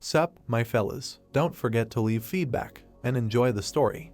Sup, my fellas, don't forget to leave feedback, and enjoy the story.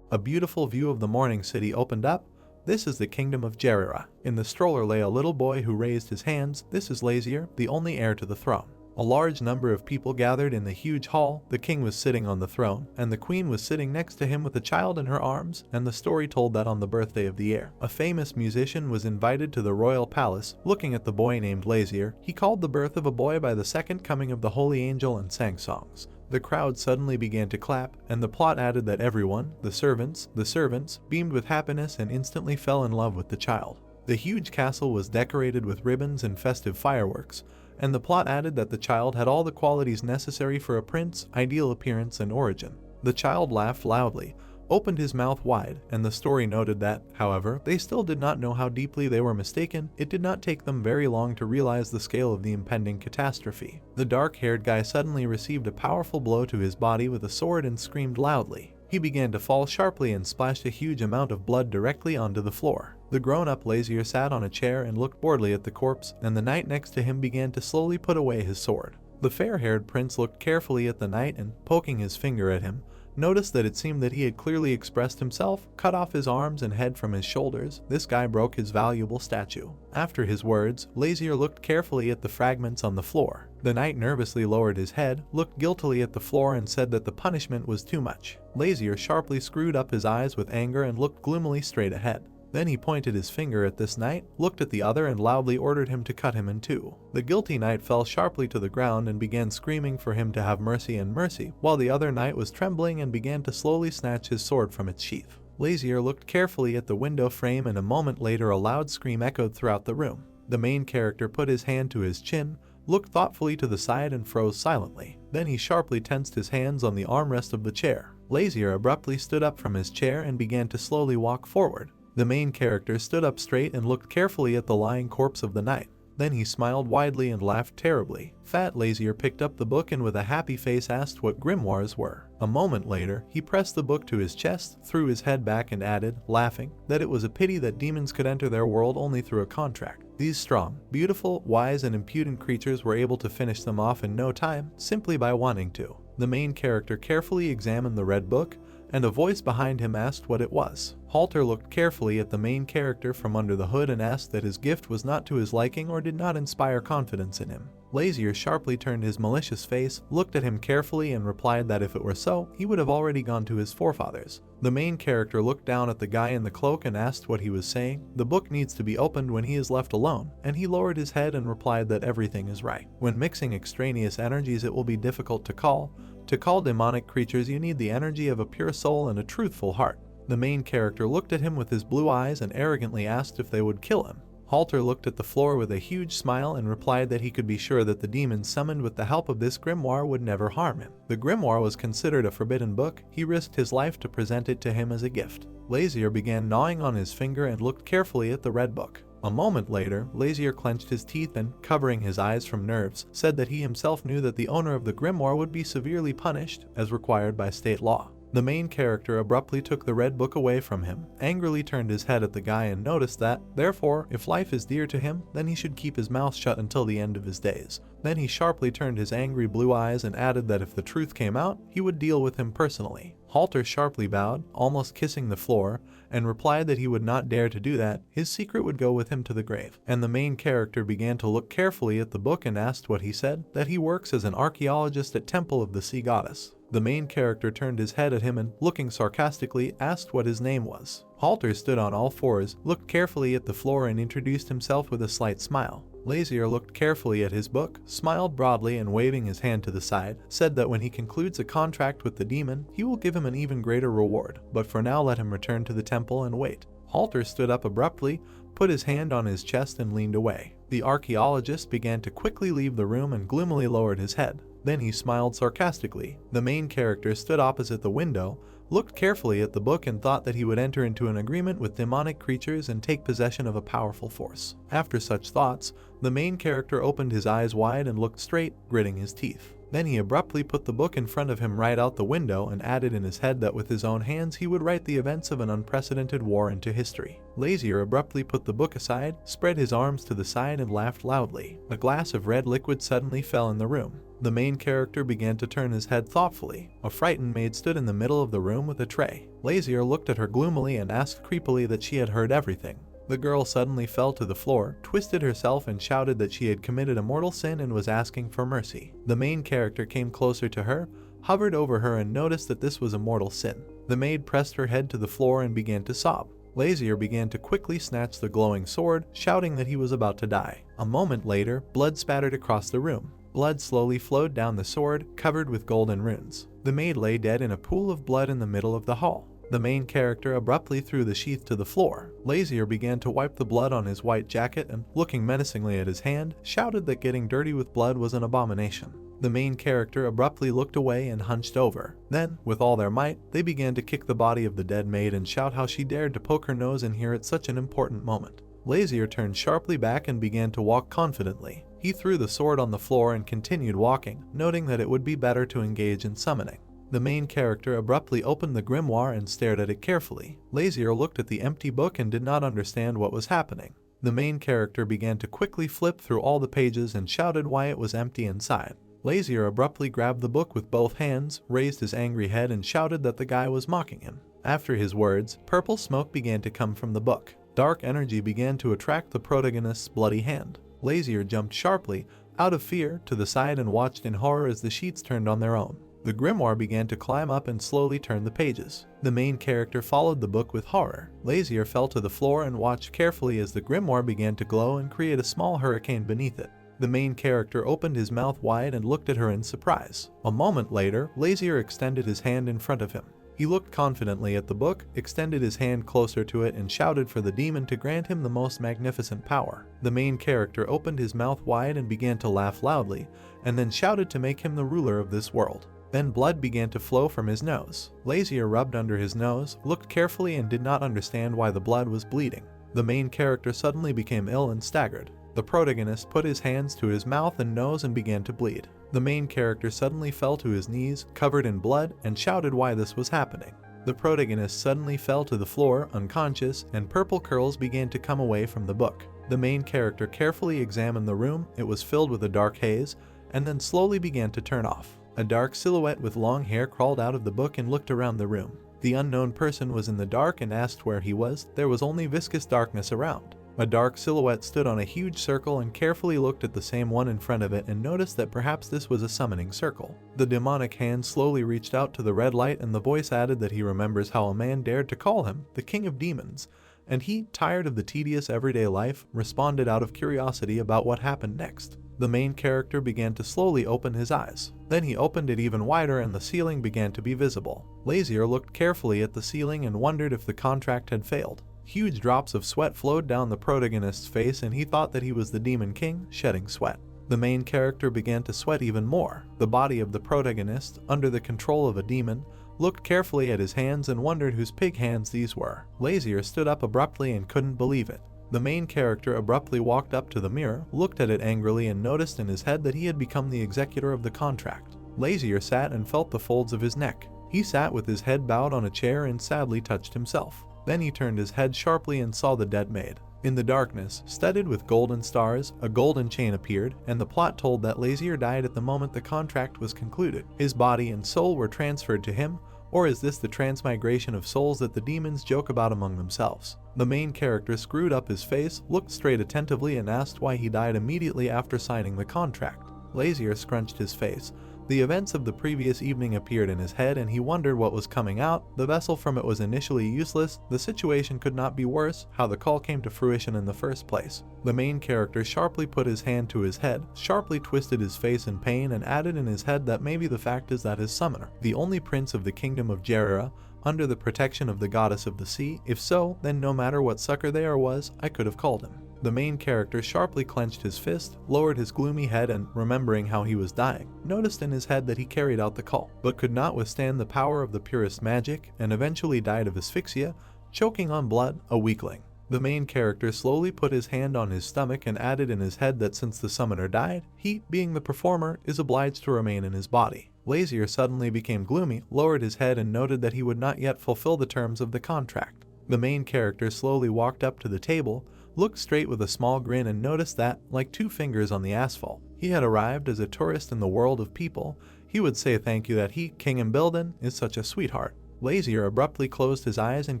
A beautiful view of the morning city opened up. This is the kingdom of Jerira. In the stroller lay a little boy who raised his hands. This is Lazier, the only heir to the throne. A large number of people gathered in the huge hall. The king was sitting on the throne, and the queen was sitting next to him with a child in her arms, and the story told that on the birthday of the heir, a famous musician was invited to the royal palace. Looking at the boy named Lazier, he called the birth of a boy by the second coming of the holy angel and sang songs. The crowd suddenly began to clap, and the plot added that everyone, the servants, beamed with happiness and instantly fell in love with the child. The huge castle was decorated with ribbons and festive fireworks, and the plot added that the child had all the qualities necessary for a prince, ideal appearance and origin. The child laughed loudly, opened his mouth wide, and the story noted that, however, they still did not know how deeply they were mistaken. It did not take them very long to realize the scale of the impending catastrophe. The dark-haired guy suddenly received a powerful blow to his body with a sword and screamed loudly. He began to fall sharply and splashed a huge amount of blood directly onto the floor. The grown-up Lazier sat on a chair and looked boredly at the corpse, and the knight next to him began to slowly put away his sword. The fair-haired prince looked carefully at the knight and, poking his finger at him, noticed that it seemed that he had clearly expressed himself, cut off his arms and head from his shoulders. This guy broke his valuable statue. After his words, Lazier looked carefully at the fragments on the floor. The knight nervously lowered his head, looked guiltily at the floor and said that the punishment was too much. Lazier sharply screwed up his eyes with anger and looked gloomily straight ahead. Then he pointed his finger at this knight, looked at the other and loudly ordered him to cut him in two. The guilty knight fell sharply to the ground and began screaming for him to have mercy and mercy, while the other knight was trembling and began to slowly snatch his sword from its sheath. Lazier looked carefully at the window frame and a moment later a loud scream echoed throughout the room. The main character put his hand to his chin, looked thoughtfully to the side and froze silently. Then he sharply tensed his hands on the armrest of the chair. Lazier abruptly stood up from his chair and began to slowly walk forward. The main character stood up straight and looked carefully at the lying corpse of the knight. Then he smiled widely and laughed terribly. Fat Lazier picked up the book and with a happy face asked what grimoires were. A moment later, he pressed the book to his chest, threw his head back and added, laughing, that it was a pity that demons could enter their world only through a contract. These strong, beautiful, wise and impudent creatures were able to finish them off in no time, simply by wanting to. The main character carefully examined the red book, and a voice behind him asked what it was. Halter looked carefully at the main character from under the hood and asked that his gift was not to his liking or did not inspire confidence in him. Lazier sharply turned his malicious face, looked at him carefully and replied that if it were so, he would have already gone to his forefathers. The main character looked down at the guy in the cloak and asked what he was saying. The book needs to be opened when he is left alone, and he lowered his head and replied that everything is right. When mixing extraneous energies it will be difficult to call. To call demonic creatures you need the energy of a pure soul and a truthful heart. The main character looked at him with his blue eyes and arrogantly asked if they would kill him. Halter looked at the floor with a huge smile and replied that he could be sure that the demons summoned with the help of this grimoire would never harm him. The grimoire was considered a forbidden book. He risked his life to present it to him as a gift. Lazier began gnawing on his finger and looked carefully at the red book. A moment later, Lazier clenched his teeth and, covering his eyes from nerves, said that he himself knew that the owner of the grimoire would be severely punished, as required by state law. The main character abruptly took the red book away from him, angrily turned his head at the guy and noticed that, therefore, if life is dear to him, then he should keep his mouth shut until the end of his days. Then he sharply turned his angry blue eyes and added that if the truth came out, he would deal with him personally. Halter sharply bowed, almost kissing the floor, and replied that he would not dare to do that. His secret would go with him to the grave. And the main character began to look carefully at the book and asked what he said, that he works as an archaeologist at Temple of the Sea Goddess. The main character turned his head at him and, looking sarcastically, asked what his name was. Halter stood on all fours, looked carefully at the floor and introduced himself with a slight smile. Lazier looked carefully at his book, smiled broadly and waving his hand to the side, said that when he concludes a contract with the demon, he will give him an even greater reward, but for now let him return to the temple and wait. Halter stood up abruptly, put his hand on his chest and leaned away. The archaeologist began to quickly leave the room and gloomily lowered his head. Then he smiled sarcastically. The main character stood opposite the window, looked carefully at the book and thought that he would enter into an agreement with demonic creatures and take possession of a powerful force. After such thoughts, the main character opened his eyes wide and looked straight, gritting his teeth. Then he abruptly put the book in front of him right out the window and added in his head that with his own hands he would write the events of an unprecedented war into history. Lazier abruptly put the book aside, spread his arms to the side and laughed loudly. A glass of red liquid suddenly fell in the room. The main character began to turn his head thoughtfully. A frightened maid stood in the middle of the room with a tray. Lazier looked at her gloomily and asked creepily that she had heard everything. The girl suddenly fell to the floor, twisted herself and shouted that she had committed a mortal sin and was asking for mercy. The main character came closer to her, hovered over her and noticed that this was a mortal sin. The maid pressed her head to the floor and began to sob. Lazier began to quickly snatch the glowing sword, shouting that he was about to die. A moment later, blood spattered across the room. Blood slowly flowed down the sword, covered with golden runes. The maid lay dead in a pool of blood in the middle of the hall. The main character abruptly threw the sheath to the floor. Lazier began to wipe the blood on his white jacket and, looking menacingly at his hand, shouted that getting dirty with blood was an abomination. The main character abruptly looked away and hunched over. Then, with all their might, they began to kick the body of the dead maid and shout how she dared to poke her nose in here at such an important moment. Lazier turned sharply back and began to walk confidently. He threw the sword on the floor and continued walking, noting that it would be better to engage in summoning. The main character abruptly opened the grimoire and stared at it carefully. Lazier looked at the empty book and did not understand what was happening. The main character began to quickly flip through all the pages and shouted why it was empty inside. Lazier abruptly grabbed the book with both hands, raised his angry head and shouted that the guy was mocking him. After his words, purple smoke began to come from the book. Dark energy began to attract the protagonist's bloody hand. Lazier jumped sharply, out of fear, to the side and watched in horror as the sheets turned on their own. The grimoire began to climb up and slowly turn the pages. The main character followed the book with horror. Lazier fell to the floor and watched carefully as the grimoire began to glow and create a small hurricane beneath it. The main character opened his mouth wide and looked at her in surprise. A moment later, Lazier extended his hand in front of him. He looked confidently at the book, extended his hand closer to it and shouted for the demon to grant him the most magnificent power. The main character opened his mouth wide and began to laugh loudly, and then shouted to make him the ruler of this world. Then blood began to flow from his nose. Lazier rubbed under his nose, looked carefully and did not understand why the blood was bleeding. The main character suddenly became ill and staggered. The protagonist put his hands to his mouth and nose and began to bleed. The main character suddenly fell to his knees, covered in blood, and shouted why this was happening. The protagonist suddenly fell to the floor, unconscious, and purple curls began to come away from the book. The main character carefully examined the room. It was filled with a dark haze, and then slowly began to turn off. A dark silhouette with long hair crawled out of the book and looked around the room. The unknown person was in the dark and asked where he was. There was only viscous darkness around. A dark silhouette stood on a huge circle and carefully looked at the same one in front of it and noticed that perhaps this was a summoning circle. The demonic hand slowly reached out to the red light and the voice added that he remembers how a man dared to call him the King of Demons, and he, tired of the tedious everyday life, responded out of curiosity about what happened next. The main character began to slowly open his eyes. Then he opened it even wider and the ceiling began to be visible. Lazier looked carefully at the ceiling and wondered if the contract had failed. Huge drops of sweat flowed down the protagonist's face and he thought that he was the Demon King, shedding sweat. The main character began to sweat even more. The body of the protagonist, under the control of a demon, looked carefully at his hands and wondered whose pig hands these were. Lazier stood up abruptly and couldn't believe it. The main character abruptly walked up to the mirror, looked at it angrily and noticed in his head that he had become the executor of the contract. Lazier sat and felt the folds of his neck. He sat with his head bowed on a chair and sadly touched himself. Then he turned his head sharply and saw the dead maid. In the darkness, studded with golden stars, a golden chain appeared, and the plot told that Lazier died at the moment the contract was concluded. His body and soul were transferred to him, or is this the transmigration of souls that the demons joke about among themselves? The main character screwed up his face, looked straight attentively and asked why he died immediately after signing the contract. Lazier scrunched his face. The events of the previous evening appeared in his head and he wondered what was coming out. The vessel from it was initially useless. The situation could not be worse. How the call came to fruition in the first place. The main character sharply put his hand to his head, sharply twisted his face in pain and added in his head that maybe the fact is that his summoner, the only prince of the kingdom of Jerira, under the protection of the goddess of the sea. If so, then no matter what succor there was, I could have called him. The main character sharply clenched his fist, lowered his gloomy head and, remembering how he was dying, noticed in his head that he carried out the call, but could not withstand the power of the purest magic, and eventually died of asphyxia, choking on blood, a weakling. The main character slowly put his hand on his stomach and added in his head that since the summoner died, he, being the performer, is obliged to remain in his body. Lazier suddenly became gloomy, lowered his head and noted that he would not yet fulfill the terms of the contract. The main character slowly walked up to the table, looked straight with a small grin and noticed that, like two fingers on the asphalt, He had arrived as a tourist in the world of people. He would say thank you that he, King Imbilden, is such a sweetheart. Lazier abruptly closed his eyes and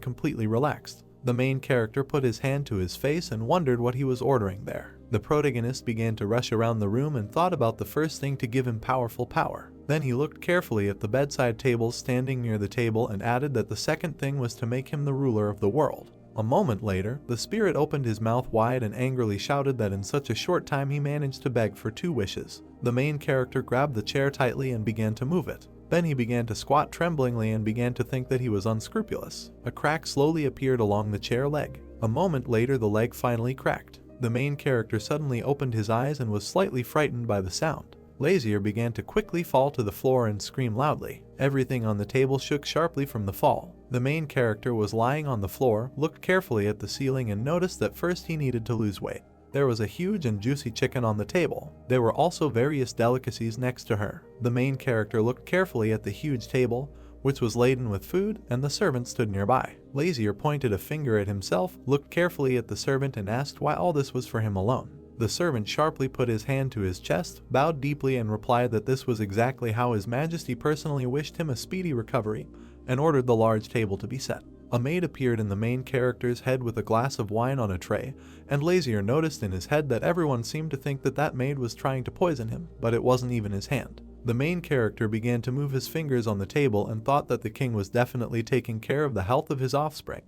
completely relaxed. The main character put his hand to his face and wondered what he was ordering there. The protagonist began to rush around the room and thought about the first thing to give him powerful power. Then he looked carefully at the bedside tables standing near the table and added that the second thing was to make him the ruler of the world. A moment later, the spirit opened his mouth wide and angrily shouted that in such a short time he managed to beg for 2 wishes. The main character grabbed the chair tightly and began to move it. Then he began to squat tremblingly and began to think that he was unscrupulous. A crack slowly appeared along the chair leg. A moment later, the leg finally cracked. The main character suddenly opened his eyes and was slightly frightened by the sound. Lazier began to quickly fall to the floor and scream loudly. Everything on the table shook sharply from the fall. The main character was lying on the floor, looked carefully at the ceiling and noticed that first he needed to lose weight. There was a huge and juicy chicken on the table. There were also various delicacies next to her. The main character looked carefully at the huge table, which was laden with food, and the servant stood nearby. Lazier pointed a finger at himself, looked carefully at the servant and asked why all this was for him alone. The servant sharply put his hand to his chest, bowed deeply and replied that this was exactly how His Majesty personally wished him a speedy recovery, and ordered the large table to be set. A maid appeared in the main character's head with a glass of wine on a tray, and Lazier noticed in his head that everyone seemed to think that that maid was trying to poison him, but it wasn't even his hand. The main character began to move his fingers on the table and thought that the king was definitely taking care of the health of his offspring,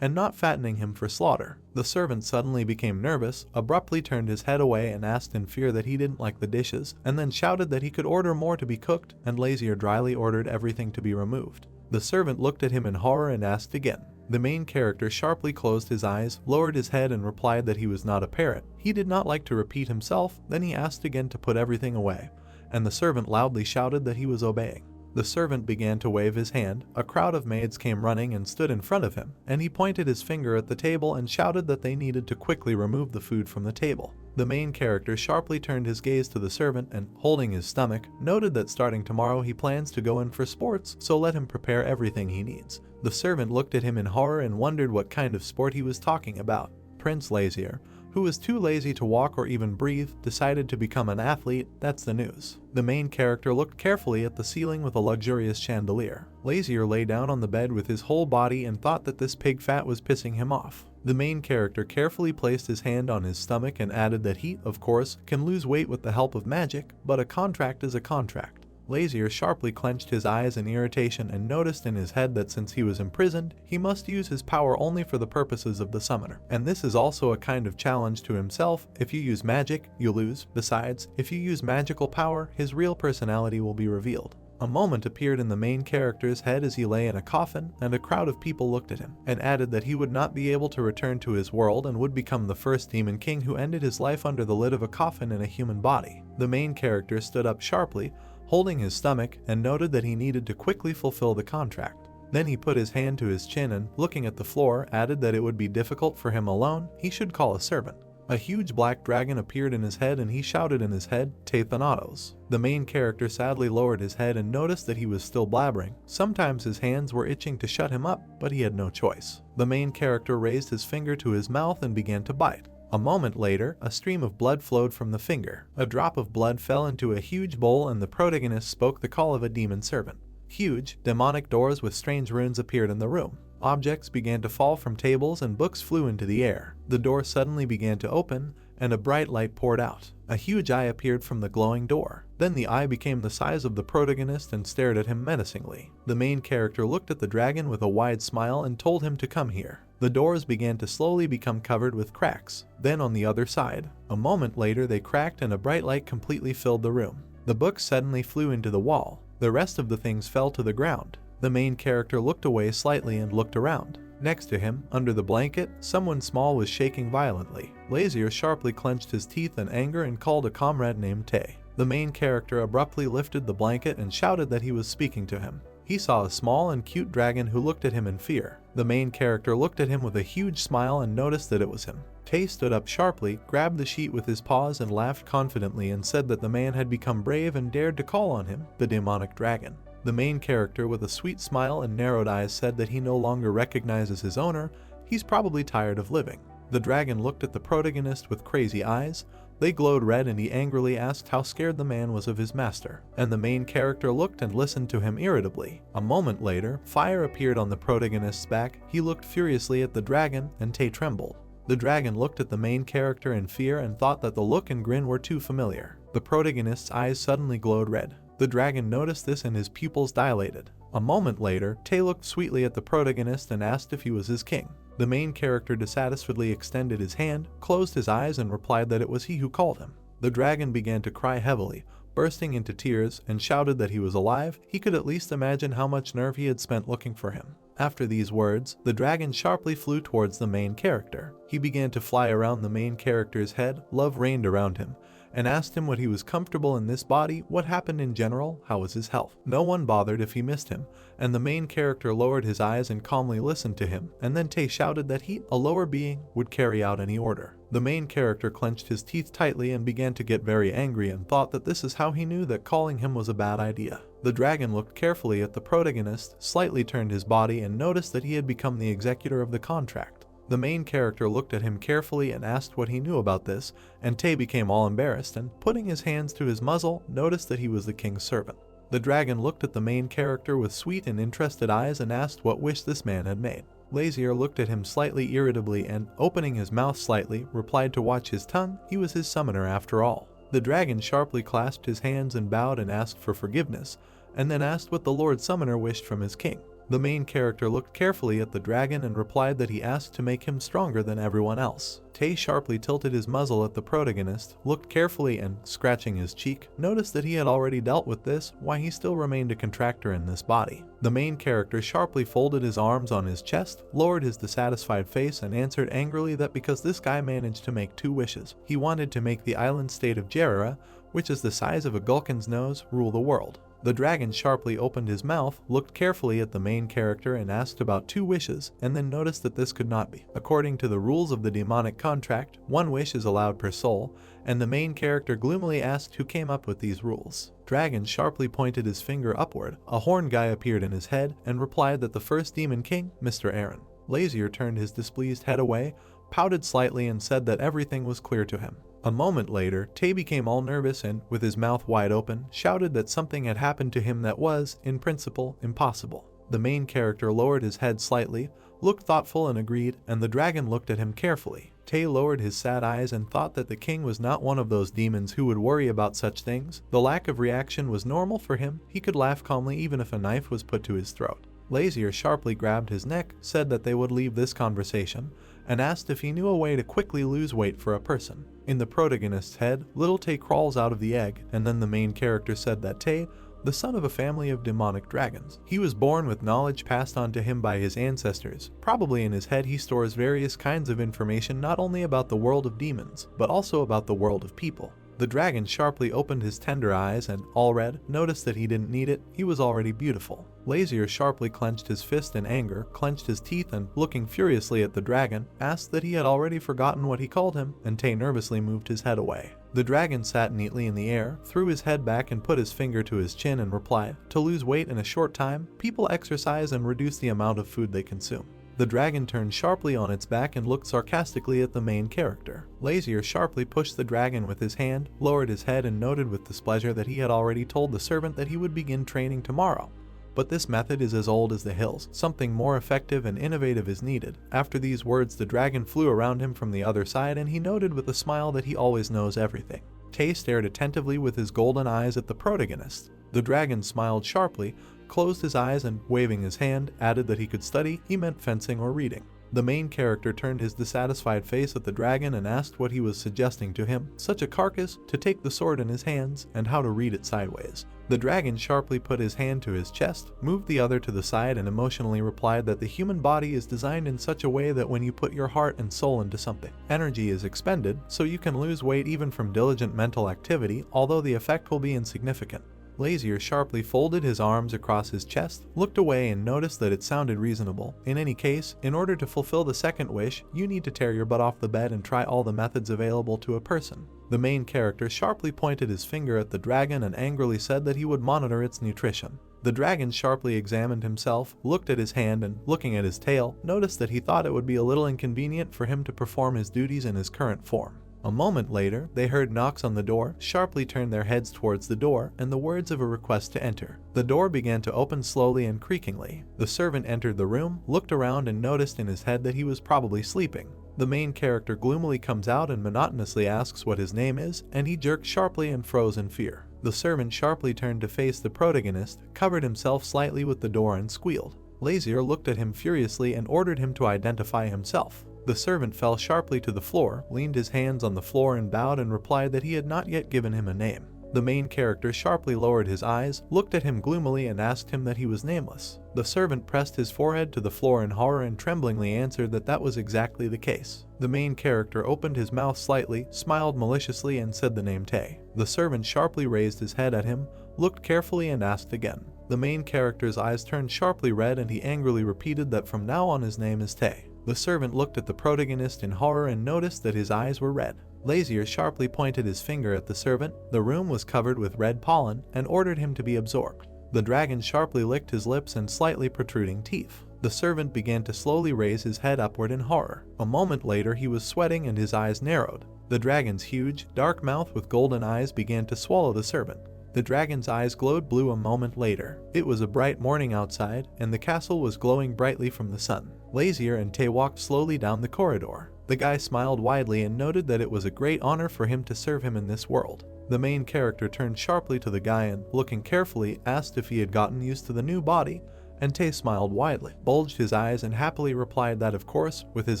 and not fattening him for slaughter. The servant suddenly became nervous, abruptly turned his head away and asked in fear that he didn't like the dishes, and then shouted that he could order more to be cooked, and Lazier dryly ordered everything to be removed. The servant looked at him in horror and asked again. The main character sharply closed his eyes, lowered his head and replied that he was not a parrot. He did not like to repeat himself, then he asked again to put everything away, and the servant loudly shouted that he was obeying. The servant began to wave his hand. A crowd of maids came running and stood in front of him, and he pointed his finger at the table and shouted that they needed to quickly remove the food from the table. The main character sharply turned his gaze to the servant and, holding his stomach, noted that starting tomorrow he plans to go in for sports, so let him prepare everything he needs. The servant looked at him in horror and wondered what kind of sport he was talking about. Prince Lazier, who was too lazy to walk or even breathe, decided to become an athlete. That's the news. The main character looked carefully at the ceiling with a luxurious chandelier. Lazier lay down on the bed with his whole body and thought that this pig fat was pissing him off. The main character carefully placed his hand on his stomach and added that he, of course, can lose weight with the help of magic, but a contract is a contract. Lazier sharply clenched his eyes in irritation and noticed in his head that since he was imprisoned, he must use his power only for the purposes of the summoner. And this is also a kind of challenge to himself. If you use magic, you lose. Besides, if you use magical power, his real personality will be revealed. A moment appeared in the main character's head as he lay in a coffin, and a crowd of people looked at him, and added that he would not be able to return to his world and would become the first demon king who ended his life under the lid of a coffin in a human body. The main character stood up sharply, holding his stomach, and noted that he needed to quickly fulfill the contract. Then he put his hand to his chin and, looking at the floor, added that it would be difficult for him alone. He should call a servant. A huge black dragon appeared in his head and he shouted in his head, "Te Thanatos." The main character sadly lowered his head and noticed that he was still blabbering. Sometimes his hands were itching to shut him up, but he had no choice. The main character raised his finger to his mouth and began to bite. A moment later, a stream of blood flowed from the finger. A drop of blood fell into a huge bowl and the protagonist spoke the call of a demon servant. Huge, demonic doors with strange runes appeared in the room. Objects began to fall from tables and books flew into the air. The door suddenly began to open, and a bright light poured out. A huge eye appeared from the glowing door. Then the eye became the size of the protagonist and stared at him menacingly. The main character looked at the dragon with a wide smile and told him to come here. The doors began to slowly become covered with cracks. Then on the other side, a moment later they cracked and a bright light completely filled the room. The books suddenly flew into the wall. The rest of the things fell to the ground. The main character looked away slightly and looked around. Next to him, under the blanket, someone small was shaking violently. Lazier sharply clenched his teeth in anger and called a comrade named Tay. The main character abruptly lifted the blanket and shouted that he was speaking to him. He saw a small and cute dragon who looked at him in fear. The main character looked at him with a huge smile and noticed that it was him. Tay stood up sharply, grabbed the sheet with his paws and laughed confidently and said that the man had become brave and dared to call on him, the demonic dragon. The main character with a sweet smile and narrowed eyes said that he no longer recognizes his owner. He's probably tired of living. The dragon looked at the protagonist with crazy eyes, They glowed red and he angrily asked how scared the man was of his master, and the main character looked and listened to him irritably. A moment later, fire appeared on the protagonist's back. He looked furiously at the dragon and Tae trembled. The dragon looked at the main character in fear and thought that the look and grin were too familiar. The protagonist's eyes suddenly glowed red. The dragon noticed this and his pupils dilated. A moment later, Tae looked sweetly at the protagonist and asked if he was his king. The main character dissatisfiedly extended his hand, closed his eyes and replied that it was he who called him. The dragon began to cry heavily, bursting into tears, and shouted that he was alive. He could at least imagine how much nerve he had spent looking for him. After these words, the dragon sharply flew towards the main character. He began to fly around the main character's head. Love reigned around him, and asked him what he was comfortable in this body, what happened in general, how was his health. No one bothered if he missed him, and the main character lowered his eyes and calmly listened to him, and then Tae shouted that he, a lower being, would carry out any order. The main character clenched his teeth tightly and began to get very angry and thought that this is how he knew that calling him was a bad idea. The dragon looked carefully at the protagonist, slightly turned his body and noticed that he had become the executor of the contract. The main character looked at him carefully and asked what he knew about this, and Tae became all embarrassed and, putting his hands to his muzzle, noticed that he was the king's servant. The dragon looked at the main character with sweet and interested eyes and asked what wish this man had made. Lazier looked at him slightly irritably and, opening his mouth slightly, replied to watch his tongue. He was his summoner after all. The dragon sharply clasped his hands and bowed and asked for forgiveness, and then asked what the Lord Summoner wished from his king. The main character looked carefully at the dragon and replied that he asked to make him stronger than everyone else. Tae sharply tilted his muzzle at the protagonist, looked carefully and, scratching his cheek, noticed that he had already dealt with this, why he still remained a contractor in this body. The main character sharply folded his arms on his chest, lowered his dissatisfied face and answered angrily that because this guy managed to make 2 wishes, he wanted to make the island state of Jerira, which is the size of a gulkin's nose, rule the world. The dragon sharply opened his mouth, looked carefully at the main character and asked about 2 wishes, and then noticed that this could not be. According to the rules of the demonic contract, 1 wish is allowed per soul, and the main character gloomily asked who came up with these rules. Dragon sharply pointed his finger upward. A horn guy appeared in his head and replied that the first demon king, Mr. Aaron. Lazier turned his displeased head away, pouted slightly and said that everything was clear to him. A moment later, Tae became all nervous and, with his mouth wide open, shouted that something had happened to him that was, in principle, impossible. The main character lowered his head slightly, looked thoughtful and agreed, and the dragon looked at him carefully. Tae lowered his sad eyes and thought that the king was not one of those demons who would worry about such things. The lack of reaction was normal for him. He could laugh calmly even if a knife was put to his throat. Lazier sharply grabbed his neck, said that they would leave this conversation, and asked if he knew a way to quickly lose weight for a person. In the protagonist's head, little Tae crawls out of the egg, and then the main character said that Tae, the son of a family of demonic dragons. He was born with knowledge passed on to him by his ancestors. Probably in his head he stores various kinds of information not only about the world of demons, but also about the world of people. The dragon sharply opened his tender eyes and, all red, noticed that he didn't need it. He was already beautiful. Lazier sharply clenched his fist in anger, clenched his teeth and, looking furiously at the dragon, asked that he had already forgotten what he called him, and Tae nervously moved his head away. The dragon sat neatly in the air, threw his head back and put his finger to his chin and replied, "To lose weight in a short time, people exercise and reduce the amount of food they consume." The dragon turned sharply on its back and looked sarcastically at the main character. Lazier sharply pushed the dragon with his hand, lowered his head and noted with displeasure that he had already told the servant that he would begin training tomorrow. But this method is as old as the hills. Something more effective and innovative is needed. After these words, the dragon flew around him from the other side and he noted with a smile that he always knows everything. Tae stared attentively with his golden eyes at the protagonist. The dragon smiled sharply, closed his eyes and, waving his hand, added that he could study. He meant fencing or reading. The main character turned his dissatisfied face at the dragon and asked what he was suggesting to him. Such a carcass, to take the sword in his hands, and how to read it sideways. The dragon sharply put his hand to his chest, moved the other to the side and emotionally replied that the human body is designed in such a way that when you put your heart and soul into something, energy is expended, so you can lose weight even from diligent mental activity, although the effect will be insignificant. Lazier sharply folded his arms across his chest, looked away and noticed that it sounded reasonable. In any case, in order to fulfill the second wish, you need to tear your butt off the bed and try all the methods available to a person. The main character sharply pointed his finger at the dragon and angrily said that he would monitor its nutrition. The dragon sharply examined himself, looked at his hand and, looking at his tail, noticed that he thought it would be a little inconvenient for him to perform his duties in his current form. A moment later, they heard knocks on the door, sharply turned their heads towards the door, and the words of a request to enter. The door began to open slowly and creakingly. The servant entered the room, looked around and noticed in his head that he was probably sleeping. The main character gloomily comes out and monotonously asks what his name is, and he jerked sharply and froze in fear. The servant sharply turned to face the protagonist, covered himself slightly with the door and squealed. Lazier looked at him furiously and ordered him to identify himself. The servant fell sharply to the floor, leaned his hands on the floor and bowed and replied that he had not yet given him a name. The main character sharply lowered his eyes, looked at him gloomily and asked him that he was nameless. The servant pressed his forehead to the floor in horror and tremblingly answered that that was exactly the case. The main character opened his mouth slightly, smiled maliciously and said the name Tae. The servant sharply raised his head at him, looked carefully and asked again. The main character's eyes turned sharply red and he angrily repeated that from now on his name is Tae. The servant looked at the protagonist in horror and noticed that his eyes were red. Lazier sharply pointed his finger at the servant. The room was covered with red pollen and ordered him to be absorbed. The dragon sharply licked his lips and slightly protruding teeth. The servant began to slowly raise his head upward in horror. A moment later he was sweating and his eyes narrowed. The dragon's huge, dark mouth with golden eyes began to swallow the servant. The dragon's eyes glowed blue a moment later. It was a bright morning outside, and the castle was glowing brightly from the sun. Lazier and Tae walked slowly down the corridor. The guy smiled widely and noted that it was a great honor for him to serve him in this world. The main character turned sharply to the guy and, looking carefully, asked if he had gotten used to the new body, and Tae smiled widely, bulged his eyes and happily replied that of course, with his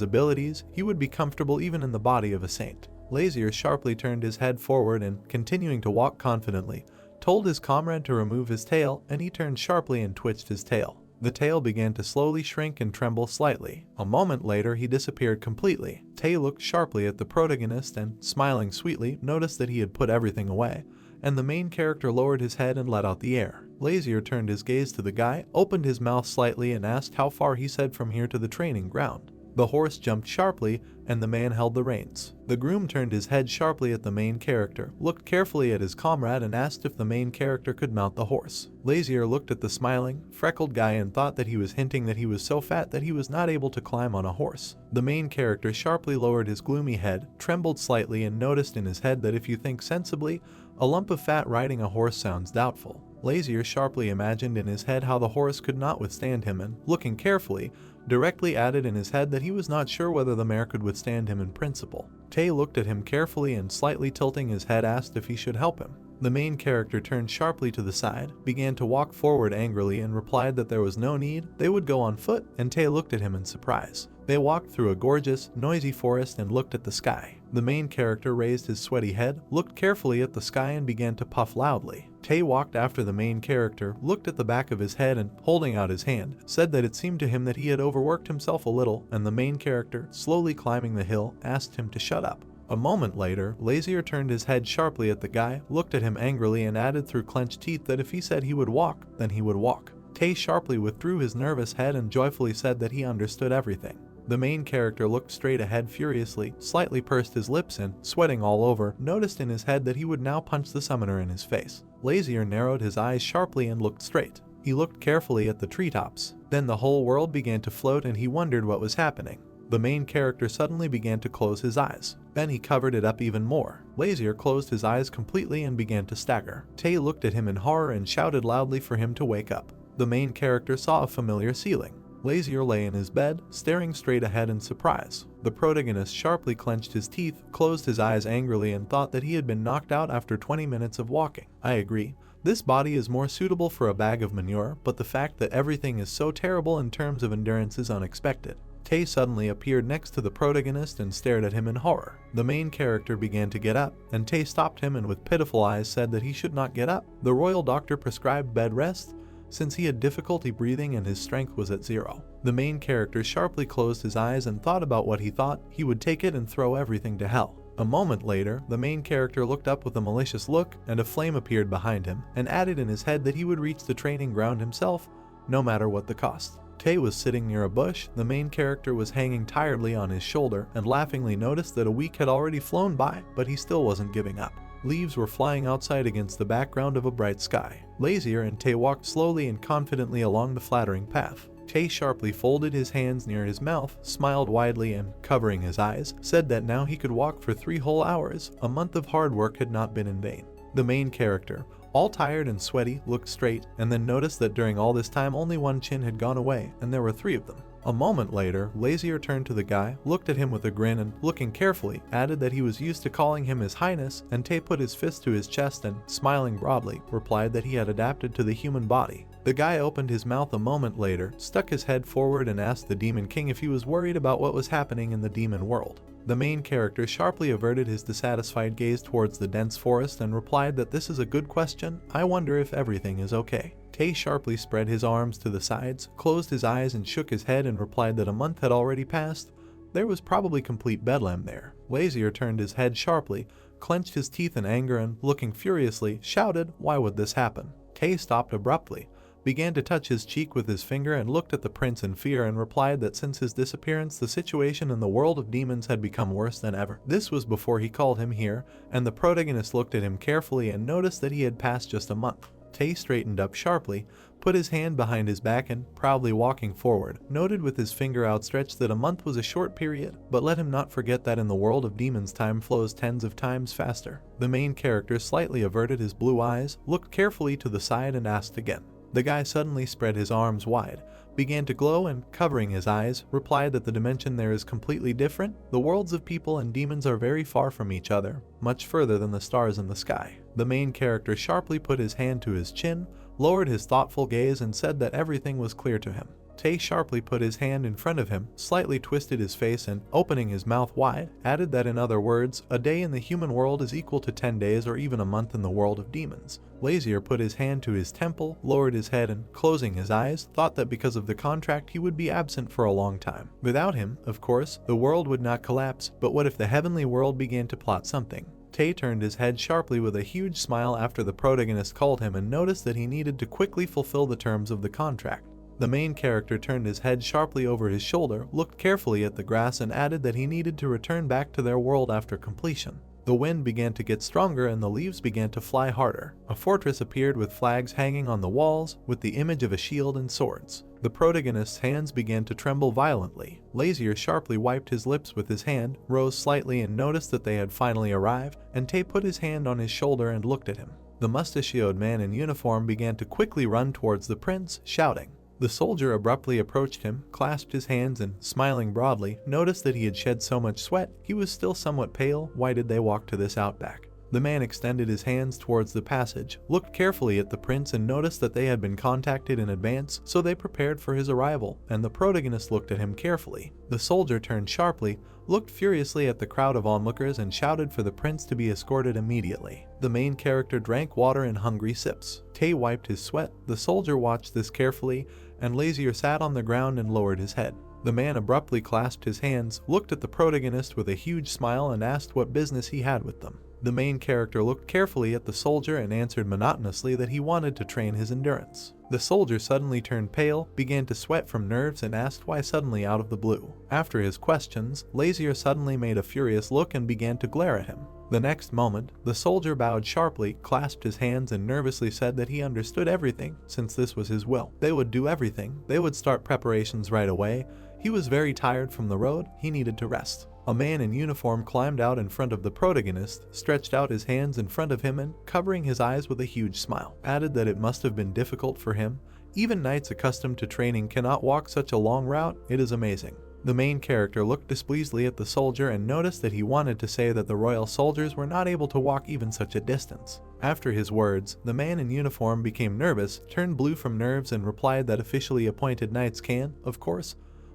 abilities, he would be comfortable even in the body of a saint. Lazier sharply turned his head forward and, continuing to walk confidently, told his comrade to remove his tail, and he turned sharply and twitched his tail. The tail began to slowly shrink and tremble slightly. A moment later he disappeared completely. Tae looked sharply at the protagonist and, smiling sweetly, noticed that he had put everything away, and the main character lowered his head and let out the air. Lazier turned his gaze to the guy, opened his mouth slightly and asked how far he said from here to the training ground. The horse jumped sharply, and the man held the reins. The groom turned his head sharply at the main character, looked carefully at his comrade and asked if the main character could mount the horse. Lazier looked at the smiling, freckled guy and thought that he was hinting that he was so fat that he was not able to climb on a horse. The main character sharply lowered his gloomy head, trembled slightly and noticed in his head that if you think sensibly, a lump of fat riding a horse sounds doubtful. Lazier sharply imagined in his head how the horse could not withstand him and, looking carefully, directly added in his head that he was not sure whether the mare could withstand him in principle. Tae looked at him carefully and slightly tilting his head asked if he should help him. The main character turned sharply to the side, began to walk forward angrily and replied that there was no need, they would go on foot, and Tae looked at him in surprise. They walked through a gorgeous, noisy forest and looked at the sky. The main character raised his sweaty head, looked carefully at the sky and began to puff loudly. Tae walked after the main character, looked at the back of his head and, holding out his hand, said that it seemed to him that he had overworked himself a little, and the main character, slowly climbing the hill, asked him to shut up. A moment later, Lazier turned his head sharply at the guy, looked at him angrily and added through clenched teeth that if he said he would walk, then he would walk. Tae sharply withdrew his nervous head and joyfully said that he understood everything. The main character looked straight ahead furiously, slightly pursed his lips and, sweating all over, noticed in his head that he would now punch the summoner in his face. Lazier narrowed his eyes sharply and looked straight. He looked carefully at the treetops. Then the whole world began to float and he wondered what was happening. The main character suddenly began to close his eyes. Then he covered it up even more. Lazier closed his eyes completely and began to stagger. Tae looked at him in horror and shouted loudly for him to wake up. The main character saw a familiar ceiling. Lazier lay in his bed, staring straight ahead in surprise. The protagonist sharply clenched his teeth, closed his eyes angrily and thought that he had been knocked out after 20 minutes of walking. I agree. This body is more suitable for a bag of manure, but the fact that everything is so terrible in terms of endurance is unexpected. Tae suddenly appeared next to the protagonist and stared at him in horror. The main character began to get up, and Tae stopped him and with pitiful eyes said that he should not get up. The royal doctor prescribed bed rest, since he had difficulty breathing and his strength was at 0. The main character sharply closed his eyes and thought about what he thought. He would take it and throw everything to hell. A moment later, the main character looked up with a malicious look, and a flame appeared behind him, and added in his head that he would reach the training ground himself, no matter what the cost. Tae was sitting near a bush. The main character was hanging tiredly on his shoulder, and laughingly noticed that a week had already flown by, but he still wasn't giving up. Leaves were flying outside against the background of a bright sky. Lazier and Tae walked slowly and confidently along the flattering path. Tay sharply folded his hands near his mouth, smiled widely and, covering his eyes, said that now he could walk for 3 whole hours. A month of hard work had not been in vain. The main character, all tired and sweaty, looked straight and then noticed that during all this time only one chin had gone away and there were 3 of them. A moment later, Lazier turned to the guy, looked at him with a grin and, looking carefully, added that he was used to calling him His Highness, and Tay put his fist to his chest and, smiling broadly, replied that he had adapted to the human body. The guy opened his mouth a moment later, stuck his head forward and asked the Demon King if he was worried about what was happening in the demon world. The main character sharply averted his dissatisfied gaze towards the dense forest and replied that this is a good question, I wonder if everything is okay. Tay sharply spread his arms to the sides, closed his eyes and shook his head and replied that a month had already passed. There was probably complete bedlam there. Lazier turned his head sharply, clenched his teeth in anger and, looking furiously, shouted, "Why would this happen?" Tay stopped abruptly, began to touch his cheek with his finger and looked at the prince in fear and replied that since his disappearance the situation in the world of demons had become worse than ever. This was before he called him here, and the protagonist looked at him carefully and noticed that he had passed just a month. Tay straightened up sharply, put his hand behind his back and, proudly walking forward, noted with his finger outstretched that a month was a short period, but let him not forget that in the world of demons time flows tens of times faster. The main character slightly averted his blue eyes, looked carefully to the side and asked again. The guy suddenly spread his arms wide, began to glow and, covering his eyes, replied that the dimension there is completely different. The worlds of people and demons are very far from each other, much further than the stars in the sky. The main character sharply put his hand to his chin, lowered his thoughtful gaze and said that everything was clear to him. Tay sharply put his hand in front of him, slightly twisted his face and, opening his mouth wide, added that in other words, a day in the human world is equal to 10 days or even a month in the world of demons. Lazier put his hand to his temple, lowered his head and, closing his eyes, thought that because of the contract he would be absent for a long time. Without him, of course, the world would not collapse, but what if the heavenly world began to plot something? Tay turned his head sharply with a huge smile after the protagonist called him and noticed that he needed to quickly fulfill the terms of the contract. The main character turned his head sharply over his shoulder, looked carefully at the grass and added that he needed to return back to their world after completion. The wind began to get stronger and the leaves began to fly harder. A fortress appeared with flags hanging on the walls, with the image of a shield and swords. The protagonist's hands began to tremble violently. Lazier sharply wiped his lips with his hand, rose slightly and noticed that they had finally arrived, and Tay put his hand on his shoulder and looked at him. The mustachioed man in uniform began to quickly run towards the prince, shouting. The soldier abruptly approached him, clasped his hands and, smiling broadly, noticed that he had shed so much sweat, he was still somewhat pale. Why did they walk to this outback? The man extended his hands towards the passage, looked carefully at the prince and noticed that they had been contacted in advance, so they prepared for his arrival, and the protagonist looked at him carefully. The soldier turned sharply, looked furiously at the crowd of onlookers and shouted for the prince to be escorted immediately. The main character drank water in hungry sips. Tay wiped his sweat. The soldier watched this carefully, and Lazier sat on the ground and lowered his head. The man abruptly clasped his hands, looked at the protagonist with a huge smile and asked what business he had with them. The main character looked carefully at the soldier and answered monotonously that he wanted to train his endurance. The soldier suddenly turned pale, began to sweat from nerves and asked why suddenly out of the blue. After his questions, Lazier suddenly made a furious look and began to glare at him. The next moment, the soldier bowed sharply, clasped his hands and nervously said that he understood everything, since this was his will. They would do everything, they would start preparations right away. He was very tired from the road, he needed to rest. A man in uniform climbed out in front of the protagonist, stretched out his hands in front of him and, covering his eyes with a huge smile, added that it must have been difficult for him. Even knights accustomed to training cannot walk such a long route, it is amazing. The main character looked displeasedly at the soldier and noticed that he wanted to say that the royal soldiers were not able to walk even such a distance. After his words, the man in uniform became nervous, turned blue from nerves and replied that officially appointed knights can, of course,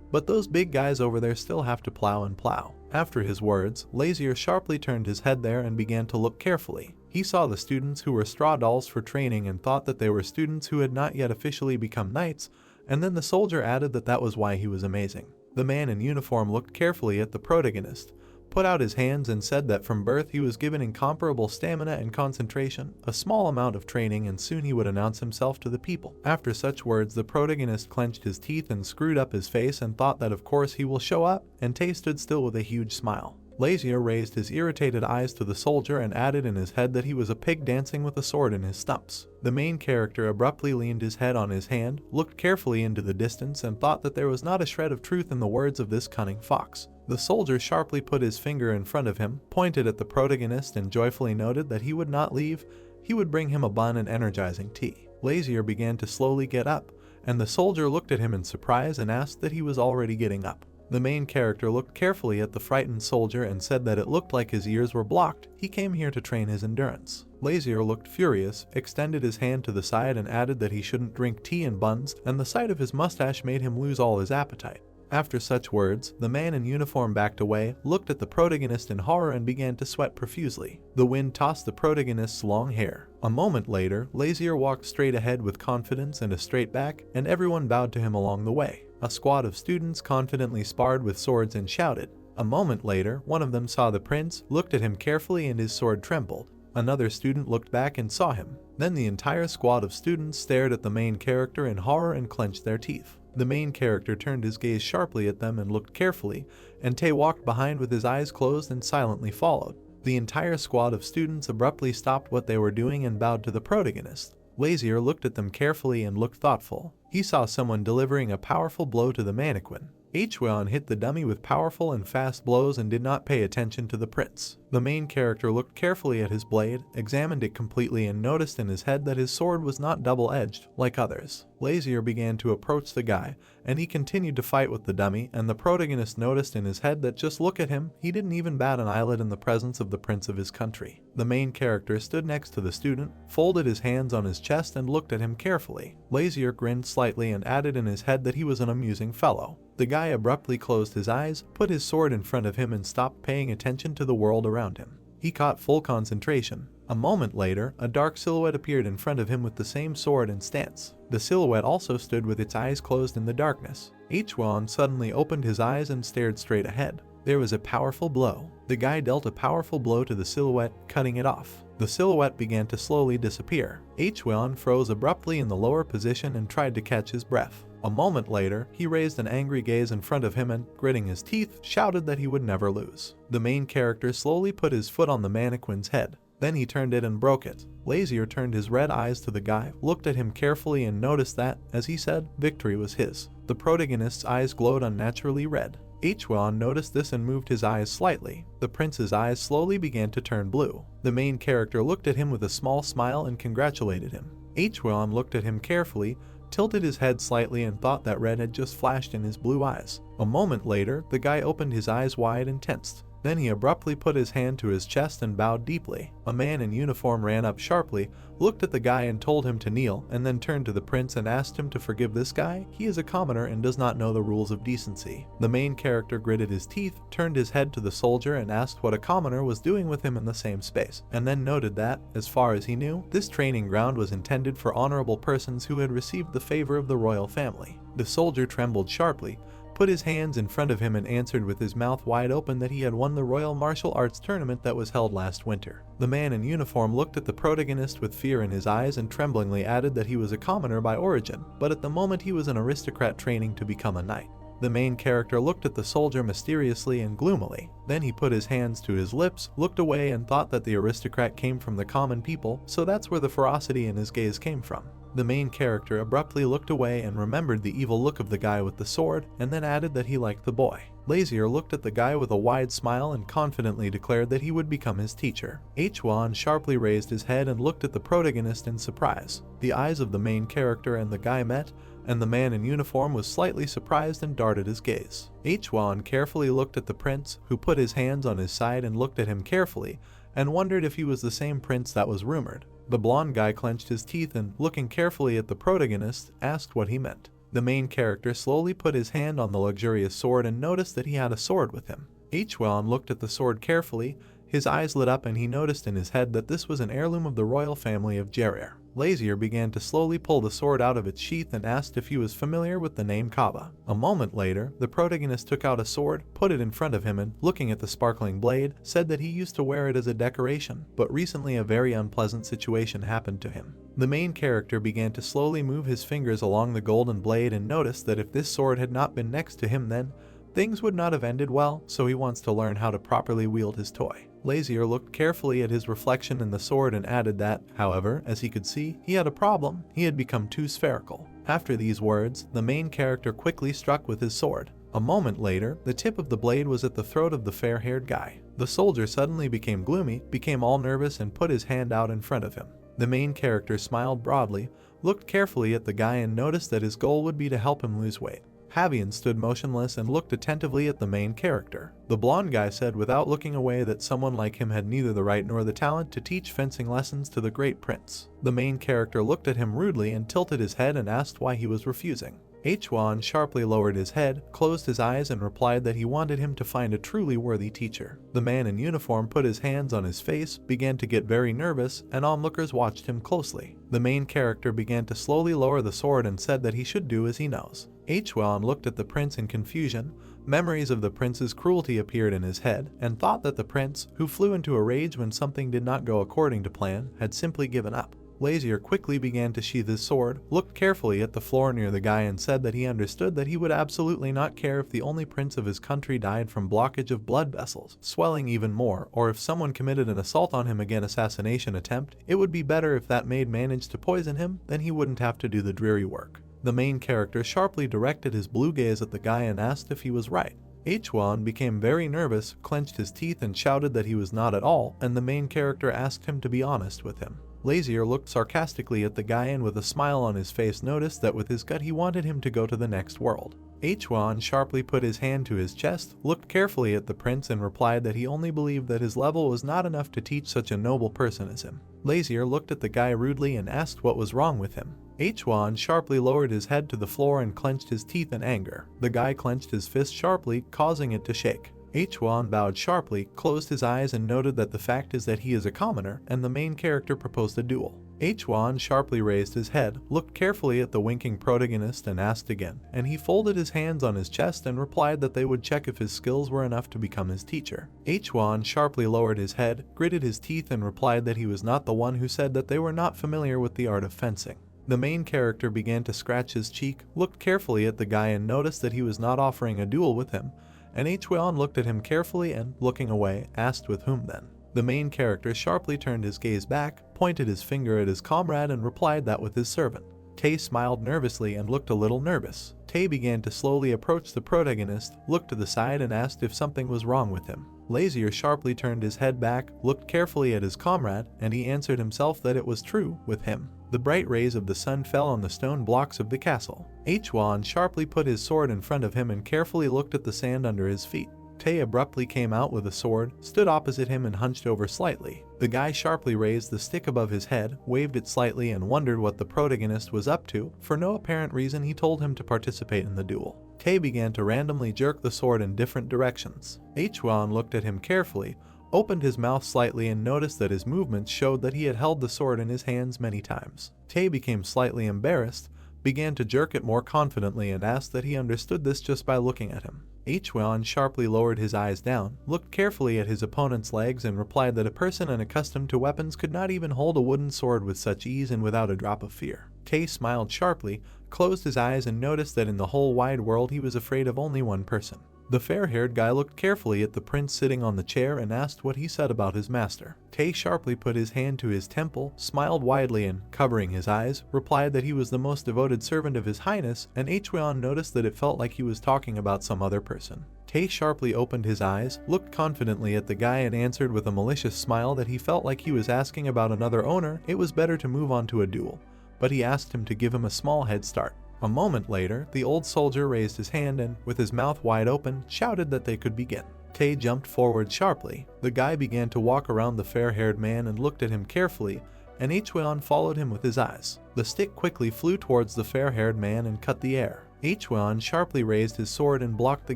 but those big guys over there still have to plow and plow. After his words, Lazier sharply turned his head there and began to look carefully. He saw the students who were straw dolls for training and thought that they were students who had not yet officially become knights, and then the soldier added that that was why he was amazing. The man in uniform looked carefully at the protagonist, put out his hands and said that from birth he was given incomparable stamina and concentration, a small amount of training, and soon he would announce himself to the people. After such words, the protagonist clenched his teeth and screwed up his face and thought that of course he will show up, and Tay stood still with a huge smile. Lazier raised his irritated eyes to the soldier and added in his head that he was a pig dancing with a sword in his stumps. The main character abruptly leaned his head on his hand, looked carefully into the distance, and thought that there was not a shred of truth in the words of this cunning fox. The soldier sharply put his finger in front of him, pointed at the protagonist, and joyfully noted that he would not leave. He would bring him a bun and energizing tea. Lazier began to slowly get up, and the soldier looked at him in surprise and asked that he was already getting up. The main character looked carefully at the frightened soldier and said that it looked like his ears were blocked. He came here to train his endurance. Lazier looked furious, extended his hand to the side, and added that he shouldn't drink tea and buns, and the sight of his mustache made him lose all his appetite. After such words, the man in uniform backed away, looked at the protagonist in horror, and began to sweat profusely. The wind tossed the protagonist's long hair. A moment later, Lazier walked straight ahead with confidence and a straight back, and everyone bowed to him along the way. A squad of students confidently sparred with swords and shouted. A moment later, one of them saw the prince, looked at him carefully, and his sword trembled. Another student looked back and saw him. Then the entire squad of students stared at the main character in horror and clenched their teeth. The main character turned his gaze sharply at them and looked carefully, and Tae walked behind with his eyes closed and silently followed. The entire squad of students abruptly stopped what they were doing and bowed to the protagonist. Lazier looked at them carefully and looked thoughtful. He saw someone delivering a powerful blow to the mannequin. Hwon hit the dummy with powerful and fast blows and did not pay attention to the prince. The main character looked carefully at his blade, examined it completely, and noticed in his head that his sword was not double-edged, like others. Lazier began to approach the guy, and he continued to fight with the dummy, and the protagonist noticed in his head that just look at him, he didn't even bat an eyelid in the presence of the prince of his country. The main character stood next to the student, folded his hands on his chest, and looked at him carefully. Lazier grinned slightly and added in his head that he was an amusing fellow. The guy abruptly closed his eyes, put his sword in front of him, and stopped paying attention to the world around him. He caught full concentration. A moment later, a dark silhouette appeared in front of him with the same sword and stance. The silhouette also stood with its eyes closed in the darkness. Hwon suddenly opened his eyes and stared straight ahead. There was a powerful blow. The guy dealt a powerful blow to the silhouette, cutting it off. The silhouette began to slowly disappear. Hwon froze abruptly in the lower position and tried to catch his breath. A moment later, he raised an angry gaze in front of him and, gritting his teeth, shouted that he would never lose. The main character slowly put his foot on the mannequin's head. Then he turned it and broke it. Lazier turned his red eyes to the guy, looked at him carefully, and noticed that, as he said, victory was his. The protagonist's eyes glowed unnaturally red. Hwon noticed this and moved his eyes slightly. The prince's eyes slowly began to turn blue. The main character looked at him with a small smile and congratulated him. Hwon looked at him carefully, tilted his head slightly, and thought that red had just flashed in his blue eyes. A moment later, the guy opened his eyes wide and tensed. Then he abruptly put his hand to his chest and bowed deeply. A man in uniform ran up sharply, looked at the guy and told him to kneel, and then turned to the prince and asked him to forgive this guy. He is a commoner and does not know the rules of decency. The main character gritted his teeth, turned his head to the soldier, and asked what a commoner was doing with him in the same space, and then noted that, as far as he knew, this training ground was intended for honorable persons who had received the favor of the royal family. The soldier trembled sharply, put his hands in front of him, and answered with his mouth wide open that he had won the Royal Martial Arts tournament that was held last winter. The man in uniform looked at the protagonist with fear in his eyes and tremblingly added that he was a commoner by origin, but at the moment he was an aristocrat training to become a knight. The main character looked at the soldier mysteriously and gloomily. Then he put his hands to his lips, looked away, and thought that the aristocrat came from the common people, so that's where the ferocity in his gaze came from. The main character abruptly looked away and remembered the evil look of the guy with the sword, and then added that he liked the boy. Lazier looked at the guy with a wide smile and confidently declared that he would become his teacher. Hwon sharply raised his head and looked at the protagonist in surprise. The eyes of the main character and the guy met, and the man in uniform was slightly surprised and darted his gaze. Hwon carefully looked at the prince, who put his hands on his side and looked at him carefully, and wondered if he was the same prince that was rumored. The blonde guy clenched his teeth and, looking carefully at the protagonist, asked what he meant. The main character slowly put his hand on the luxurious sword and noticed that he had a sword with him. Hwon looked at the sword carefully, his eyes lit up, and he noticed in his head that this was an heirloom of the royal family of Jerir. Lazier began to slowly pull the sword out of its sheath and asked if he was familiar with the name Kaba. A moment later, the protagonist took out a sword, put it in front of him, and, looking at the sparkling blade, said that he used to wear it as a decoration, but recently a very unpleasant situation happened to him. The main character began to slowly move his fingers along the golden blade and noticed that if this sword had not been next to him then, things would not have ended well, so he wants to learn how to properly wield his toy. Lazier looked carefully at his reflection in the sword and added that, however, as he could see, he had a problem. He had become too spherical. After these words, the main character quickly struck with his sword. A moment later, the tip of the blade was at the throat of the fair-haired guy. The soldier suddenly became gloomy, became all nervous, and put his hand out in front of him. The main character smiled broadly, looked carefully at the guy, and noticed that his goal would be to help him lose weight. Javian stood motionless and looked attentively at the main character. The blonde guy said without looking away that someone like him had neither the right nor the talent to teach fencing lessons to the great prince. The main character looked at him rudely and tilted his head and asked why he was refusing. Hwan sharply lowered his head, closed his eyes, and replied that he wanted him to find a truly worthy teacher. The man in uniform put his hands on his face, began to get very nervous, and onlookers watched him closely. The main character began to slowly lower the sword and said that he should do as he knows. Hwan looked at the prince in confusion. Memories of the prince's cruelty appeared in his head, and thought that the prince, who flew into a rage when something did not go according to plan, had simply given up. Lazier quickly began to sheath his sword, looked carefully at the floor near the guy, and said that he understood that he would absolutely not care if the only prince of his country died from blockage of blood vessels, swelling even more, or if someone committed an assault on him again, assassination attempt. It would be better if that maid managed to poison him, then he wouldn't have to do the dreary work. The main character sharply directed his blue gaze at the guy and asked if he was right. Hwan became very nervous, clenched his teeth, and shouted that he was not at all, and the main character asked him to be honest with him. Lazier looked sarcastically at the guy and with a smile on his face noticed that with his gut he wanted him to go to the next world. Hwan sharply put his hand to his chest, looked carefully at the prince, and replied that he only believed that his level was not enough to teach such a noble person as him. Lazier looked at the guy rudely and asked what was wrong with him. Hwan sharply lowered his head to the floor and clenched his teeth in anger. The guy clenched his fist sharply, causing it to shake. Hwan bowed sharply, closed his eyes, and noted that the fact is that he is a commoner, and the main character proposed a duel. Hwan sharply raised his head, looked carefully at the winking protagonist, and asked again, and he folded his hands on his chest and replied that they would check if his skills were enough to become his teacher. Hwan sharply lowered his head, gritted his teeth, and replied that he was not the one who said that they were not familiar with the art of fencing. The main character began to scratch his cheek, looked carefully at the guy, and noticed that he was not offering a duel with him, and Hwan looked at him carefully and, looking away, asked with whom then. The main character sharply turned his gaze back, pointed his finger at his comrade, and replied that with his servant. Tae smiled nervously and looked a little nervous. Tae began to slowly approach the protagonist, looked to the side, and asked if something was wrong with him. Lazier sharply turned his head back, looked carefully at his comrade, and he answered himself that it was true with him. The bright rays of the sun fell on the stone blocks of the castle. Hwan sharply put his sword in front of him and carefully looked at the sand under his feet. Tae abruptly came out with a sword, stood opposite him, and hunched over slightly. The guy sharply raised the stick above his head, waved it slightly, and wondered what the protagonist was up to. For no apparent reason, he told him to participate in the duel. Tae began to randomly jerk the sword in different directions. Hwan looked at him carefully, opened his mouth slightly, and noticed that his movements showed that he had held the sword in his hands many times. Tae became slightly embarrassed, began to jerk it more confidently, and asked that he understood this just by looking at him. Hwan sharply lowered his eyes down, looked carefully at his opponent's legs, and replied that a person unaccustomed to weapons could not even hold a wooden sword with such ease and without a drop of fear. Tae smiled sharply, closed his eyes, and noticed that in the whole wide world he was afraid of only one person. The fair-haired guy looked carefully at the prince sitting on the chair and asked what he said about his master. Tae sharply put his hand to his temple, smiled widely, and, covering his eyes, replied that he was the most devoted servant of his highness, and Hwan noticed that it felt like he was talking about some other person. Tae sharply opened his eyes, looked confidently at the guy, and answered with a malicious smile that he felt like he was asking about another owner. It was better to move on to a duel, but he asked him to give him a small head start. A moment later, the old soldier raised his hand and, with his mouth wide open, shouted that they could begin. Tae jumped forward sharply. The guy began to walk around the fair-haired man and looked at him carefully, and Hwan followed him with his eyes. The stick quickly flew towards the fair-haired man and cut the air. Hwan sharply raised his sword and blocked the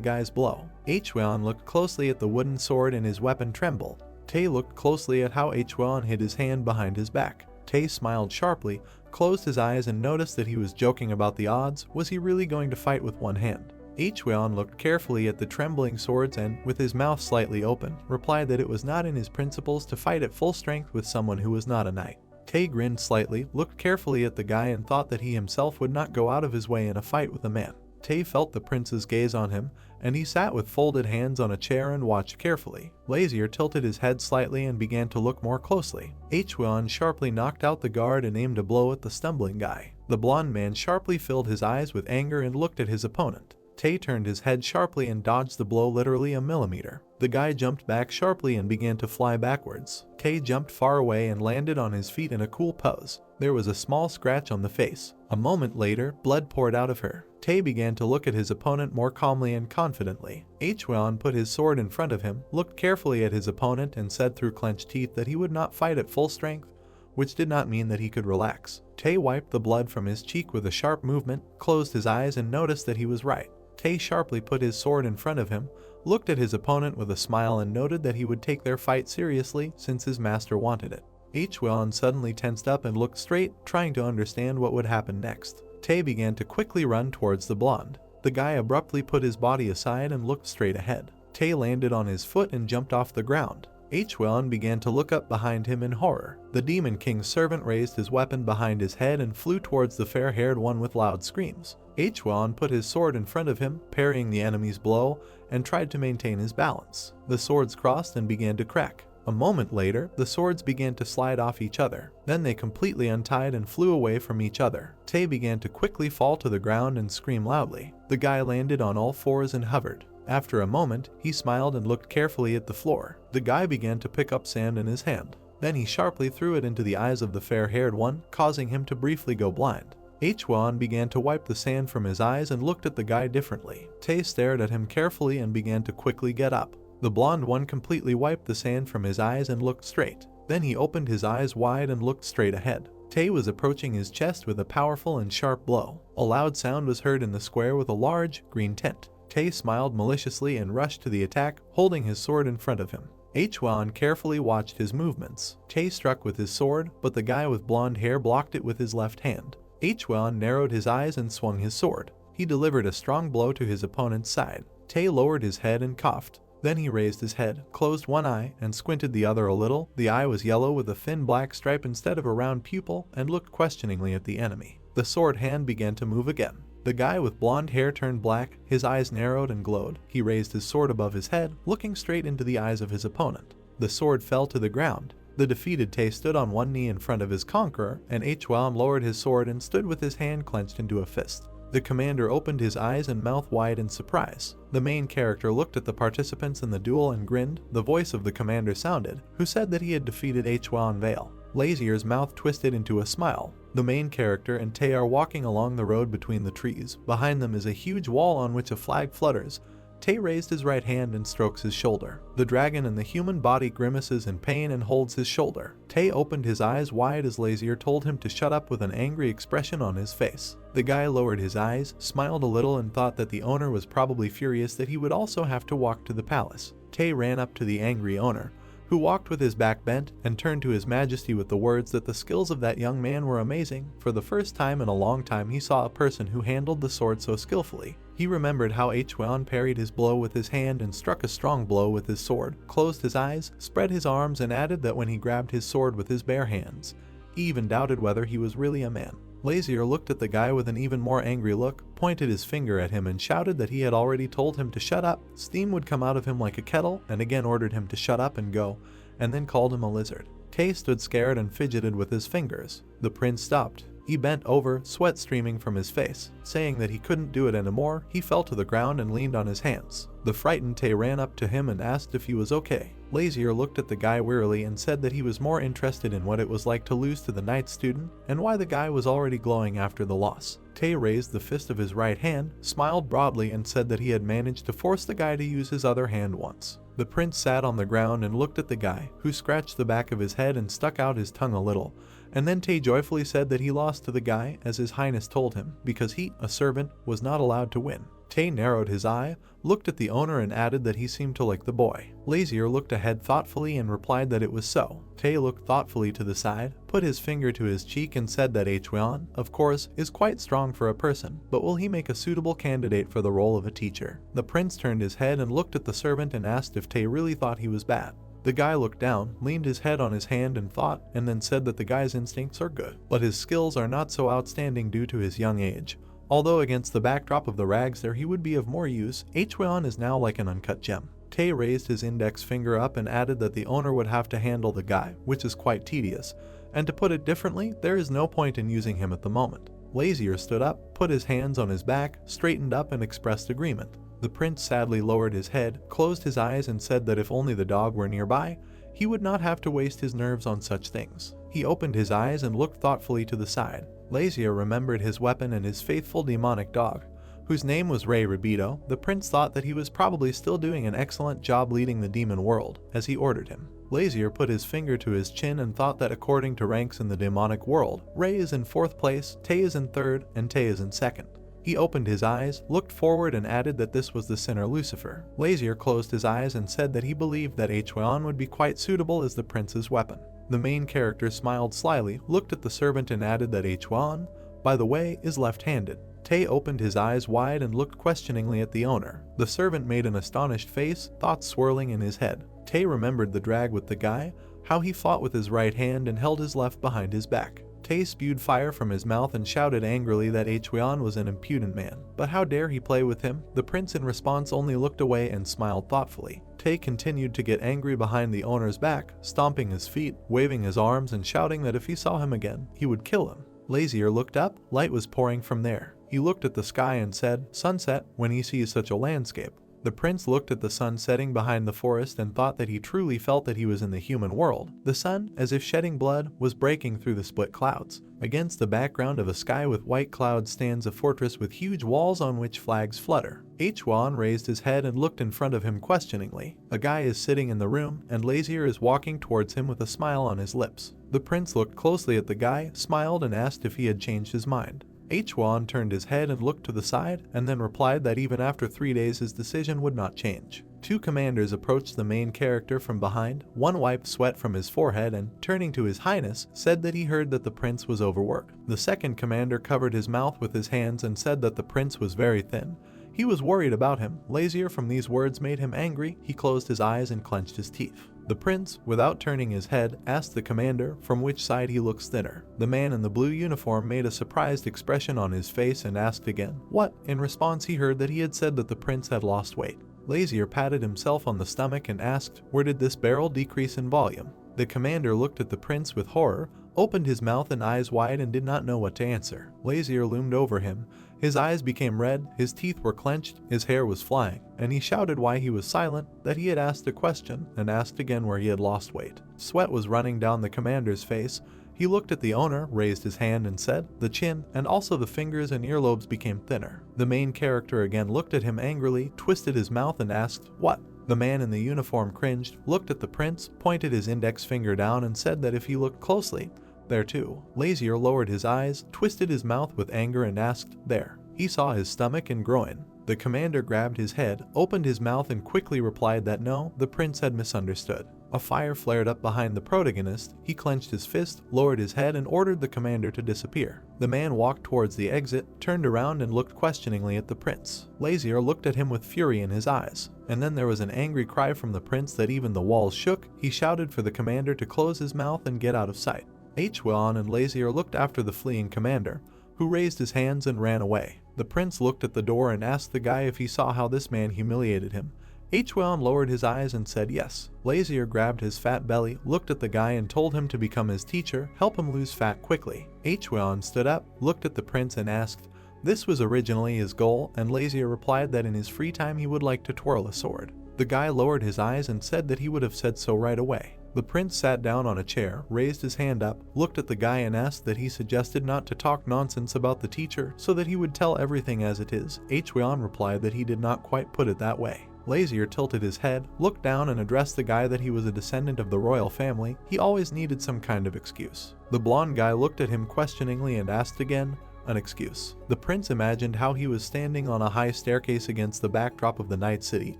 guy's blow. Hwan looked closely at the wooden sword and his weapon trembled. Tae looked closely at how Hwan hid his hand behind his back. Tae smiled sharply, closed his eyes, and noticed that he was joking about the odds. Was he really going to fight with one hand? Hwan looked carefully at the trembling swords and, with his mouth slightly open, replied that it was not in his principles to fight at full strength with someone who was not a knight. Tae grinned slightly, looked carefully at the guy, and thought that he himself would not go out of his way in a fight with a man. Tae felt the prince's gaze on him, and he sat with folded hands on a chair and watched carefully. Lazier tilted his head slightly and began to look more closely. Hwon sharply knocked out the guard and aimed a blow at the stumbling guy. The blonde man sharply filled his eyes with anger and looked at his opponent. Tae turned his head sharply and dodged the blow literally a millimeter. The guy jumped back sharply and began to fly backwards. Tae jumped far away and landed on his feet in a cool pose. There was a small scratch on the face. A moment later, blood poured out of her. Tae began to look at his opponent more calmly and confidently. Hwon put his sword in front of him, looked carefully at his opponent and said through clenched teeth that he would not fight at full strength, which did not mean that he could relax. Tae wiped the blood from his cheek with a sharp movement, closed his eyes and noticed that he was right. Tae sharply put his sword in front of him, looked at his opponent with a smile and noted that he would take their fight seriously since his master wanted it. Hwon suddenly tensed up and looked straight, trying to understand what would happen next. Tae began to quickly run towards the blonde. The guy abruptly put his body aside and looked straight ahead. Tae landed on his foot and jumped off the ground. Hwon began to look up behind him in horror. The Demon King's servant raised his weapon behind his head and flew towards the fair-haired one with loud screams. Hwon put his sword in front of him, parrying the enemy's blow, and tried to maintain his balance. The swords crossed and began to crack. A moment later, the swords began to slide off each other. Then they completely untied and flew away from each other. Tae began to quickly fall to the ground and scream loudly. The guy landed on all fours and hovered. After a moment, he smiled and looked carefully at the floor. The guy began to pick up sand in his hand. Then he sharply threw it into the eyes of the fair-haired one, causing him to briefly go blind. Hwon began to wipe the sand from his eyes and looked at the guy differently. Tae stared at him carefully and began to quickly get up. The blonde one completely wiped the sand from his eyes and looked straight. Then he opened his eyes wide and looked straight ahead. Tae was approaching his chest with a powerful and sharp blow. A loud sound was heard in the square with a large, green tent. Tae smiled maliciously and rushed to the attack, holding his sword in front of him. Hwon carefully watched his movements. Tae struck with his sword, but the guy with blonde hair blocked it with his left hand. Hwon narrowed his eyes and swung his sword. He delivered a strong blow to his opponent's side. Tae lowered his head and coughed. Then he raised his head, closed one eye, and squinted the other a little. The eye was yellow with a thin black stripe instead of a round pupil, and looked questioningly at the enemy. The sword hand began to move again. The guy with blonde hair turned black, his eyes narrowed and glowed. He raised his sword above his head, looking straight into the eyes of his opponent. The sword fell to the ground. The defeated Tae stood on one knee in front of his conqueror, and Hwon lowered his sword and stood with his hand clenched into a fist. The commander opened his eyes and mouth wide in surprise. The main character looked at the participants in the duel and grinned. The voice of the commander sounded, who said that he had defeated Hwon Vale. Lazier's mouth twisted into a smile. The main character and Tae are walking along the road between the trees. Behind them is a huge wall on which a flag flutters. Tae raised his right hand and strokes his shoulder. The dragon in the human body grimaces in pain and holds his shoulder. Tae opened his eyes wide as Lazier told him to shut up with an angry expression on his face. The guy lowered his eyes, smiled a little and thought that the owner was probably furious that he would also have to walk to the palace. Tae ran up to the angry owner, who walked with his back bent and turned to his majesty with the words that the skills of that young man were amazing. For the first time in a long time he saw a person who handled the sword so skillfully. He remembered how Hwon parried his blow with his hand and struck a strong blow with his sword, closed his eyes, spread his arms and added that when he grabbed his sword with his bare hands, he even doubted whether he was really a man. Lazier looked at the guy with an even more angry look, pointed his finger at him and shouted that he had already told him to shut up. Steam would come out of him like a kettle, and again ordered him to shut up and go, and then called him a lizard. Tae stood scared and fidgeted with his fingers. The prince stopped. He bent over, sweat streaming from his face. Saying that he couldn't do it anymore, he fell to the ground and leaned on his hands. The frightened Tae ran up to him and asked if he was okay. Lazier looked at the guy wearily and said that he was more interested in what it was like to lose to the night student and why the guy was already glowing after the loss. Tae raised the fist of his right hand, smiled broadly and said that he had managed to force the guy to use his other hand once. The prince sat on the ground and looked at the guy, who scratched the back of his head and stuck out his tongue a little, and then Tae joyfully said that he lost to the guy as his highness told him, because he, a servant, was not allowed to win. Tae narrowed his eye, looked at the owner and added that he seemed to like the boy. Lazier looked ahead thoughtfully and replied that it was so. Tae looked thoughtfully to the side, put his finger to his cheek and said that Hwon, of course, is quite strong for a person, but will he make a suitable candidate for the role of a teacher? The prince turned his head and looked at the servant and asked if Tae really thought he was bad. The guy looked down, leaned his head on his hand and thought, and then said that the guy's instincts are good, but his skills are not so outstanding due to his young age. Although against the backdrop of the rags there he would be of more use, Hweon is now like an uncut gem. Tae raised his index finger up and added that the owner would have to handle the guy, which is quite tedious, and to put it differently, there is no point in using him at the moment. Lazier stood up, put his hands on his back, straightened up and expressed agreement. The prince sadly lowered his head, closed his eyes and said that if only the dog were nearby, he would not have to waste his nerves on such things. He opened his eyes and looked thoughtfully to the side. Lazier remembered his weapon and his faithful demonic dog, whose name was Ray Rabido. The prince thought that he was probably still doing an excellent job leading the demon world, as he ordered him. Lazier put his finger to his chin and thought that according to ranks in the demonic world, Ray is in 4th place, Tae is in 3rd, and Tae is in 2nd. He opened his eyes, looked forward and added that this was the sinner Lucifer. Lazier closed his eyes and said that he believed that Hweon would be quite suitable as the prince's weapon. The main character smiled slyly, looked at the servant and added that Hweon, by the way, is left-handed. Tae opened his eyes wide and looked questioningly at the owner. The servant made an astonished face, thoughts swirling in his head. Tae remembered the drag with the guy, how he fought with his right hand and held his left behind his back. Tae spewed fire from his mouth and shouted angrily that Hweon was an impudent man. But how dare he play with him? The prince in response only looked away and smiled thoughtfully. Tae continued to get angry behind the owner's back, stomping his feet, waving his arms and shouting that if he saw him again, he would kill him. Lazier looked up, light was pouring from there. He looked at the sky and said, "Sunset," when he sees such a landscape. The prince looked at the sun setting behind the forest and thought that he truly felt that he was in the human world. The sun, as if shedding blood, was breaking through the split clouds. Against the background of a sky with white clouds stands a fortress with huge walls on which flags flutter. Hweon raised his head and looked in front of him questioningly. A guy is sitting in the room, and Lazier is walking towards him with a smile on his lips. The prince looked closely at the guy, smiled and asked if he had changed his mind. Hweon turned his head and looked to the side, and then replied that even after 3 days his decision would not change. Two commanders approached the main character from behind. One wiped sweat from his forehead and, turning to his highness, said that he heard that the prince was overworked. The second commander covered his mouth with his hands and said that the prince was very thin. He was worried about him. Lazier from these words made him angry. He closed his eyes and clenched his teeth. The prince, without turning his head, asked the commander from which side he looks thinner. The man in the blue uniform made a surprised expression on his face and asked again, "What?" In response he heard that he had said that the prince had lost weight. Lazier patted himself on the stomach and asked, "Where did this barrel decrease in volume?" The commander looked at the prince with horror, opened his mouth and eyes wide and did not know what to answer. Lazier loomed over him. His eyes became red, his teeth were clenched, his hair was flying, and he shouted why he was silent, that he had asked a question, and asked again where he had lost weight. Sweat was running down the commander's face. He looked at the owner, raised his hand and said, "The chin, and also the fingers and earlobes became thinner." The main character again looked at him angrily, twisted his mouth and asked, "What?" The man in the uniform cringed, looked at the prince, pointed his index finger down and said that if he looked closely, there too. Lazier lowered his eyes, twisted his mouth with anger and asked, "There." He saw his stomach and groin. The commander grabbed his head, opened his mouth and quickly replied that no, the prince had misunderstood. A fire flared up behind the protagonist. He clenched his fist, lowered his head and ordered the commander to disappear. The man walked towards the exit, turned around and looked questioningly at the prince. Lazier looked at him with fury in his eyes. And then there was an angry cry from the prince that even the walls shook. He shouted for the commander to close his mouth and get out of sight. Hweon and Lazier looked after the fleeing commander, who raised his hands and ran away. The prince looked at the door and asked the guy if he saw how this man humiliated him. Hweon lowered his eyes and said yes. Lazier grabbed his fat belly, looked at the guy and told him to become his teacher, help him lose fat quickly. Hweon stood up, looked at the prince and asked, this was originally his goal, and Lazier replied that in his free time he would like to twirl a sword. The guy lowered his eyes and said that he would have said so right away. The prince sat down on a chair, raised his hand up, looked at the guy and asked that he suggested not to talk nonsense about the teacher so that he would tell everything as it is. Hweon replied that he did not quite put it that way. Lazier tilted his head, looked down and addressed the guy that he was a descendant of the royal family. He always needed some kind of excuse. The blonde guy looked at him questioningly and asked again, an excuse. The prince imagined how he was standing on a high staircase against the backdrop of the night city.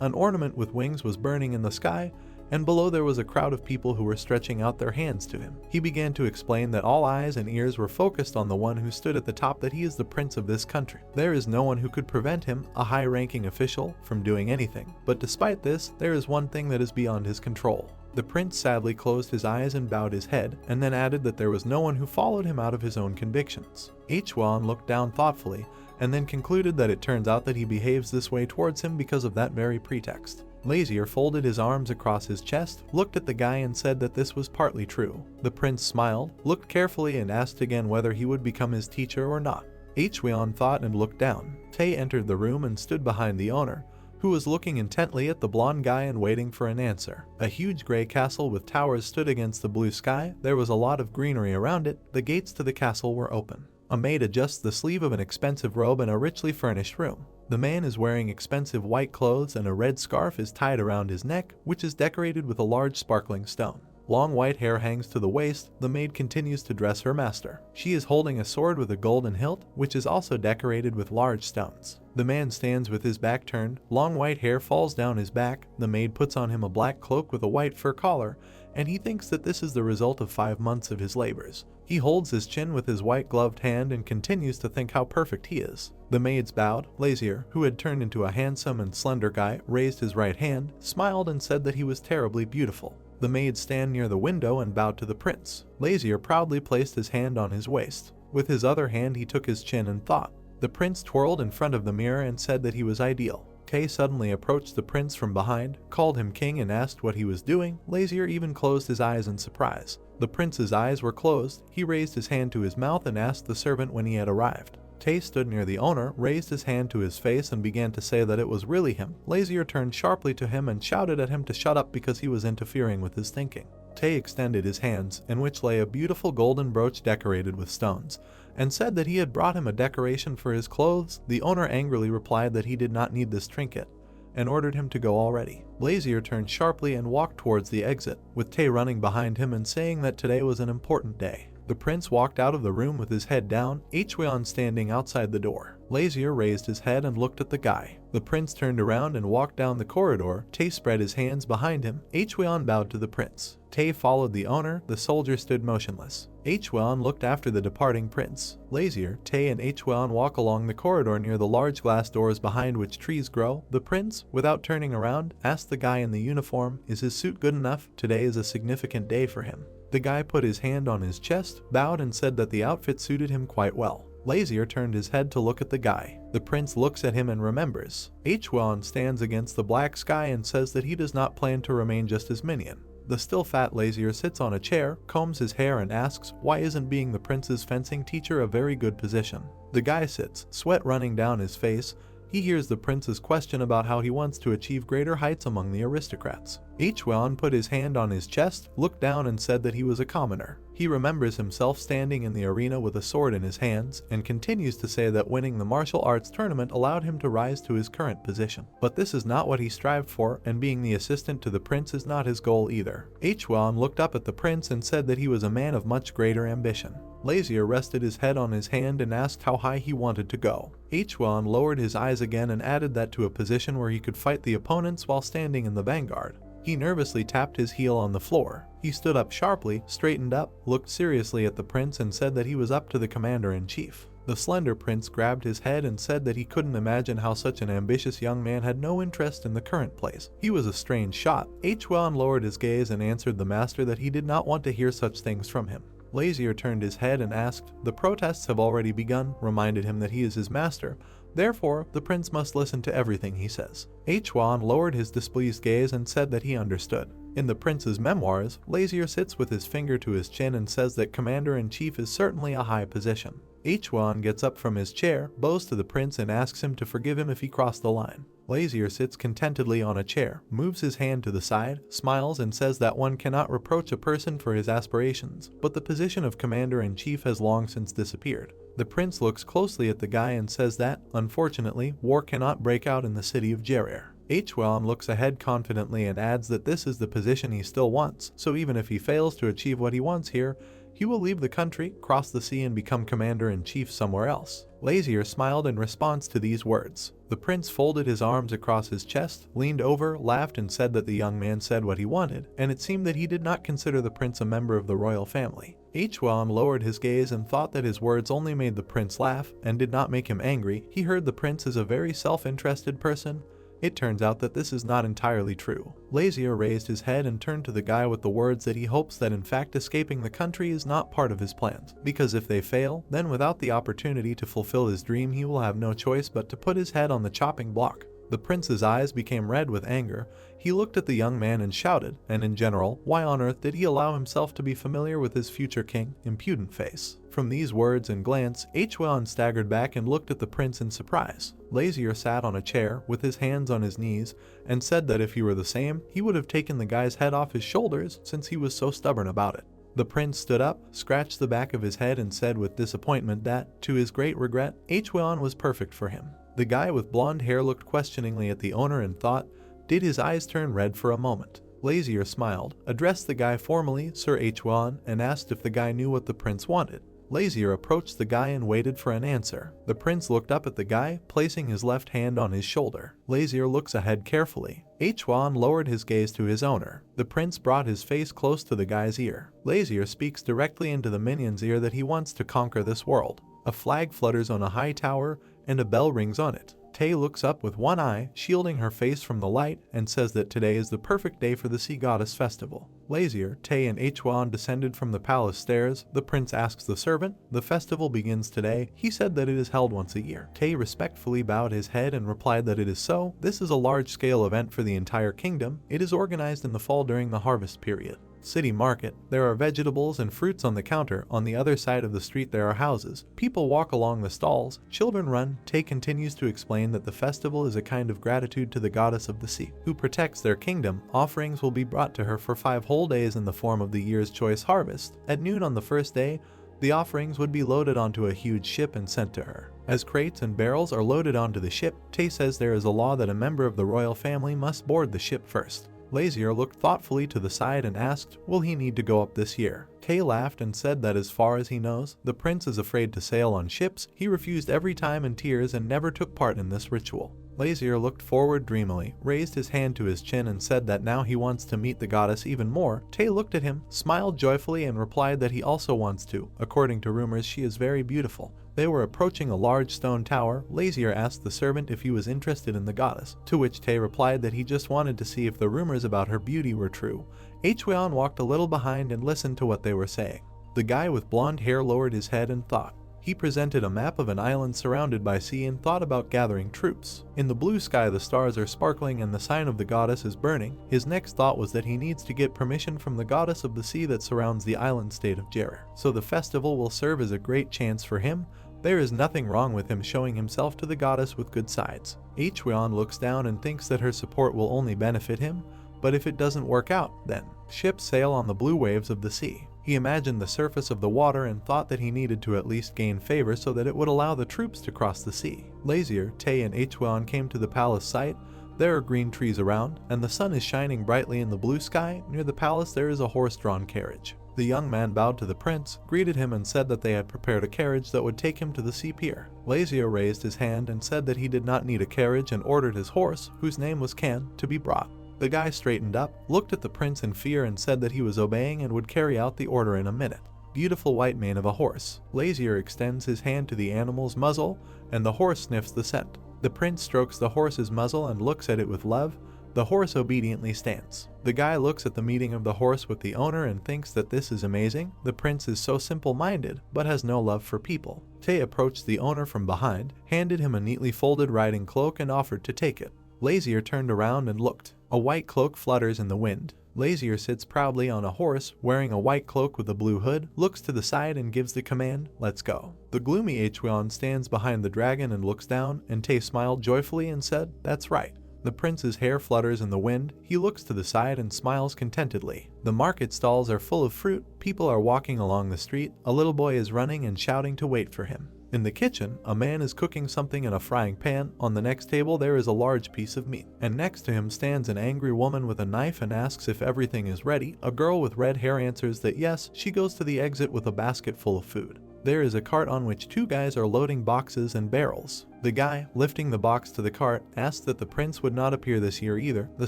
An ornament with wings was burning in the sky, and below there was a crowd of people who were stretching out their hands to him. He began to explain that all eyes and ears were focused on the one who stood at the top, that he is the prince of this country. There is no one who could prevent him, a high-ranking official, from doing anything. But despite this, there is one thing that is beyond his control. The prince sadly closed his eyes and bowed his head, and then added that there was no one who followed him out of his own convictions. Hwan looked down thoughtfully, and then concluded that it turns out that he behaves this way towards him because of that very pretext. Lazier folded his arms across his chest, looked at the guy and said that this was partly true. The prince smiled, looked carefully and asked again whether he would become his teacher or not. Hwan thought and looked down. Tae entered the room and stood behind the owner, who was looking intently at the blonde guy and waiting for an answer. A huge gray castle with towers stood against the blue sky. There was a lot of greenery around it. The gates to the castle were open. A maid adjusts the sleeve of an expensive robe in a richly furnished room. The man is wearing expensive white clothes and a red scarf is tied around his neck, which is decorated with a large sparkling stone. Long white hair hangs to the waist. The maid continues to dress her master. She is holding a sword with a golden hilt, which is also decorated with large stones. The man stands with his back turned. Long white hair falls down his back. The maid puts on him a black cloak with a white fur collar, and he thinks that this is the result of 5 months of his labors. He holds his chin with his white gloved hand and continues to think how perfect he is. The maids bowed. Lazier, who had turned into a handsome and slender guy, raised his right hand, smiled and said that he was terribly beautiful. The maids stand near the window and bowed to the prince. Lazier proudly placed his hand on his waist. With his other hand he took his chin and thought. The prince twirled in front of the mirror and said that he was ideal. Tae suddenly approached the prince from behind, called him king and asked what he was doing. Lazier even closed his eyes in surprise. The prince's eyes were closed. He raised his hand to his mouth and asked the servant when he had arrived. Tae stood near the owner, raised his hand to his face and began to say that it was really him. Lazier turned sharply to him and shouted at him to shut up because he was interfering with his thinking. Tae extended his hands, in which lay a beautiful golden brooch decorated with stones, and said that he had brought him a decoration for his clothes. The owner angrily replied that he did not need this trinket, and ordered him to go already. Lazier turned sharply and walked towards the exit, with Tae running behind him and saying that today was an important day. The prince walked out of the room with his head down, Hwan standing outside the door. Lazier raised his head and looked at the guy. The prince turned around and walked down the corridor. Tae spread his hands behind him. Hwan bowed to the prince. Tae followed the owner. The soldier stood motionless. Hwan looked after the departing prince. Lazier, Tae and Hwan walk along the corridor near the large glass doors behind which trees grow. The prince, without turning around, asked the guy in the uniform, "Is his suit good enough? Today is a significant day for him." The guy put his hand on his chest, bowed and said that the outfit suited him quite well. Lazier turned his head to look at the guy. The prince looks at him and remembers. Hwan stands against the black sky and says that he does not plan to remain just his minion. The still fat Lazier sits on a chair, combs his hair and asks, why isn't being the prince's fencing teacher a very good position? The guy sits, sweat running down his face. He hears the prince's question about how he wants to achieve greater heights among the aristocrats. Hwan put his hand on his chest, looked down and said that he was a commoner. He remembers himself standing in the arena with a sword in his hands, and continues to say that winning the martial arts tournament allowed him to rise to his current position. But this is not what he strived for, and being the assistant to the prince is not his goal either. Hwan looked up at the prince and said that he was a man of much greater ambition. Lazier rested his head on his hand and asked how high he wanted to go. Hwan lowered his eyes again and added that to a position where he could fight the opponents while standing in the vanguard. He nervously tapped his heel on the floor. He stood up sharply, straightened up, looked seriously at the prince and said that he was up to the commander-in-chief. The slender prince grabbed his head and said that he couldn't imagine how such an ambitious young man had no interest in the current place. He was a strange shot. Hwan lowered his gaze and answered the master that he did not want to hear such things from him. Lazier turned his head and asked, "The protests have already begun," reminded him that he is his master. Therefore, the prince must listen to everything he says. Hwan lowered his displeased gaze and said that he understood. In the prince's memoirs, Lazier sits with his finger to his chin and says that commander-in-chief is certainly a high position. Hwan gets up from his chair, bows to the prince and asks him to forgive him if he crossed the line. Lazier sits contentedly on a chair, moves his hand to the side, smiles and says that one cannot reproach a person for his aspirations, but the position of commander-in-chief has long since disappeared. The prince looks closely at the guy and says that, unfortunately, war cannot break out in the city of Jerir. Hwan looks ahead confidently and adds that this is the position he still wants, so even if he fails to achieve what he wants here, he will leave the country, cross the sea and become commander-in-chief somewhere else. Lazier smiled in response to these words. The prince folded his arms across his chest, leaned over, laughed and said that the young man said what he wanted, and it seemed that he did not consider the prince a member of the royal family. Hwan lowered his gaze and thought that his words only made the prince laugh and did not make him angry. He heard the prince is a very self-interested person, It turns out that this is not entirely true. Lazier raised his head and turned to the guy with the words that he hopes that in fact escaping the country is not part of his plans, because if they fail, then without the opportunity to fulfill his dream he will have no choice but to put his head on the chopping block. The prince's eyes became red with anger. He looked at the young man and shouted, and in general, why on earth did he allow himself to be familiar with his future king, impudent face? From these words and glance, Hwan staggered back and looked at the prince in surprise. Lazier sat on a chair, with his hands on his knees, and said that if he were the same, he would have taken the guy's head off his shoulders since he was so stubborn about it. The prince stood up, scratched the back of his head and said with disappointment that, to his great regret, Hwan was perfect for him. The guy with blonde hair looked questioningly at the owner and thought, did his eyes turn red for a moment? Lazier smiled, addressed the guy formally, Sir Hwan, and asked if the guy knew what the prince wanted. Lazier approached the guy and waited for an answer. The prince looked up at the guy, placing his left hand on his shoulder. Lazier looks ahead carefully. Hwan lowered his gaze to his owner. The prince brought his face close to the guy's ear. Lazier speaks directly into the minion's ear that he wants to conquer this world. A flag flutters on a high tower, and a bell rings on it. Tay looks up with one eye, shielding her face from the light, and says that today is the perfect day for the Sea Goddess Festival. Lazier, Tay, and Hwan descended from the palace stairs. The prince asks the servant, the festival begins today. He said that it is held once a year. Tay respectfully bowed his head and replied that it is so. This is a large-scale event for the entire kingdom. It is organized in the fall during the harvest period. City market. There are vegetables and fruits on the counter. On the other side of the street there are houses. People walk along the stalls. Children run. Tay continues to explain that the festival is a kind of gratitude to the goddess of the sea, who protects their kingdom. Offerings will be brought to her for 5 whole days in the form of the year's choice harvest. At noon on the first day, the offerings would be loaded onto a huge ship and sent to her. As crates and barrels are loaded onto the ship, Tay says there is a law that a member of the royal family must board the ship first. Lazier looked thoughtfully to the side and asked, will he need to go up this year? Tay laughed and said that as far as he knows, the prince is afraid to sail on ships. He refused every time in tears and never took part in this ritual. Lazier looked forward dreamily, raised his hand to his chin and said that now he wants to meet the goddess even more. Tay looked at him, smiled joyfully and replied that he also wants to. According to rumors, she is very beautiful. They were approaching a large stone tower. Lazier asked the servant if he was interested in the goddess, to which Tay replied that he just wanted to see if the rumors about her beauty were true. Hwan walked a little behind and listened to what they were saying. The guy with blonde hair lowered his head and thought. He presented a map of an island surrounded by sea and thought about gathering troops. In the blue sky the stars are sparkling and the sign of the goddess is burning. His next thought was that he needs to get permission from the goddess of the sea that surrounds the island state of Jerir. So the festival will serve as a great chance for him. There is nothing wrong with him showing himself to the goddess with good sides. Hwan looks down and thinks that her support will only benefit him, but if it doesn't work out, then ships sail on the blue waves of the sea. He imagined the surface of the water and thought that he needed to at least gain favor so that it would allow the troops to cross the sea. Lazier, Tay, and Hwan came to the palace site. There are green trees around, and the sun is shining brightly in the blue sky. Near the palace there is a horse-drawn carriage. The young man bowed to the prince, greeted him and said that they had prepared a carriage that would take him to the sea pier. Lazier raised his hand and said that he did not need a carriage and ordered his horse, whose name was Can, to be brought. The guy straightened up, looked at the prince in fear and said that he was obeying and would carry out the order in a minute. Beautiful white mane of a horse. Lazier extends his hand to the animal's muzzle, and the horse sniffs the scent. The prince strokes the horse's muzzle and looks at it with love. The horse obediently stands. The guy looks at the meeting of the horse with the owner and thinks that this is amazing. The prince is so simple-minded, but has no love for people. Tay approached the owner from behind, handed him a neatly folded riding cloak and offered to take it. Lazier turned around and looked. A white cloak flutters in the wind. Lazier sits proudly on a horse, wearing a white cloak with a blue hood, looks to the side and gives the command, let's go. The gloomy Hwan stands behind the dragon and looks down, and Tay smiled joyfully and said, that's right. The prince's hair flutters in the wind. He looks to the side and smiles contentedly. The market stalls are full of fruit. People are walking along the street. A little boy is running and shouting to wait for him. In the kitchen, a man is cooking something in a frying pan. On the next table there is a large piece of meat, and next to him stands an angry woman with a knife and asks if everything is ready. A girl with red hair answers that yes. She goes to the exit with a basket full of food. There is a cart on which 2 guys are loading boxes and barrels. The guy, lifting the box to the cart, asked that the prince would not appear this year either. The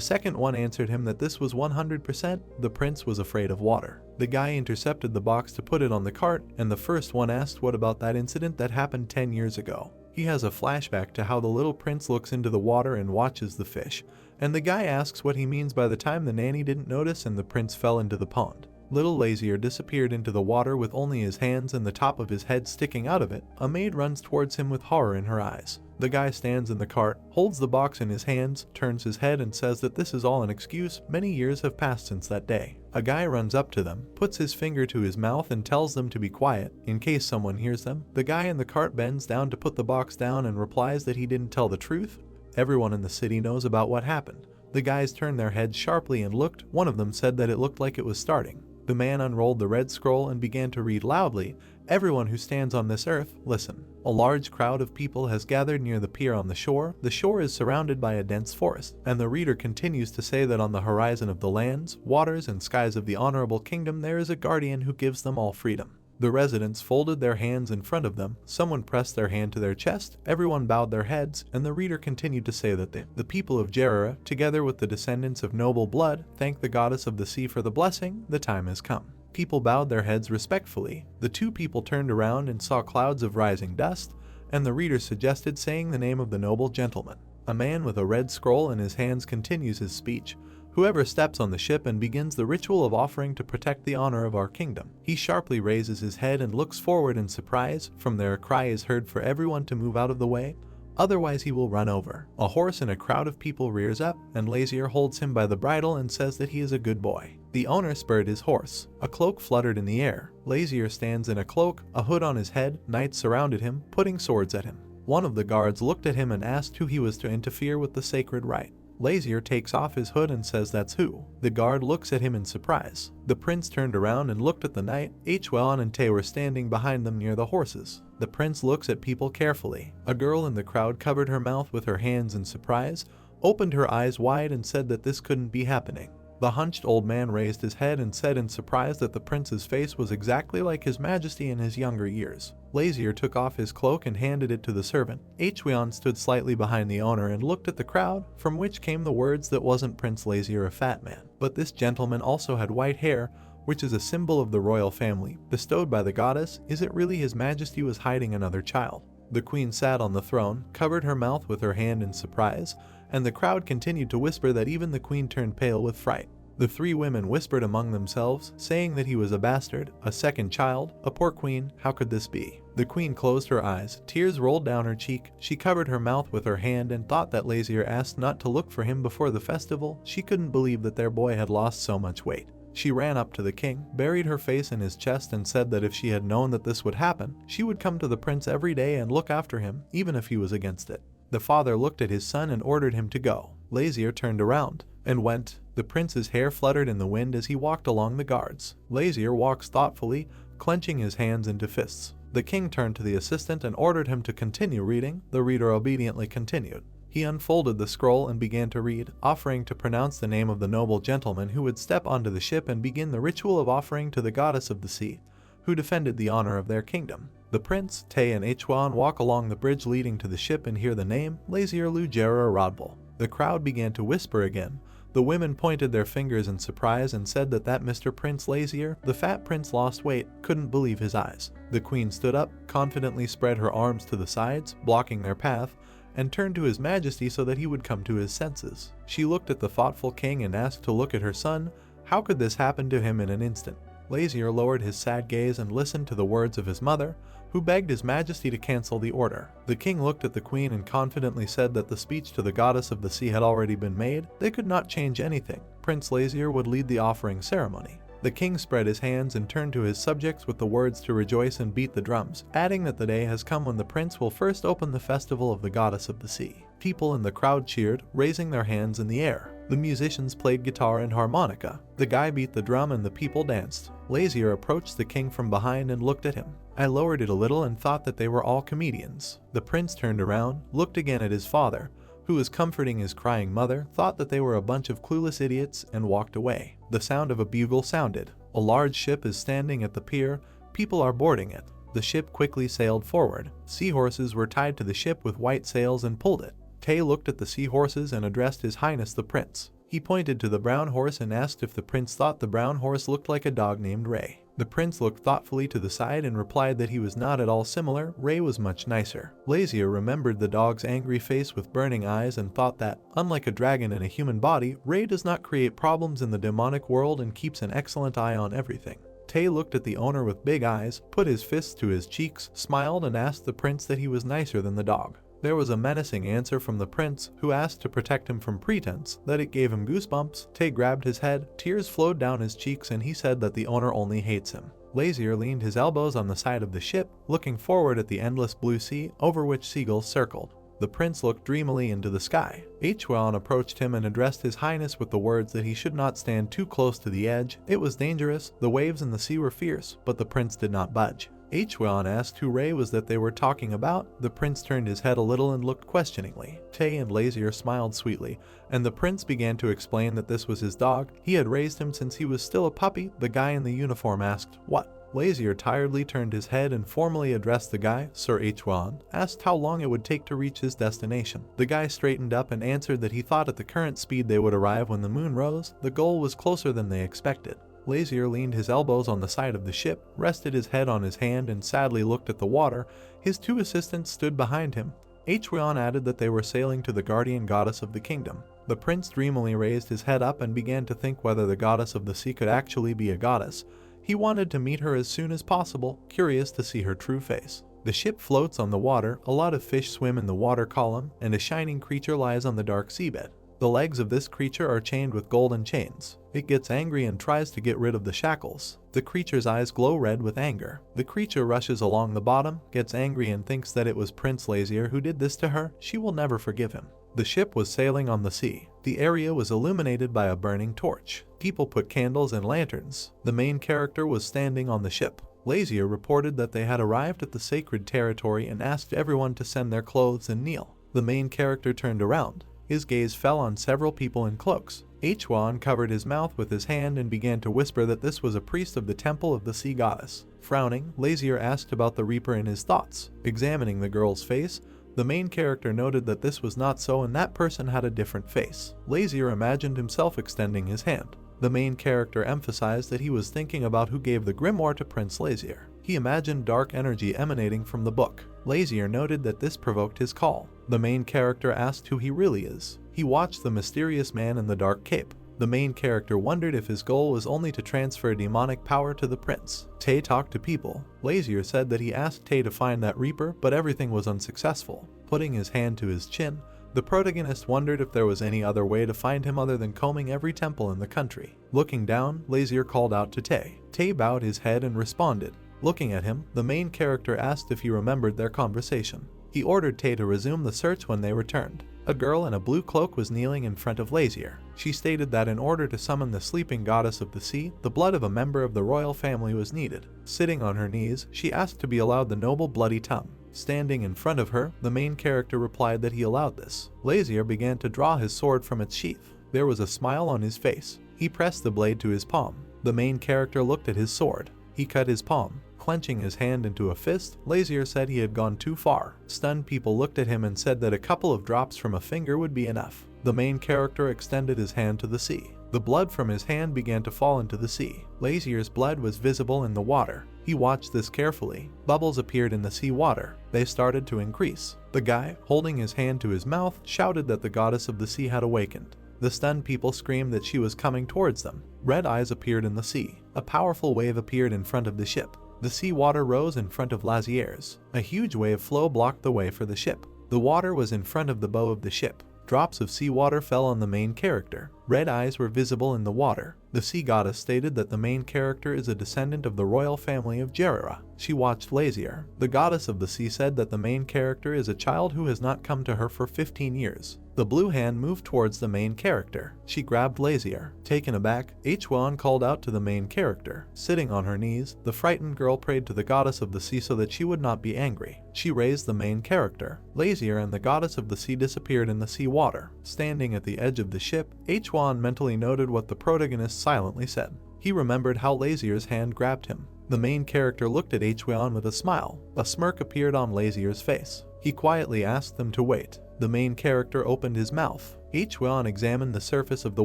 second one answered him that this was 100%. The prince was afraid of water. The guy intercepted the box to put it on the cart, and the first one asked what about that incident that happened 10 years ago. He has a flashback to how the little prince looks into the water and watches the fish, and the guy asks what he means by the time the nanny didn't notice and the prince fell into the pond. Little Lazier disappeared into the water with only his hands and the top of his head sticking out of it. A maid runs towards him with horror in her eyes. The guy stands in the cart, holds the box in his hands, turns his head and says that this is all an excuse. Many years have passed since that day. A guy runs up to them, puts his finger to his mouth and tells them to be quiet, in case someone hears them. The guy in the cart bends down to put the box down and replies that he didn't tell the truth. Everyone in the city knows about what happened. The guys turned their heads sharply and looked. One of them said that it looked like it was starting. The man unrolled the red scroll and began to read loudly. Everyone who stands on this earth, listen. A large crowd of people has gathered near the pier on the shore. The shore is surrounded by a dense forest, and the reader continues to say that on the horizon of the lands, waters, and skies of the honorable kingdom there is a guardian who gives them all freedom. The residents folded their hands in front of them. Someone pressed their hand to their chest. Everyone bowed their heads, and the reader continued to say that the people of Jerira, together with the descendants of noble blood, thank the goddess of the sea for the blessing. The time has come. People bowed their heads respectfully. The two people turned around and saw clouds of rising dust, and the reader suggested saying the name of the noble gentleman. A man with a red scroll in his hands continues his speech. Whoever steps on the ship and begins the ritual of offering to protect the honor of our kingdom. He sharply raises his head and looks forward in surprise. From there a cry is heard for everyone to move out of the way, otherwise he will run over. A horse in a crowd of people rears up, and Lazier holds him by the bridle and says that he is a good boy. The owner spurred his horse. A cloak fluttered in the air. Lazier stands in a cloak, a hood on his head. Knights surrounded him, putting swords at him. One of the guards looked at him and asked who he was to interfere with the sacred rite. Lazier takes off his hood and says that's who. The guard looks at him in surprise. The prince turned around and looked at the knight. Hwon and Tae were standing behind them near the horses. The prince looks at people carefully. A girl in the crowd covered her mouth with her hands in surprise, opened her eyes wide and said that this couldn't be happening. The hunched old man raised his head and said in surprise that the prince's face was exactly like His Majesty in his younger years. Lazier took off his cloak and handed it to the servant. Hwon stood slightly behind the owner and looked at the crowd, from which came the words that wasn't Prince Lazier a fat man, but this gentleman also had white hair, which is a symbol of the royal family, bestowed by the goddess. Is it really His Majesty was hiding another child? The queen sat on the throne, covered her mouth with her hand in surprise, and the crowd continued to whisper that even the queen turned pale with fright. The three women whispered among themselves, saying that he was a bastard, a second child, a poor queen. How could this be? The queen closed her eyes. Tears rolled down her cheek. She covered her mouth with her hand and thought that Lazier asked not to look for him before the festival. She couldn't believe that their boy had lost so much weight. She ran up to the king, buried her face in his chest and said that if she had known that this would happen, she would come to the prince every day and look after him, even if he was against it. The father looked at his son and ordered him to go. Lazier turned around and went. The prince's hair fluttered in the wind as he walked along the guards. Lazier walks thoughtfully, clenching his hands into fists. The king turned to the assistant and ordered him to continue reading. The reader obediently continued. He unfolded the scroll and began to read, offering to pronounce the name of the noble gentleman who would step onto the ship and begin the ritual of offering to the goddess of the sea, who defended the honor of their kingdom. The prince, Tae, and Hwon walk along the bridge leading to the ship and hear the name, Lazier Lu Jera Rodbol. The crowd began to whisper again. The women pointed their fingers in surprise and said that Mr. Prince Lazier, the fat prince lost weight, couldn't believe his eyes. The queen stood up, confidently spread her arms to the sides, blocking their path, and turned to His Majesty so that he would come to his senses. She looked at the thoughtful king and asked to look at her son. How could this happen to him in an instant? Lazier lowered his sad gaze and listened to the words of his mother, who begged His Majesty to cancel the order. The king looked at the queen and confidently said that the speech to the goddess of the sea had already been made. They could not change anything. Prince Lazier would lead the offering ceremony. The king spread his hands and turned to his subjects with the words to rejoice and beat the drums, adding that the day has come when the prince will first open the festival of the goddess of the sea. People in the crowd cheered, raising their hands in the air. The musicians played guitar and harmonica. The guy beat the drum and the people danced. Lazier approached the king from behind and looked at him. I lowered it a little and thought that they were all comedians. The prince turned around, looked again at his father, who was comforting his crying mother, thought that they were a bunch of clueless idiots, and walked away. The sound of a bugle sounded. A large ship is standing at the pier. People are boarding it. The ship quickly sailed forward. Seahorses were tied to the ship with white sails and pulled it. Tae looked at the seahorses and addressed His Highness the Prince. He pointed to the brown horse and asked if the prince thought the brown horse looked like a dog named Ray. The prince looked thoughtfully to the side and replied that he was not at all similar. Ray was much nicer. Lazier remembered the dog's angry face with burning eyes and thought that, unlike a dragon in a human body, Ray does not create problems in the demonic world and keeps an excellent eye on everything. Tay looked at the owner with big eyes, put his fists to his cheeks, smiled and asked the prince that he was nicer than the dog. There was a menacing answer from the prince, who asked to protect him from pretense, that it gave him goosebumps. Tay grabbed his head, tears flowed down his cheeks and he said that the owner only hates him. Lazier leaned his elbows on the side of the ship, looking forward at the endless blue sea, over which seagulls circled. The prince looked dreamily into the sky. Hwan approached him and addressed his highness with the words that he should not stand too close to the edge. It was dangerous, the waves in the sea were fierce, but the prince did not budge. Hwan asked who Ray was that they were talking about. The prince turned his head a little and looked questioningly. Tay and Lazier smiled sweetly, and the prince began to explain that this was his dog. He had raised him since he was still a puppy. The guy in the uniform asked, "What?" Lazier tiredly turned his head and formally addressed the guy. Sir Hwan asked how long it would take to reach his destination. The guy straightened up and answered that he thought at the current speed they would arrive when the moon rose. The goal was closer than they expected. Lazier leaned his elbows on the side of the ship, rested his head on his hand and sadly looked at the water. His two assistants stood behind him. Hwan added that they were sailing to the guardian goddess of the kingdom. The prince dreamily raised his head up and began to think whether the goddess of the sea could actually be a goddess. He wanted to meet her as soon as possible, curious to see her true face. The ship floats on the water, a lot of fish swim in the water column, and a shining creature lies on the dark seabed. The legs of this creature are chained with golden chains. It gets angry and tries to get rid of the shackles. The creature's eyes glow red with anger. The creature rushes along the bottom, gets angry and thinks that it was Prince Lazier who did this to her. She will never forgive him. The ship was sailing on the sea. The area was illuminated by a burning torch. People put candles and lanterns. The main character was standing on the ship. Lazier reported that they had arrived at the sacred territory and asked everyone to send their clothes and kneel. The main character turned around. His gaze fell on several people in cloaks. Hwan covered his mouth with his hand and began to whisper that this was a priest of the temple of the sea goddess. Frowning, Lazier asked about the Reaper in his thoughts. Examining the girl's face, the main character noted that this was not so and that person had a different face. Lazier imagined himself extending his hand. The main character emphasized that he was thinking about who gave the grimoire to Prince Lazier. He imagined dark energy emanating from the book. Lazier noted that this provoked his call. The main character asked who he really is. He watched the mysterious man in the dark cape. The main character wondered if his goal was only to transfer demonic power to the prince. Tay talked to people. Lazier said that he asked Tay to find that Reaper, but everything was unsuccessful. Putting his hand to his chin, the protagonist wondered if there was any other way to find him other than combing every temple in the country. Looking down, Lazier called out to Tay. Tay bowed his head and responded. Looking at him, the main character asked if he remembered their conversation. He ordered Tay to resume the search when they returned. A girl in a blue cloak was kneeling in front of Lazier. She stated that in order to summon the sleeping goddess of the sea, the blood of a member of the royal family was needed. Sitting on her knees, she asked to be allowed the noble bloody tongue. Standing in front of her, the main character replied that he allowed this. Lazier began to draw his sword from its sheath. There was a smile on his face. He pressed the blade to his palm. The main character looked at his sword. He cut his palm. Clenching his hand into a fist, Lazier said he had gone too far. Stunned people looked at him and said that a couple of drops from a finger would be enough. The main character extended his hand to the sea. The blood from his hand began to fall into the sea. Lazier's blood was visible in the water. He watched this carefully. Bubbles appeared in the sea water. They started to increase. The guy, holding his hand to his mouth, shouted that the goddess of the sea had awakened. The stunned people screamed that she was coming towards them. Red eyes appeared in the sea. A powerful wave appeared in front of the ship. The sea water rose in front of Lazier's. A huge wave flow blocked the way for the ship. The water was in front of the bow of the ship. Drops of seawater fell on the main character. Red eyes were visible in the water. The sea goddess stated that the main character is a descendant of the royal family of Jerira. She watched Lazier. The goddess of the sea said that the main character is a child who has not come to her for 15 years. The blue hand moved towards the main character. She grabbed Lazier. Taken aback, Hwan called out to the main character. Sitting on her knees, the frightened girl prayed to the goddess of the sea so that she would not be angry. She raised the main character. Lazier and the goddess of the sea disappeared in the sea water. Standing at the edge of the ship, Hwan mentally noted what the protagonist silently said. He remembered how Lazier's hand grabbed him. The main character looked at Hwan with a smile. A smirk appeared on Lazier's face. He quietly asked them to wait. The main character opened his mouth. Hwan examined the surface of the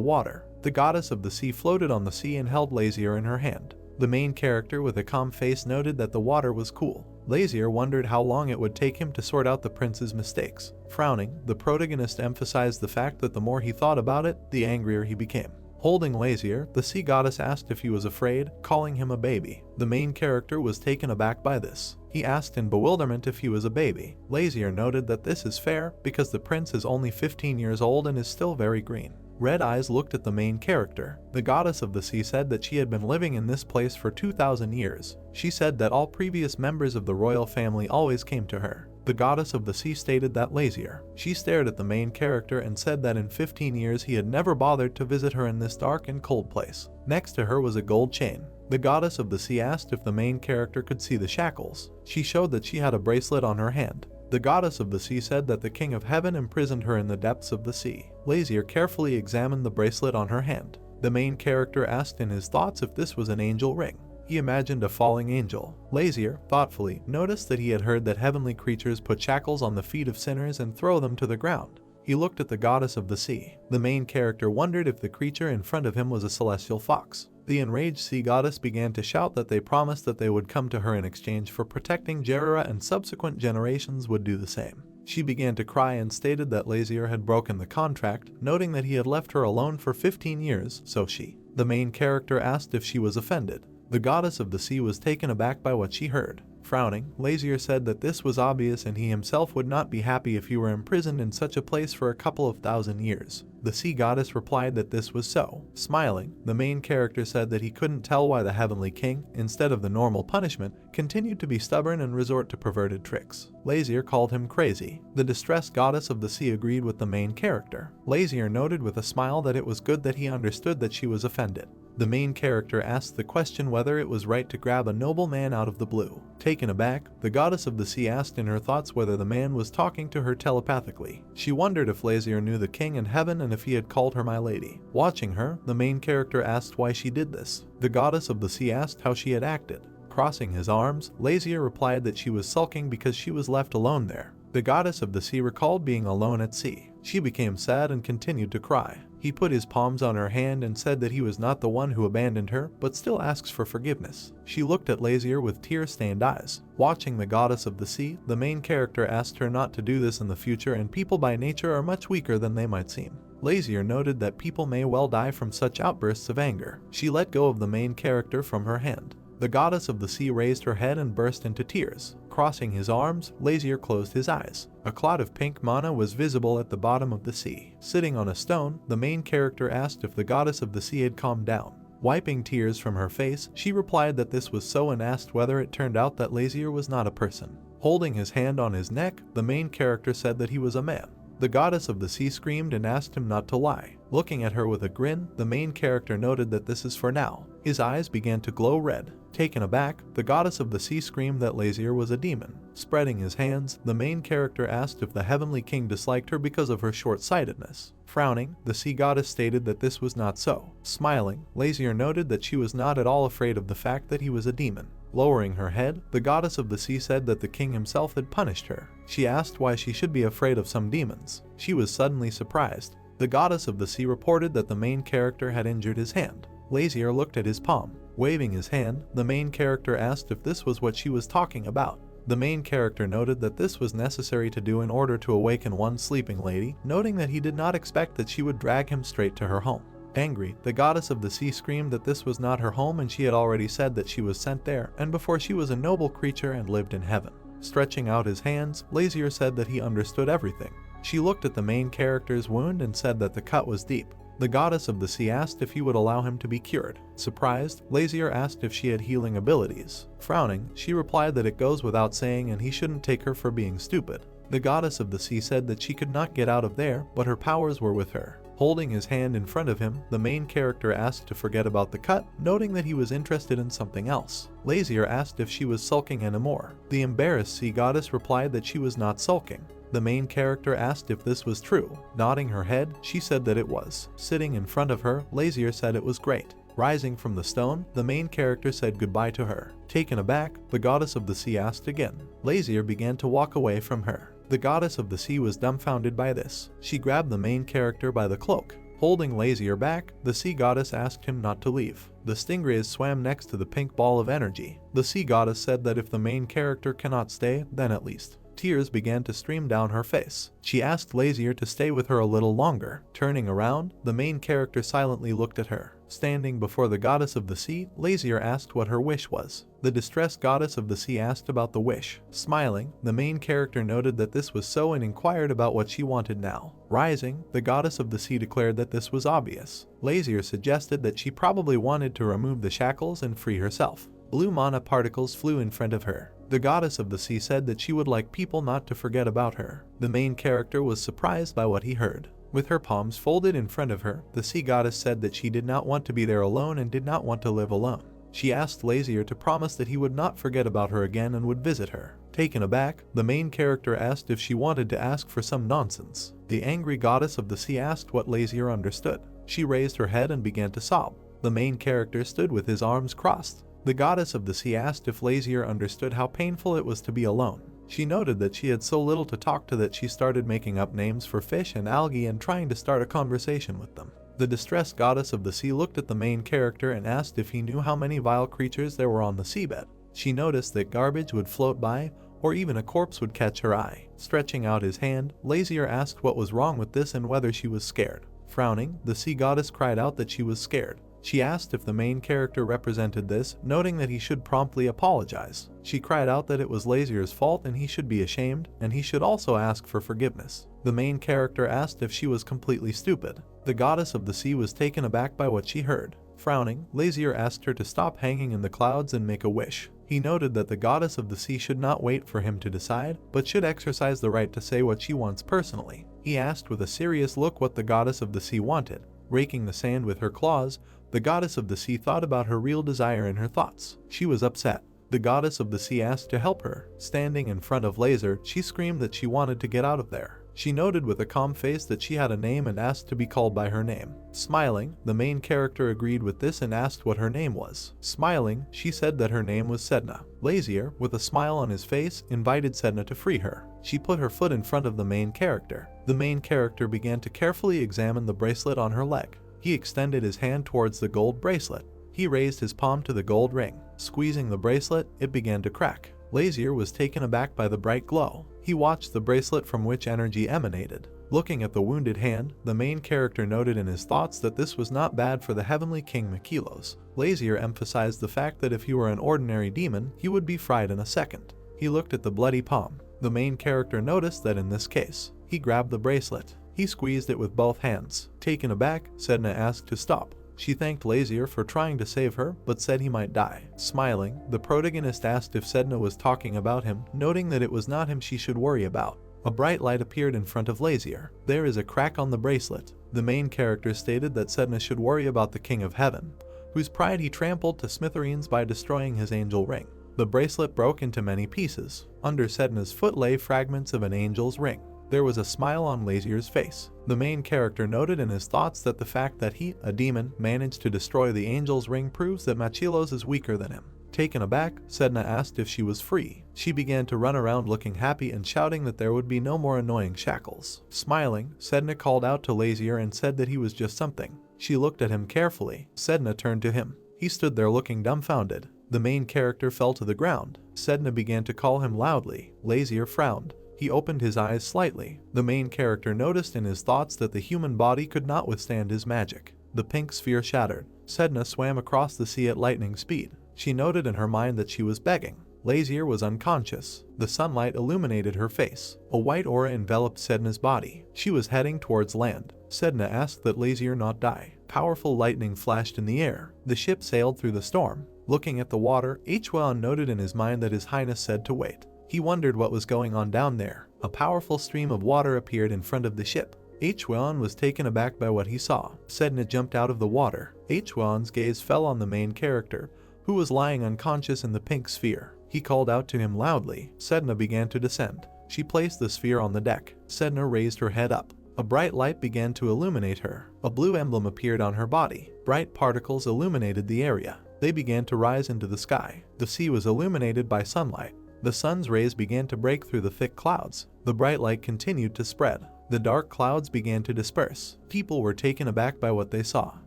water. The goddess of the sea floated on the sea and held Lazier in her hand. The main character with a calm face noted that the water was cool. Lazier wondered how long it would take him to sort out the prince's mistakes. Frowning, the protagonist emphasized the fact that the more he thought about it, the angrier he became. Holding Lazier, the sea goddess asked if he was afraid, calling him a baby. The main character was taken aback by this. He asked in bewilderment if he was a baby. Lazier noted that this is fair because the prince is only 15 years old and is still very green. Red Eyes looked at the main character. The goddess of the sea said that she had been living in this place for 2,000 years. She said that all previous members of the royal family always came to her. The goddess of the sea stated that Lazier. She stared at the main character and said that in 15 years he had never bothered to visit her in this dark and cold place. Next to her was a gold chain. The goddess of the sea asked if the main character could see the shackles. She showed that she had a bracelet on her hand. The goddess of the sea said that the king of heaven imprisoned her in the depths of the sea. Lazier carefully examined the bracelet on her hand. The main character asked in his thoughts if this was an angel ring. He imagined a falling angel. Lazier, thoughtfully, noticed that he had heard that heavenly creatures put shackles on the feet of sinners and throw them to the ground. He looked at the goddess of the sea. The main character wondered if the creature in front of him was a celestial fox. The enraged sea goddess began to shout that they promised that they would come to her in exchange for protecting Jerira and subsequent generations would do the same. She began to cry and stated that Lazier had broken the contract, noting that he had left her alone for 15 years, so she. The main character asked if she was offended. The goddess of the sea was taken aback by what she heard. Frowning, Lazier said that this was obvious and he himself would not be happy if he were imprisoned in such a place for a couple of thousand years. The sea goddess replied that this was so. Smiling, the main character said that he couldn't tell why the heavenly king, instead of the normal punishment, continued to be stubborn and resort to perverted tricks. Lazier called him crazy. The distressed goddess of the sea agreed with the main character. Lazier noted with a smile that it was good that he understood that she was offended. The main character asked the question whether it was right to grab a noble man out of the blue. Taken aback, the goddess of the sea asked in her thoughts whether the man was talking to her telepathically. She wondered if Lazier knew the king in heaven and if he had called her my lady. Watching her, the main character asked why she did this. The goddess of the sea asked how she had acted. Crossing his arms, Lazier replied that she was sulking because she was left alone there. The goddess of the sea recalled being alone at sea. She became sad and continued to cry. He put his palms on her hand and said that he was not the one who abandoned her, but still asks for forgiveness. She looked at Lazier with tear-stained eyes. Watching the goddess of the sea, the main character asked her not to do this in the future, and people by nature are much weaker than they might seem. Lazier noted that people may well die from such outbursts of anger. She let go of the main character from her hand. The goddess of the sea raised her head and burst into tears. Crossing his arms, Lazier closed his eyes. A cloud of pink mana was visible at the bottom of the sea. Sitting on a stone, the main character asked if the goddess of the sea had calmed down. Wiping tears from her face, she replied that this was so and asked whether it turned out that Lazier was not a person. Holding his hand on his neck, the main character said that he was a man. The goddess of the sea screamed and asked him not to lie. Looking at her with a grin, the main character noted that this is for now. His eyes began to glow red. Taken aback, the goddess of the sea screamed that Lazier was a demon. Spreading his hands, the main character asked if the heavenly king disliked her because of her short-sightedness. Frowning, the sea goddess stated that this was not so. Smiling, Lazier noted that she was not at all afraid of the fact that he was a demon. Lowering her head, the goddess of the sea said that the king himself had punished her. She asked why she should be afraid of some demons. She was suddenly surprised. The goddess of the sea reported that the main character had injured his hand. Lazier looked at his palm. Waving his hand, the main character asked if this was what she was talking about. The main character noted that this was necessary to do in order to awaken one sleeping lady, noting that he did not expect that she would drag him straight to her home. Angry, the goddess of the sea screamed that this was not her home and she had already said that she was sent there, and before she was a noble creature and lived in heaven. Stretching out his hands, Lazier said that he understood everything. She looked at the main character's wound and said that the cut was deep. The goddess of the sea asked if he would allow him to be cured. Surprised, Lazier asked if she had healing abilities. Frowning, she replied that it goes without saying and he shouldn't take her for being stupid. The goddess of the sea said that she could not get out of there, but her powers were with her. Holding his hand in front of him, the main character asked to forget about the cut, noting that he was interested in something else. Lazier asked if she was sulking anymore. The embarrassed sea goddess replied that she was not sulking. The main character asked if this was true. Nodding her head, she said that it was. Sitting in front of her, Lazier said it was great. Rising from the stone, the main character said goodbye to her. Taken aback, the goddess of the sea asked again. Lazier began to walk away from her. The goddess of the sea was dumbfounded by this. She grabbed the main character by the cloak. Holding Lazier back, the sea goddess asked him not to leave. The stingrays swam next to the pink ball of energy. The sea goddess said that if the main character cannot stay, then at least. Tears began to stream down her face. She asked Lazier to stay with her a little longer. Turning around, the main character silently looked at her. Standing before the goddess of the sea, Lazier asked what her wish was. The distressed goddess of the sea asked about the wish. Smiling, the main character noted that this was so and inquired about what she wanted now. Rising, the goddess of the sea declared that this was obvious. Lazier suggested that she probably wanted to remove the shackles and free herself. Blue mana particles flew in front of her. The goddess of the sea said that she would like people not to forget about her. The main character was surprised by what he heard. With her palms folded in front of her, the sea goddess said that she did not want to be there alone and did not want to live alone. She asked Lazier to promise that he would not forget about her again and would visit her. Taken aback, the main character asked if she wanted to ask for some nonsense. The angry goddess of the sea asked what Lazier understood. She raised her head and began to sob. The main character stood with his arms crossed. The goddess of the sea asked if Lazier understood how painful it was to be alone. She noted that she had so little to talk to that she started making up names for fish and algae and trying to start a conversation with them. The distressed goddess of the sea looked at the main character and asked if he knew how many vile creatures there were on the seabed. She noticed that garbage would float by, or even a corpse would catch her eye. Stretching out his hand, Lazier asked what was wrong with this and whether she was scared. Frowning, the sea goddess cried out that she was scared. She asked if the main character represented this, noting that he should promptly apologize. She cried out that it was Lazier's fault and he should be ashamed, and he should also ask for forgiveness. The main character asked if she was completely stupid. The goddess of the sea was taken aback by what she heard. Frowning, Lazier asked her to stop hanging in the clouds and make a wish. He noted that the goddess of the sea should not wait for him to decide, but should exercise the right to say what she wants personally. He asked with a serious look what the goddess of the sea wanted. Raking the sand with her claws, the goddess of the sea thought about her real desire in her thoughts. She was upset. The goddess of the sea asked to help her. Standing in front of Lazier, she screamed that she wanted to get out of there. She noted with a calm face that she had a name and asked to be called by her name. Smiling, the main character agreed with this and asked what her name was. Smiling, she said that her name was Sedna. Lazier, with a smile on his face, invited Sedna to free her. She put her foot in front of the main character. The main character began to carefully examine the bracelet on her leg. He extended his hand towards the gold bracelet. He raised his palm to the gold ring. Squeezing the bracelet, it began to crack. Lazier was taken aback by the bright glow. He watched the bracelet from which energy emanated. Looking at the wounded hand, the main character noted in his thoughts that this was not bad for the heavenly king Makilos. Lazier emphasized the fact that if he were an ordinary demon, he would be fried in a second. He looked at the bloody palm. The main character noticed that in this case, he grabbed the bracelet. He squeezed it with both hands. Taken aback, Sedna asked to stop. She thanked Lazier for trying to save her, but said he might die. Smiling, the protagonist asked if Sedna was talking about him, noting that it was not him she should worry about. A bright light appeared in front of Lazier. There is a crack on the bracelet. The main character stated that Sedna should worry about the King of Heaven, whose pride he trampled to smithereens by destroying his angel ring. The bracelet broke into many pieces. Under Sedna's foot lay fragments of an angel's ring. There was a smile on Lazier's face. The main character noted in his thoughts that the fact that he, a demon, managed to destroy the angel's ring proves that Machilos is weaker than him. Taken aback, Sedna asked if she was free. She began to run around looking happy and shouting that there would be no more annoying shackles. Smiling, Sedna called out to Lazier and said that he was just something. She looked at him carefully. Sedna turned to him. He stood there looking dumbfounded. The main character fell to the ground. Sedna began to call him loudly. Lazier frowned. He opened his eyes slightly. The main character noticed in his thoughts that the human body could not withstand his magic. The pink sphere shattered. Sedna swam across the sea at lightning speed. She noted in her mind that she was begging. Lazier was unconscious. The sunlight illuminated her face. A white aura enveloped Sedna's body. She was heading towards land. Sedna asked that Lazier not die. Powerful lightning flashed in the air. The ship sailed through the storm. Looking at the water, Hwan noted in his mind that His Highness said to wait. He wondered what was going on down there. A powerful stream of water appeared in front of the ship. Hwan was taken aback by what he saw. Sedna jumped out of the water. Hwan's gaze fell on the main character, who was lying unconscious in the pink sphere. He called out to him loudly. Sedna began to descend. She placed the sphere on the deck. Sedna raised her head up. A bright light began to illuminate her. A blue emblem appeared on her body. Bright particles illuminated the area. They began to rise into the sky. The sea was illuminated by sunlight. The sun's rays began to break through the thick clouds. The bright light continued to spread. The dark clouds began to disperse. People were taken aback by what they saw.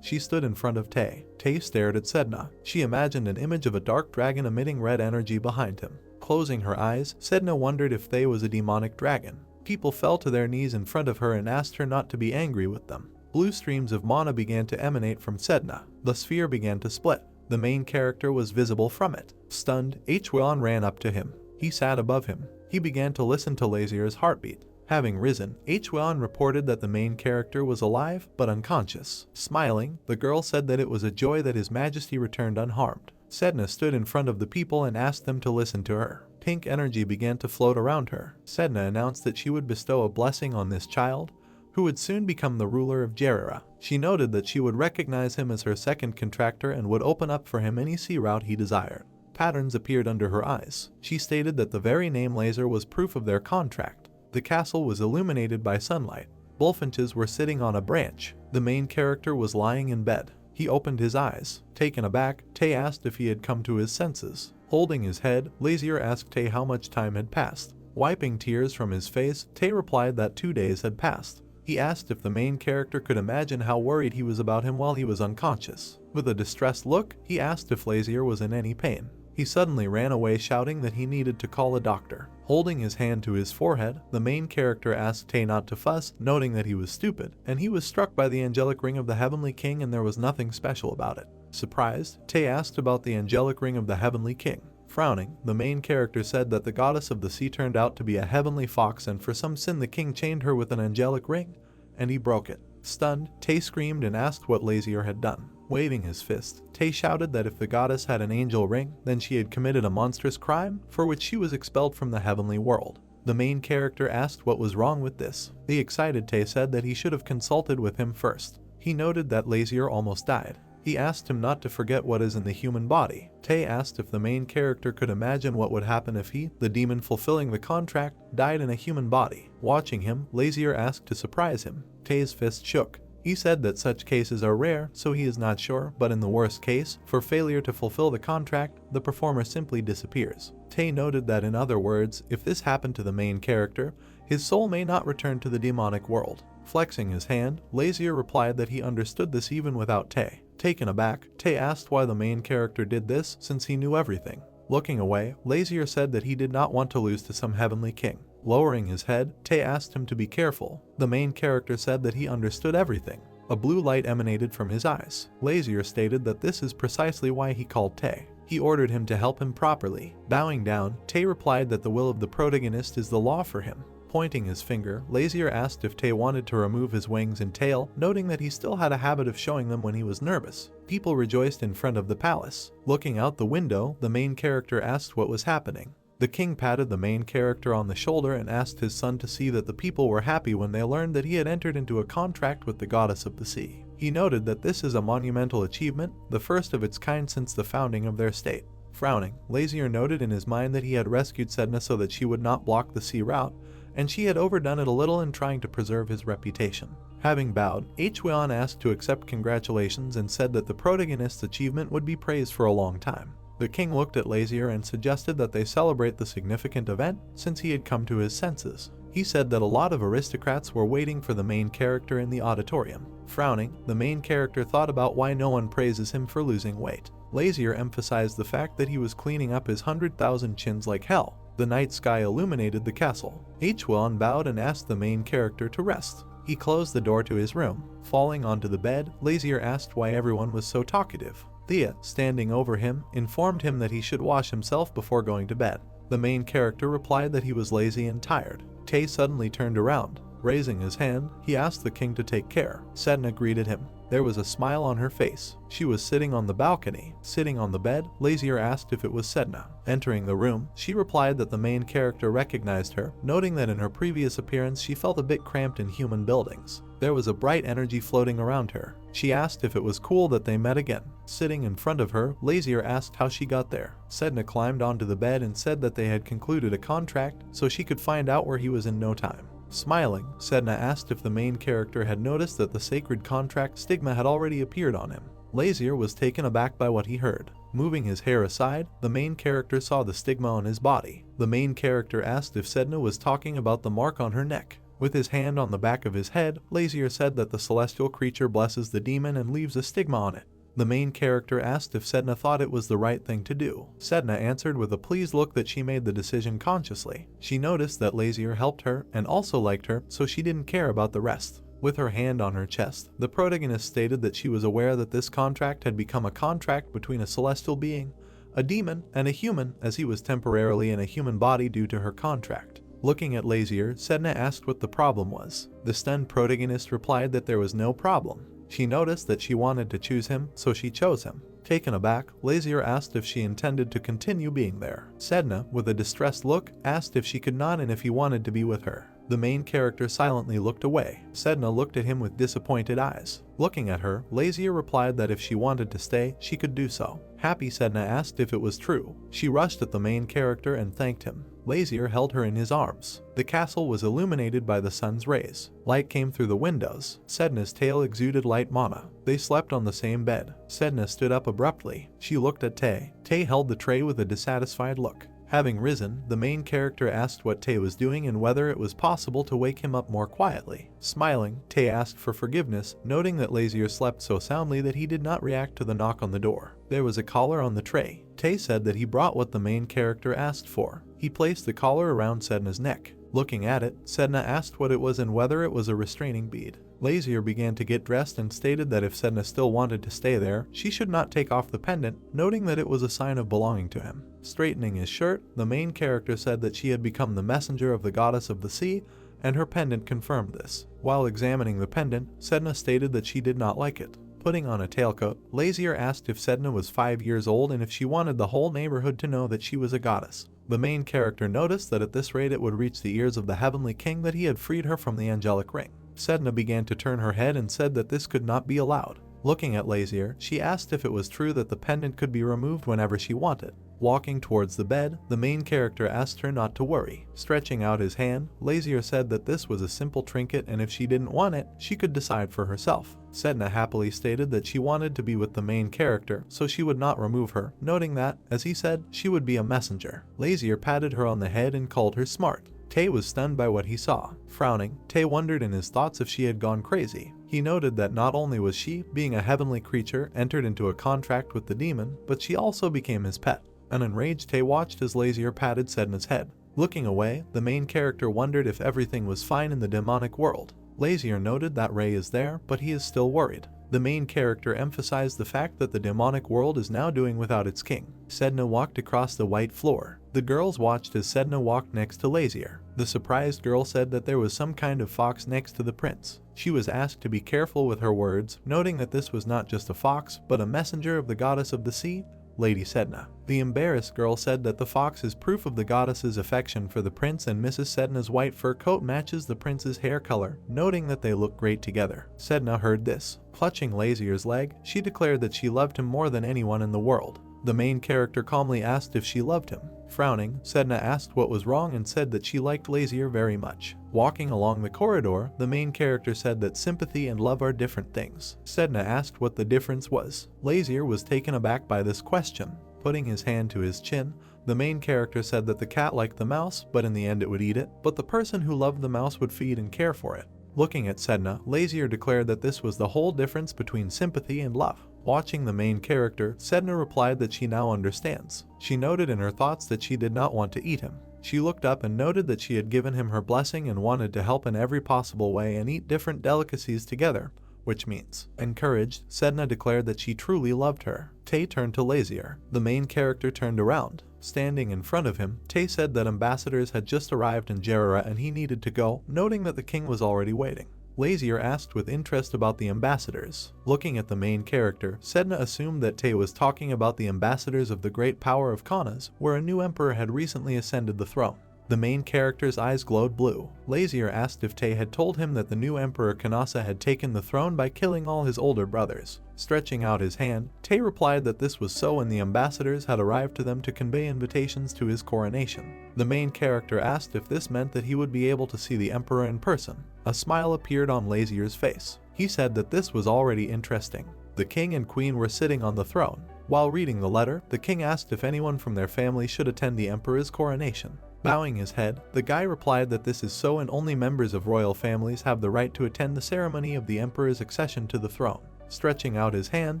She stood in front of Tae. Tae stared at Sedna. She imagined an image of a dark dragon emitting red energy behind him. Closing her eyes, Sedna wondered if Tae was a demonic dragon. People fell to their knees in front of her and asked her not to be angry with them. Blue streams of mana began to emanate from Sedna. The sphere began to split. The main character was visible from it. Stunned, Hwon ran up to him. He sat above him. He began to listen to Lazier's heartbeat. Having risen, Hwon reported that the main character was alive but unconscious. Smiling, the girl said that it was a joy that His Majesty returned unharmed. Sedna stood in front of the people and asked them to listen to her. Pink energy began to float around her. Sedna announced that she would bestow a blessing on this child, who would soon become the ruler of Jerira. She noted that she would recognize him as her second contractor and would open up for him any sea route he desired. Patterns appeared under her eyes. She stated that the very name Laser was proof of their contract. The castle was illuminated by sunlight. Bullfinches were sitting on a branch. The main character was lying in bed. He opened his eyes. Taken aback, Tae asked if he had come to his senses. Holding his head, Lazier asked Tae how much time had passed. Wiping tears from his face, Tae replied that 2 days had passed. He asked if the main character could imagine how worried he was about him while he was unconscious. With a distressed look, he asked if Lazier was in any pain. He suddenly ran away shouting that he needed to call a doctor. Holding his hand to his forehead, the main character asked Tae not to fuss, noting that he was stupid, and he was struck by the angelic ring of the Heavenly King and there was nothing special about it. Surprised, Tae asked about the angelic ring of the Heavenly King. Frowning, the main character said that the goddess of the sea turned out to be a heavenly fox and for some sin the king chained her with an angelic ring, and he broke it. Stunned, Tae screamed and asked what Lazier had done. Waving his fist, Tae shouted that if the goddess had an angel ring, then she had committed a monstrous crime, for which she was expelled from the heavenly world. The main character asked what was wrong with this. The excited Tae said that he should have consulted with him first. He noted that Lazier almost died. He asked him not to forget what is in the human body. Tae asked if the main character could imagine what would happen if he, the demon fulfilling the contract, died in a human body. Watching him, Lazier asked to surprise him. Tae's fist shook. He said that such cases are rare, so he is not sure, but in the worst case, for failure to fulfill the contract, the performer simply disappears. Tae noted that in other words, if this happened to the main character, his soul may not return to the demonic world. Flexing his hand, Lazier replied that he understood this even without Tae. Taken aback, Tae asked why the main character did this since he knew everything. Looking away, Lazier said that he did not want to lose to some heavenly king. Lowering his head, Tae asked him to be careful. The main character said that he understood everything. A blue light emanated from his eyes. Lazier stated that this is precisely why he called Tae. He ordered him to help him properly. Bowing down, Tae replied that the will of the protagonist is the law for him. Pointing his finger, Lazier asked if Tae wanted to remove his wings and tail, noting that he still had a habit of showing them when he was nervous. People rejoiced in front of the palace. Looking out the window, the main character asked what was happening. The king patted the main character on the shoulder and asked his son to see that the people were happy when they learned that he had entered into a contract with the goddess of the sea. He noted that this is a monumental achievement, the first of its kind since the founding of their state. Frowning, Lazier noted in his mind that he had rescued Sedna so that she would not block the sea route, and she had overdone it a little in trying to preserve his reputation. Having bowed, Hwon asked to accept congratulations and said that the protagonist's achievement would be praised for a long time. The king looked at Lazier and suggested that they celebrate the significant event since he had come to his senses. He said that a lot of aristocrats were waiting for the main character in the auditorium. Frowning, the main character thought about why no one praises him for losing weight. Lazier emphasized the fact that he was cleaning up his 100,000 chins like hell. The night sky illuminated the castle. Hwon bowed and asked the main character to rest. He closed the door to his room. Falling onto the bed, Lazier asked why everyone was so talkative. Thea, standing over him, informed him that he should wash himself before going to bed. The main character replied that he was lazy and tired. Tae suddenly turned around. Raising his hand, he asked the king to take care. Sedna greeted him. There was a smile on her face. She was sitting on the balcony. Sitting on the bed, Lazier asked if it was Sedna. Entering the room, she replied that the main character recognized her, noting that in her previous appearance she felt a bit cramped in human buildings. There was a bright energy floating around her. She asked if it was cool that they met again. Sitting in front of her, Lazier asked how she got there. Sedna climbed onto the bed and said that they had concluded a contract so she could find out where he was in no time. Smiling, Sedna asked if the main character had noticed that the sacred contract stigma had already appeared on him. Lazier was taken aback by what he heard. Moving his hair aside, the main character saw the stigma on his body. The main character asked if Sedna was talking about the mark on her neck. With his hand on the back of his head, Lazier said that the celestial creature blesses the demon and leaves a stigma on it. The main character asked if Sedna thought it was the right thing to do. Sedna answered with a pleased look that she made the decision consciously. She noticed that Lazier helped her and also liked her, so she didn't care about the rest. With her hand on her chest, the protagonist stated that she was aware that this contract had become a contract between a celestial being, a demon, and a human, as he was temporarily in a human body due to her contract. Looking at Lazier, Sedna asked what the problem was. The stunned protagonist replied that there was no problem. She noticed that she wanted to choose him, so she chose him. Taken aback, Lazier asked if she intended to continue being there. Sedna, with a distressed look, asked if she could not and if he wanted to be with her. The main character silently looked away. Sedna looked at him with disappointed eyes. Looking at her, Lazier replied that if she wanted to stay, she could do so. Happy, Sedna asked if it was true. She rushed at the main character and thanked him. Lazier held her in his arms. The castle was illuminated by the sun's rays. Light came through the windows. Sedna's tail exuded light mana. They slept on the same bed. Sedna stood up abruptly. She looked at Tay. Tay held the tray with a dissatisfied look. Having risen, the main character asked what Tay was doing and whether it was possible to wake him up more quietly. Smiling, Tay asked for forgiveness, noting that Lazier slept so soundly that he did not react to the knock on the door. There was a collar on the tray. Tay said that he brought what the main character asked for. He placed the collar around Sedna's neck. Looking at it, Sedna asked what it was and whether it was a restraining bead. Lazier began to get dressed and stated that if Sedna still wanted to stay there, she should not take off the pendant, noting that it was a sign of belonging to him. Straightening his shirt, the main character said that she had become the messenger of the goddess of the sea, and her pendant confirmed this. While examining the pendant, Sedna stated that she did not like it. Putting on a tailcoat, Lazier asked if Sedna was 5 years old and if she wanted the whole neighborhood to know that she was a goddess. The main character noticed that at this rate it would reach the ears of the heavenly king that he had freed her from the angelic ring. Sedna began to turn her head and said that this could not be allowed. Looking at Lazier, she asked if it was true that the pendant could be removed whenever she wanted. Walking towards the bed, the main character asked her not to worry. Stretching out his hand, Lazier said that this was a simple trinket and if she didn't want it, she could decide for herself. Sedna happily stated that she wanted to be with the main character, so she would not remove her, noting that, as he said, she would be a messenger. Lazier patted her on the head and called her smart. Tay was stunned by what he saw. Frowning, Tay wondered in his thoughts if she had gone crazy. He noted that not only was she, being a heavenly creature, entered into a contract with the demon, but she also became his pet. An enraged Tay watched as Lazier patted Sedna's head. Looking away, the main character wondered if everything was fine in the demonic world. Lazier noted that Ray is there, but he is still worried. The main character emphasized the fact that the demonic world is now doing without its king. Sedna walked across the white floor. The girls watched as Sedna walked next to Lazier. The surprised girl said that there was some kind of fox next to the prince. She was asked to be careful with her words, noting that this was not just a fox, but a messenger of the goddess of the sea, Lady Sedna. The embarrassed girl said that the fox is proof of the goddess's affection for the prince and Mrs. Sedna's white fur coat matches the prince's hair color, noting that they look great together. Sedna heard this. Clutching Lazier's leg, she declared that she loved him more than anyone in the world. The main character calmly asked if she loved him. Frowning, Sedna asked what was wrong and said that she liked Lazier very much. Walking along the corridor, the main character said that sympathy and love are different things. Sedna asked what the difference was. Lazier was taken aback by this question. Putting his hand to his chin, the main character said that the cat liked the mouse, but in the end it would eat it, but the person who loved the mouse would feed and care for it. Looking at Sedna, Lazier declared that this was the whole difference between sympathy and love. Watching the main character, Sedna replied that she now understands. She noted in her thoughts that she did not want to eat him. She looked up and noted that she had given him her blessing and wanted to help in every possible way and eat different delicacies together, which means. Encouraged, Sedna declared that she truly loved her. Tay turned to Lazier. The main character turned around. Standing in front of him, Tay said that ambassadors had just arrived in Jarira and he needed to go, noting that the king was already waiting. Lazier asked with interest about the ambassadors. Looking at the main character, Sedna assumed that Tay was talking about the ambassadors of the great power of Kanas, where a new emperor had recently ascended the throne. The main character's eyes glowed blue. Lazier asked if Tay had told him that the new emperor Kanasa had taken the throne by killing all his older brothers. Stretching out his hand, Tay replied that this was so and the ambassadors had arrived to them to convey invitations to his coronation. The main character asked if this meant that he would be able to see the emperor in person. A smile appeared on Lazier's face. He said that this was already interesting. The king and queen were sitting on the throne. While reading the letter, the king asked if anyone from their family should attend the emperor's coronation. Bowing his head, the guy replied that this is so and only members of royal families have the right to attend the ceremony of the emperor's accession to the throne. Stretching out his hand,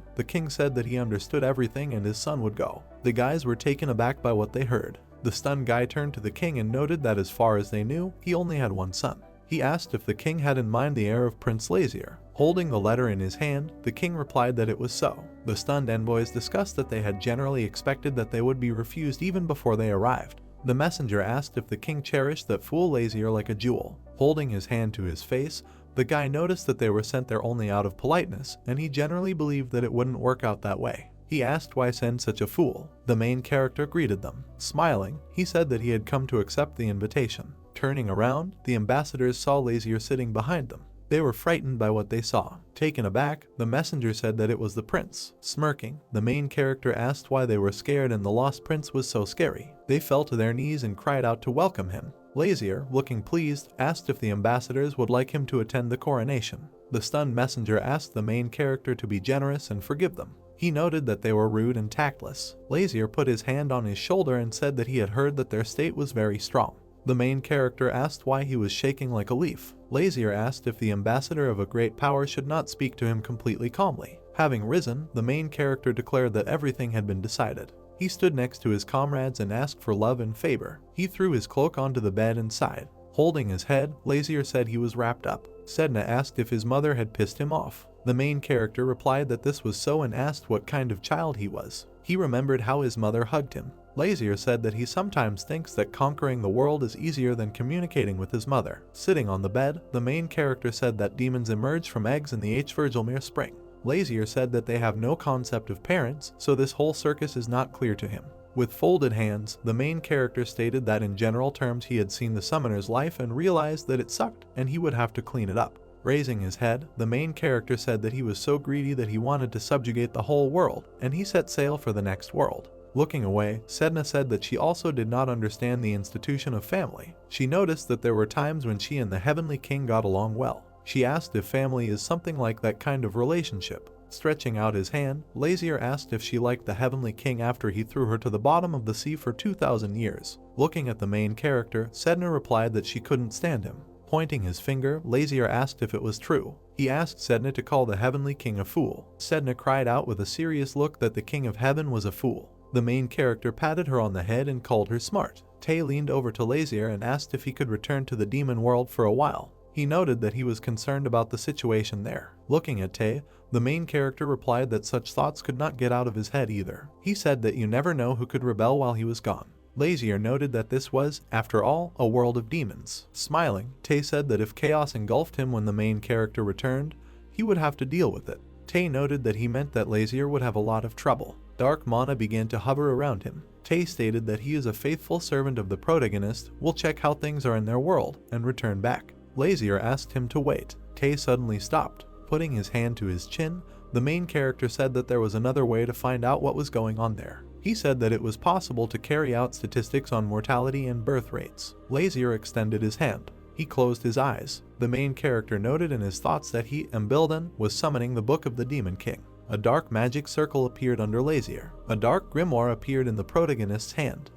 the king said that he understood everything and his son would go. The guys were taken aback by what they heard. The stunned guy turned to the king and noted that as far as they knew, he only had one son. He asked if the king had in mind the heir of Prince Lazier. Holding the letter in his hand, the king replied that it was so. The stunned envoys discussed that they had generally expected that they would be refused even before they arrived. The messenger asked if the king cherished that fool Lazier like a jewel. Holding his hand to his face, the guy noticed that they were sent there only out of politeness, and he generally believed that it wouldn't work out that way. He asked why send such a fool. The main character greeted them. Smiling, he said that he had come to accept the invitation. Turning around, the ambassadors saw Lazier sitting behind them. They were frightened by what they saw. Taken aback, the messenger said that it was the prince. Smirking, the main character asked why they were scared and the lost prince was so scary. They fell to their knees and cried out to welcome him. Lazier, looking pleased, asked if the ambassadors would like him to attend the coronation. The stunned messenger asked the main character to be generous and forgive them. He noted that they were rude and tactless. Lazier put his hand on his shoulder and said that he had heard that their state was very strong. The main character asked why he was shaking like a leaf. Lazier asked if the ambassador of a great power should not speak to him completely calmly. Having risen, the main character declared that everything had been decided. He stood next to his comrades and asked for love and favor. He threw his cloak onto the bed and sighed. Holding his head, Lazier said he was wrapped up. Sedna asked if his mother had pissed him off. The main character replied that this was so and asked what kind of child he was. He remembered how his mother hugged him. Lazier said that he sometimes thinks that conquering the world is easier than communicating with his mother. Sitting on the bed, the main character said that demons emerge from eggs in the H. Virgilmere spring. Lazier said that they have no concept of parents, so this whole circus is not clear to him. With folded hands, the main character stated that in general terms he had seen the summoner's life and realized that it sucked and he would have to clean it up. Raising his head, the main character said that he was so greedy that he wanted to subjugate the whole world, and he set sail for the next world. Looking away, Sedna said that she also did not understand the institution of family. She noticed that there were times when she and the Heavenly King got along well. She asked if family is something like that kind of relationship. Stretching out his hand, Lazier asked if she liked the Heavenly King after he threw her to the bottom of the sea for 2,000 years. Looking at the main character, Sedna replied that she couldn't stand him. Pointing his finger, Lazier asked if it was true. He asked Sedna to call the Heavenly King a fool. Sedna cried out with a serious look that the King of Heaven was a fool. The main character patted her on the head and called her smart. Tay leaned over to Lazier and asked if he could return to the demon world for a while. He noted that he was concerned about the situation there. Looking at Tay, the main character replied that such thoughts could not get out of his head either. He said that you never know who could rebel while he was gone. Lazier noted that this was, after all, a world of demons. Smiling, Tay said that if chaos engulfed him when the main character returned, he would have to deal with it. Tay noted that he meant that Lazier would have a lot of trouble. Dark mana began to hover around him. Tay stated that he is a faithful servant of the protagonist, will check how things are in their world, and return back. Lazier asked him to wait. Tay suddenly stopped. Putting his hand to his chin, the main character said that there was another way to find out what was going on there. He said that it was possible to carry out statistics on mortality and birth rates. Lazier extended his hand. He closed his eyes. The main character noted in his thoughts that he, Mbilden, was summoning the Book of the Demon King. A dark magic circle appeared under Lazier. A dark grimoire appeared in the protagonist's hand.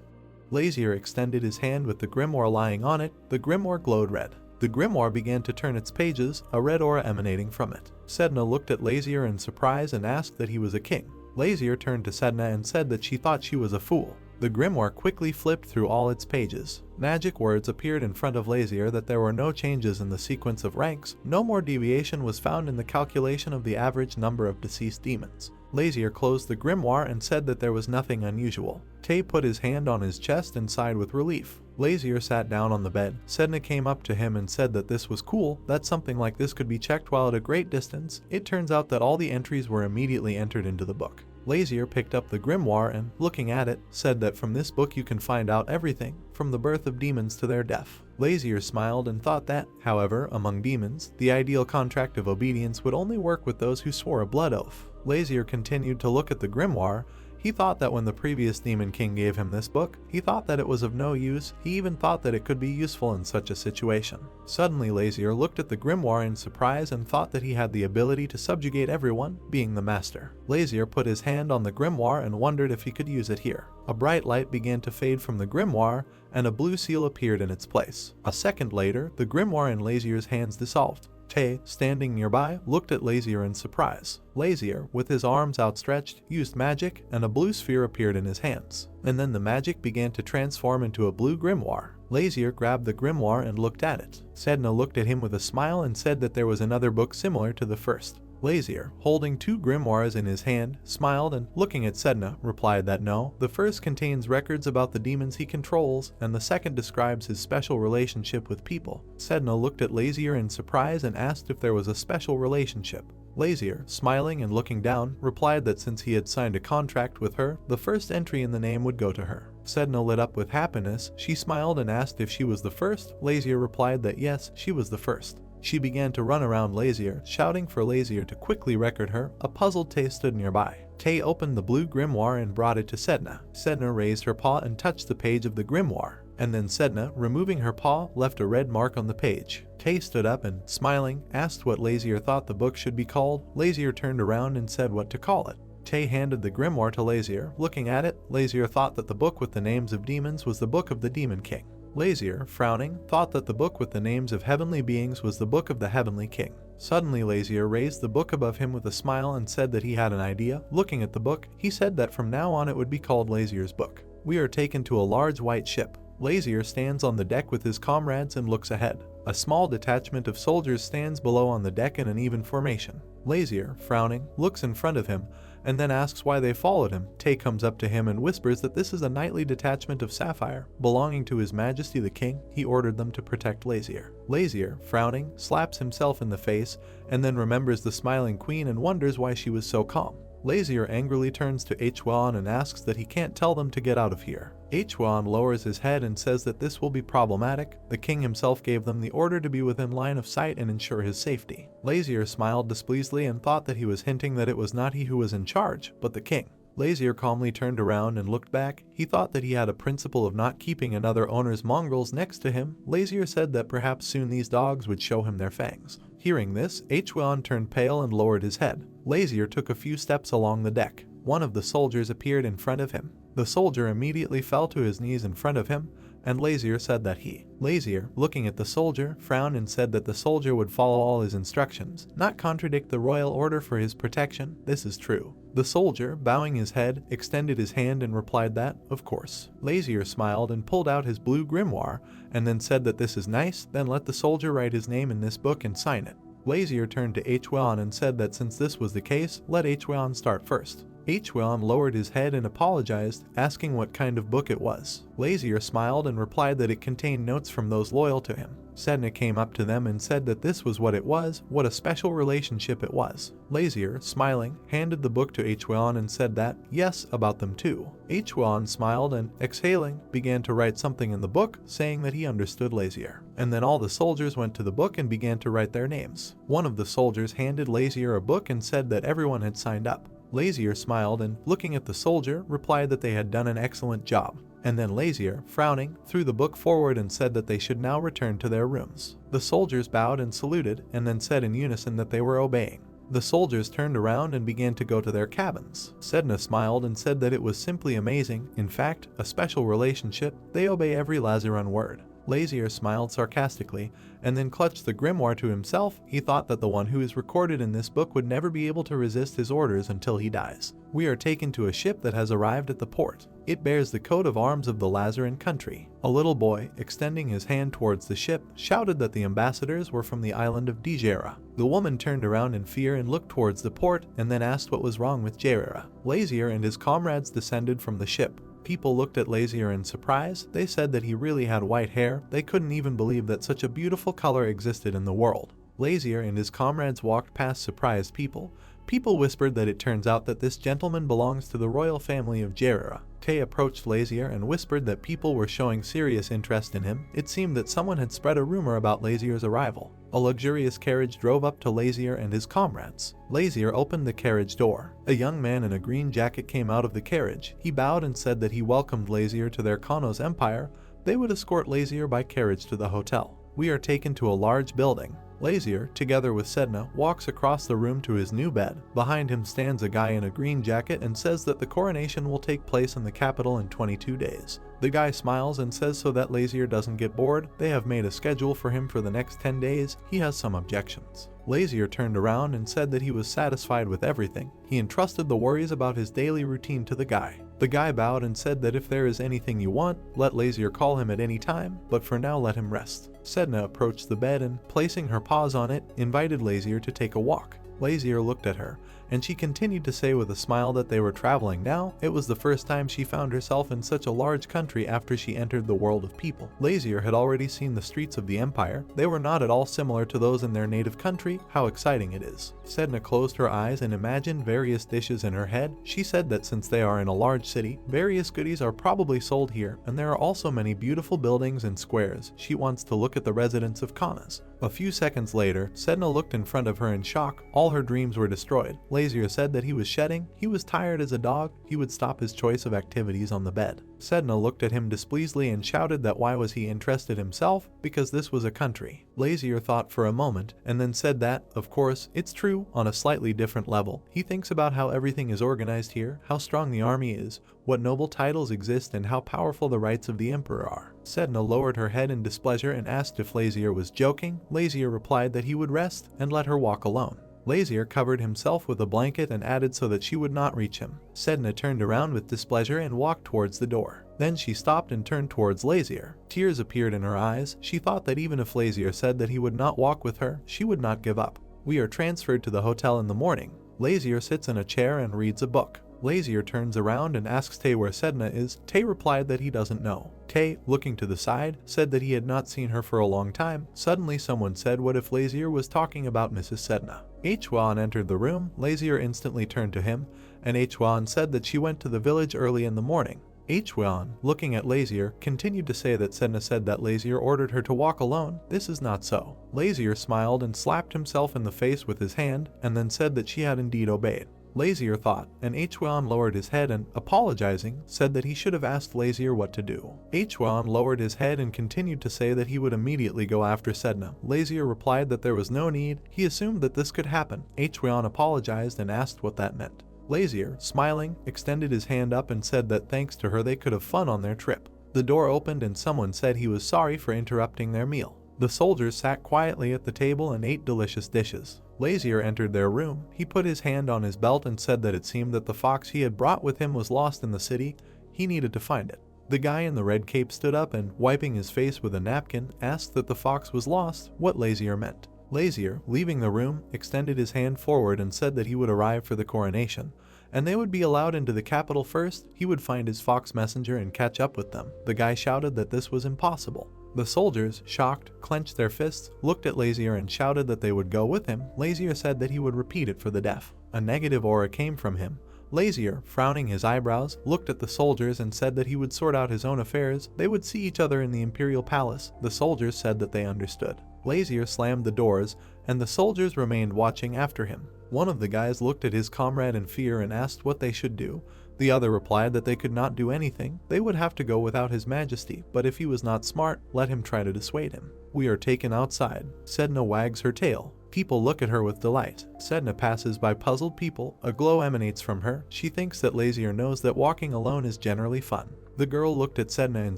Lazier extended his hand with the grimoire lying on it. The grimoire glowed red. The grimoire began to turn its pages, a red aura emanating from it. Sedna looked at Lazier in surprise and asked that he was a king. Lazier turned to Sedna and said that she thought she was a fool. The grimoire quickly flipped through all its pages. Magic words appeared in front of Lazier that there were no changes in the sequence of ranks, no more deviation was found in the calculation of the average number of deceased demons. Lazier closed the grimoire and said that there was nothing unusual. Tay put his hand on his chest and sighed with relief. Lazier sat down on the bed. Sedna came up to him and said that this was cool, that something like this could be checked while at a great distance. It turns out that all the entries were immediately entered into the book. Lazier picked up the grimoire and, looking at it, said that from this book you can find out everything, from the birth of demons to their death. Lazier smiled and thought that, however, among demons, the ideal contract of obedience would only work with those who swore a blood oath. Lazier continued to look at the grimoire. He thought that when the previous Demon King gave him this book, he thought that it was of no use. He even thought that it could be useful in such a situation. Suddenly Lazier looked at the grimoire in surprise and thought that he had the ability to subjugate everyone, being the master. Lazier put his hand on the grimoire and wondered if he could use it here. A bright light began to fade from the grimoire, and a blue seal appeared in its place. A second later, the grimoire in Lazier's hands dissolved. Tay, standing nearby, looked at Lazier in surprise. Lazier, with his arms outstretched, used magic, and a blue sphere appeared in his hands. And then the magic began to transform into a blue grimoire. Lazier grabbed the grimoire and looked at it. Sedna looked at him with a smile and said that there was another book similar to the first. Lazier, holding 2 grimoires in his hand, smiled and, looking at Sedna, replied that no, the first contains records about the demons he controls, and the second describes his special relationship with people. Sedna looked at Lazier in surprise and asked if there was a special relationship. Lazier, smiling and looking down, replied that since he had signed a contract with her, the first entry in the name would go to her. Sedna lit up with happiness. She smiled and asked if she was the first. Lazier replied that yes, she was the first. She began to run around Lazier, shouting for Lazier to quickly record her. A puzzled Tay stood nearby. Tay opened the blue grimoire and brought it to Sedna. Sedna raised her paw and touched the page of the grimoire, and then Sedna, removing her paw, left a red mark on the page. Tay stood up and, smiling, asked what Lazier thought the book should be called. Lazier turned around and said what to call it. Tay handed the grimoire to Lazier. Looking at it, Lazier thought that the book with the names of demons was the book of the Demon King. Lazier, frowning, thought that the book with the names of heavenly beings was the book of the Heavenly King. Suddenly Lazier raised the book above him with a smile and said that he had an idea. Looking at the book, he said that from now on it would be called Lazier's book. We are taken to a large white ship. Lazier stands on the deck with his comrades and looks ahead. A small detachment of soldiers stands below on the deck in an even formation. Lazier, frowning, looks in front of him and then asks why they followed him. Tay comes up to him and whispers that this is a knightly detachment of Sapphire, belonging to His Majesty the King. He ordered them to protect Lazier. Lazier, frowning, slaps himself in the face and then remembers the smiling queen and wonders why she was so calm. Lazier angrily turns to Hwan and asks that he can't tell them to get out of here. Hwan lowers his head and says that this will be problematic. The king himself gave them the order to be within line of sight and ensure his safety. Lazier smiled displeasedly and thought that he was hinting that it was not he who was in charge, but the king. Lazier calmly turned around and looked back. He thought that he had a principle of not keeping another owner's mongrels next to him. Lazier said that perhaps soon these dogs would show him their fangs. Hearing this, Hwan turned pale and lowered his head. Lazier took a few steps along the deck. One of the soldiers appeared in front of him. The soldier immediately fell to his knees in front of him, and Lazier said that Lazier, looking at the soldier, frowned and said that the soldier would follow all his instructions, not contradict the royal order for his protection. This is true. The soldier, bowing his head, extended his hand and replied that, of course. Lazier smiled and pulled out his blue grimoire, and then said that this is nice, then let the soldier write his name in this book and sign it. Lazier turned to Hwan and said that since this was the case, let Hwan start first. Hwan lowered his head and apologized, asking what kind of book it was. Lazier smiled and replied that it contained notes from those loyal to him. Sedna came up to them and said that this was what it was, what a special relationship it was. Lazier, smiling, handed the book to Hwan and said that, yes, about them too. Hwan smiled and, exhaling, began to write something in the book, saying that he understood Lazier. And then all the soldiers went to the book and began to write their names. One of the soldiers handed Lazier a book and said that everyone had signed up. Lazier smiled and, looking at the soldier, replied that they had done an excellent job. And then Lazier, frowning, threw the book forward and said that they should now return to their rooms. The soldiers bowed and saluted, and then said in unison that they were obeying. The soldiers turned around and began to go to their cabins. Sedna smiled and said that it was simply amazing, in fact, a special relationship. They obey every Lazaran word. Lazier smiled sarcastically, and then clutched the grimoire to himself. He thought that the one who is recorded in this book would never be able to resist his orders until he dies. We are taken to a ship that has arrived at the port. It bears the coat of arms of the Lazaran country. A little boy, extending his hand towards the ship, shouted that the ambassadors were from the island of Djera. The woman turned around in fear and looked towards the port, and then asked what was wrong with Djera. Lazier and his comrades descended from the ship. People looked at Lazier in surprise. They said that he really had white hair. They couldn't even believe that such a beautiful color existed in the world. Lazier and his comrades walked past surprised people. People whispered that it turns out that this gentleman belongs to the royal family of Djera. Tay approached Lazier and whispered that people were showing serious interest in him. It seemed that someone had spread a rumor about Lazier's arrival. A luxurious carriage drove up to Lazier and his comrades. Lazier opened the carriage door. A young man in a green jacket came out of the carriage. He bowed and said that he welcomed Lazier to their Kano's empire. They would escort Lazier by carriage to the hotel. We are taken to a large building. Lazier, together with Sedna, walks across the room to his new bed. Behind him stands a guy in a green jacket and says that the coronation will take place in the capital in 22 days. The guy smiles and says so that Lazier doesn't get bored. They have made a schedule for him for the next 10 days. He has some objections. Lazier turned around and said that he was satisfied with everything. He entrusted the worries about his daily routine to the guy. The guy bowed and said that if there is anything you want, let Lazier call him at any time, but for now let him rest. Sedna approached the bed and, placing her paws on it, invited Lazier to take a walk. Lazier looked at her, and she continued to say with a smile that they were traveling now. It was the first time she found herself in such a large country after she entered the world of people. Lazier had already seen the streets of the empire. They were not at all similar to those in their native country. How exciting it is. Sedna closed her eyes and imagined various dishes in her head. She said that since they are in a large city, various goodies are probably sold here, and there are also many beautiful buildings and squares. She wants to look at the residents of Kanas. A few seconds later, Sedna looked in front of her in shock. All her dreams were destroyed. Lazier said that he was shedding. He was tired as a dog. He would stop his choice of activities on the bed. Sedna looked at him displeasedly and shouted that why was he interested himself? Because this was a country. Lazier thought for a moment and then said that, of course, it's true on a slightly different level. He thinks about how everything is organized here, how strong the army is, what noble titles exist, and how powerful the rights of the emperor are. Sedna lowered her head in displeasure and asked if Lazier was joking. Lazier replied that he would rest and let her walk alone. Lazier covered himself with a blanket and added so that she would not reach him. Sedna turned around with displeasure and walked towards the door. Then she stopped and turned towards Lazier. Tears appeared in her eyes. She thought that even if Lazier said that he would not walk with her, she would not give up. We are transferred to the hotel in the morning. Lazier sits in a chair and reads a book. Lazier turns around and asks Tay where Sedna is. Tay replied that he doesn't know. Tay, looking to the side, said that he had not seen her for a long time. Suddenly someone said what if Lazier was talking about Mrs. Sedna. Hwan entered the room. Lazier instantly turned to him, and Hwan said that she went to the village early in the morning. Hwan, looking at Lazier, continued to say that Sedna said that Lazier ordered her to walk alone. This is not so. Lazier smiled and slapped himself in the face with his hand, and then said that she had indeed obeyed. Lazier thought, and Hwan lowered his head and, apologizing, said that he should have asked Lazier what to do. Hwan lowered his head and continued to say that he would immediately go after Sedna. Lazier replied that there was no need. He assumed that this could happen. Hwan apologized and asked what that meant. Lazier, smiling, extended his hand up and said that thanks to her they could have fun on their trip. The door opened and someone said he was sorry for interrupting their meal. The soldiers sat quietly at the table and ate delicious dishes. Lazier entered their room. He put his hand on his belt and said that it seemed that the fox he had brought with him was lost in the city. He needed to find it. The guy in the red cape stood up and, wiping his face with a napkin, asked that the fox was lost, what Lazier meant. Lazier, leaving the room, extended his hand forward and said that he would arrive for the coronation, and they would be allowed into the capital first. He would find his fox messenger and catch up with them. The guy shouted that this was impossible. The soldiers, shocked, clenched their fists, looked at Lazier and shouted that they would go with him. Lazier said that he would repeat it for the deaf. A negative aura came from him. Lazier, frowning his eyebrows, looked at the soldiers and said that he would sort out his own affairs. They would see each other in the imperial palace. The soldiers said that they understood. Lazier slammed the doors, and the soldiers remained watching after him. One of the guys looked at his comrade in fear and asked what they should do. The other replied that they could not do anything. They would have to go without his majesty, but if he was not smart, let him try to dissuade him. We are taken outside. Sedna wags her tail. People look at her with delight. Sedna passes by puzzled people. A glow emanates from her. She thinks that Lazier knows that walking alone is generally fun. The girl looked at Sedna in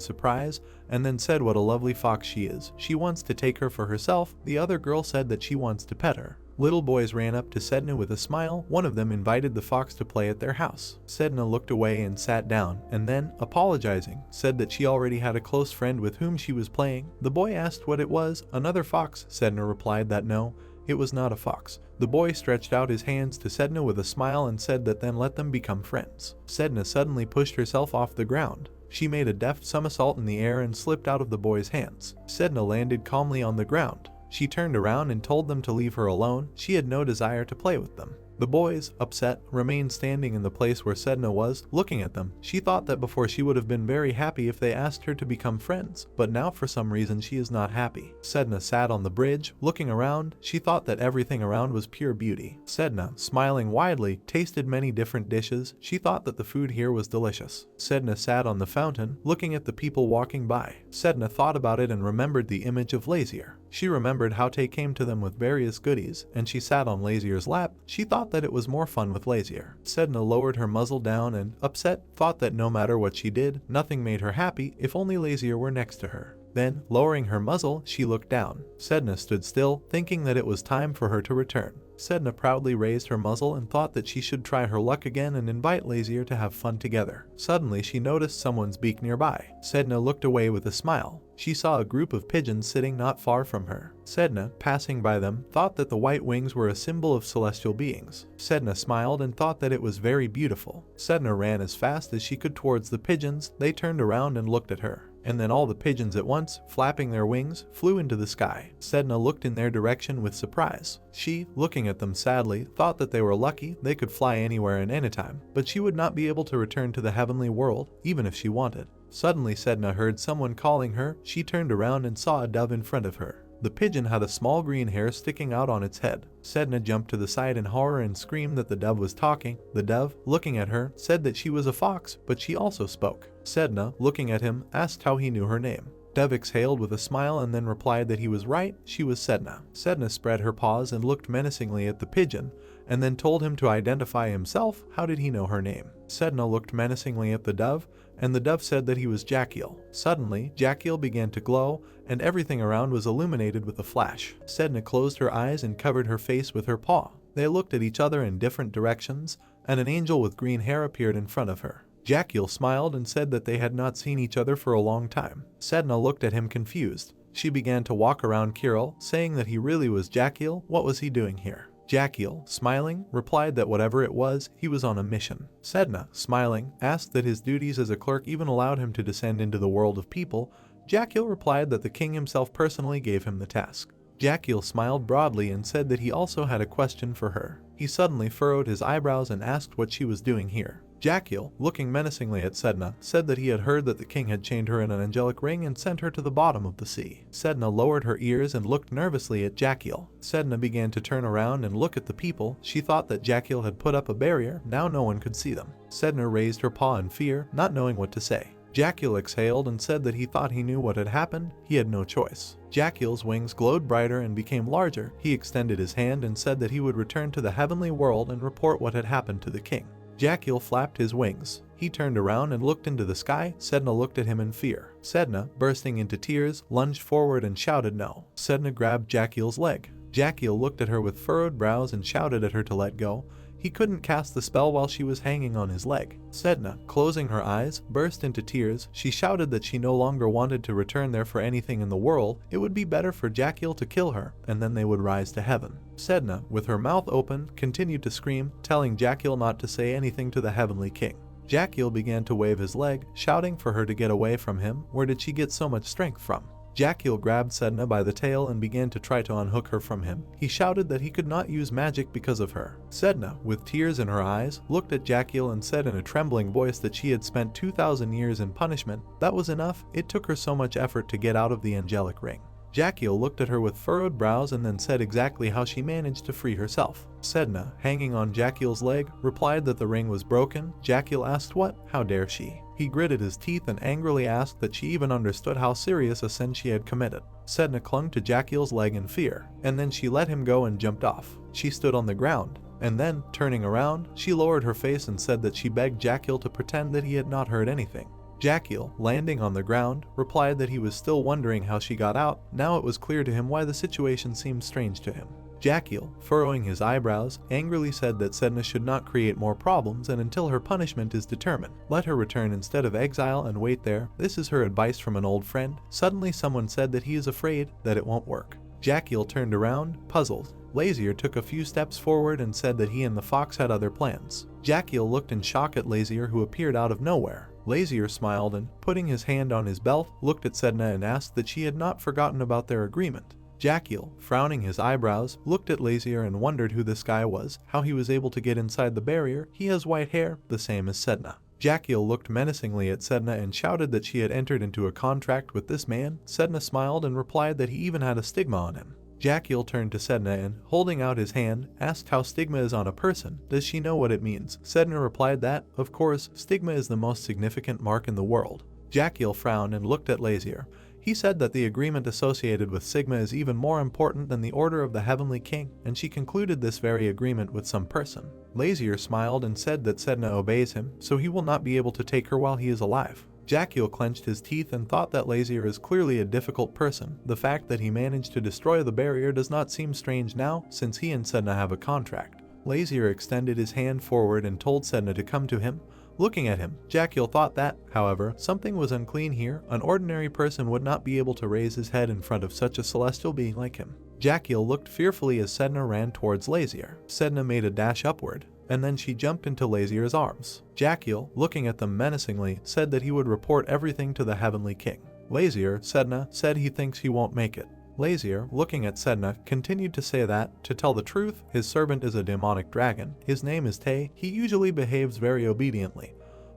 surprise, and then said what a lovely fox she is. She wants to take her for herself. The other girl said that she wants to pet her. Little boys ran up to Sedna with a smile. One of them invited the fox to play at their house. Sedna looked away and sat down, and then, apologizing, said that she already had a close friend with whom she was playing. The boy asked what it was. Another fox. Sedna replied that no, it was not a fox. The boy stretched out his hands to Sedna with a smile and said that then let them become friends. Sedna suddenly pushed herself off the ground. She made a deft somersault in the air and slipped out of the boy's hands. Sedna landed calmly on the ground. She turned around and told them to leave her alone. She had no desire to play with them. The boys, upset, remained standing in the place where Sedna was, looking at them. She thought that before she would have been very happy if they asked her to become friends, but now for some reason she is not happy. Sedna sat on the bridge, looking around. She thought that everything around was pure beauty. Sedna, smiling widely, tasted many different dishes. She thought that the food here was delicious. Sedna sat on the fountain, looking at the people walking by. Sedna thought about it and remembered the image of Lazier. She remembered how Tay came to them with various goodies, and she sat on Lazier's lap. She thought that it was more fun with Lazier. Sedna lowered her muzzle down and, upset, thought that no matter what she did, nothing made her happy if only Lazier were next to her. Then, lowering her muzzle, she looked down. Sedna stood still, thinking that it was time for her to return. Sedna proudly raised her muzzle and thought that she should try her luck again and invite Lazier to have fun together. Suddenly, she noticed someone's beak nearby. Sedna looked away with a smile. She saw a group of pigeons sitting not far from her. Sedna, passing by them, thought that the white wings were a symbol of celestial beings. Sedna smiled and thought that it was very beautiful. Sedna ran as fast as she could towards the pigeons. They turned around and looked at her. And then all the pigeons at once, flapping their wings, flew into the sky. Sedna looked in their direction with surprise. She, looking at them sadly, thought that they were lucky they could fly anywhere and anytime, but she would not be able to return to the heavenly world, even if she wanted. Suddenly Sedna heard someone calling her. She turned around and saw a dove in front of her. The pigeon had a small green hair sticking out on its head. Sedna jumped to the side in horror and screamed that the dove was talking. The dove, looking at her, said that she was a fox, but she also spoke. Sedna, looking at him, asked how he knew her name. Dove exhaled with a smile and then replied that he was right, she was Sedna. Sedna spread her paws and looked menacingly at the pigeon, and then told him to identify himself. How did he know her name? Sedna looked menacingly at the dove, and the dove said that he was Jakiel. Suddenly, Jakiel began to glow, and everything around was illuminated with a flash. Sedna closed her eyes and covered her face with her paw. They looked at each other in different directions, and an angel with green hair appeared in front of her. Jakiel smiled and said that they had not seen each other for a long time. Sedna looked at him confused. She began to walk around Kirill, saying that he really was Jakiel. What was he doing here? Jakiel, smiling, replied that whatever it was, he was on a mission. Sedna, smiling, asked that his duties as a clerk even allowed him to descend into the world of people. Jakiel replied that the king himself personally gave him the task. Jakiel smiled broadly and said that he also had a question for her. He suddenly furrowed his eyebrows and asked what she was doing here. Jakiel, looking menacingly at Sedna, said that he had heard that the king had chained her in an angelic ring and sent her to the bottom of the sea. Sedna lowered her ears and looked nervously at Jakiel. Sedna began to turn around and look at the people. She thought that Jakiel had put up a barrier. Now no one could see them. Sedna raised her paw in fear, not knowing what to say. Jakiel exhaled and said that he thought he knew what had happened. He had no choice. Jakiel's wings glowed brighter and became larger. He extended his hand and said that he would return to the heavenly world and report what had happened to the king. Jakiel flapped his wings. He turned around and looked into the sky. Sedna looked at him in fear. Sedna, bursting into tears, lunged forward and shouted no. Sedna grabbed Jakiel's leg. Jakiel looked at her with furrowed brows and shouted at her to let go. He couldn't cast the spell while she was hanging on his leg. Sedna, closing her eyes, burst into tears. She shouted that she no longer wanted to return there for anything in the world. It would be better for Jakiel to kill her, and then they would rise to heaven. Sedna, with her mouth open, continued to scream, telling Jakiel not to say anything to the heavenly king. Jakiel began to wave his leg, shouting for her to get away from him. Where did she get so much strength from? Jakiel grabbed Sedna by the tail and began to try to unhook her from him. He shouted that he could not use magic because of her. Sedna, with tears in her eyes, looked at Jakiel and said in a trembling voice that she had spent 2,000 years in punishment. That was enough. It took her so much effort to get out of the angelic ring. Jakiel looked at her with furrowed brows and then said exactly how she managed to free herself. Sedna, hanging on Jakiel's leg, replied that the ring was broken. Jakiel asked what? How dare she? He gritted his teeth and angrily asked that she even understood how serious a sin she had committed. Sedna clung to Jakiel's leg in fear, and then she let him go and jumped off. She stood on the ground, and then, turning around, she lowered her face and said that she begged Jakiel to pretend that he had not heard anything. Jakiel, landing on the ground, replied that he was still wondering how she got out. Now it was clear to him why the situation seemed strange to him. Jakiel, furrowing his eyebrows, angrily said that Sedna should not create more problems, and until her punishment is determined, let her return instead of exile and wait there. This is her advice from an old friend. Suddenly someone said that he is afraid that it won't work. Jakiel turned around, puzzled. Lazier took a few steps forward and said that he and the fox had other plans. Jakiel looked in shock at Lazier, who appeared out of nowhere. Lazier smiled and, putting his hand on his belt, looked at Sedna and asked that she had not forgotten about their agreement. Jakiel, frowning his eyebrows, looked at Lazier and wondered who this guy was, how he was able to get inside the barrier. He has white hair, the same as Sedna. Jakiel looked menacingly at Sedna and shouted that she had entered into a contract with this man. Sedna smiled and replied that he even had a stigma on him. Jakiel turned to Sedna and, holding out his hand, asked how stigma is on a person. Does she know what it means? Sedna replied that, of course, stigma is the most significant mark in the world. Jakiel frowned and looked at Lazier. He said that the agreement associated with Sigma is even more important than the order of the Heavenly King, and she concluded this very agreement with some person. Lazier smiled and said that Sedna obeys him, so he will not be able to take her while he is alive. Jakiel clenched his teeth and thought that Lazier is clearly a difficult person. The fact that he managed to destroy the barrier does not seem strange now, since he and Sedna have a contract. Lazier extended his hand forward and told Sedna to come to him. Looking at him, Jakiel thought that, however, something was unclean here. An ordinary person would not be able to raise his head in front of such a celestial being like him. Jakiel looked fearfully as Sedna ran towards Lazier. Sedna made a dash upward, and then she jumped into Lazier's arms. Jakiel, looking at them menacingly, said that he would report everything to the Heavenly King. Lazier, Sedna, said he thinks he won't make it. Lazier, looking at Sedna, continued to say that, to tell the truth, his servant is a demonic dragon. His name is Tay. He usually behaves very obediently,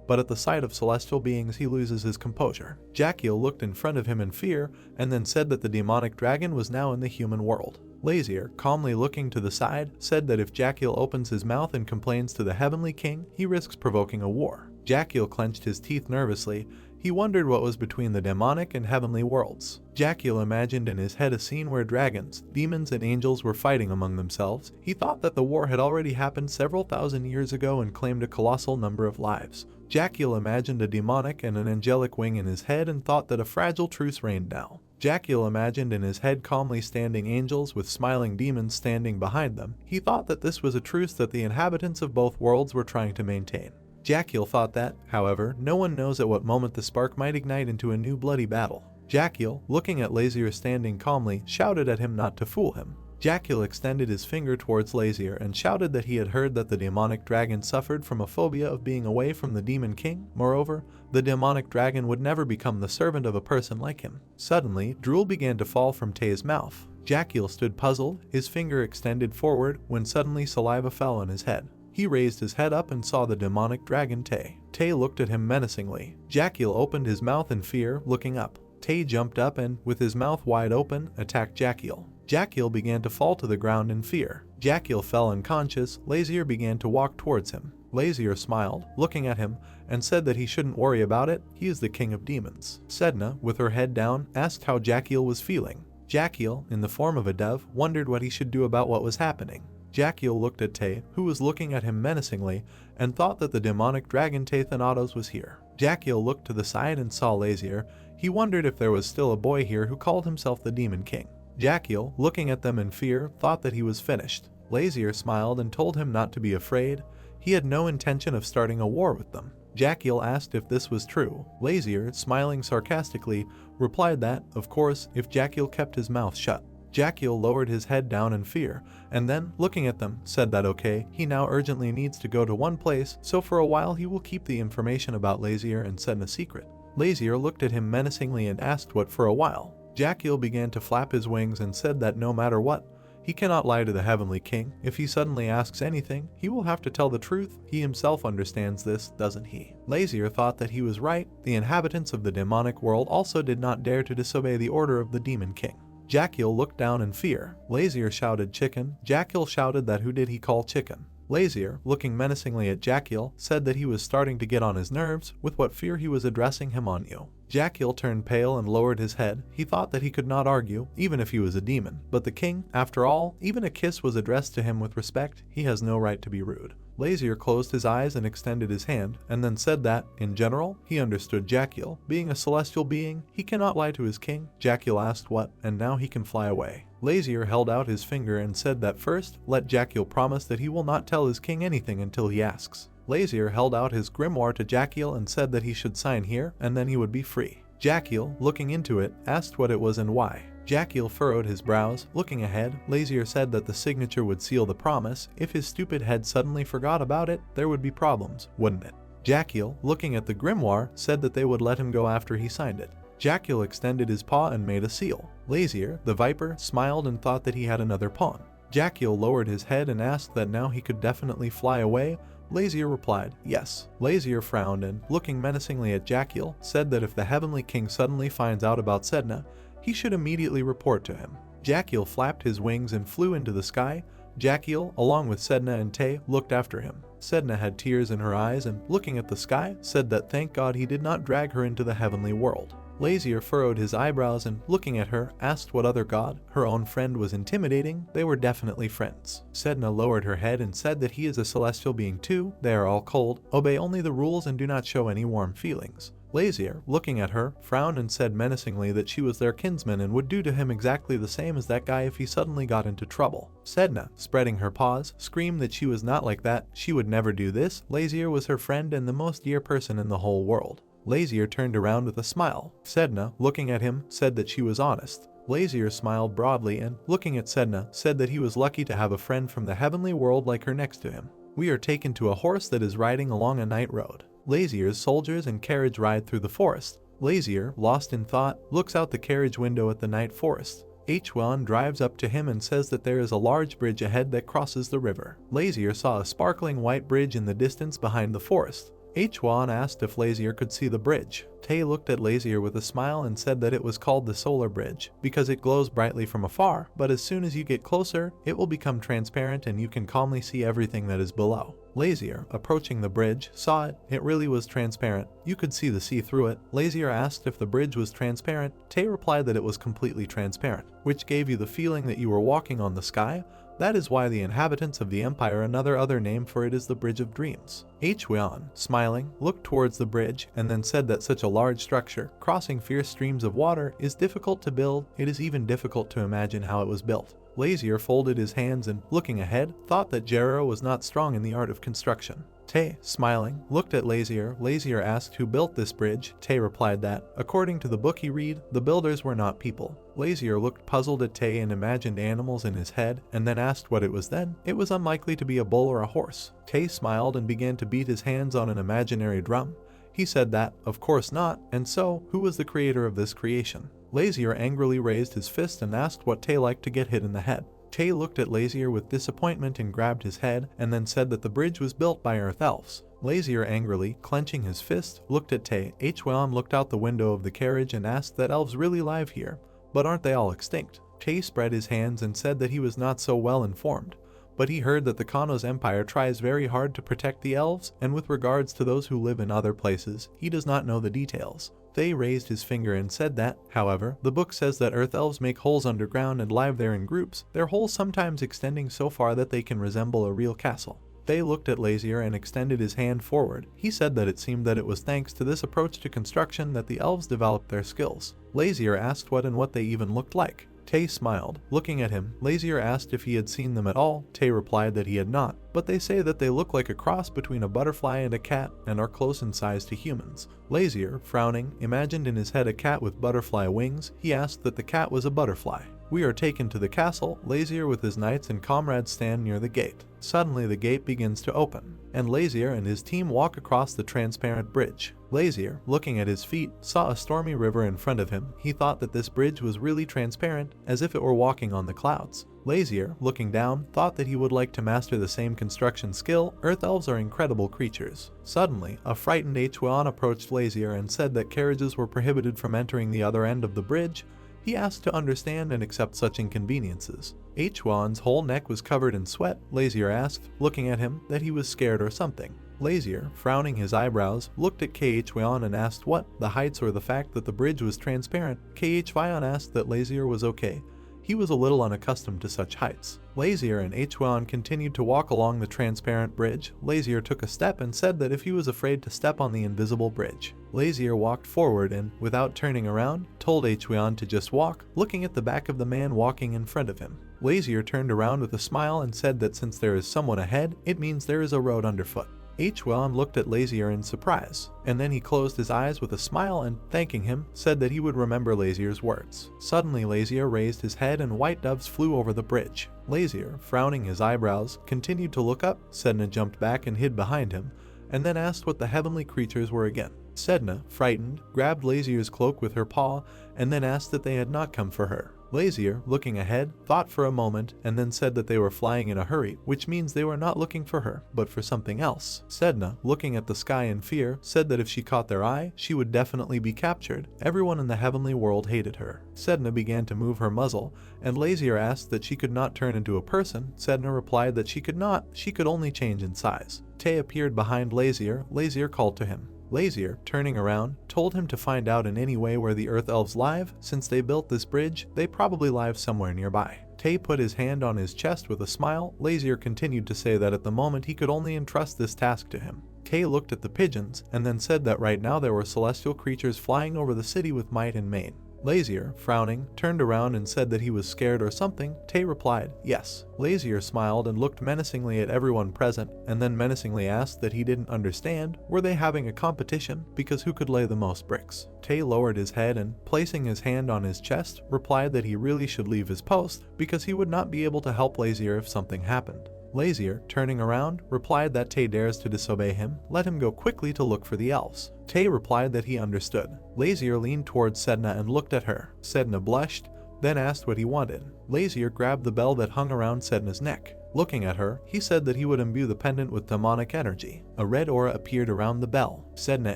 but at the sight of celestial beings he loses his composure. Jakiel looked in front of him in fear, and then said that the demonic dragon was now in the human world. Lazier, calmly looking to the side, said that if Jakiel opens his mouth and complains to the Heavenly King, he risks provoking a war. Jakiel clenched his teeth nervously. He wondered what was between the demonic and heavenly worlds. Jakiel imagined in his head a scene where dragons, demons, and angels were fighting among themselves. He thought that the war had already happened several thousand years ago and claimed a colossal number of lives. Jakiel imagined a demonic and an angelic wing in his head and thought that a fragile truce reigned now. Jakiel imagined in his head calmly standing angels with smiling demons standing behind them. He thought that this was a truce that the inhabitants of both worlds were trying to maintain. Jakiel thought that, however, no one knows at what moment the spark might ignite into a new bloody battle. Jakiel, looking at Lazier standing calmly, shouted at him not to fool him. Jakiel extended his finger towards Lazier and shouted that he had heard that the demonic dragon suffered from a phobia of being away from the demon king. Moreover, the demonic dragon would never become the servant of a person like him. Suddenly, drool began to fall from Tay's mouth. Jakiel stood puzzled, his finger extended forward, when suddenly saliva fell on his head. He raised his head up and saw the demonic dragon Tay. Tay looked at him menacingly. Jakiel opened his mouth in fear, looking up. Tay jumped up and, with his mouth wide open, attacked Jakiel. Jakiel began to fall to the ground in fear. Jakiel fell unconscious. Lazier began to walk towards him. Lazier smiled, looking at him, and said that he shouldn't worry about it. He is the king of demons. Sedna, with her head down, asked how Jakiel was feeling. Jakiel, in the form of a dove, wondered what he should do about what was happening. Jakiel looked at Tay, who was looking at him menacingly, and thought that the demonic dragon Tay Thanatos was here. Jakiel looked to the side and saw Lazier. He wondered if there was still a boy here who called himself the Demon King. Jakiel, looking at them in fear, thought that he was finished. Lazier smiled and told him not to be afraid. He had no intention of starting a war with them. Jakiel asked if this was true. Lazier, smiling sarcastically, replied that, of course, if Jakiel kept his mouth shut. Jakiel lowered his head down in fear, and then, looking at them, said that okay, he now urgently needs to go to one place, so for a while he will keep the information about Lazier and Sedna secret. Lazier looked at him menacingly and asked what for a while. Jakiel began to flap his wings and said that no matter what, he cannot lie to the Heavenly King. If he suddenly asks anything, he will have to tell the truth. He himself understands this, doesn't he? Lazier thought that he was right. The inhabitants of the demonic world also did not dare to disobey the order of the Demon King. Jakiel looked down in fear. Lazier shouted chicken. Jakiel shouted that who did he call chicken? Lazier, looking menacingly at Jakiel, said that he was starting to get on his nerves. With what fear he was addressing him on you. Jakiel turned pale and lowered his head. He thought that he could not argue, even if he was a demon. But the king, after all, even a kiss was addressed to him with respect. He has no right to be rude. Lazier closed his eyes and extended his hand, and then said that, in general, he understood Jakiel. Being a celestial being, he cannot lie to his king. Jakiel asked what, and now he can fly away. Lazier held out his finger and said that first, let Jakiel promise that he will not tell his king anything until he asks. Lazier held out his grimoire to Jakiel and said that he should sign here, and then he would be free. Jakiel, looking into it, asked what it was and why. Jakiel furrowed his brows. Looking ahead, Lazier said that the signature would seal the promise. If his stupid head suddenly forgot about it, there would be problems, wouldn't it? Jakiel, looking at the grimoire, said that they would let him go after he signed it. Jackal extended his paw and made a seal. Lazier, the viper, smiled and thought that he had another pawn. Jackal lowered his head and asked that now he could definitely fly away. Lazier replied, yes. Lazier frowned and, looking menacingly at Jackal, said that if the Heavenly King suddenly finds out about Sedna, he should immediately report to him. Jackal flapped his wings and flew into the sky. Jackal, along with Sedna and Tay, looked after him. Sedna had tears in her eyes and, looking at the sky, said that thank God he did not drag her into the heavenly world. Lazier furrowed his eyebrows and, looking at her, asked what other god, her own friend, was intimidating. They were definitely friends. Sedna lowered her head and said that he is a celestial being too. They are all cold, obey only the rules and do not show any warm feelings. Lazier, looking at her, frowned and said menacingly that she was their kinsman and would do to him exactly the same as that guy if he suddenly got into trouble. Sedna, spreading her paws, screamed that she was not like that, she would never do this. Lazier was her friend and the most dear person in the whole world. Lazier turned around with a smile. Sedna, looking at him, said that she was honest. Lazier smiled broadly and, looking at Sedna, said that he was lucky to have a friend from the heavenly world like her next to him. We are taken to a horse that is riding along a night road. Lazier's soldiers and carriage ride through the forest. Lazier, lost in thought, looks out the carriage window at the night forest. Hwan drives up to him and says that there is a large bridge ahead that crosses the river. Lazier saw a sparkling white bridge in the distance behind the forest. Hwan asked if Lazier could see the bridge. Tay looked at Lazier with a smile and said that it was called the solar bridge because it glows brightly from afar, but as soon as you get closer, it will become transparent and you can calmly see everything that is below. Lazier, approaching the bridge, saw it. It really was transparent. You could see the sea through it. Lazier asked if the bridge was transparent. Tay replied that it was completely transparent, which gave you the feeling that you were walking on the sky. That is why the inhabitants of the empire, another name for it is the Bridge of Dreams. Hwan, smiling, looked towards the bridge and then said that such a large structure, crossing fierce streams of water, is difficult to build. It is even difficult to imagine how it was built. Lazier folded his hands and, looking ahead, thought that Jero was not strong in the art of construction. Tay, smiling, looked at Lazier. Lazier asked who built this bridge. Tay replied that, according to the book he read, the builders were not people. Lazier looked puzzled at Tay and imagined animals in his head, and then asked what it was then. It was unlikely to be a bull or a horse. Tay smiled and began to beat his hands on an imaginary drum. He said that, of course not, and so, who was the creator of this creation? Lazier angrily raised his fist and asked what Tay liked to get hit in the head. Tay looked at Lazier with disappointment and grabbed his head, and then said that the bridge was built by Earth Elves. Lazier angrily, clenching his fist, looked at Tay. Hwan looked out the window of the carriage and asked that elves really live here, but aren't they all extinct? Tay spread his hands and said that he was not so well informed, but he heard that the Kano's empire tries very hard to protect the elves, and with regards to those who live in other places, he does not know the details. They raised his finger and said that, however, the book says that Earth Elves make holes underground and live there in groups, their holes sometimes extending so far that they can resemble a real castle. They looked at Lazier and extended his hand forward. He said that it seemed that it was thanks to this approach to construction that the elves developed their skills. Lazier asked what they even looked like. Tay smiled. Looking at him, Lazier asked if he had seen them at all. Tay replied that he had not, but they say that they look like a cross between a butterfly and a cat and are close in size to humans. Lazier, frowning, imagined in his head a cat with butterfly wings. He asked that the cat was a butterfly. We are taken to the castle. Lazier with his knights and comrades stand near the gate. Suddenly the gate begins to open, and Lazier and his team walk across the transparent bridge. Lazier, looking at his feet, saw a stormy river in front of him. He thought that this bridge was really transparent, as if it were walking on the clouds. Lazier, looking down, thought that he would like to master the same construction skill. Earth Elves are incredible creatures. Suddenly, a frightened Hwan approached Lazier and said that carriages were prohibited from entering the other end of the bridge. He asked to understand and accept such inconveniences. Hwan's whole neck was covered in sweat. Lazier asked, looking at him, that he was scared or something. Lazier, frowning his eyebrows, looked at Hwan and asked what, the heights or the fact that the bridge was transparent. Hwan asked that Lazier was okay. He was a little unaccustomed to such heights. Lazier and Hwan continued to walk along the transparent bridge. Lazier took a step and said that if he was afraid to step on the invisible bridge. Lazier walked forward and, without turning around, told Hwan to just walk, looking at the back of the man walking in front of him. Lazier turned around with a smile and said that since there is someone ahead, it means there is a road underfoot. Hwan looked at Lazier in surprise, and then he closed his eyes with a smile and, thanking him, said that he would remember Lazier's words. Suddenly Lazier raised his head and white doves flew over the bridge. Lazier, frowning his eyebrows, continued to look up. Sedna jumped back and hid behind him, and then asked what the heavenly creatures were again. Sedna, frightened, grabbed Lazier's cloak with her paw and then asked that they had not come for her. Lazier, looking ahead, thought for a moment and then said that they were flying in a hurry, which means they were not looking for her, but for something else. Sedna, looking at the sky in fear, said that if she caught their eye, she would definitely be captured. Everyone in the heavenly world hated her. Sedna began to move her muzzle, and Lazier asked that she could not turn into a person. Sedna replied that she could not, she could only change in size. Tay appeared behind Lazier. Lazier called to him. Lazier, turning around, told him to find out in any way where the Earth Elves live. Since they built this bridge, they probably live somewhere nearby. Tay put his hand on his chest with a smile. Lazier continued to say that at the moment he could only entrust this task to him. Tay looked at the pigeons and then said that right now there were celestial creatures flying over the city with might and main. Lazier, frowning, turned around and said that he was scared or something. Tay replied, yes. Lazier smiled and looked menacingly at everyone present, and then menacingly asked that he didn't understand. Were they having a competition? Because who could lay the most bricks? Tay lowered his head and, placing his hand on his chest, replied that he really should leave his post because he would not be able to help Lazier if something happened. Lazier, turning around, replied that Tay dares to disobey him, let him go quickly to look for the elves. Tay replied that he understood. Lazier leaned towards Sedna and looked at her. Sedna blushed, then asked what he wanted. Lazier grabbed the bell that hung around Sedna's neck. Looking at her, he said that he would imbue the pendant with demonic energy. A red aura appeared around the bell. Sedna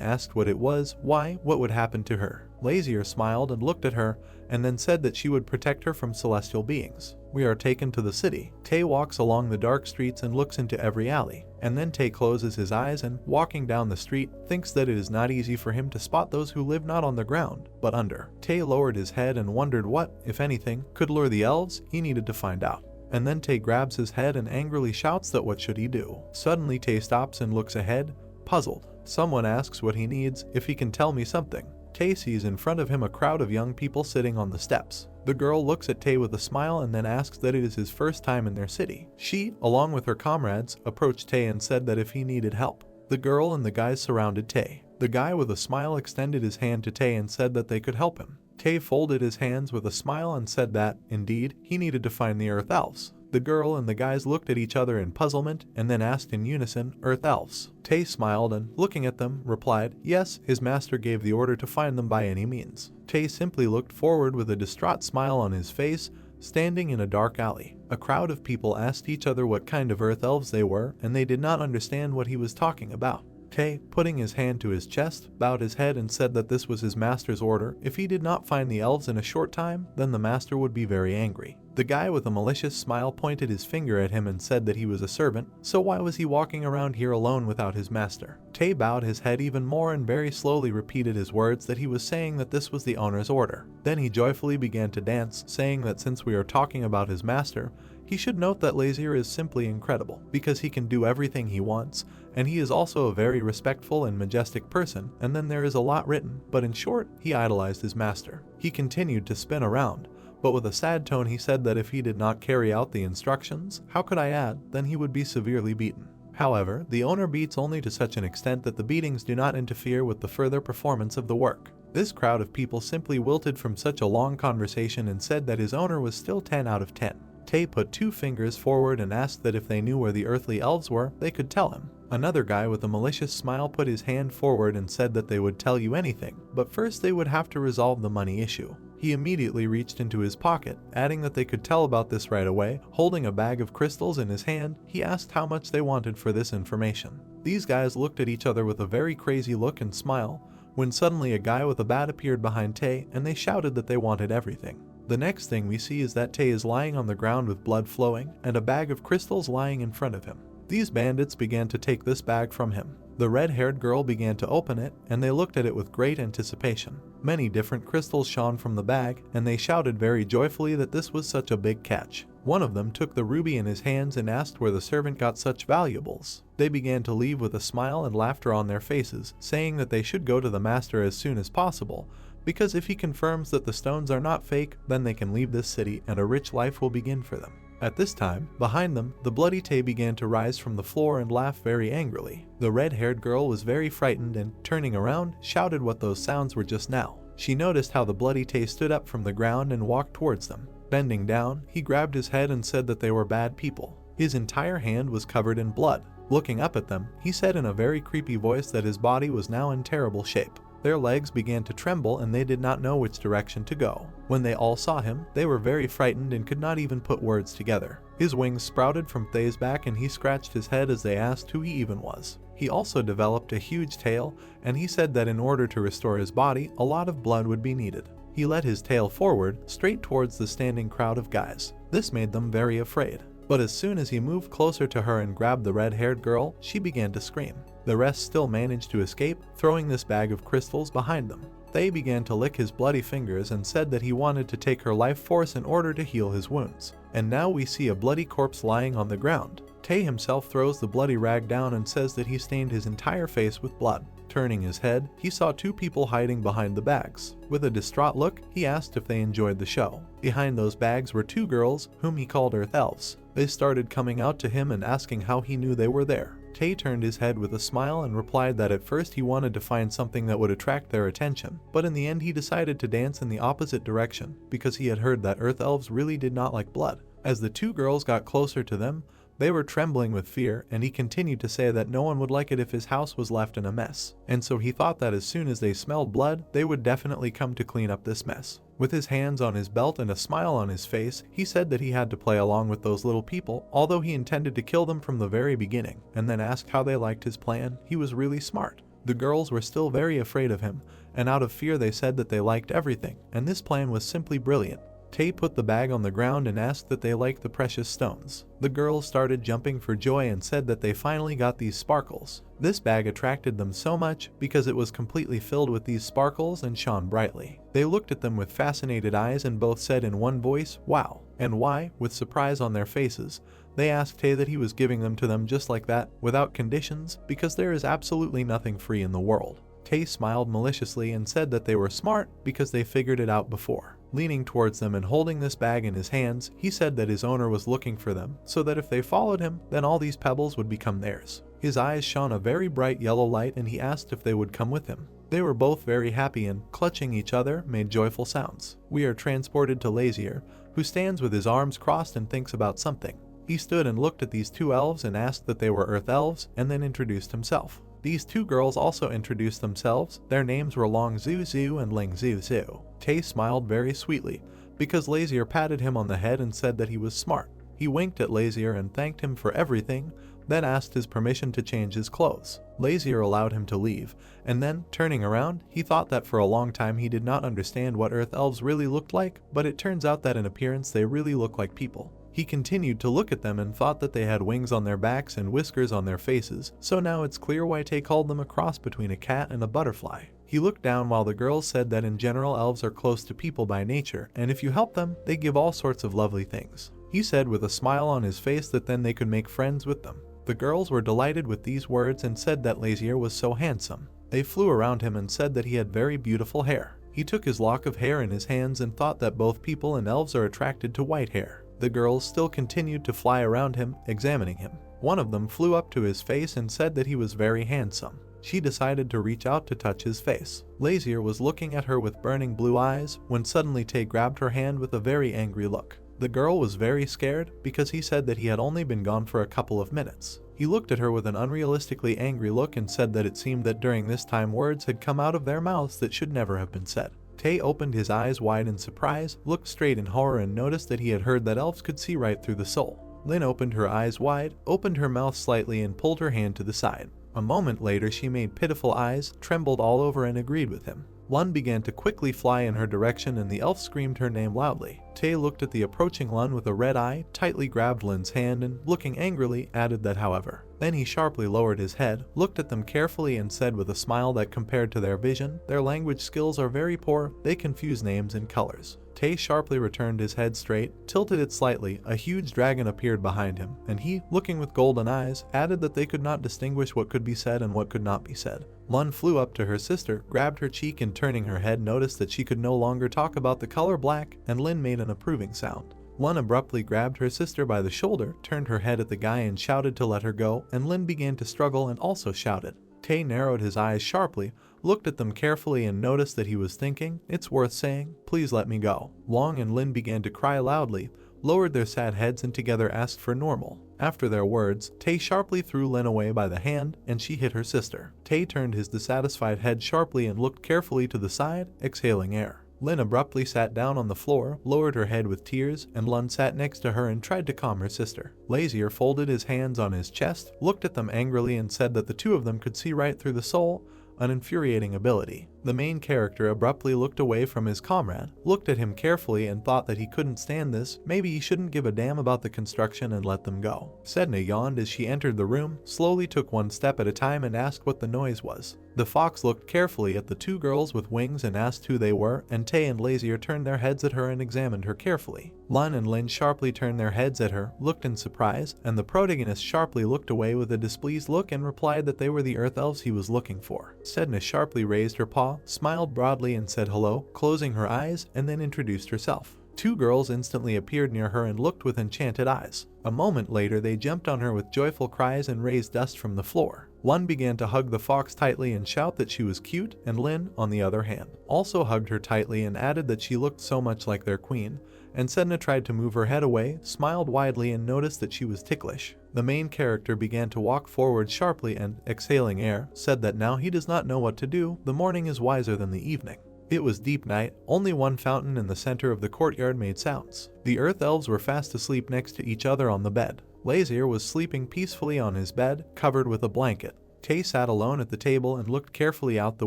asked what it was, why, what would happen to her. Lazier smiled and looked at her, and then said that she would protect her from celestial beings. We are taken to the city. Tay walks along the dark streets and looks into every alley. And then Tay closes his eyes and, walking down the street, thinks that it is not easy for him to spot those who live not on the ground, but under. Tay lowered his head and wondered what, if anything, could lure the elves. He needed to find out. And then Tay grabs his head and angrily shouts that what should he do. Suddenly Tay stops and looks ahead, puzzled. Someone asks what he needs, if he can tell me something. Tay sees in front of him a crowd of young people sitting on the steps. The girl looks at Tay with a smile and then asks that it is his first time in their city. She, along with her comrades, approached Tay and said that if he needed help. The girl and the guys surrounded Tay. The guy with a smile extended his hand to Tay and said that they could help him. Tay folded his hands with a smile and said that, indeed, he needed to find the Earth Elves. The girl and the guys looked at each other in puzzlement and then asked in unison, Earth Elves. Tay smiled and, looking at them, replied, yes, his master gave the order to find them by any means. Tay simply looked forward with a distraught smile on his face, standing in a dark alley. A crowd of people asked each other what kind of Earth Elves they were, and they did not understand what he was talking about. Tay, putting his hand to his chest, bowed his head and said that this was his master's order. If he did not find the elves in a short time, then the master would be very angry. The guy with a malicious smile pointed his finger at him and said that he was a servant, so why was he walking around here alone without his master? Tay bowed his head even more and very slowly repeated his words that he was saying that this was the owner's order. Then he joyfully began to dance, saying that since we are talking about his master, he should note that Lazier is simply incredible, because he can do everything he wants, and he is also a very respectful and majestic person, and then there is a lot written, but in short, he idolized his master. He continued to spin around, but with a sad tone he said that if he did not carry out the instructions, how could I add, then he would be severely beaten. However, the owner beats only to such an extent that the beatings do not interfere with the further performance of the work. This crowd of people simply wilted from such a long conversation and said that his owner was still 10 out of 10. Tay put 2 fingers forward and asked that if they knew where the earthly elves were, they could tell him. Another guy with a malicious smile put his hand forward and said that they would tell you anything, but first they would have to resolve the money issue. He immediately reached into his pocket, adding that they could tell about this right away. Holding a bag of crystals in his hand, he asked how much they wanted for this information. These guys looked at each other with a very crazy look and smile, when suddenly a guy with a bat appeared behind Tay and they shouted that they wanted everything. The next thing we see is that Tay is lying on the ground with blood flowing and a bag of crystals lying in front of him. These bandits began to take this bag from him. The red-haired girl began to open it, and they looked at it with great anticipation. Many different crystals shone from the bag, and they shouted very joyfully that this was such a big catch. One of them took the ruby in his hands and asked where the servant got such valuables. They began to leave with a smile and laughter on their faces, saying that they should go to the master as soon as possible, because if he confirms that the stones are not fake, then they can leave this city and a rich life will begin for them. At this time, behind them, the bloody Tay began to rise from the floor and laugh very angrily. The red-haired girl was very frightened and, turning around, shouted what those sounds were just now. She noticed how the bloody Tay stood up from the ground and walked towards them. Bending down, he grabbed his head and said that they were bad people. His entire hand was covered in blood. Looking up at them, he said in a very creepy voice that his body was now in terrible shape. Their legs began to tremble and they did not know which direction to go. When they all saw him, they were very frightened and could not even put words together. His wings sprouted from Thay's back and he scratched his head as they asked who he even was. He also developed a huge tail, and he said that in order to restore his body, a lot of blood would be needed. He let his tail forward, straight towards the standing crowd of guys. This made them very afraid. But as soon as he moved closer to her and grabbed the red-haired girl, she began to scream. The rest still managed to escape, throwing this bag of crystals behind them. They began to lick his bloody fingers and said that he wanted to take her life force in order to heal his wounds. And now we see a bloody corpse lying on the ground. Tay himself throws the bloody rag down and says that he stained his entire face with blood. Turning his head, he saw two people hiding behind the bags. With a distraught look, he asked if they enjoyed the show. Behind those bags were two girls, whom he called Earth Elves. They started coming out to him and asking how he knew they were there. Tay turned his head with a smile and replied that at first he wanted to find something that would attract their attention, but in the end he decided to dance in the opposite direction because he had heard that Earth Elves really did not like blood. As the two girls got closer to them, they were trembling with fear, and he continued to say that no one would like it if his house was left in a mess, and so he thought that as soon as they smelled blood, they would definitely come to clean up this mess. With his hands on his belt and a smile on his face, he said that he had to play along with those little people, although he intended to kill them from the very beginning, and then asked how they liked his plan. He was really smart. The girls were still very afraid of him, and out of fear they said that they liked everything, and this plan was simply brilliant. Tay put the bag on the ground and asked that they liked the precious stones. The girls started jumping for joy and said that they finally got these sparkles. This bag attracted them so much because it was completely filled with these sparkles and shone brightly. They looked at them with fascinated eyes and both said in one voice, "Wow." And why, with surprise on their faces, they asked Tay that he was giving them to them just like that, without conditions, because there is absolutely nothing free in the world. Tay smiled maliciously and said that they were smart because they figured it out before. Leaning towards them and holding this bag in his hands, he said that his owner was looking for them, so that if they followed him, then all these pebbles would become theirs. His eyes shone a very bright yellow light and he asked if they would come with him. They were both very happy and, clutching each other, made joyful sounds. We are transported to Lazier, who stands with his arms crossed and thinks about something. He stood and looked at these two elves and asked that they were Earth Elves, and then introduced himself. These two girls also introduced themselves. Their names were Long Zhu Zhu and Ling Zhu Zhu. Tay smiled very sweetly, because Lazier patted him on the head and said that he was smart. He winked at Lazier and thanked him for everything, then asked his permission to change his clothes. Lazier allowed him to leave, and then, turning around, he thought that for a long time he did not understand what Earth Elves really looked like, but it turns out that in appearance they really look like people. He continued to look at them and thought that they had wings on their backs and whiskers on their faces, so now it's clear why Tay called them a cross between a cat and a butterfly. He looked down while the girls said that in general elves are close to people by nature, and if you help them, they give all sorts of lovely things. He said with a smile on his face that then they could make friends with them. The girls were delighted with these words and said that Lazier was so handsome. They flew around him and said that he had very beautiful hair. He took his lock of hair in his hands and thought that both people and elves are attracted to white hair. The girls still continued to fly around him, examining him. One of them flew up to his face and said that he was very handsome. She decided to reach out to touch his face. Lazier was looking at her with burning blue eyes when suddenly Tay grabbed her hand with a very angry look. The girl was very scared because he said that he had only been gone for a couple of minutes. He looked at her with an unrealistically angry look and said that it seemed that during this time words had come out of their mouths that should never have been said. Tay opened his eyes wide in surprise, looked straight in horror and noticed that he had heard that elves could see right through the soul. Lin opened her eyes wide, opened her mouth slightly and pulled her hand to the side. A moment later she made pitiful eyes, trembled all over and agreed with him. Lun began to quickly fly in her direction and the elf screamed her name loudly. Tay looked at the approaching Lun with a red eye, tightly grabbed Lin's hand and, looking angrily, added that however. Then he sharply lowered his head, looked at them carefully and said with a smile that compared to their vision, their language skills are very poor, they confuse names and colors. Tay sharply returned his head straight, tilted it slightly, a huge dragon appeared behind him, and he, looking with golden eyes, added that they could not distinguish what could be said and what could not be said. Lun flew up to her sister, grabbed her cheek and turning her head noticed that she could no longer talk about the color black, and Lin made an approving sound. Lun abruptly grabbed her sister by the shoulder, turned her head at the guy and shouted to let her go, and Lin began to struggle and also shouted. Tay narrowed his eyes sharply, looked at them carefully and noticed that he was thinking, "It's worth saying, please let me go." Long and Lin began to cry loudly, lowered their sad heads and together asked for normal. After their words, Tae sharply threw Lin away by the hand, and she hit her sister. Tae turned his dissatisfied head sharply and looked carefully to the side, exhaling air. Lin abruptly sat down on the floor, lowered her head with tears, and Lun sat next to her and tried to calm her sister. Lazier folded his hands on his chest, looked at them angrily and said that the two of them could see right through the soul, an infuriating ability. The main character abruptly looked away from his comrade, looked at him carefully and thought that he couldn't stand this, maybe he shouldn't give a damn about the construction and let them go. Sedna yawned as she entered the room, slowly took one step at a time and asked what the noise was. The fox looked carefully at the two girls with wings and asked who they were, and Tae and Lazier turned their heads at her and examined her carefully. Lun and Lin sharply turned their heads at her, looked in surprise, and the protagonist sharply looked away with a displeased look and replied that they were the earth elves he was looking for. Sedna sharply raised her paw, smiled broadly and said hello, closing her eyes, and then introduced herself. Two girls instantly appeared near her and looked with enchanted eyes. A moment later they jumped on her with joyful cries and raised dust from the floor. One began to hug the fox tightly and shout that she was cute, and Lin, on the other hand, also hugged her tightly and added that she looked so much like their queen, and Sedna tried to move her head away, smiled widely and noticed that she was ticklish. The main character began to walk forward sharply and, exhaling air, said that now he does not know what to do, the morning is wiser than the evening. It was deep night, only one fountain in the center of the courtyard made sounds. The earth elves were fast asleep next to each other on the bed. Lazier was sleeping peacefully on his bed, covered with a blanket. Tae sat alone at the table and looked carefully out the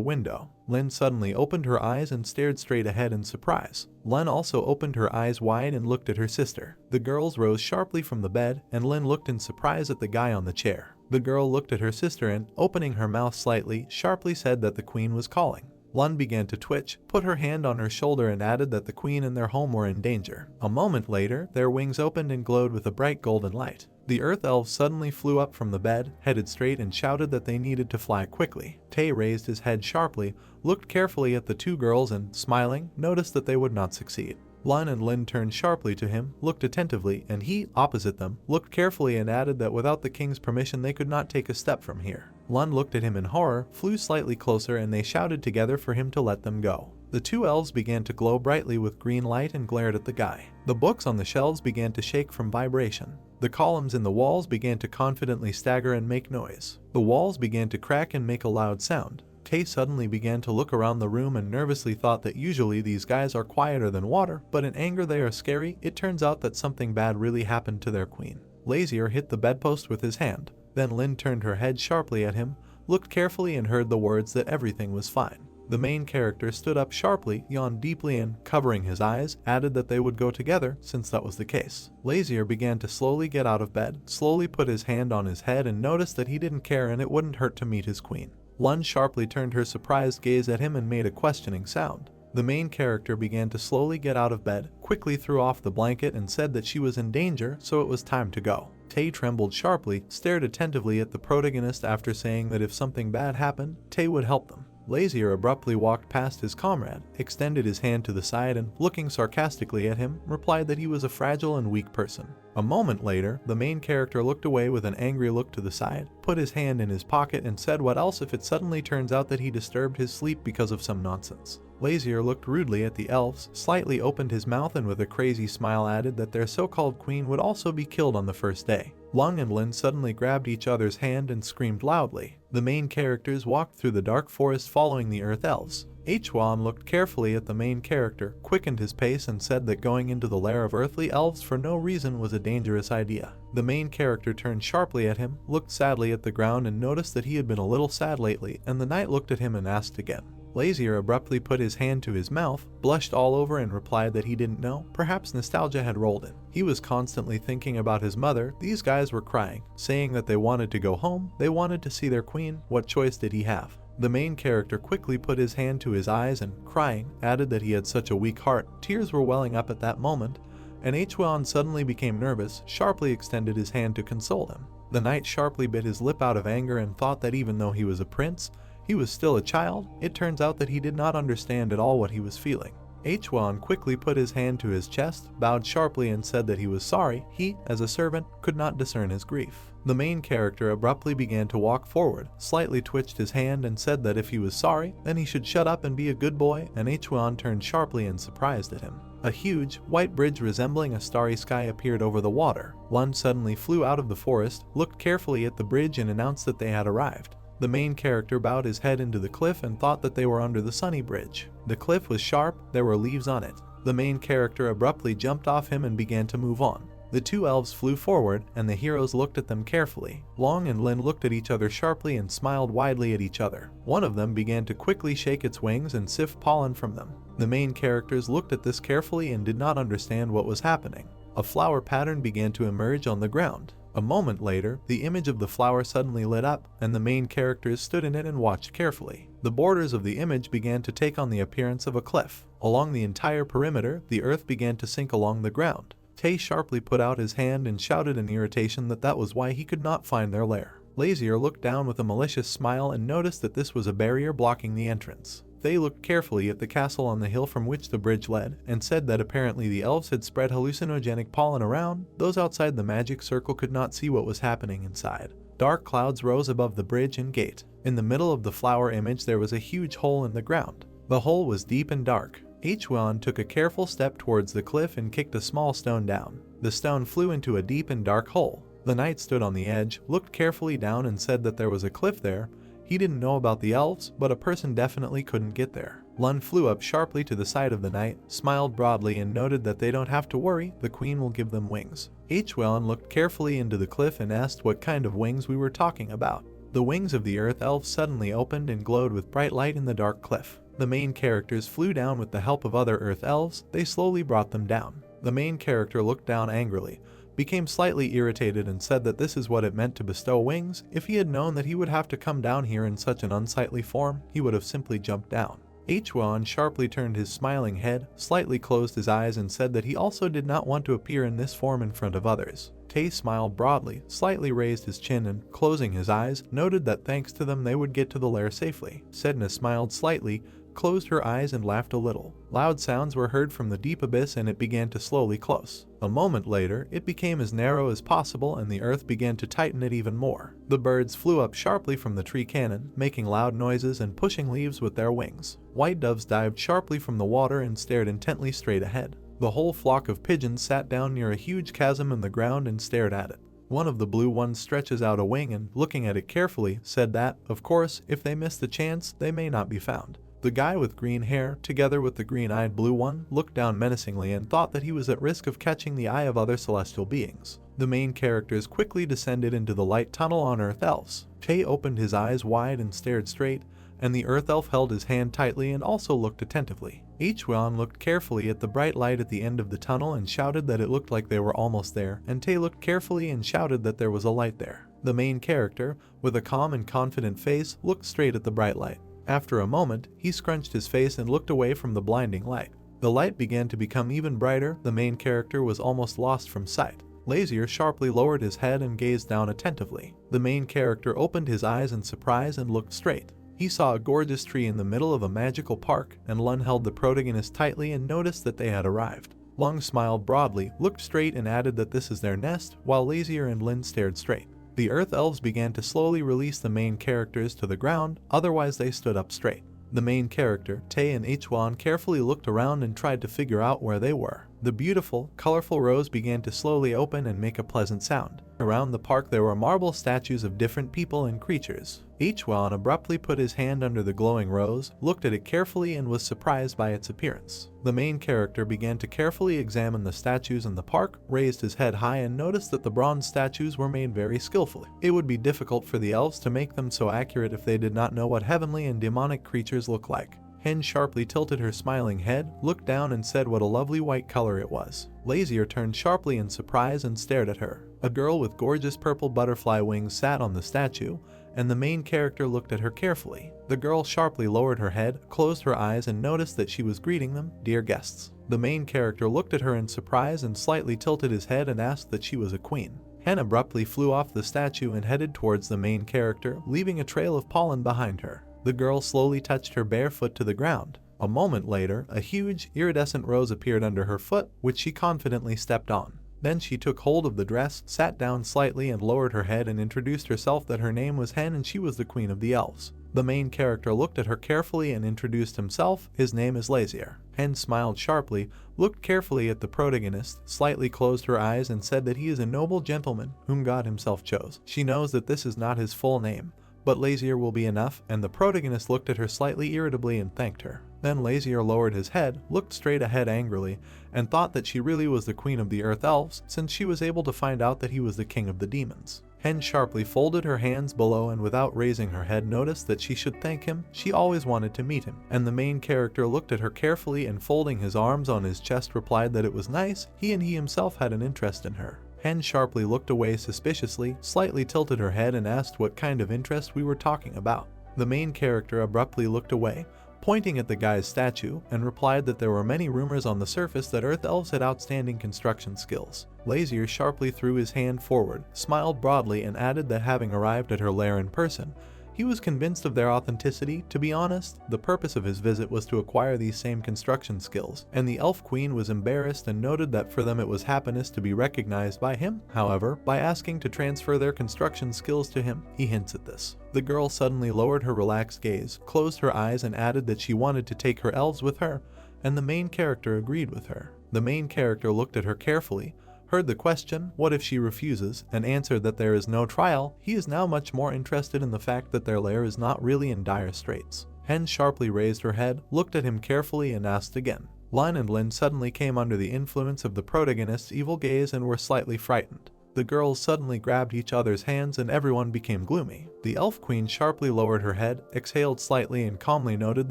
window. Lin suddenly opened her eyes and stared straight ahead in surprise. Lin also opened her eyes wide and looked at her sister. The girls rose sharply from the bed, and Lin looked in surprise at the guy on the chair. The girl looked at her sister and, opening her mouth slightly, sharply said that the queen was calling. Lun began to twitch, put her hand on her shoulder and added that the queen and their home were in danger. A moment later, their wings opened and glowed with a bright golden light. The earth elves suddenly flew up from the bed, headed straight and shouted that they needed to fly quickly. Tae raised his head sharply, looked carefully at the two girls and, smiling, noticed that they would not succeed. Lun and Lin turned sharply to him, looked attentively, and he, opposite them, looked carefully and added that without the king's permission they could not take a step from here. Lun looked at him in horror, flew slightly closer, and they shouted together for him to let them go. The two elves began to glow brightly with green light and glared at the guy. The books on the shelves began to shake from vibration. The columns in the walls began to confidently stagger and make noise. The walls began to crack and make a loud sound. Tae suddenly began to look around the room and nervously thought that usually these guys are quieter than water, but in anger they are scary. It turns out that something bad really happened to their queen. Lazier hit the bedpost with his hand. Then Lin turned her head sharply at him, looked carefully and heard the words that everything was fine. The main character stood up sharply, yawned deeply and, covering his eyes, added that they would go together since that was the case. Lazier began to slowly get out of bed, slowly put his hand on his head and noticed that he didn't care and it wouldn't hurt to meet his queen. Lun sharply turned her surprised gaze at him and made a questioning sound. The main character began to slowly get out of bed, quickly threw off the blanket and said that she was in danger, so it was time to go. Tae trembled sharply, stared attentively at the protagonist after saying that if something bad happened, Tae would help them. Lazier abruptly walked past his comrade, extended his hand to the side and, looking sarcastically at him, replied that he was a fragile and weak person. A moment later, the main character looked away with an angry look to the side, put his hand in his pocket and said what else if it suddenly turns out that he disturbed his sleep because of some nonsense. Lazier looked rudely at the elves, slightly opened his mouth and with a crazy smile added that their so-called queen would also be killed on the first day. Lung and Lin suddenly grabbed each other's hand and screamed loudly. The main characters walked through the dark forest following the earth elves. Hwan looked carefully at the main character, quickened his pace and said that going into the lair of earthly elves for no reason was a dangerous idea. The main character turned sharply at him, looked sadly at the ground and noticed that he had been a little sad lately, and the knight looked at him and asked again. Lazier abruptly put his hand to his mouth, blushed all over and replied that he didn't know. Perhaps nostalgia had rolled in. He was constantly thinking about his mother. These guys were crying, saying that they wanted to go home, they wanted to see their queen. What choice did he have? The main character quickly put his hand to his eyes and, crying, added that he had such a weak heart. Tears were welling up at that moment, and Hwan suddenly became nervous, sharply extended his hand to console him. The knight sharply bit his lip out of anger and thought that even though he was a prince, he was still a child. It turns out that he did not understand at all what he was feeling. Hwan quickly put his hand to his chest, bowed sharply and said that he was sorry. He, as a servant, could not discern his grief. The main character abruptly began to walk forward, slightly twitched his hand and said that if he was sorry, then he should shut up and be a good boy, and Hwan turned sharply and surprised at him. A huge, white bridge resembling a starry sky appeared over the water. Lun suddenly flew out of the forest, looked carefully at the bridge and announced that they had arrived. The main character bowed his head into the cliff and thought that they were under the sunny bridge. The cliff was sharp, there were leaves on it. The main character abruptly jumped off him and began to move on. The two elves flew forward, and the heroes looked at them carefully. Long and Lin looked at each other sharply and smiled widely at each other. One of them began to quickly shake its wings and sift pollen from them. The main characters looked at this carefully and did not understand what was happening. A flower pattern began to emerge on the ground. A moment later, the image of the flower suddenly lit up, and the main characters stood in it and watched carefully. The borders of the image began to take on the appearance of a cliff. Along the entire perimeter, the earth began to sink along the ground. Tay sharply put out his hand and shouted in irritation that was why he could not find their lair. Lazier looked down with a malicious smile and noticed that this was a barrier blocking the entrance. They looked carefully at the castle on the hill from which the bridge led, and said that apparently the elves had spread hallucinogenic pollen around. Those outside the magic circle could not see what was happening inside. Dark clouds rose above the bridge and gate. In the middle of the flower image there was a huge hole in the ground. The hole was deep and dark. Hwan took a careful step towards the cliff and kicked a small stone down. The stone flew into a deep and dark hole. The knight stood on the edge, looked carefully down and said that there was a cliff there. He didn't know about the elves, but a person definitely couldn't get there. Lun flew up sharply to the side of the knight, smiled broadly and noted that they don't have to worry, the queen will give them wings. Hwan looked carefully into the cliff and asked what kind of wings we were talking about. The wings of the earth elves suddenly opened and glowed with bright light in the dark cliff. The main characters flew down with the help of other earth elves. They slowly brought them down. The main character looked down angrily, became slightly irritated and said that this is what it meant to bestow wings. If he had known that he would have to come down here in such an unsightly form, he would have simply jumped down. Hwan sharply turned his smiling head, slightly closed his eyes and said that he also did not want to appear in this form in front of others. Tay smiled broadly, slightly raised his chin and, closing his eyes, noted that thanks to them they would get to the lair safely. Sedna smiled slightly, closed her eyes and laughed a little. Loud sounds were heard from the deep abyss and it began to slowly close. A moment later, it became as narrow as possible and the earth began to tighten it even more. The birds flew up sharply from the tree cannon, making loud noises and pushing leaves with their wings. White doves dived sharply from the water and stared intently straight ahead. The whole flock of pigeons sat down near a huge chasm in the ground and stared at it. One of the blue ones stretches out a wing and, looking at it carefully, said that, of course, if they miss the chance, they may not be found. The guy with green hair, together with the green-eyed blue one, looked down menacingly and thought that he was at risk of catching the eye of other celestial beings. The main characters quickly descended into the light tunnel on Earth Elves. Tay opened his eyes wide and stared straight, and the Earth Elf held his hand tightly and also looked attentively. Hwan looked carefully at the bright light at the end of the tunnel and shouted that it looked like they were almost there, and Tay looked carefully and shouted that there was a light there. The main character, with a calm and confident face, looked straight at the bright light. After a moment, he scrunched his face and looked away from the blinding light. The light began to become even brighter. The main character was almost lost from sight. Lazier sharply lowered his head and gazed down attentively. The main character opened his eyes in surprise and looked straight. He saw a gorgeous tree in the middle of a magical park, and Lun held the protagonist tightly and noticed that they had arrived. Lung smiled broadly, looked straight and added that this is their nest, while Lazier and Lin stared straight. The Earth Elves began to slowly release the main characters to the ground, otherwise they stood up straight. The main character, Tay and Hwan, carefully looked around and tried to figure out where they were. The beautiful, colorful rose began to slowly open and make a pleasant sound. Around the park there were marble statues of different people and creatures. Hwan abruptly put his hand under the glowing rose, looked at it carefully and was surprised by its appearance. The main character began to carefully examine the statues in the park, raised his head high and noticed that the bronze statues were made very skillfully. It would be difficult for the elves to make them so accurate if they did not know what heavenly and demonic creatures look like. Hen sharply tilted her smiling head, looked down and said what a lovely white color it was. Lazier turned sharply in surprise and stared at her. A girl with gorgeous purple butterfly wings sat on the statue, and the main character looked at her carefully. The girl sharply lowered her head, closed her eyes and noticed that she was greeting them, "Dear guests." The main character looked at her in surprise and slightly tilted his head and asked that she was a queen. Hen abruptly flew off the statue and headed towards the main character, leaving a trail of pollen behind her. The girl slowly touched her bare foot to the ground. A moment later, a huge, iridescent rose appeared under her foot, which she confidently stepped on. Then she took hold of the dress, sat down slightly and lowered her head and introduced herself that her name was Hen and she was the queen of the elves. The main character looked at her carefully and introduced himself. His name is Lazier. Hen smiled sharply, looked carefully at the protagonist, slightly closed her eyes and said that he is a noble gentleman whom God himself chose. She knows that this is not his full name, but Lazier will be enough, and the protagonist looked at her slightly irritably and thanked her. Then Lazier lowered his head, looked straight ahead angrily, and thought that she really was the queen of the earth elves, since she was able to find out that he was the king of the demons. Hen sharply folded her hands below and without raising her head noticed that she should thank him. She always wanted to meet him. And the main character looked at her carefully and folding his arms on his chest replied that it was nice. He himself had an interest in her. Hen sharply looked away suspiciously, slightly tilted her head and asked what kind of interest we were talking about. The main character abruptly looked away, pointing at the guy's statue, and replied that there were many rumors on the surface that Earth Elves had outstanding construction skills. Lazier sharply threw his hand forward, smiled broadly, and added that having arrived at her lair in person, he was convinced of their authenticity. To be honest, the purpose of his visit was to acquire these same construction skills, and the elf queen was embarrassed and noted that for them it was happiness to be recognized by him. However, by asking to transfer their construction skills to him, he hints at this. The girl suddenly lowered her relaxed gaze, closed her eyes and added that she wanted to take her elves with her, and the main character agreed with her. The main character looked at her carefully, heard the question, what if she refuses, and answered that there is no trial. He is now much more interested in the fact that their lair is not really in dire straits. Hen sharply raised her head, looked at him carefully and asked again. Lin and Lin suddenly came under the influence of the protagonist's evil gaze and were slightly frightened. The girls suddenly grabbed each other's hands and everyone became gloomy. The elf queen sharply lowered her head, exhaled slightly and calmly noted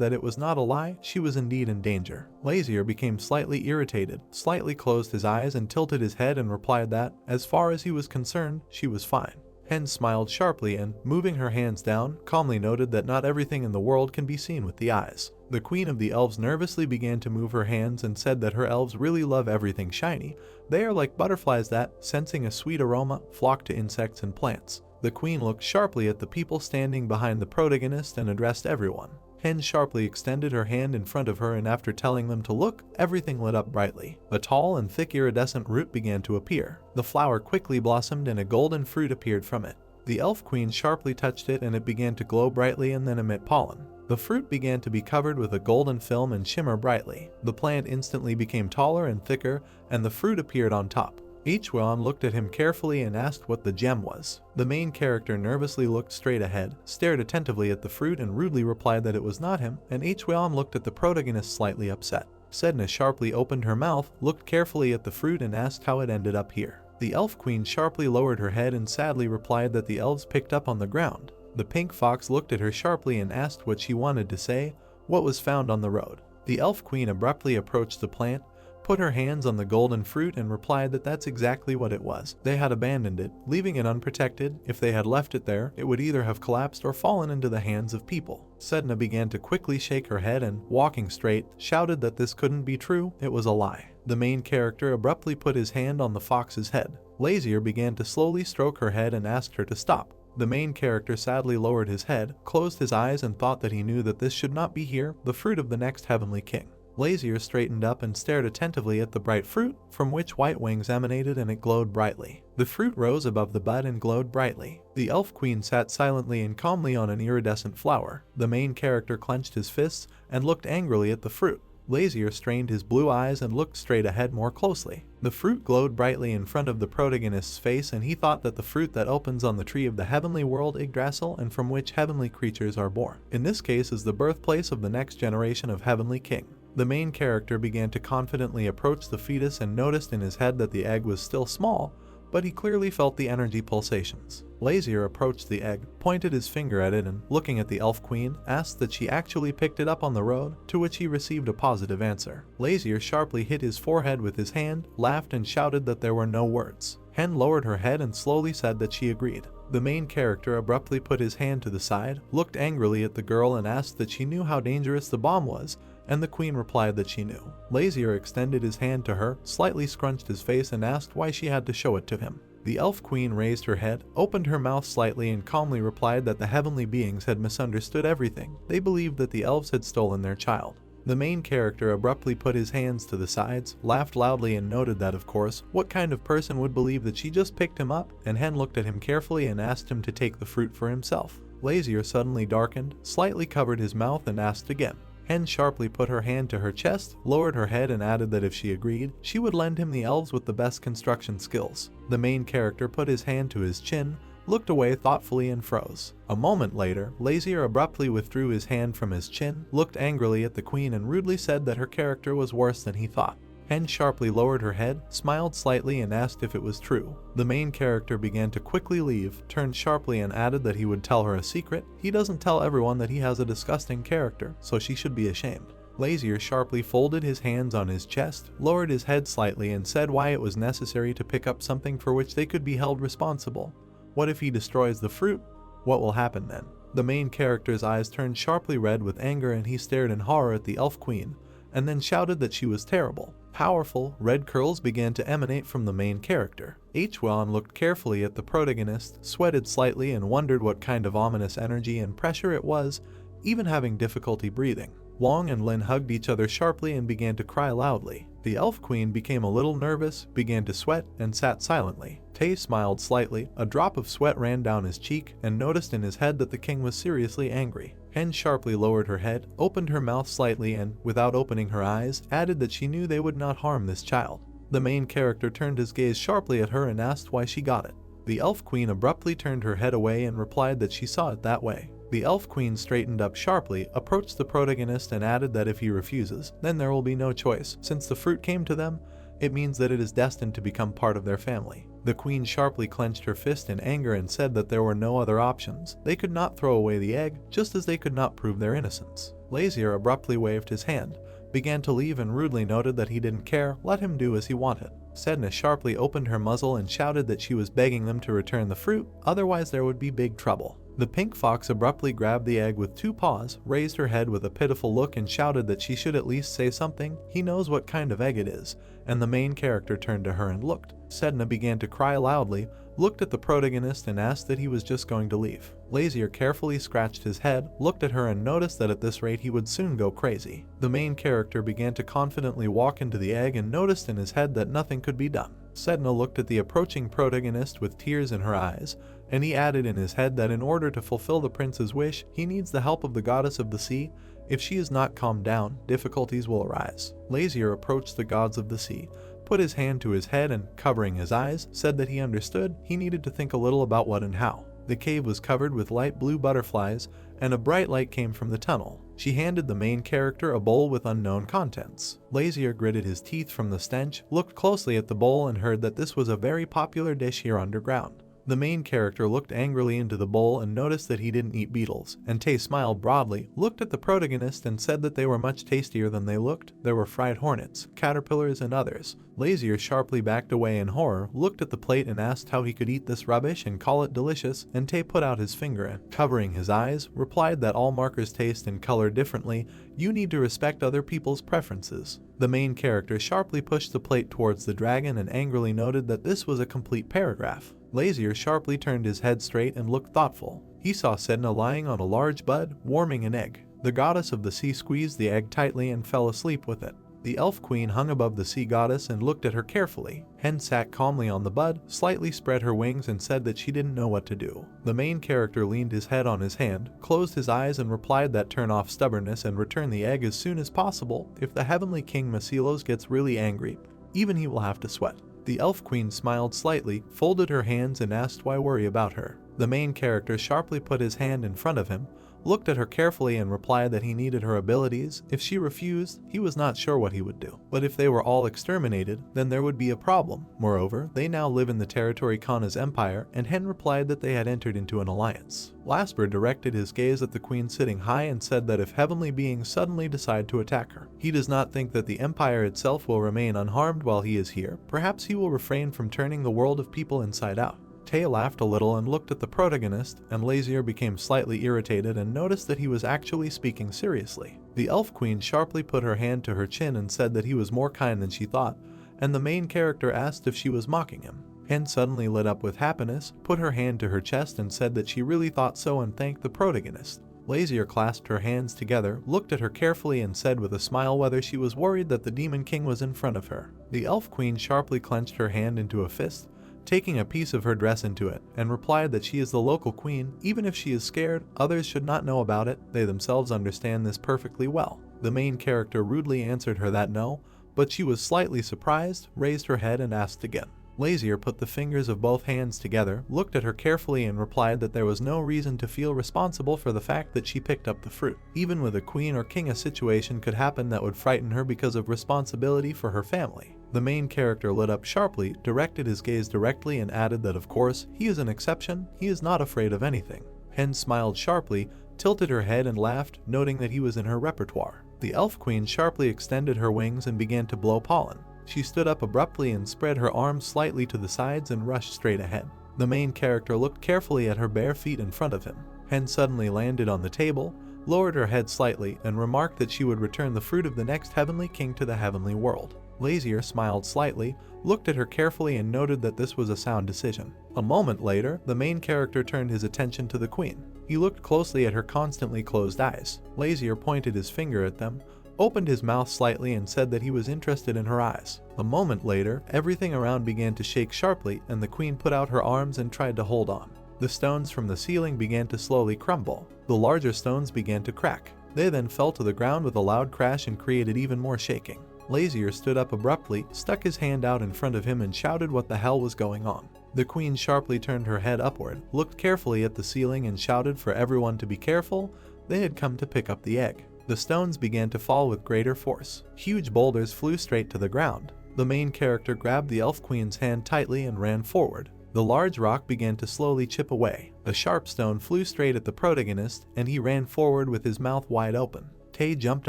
that it was not a lie, she was indeed in danger. Lazier became slightly irritated, slightly closed his eyes and tilted his head and replied that, as far as he was concerned, she was fine. Hen smiled sharply and, moving her hands down, calmly noted that not everything in the world can be seen with the eyes. The queen of the elves nervously began to move her hands and said that her elves really love everything shiny. They are like butterflies that, sensing a sweet aroma, flock to insects and plants. The queen looked sharply at the people standing behind the protagonist and addressed everyone. Hen sharply extended her hand in front of her and after telling them to look, everything lit up brightly. A tall and thick iridescent root began to appear. The flower quickly blossomed and a golden fruit appeared from it. The elf queen sharply touched it and it began to glow brightly and then emit pollen. The fruit began to be covered with a golden film and shimmer brightly. The plant instantly became taller and thicker, and the fruit appeared on top. Ichwon looked at him carefully and asked what the gem was. The main character nervously looked straight ahead, stared attentively at the fruit and rudely replied that it was not him, and Ichwon looked at the protagonist slightly upset. Sedna sharply opened her mouth, looked carefully at the fruit and asked how it ended up here. The elf queen sharply lowered her head and sadly replied that the elves picked up on the ground. The pink fox looked at her sharply and asked what she wanted to say, what was found on the road. The elf queen abruptly approached the plant, put her hands on the golden fruit and replied that that's exactly what it was. They had abandoned it, leaving it unprotected. If they had left it there, it would either have collapsed or fallen into the hands of people. Sedna began to quickly shake her head and, walking straight, shouted that this couldn't be true, it was a lie. The main character abruptly put his hand on the fox's head. Lazier began to slowly stroke her head and asked her to stop. The main character sadly lowered his head, closed his eyes and thought that he knew that this should not be here, the fruit of the next heavenly king. Lazier straightened up and stared attentively at the bright fruit, from which white wings emanated and it glowed brightly. The fruit rose above the bud and glowed brightly. The elf queen sat silently and calmly on an iridescent flower. The main character clenched his fists and looked angrily at the fruit. Lazier strained his blue eyes and looked straight ahead more closely. The fruit glowed brightly in front of the protagonist's face and he thought that the fruit that opens on the tree of the heavenly world Yggdrasil and from which heavenly creatures are born. In this case is the birthplace of the next generation of heavenly king. The main character began to confidently approach the fetus and noticed in his head that the egg was still small, but he clearly felt the energy pulsations. Lazier approached the egg, pointed his finger at it and, looking at the elf queen, asked that she actually picked it up on the road, to which he received a positive answer. Lazier sharply hit his forehead with his hand, laughed and shouted that there were no words. Hen lowered her head and slowly said that she agreed. The main character abruptly put his hand to the side, looked angrily at the girl and asked that she knew how dangerous the bomb was, and the queen replied that she knew. Lazier extended his hand to her, slightly scrunched his face and asked why she had to show it to him. The elf queen raised her head, opened her mouth slightly and calmly replied that the heavenly beings had misunderstood everything. They believed that the elves had stolen their child. The main character abruptly put his hands to the sides, laughed loudly and noted that, of course, what kind of person would believe that she just picked him up, and Hen looked at him carefully and asked him to take the fruit for himself. Lazier suddenly darkened, slightly covered his mouth and asked again. Hen sharply put her hand to her chest, lowered her head and added that if she agreed, she would lend him the elves with the best construction skills. The main character put his hand to his chin, looked away thoughtfully and froze. A moment later, Lazier abruptly withdrew his hand from his chin, looked angrily at the queen and rudely said that her character was worse than he thought. Hen sharply lowered her head, smiled slightly and asked if it was true. The main character began to quickly leave, turned sharply and added that he would tell her a secret. He doesn't tell everyone that he has a disgusting character, so she should be ashamed. Lazier sharply folded his hands on his chest, lowered his head slightly and said why it was necessary to pick up something for which they could be held responsible. What if he destroys the fruit? What will happen then? The main character's eyes turned sharply red with anger and he stared in horror at the elf queen, and then shouted that she was terrible. Powerful, red curls began to emanate from the main character. Hwan looked carefully at the protagonist, sweated slightly and wondered what kind of ominous energy and pressure it was, even having difficulty breathing. Wong and Lin hugged each other sharply and began to cry loudly. The elf queen became a little nervous, began to sweat, and sat silently. Tae smiled slightly, a drop of sweat ran down his cheek, and noticed in his head that the king was seriously angry. Hen sharply lowered her head, opened her mouth slightly and, without opening her eyes, added that she knew they would not harm this child. The main character turned his gaze sharply at her and asked why she got it. The elf queen abruptly turned her head away and replied that she saw it that way. The elf queen straightened up sharply, approached the protagonist and added that if he refuses, then there will be no choice. Since the fruit came to them, it means that it is destined to become part of their family. The queen sharply clenched her fist in anger and said that there were no other options. They could not throw away the egg, just as they could not prove their innocence. Lazier abruptly waved his hand, began to leave and rudely noted that he didn't care, let him do as he wanted. Sedna sharply opened her muzzle and shouted that she was begging them to return the fruit, otherwise there would be big trouble. The pink fox abruptly grabbed the egg with 2 paws, raised her head with a pitiful look and shouted that she should at least say something. He knows what kind of egg it is, and the main character turned to her and looked. Sedna began to cry loudly, looked at the protagonist and asked that he was just going to leave. Lazier carefully scratched his head, looked at her and noticed that at this rate he would soon go crazy. The main character began to confidently walk into the egg and noticed in his head that nothing could be done. Sedna looked at the approaching protagonist with tears in her eyes, and he added in his head that in order to fulfill the prince's wish, he needs the help of the goddess of the sea. If she is not calmed down, difficulties will arise. Lazier approached the gods of the sea, put his hand to his head and, covering his eyes, said that he understood. He needed to think a little about what and how. The cave was covered with light blue butterflies, and a bright light came from the tunnel. She handed the main character a bowl with unknown contents. Lazier gritted his teeth from the stench, looked closely at the bowl and heard that this was a very popular dish here underground. The main character looked angrily into the bowl and noticed that he didn't eat beetles, and Tae smiled broadly, looked at the protagonist and said that they were much tastier than they looked. There were fried hornets, caterpillars and others. Lazier sharply backed away in horror, looked at the plate and asked how he could eat this rubbish and call it delicious, and Tae put out his finger and, covering his eyes, replied that all markers taste and color differently. You need to respect other people's preferences. The main character sharply pushed the plate towards the dragon and angrily noted that this was a complete paragraph. Lazier sharply turned his head straight and looked thoughtful. He saw Sedna lying on a large bud, warming an egg. The goddess of the sea squeezed the egg tightly and fell asleep with it. The elf queen hung above the sea goddess and looked at her carefully. Hen sat calmly on the bud, slightly spread her wings and said that she didn't know what to do. The main character leaned his head on his hand, closed his eyes and replied that turn off stubbornness and return the egg as soon as possible. If the heavenly king Masilos gets really angry, even he will have to sweat. The elf queen smiled slightly, folded her hands and asked why worry about her. The main character sharply put his hand in front of him, looked at her carefully and replied that he needed her abilities. If she refused, he was not sure what he would do. But if they were all exterminated, then there would be a problem. Moreover, they now live in the territory Kana's empire, and Hen replied that they had entered into an alliance. Lasper directed his gaze at the queen sitting high and said that if heavenly beings suddenly decide to attack her, he does not think that the empire itself will remain unharmed while he is here. Perhaps he will refrain from turning the world of people inside out. Tae laughed a little and looked at the protagonist, and Lazier became slightly irritated and noticed that he was actually speaking seriously. The elf queen sharply put her hand to her chin and said that he was more kind than she thought, and the main character asked if she was mocking him. Hen suddenly lit up with happiness, put her hand to her chest and said that she really thought so and thanked the protagonist. Lazier clasped her hands together, looked at her carefully and said with a smile whether she was worried that the Demon King was in front of her. The Elf Queen sharply clenched her hand into a fist, taking a piece of her dress into it, and replied that she is the local queen. Even if she is scared, others should not know about it. They themselves understand this perfectly well. The main character rudely answered her that no, but she was slightly surprised, raised her head and asked again. Lazier put the fingers of both hands together, looked at her carefully and replied that there was no reason to feel responsible for the fact that she picked up the fruit. Even with a queen or king, a situation could happen that would frighten her because of responsibility for her family. The main character lit up sharply, directed his gaze directly and added that of course, he is an exception, he is not afraid of anything. Hen smiled sharply, tilted her head and laughed, noting that he was in her repertoire. The Elf Queen sharply extended her wings and began to blow pollen. She stood up abruptly and spread her arms slightly to the sides and rushed straight ahead. The main character looked carefully at her bare feet in front of him. Hen suddenly landed on the table, lowered her head slightly, and remarked that she would return the fruit of the next heavenly king to the heavenly world. Lazier smiled slightly, looked at her carefully and noted that this was a sound decision. A moment later, the main character turned his attention to the queen. He looked closely at her constantly closed eyes. Lazier pointed his finger at them, opened his mouth slightly and said that he was interested in her eyes. A moment later, everything around began to shake sharply and the queen put out her arms and tried to hold on. The stones from the ceiling began to slowly crumble. The larger stones began to crack. They then fell to the ground with a loud crash and created even more shaking. Lazier stood up abruptly, stuck his hand out in front of him and shouted what the hell was going on. The queen sharply turned her head upward, looked carefully at the ceiling and shouted for everyone to be careful. They had come to pick up the egg. The stones began to fall with greater force. Huge boulders flew straight to the ground. The main character grabbed the Elf Queen's hand tightly and ran forward. The large rock began to slowly chip away. A sharp stone flew straight at the protagonist, and he ran forward with his mouth wide open. Tae jumped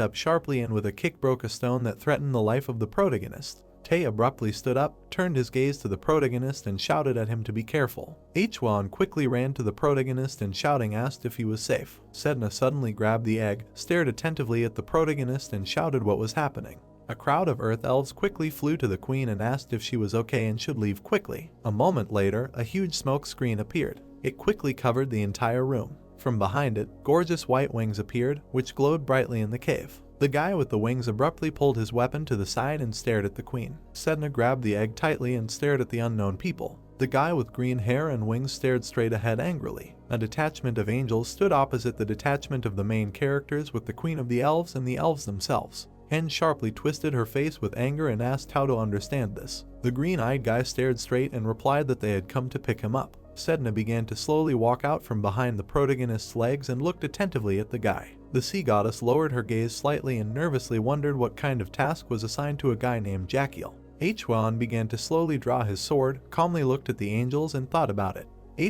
up sharply and with a kick broke a stone that threatened the life of the protagonist. Tae abruptly stood up, turned his gaze to the protagonist and shouted at him to be careful. Hwan quickly ran to the protagonist and shouting asked if he was safe. Sedna suddenly grabbed the egg, stared attentively at the protagonist and shouted what was happening. A crowd of earth elves quickly flew to the queen and asked if she was okay and should leave quickly. A moment later, a huge smoke screen appeared. It quickly covered the entire room. From behind it, gorgeous white wings appeared, which glowed brightly in the cave. The guy with the wings abruptly pulled his weapon to the side and stared at the queen. Sedna grabbed the egg tightly and stared at the unknown people. The guy with green hair and wings stared straight ahead angrily. A detachment of angels stood opposite the detachment of the main characters with the queen of the elves and the elves themselves. Hen sharply twisted her face with anger and asked how to understand this. The green-eyed guy stared straight and replied that they had come to pick him up. Sedna began to slowly walk out from behind the protagonist's legs and looked attentively at the guy. The sea goddess lowered her gaze slightly and nervously wondered what kind of task was assigned to a guy named Jakiel. Hwan began to slowly draw his sword, calmly looked at the angels and thought about it.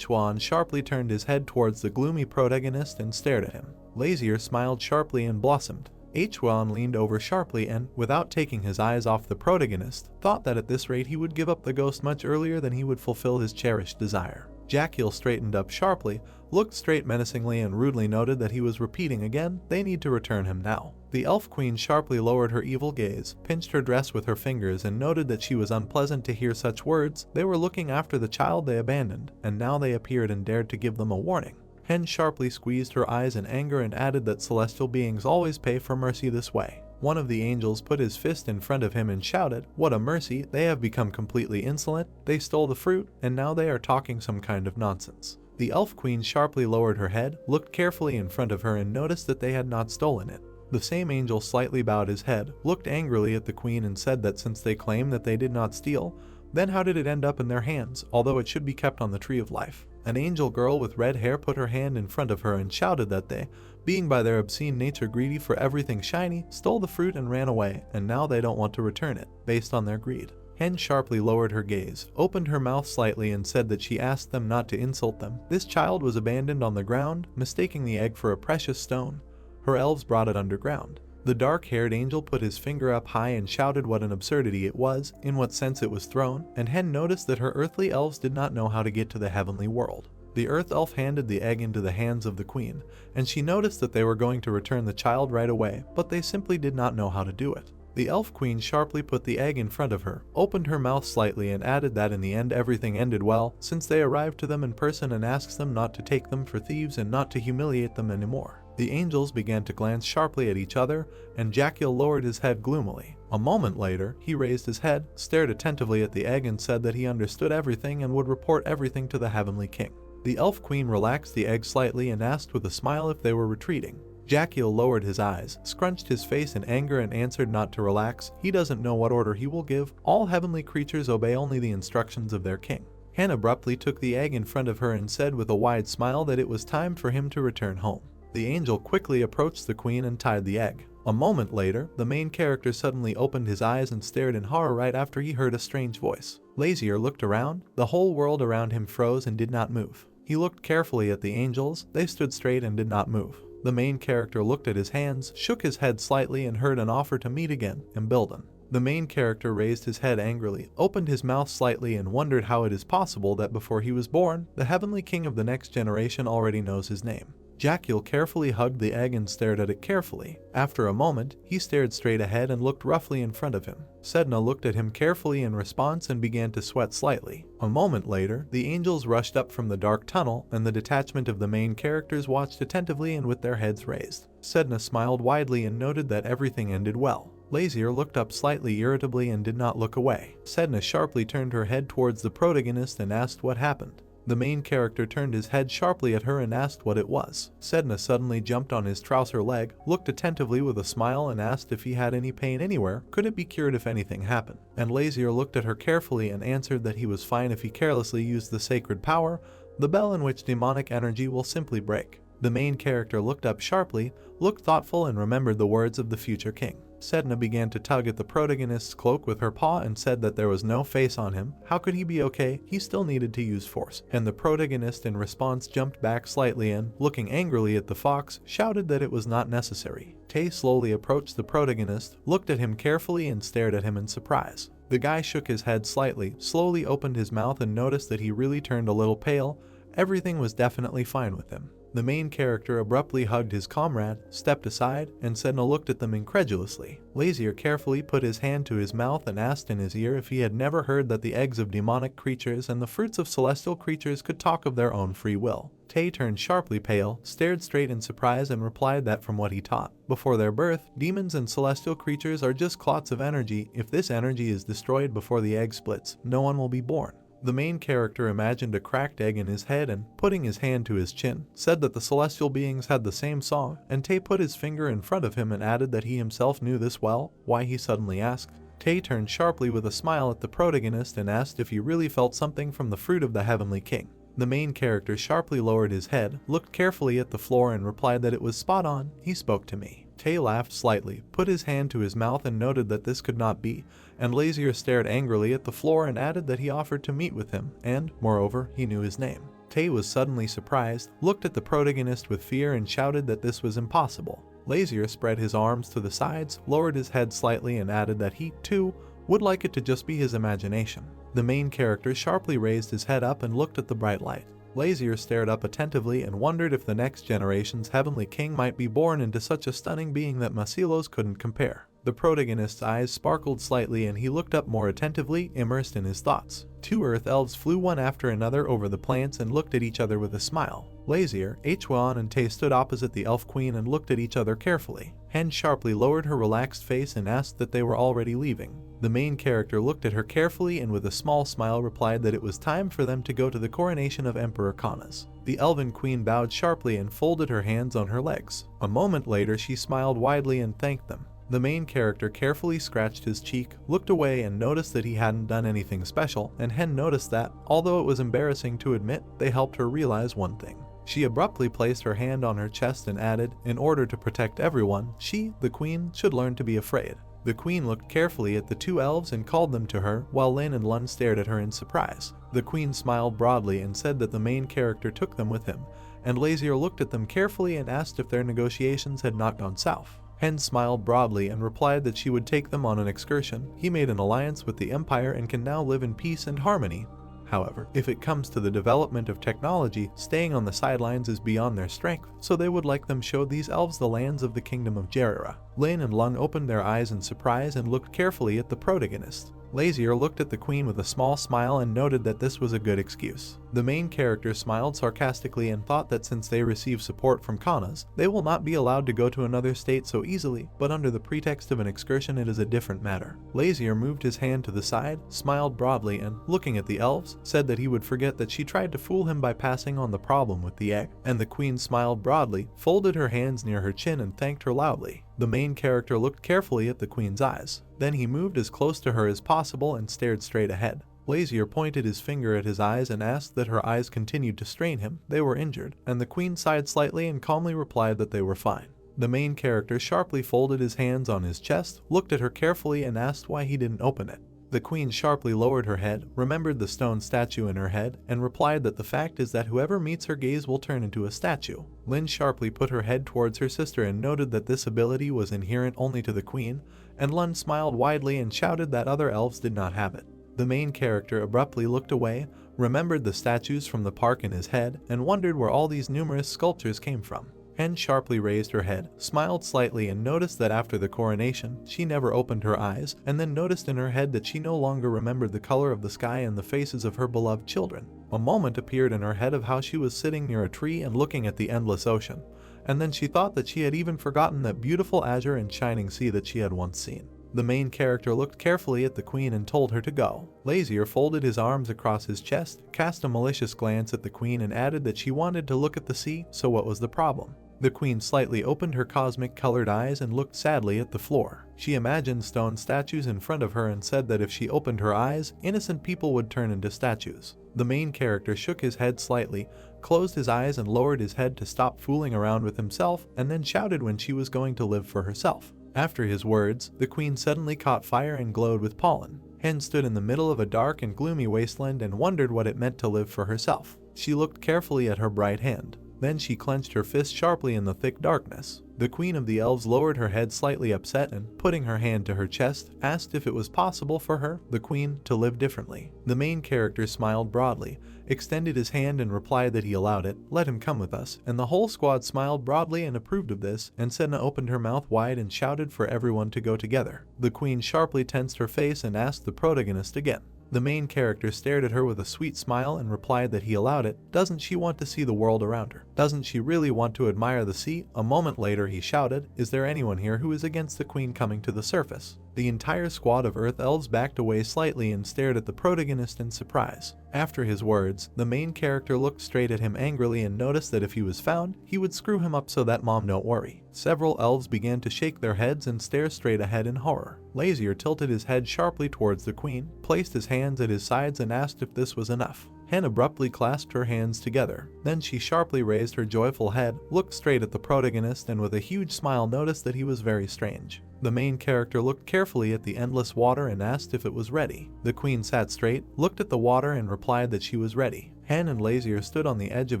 Hwan sharply turned his head towards the gloomy protagonist and stared at him. Lazier smiled sharply and blossomed. Hwan leaned over sharply and, without taking his eyes off the protagonist, thought that at this rate he would give up the ghost much earlier than he would fulfill his cherished desire. Jakiel straightened up sharply, looked straight menacingly and rudely noted that he was repeating again, they need to return him now. The Elf Queen sharply lowered her evil gaze, pinched her dress with her fingers and noted that she was unpleasant to hear such words. They were looking after the child they abandoned, and now they appeared and dared to give them a warning. Hen sharply squeezed her eyes in anger and added that celestial beings always pay for mercy this way. One of the angels put his fist in front of him and shouted, "What a mercy, they have become completely insolent, they stole the fruit, and now they are talking some kind of nonsense." The Elf Queen sharply lowered her head, looked carefully in front of her and noticed that they had not stolen it. The same angel slightly bowed his head, looked angrily at the queen and said that since they claim that they did not steal, then how did it end up in their hands, although it should be kept on the tree of life? An angel girl with red hair put her hand in front of her and shouted that they, being by their obscene nature greedy for everything shiny, stole the fruit and ran away, and now they don't want to return it, based on their greed. Hen sharply lowered her gaze, opened her mouth slightly and said that she asked them not to insult them. This child was abandoned on the ground, mistaking the egg for a precious stone. Her elves brought it underground. The dark-haired angel put his finger up high and shouted what an absurdity it was, in what sense it was thrown, and Hen noticed that her earthly elves did not know how to get to the heavenly world. The earth elf handed the egg into the hands of the queen, and she noticed that they were going to return the child right away, but they simply did not know how to do it. The elf queen sharply put the egg in front of her, opened her mouth slightly and added that in the end everything ended well, since they arrived to them in person and asked them not to take them for thieves and not to humiliate them anymore. The angels began to glance sharply at each other, and Jackal lowered his head gloomily. A moment later, he raised his head, stared attentively at the egg and said that he understood everything and would report everything to the Heavenly King. The elf queen relaxed the egg slightly and asked with a smile if they were retreating. Jackal lowered his eyes, scrunched his face in anger and answered not to relax. He doesn't know what order he will give. All heavenly creatures obey only the instructions of their king. Hen abruptly took the egg in front of her and said with a wide smile that it was time for him to return home. The angel quickly approached the queen and tied the egg. A moment later, the main character suddenly opened his eyes and stared in horror right after he heard a strange voice. Lazier looked around. The whole world around him froze and did not move. He looked carefully at the angels. They stood straight and did not move. The main character looked at his hands, shook his head slightly and heard an offer to meet again and build on. The main character raised his head angrily, opened his mouth slightly and wondered how it is possible that before he was born, the Heavenly King of the next generation already knows his name. Jackal carefully hugged the egg and stared at it carefully. After a moment, he stared straight ahead and looked roughly in front of him. Sedna looked at him carefully in response and began to sweat slightly. A moment later, the angels rushed up from the dark tunnel, and the detachment of the main characters watched attentively and with their heads raised. Sedna smiled widely and noted that everything ended well. Lazier looked up slightly irritably and did not look away. Sedna sharply turned her head towards the protagonist and asked what happened. The main character turned his head sharply at her and asked what it was. Sedna suddenly jumped on his trouser leg, looked attentively with a smile and asked if he had any pain anywhere, could it be cured if anything happened. And Lazier looked at her carefully and answered that he was fine if he carelessly used the sacred power, the bell in which demonic energy will simply break. The main character looked up sharply, looked thoughtful and remembered the words of the future king. Sedna began to tug at the protagonist's cloak with her paw and said that there was no face on him. How could he be okay? He still needed to use force. And the protagonist in response jumped back slightly and, looking angrily at the fox, shouted that it was not necessary. Tay slowly approached the protagonist, looked at him carefully and stared at him in surprise. The guy shook his head slightly, slowly opened his mouth and noticed that he really turned a little pale. Everything was definitely fine with him. The main character abruptly hugged his comrade, stepped aside, and Sedna looked at them incredulously. Lazier carefully put his hand to his mouth and asked in his ear if he had never heard that the eggs of demonic creatures and the fruits of celestial creatures could talk of their own free will. Tay turned sharply pale, stared straight in surprise and replied that from what he taught, before their birth, demons and celestial creatures are just clots of energy. If this energy is destroyed before the egg splits, no one will be born. The main character imagined a cracked egg in his head and, putting his hand to his chin, said that the celestial beings had the same song, and Tay put his finger in front of him and added that he himself knew this well. Why, he suddenly asked. Tay turned sharply with a smile at the protagonist and asked if he really felt something from the fruit of the Heavenly King. The main character sharply lowered his head, looked carefully at the floor and replied that it was spot on. He spoke to me. Tay laughed slightly, put his hand to his mouth and noted that this could not be, and Lazier stared angrily at the floor and added that he offered to meet with him, and, moreover, he knew his name. Tay was suddenly surprised, looked at the protagonist with fear and shouted that this was impossible. Lazier spread his arms to the sides, lowered his head slightly and added that he, too, would like it to just be his imagination. The main character sharply raised his head up and looked at the bright light. Lazier stared up attentively and wondered if the next generation's Heavenly King might be born into such a stunning being that Masilos couldn't compare. The protagonist's eyes sparkled slightly and he looked up more attentively, immersed in his thoughts. Two earth elves flew one after another over the plants and looked at each other with a smile. Lazier, Hwan and Tay stood opposite the elf queen and looked at each other carefully. Hen sharply lowered her relaxed face and asked that they were already leaving. The main character looked at her carefully and with a small smile replied that it was time for them to go to the coronation of Emperor Kanas. The elven queen bowed sharply and folded her hands on her legs. A moment later she smiled widely and thanked them. The main character carefully scratched his cheek, looked away and noticed that he hadn't done anything special, and Hen noticed that, although it was embarrassing to admit, they helped her realize one thing. She abruptly placed her hand on her chest and added, in order to protect everyone, she, the queen, should learn to be afraid. The queen looked carefully at the two elves and called them to her, while Lin and Lun stared at her in surprise. The queen smiled broadly and said that the main character took them with him, and Lazier looked at them carefully and asked if their negotiations had not gone south. Hen smiled broadly and replied that she would take them on an excursion. He made an alliance with the Empire and can now live in peace and harmony. However, if it comes to the development of technology, staying on the sidelines is beyond their strength, so they would like them show these elves the lands of the kingdom of Jerira. Lin and Lung opened their eyes in surprise and looked carefully at the protagonist. Lazier looked at the queen with a small smile and noted that this was a good excuse. The main character smiled sarcastically and thought that since they receive support from Kanas, they will not be allowed to go to another state so easily, but under the pretext of an excursion it is a different matter. Lazier moved his hand to the side, smiled broadly and, looking at the elves, said that he would forget that she tried to fool him by passing on the problem with the egg, and the queen smiled broadly, folded her hands near her chin and thanked her loudly. The main character looked carefully at the queen's eyes. Then he moved as close to her as possible and stared straight ahead. Lazier pointed his finger at his eyes and asked that her eyes continued to strain him. They were injured, and the queen sighed slightly and calmly replied that they were fine. The main character sharply folded his hands on his chest, looked at her carefully and asked why he didn't open it. The queen sharply lowered her head, remembered the stone statue in her head, and replied that the fact is that whoever meets her gaze will turn into a statue. Lin sharply put her head towards her sister and noted that this ability was inherent only to the queen, and Lun smiled widely and shouted that other elves did not have it. The main character abruptly looked away, remembered the statues from the park in his head, and wondered where all these numerous sculptures came from. Hen sharply raised her head, smiled slightly and noticed that after the coronation, she never opened her eyes, and then noticed in her head that she no longer remembered the color of the sky and the faces of her beloved children. A moment appeared in her head of how she was sitting near a tree and looking at the endless ocean, and then she thought that she had even forgotten that beautiful azure and shining sea that she had once seen. The main character looked carefully at the queen and told her to go. Lazier folded his arms across his chest, cast a malicious glance at the queen and added that she wanted to look at the sea, so what was the problem? The queen slightly opened her cosmic-colored eyes and looked sadly at the floor. She imagined stone statues in front of her and said that if she opened her eyes, innocent people would turn into statues. The main character shook his head slightly, closed his eyes and lowered his head to stop fooling around with himself, and then shouted when she was going to live for herself. After his words, the queen suddenly caught fire and glowed with pollen. Hen stood in the middle of a dark and gloomy wasteland and wondered what it meant to live for herself. She looked carefully at her bright hand. Then she clenched her fist sharply in the thick darkness. The queen of the elves lowered her head slightly upset and, putting her hand to her chest, asked if it was possible for her, the queen, to live differently. The main character smiled broadly, extended his hand and replied that he allowed it, let him come with us, and the whole squad smiled broadly and approved of this, and Senna opened her mouth wide and shouted for everyone to go together. The queen sharply tensed her face and asked the protagonist again. The main character stared at her with a sweet smile and replied that he allowed it. Doesn't she want to see the world around her? Doesn't she really want to admire the sea? A moment later he shouted, is there anyone here who is against the queen coming to the surface? The entire squad of Earth Elves backed away slightly and stared at the protagonist in surprise. After his words, the main character looked straight at him angrily and noticed that if he was found, he would screw him up so that mom don't worry. Several elves began to shake their heads and stare straight ahead in horror. Lazier tilted his head sharply towards the queen, placed his hands at his sides and asked if this was enough. Hen abruptly clasped her hands together. Then she sharply raised her joyful head, looked straight at the protagonist and with a huge smile noticed that he was very strange. The main character looked carefully at the endless water and asked if it was ready. The queen sat straight, looked at the water and replied that she was ready. Hen and Lazier stood on the edge of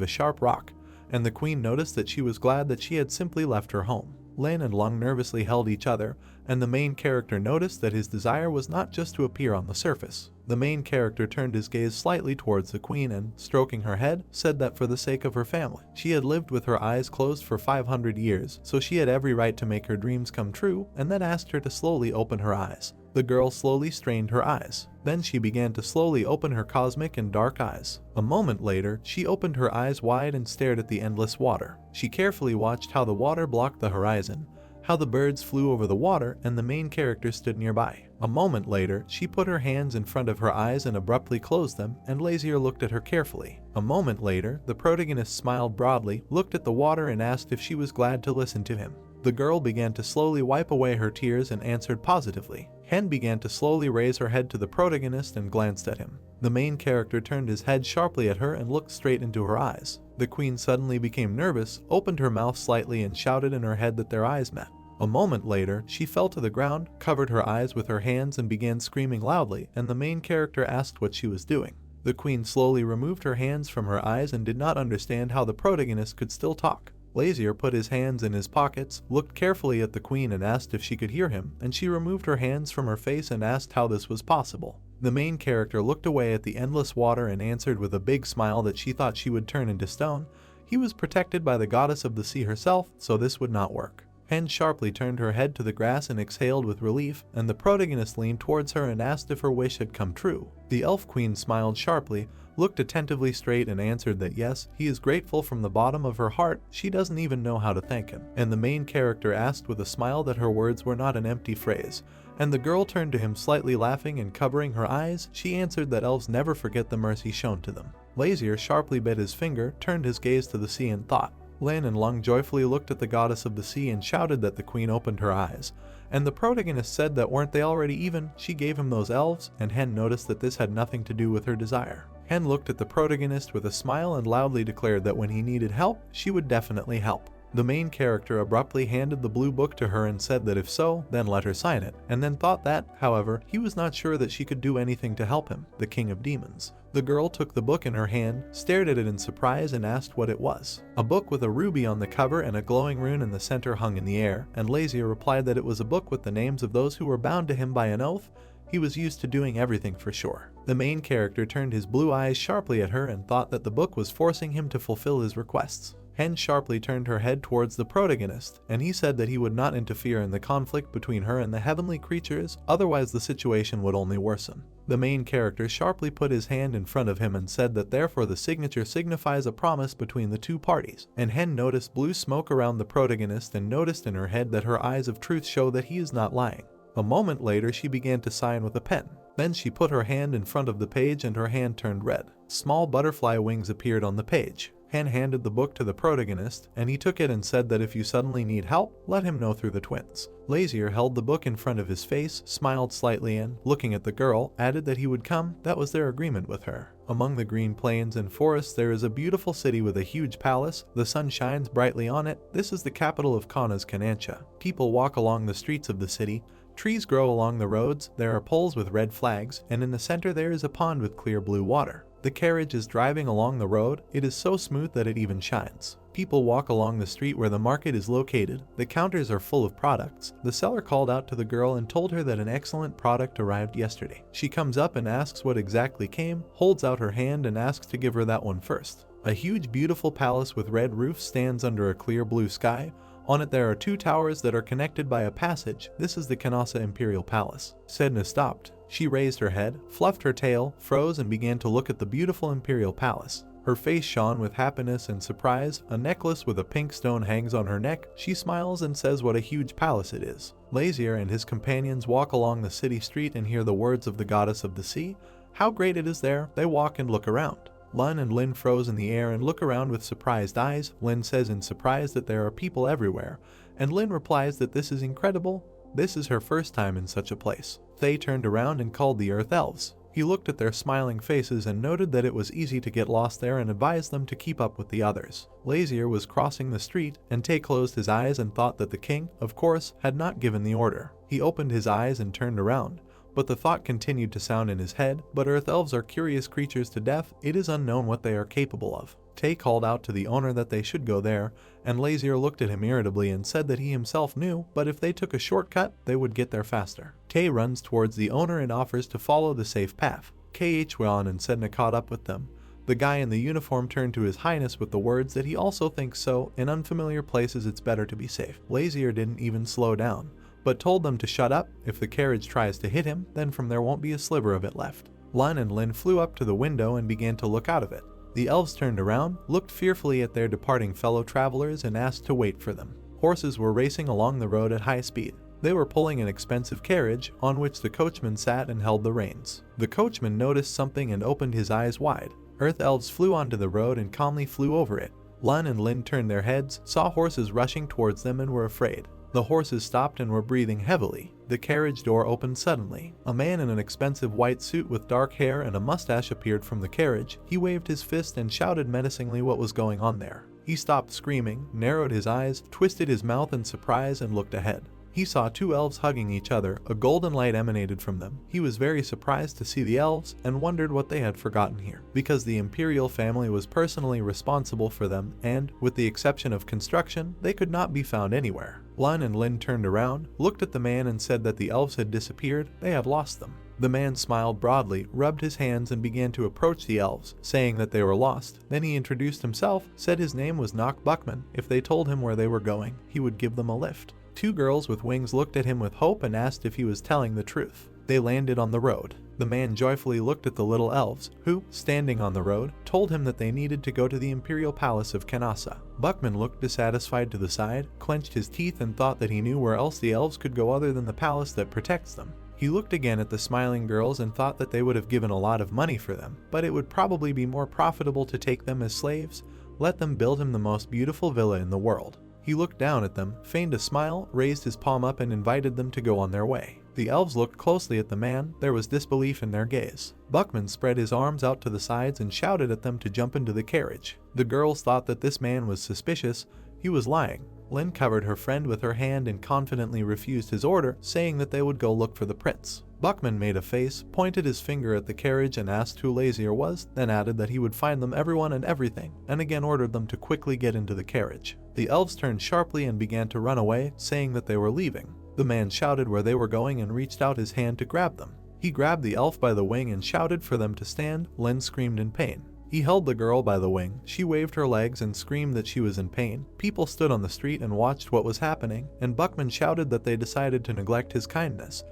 a sharp rock, and the queen noticed that she was glad that she had simply left her home. Lin and Lung nervously held each other, and the main character noticed that his desire was not just to appear on the surface. The main character turned his gaze slightly towards the queen and, stroking her head, said that for the sake of her family. She had lived with her eyes closed for 500 years, so she had every right to make her dreams come true, and then asked her to slowly open her eyes. The girl slowly strained her eyes. Then she began to slowly open her cosmic and dark eyes. A moment later, she opened her eyes wide and stared at the endless water. She carefully watched how the water blocked the horizon, how the birds flew over the water, and the main character stood nearby. A moment later, she put her hands in front of her eyes and abruptly closed them, and Lazier looked at her carefully. A moment later, the protagonist smiled broadly, looked at the water and asked if she was glad to listen to him. The girl began to slowly wipe away her tears and answered positively. Hen began to slowly raise her head to the protagonist and glanced at him. The main character turned his head sharply at her and looked straight into her eyes. The queen suddenly became nervous, opened her mouth slightly and shouted in her head that their eyes met. A moment later, she fell to the ground, covered her eyes with her hands and began screaming loudly, and the main character asked what she was doing. The queen slowly removed her hands from her eyes and did not understand how the protagonist could still talk. Lazier put his hands in his pockets, looked carefully at the queen and asked if she could hear him, and she removed her hands from her face and asked how this was possible. The main character looked away at the endless water and answered with a big smile that she thought she would turn into stone. He was protected by the goddess of the sea herself, so this would not work. Hen sharply turned her head to the grass and exhaled with relief, and the protagonist leaned towards her and asked if her wish had come true. The elf queen smiled sharply, looked attentively straight and answered that yes, he is grateful from the bottom of her heart, she doesn't even know how to thank him. And the main character asked with a smile that her words were not an empty phrase. And the girl turned to him slightly laughing and covering her eyes, she answered that elves never forget the mercy shown to them. Lazier sharply bit his finger, turned his gaze to the sea and thought. Lin and Lung joyfully looked at the goddess of the sea and shouted that the queen opened her eyes. And the protagonist said that weren't they already even, she gave him those elves, and Hen noticed that this had nothing to do with her desire. Hen looked at the protagonist with a smile and loudly declared that when he needed help, she would definitely help. The main character abruptly handed the blue book to her and said that if so, then let her sign it, and then thought that, however, he was not sure that she could do anything to help him, the king of demons. The girl took the book in her hand, stared at it in surprise and asked what it was. A book with a ruby on the cover and a glowing rune in the center hung in the air, and Lazier replied that it was a book with the names of those who were bound to him by an oath. He was used to doing everything for sure. The main character turned his blue eyes sharply at her and thought that the book was forcing him to fulfill his requests. Hen sharply turned her head towards the protagonist, and he said that he would not interfere in the conflict between her and the heavenly creatures, otherwise the situation would only worsen. The main character sharply put his hand in front of him and said that therefore the signature signifies a promise between the two parties, and Hen noticed blue smoke around the protagonist and noticed in her head that her eyes of truth show that he is not lying. A moment later she began to sign with a pen. Then she put her hand in front of the page and her hand turned red. Small butterfly wings appeared on the page. Hen handed the book to the protagonist, and he took it and said that if you suddenly need help, let him know through the twins. Lazier held the book in front of his face, smiled slightly and, looking at the girl, added that he would come. That was their agreement with her. Among the green plains and forests there is a beautiful city with a huge palace. The sun shines brightly on it. This is the capital of Kana's Kanancha. People walk along the streets of the city. Trees grow along the roads, there are poles with red flags, and in the center there is a pond with clear blue water. The carriage is driving along the road, it is so smooth that it even shines. People walk along the street where the market is located, the counters are full of products. The seller called out to the girl and told her that an excellent product arrived yesterday. She comes up and asks what exactly came, holds out her hand and asks to give her that one first. A huge beautiful palace with red roofs stands under a clear blue sky. On it there are two towers that are connected by a passage. This is the Kanasa Imperial Palace. Sedna stopped. She raised her head, fluffed her tail, froze and began to look at the beautiful Imperial Palace. Her face shone with happiness and surprise. A necklace with a pink stone hangs on her neck. She smiles and says what a huge palace it is. Lazier and his companions walk along the city street and hear the words of the goddess of the sea. How great it is there. They walk and look around. Lun and Lin froze in the air and look around with surprised eyes. Lin says in surprise that there are people everywhere, and Lin replies that this is incredible. This is her first time in such a place. They turned around and called the Earth Elves. He looked at their smiling faces and noted that it was easy to get lost there and advised them to keep up with the others. Lazier was crossing the street, and Tay closed his eyes and thought that the king, of course, had not given the order. He opened his eyes and turned around. But the thought continued to sound in his head, but Earth Elves are curious creatures to death, it is unknown what they are capable of. Tay called out to the owner that they should go there, and Lazier looked at him irritably and said that he himself knew, but if they took a shortcut, they would get there faster. Tay runs towards the owner and offers to follow the safe path. Khwan and Sedna caught up with them. The guy in the uniform turned to His Highness with the words that he also thinks so, in unfamiliar places it's better to be safe. Lazier didn't even slow down, but told them to shut up. If the carriage tries to hit him, then from there won't be a sliver of it left. Lun and Lin flew up to the window and began to look out of it. The elves turned around, looked fearfully at their departing fellow travelers and asked to wait for them. Horses were racing along the road at high speed. They were pulling an expensive carriage, on which the coachman sat and held the reins. The coachman noticed something and opened his eyes wide. Earth Elves flew onto the road and calmly flew over it. Lun and Lin turned their heads, saw horses rushing towards them and were afraid. The horses stopped and were breathing heavily. The carriage door opened suddenly. A man in an expensive white suit with dark hair and a mustache appeared from the carriage. He waved his fist and shouted menacingly what was going on there. He stopped screaming, narrowed his eyes, twisted his mouth in surprise and looked ahead. He saw two elves hugging each other. A golden light emanated from them. He was very surprised to see the elves and wondered what they had forgotten here, because the imperial family was personally responsible for them and, with the exception of construction, they could not be found anywhere. Lun and Lin turned around, looked at the man and said that the elves had disappeared. They had lost them. The man smiled broadly, rubbed his hands, and began to approach the elves, saying that they were lost. Then he introduced himself, said his name was Knock Buckman. If they told him where they were going, he would give them a lift. Two girls with wings looked at him with hope and asked if he was telling the truth. They landed on the road. The man joyfully looked at the little elves, who, standing on the road, told him that they needed to go to the imperial palace of Kanasa. Buckman looked dissatisfied to the side, clenched his teeth, and thought that he knew where else the elves could go other than the palace that protects them. He looked again at the smiling girls and thought that they would have given a lot of money for them, but it would probably be more profitable to take them as slaves. Let them build him the most beautiful villa in the world. He looked down at them, feigned a smile, raised his palm up, and invited them to go on their way. The elves looked closely at the man. There was disbelief in their gaze. Buckman spread his arms out to the sides and shouted at them to jump into the carriage. The girls thought that this man was suspicious. He was lying. Lynn covered her friend with her hand and confidently refused his order, saying that they would go look for the prince. Buckman made a face, pointed his finger at the carriage, and asked who Lazier was, then added that he would find them everyone and everything, and again ordered them to quickly get into the carriage. The elves turned sharply and began to run away, saying that they were leaving. The man shouted where they were going and reached out his hand to grab them. He grabbed the elf by the wing and shouted for them to stand. Lynn screamed in pain. He held the girl by the wing. She waved her legs and screamed that she was in pain. People stood on the street and watched what was happening, and Buckman shouted that they decided to neglect his kindness,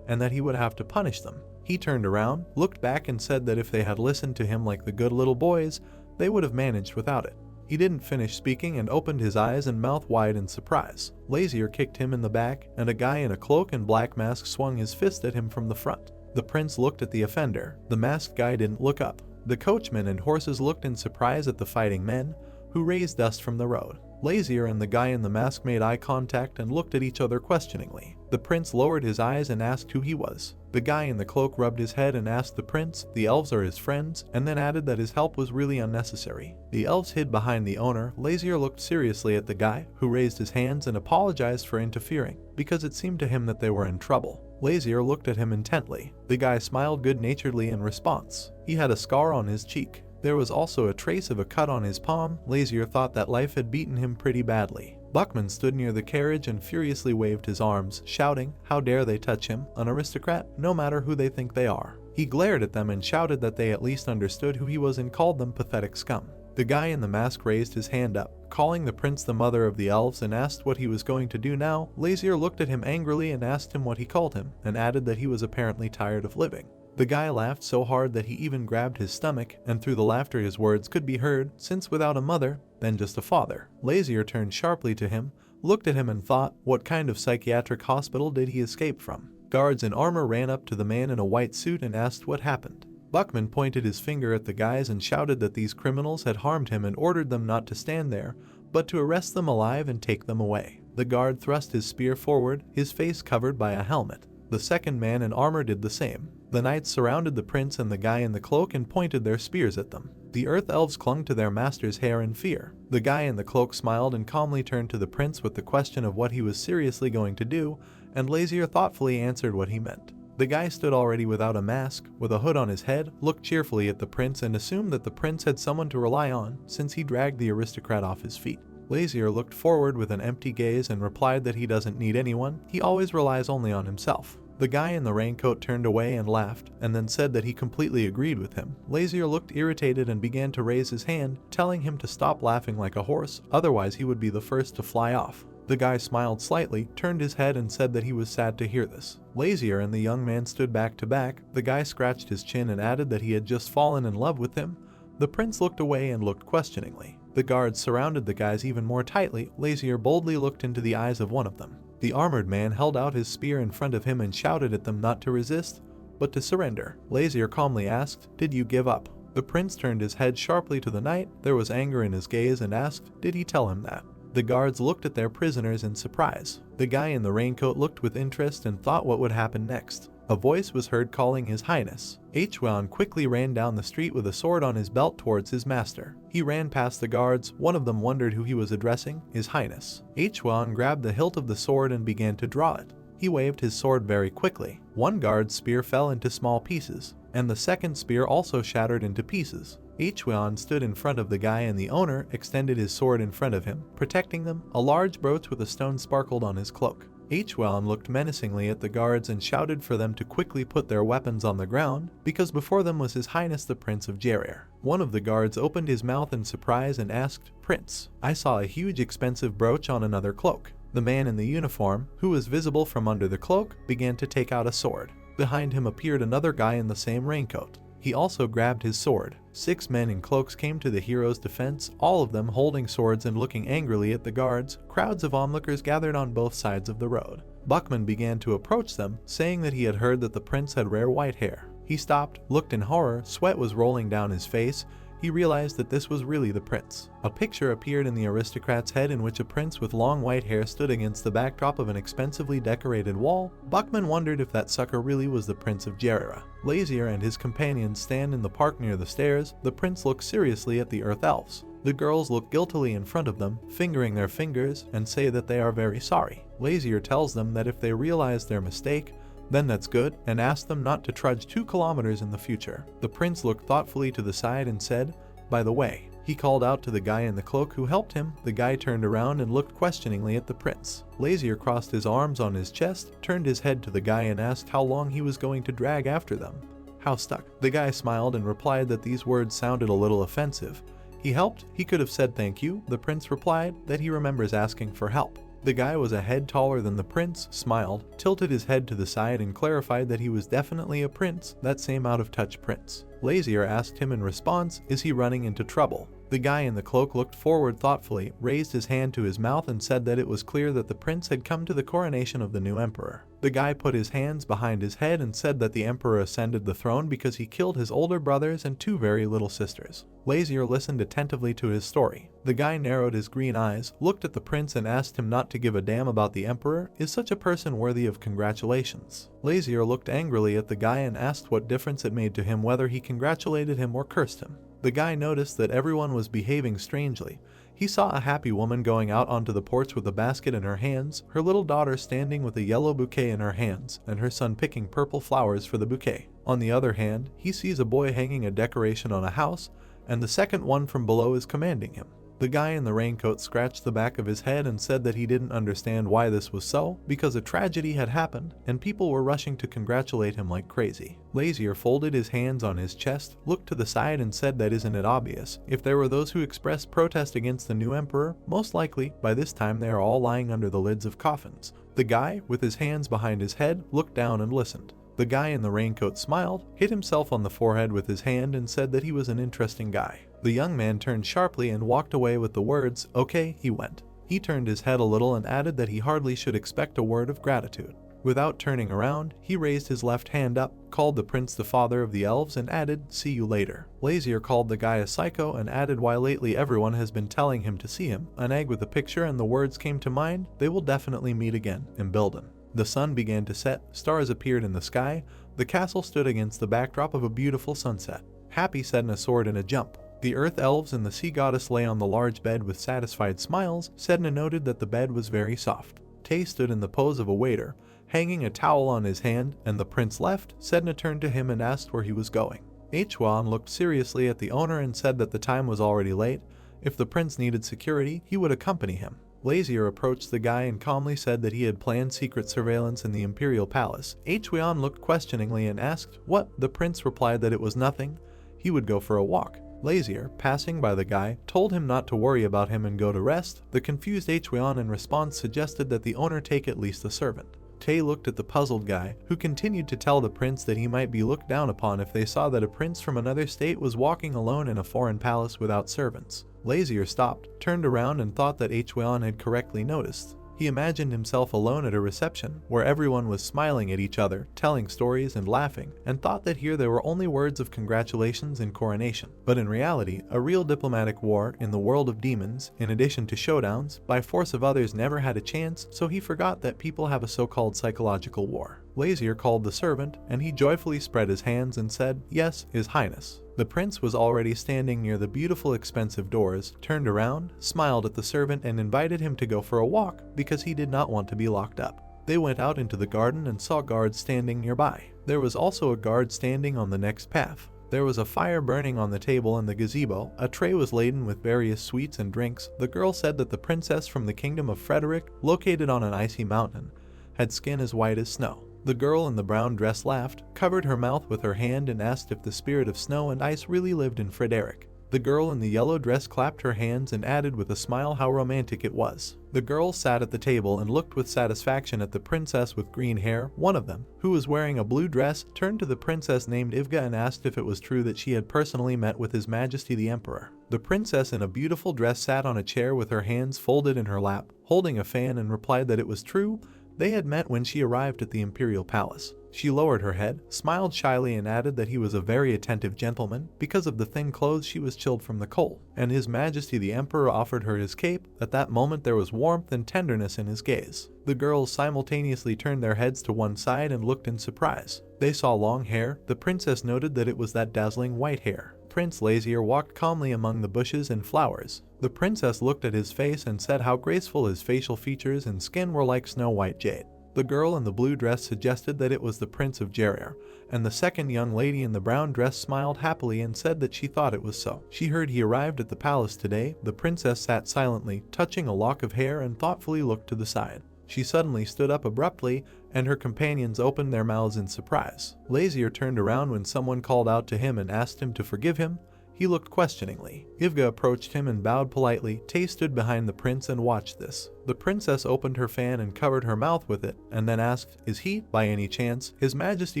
and that he would have to punish them. He turned around, looked back, and said that if they had listened to him like the good little boys, they would have managed without it. He didn't finish speaking and opened his eyes and mouth wide in surprise. Lazier kicked him in the back, and a guy in a cloak and black mask swung his fist at him from the front. The prince looked at the offender. The masked guy didn't look up. The coachmen and horses looked in surprise at the fighting men, who raised dust from the road. Lazier and the guy in the mask made eye contact and looked at each other questioningly. The prince lowered his eyes and asked who he was. The guy in the cloak rubbed his head and asked the prince, the elves are his friends, and then added that his help was really unnecessary. The elves hid behind the owner. Lazier looked seriously at the guy, who raised his hands and apologized for interfering, because it seemed to him that they were in trouble. Lazier looked at him intently. The guy smiled good-naturedly in response. He had a scar on his cheek. There was also a trace of a cut on his palm. Lazier thought that life had beaten him pretty badly. Buckman stood near the carriage and furiously waved his arms, shouting, "How dare they touch him, an aristocrat, no matter who they think they are." He glared at them and shouted that they at least understood who he was and called them pathetic scum. The guy in the mask raised his hand up, calling the prince the mother of the elves, and asked what he was going to do now. Lazier looked at him angrily and asked him what he called him, and added that he was apparently tired of living. The guy laughed so hard that he even grabbed his stomach, and through the laughter his words could be heard, since without a mother, then just a father. Lazier turned sharply to him, looked at him and thought, what kind of psychiatric hospital did he escape from? Guards in armor ran up to the man in a white suit and asked what happened. Buckman pointed his finger at the guys and shouted that these criminals had harmed him and ordered them not to stand there, but to arrest them alive and take them away. The guard thrust his spear forward, his face covered by a helmet. The second man in armor did the same. The knights surrounded the prince and the guy in the cloak and pointed their spears at them. The earth elves clung to their master's hair in fear. The guy in the cloak smiled and calmly turned to the prince with the question of what he was seriously going to do, and Lazier thoughtfully answered what he meant. The guy stood already without a mask, with a hood on his head, looked cheerfully at the prince and assumed that the prince had someone to rely on, since he dragged the aristocrat off his feet. Lazier looked forward with an empty gaze and replied that he doesn't need anyone, he always relies only on himself. The guy in the raincoat turned away and laughed, and then said that he completely agreed with him. Lazier looked irritated and began to raise his hand, telling him to stop laughing like a horse, otherwise he would be the first to fly off. The guy smiled slightly, turned his head and said that he was sad to hear this. Lazier and the young man stood back to back. The guy scratched his chin and added that he had just fallen in love with him. The prince looked away and looked questioningly. The guards surrounded the guys even more tightly. Lazier boldly looked into the eyes of one of them. The armored man held out his spear in front of him and shouted at them not to resist, but to surrender. Lazier calmly asked, "Did you give up?" The prince turned his head sharply to the knight. There was anger in his gaze and asked, "Did he tell him that?" The guards looked at their prisoners in surprise. The guy in the raincoat looked with interest and thought what would happen next. A voice was heard calling His Highness. Hwan quickly ran down the street with a sword on his belt towards his master. He ran past the guards. One of them wondered who he was addressing, His Highness. Hwan grabbed the hilt of the sword and began to draw it. He waved his sword very quickly. One guard's spear fell into small pieces, and the second spear also shattered into pieces. Hwan stood in front of the guy and the owner extended his sword in front of him, protecting them. A large brooch with a stone sparkled on his cloak. Hwan looked menacingly at the guards and shouted for them to quickly put their weapons on the ground, because before them was His Highness the Prince of Jerir. One of the guards opened his mouth in surprise and asked, "Prince, I saw a huge expensive brooch on another cloak." The man in the uniform, who was visible from under the cloak, began to take out a sword. Behind him appeared another guy in the same raincoat. He also grabbed his sword. 6 men in cloaks came to the hero's defense, all of them holding swords and looking angrily at the guards. Crowds of onlookers gathered on both sides of the road. Buckman began to approach them, saying that he had heard that the prince had rare white hair. He stopped, looked in horror, sweat was rolling down his face. He realized that this was really the prince. A picture appeared in the aristocrat's head in which a prince with long white hair stood against the backdrop of an expensively decorated wall. Buckman wondered if that sucker really was the Prince of Jerir. Lazier and his companions stand in the park near the stairs. The prince looks seriously at the Earth Elves. The girls look guiltily in front of them, fingering their fingers, and say that they are very sorry. Lazier tells them that if they realize their mistake, then that's good, and asked them not to trudge 2 kilometers in the future. The prince looked thoughtfully to the side and said, "By the way." He called out to the guy in the cloak who helped him. The guy turned around and looked questioningly at the prince. Lazier crossed his arms on his chest, turned his head to the guy and asked how long he was going to drag after them. "How stuck?" The guy smiled and replied that these words sounded a little offensive. He helped. He could have said thank you. The prince replied that he remembers asking for help. The guy was a head taller than the prince, smiled, tilted his head to the side and clarified that he was definitely a prince, that same out-of-touch prince. Lazier asked him in response, is he running into trouble? The guy in the cloak looked forward thoughtfully, raised his hand to his mouth and said that it was clear that the prince had come to the coronation of the new emperor. The guy put his hands behind his head and said that the emperor ascended the throne because he killed his older brothers and 2 very little sisters. Lazier listened attentively to his story. The guy narrowed his green eyes, looked at the prince and asked him not to give a damn about the emperor. Is such a person worthy of congratulations? Lazier looked angrily at the guy and asked what difference it made to him whether he congratulated him or cursed him. The guy noticed that everyone was behaving strangely. He saw a happy woman going out onto the porch with a basket in her hands, her little daughter standing with a yellow bouquet in her hands, and her son picking purple flowers for the bouquet. On the other hand, he sees a boy hanging a decoration on a house, and the second one from below is commanding him. The guy in the raincoat scratched the back of his head and said that he didn't understand why this was so, because a tragedy had happened, and people were rushing to congratulate him like crazy. Lazier folded his hands on his chest, looked to the side and said that isn't it obvious? If there were those who expressed protest against the new emperor, most likely, by this time they are all lying under the lids of coffins. The guy, with his hands behind his head, looked down and listened. The guy in the raincoat smiled, hit himself on the forehead with his hand and said that he was an interesting guy. The young man turned sharply and walked away with the words, "Okay," he went. He turned his head a little and added that he hardly should expect a word of gratitude. Without turning around, he raised his left hand up, called the prince the father of the elves and added, "See you later." Lazier called the guy a psycho and added why lately everyone has been telling him to see him. An egg with a picture and the words came to mind, they will definitely meet again in Bilden. The sun began to set, stars appeared in the sky, the castle stood against the backdrop of a beautiful sunset. Happy said in a sword and a jump. The earth elves and the sea goddess lay on the large bed with satisfied smiles. Sedna noted that the bed was very soft. Tay stood in the pose of a waiter, hanging a towel on his hand, and the prince left. Sedna turned to him and asked where he was going. Hwan looked seriously at the owner and said that the time was already late. If the prince needed security, he would accompany him. Lazier approached the guy and calmly said that he had planned secret surveillance in the imperial palace. Hwan looked questioningly and asked, "What?" The prince replied that it was nothing. He would go for a walk. Lazier, passing by the guy, told him not to worry about him and go to rest. The confused Hwan in response suggested that the owner take at least a servant. Tay looked at the puzzled guy, who continued to tell the prince that he might be looked down upon if they saw that a prince from another state was walking alone in a foreign palace without servants. Lazier stopped, turned around and thought that Hwan had correctly noticed. He imagined himself alone at a reception, where everyone was smiling at each other, telling stories and laughing, and thought that here there were only words of congratulations and coronation. But in reality, a real diplomatic war in the world of demons, in addition to showdowns, by force of others never had a chance, so he forgot that people have a so-called psychological war. Lazier called the servant, and he joyfully spread his hands and said, "Yes, His Highness." The prince was already standing near the beautiful expensive doors, turned around, smiled at the servant and invited him to go for a walk because he did not want to be locked up. They went out into the garden and saw guards standing nearby. There was also a guard standing on the next path. There was a fire burning on the table in the gazebo. A tray was laden with various sweets and drinks. The girl said that the princess from the kingdom of Frederick, located on an icy mountain, had skin as white as snow. The girl in the brown dress laughed, covered her mouth with her hand and asked if the spirit of snow and ice really lived in Frederick. The girl in the yellow dress clapped her hands and added with a smile how romantic it was. The girls sat at the table and looked with satisfaction at the princess with green hair. One of them, who was wearing a blue dress, turned to the princess named Ivga and asked if it was true that she had personally met with His Majesty the Emperor. The princess in a beautiful dress sat on a chair with her hands folded in her lap, holding a fan, and replied that it was true. They had met when she arrived at the imperial palace. She lowered her head, smiled shyly, and added that he was a very attentive gentleman. Because of the thin clothes, she was chilled from the cold, and His Majesty the Emperor offered her his cape. At that moment there was warmth and tenderness in his gaze. The girls simultaneously turned their heads to one side and looked in surprise. They saw long hair. The princess noted that it was that dazzling white hair. Prince Lazier walked calmly among the bushes and flowers. The princess looked at his face and said how graceful his facial features and skin were like snow-white jade. The girl in the blue dress suggested that it was the Prince of Gerar, and the second young lady in the brown dress smiled happily and said that she thought it was so. She heard he arrived at the palace today. The princess sat silently, touching a lock of hair, and thoughtfully looked to the side. She suddenly stood up abruptly, and her companions opened their mouths in surprise. Lazier turned around when someone called out to him and asked him to forgive him. He looked questioningly. Ivga approached him and bowed politely. Tay stood behind the prince and watched this. The princess opened her fan and covered her mouth with it, and then asked, "Is he, by any chance, His Majesty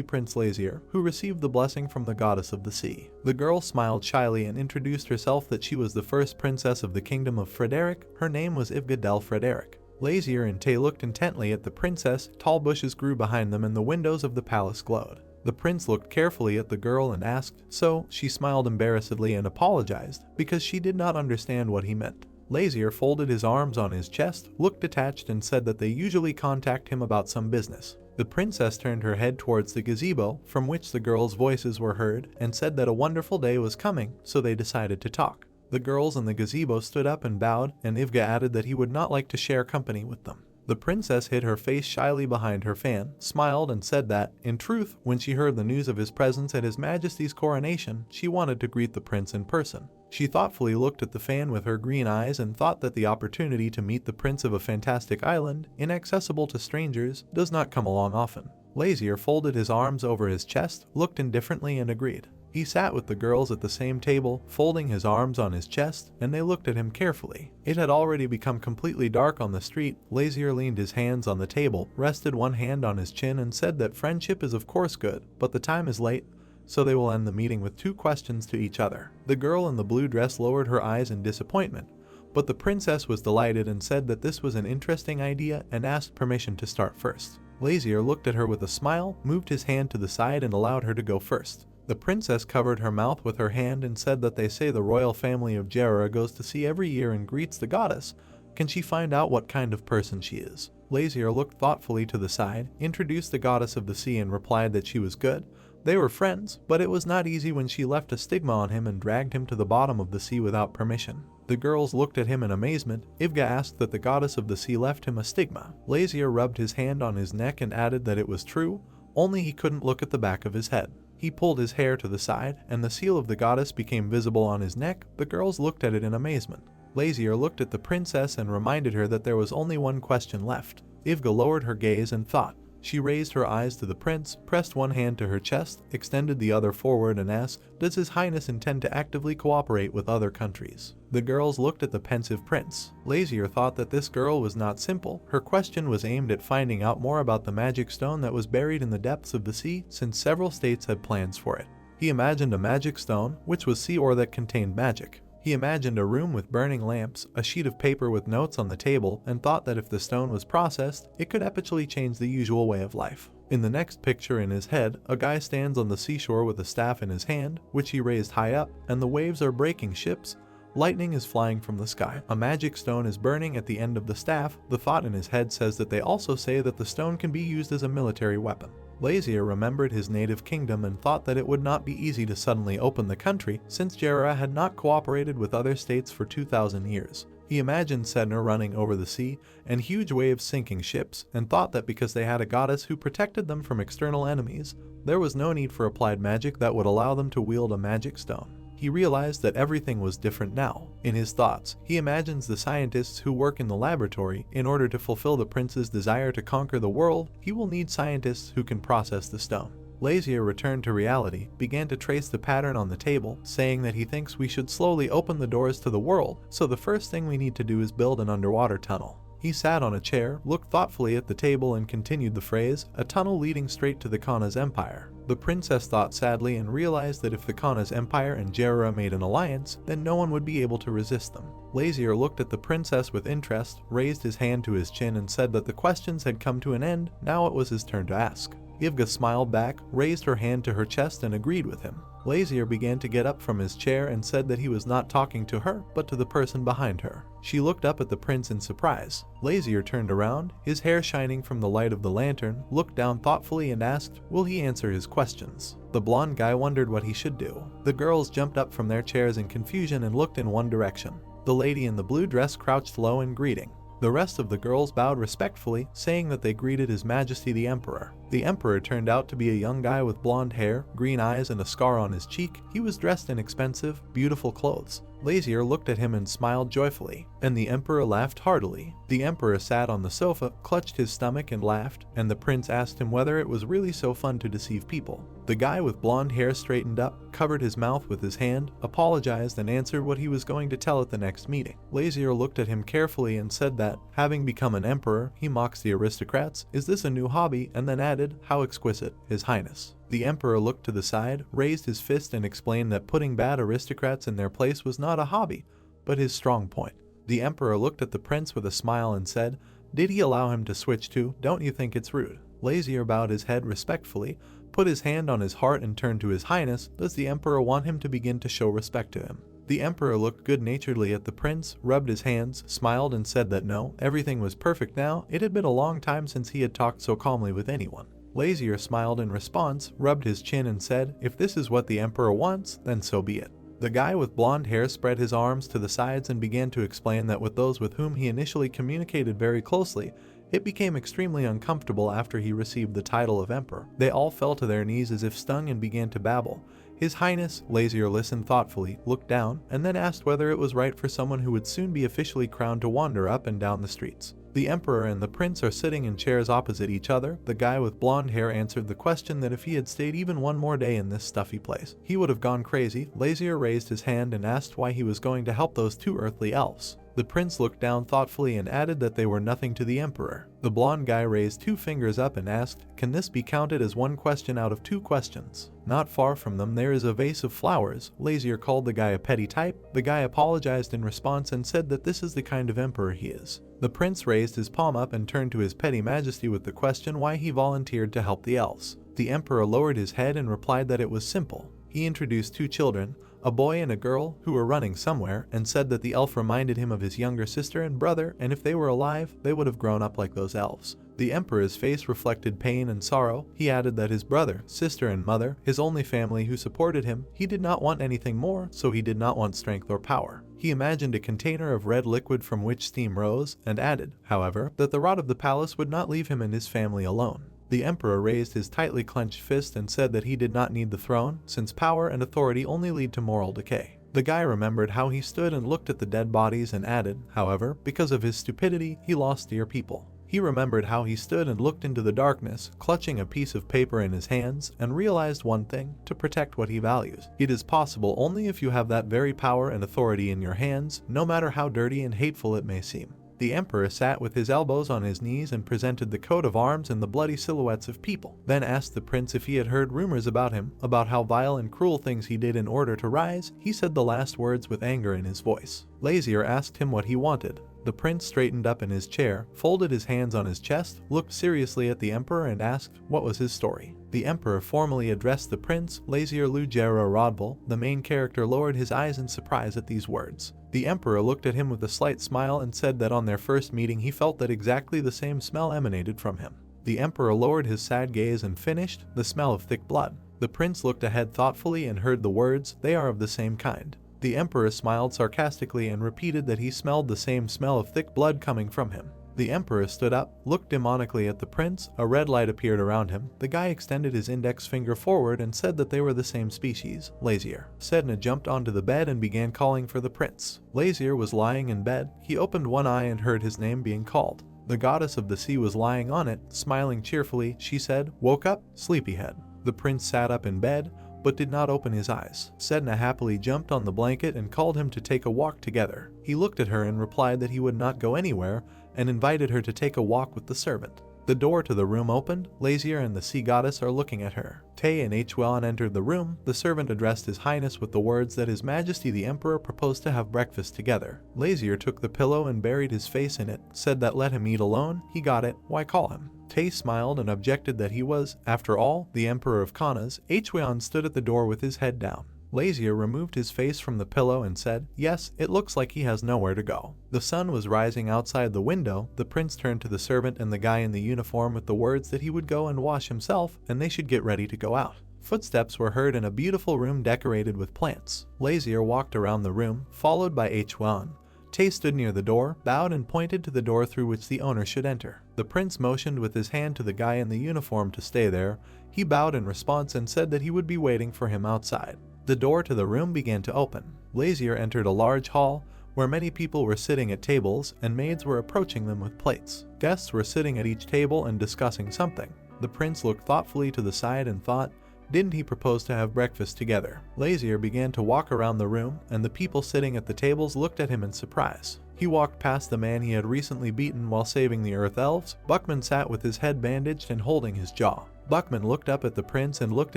Prince Lazier, who received the blessing from the goddess of the sea?" The girl smiled shyly and introduced herself that she was the first princess of the kingdom of Frederick. Her name was Ivga del Frederick. Lazier and Tay looked intently at the princess. Tall bushes grew behind them and the windows of the palace glowed. The prince looked carefully at the girl and asked, "So?" She smiled embarrassedly and apologized, because she did not understand what he meant. Lazier folded his arms on his chest, looked detached, and said that they usually contact him about some business. The princess turned her head towards the gazebo, from which the girls' voices were heard, and said that a wonderful day was coming, so they decided to talk. The girls in the gazebo stood up and bowed, and Ivga added that he would not like to share company with them. The princess hid her face shyly behind her fan, smiled, and said that, in truth, when she heard the news of his presence at His Majesty's coronation, she wanted to greet the prince in person. She thoughtfully looked at the fan with her green eyes and thought that the opportunity to meet the prince of a fantastic island, inaccessible to strangers, does not come along often. Lazier folded his arms over his chest, looked indifferently, and agreed. He sat with the girls at the same table, folding his arms on his chest, and they looked at him carefully. It had already become completely dark on the street. Lazier leaned his hands on the table, rested one hand on his chin, and said that friendship is of course good, but the time is late, so they will end the meeting with 2 questions to each other. The girl in the blue dress lowered her eyes in disappointment, but the princess was delighted and said that this was an interesting idea and asked permission to start first. Lazier looked at her with a smile, moved his hand to the side, and allowed her to go first. The princess covered her mouth with her hand and said that they say the royal family of Gerar goes to sea every year and greets the goddess. Can she find out what kind of person she is? Lazier looked thoughtfully to the side, introduced the goddess of the sea, and replied that she was good. They were friends, but it was not easy when she left a stigma on him and dragged him to the bottom of the sea without permission. The girls looked at him in amazement. Ivga asked that the goddess of the sea left him a stigma. Lazier rubbed his hand on his neck and added that it was true, only he couldn't look at the back of his head. He pulled his hair to the side, and the seal of the goddess became visible on his neck. The girls looked at it in amazement. Lazier looked at the princess and reminded her that there was only one question left. Ivga lowered her gaze and thought. She raised her eyes to the prince, pressed one hand to her chest, extended the other forward, and asked, "Does His Highness intend to actively cooperate with other countries?" The girls looked at the pensive prince. Lazier thought that this girl was not simple. Her question was aimed at finding out more about the magic stone that was buried in the depths of the sea, since several states had plans for it. He imagined a magic stone, which was sea or that contained magic. He imagined a room with burning lamps, a sheet of paper with notes on the table, and thought that if the stone was processed, it could epically change the usual way of life. In the next picture in his head, a guy stands on the seashore with a staff in his hand, which he raised high up, and the waves are breaking ships. Lightning is flying from the sky. A magic stone is burning at the end of the staff. The thought in his head says that they also say that the stone can be used as a military weapon. Lazier remembered his native kingdom and thought that it would not be easy to suddenly open the country, since Gerar had not cooperated with other states for 2,000 years. He imagined Sedna running over the sea and huge waves sinking ships, and thought that because they had a goddess who protected them from external enemies, there was no need for applied magic that would allow them to wield a magic stone. he realized that everything was different now. In his thoughts, he imagines the scientists who work in the laboratory. In order to fulfill the prince's desire to conquer the world, he will need scientists who can process the stone. Lazier returned to reality, began to trace the pattern on the table, saying that he thinks we should slowly open the doors to the world, so the first thing we need to do is build an underwater tunnel. He sat on a chair, looked thoughtfully at the table and continued the phrase, a tunnel leading straight to the Kana's empire. The princess thought sadly and realized that if the Kana's empire and Jerira made an alliance, then no one would be able to resist them. Lazier looked at the princess with interest, raised his hand to his chin and said that the questions had come to an end, now it was his turn to ask. Ivga smiled back, raised her hand to her chest and agreed with him. Lazier began to get up from his chair and said that he was not talking to her, but to the person behind her. She looked up at the prince in surprise. Lazier turned around, his hair shining from the light of the lantern, looked down thoughtfully and asked, will he answer his questions? The blonde guy wondered what he should do. The girls jumped up from their chairs in confusion and looked in one direction. The lady in the blue dress crouched low in greeting. The rest of the girls bowed respectfully, saying that they greeted His Majesty the Emperor. The Emperor turned out to be a young guy with blonde hair, green eyes and a scar on his cheek. He was dressed in expensive, beautiful clothes. Lazier looked at him and smiled joyfully, and the Emperor laughed heartily. The Emperor sat on the sofa, clutched his stomach and laughed, and the prince asked him whether it was really so fun to deceive people. The guy with blonde hair straightened up, covered his mouth with his hand, apologized and answered what he was going to tell at the next meeting. Lazier looked at him carefully and said that, having become an emperor, he mocks the aristocrats. Is this a new hobby? And then added, how exquisite, His Highness. The Emperor looked to the side, raised his fist and explained that putting bad aristocrats in their place was not a hobby, but his strong point. The Emperor looked at the prince with a smile and said, did he allow him to switch to? Don't you think it's rude? Lazier bowed his head respectfully, put his hand on his heart and turned to His Highness. Does the Emperor want him to begin to show respect to him? The Emperor looked good-naturedly at the prince, rubbed his hands, smiled and said that no, everything was perfect now. It had been a long time since he had talked so calmly with anyone. Lazier smiled in response, rubbed his chin and said, if this is what the Emperor wants, then so be it. The guy with blonde hair spread his arms to the sides and began to explain that with those with whom he initially communicated very closely, it became extremely uncomfortable after he received the title of Emperor. They all fell to their knees as if stung and began to babble. His Highness, Lazier listened thoughtfully, looked down, and then asked whether it was right for someone who would soon be officially crowned to wander up and down the streets. The Emperor and the Prince are sitting in chairs opposite each other. The guy with blonde hair answered the question that if he had stayed even one more day in this stuffy place, he would have gone crazy. Lazier raised his hand and asked why he was going to help those two earthly elves. The prince looked down thoughtfully and added that they were nothing to the Emperor. The blonde guy raised 2 fingers up and asked, can this be counted as one question out of 2 questions? Not far from them there is a vase of flowers. Lazier called the guy a petty type. The guy apologized in response and said that this is the kind of emperor he is. The prince raised his palm up and turned to His Petty Majesty with the question why he volunteered to help the elves. The Emperor lowered his head and replied that it was simple. He introduced 2 children, a boy and a girl, who were running somewhere, and said that the elf reminded him of his younger sister and brother, and if they were alive, they would have grown up like those elves. The Emperor's face reflected pain and sorrow. He added that his brother, sister and mother, his only family who supported him, he did not want anything more, so he did not want strength or power. He imagined a container of red liquid from which steam rose, and added, however, that the rot of the palace would not leave him and his family alone. The Emperor raised his tightly clenched fist and said that he did not need the throne, since power and authority only lead to moral decay. The guy remembered how he stood and looked at the dead bodies and added, however, because of his stupidity, he lost dear people. He remembered how he stood and looked into the darkness, clutching a piece of paper in his hands, and realized one thing, to protect what he values. It is possible only if you have that very power and authority in your hands, no matter how dirty and hateful it may seem. The Emperor sat with his elbows on his knees and presented the coat of arms and the bloody silhouettes of people, then asked the prince if he had heard rumors about him, about how vile and cruel things he did in order to rise. He said the last words with anger in his voice. Lazier asked him what he wanted. The prince straightened up in his chair, folded his hands on his chest, looked seriously at the Emperor and asked what was his story. The Emperor formally addressed the prince. Lazier Lugera Rodval, the main character, lowered his eyes in surprise at these words. The Emperor looked at him with a slight smile and said that on their first meeting he felt that exactly the same smell emanated from him. The Emperor lowered his sad gaze and finished, the smell of thick blood. The prince looked ahead thoughtfully and heard the words, they are of the same kind. The Emperor smiled sarcastically and repeated that he smelled the same smell of thick blood coming from him. The emperor stood up, looked demonically at the prince, a red light appeared around him. The guy extended his index finger forward and said that they were the same species. Lazier. Sedna jumped onto the bed and began calling for the prince. Lazier was lying in bed. He opened one eye and heard his name being called. The goddess of the sea was lying on it, smiling cheerfully. She said, "Woke up, sleepyhead." The prince sat up in bed, but did not open his eyes. Sedna happily jumped on the blanket and called him to take a walk together. He looked at her and replied that he would not go anywhere and invited her to take a walk with the servant. The door to the room opened. Lazier and the sea goddess are looking at her. Tay and Hwan entered the room. The servant addressed His Highness with the words that His Majesty the Emperor proposed to have breakfast together. Lazier took the pillow and buried his face in it, said that let him eat alone. He got it, why call him? Tay smiled and objected that he was, after all, the Emperor of Khanas. Hwan stood at the door with his head down. Lazier removed his face from the pillow and said, "Yes, it looks like he has nowhere to go." The sun was rising outside the window. The prince turned to the servant and the guy in the uniform with the words that he would go and wash himself and they should get ready to go out. Footsteps were heard in a beautiful room decorated with plants. Lazier walked around the room, followed by Hwan. Tay stood near the door, bowed and pointed to the door through which the owner should enter. The prince motioned with his hand to the guy in the uniform to stay there. He bowed in response and said that he would be waiting for him outside. The door to the room began to open. Lazier entered a large hall where many people were sitting at tables and maids were approaching them with plates. Guests were sitting at each table and discussing something. The prince looked thoughtfully to the side and thought, didn't he propose to have breakfast together? Lazier began to walk around the room and the people sitting at the tables looked at him in surprise. He walked past the man he had recently beaten while saving the Earth Elves. Buckman sat with his head bandaged and holding his jaw. Buckman looked up at the prince and looked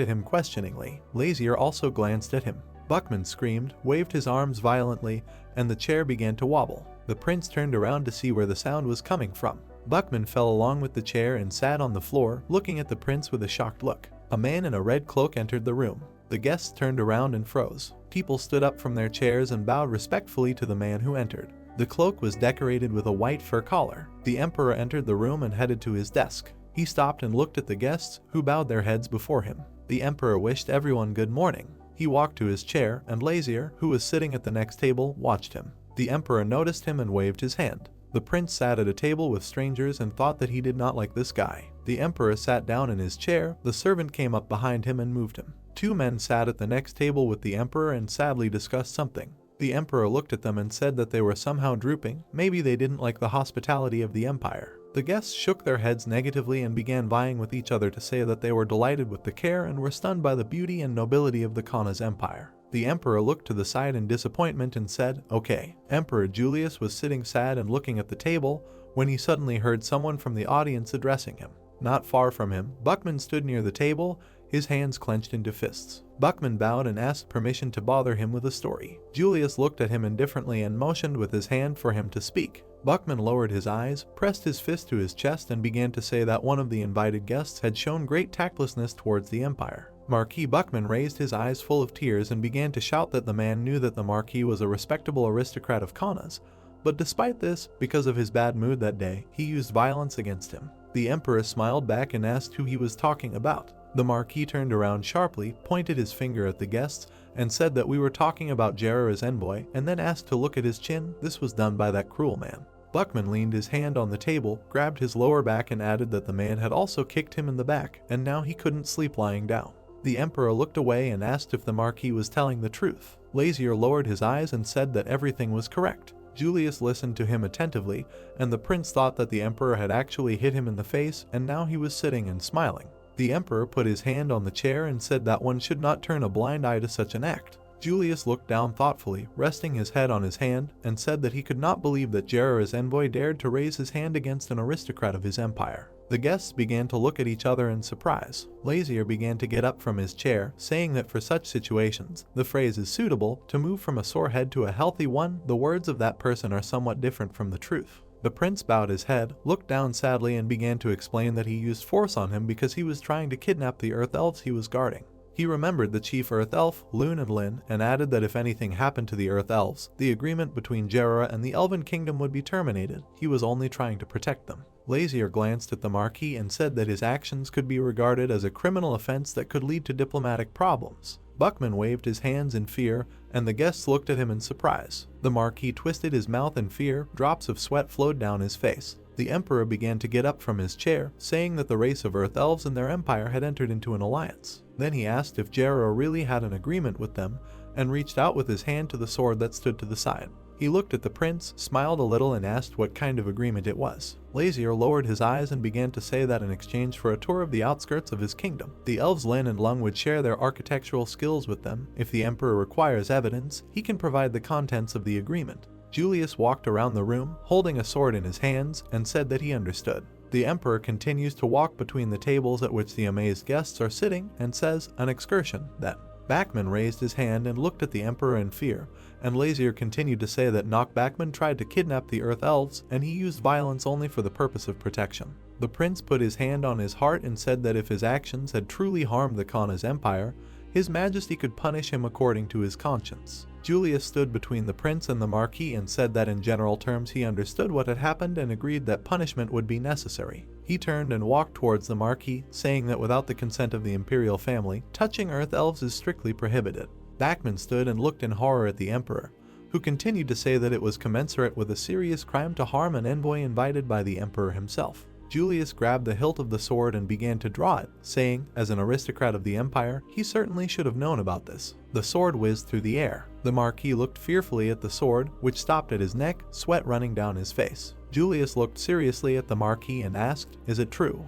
at him questioningly. Lazier also glanced at him. Buckman screamed, waved his arms violently, and the chair began to wobble. The prince turned around to see where the sound was coming from. Buckman fell along with the chair and sat on the floor, looking at the prince with a shocked look. A man in a red cloak entered the room. The guests turned around and froze. People stood up from their chairs and bowed respectfully to the man who entered. The cloak was decorated with a white fur collar. The emperor entered the room and headed to his desk. He stopped and looked at the guests, who bowed their heads before him. The emperor wished everyone good morning. He walked to his chair, and Lazier, who was sitting at the next table, watched him. The emperor noticed him and waved his hand. The prince sat at a table with strangers and thought that he did not like this guy. The emperor sat down in his chair. The servant came up behind him and moved him. Two men sat at the next table with the emperor and sadly discussed something. The emperor looked at them and said that they were somehow drooping. Maybe they didn't like the hospitality of the empire. The guests shook their heads negatively and began vying with each other to say that they were delighted with the care and were stunned by the beauty and nobility of the Khanas Empire. The emperor looked to the side in disappointment and said, "Okay." Emperor Julius was sitting sad and looking at the table when he suddenly heard someone from the audience addressing him. Not far from him, Buckman stood near the table, his hands clenched into fists. Buckman bowed and asked permission to bother him with a story. Julius looked at him indifferently and motioned with his hand for him to speak. Buckman lowered his eyes, pressed his fist to his chest and began to say that one of the invited guests had shown great tactlessness towards the empire. Marquis Buckman raised his eyes full of tears and began to shout that the man knew that the Marquis was a respectable aristocrat of Khanas, but despite this, because of his bad mood that day, he used violence against him. The emperor smiled back and asked who he was talking about. The Marquis turned around sharply, pointed his finger at the guests, and said that we were talking about Jarrah's envoy, and then asked to look at his chin. This was done by that cruel man. Buckman leaned his hand on the table, grabbed his lower back and added that the man had also kicked him in the back, and now he couldn't sleep lying down. The emperor looked away and asked if the Marquis was telling the truth. Lazier lowered his eyes and said that everything was correct. Julius listened to him attentively, and the prince thought that the emperor had actually hit him in the face, and now he was sitting and smiling. The emperor put his hand on the chair and said that one should not turn a blind eye to such an act. Julius looked down thoughtfully, resting his head on his hand, and said that he could not believe that Jarrah's envoy dared to raise his hand against an aristocrat of his empire. The guests began to look at each other in surprise. Lazier began to get up from his chair, saying that for such situations, the phrase is suitable, to move from a sore head to a healthy one. The words of that person are somewhat different from the truth. The prince bowed his head, looked down sadly and began to explain that he used force on him because he was trying to kidnap the Earth Elves he was guarding. He remembered the chief Earth Elf, Loon and Lin, and added that if anything happened to the Earth Elves, the agreement between Jarrah and the Elven Kingdom would be terminated. He was only trying to protect them. Lazier glanced at the Marquis and said that his actions could be regarded as a criminal offense that could lead to diplomatic problems. Buckman waved his hands in fear, and the guests looked at him in surprise. The Marquis twisted his mouth in fear, drops of sweat flowed down his face. The emperor began to get up from his chair, saying that the race of Earth Elves and their empire had entered into an alliance. Then he asked if Jerira really had an agreement with them, and reached out with his hand to the sword that stood to the side. He looked at the prince, smiled a little, and asked what kind of agreement it was. Lazier lowered his eyes and began to say that in exchange for a tour of the outskirts of his kingdom, the elves Lin and Lung would share their architectural skills with them. If the emperor requires evidence, he can provide the contents of the agreement. Julius walked around the room, holding a sword in his hands, and said that he understood. The emperor continues to walk between the tables at which the amazed guests are sitting and says, "An excursion, then." Bachman raised his hand and looked at the emperor in fear, and Lazier continued to say that Nock Bachman tried to kidnap the Earth Elves, and he used violence only for the purpose of protection. The prince put his hand on his heart and said that if his actions had truly harmed the Khana's empire, His Majesty could punish him according to his conscience. Julius stood between the prince and the Marquis and said that in general terms he understood what had happened and agreed that punishment would be necessary. He turned and walked towards the Marquis, saying that without the consent of the imperial family, touching Earth Elves is strictly prohibited. Bachman stood and looked in horror at the Emperor, who continued to say that it was commensurate with a serious crime to harm an envoy invited by the Emperor himself. Julius grabbed the hilt of the sword and began to draw it, saying, as an aristocrat of the Empire, he certainly should have known about this. The sword whizzed through the air. The Marquis looked fearfully at the sword, which stopped at his neck, sweat running down his face. Julius looked seriously at the Marquis and asked, "Is it true?"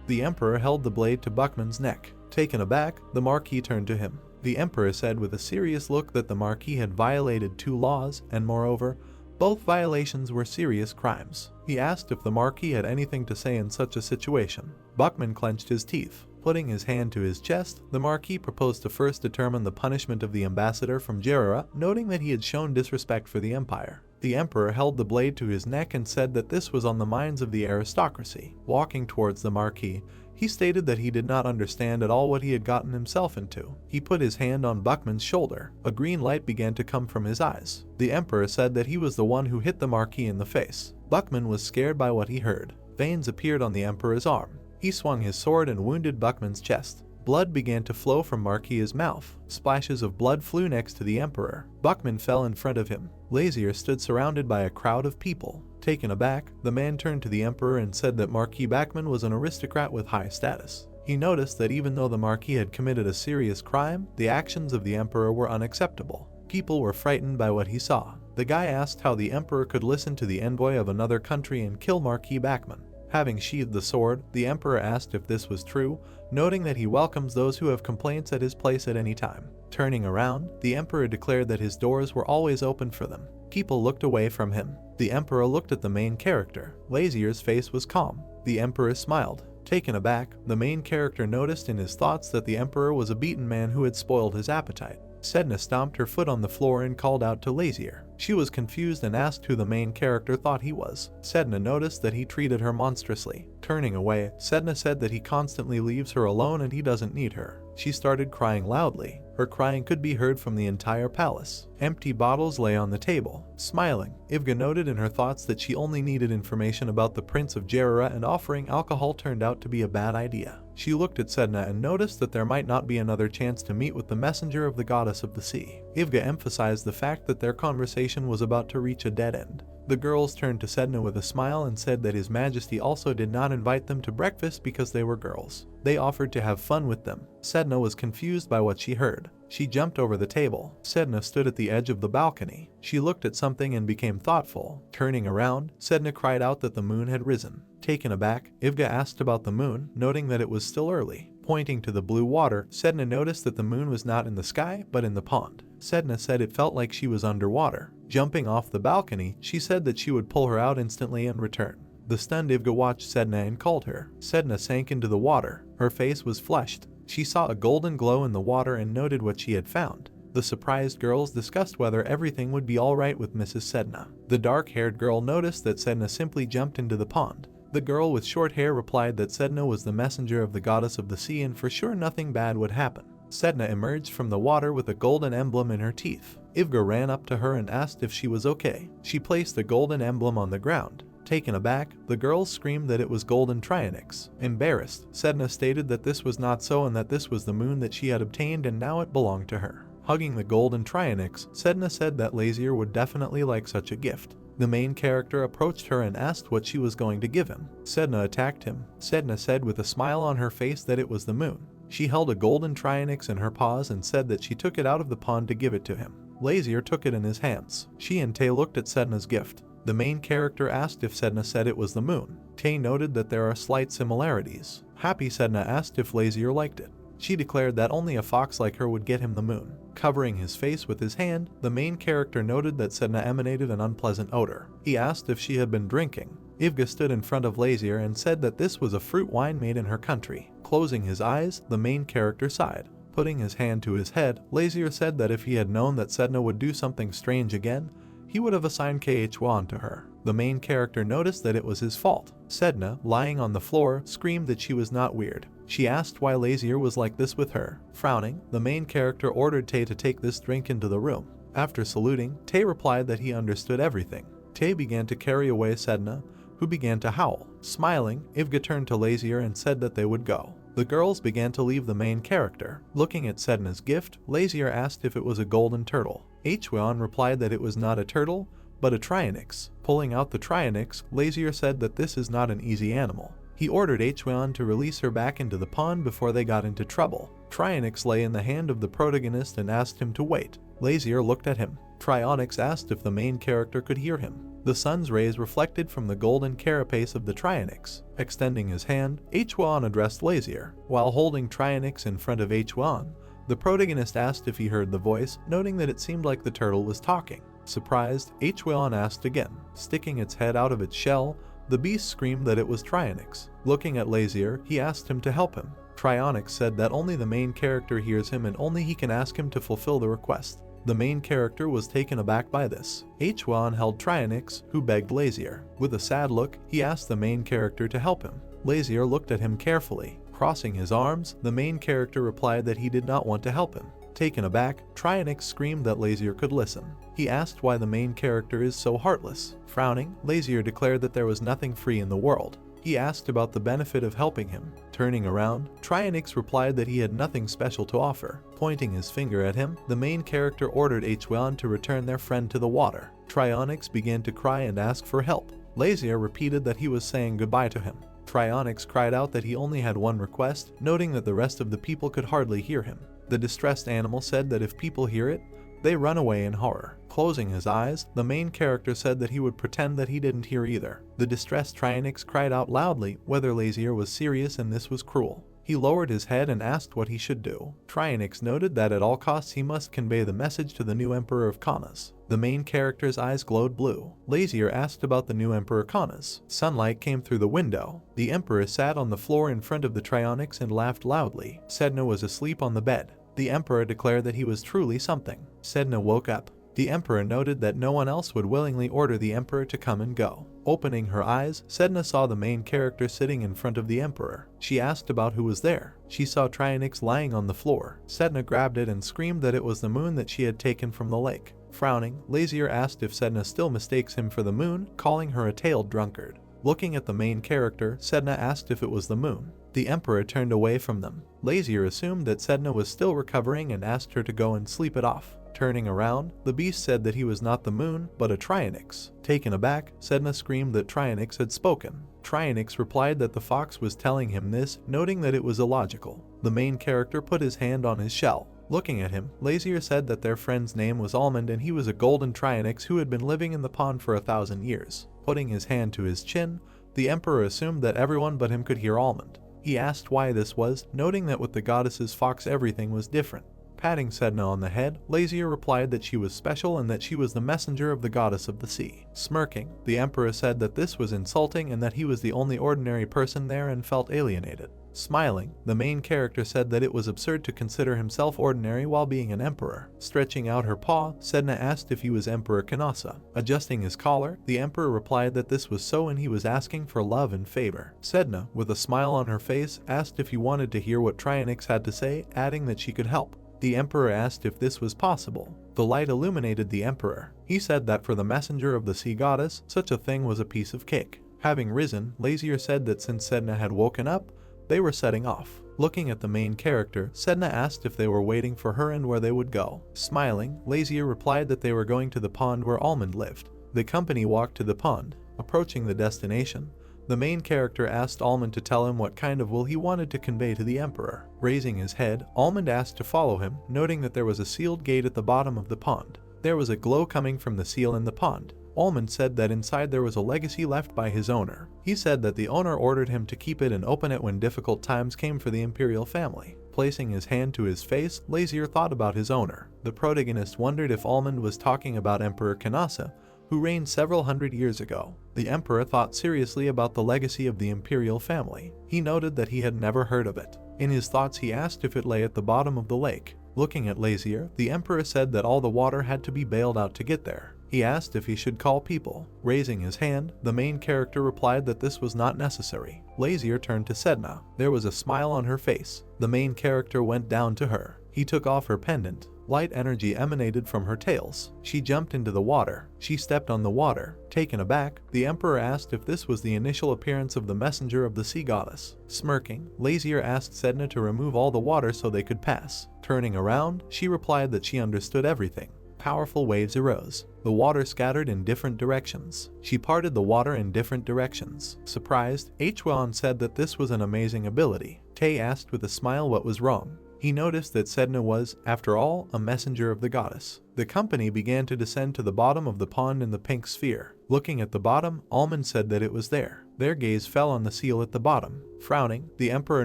The Emperor held the blade to Bachman's neck. Taken aback, the Marquis turned to him. The Emperor said with a serious look that the Marquis had violated 2 laws, and moreover, both violations were serious crimes. He asked if the Marquis had anything to say in such a situation. Bachman clenched his teeth. Putting his hand to his chest, the Marquis proposed to first determine the punishment of the ambassador from Jerira, noting that he had shown disrespect for the Empire. The Emperor held the blade to his neck and said that this was on the minds of the aristocracy. Walking towards the Marquis, he stated that he did not understand at all what he had gotten himself into. He put his hand on Bachman's shoulder. A green light began to come from his eyes. The Emperor said that he was the one who hit the Marquis in the face. Bachman was scared by what he heard. Veins appeared on the Emperor's arm. He swung his sword and wounded Bachman's chest. Blood began to flow from Marquis's mouth. Splashes of blood flew next to the Emperor. Bachman fell in front of him. Lazier stood surrounded by a crowd of people. Taken aback, the man turned to the Emperor and said that Marquis Bachman was an aristocrat with high status. He noticed that even though the Marquis had committed a serious crime, the actions of the Emperor were unacceptable. People were frightened by what he saw. The guy asked how the Emperor could listen to the envoy of another country and kill Marquis Bachman. Having sheathed the sword, the Emperor asked if this was true, noting that he welcomes those who have complaints at his place at any time. Turning around, the Emperor declared that his doors were always open for them. People looked away from him. The Emperor looked at the main character. Lazier's face was calm. The Emperor smiled. Taken aback, the main character noticed in his thoughts that the Emperor was a beaten man who had spoiled his appetite. Sedna stomped her foot on the floor and called out to Lazier. She was confused and asked who the main character thought he was. Sedna noticed that he treated her monstrously. Turning away, Sedna said that he constantly leaves her alone and he doesn't need her. She started crying loudly. Her crying could be heard from the entire palace. Empty bottles lay on the table. Smiling, Ivga noted in her thoughts that she only needed information about the Prince of Jerira, and offering alcohol turned out to be a bad idea. She looked at Sedna and noticed that there might not be another chance to meet with the messenger of the goddess of the sea. Ivga emphasized the fact that their conversation was about to reach a dead end. The girls turned to Sedna with a smile and said that His Majesty also did not invite them to breakfast because they were girls. They offered to have fun with them. Sedna was confused by what she heard. She jumped over the table. Sedna stood at the edge of the balcony. She looked at something and became thoughtful. Turning around, Sedna cried out that the moon had risen. Taken aback, Ivga asked about the moon, noting that it was still early. Pointing to the blue water, Sedna noticed that the moon was not in the sky, but in the pond. Sedna said it felt like she was underwater. Jumping off the balcony, she said that she would pull her out instantly and return. The stunned Ivga watched Sedna and called her. Sedna sank into the water. Her face was flushed. She saw a golden glow in the water and noted what she had found. The surprised girls discussed whether everything would be alright with Mrs. Sedna. The dark-haired girl noticed that Sedna simply jumped into the pond. The girl with short hair replied that Sedna was the messenger of the goddess of the sea and for sure nothing bad would happen. Sedna emerged from the water with a golden emblem in her teeth. Ivga ran up to her and asked if she was okay. She placed the golden emblem on the ground. Taken aback, the girls screamed that it was golden trionyx. Embarrassed, Sedna stated that this was not so and that this was the moon that she had obtained and now it belonged to her. Hugging the golden trionyx, Sedna said that Lazier would definitely like such a gift. The main character approached her and asked what she was going to give him. Sedna attacked him. Sedna said with a smile on her face that it was the moon. She held a golden trionyx in her paws and said that she took it out of the pond to give it to him. Lazier took it in his hands. She and Tae looked at Sedna's gift. The main character asked if Sedna said it was the moon. Tae noted that there are slight similarities. Happy Sedna asked if Lazier liked it. She declared that only a fox like her would get him the moon. Covering his face with his hand, the main character noted that Sedna emanated an unpleasant odor. He asked if she had been drinking. Ivga stood in front of Lazier and said that this was a fruit wine made in her country. Closing his eyes, the main character sighed. Putting his hand to his head, Lazier said that if he had known that Sedna would do something strange again, he would have assigned Khwan to her. The main character noticed that it was his fault. Sedna, lying on the floor, screamed that she was not weird. She asked why Lazier was like this with her. Frowning, the main character ordered Tae to take this drink into the room. After saluting, Tae replied that he understood everything. Tae began to carry away Sedna, who began to howl. Smiling, Ivga turned to Lazier and said that they would go. The girls began to leave the main character. Looking at Sedna's gift, Lazier asked if it was a golden turtle. Hwan replied that it was not a turtle, but a trionyx. Pulling out the trionyx, Lazier said that this is not an easy animal. He ordered Hwan to release her back into the pond before they got into trouble. Trionyx lay in the hand of the protagonist and asked him to wait. Lazier looked at him. Trionyx asked if the main character could hear him. The sun's rays reflected from the golden carapace of the Trionyx. Extending his hand, Hwan addressed Lazier. While holding Trionyx in front of Hwan, the protagonist asked if he heard the voice, noting that it seemed like the turtle was talking. Surprised, Hwan asked again. Sticking its head out of its shell, the beast screamed that it was Trionyx. Looking at Lazier, he asked him to help him. Trionyx said that only the main character hears him and only he can ask him to fulfill the request. The main character was taken aback by this. Hwan held Trionyx, who begged Lazier. With a sad look, he asked the main character to help him. Lazier looked at him carefully. Crossing his arms, the main character replied that he did not want to help him. Taken aback, Trionyx screamed that Lazier could listen. He asked why the main character is so heartless. Frowning, Lazier declared that there was nothing free in the world. He asked about the benefit of helping him. Turning around, Trionyx replied that he had nothing special to offer. Pointing his finger at him, the main character ordered Hwan to return their friend to the water. Trionyx began to cry and ask for help. Lazier repeated that he was saying goodbye to him. Trionyx cried out that he only had one request, noting that the rest of the people could hardly hear him. The distressed animal said that if people hear it, they run away in horror. Closing his eyes, the main character said that he would pretend that he didn't hear either. The distressed Trionyx cried out loudly whether Lazier was serious and this was cruel. He lowered his head and asked what he should do. Trionyx noted that at all costs he must convey the message to the new Emperor of Kanas. The main character's eyes glowed blue. Lazier asked about the new Emperor Kanas. Sunlight came through the window. The Emperor sat on the floor in front of the Trionyx and laughed loudly. Sedna was asleep on the bed. The Emperor declared that he was truly something. Sedna woke up. The Emperor noted that no one else would willingly order the Emperor to come and go. Opening her eyes, Sedna saw the main character sitting in front of the Emperor. She asked about who was there. She saw Trionyx lying on the floor. Sedna grabbed it and screamed that it was the moon that she had taken from the lake. Frowning, Lazier asked if Sedna still mistakes him for the moon, calling her a tailed drunkard. Looking at the main character, Sedna asked if it was the moon. The Emperor turned away from them. Lazier assumed that Sedna was still recovering and asked her to go and sleep it off. Turning around, the beast said that he was not the moon, but a Trionyx. Taken aback, Sedna screamed that Trionyx had spoken. Trionyx replied that the fox was telling him this, noting that it was illogical. The main character put his hand on his shell. Looking at him, Lazier said that their friend's name was Almond and he was a golden Trionyx who had been living in the pond for 1,000 years. Putting his hand to his chin, the Emperor assumed that everyone but him could hear Almond. He asked why this was, noting that with the goddess's fox everything was different. Patting Sedna on the head, Lazier replied that she was special and that she was the messenger of the goddess of the sea. Smirking, the Emperor said that this was insulting and that he was the only ordinary person there and felt alienated. Smiling, the main character said that it was absurd to consider himself ordinary while being an emperor. Stretching out her paw, Sedna asked if he was Emperor Kanasa. Adjusting his collar, the Emperor replied that this was so and he was asking for love and favor. Sedna, with a smile on her face, asked if he wanted to hear what Trionyx had to say, adding that she could help. The Emperor asked if this was possible. The light illuminated the Emperor. He said that for the messenger of the sea goddess, such a thing was a piece of cake. Having risen, Lazier said that since Sedna had woken up, they were setting off. Looking at the main character, Sedna asked if they were waiting for her and where they would go. Smiling, Lazier replied that they were going to the pond where Almond lived. The company walked to the pond. Approaching the destination, the main character asked Almond to tell him what kind of will he wanted to convey to the Emperor. Raising his head, Almond asked to follow him, noting that there was a sealed gate at the bottom of the pond. There was a glow coming from the seal in the pond. Almond said that inside there was a legacy left by his owner. He said that the owner ordered him to keep it and open it when difficult times came for the imperial family. Placing his hand to his face, Lazier thought about his owner. The protagonist wondered if Almond was talking about Emperor Kanasa, who reigned several hundred years ago. The Emperor thought seriously about the legacy of the imperial family. He noted that he had never heard of it. In his thoughts, he asked if it lay at the bottom of the lake. Looking at Lazier, the Emperor said that all the water had to be bailed out to get there. He asked if he should call people. Raising his hand, the main character replied that this was not necessary. Lazier turned to Sedna. There was a smile on her face. The main character went down to her. He took off her pendant. Light energy emanated from her tails. She jumped into the water. She stepped on the water. Taken aback, the Emperor asked if this was the initial appearance of the messenger of the sea goddess. Smirking, Lazier asked Sedna to remove all the water so they could pass. Turning around, she replied that she understood everything. Powerful waves arose. The water scattered in different directions. She parted the water in different directions. Surprised, Hwan said that this was an amazing ability. Tae asked with a smile what was wrong. He noticed that Sedna was, after all, a messenger of the goddess. The company began to descend to the bottom of the pond in the pink sphere. Looking at the bottom, Almond said that it was there. Their gaze fell on the seal at the bottom. Frowning, the Emperor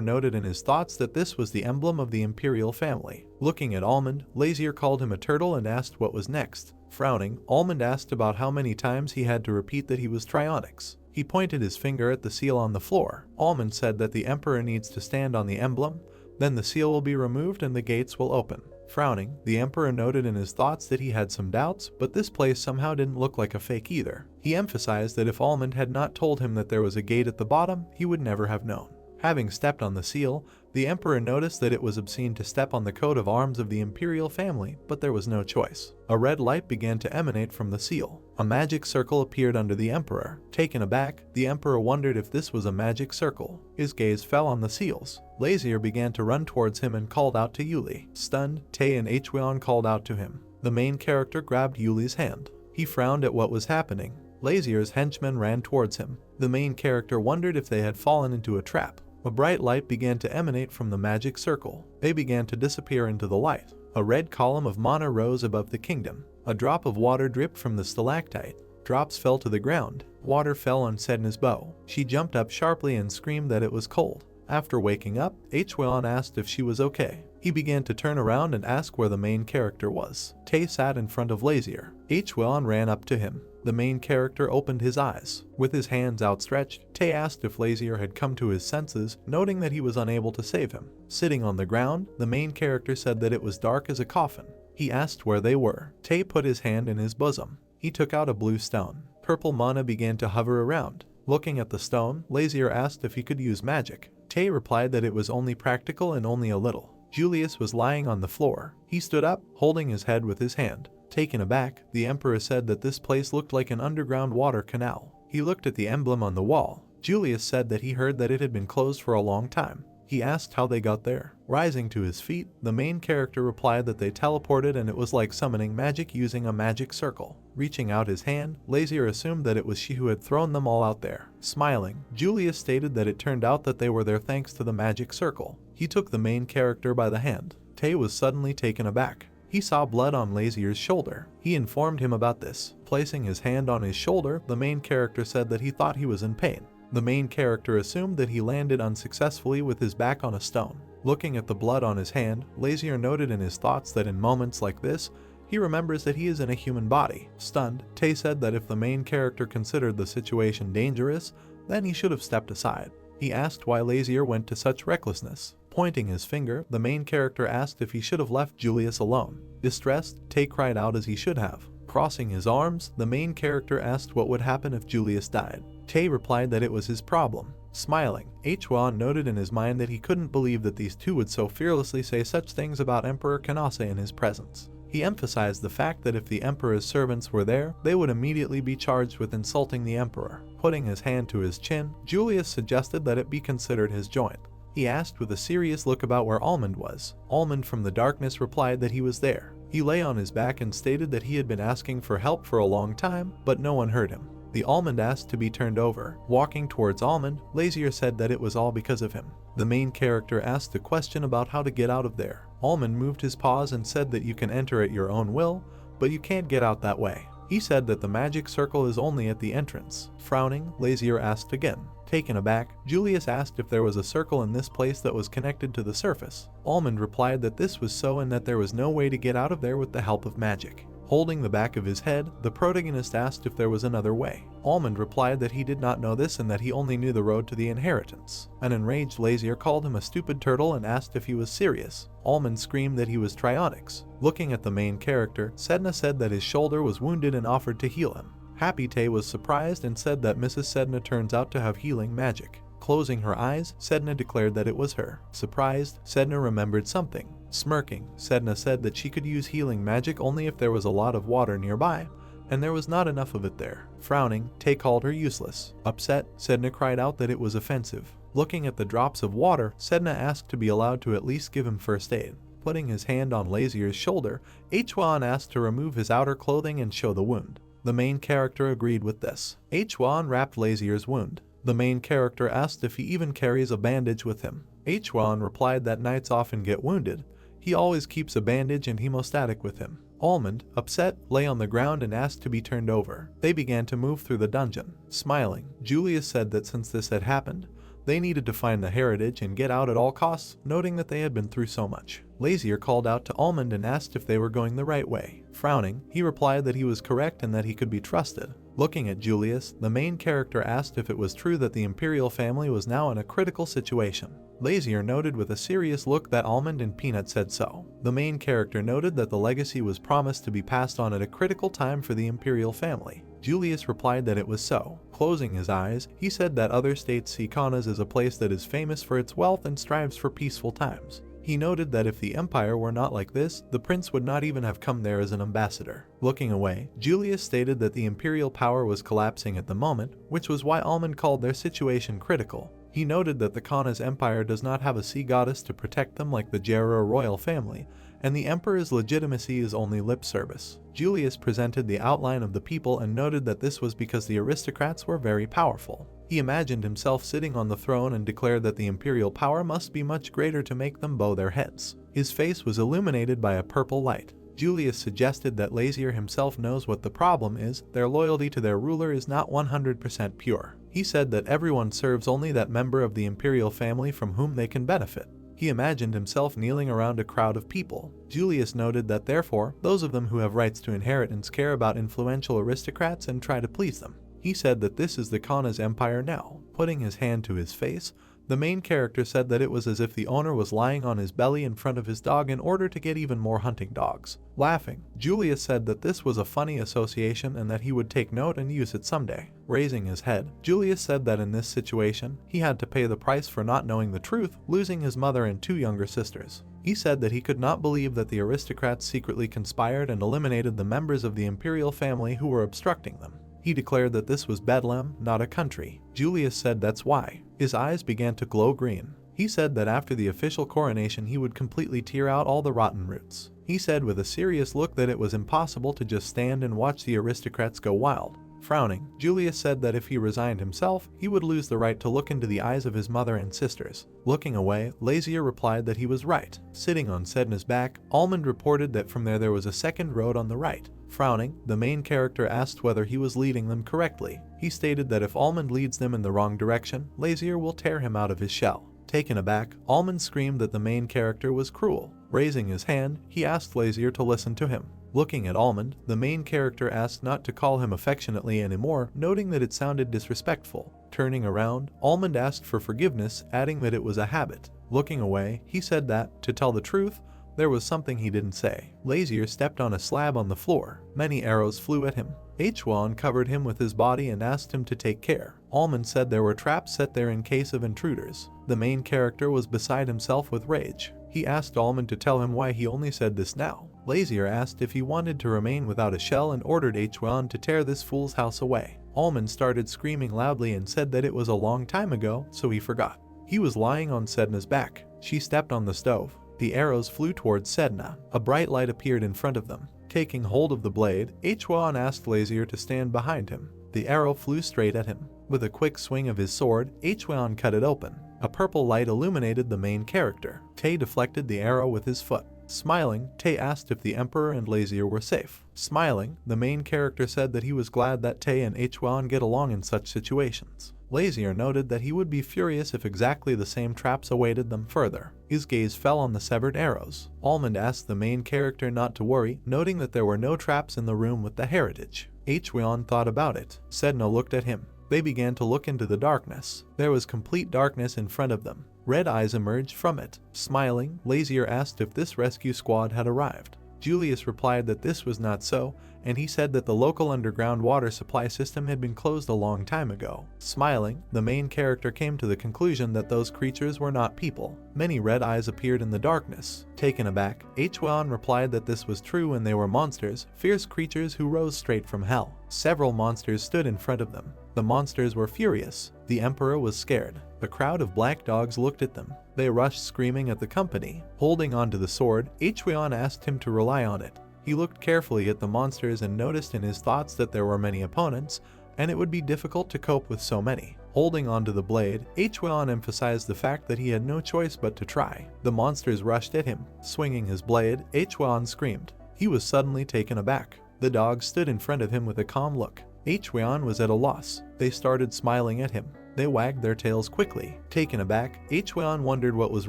noted in his thoughts that this was the emblem of the imperial family. Looking at Almond, Lazier called him a turtle and asked what was next. Frowning, Almond asked about how many times he had to repeat that he was Trionyx. He pointed his finger at the seal on the floor. Almond said that the Emperor needs to stand on the emblem, then the seal will be removed and the gates will open. Frowning, the Emperor noted in his thoughts that he had some doubts, but this place somehow didn't look like a fake either. He emphasized that if Almond had not told him that there was a gate at the bottom, he would never have known. Having stepped on the seal, the Emperor noticed that it was obscene to step on the coat of arms of the imperial family, but there was no choice. A red light began to emanate from the seal. A magic circle appeared under the Emperor. Taken aback, the Emperor wondered if this was a magic circle. His gaze fell on the seals. Lazier began to run towards him and called out to Yuli. Stunned, Tae and Hwan called out to him. The main character grabbed Yuli's hand. He frowned at what was happening. Lazier's henchmen ran towards him. The main character wondered if they had fallen into a trap. A bright light began to emanate from the magic circle. They began to disappear into the light. A red column of mana rose above the kingdom. A drop of water dripped from the stalactite. Drops fell to the ground. Water fell on Sedna's bow. She jumped up sharply and screamed that it was cold. After waking up, Hwan asked if she was okay. He began to turn around and ask where the main character was. Tae sat in front of Lazier. Hwan ran up to him. The main character opened his eyes. With his hands outstretched, Tae asked if Lazier had come to his senses, noting that he was unable to save him. Sitting on the ground, the main character said that it was dark as a coffin. He asked where they were. Tae put his hand in his bosom. He took out a blue stone. Purple mana began to hover around. Looking at the stone, Lazier asked if he could use magic. Tae replied that it was only practical and only a little. Julius was lying on the floor. He stood up, holding his head with his hand. Taken aback, the Emperor said that this place looked like an underground water canal. He looked at the emblem on the wall. Julius said that he heard that it had been closed for a long time. He asked how they got there. Rising to his feet, the main character replied that they teleported and it was like summoning magic using a magic circle. Reaching out his hand, Lazier assumed that it was she who had thrown them all out there. Smiling, Julius stated that it turned out that they were there thanks to the magic circle. He took the main character by the hand. Tae was suddenly taken aback. He saw blood on Lazier's shoulder. He informed him about this. Placing his hand on his shoulder, the main character said that he thought he was in pain. The main character assumed that he landed unsuccessfully with his back on a stone. Looking at the blood on his hand, Lazier noted in his thoughts that in moments like this, he remembers that he is in a human body. Stunned, Tae said that if the main character considered the situation dangerous, then he should have stepped aside. He asked why Lazier went to such recklessness. Pointing his finger, the main character asked if he should have left Julius alone. Distressed, Tae cried out as he should have. Crossing his arms, the main character asked what would happen if Julius died. Tae replied that it was his problem. Smiling, Hwan noted in his mind that he couldn't believe that these two would so fearlessly say such things about Emperor Kanase in his presence. He emphasized the fact that if the Emperor's servants were there, they would immediately be charged with insulting the Emperor. Putting his hand to his chin, Julius suggested that it be considered his joint. He asked with a serious look about where Almond was. Almond from the darkness replied that he was there. He lay on his back and stated that he had been asking for help for a long time, but no one heard him. The almond asked to be turned over. Walking towards Almond, Lazier said that it was all because of him. The main character asked a question about how to get out of there. Almond moved his paws and said that you can enter at your own will, but you can't get out that way. He said that the magic circle is only at the entrance. Frowning, Lazier asked again. Taken aback, Julius asked if there was a circle in this place that was connected to the surface. Almond replied that this was so and that there was no way to get out of there with the help of magic. Holding the back of his head, the protagonist asked if there was another way. Almond replied that he did not know this and that he only knew the road to the inheritance. An enraged Lazier called him a stupid turtle and asked if he was serious. Almond screamed that he was Trionyx. Looking at the main character, Sedna said that his shoulder was wounded and offered to heal him. Happy Tay was surprised and said that Mrs. Sedna turns out to have healing magic. Closing her eyes, Sedna declared that it was her. Surprised, Sedna remembered something. Smirking, Sedna said that she could use healing magic only if there was a lot of water nearby, and there was not enough of it there. Frowning, Tay called her useless. Upset, Sedna cried out that it was offensive. Looking at the drops of water, Sedna asked to be allowed to at least give him first aid. Putting his hand on Lazier's shoulder, Hwan asked to remove his outer clothing and show the wound. The main character agreed with this. Hwan wrapped Lazier's wound. The main character asked if he even carries a bandage with him. Hwan replied that knights often get wounded. He always keeps a bandage and hemostatic with him. Almond, upset, lay on the ground and asked to be turned over. They began to move through the dungeon. Smiling, Julius said that since this had happened, they needed to find the heritage and get out at all costs, noting that they had been through so much. Lazier called out to Almond and asked if they were going the right way. Frowning, he replied that he was correct and that he could be trusted. Looking at Julius, the main character asked if it was true that the Imperial family was now in a critical situation. Lazier noted with a serious look that Almond and Peanut said so. The main character noted that the legacy was promised to be passed on at a critical time for the Imperial family. Julius replied that it was so. Closing his eyes, he said that other states see Kaunas as a place that is famous for its wealth and strives for peaceful times. He noted that if the empire were not like this, the prince would not even have come there as an ambassador. Looking away, Julius stated that the imperial power was collapsing at the moment, which was why Almond called their situation critical. He noted that the Kaunas empire does not have a sea goddess to protect them like the Jera royal family, and the emperor's legitimacy is only lip service. Julius presented the outline of the people and noted that this was because the aristocrats were very powerful. He imagined himself sitting on the throne and declared that the imperial power must be much greater to make them bow their heads. His face was illuminated by a purple light. Julius suggested that Lazier himself knows what the problem is. Their loyalty to their ruler is not 100% pure. He said that everyone serves only that member of the imperial family from whom they can benefit. He imagined himself kneeling around a crowd of people. Julius noted that therefore, those of them who have rights to inheritance care about influential aristocrats and try to please them. He said that this is the Kaunas empire now. Putting his hand to his face, the main character said that it was as if the owner was lying on his belly in front of his dog in order to get even more hunting dogs. Laughing, Julius said that this was a funny association and that he would take note and use it someday. Raising his head, Julius said that in this situation, he had to pay the price for not knowing the truth, losing his mother and 2 younger sisters. He said that he could not believe that the aristocrats secretly conspired and eliminated the members of the imperial family who were obstructing them. He declared that this was Bedlam, not a country. Julius said that's why. His eyes began to glow green. He said that after the official coronation he would completely tear out all the rotten roots. He said with a serious look that it was impossible to just stand and watch the aristocrats go wild. Frowning, Julius said that if he resigned himself, he would lose the right to look into the eyes of his mother and sisters. Looking away, Lazier replied that he was right. Sitting on Sedna's back, Almond reported that from there was a second road on the right. Frowning, the main character asked whether he was leading them correctly. He stated that if Almond leads them in the wrong direction, Lazier will tear him out of his shell. Taken aback, Almond screamed that the main character was cruel. Raising his hand, he asked Lazier to listen to him. Looking at Almond, the main character asked not to call him affectionately anymore, noting that it sounded disrespectful. Turning around, Almond asked for forgiveness, adding that it was a habit. Looking away, he said that, to tell the truth, there was something he didn't say. Lazier stepped on a slab on the floor. Many arrows flew at him. Hwan covered him with his body and asked him to take care. Almond said there were traps set there in case of intruders. The main character was beside himself with rage. He asked Almond to tell him why he only said this now. Lazier asked if he wanted to remain without a shell and ordered Hwan to tear this fool's house away. Almond started screaming loudly and said that it was a long time ago, so he forgot. He was lying on Sedna's back. She stepped on the stove. The arrows flew towards Sedna. A bright light appeared in front of them. Taking hold of the blade, Hwan asked Lazier to stand behind him. The arrow flew straight at him. With a quick swing of his sword, Hwan cut it open. A purple light illuminated the main character. Tae deflected the arrow with his foot. Smiling, Tae asked if the Emperor and Lazier were safe. Smiling, the main character said that he was glad that Tae and Hwan get along in such situations. Lazier noted that he would be furious if exactly the same traps awaited them further. His gaze fell on the severed arrows. Almond asked the main character not to worry, noting that there were no traps in the room with the heritage. Hwan thought about it. Sedna looked at him. They began to look into the darkness. There was complete darkness in front of them. Red eyes emerged from it. Smiling, Lazier asked if this rescue squad had arrived. Julius replied that this was not so, and he said that the local underground water supply system had been closed a long time ago. Smiling, the main character came to the conclusion that those creatures were not people. Many red eyes appeared in the darkness. Taken aback, Hwan replied that this was true and they were monsters, fierce creatures who rose straight from hell. Several monsters stood in front of them. The monsters were furious. The Emperor was scared. The crowd of black dogs looked at them. They rushed screaming at the company. Holding onto the sword, Hwan asked him to rely on it. He looked carefully at the monsters and noticed in his thoughts that there were many opponents, and it would be difficult to cope with so many. Holding onto the blade, Hwan emphasized the fact that he had no choice but to try. The monsters rushed at him. Swinging his blade, Hwan screamed. He was suddenly taken aback. The dogs stood in front of him with a calm look. Hwan was at a loss. They started smiling at him. They wagged their tails quickly. Taken aback, Hwan wondered what was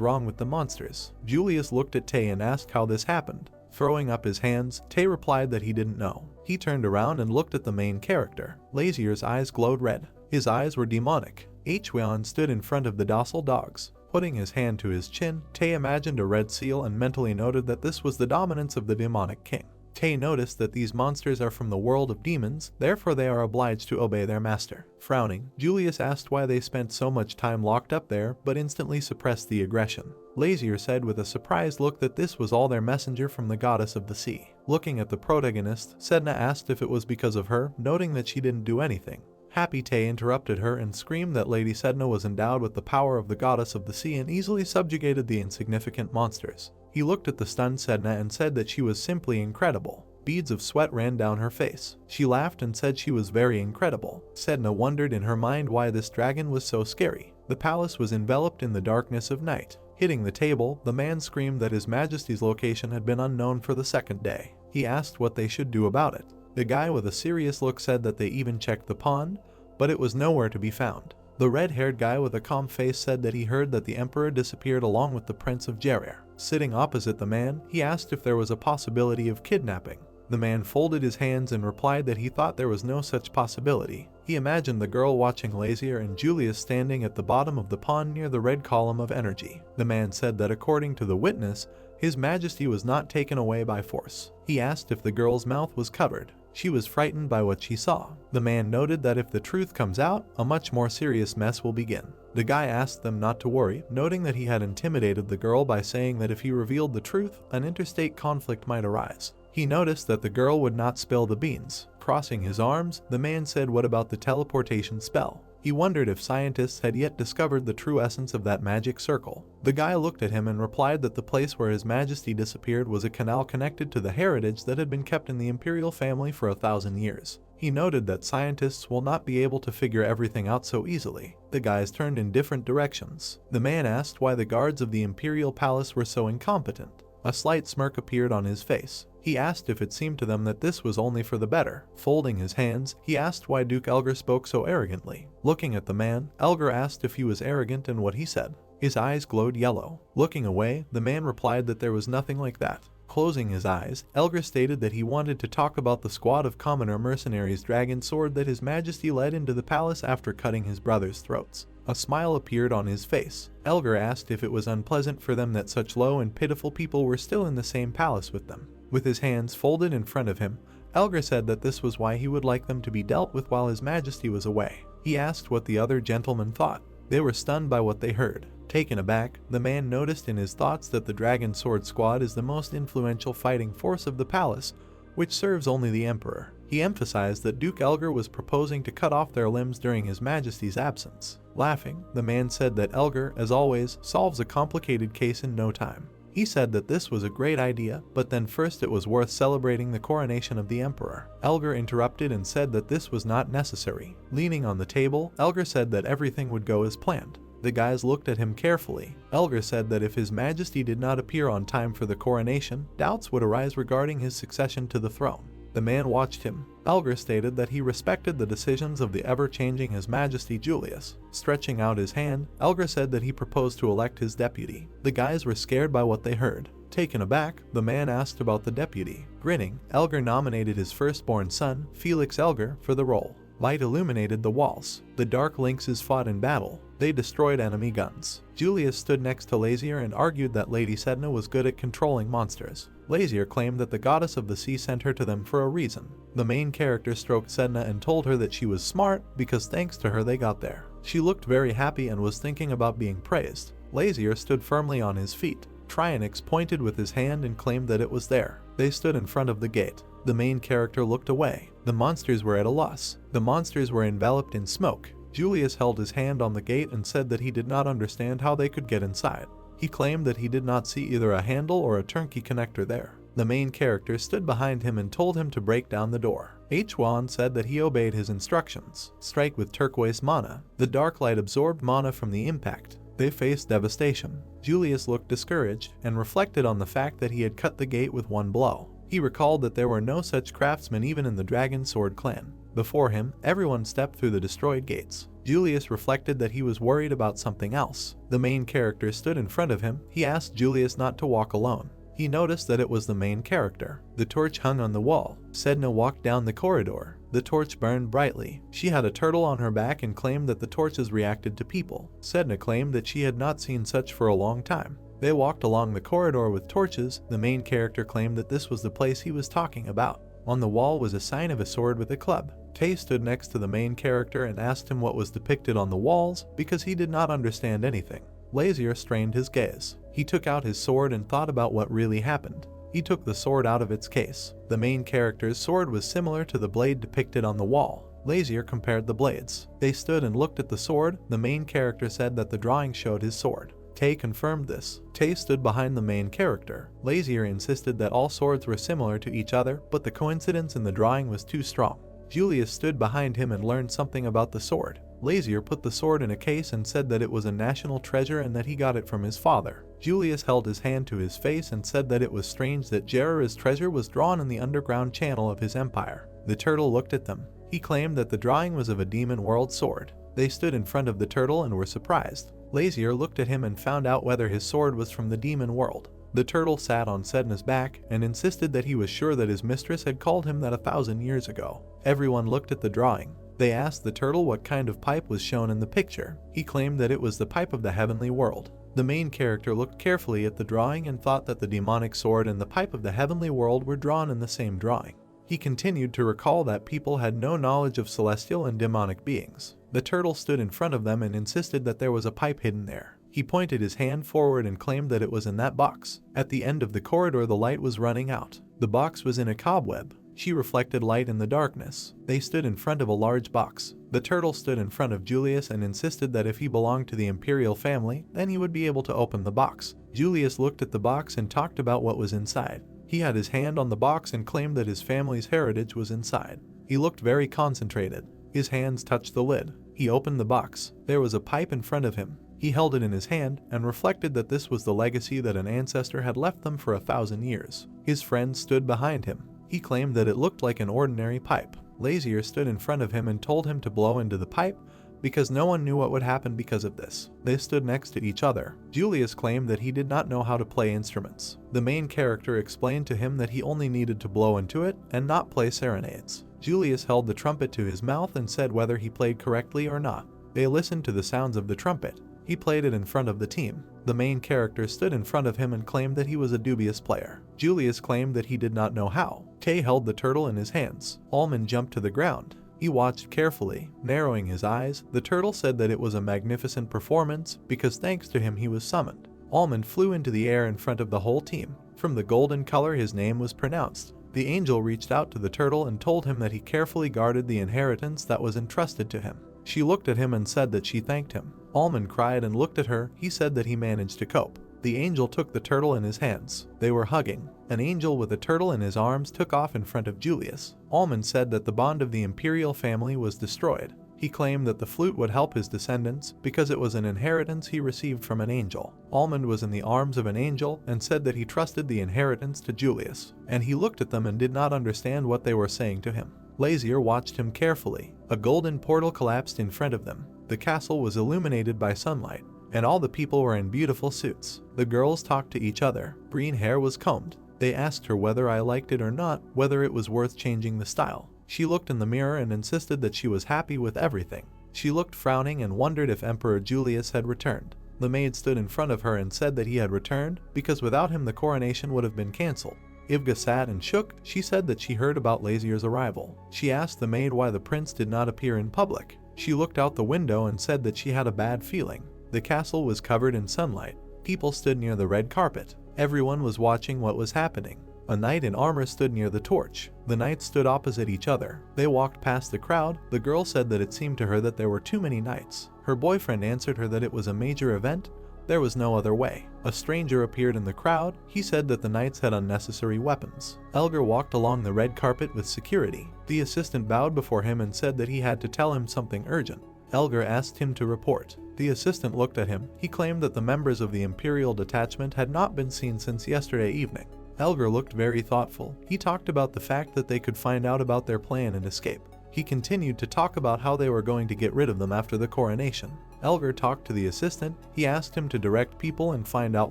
wrong with the monsters. Julius looked at Tae and asked how this happened. Throwing up his hands, Tae replied that he didn't know. He turned around and looked at the main character. Lazier's eyes glowed red. His eyes were demonic. Hwan stood in front of the docile dogs. Putting his hand to his chin, Tae imagined a red seal and mentally noted that this was the dominance of the demonic king. Tae noticed that these monsters are from the world of demons, therefore they are obliged to obey their master. Frowning, Julius asked why they spent so much time locked up there, but instantly suppressed the aggression. Lazier said with a surprised look that this was all their messenger from the goddess of the sea. Looking at the protagonist, Sedna asked if it was because of her, noting that she didn't do anything. Happy Tae interrupted her and screamed that Lady Sedna was endowed with the power of the goddess of the sea and easily subjugated the insignificant monsters. He looked at the stunned Sedna and said that she was simply incredible. Beads of sweat ran down her face. She laughed and said she was very incredible. Sedna wondered in her mind why this dragon was so scary. The palace was enveloped in the darkness of night. Hitting the table, the man screamed that His Majesty's location had been unknown for the second day. He asked what they should do about it. The guy with a serious look said that they even checked the pond, but it was nowhere to be found. The red-haired guy with a calm face said that he heard that the Emperor disappeared along with the Prince of Jerir. Sitting opposite the man, he asked if there was a possibility of kidnapping. The man folded his hands and replied that he thought there was no such possibility. He imagined the girl watching Lazier and Julius standing at the bottom of the pond near the red column of energy. The man said that according to the witness, His Majesty was not taken away by force. He asked if the girl's mouth was covered. She was frightened by what she saw. The man noted that if the truth comes out, a much more serious mess will begin. The guy asked them not to worry, noting that he had intimidated the girl by saying that if he revealed the truth, an interstate conflict might arise. He noticed that the girl would not spill the beans. Crossing his arms, the man said, "What about the teleportation spell?" He wondered if scientists had yet discovered the true essence of that magic circle. The guy looked at him and replied that the place where His Majesty disappeared was a canal connected to the heritage that had been kept in the imperial family for 1,000 years. He noted that scientists will not be able to figure everything out so easily. The guys turned in different directions. The man asked why the guards of the imperial palace were so incompetent. A slight smirk appeared on his face. He asked if it seemed to them that this was only for the better. Folding his hands, he asked why Duke Elgar spoke so arrogantly. Looking at the man, Elgar asked if he was arrogant and what he said. His eyes glowed yellow. Looking away, the man replied that there was nothing like that. Closing his eyes, Elgar stated that he wanted to talk about the squad of commoner mercenaries dragon sword that His Majesty led into the palace after cutting his brothers' throats. A smile appeared on his face. Elgar asked if it was unpleasant for them that such low and pitiful people were still in the same palace with them. With his hands folded in front of him, Elgar said that this was why he would like them to be dealt with while His Majesty was away. He asked what the other gentlemen thought. They were stunned by what they heard. Taken aback, the man noticed in his thoughts that the Dragon Sword Squad is the most influential fighting force of the palace, which serves only the Emperor. He emphasized that Duke Elgar was proposing to cut off their limbs during His Majesty's absence. Laughing, the man said that Elgar, as always, solves a complicated case in no time. He said that this was a great idea, but then first it was worth celebrating the coronation of the emperor. Elgar interrupted and said that this was not necessary. Leaning on the table, Elgar said that everything would go as planned. The guys looked at him carefully. Elgar said that if His Majesty did not appear on time for the coronation, doubts would arise regarding his succession to the throne. The man watched him. Elgar stated that he respected the decisions of the ever-changing His Majesty Julius. Stretching out his hand, Elgar said that he proposed to elect his deputy. The guys were scared by what they heard. Taken aback, the man asked about the deputy. Grinning, Elgar nominated his firstborn son, Felix Elgar, for the role. Light illuminated the walls. The Dark Lynxes fought in battle. They destroyed enemy guns. Julius stood next to Lazier and argued that Lady Sedna was good at controlling monsters. Lazier claimed that the goddess of the sea sent her to them for a reason. The main character stroked Sedna and told her that she was smart because thanks to her they got there. She looked very happy and was thinking about being praised. Lazier stood firmly on his feet. Trionix pointed with his hand and claimed that it was there. They stood in front of the gate. The main character looked away. The monsters were at a loss. The monsters were enveloped in smoke. Julius held his hand on the gate and said that he did not understand how they could get inside. He claimed that he did not see either a handle or a turnkey connector there. The main character stood behind him and told him to break down the door. H1 said that he obeyed his instructions. Strike with turquoise mana. The dark light absorbed mana from the impact. They faced devastation. Julius looked discouraged and reflected on the fact that he had cut the gate with one blow. He recalled that there were no such craftsmen even in the Dragon Sword clan. Before him, everyone stepped through the destroyed gates. Julius reflected that he was worried about something else. The main character stood in front of him. He asked Julius not to walk alone. He noticed that it was the main character. The torch hung on the wall. Sedna walked down the corridor. The torch burned brightly. She had a turtle on her back and claimed that the torches reacted to people. Sedna claimed that she had not seen such for a long time. They walked along the corridor with torches. The main character claimed that this was the place he was talking about. On the wall was a sign of a sword with a club. Tay stood next to the main character and asked him what was depicted on the walls because he did not understand anything. Lazier strained his gaze. He took out his sword and thought about what really happened. He took the sword out of its case. The main character's sword was similar to the blade depicted on the wall. Lazier compared the blades. They stood and looked at the sword. The main character said that the drawing showed his sword. Tay confirmed this. Tay stood behind the main character. Lazier insisted that all swords were similar to each other, but the coincidence in the drawing was too strong. Julius stood behind him and learned something about the sword. Lazier put the sword in a case and said that it was a national treasure and that he got it from his father. Julius held his hand to his face and said that it was strange that Jerira's treasure was drawn in the underground channel of his empire. The turtle looked at them. He claimed that the drawing was of a demon world sword. They stood in front of the turtle and were surprised. Lazier looked at him and found out whether his sword was from the demon world. The turtle sat on Sedna's back and insisted that he was sure that his mistress had called him that 1,000 years ago. Everyone looked at the drawing. They asked the turtle what kind of pipe was shown in the picture. He claimed that it was the pipe of the heavenly world. The main character looked carefully at the drawing and thought that the demonic sword and the pipe of the heavenly world were drawn in the same drawing. He continued to recall that people had no knowledge of celestial and demonic beings. The turtle stood in front of them and insisted that there was a pipe hidden there. He pointed his hand forward and claimed that it was in that box. At the end of the corridor, the light was running out. The box was in a cobweb. She reflected light in the darkness. They stood in front of a large box. The turtle stood in front of Julius and insisted that if he belonged to the imperial family, then he would be able to open the box. Julius looked at the box and talked about what was inside. He had his hand on the box and claimed that his family's heritage was inside. He looked very concentrated. His hands touched the lid. He opened the box. There was a pipe in front of him. He held it in his hand and reflected that this was the legacy that an ancestor had left them for 1,000 years. His friend stood behind him. He claimed that it looked like an ordinary pipe. Lazier stood in front of him and told him to blow into the pipe because no one knew what would happen because of this. They stood next to each other. Julius claimed that he did not know how to play instruments. The main character explained to him that he only needed to blow into it and not play serenades. Julius held the trumpet to his mouth and said whether he played correctly or not. They listened to the sounds of the trumpet. He played it in front of the team. The main character stood in front of him and claimed that he was a dubious player. Julius claimed that he did not know how. Tay held the turtle in his hands. Almond jumped to the ground. He watched carefully, narrowing his eyes. The turtle said that it was a magnificent performance because thanks to him he was summoned. Almond flew into the air in front of the whole team. From the golden color his name was pronounced. The angel reached out to the turtle and told him that he carefully guarded the inheritance that was entrusted to him. She looked at him and said that she thanked him. Almond cried and looked at her. He said that he managed to cope. The angel took the turtle in his hands. They were hugging. An angel with a turtle in his arms took off in front of Julius. Almond said that the bond of the imperial family was destroyed. He claimed that the flute would help his descendants because it was an inheritance he received from an angel. Almond was in the arms of an angel and said that he trusted the inheritance to Julius, and he looked at them and did not understand what they were saying to him. Lazier watched him carefully. A golden portal collapsed in front of them. The castle was illuminated by sunlight, and all the people were in beautiful suits. The girls talked to each other. Green hair was combed. They asked her whether I liked it or not, whether it was worth changing the style. She looked in the mirror and insisted that she was happy with everything. She looked frowning and wondered if Emperor Julius had returned. The maid stood in front of her and said that he had returned because without him the coronation would have been cancelled. Ivga sat and shook. She said that she heard about Lazier's arrival. She asked the maid why the prince did not appear in public. She looked out the window and said that she had a bad feeling. The castle was covered in sunlight. People stood near the red carpet. Everyone was watching what was happening. A knight in armor stood near the torch. The knights stood opposite each other. They walked past the crowd. The girl said that it seemed to her that there were too many knights. Her boyfriend answered her that it was a major event. There was no other way. A stranger appeared in the crowd. He said that the knights had unnecessary weapons. Elgar walked along the red carpet with security. The assistant bowed before him and said that he had to tell him something urgent. Elgar asked him to report. The assistant looked at him. He claimed that the members of the Imperial detachment had not been seen since yesterday evening. Elgar looked very thoughtful. He talked about the fact that they could find out about their plan and escape. He continued to talk about how they were going to get rid of them after the coronation. Elgar talked to the assistant. He asked him to direct people and find out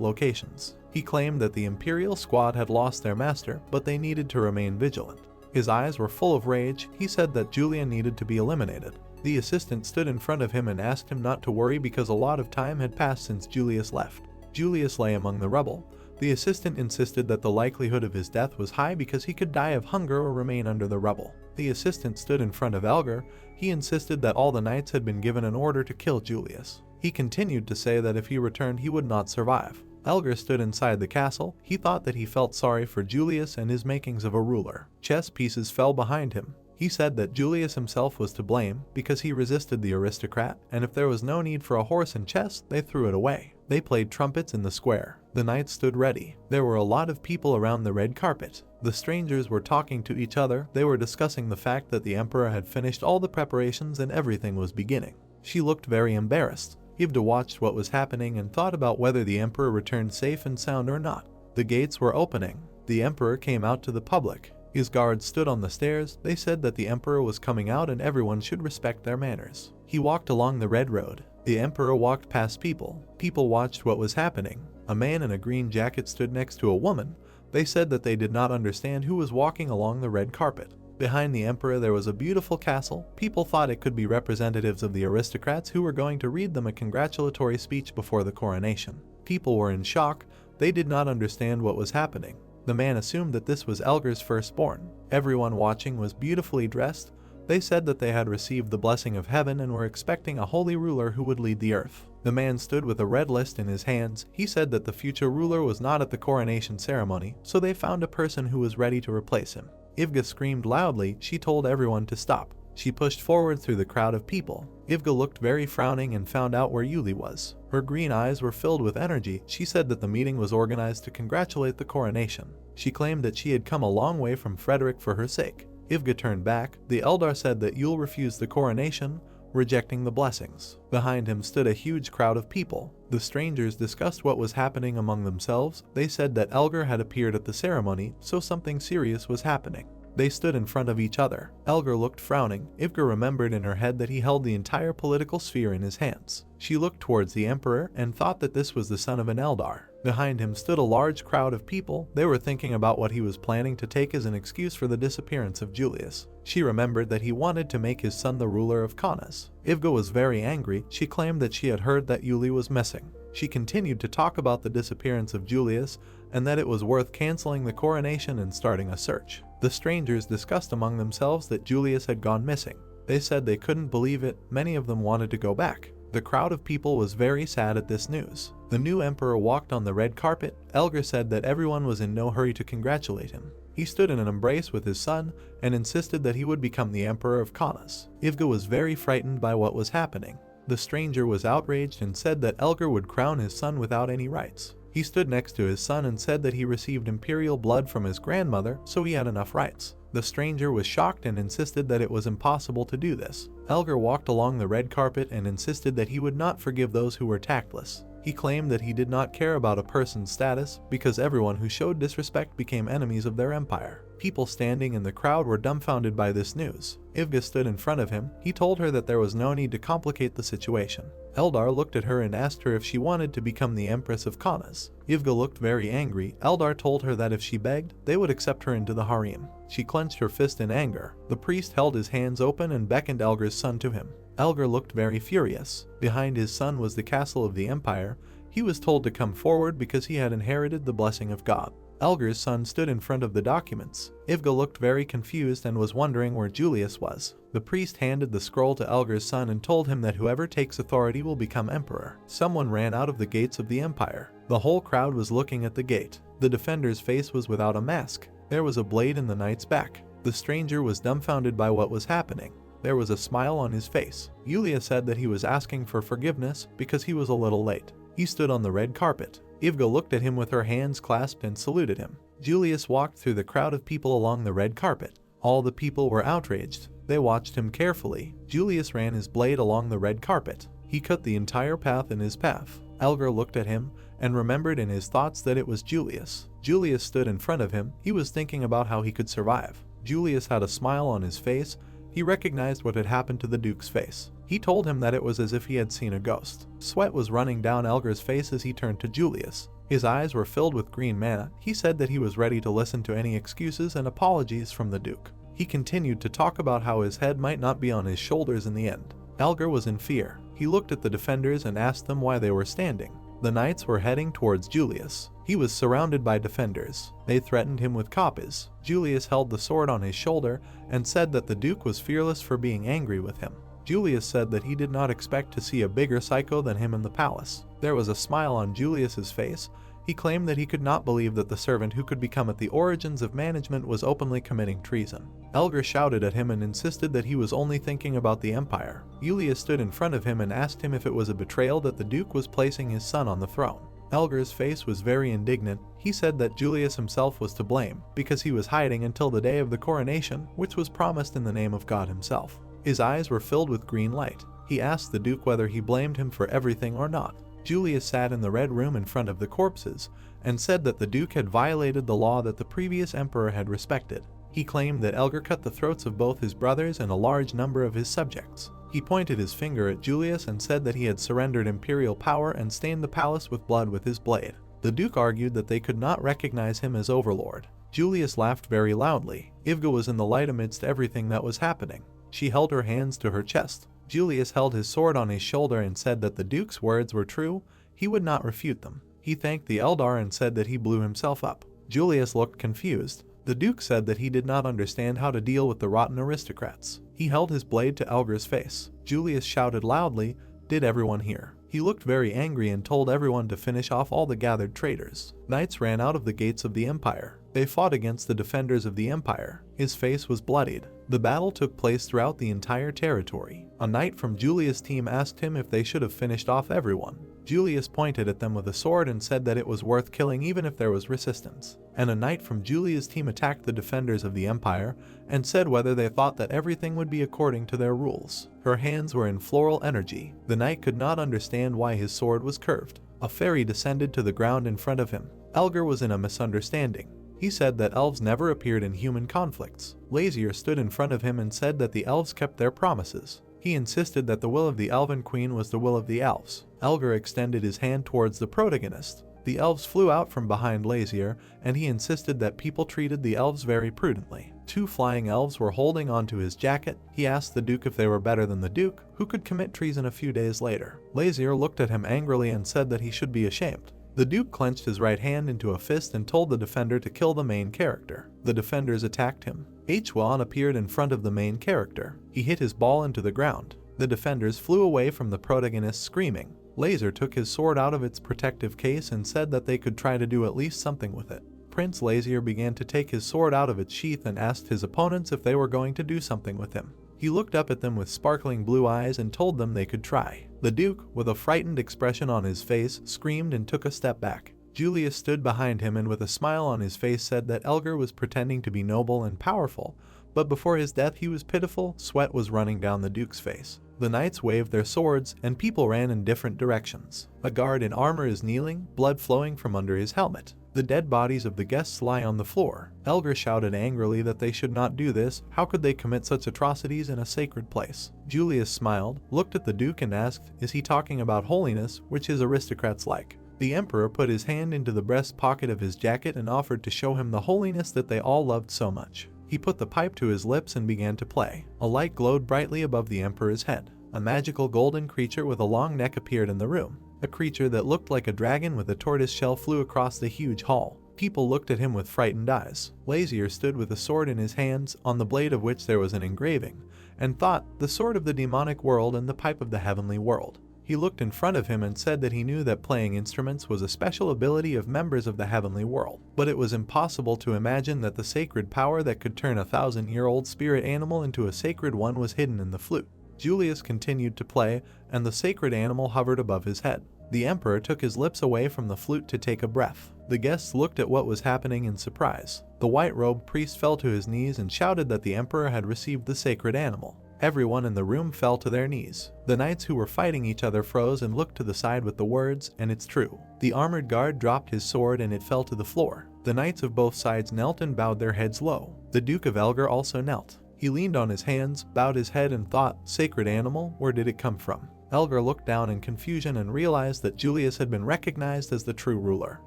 locations. He claimed that the Imperial squad had lost their master, but they needed to remain vigilant. His eyes were full of rage. He said that Julian needed to be eliminated. The assistant stood in front of him and asked him not to worry because a lot of time had passed since Julius left. Julius lay among the rubble. The assistant insisted that the likelihood of his death was high because he could die of hunger or remain under the rubble. The assistant stood in front of Elgar. He insisted that all the knights had been given an order to kill Julius. He continued to say that if he returned he would not survive. Elgar stood inside the castle. He thought that he felt sorry for Julius and his makings of a ruler. Chess pieces fell behind him. He said that Julius himself was to blame because he resisted the aristocrat, and if there was no need for a horse in chess, they threw it away. They played trumpets in the square. The knights stood ready. There were a lot of people around the red carpet. The strangers were talking to each other. They were discussing the fact that the emperor had finished all the preparations and everything was beginning. She looked very embarrassed. Ivda watched what was happening and thought about whether the emperor returned safe and sound or not. The gates were opening. The emperor came out to the public. His guards stood on the stairs. They said that the emperor was coming out and everyone should respect their manners. He walked along the red road. The emperor walked past people. People watched what was happening. A man in a green jacket stood next to a woman. They said that they did not understand who was walking along the red carpet. Behind the emperor there was a beautiful castle. People thought it could be representatives of the aristocrats who were going to read them a congratulatory speech before the coronation. People were in shock. They did not understand what was happening. The man assumed that this was Elgar's firstborn. Everyone watching was beautifully dressed. They said that they had received the blessing of heaven and were expecting a holy ruler who would lead the earth. The man stood with a red list in his hands. He said that the future ruler was not at the coronation ceremony, so they found a person who was ready to replace him. Ivga screamed loudly. She told everyone to stop. She pushed forward through the crowd of people. Ivga looked very frowning and found out where Yuli was. Her green eyes were filled with energy. She said that the meeting was organized to congratulate the coronation. She claimed that she had come a long way from Frederick for her sake. Ivga turned back. The Eldar said that Yul refused the coronation, rejecting the blessings. Behind him stood a huge crowd of people. The strangers discussed what was happening among themselves. They said that Elgar had appeared at the ceremony, so something serious was happening. They stood in front of each other. Elgar looked frowning. Ivga remembered in her head that he held the entire political sphere in his hands. She looked towards the emperor and thought that this was the son of an Eldar. Behind him stood a large crowd of people. They were thinking about what he was planning to take as an excuse for the disappearance of Julius. She remembered that he wanted to make his son the ruler of Kaunas. Ivga was very angry. She claimed that she had heard that Yuli was missing. She continued to talk about the disappearance of Julius and that it was worth canceling the coronation and starting a search. The strangers discussed among themselves that Julius had gone missing. They said they couldn't believe it. Many of them wanted to go back. The crowd of people was very sad at this news. The new emperor walked on the red carpet. Elgar said that everyone was in no hurry to congratulate him. He stood in an embrace with his son and insisted that he would become the emperor of Kaunas. Ivga was very frightened by what was happening. The stranger was outraged and said that Elgar would crown his son without any rights. He stood next to his son and said that he received imperial blood from his grandmother, so he had enough rights. The stranger was shocked and insisted that it was impossible to do this. Elgar walked along the red carpet and insisted that he would not forgive those who were tactless. He claimed that he did not care about a person's status because everyone who showed disrespect became enemies of their empire. People standing in the crowd were dumbfounded by this news. Ivga stood in front of him. He told her that there was no need to complicate the situation. Eldar looked at her and asked her if she wanted to become the Empress of Kaunas. Ivga looked very angry. Eldar told her that if she begged, they would accept her into the harem. She clenched her fist in anger. The priest held his hands open and beckoned Elgar's son to him. Elgar looked very furious. Behind his son was the castle of the Empire. He was told to come forward because he had inherited the blessing of God. Elgar's son stood in front of the documents. Ivga looked very confused and was wondering where Julius was. The priest handed the scroll to Elgar's son and told him that whoever takes authority will become emperor. Someone ran out of the gates of the empire. The whole crowd was looking at the gate. The defender's face was without a mask. There was a blade in the knight's back. The stranger was dumbfounded by what was happening. There was a smile on his face. Yulia said that he was asking for forgiveness because he was a little late. He stood on the red carpet. Ivga looked at him with her hands clasped and saluted him. Julius walked through the crowd of people along the red carpet. All the people were outraged. They watched him carefully. Julius ran his blade along the red carpet. He cut the entire path in his path. Elgar looked at him and remembered in his thoughts that it was Julius. Julius stood in front of him. He was thinking about how he could survive. Julius had a smile on his face. He recognized what had happened to the Duke's face. He told him that it was as if he had seen a ghost. Sweat was running down Elgar's face as he turned to Julius. His eyes were filled with green mana. He said that he was ready to listen to any excuses and apologies from the Duke. He continued to talk about how his head might not be on his shoulders in the end. Elgar was in fear. He looked at the defenders and asked them why they were standing. The knights were heading towards Julius. He was surrounded by defenders. They threatened him with kopis. Julius held the sword on his shoulder and said that the Duke was fearless for being angry with him. Julius said that he did not expect to see a bigger psycho than him in the palace. There was a smile on Julius's face. He claimed that he could not believe that the servant who could become at the origins of management was openly committing treason. Elgar shouted at him and insisted that he was only thinking about the empire. Julius stood in front of him and asked him if it was a betrayal that the Duke was placing his son on the throne. Elgar's face was very indignant. He said that Julius himself was to blame because he was hiding until the day of the coronation, which was promised in the name of God himself. His eyes were filled with green light. He asked the Duke whether he blamed him for everything or not. Julius sat in the red room in front of the corpses and said that the Duke had violated the law that the previous emperor had respected. He claimed that Elgar cut the throats of both his brothers and a large number of his subjects. He pointed his finger at Julius and said that he had surrendered imperial power and stained the palace with blood with his blade. The Duke argued that they could not recognize him as overlord. Julius laughed very loudly. Ivga was in the light amidst everything that was happening. She held her hands to her chest. Julius held his sword on his shoulder and said that the Duke's words were true. He would not refute them. He thanked the Eldar and said that he blew himself up. Julius looked confused. The Duke said that he did not understand how to deal with the rotten aristocrats. He held his blade to Elgar's face. Julius shouted loudly, "Did everyone hear?" He looked very angry and told everyone to finish off all the gathered traitors. Knights ran out of the gates of the empire. They fought against the defenders of the empire. His face was bloodied. The battle took place throughout the entire territory. A knight from Julius' team asked him if they should have finished off everyone. Julius pointed at them with a sword and said that it was worth killing even if there was resistance. And a knight from Julius' team attacked the defenders of the empire and said whether they thought that everything would be according to their rules. Her hands were in floral energy. The knight could not understand why his sword was curved. A fairy descended to the ground in front of him. Elgar was in a misunderstanding. He said that elves never appeared in human conflicts. Lazier stood in front of him and said that the elves kept their promises. He insisted that the will of the Elven Queen was the will of the elves. Elgar extended his hand towards the protagonist. The elves flew out from behind Lazier, and he insisted that people treated the elves very prudently. 2 flying elves were holding onto his jacket. He asked the Duke if they were better than the Duke, who could commit treason a few days later. Lazier looked at him angrily and said that he should be ashamed. The Duke clenched his right hand into a fist and told the defender to kill the main character. The defenders attacked him. Hwan appeared in front of the main character. He hit his ball into the ground. The defenders flew away from the protagonist screaming. Lazier took his sword out of its protective case and said that they could try to do at least something with it. Prince Lazier began to take his sword out of its sheath and asked his opponents if they were going to do something with him. He looked up at them with sparkling blue eyes and told them they could try. The Duke, with a frightened expression on his face, screamed and took a step back. Julius stood behind him and with a smile on his face said that Elgar was pretending to be noble and powerful, but before his death he was pitiful. Sweat was running down the Duke's face. The knights waved their swords, and people ran in different directions. A guard in armor is kneeling, blood flowing from under his helmet. The dead bodies of the guests lie on the floor. Elgar shouted angrily that they should not do this. How could they commit such atrocities in a sacred place? Julius smiled, looked at the Duke and asked, is he talking about holiness, which his aristocrats like? The Emperor put his hand into the breast pocket of his jacket and offered to show him the holiness that they all loved so much. He put the pipe to his lips and began to play. A light glowed brightly above the Emperor's head. A magical golden creature with a long neck appeared in the room. A creature that looked like a dragon with a tortoise shell flew across the huge hall. People looked at him with frightened eyes. Lazier stood with a sword in his hands, on the blade of which there was an engraving, and thought, the sword of the demonic world and the pipe of the heavenly world. He looked in front of him and said that he knew that playing instruments was a special ability of members of the heavenly world, but it was impossible to imagine that the sacred power that could turn a 1,000-year-old spirit animal into a sacred one was hidden in the flute. Julius continued to play, and the sacred animal hovered above his head. The Emperor took his lips away from the flute to take a breath. The guests looked at what was happening in surprise. The white-robed priest fell to his knees and shouted that the Emperor had received the sacred animal. Everyone in the room fell to their knees. The knights who were fighting each other froze and looked to the side with the words, and it's true. The armored guard dropped his sword and it fell to the floor. The knights of both sides knelt and bowed their heads low. The Duke of Elgar also knelt. He leaned on his hands, bowed his head and thought, sacred animal, where did it come from? Elgar looked down in confusion and realized that Julius had been recognized as the true ruler.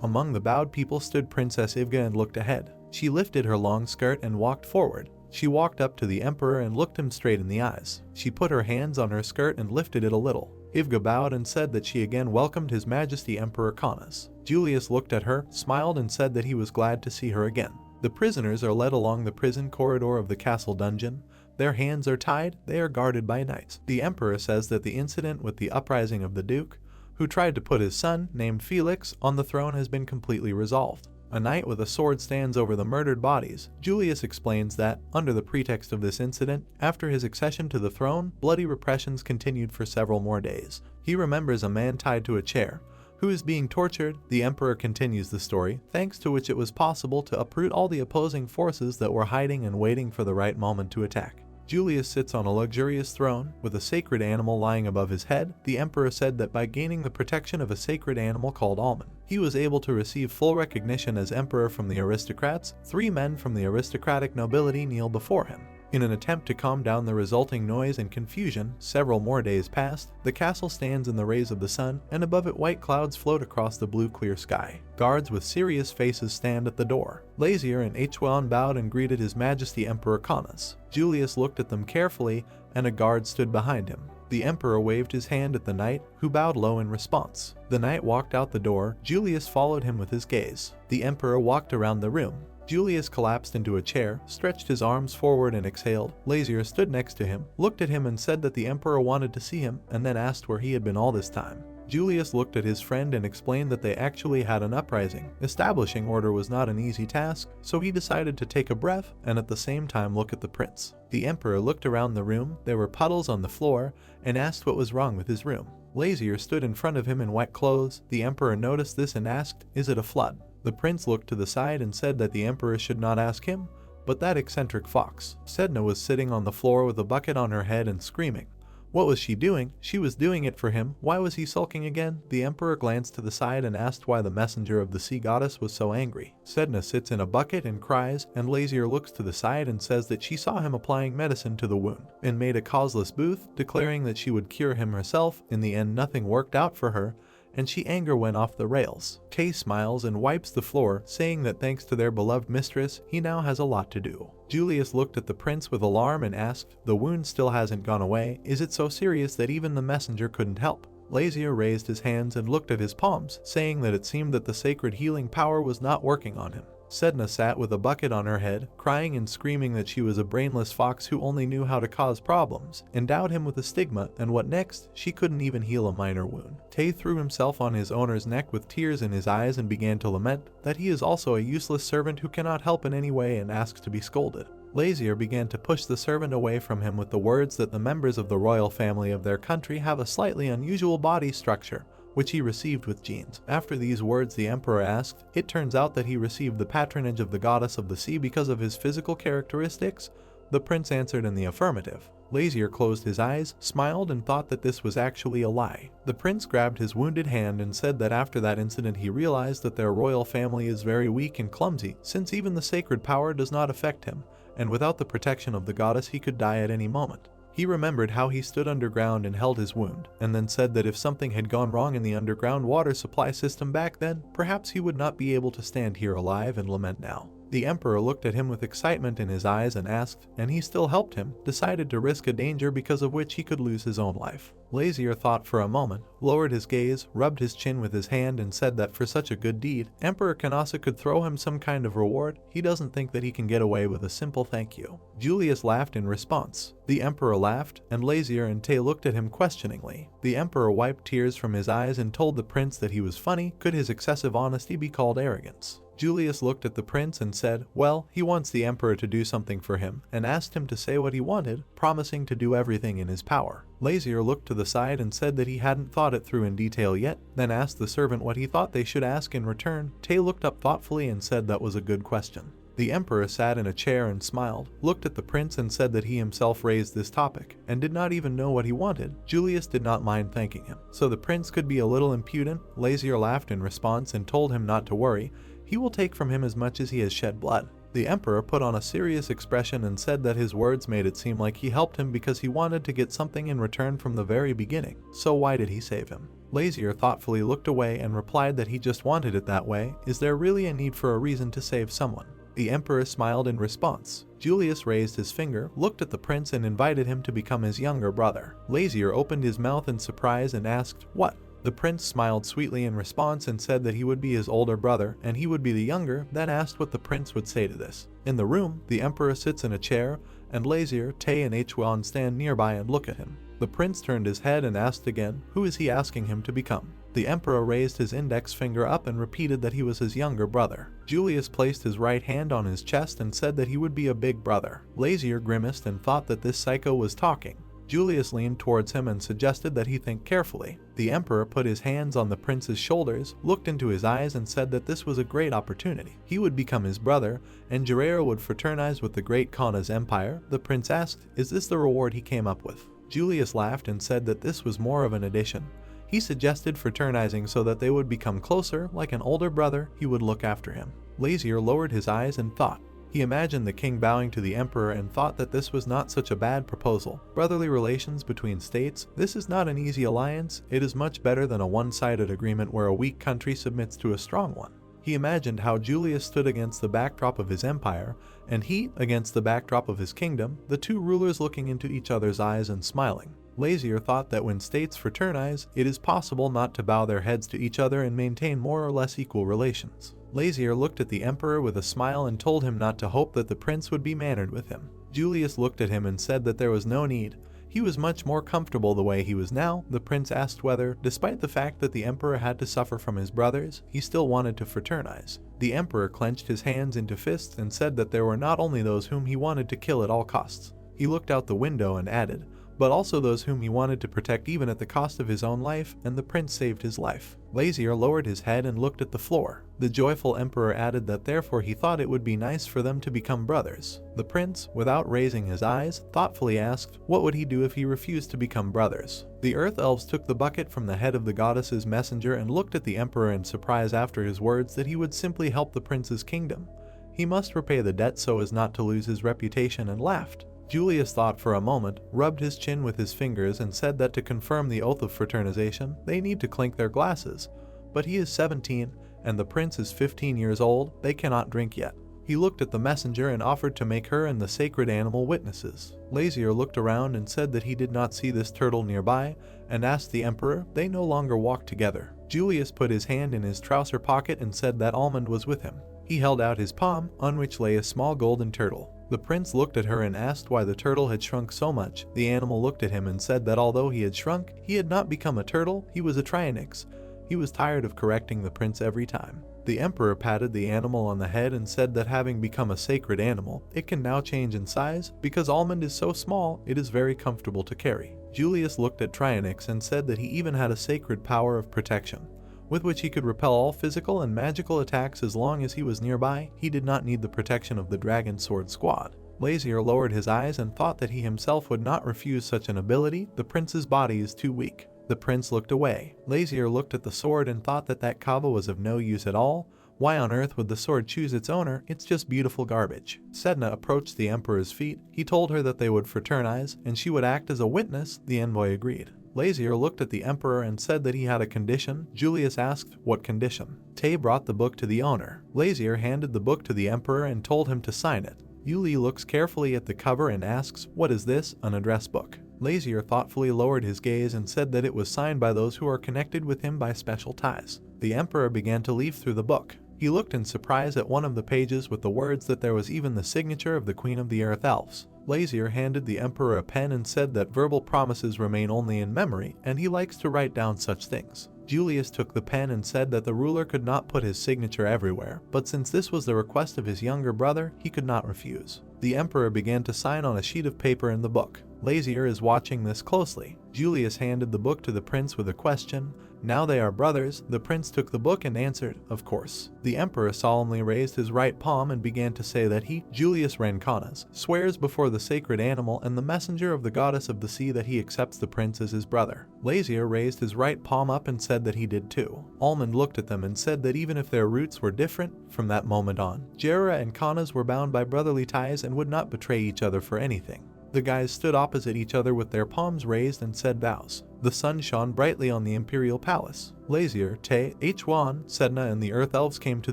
Among the bowed people stood Princess Ivga and looked ahead. She lifted her long skirt and walked forward. She walked up to the Emperor and looked him straight in the eyes. She put her hands on her skirt and lifted it a little. Ivga bowed and said that she again welcomed His Majesty Emperor Kanas. Julius looked at her, smiled and said that he was glad to see her again. The prisoners are led along the prison corridor of the castle dungeon. Their hands are tied, they are guarded by knights. The Emperor says that the incident with the uprising of the Duke, who tried to put his son, named Felix, on the throne has been completely resolved. A knight with a sword stands over the murdered bodies. Julius explains that, under the pretext of this incident, after his accession to the throne, bloody repressions continued for several more days. He remembers a man tied to a chair, who is being tortured. The Emperor continues the story, thanks to which it was possible to uproot all the opposing forces that were hiding and waiting for the right moment to attack. Julius sits on a luxurious throne, with a sacred animal lying above his head. The Emperor said that by gaining the protection of a sacred animal called Almond, he was able to receive full recognition as Emperor from the aristocrats. 3 men from the aristocratic nobility kneel before him. In an attempt to calm down the resulting noise and confusion, several more days passed. The castle stands in the rays of the sun, and above it white clouds float across the blue clear sky. Guards with serious faces stand at the door. Lazier and Hwan bowed and greeted His Majesty Emperor Kanas. Julius looked at them carefully, and a guard stood behind him. The Emperor waved his hand at the knight, who bowed low in response. The knight walked out the door. Julius followed him with his gaze. The Emperor walked around the room. Julius collapsed into a chair, stretched his arms forward and exhaled. Lazier stood next to him, looked at him and said that the Emperor wanted to see him, and then asked where he had been all this time. Julius looked at his friend and explained that they actually had an uprising. Establishing order was not an easy task, so he decided to take a breath and at the same time look at the prince. The Emperor looked around the room. There were puddles on the floor, and asked what was wrong with his room. Lazier stood in front of him in wet clothes. The Emperor noticed this and asked, "Is it a flood?" The prince looked to the side and said that the Emperor should not ask him, but that eccentric fox. Sedna was sitting on the floor with a bucket on her head and screaming. What was she doing? She was doing it for him. Why was he sulking again? The Emperor glanced to the side and asked why the messenger of the sea goddess was so angry. Sedna sits in a bucket and cries, and Lazier looks to the side and says that she saw him applying medicine to the wound, and made a causeless booth, declaring that she would cure him herself. In the end, nothing worked out for her, and she anger went off the rails. Kay smiles and wipes the floor, saying that thanks to their beloved mistress, he now has a lot to do. Julius looked at the prince with alarm and asked, "The wound still hasn't gone away. Is it so serious that even the messenger couldn't help?" Lazier raised his hands and looked at his palms, saying that it seemed that the sacred healing power was not working on him. Sedna sat with a bucket on her head, crying and screaming that she was a brainless fox who only knew how to cause problems, endowed him with a stigma, and what next? She couldn't even heal a minor wound. Tay threw himself on his owner's neck with tears in his eyes and began to lament that he is also a useless servant who cannot help in any way and asks to be scolded. Lazier began to push the servant away from him with the words that the members of the royal family of their country have a slightly unusual body structure, which he received with genes. After these words, the emperor asked, "It turns out that he received the patronage of the goddess of the sea because of his physical characteristics?" The prince answered in the affirmative. Lazier closed his eyes, smiled, and thought that this was actually a lie. The prince grabbed his wounded hand and said that after that incident he realized that their royal family is very weak and clumsy, since even the sacred power does not affect him, and without the protection of the goddess he could die at any moment. He remembered how he stood underground and held his wound, and then said that if something had gone wrong in the underground water supply system back then, perhaps he would not be able to stand here alive and lament now. The emperor looked at him with excitement in his eyes and asked, and he still helped him, decided to risk a danger because of which he could lose his own life. Lazier thought for a moment, lowered his gaze, rubbed his chin with his hand, and said that for such a good deed, Emperor Kanasa could throw him some kind of reward. He doesn't think that he can get away with a simple thank you. Julius laughed in response. The emperor laughed, and Lazier and Tay looked at him questioningly. The emperor wiped tears from his eyes and told the prince that he was funny. Could his excessive honesty be called arrogance? Julius looked at the prince and said, well, he wants the emperor to do something for him, and asked him to say what he wanted, promising to do everything in his power. Lazier looked to the side and said that he hadn't thought it through in detail yet, then asked the servant what he thought they should ask in return. Tay looked up thoughtfully and said that was a good question. The emperor sat in a chair and smiled, looked at the prince and said that he himself raised this topic, and did not even know what he wanted. Julius did not mind thanking him, so the prince could be a little impudent. Lazier laughed in response and told him not to worry. He will take from him as much as he has shed blood. The emperor put on a serious expression and said that his words made it seem like he helped him because he wanted to get something in return from the very beginning. So why did he save him? Lazier thoughtfully looked away and replied that he just wanted it that way. Is there really a need for a reason to save someone? The emperor smiled in response. Julius raised his finger, looked at the prince and invited him to become his younger brother. Lazier opened his mouth in surprise and asked, "What?" The prince smiled sweetly in response and said that he would be his older brother and he would be the younger, then asked what the prince would say to this. In the room, the emperor sits in a chair, and Lazier, Tay and Hwan stand nearby and look at him. The prince turned his head and asked again, who is he asking him to become? The emperor raised his index finger up and repeated that he was his younger brother. Julius placed his right hand on his chest and said that he would be a big brother. Lazier grimaced and thought that this psycho was talking. Julius leaned towards him and suggested that he think carefully. The emperor put his hands on the prince's shoulders, looked into his eyes and said that this was a great opportunity. He would become his brother, and Jiraiya would fraternize with the great Kana's empire. The prince asked, is this the reward he came up with? Julius laughed and said that this was more of an addition. He suggested fraternizing so that they would become closer, like an older brother. He would look after him. Lazier lowered his eyes and thought. He imagined the king bowing to the emperor and thought that this was not such a bad proposal. Brotherly relations between states, this is not an easy alliance. It is much better than a one-sided agreement where a weak country submits to a strong one. He imagined how Julius stood against the backdrop of his empire, and he against the backdrop of his kingdom, the two rulers looking into each other's eyes and smiling. Lazier thought that when states fraternize, it is possible not to bow their heads to each other and maintain more or less equal relations. Lazier looked at the emperor with a smile and told him not to hope that the prince would be mannered with him. Julius looked at him and said that there was no need. He was much more comfortable the way he was now. The prince asked whether, despite the fact that the emperor had to suffer from his brothers, he still wanted to fraternize. The emperor clenched his hands into fists and said that there were not only those whom he wanted to kill at all costs. He looked out the window and added, but also those whom he wanted to protect even at the cost of his own life, and the prince saved his life. Lazier lowered his head and looked at the floor. The joyful emperor added that therefore he thought it would be nice for them to become brothers. The prince, without raising his eyes, thoughtfully asked, what would he do if he refused to become brothers? The earth elves took the bucket from the head of the goddess's messenger and looked at the emperor in surprise after his words that he would simply help the prince's kingdom. He must repay the debt so as not to lose his reputation, and laughed. Julius thought for a moment, rubbed his chin with his fingers and said that to confirm the oath of fraternization, they need to clink their glasses. But he is 17, and the prince is 15 years old, they cannot drink yet. He looked at the messenger and offered to make her and the sacred animal witnesses. Lazier looked around and said that he did not see this turtle nearby, and asked the emperor. They no longer walked together. Julius put his hand in his trouser pocket and said that Almond was with him. He held out his palm, on which lay a small golden turtle. The prince looked at her and asked why the turtle had shrunk so much. The animal looked at him and said that although he had shrunk, he had not become a turtle, he was a Trionyx. He was tired of correcting the prince every time. The emperor patted the animal on the head and said that having become a sacred animal, it can now change in size. Because Almond is so small, it is very comfortable to carry. Julius looked at Trionix and said that he even had a sacred power of protection, with which he could repel all physical and magical attacks as long as he was nearby. He did not need the protection of the Dragon Sword Squad. Lazier lowered his eyes and thought that he himself would not refuse such an ability. The prince's body is too weak. The prince looked away. Lazier looked at the sword and thought that that kava was of no use at all. Why on earth would the sword choose its owner? It's just beautiful garbage. Sedna approached the emperor's feet. He told her that they would fraternize, and she would act as a witness. The envoy agreed. Lazier looked at the emperor and said that he had a condition. Julius asked, what condition? Tay brought the book to the owner. Lazier handed the book to the emperor and told him to sign it. Yuli looks carefully at the cover and asks, what is this? An address book. Lazier thoughtfully lowered his gaze and said that it was signed by those who are connected with him by special ties. The emperor began to leaf through the book. He looked in surprise at one of the pages with the words that there was even the signature of the Queen of the Earth Elves. Lazier handed the emperor a pen and said that verbal promises remain only in memory, and he likes to write down such things. Julius took the pen and said that the ruler could not put his signature everywhere, but since this was the request of his younger brother, he could not refuse. The emperor began to sign on a sheet of paper in the book. Lazier is watching this closely. Julius handed the book to the prince with a question. Now they are brothers. The prince took the book and answered, of course. The emperor solemnly raised his right palm and began to say that he, Julius Rancanas, swears before the sacred animal and the messenger of the goddess of the sea that he accepts the prince as his brother. Lazier raised his right palm up and said that he did too. Almond looked at them and said that even if their roots were different, from that moment on, Jerra and Kanas were bound by brotherly ties and would not betray each other for anything. The guys stood opposite each other with their palms raised and said vows. The sun shone brightly on the imperial palace. Lazier, Tay, Hwan, Sedna, and the Earth Elves came to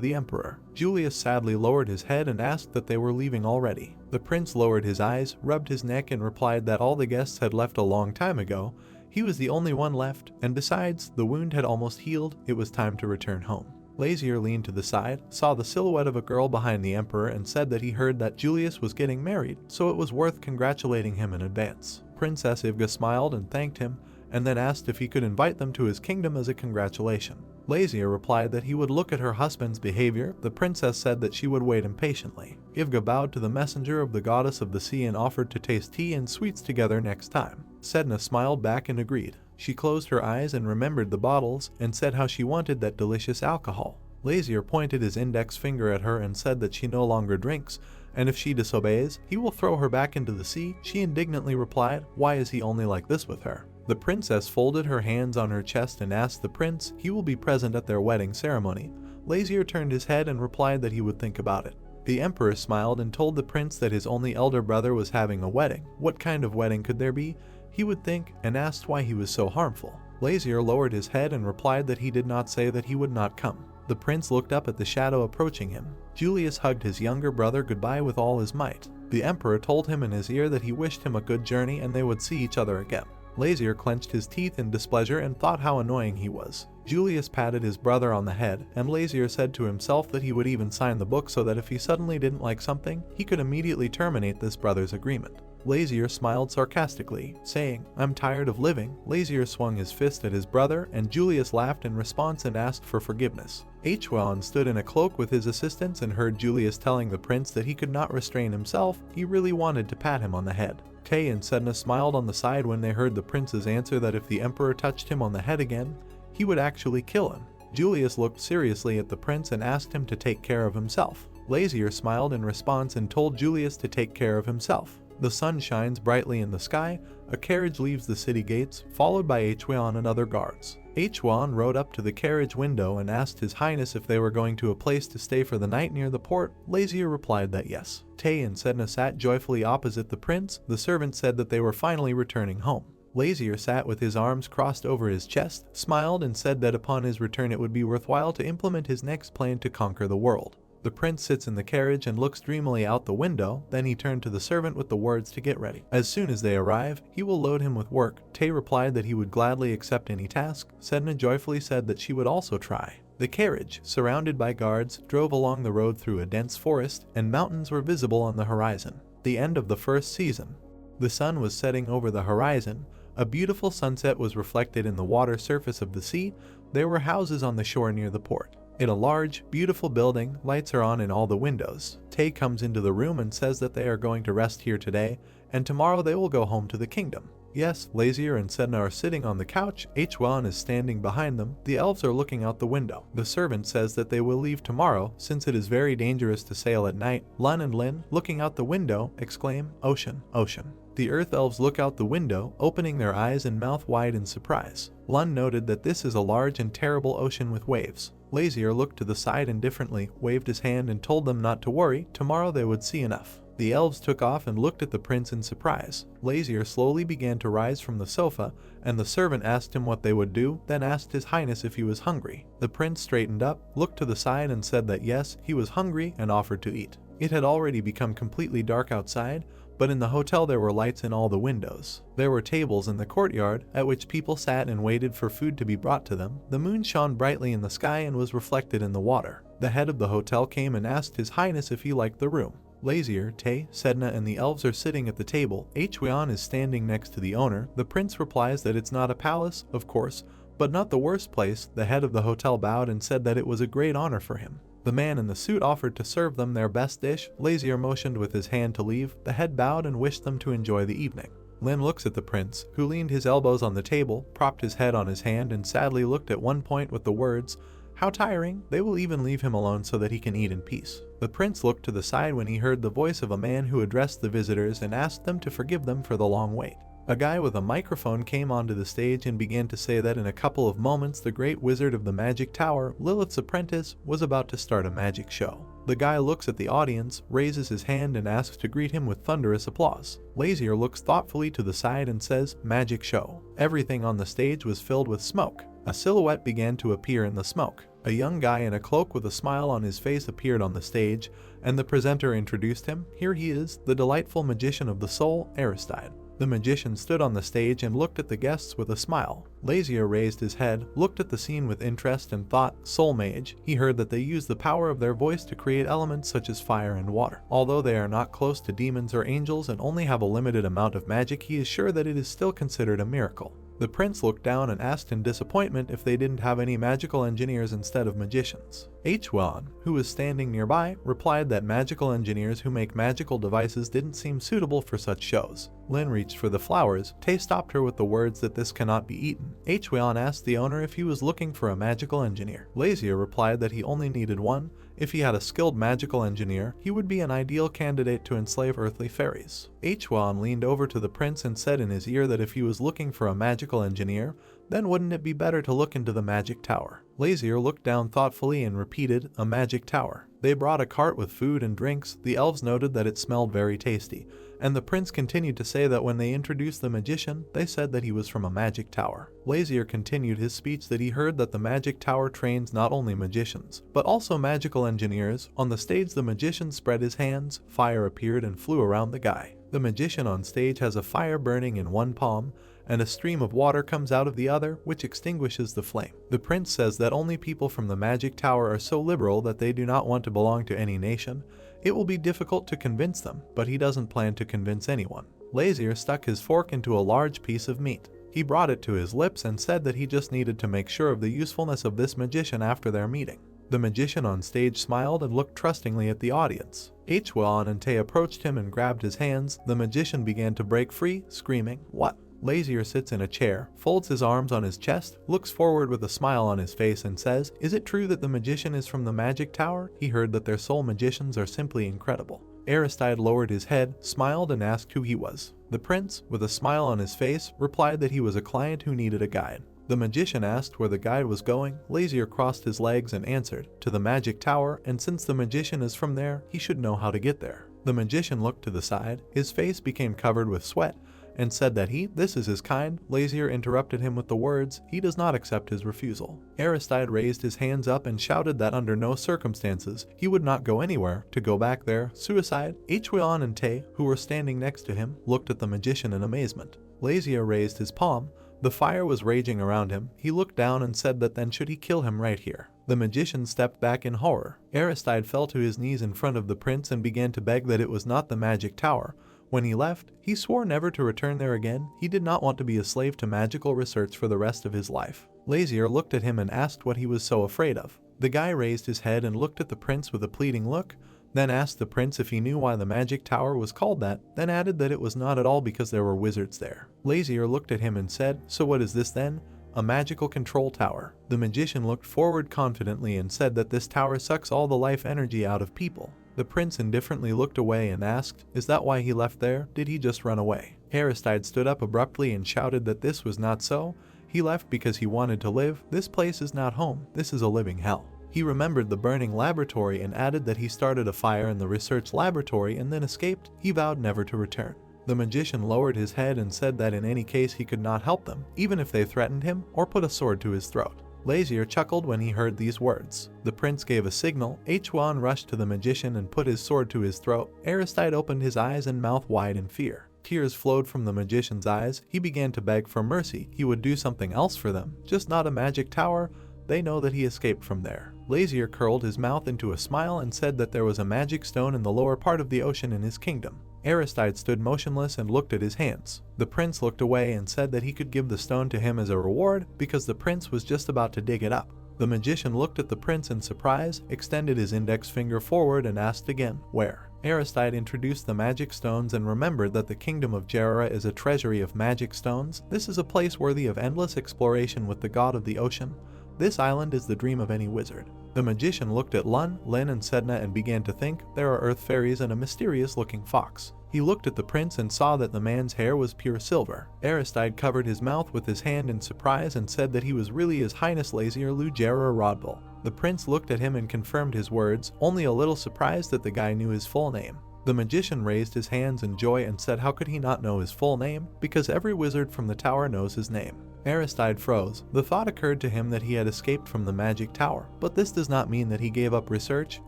the emperor. Julius sadly lowered his head and asked that they were leaving already. The prince lowered his eyes, rubbed his neck, and replied that all the guests had left a long time ago. He was the only one left, and besides, the wound had almost healed. It was time to return home. Lazier leaned to the side, saw the silhouette of a girl behind the emperor, and said that he heard that Julius was getting married, so it was worth congratulating him in advance. Princess Ivga smiled and thanked him, and then asked if he could invite them to his kingdom as a congratulation. Lazier replied that he would look at her husband's behavior. The princess said that she would wait impatiently. Ivga bowed to the messenger of the goddess of the sea and offered to taste tea and sweets together next time. Sedna smiled back and agreed. She closed her eyes and remembered the bottles and said how she wanted that delicious alcohol. Lazier pointed his index finger at her and said that she no longer drinks, and if she disobeys, he will throw her back into the sea. She indignantly replied, why is he only like this with her? The princess folded her hands on her chest and asked the prince he will be present at their wedding ceremony. Lazier turned his head and replied that he would think about it. The emperor smiled and told the prince that his only elder brother was having a wedding. What kind of wedding could there be? He would think, and asked why he was so harmful. Lazier lowered his head and replied that he did not say that he would not come. The prince looked up at the shadow approaching him. Julius hugged his younger brother goodbye with all his might. The emperor told him in his ear that he wished him a good journey and they would see each other again. Lazier clenched his teeth in displeasure and thought how annoying he was. Julius patted his brother on the head, and Lazier said to himself that he would even sign the book so that if he suddenly didn't like something, he could immediately terminate this brother's agreement. Lazier smiled sarcastically, saying, I'm tired of living. Lazier swung his fist at his brother, and Julius laughed in response and asked for forgiveness. Hwan stood in a cloak with his assistants and heard Julius telling the prince that he could not restrain himself. He really wanted to pat him on the head. Tay and Sedna smiled on the side when they heard the prince's answer that if the emperor touched him on the head again, he would actually kill him. Julius looked seriously at the prince and asked him to take care of himself. Lazier smiled in response and told Julius to take care of himself. The sun shines brightly in the sky. A carriage leaves the city gates, followed by Hwan and other guards. Hwan rode up to the carriage window and asked His Highness if they were going to a place to stay for the night near the port. Lazier replied that yes. Tay and Sedna sat joyfully opposite the prince. The servant said that they were finally returning home. Lazier sat with his arms crossed over his chest, smiled, and said that upon his return it would be worthwhile to implement his next plan to conquer the world. The prince sits in the carriage and looks dreamily out the window. Then he turned to the servant with the words to get ready. As soon as they arrive, he will load him with work. Tay replied that he would gladly accept any task. Sedna joyfully said that she would also try. The carriage, surrounded by guards, drove along the road through a dense forest, and mountains were visible on the horizon. The end of the first season. The sun was setting over the horizon. A beautiful sunset was reflected in the water surface of the sea. There were houses on the shore near the port. In a large, beautiful building, lights are on in all the windows. Tay comes into the room and says that they are going to rest here today, and tomorrow they will go home to the kingdom. Yes, Lazier and Sedna are sitting on the couch. Hwan is standing behind them. The elves are looking out the window. The servant says that they will leave tomorrow since it is very dangerous to sail at night. Lun and Lin, looking out the window, exclaim, "Ocean, ocean." The Earth Elves look out the window, opening their eyes and mouth wide in surprise. Lun noted that this is a large and terrible ocean with waves. Lazier looked to the side indifferently, waved his hand and told them not to worry, tomorrow they would see enough. The elves took off and looked at the prince in surprise. Lazier slowly began to rise from the sofa, and the servant asked him what they would do, then asked His Highness if he was hungry. The prince straightened up, looked to the side and said that yes, he was hungry and offered to eat. It had already become completely dark outside, but in the hotel there were lights in all the windows. There were tables in the courtyard, at which people sat and waited for food to be brought to them. The moon shone brightly in the sky and was reflected in the water. The head of the hotel came and asked His Highness if he liked the room. Lazier, Tay, Sedna and the elves are sitting at the table. Hwan is standing next to the owner. The prince replies that it's not a palace, of course, but not the worst place. The head of the hotel bowed and said that it was a great honor for him. The man in the suit offered to serve them their best dish. Lazier motioned with his hand to leave. The head bowed and wished them to enjoy the evening. Lin looks at the prince, who leaned his elbows on the table, propped his head on his hand and sadly looked at one point with the words, "How tiring, they will even leave him alone so that he can eat in peace." The prince looked to the side when he heard the voice of a man who addressed the visitors and asked them to forgive them for the long wait. A guy with a microphone came onto the stage and began to say that in a couple of moments the great wizard of the magic tower, Lilith's apprentice, was about to start a magic show. The guy looks at the audience, raises his hand and asks to greet him with thunderous applause. Lazier looks thoughtfully to the side and says, "Magic show." Everything on the stage was filled with smoke. A silhouette began to appear in the smoke. A young guy in a cloak with a smile on his face appeared on the stage, and the presenter introduced him. Here he is, the delightful magician of the soul, Aristide. The magician stood on the stage and looked at the guests with a smile. Lazier raised his head, looked at the scene with interest and thought, "Soul mage." He heard that they use the power of their voice to create elements such as fire and water. Although they are not close to demons or angels and only have a limited amount of magic, he is sure that it is still considered a miracle. The prince looked down and asked in disappointment if they didn't have any magical engineers instead of magicians. Hwan, who was standing nearby, replied that magical engineers who make magical devices didn't seem suitable for such shows. Lin reached for the flowers. Tay stopped her with the words that this cannot be eaten. Hwan asked the owner if he was looking for a magical engineer. Lazier replied that he only needed one. If he had a skilled magical engineer, he would be an ideal candidate to enslave earthly fairies. Hwan leaned over to the prince and said in his ear that if he was looking for a magical engineer, then wouldn't it be better to look into the magic tower? Lazier looked down thoughtfully and repeated, "A magic tower." They brought a cart with food and drinks. The elves noted that it smelled very tasty, and the prince continued to say that when they introduced the magician, they said that he was from a magic tower. Lazier continued his speech that he heard that the magic tower trains not only magicians, but also magical engineers. On the stage, the magician spread his hands, fire appeared and flew around the guy. The magician on stage has a fire burning in one palm, and a stream of water comes out of the other, which extinguishes the flame. The prince says that only people from the magic tower are so liberal that they do not want to belong to any nation. It will be difficult to convince them, but he doesn't plan to convince anyone. Lazier stuck his fork into a large piece of meat. He brought it to his lips and said that he just needed to make sure of the usefulness of this magician after their meeting. The magician on stage smiled and looked trustingly at the audience. Hwan and Tay approached him and grabbed his hands. The magician began to break free, screaming, "What?" Lazier sits in a chair, folds his arms on his chest, looks forward with a smile on his face and says, "Is it true that the magician is from the magic tower?" He heard that their soul magicians are simply incredible. Aristide lowered his head, smiled and asked who he was. The prince, with a smile on his face, replied that he was a client who needed a guide. The magician asked where the guide was going. Lazier crossed his legs and answered, "To the magic tower, and since the magician is from there, he should know how to get there." The magician looked to the side. His face became covered with sweat, and said that this is his kind. Lazier interrupted him with the words, "He does not accept his refusal." Aristide raised his hands up and shouted that under no circumstances he would not go anywhere to go back there. Suicide. Hwan and Tay, who were standing next to him, looked at the magician in amazement. Lazier raised his palm. The fire was raging around him. He looked down and said that then should he kill him right here. The magician stepped back in horror. Aristide fell to his knees in front of the prince and began to beg that it was not the magic tower. When he left, he swore never to return there again. He did not want to be a slave to magical research for the rest of his life. Lazier looked at him and asked what he was so afraid of. The guy raised his head and looked at the prince with a pleading look. then asked the prince if he knew why the magic tower was called that, then added that it was not at all because there were wizards there. Lazier looked at him and said, "So what is this then?" "A magical control tower." The magician looked forward confidently and said that this tower sucks all the life energy out of people. The prince indifferently looked away and asked, "Is that why he left there? Did he just run away?" Aristide stood up abruptly and shouted that this was not so. He left because he wanted to live. This place is not home. This is a living hell. He remembered the burning laboratory and added that he started a fire in the research laboratory and then escaped. He vowed never to return. The magician lowered his head and said that in any case he could not help them, even if they threatened him or put a sword to his throat. Lazier chuckled when he heard these words. The prince gave a signal. Huan rushed to the magician and put his sword to his throat. Aristide opened his eyes and mouth wide in fear. Tears flowed from the magician's eyes. He began to beg for mercy. He would do something else for them, just not a magic tower. They know that he escaped from there. Lazier curled his mouth into a smile and said that there was a magic stone in the lower part of the ocean in his kingdom. Aristide stood motionless and looked at his hands. The prince looked away and said that he could give the stone to him as a reward because the prince was just about to dig it up. The magician looked at the prince in surprise, extended his index finger forward and asked again, "Where?" Aristide introduced the magic stones and remembered that the kingdom of Jerira is a treasury of magic stones. This is a place worthy of endless exploration with the god of the ocean. This island is the dream of any wizard. The magician looked at Lun, Lin and Sedna and began to think, there are earth fairies and a mysterious-looking fox. He looked at the prince and saw that the man's hair was pure silver. Aristide covered his mouth with his hand in surprise and said that he was really His Highness Lazier Lu Jerira Rodval. The prince looked at him and confirmed his words, only a little surprised that the guy knew his full name. The magician raised his hands in joy and said how could he not know his full name, because every wizard from the tower knows his name. Aristide froze. The thought occurred to him that he had escaped from the magic tower, but this does not mean that he gave up research.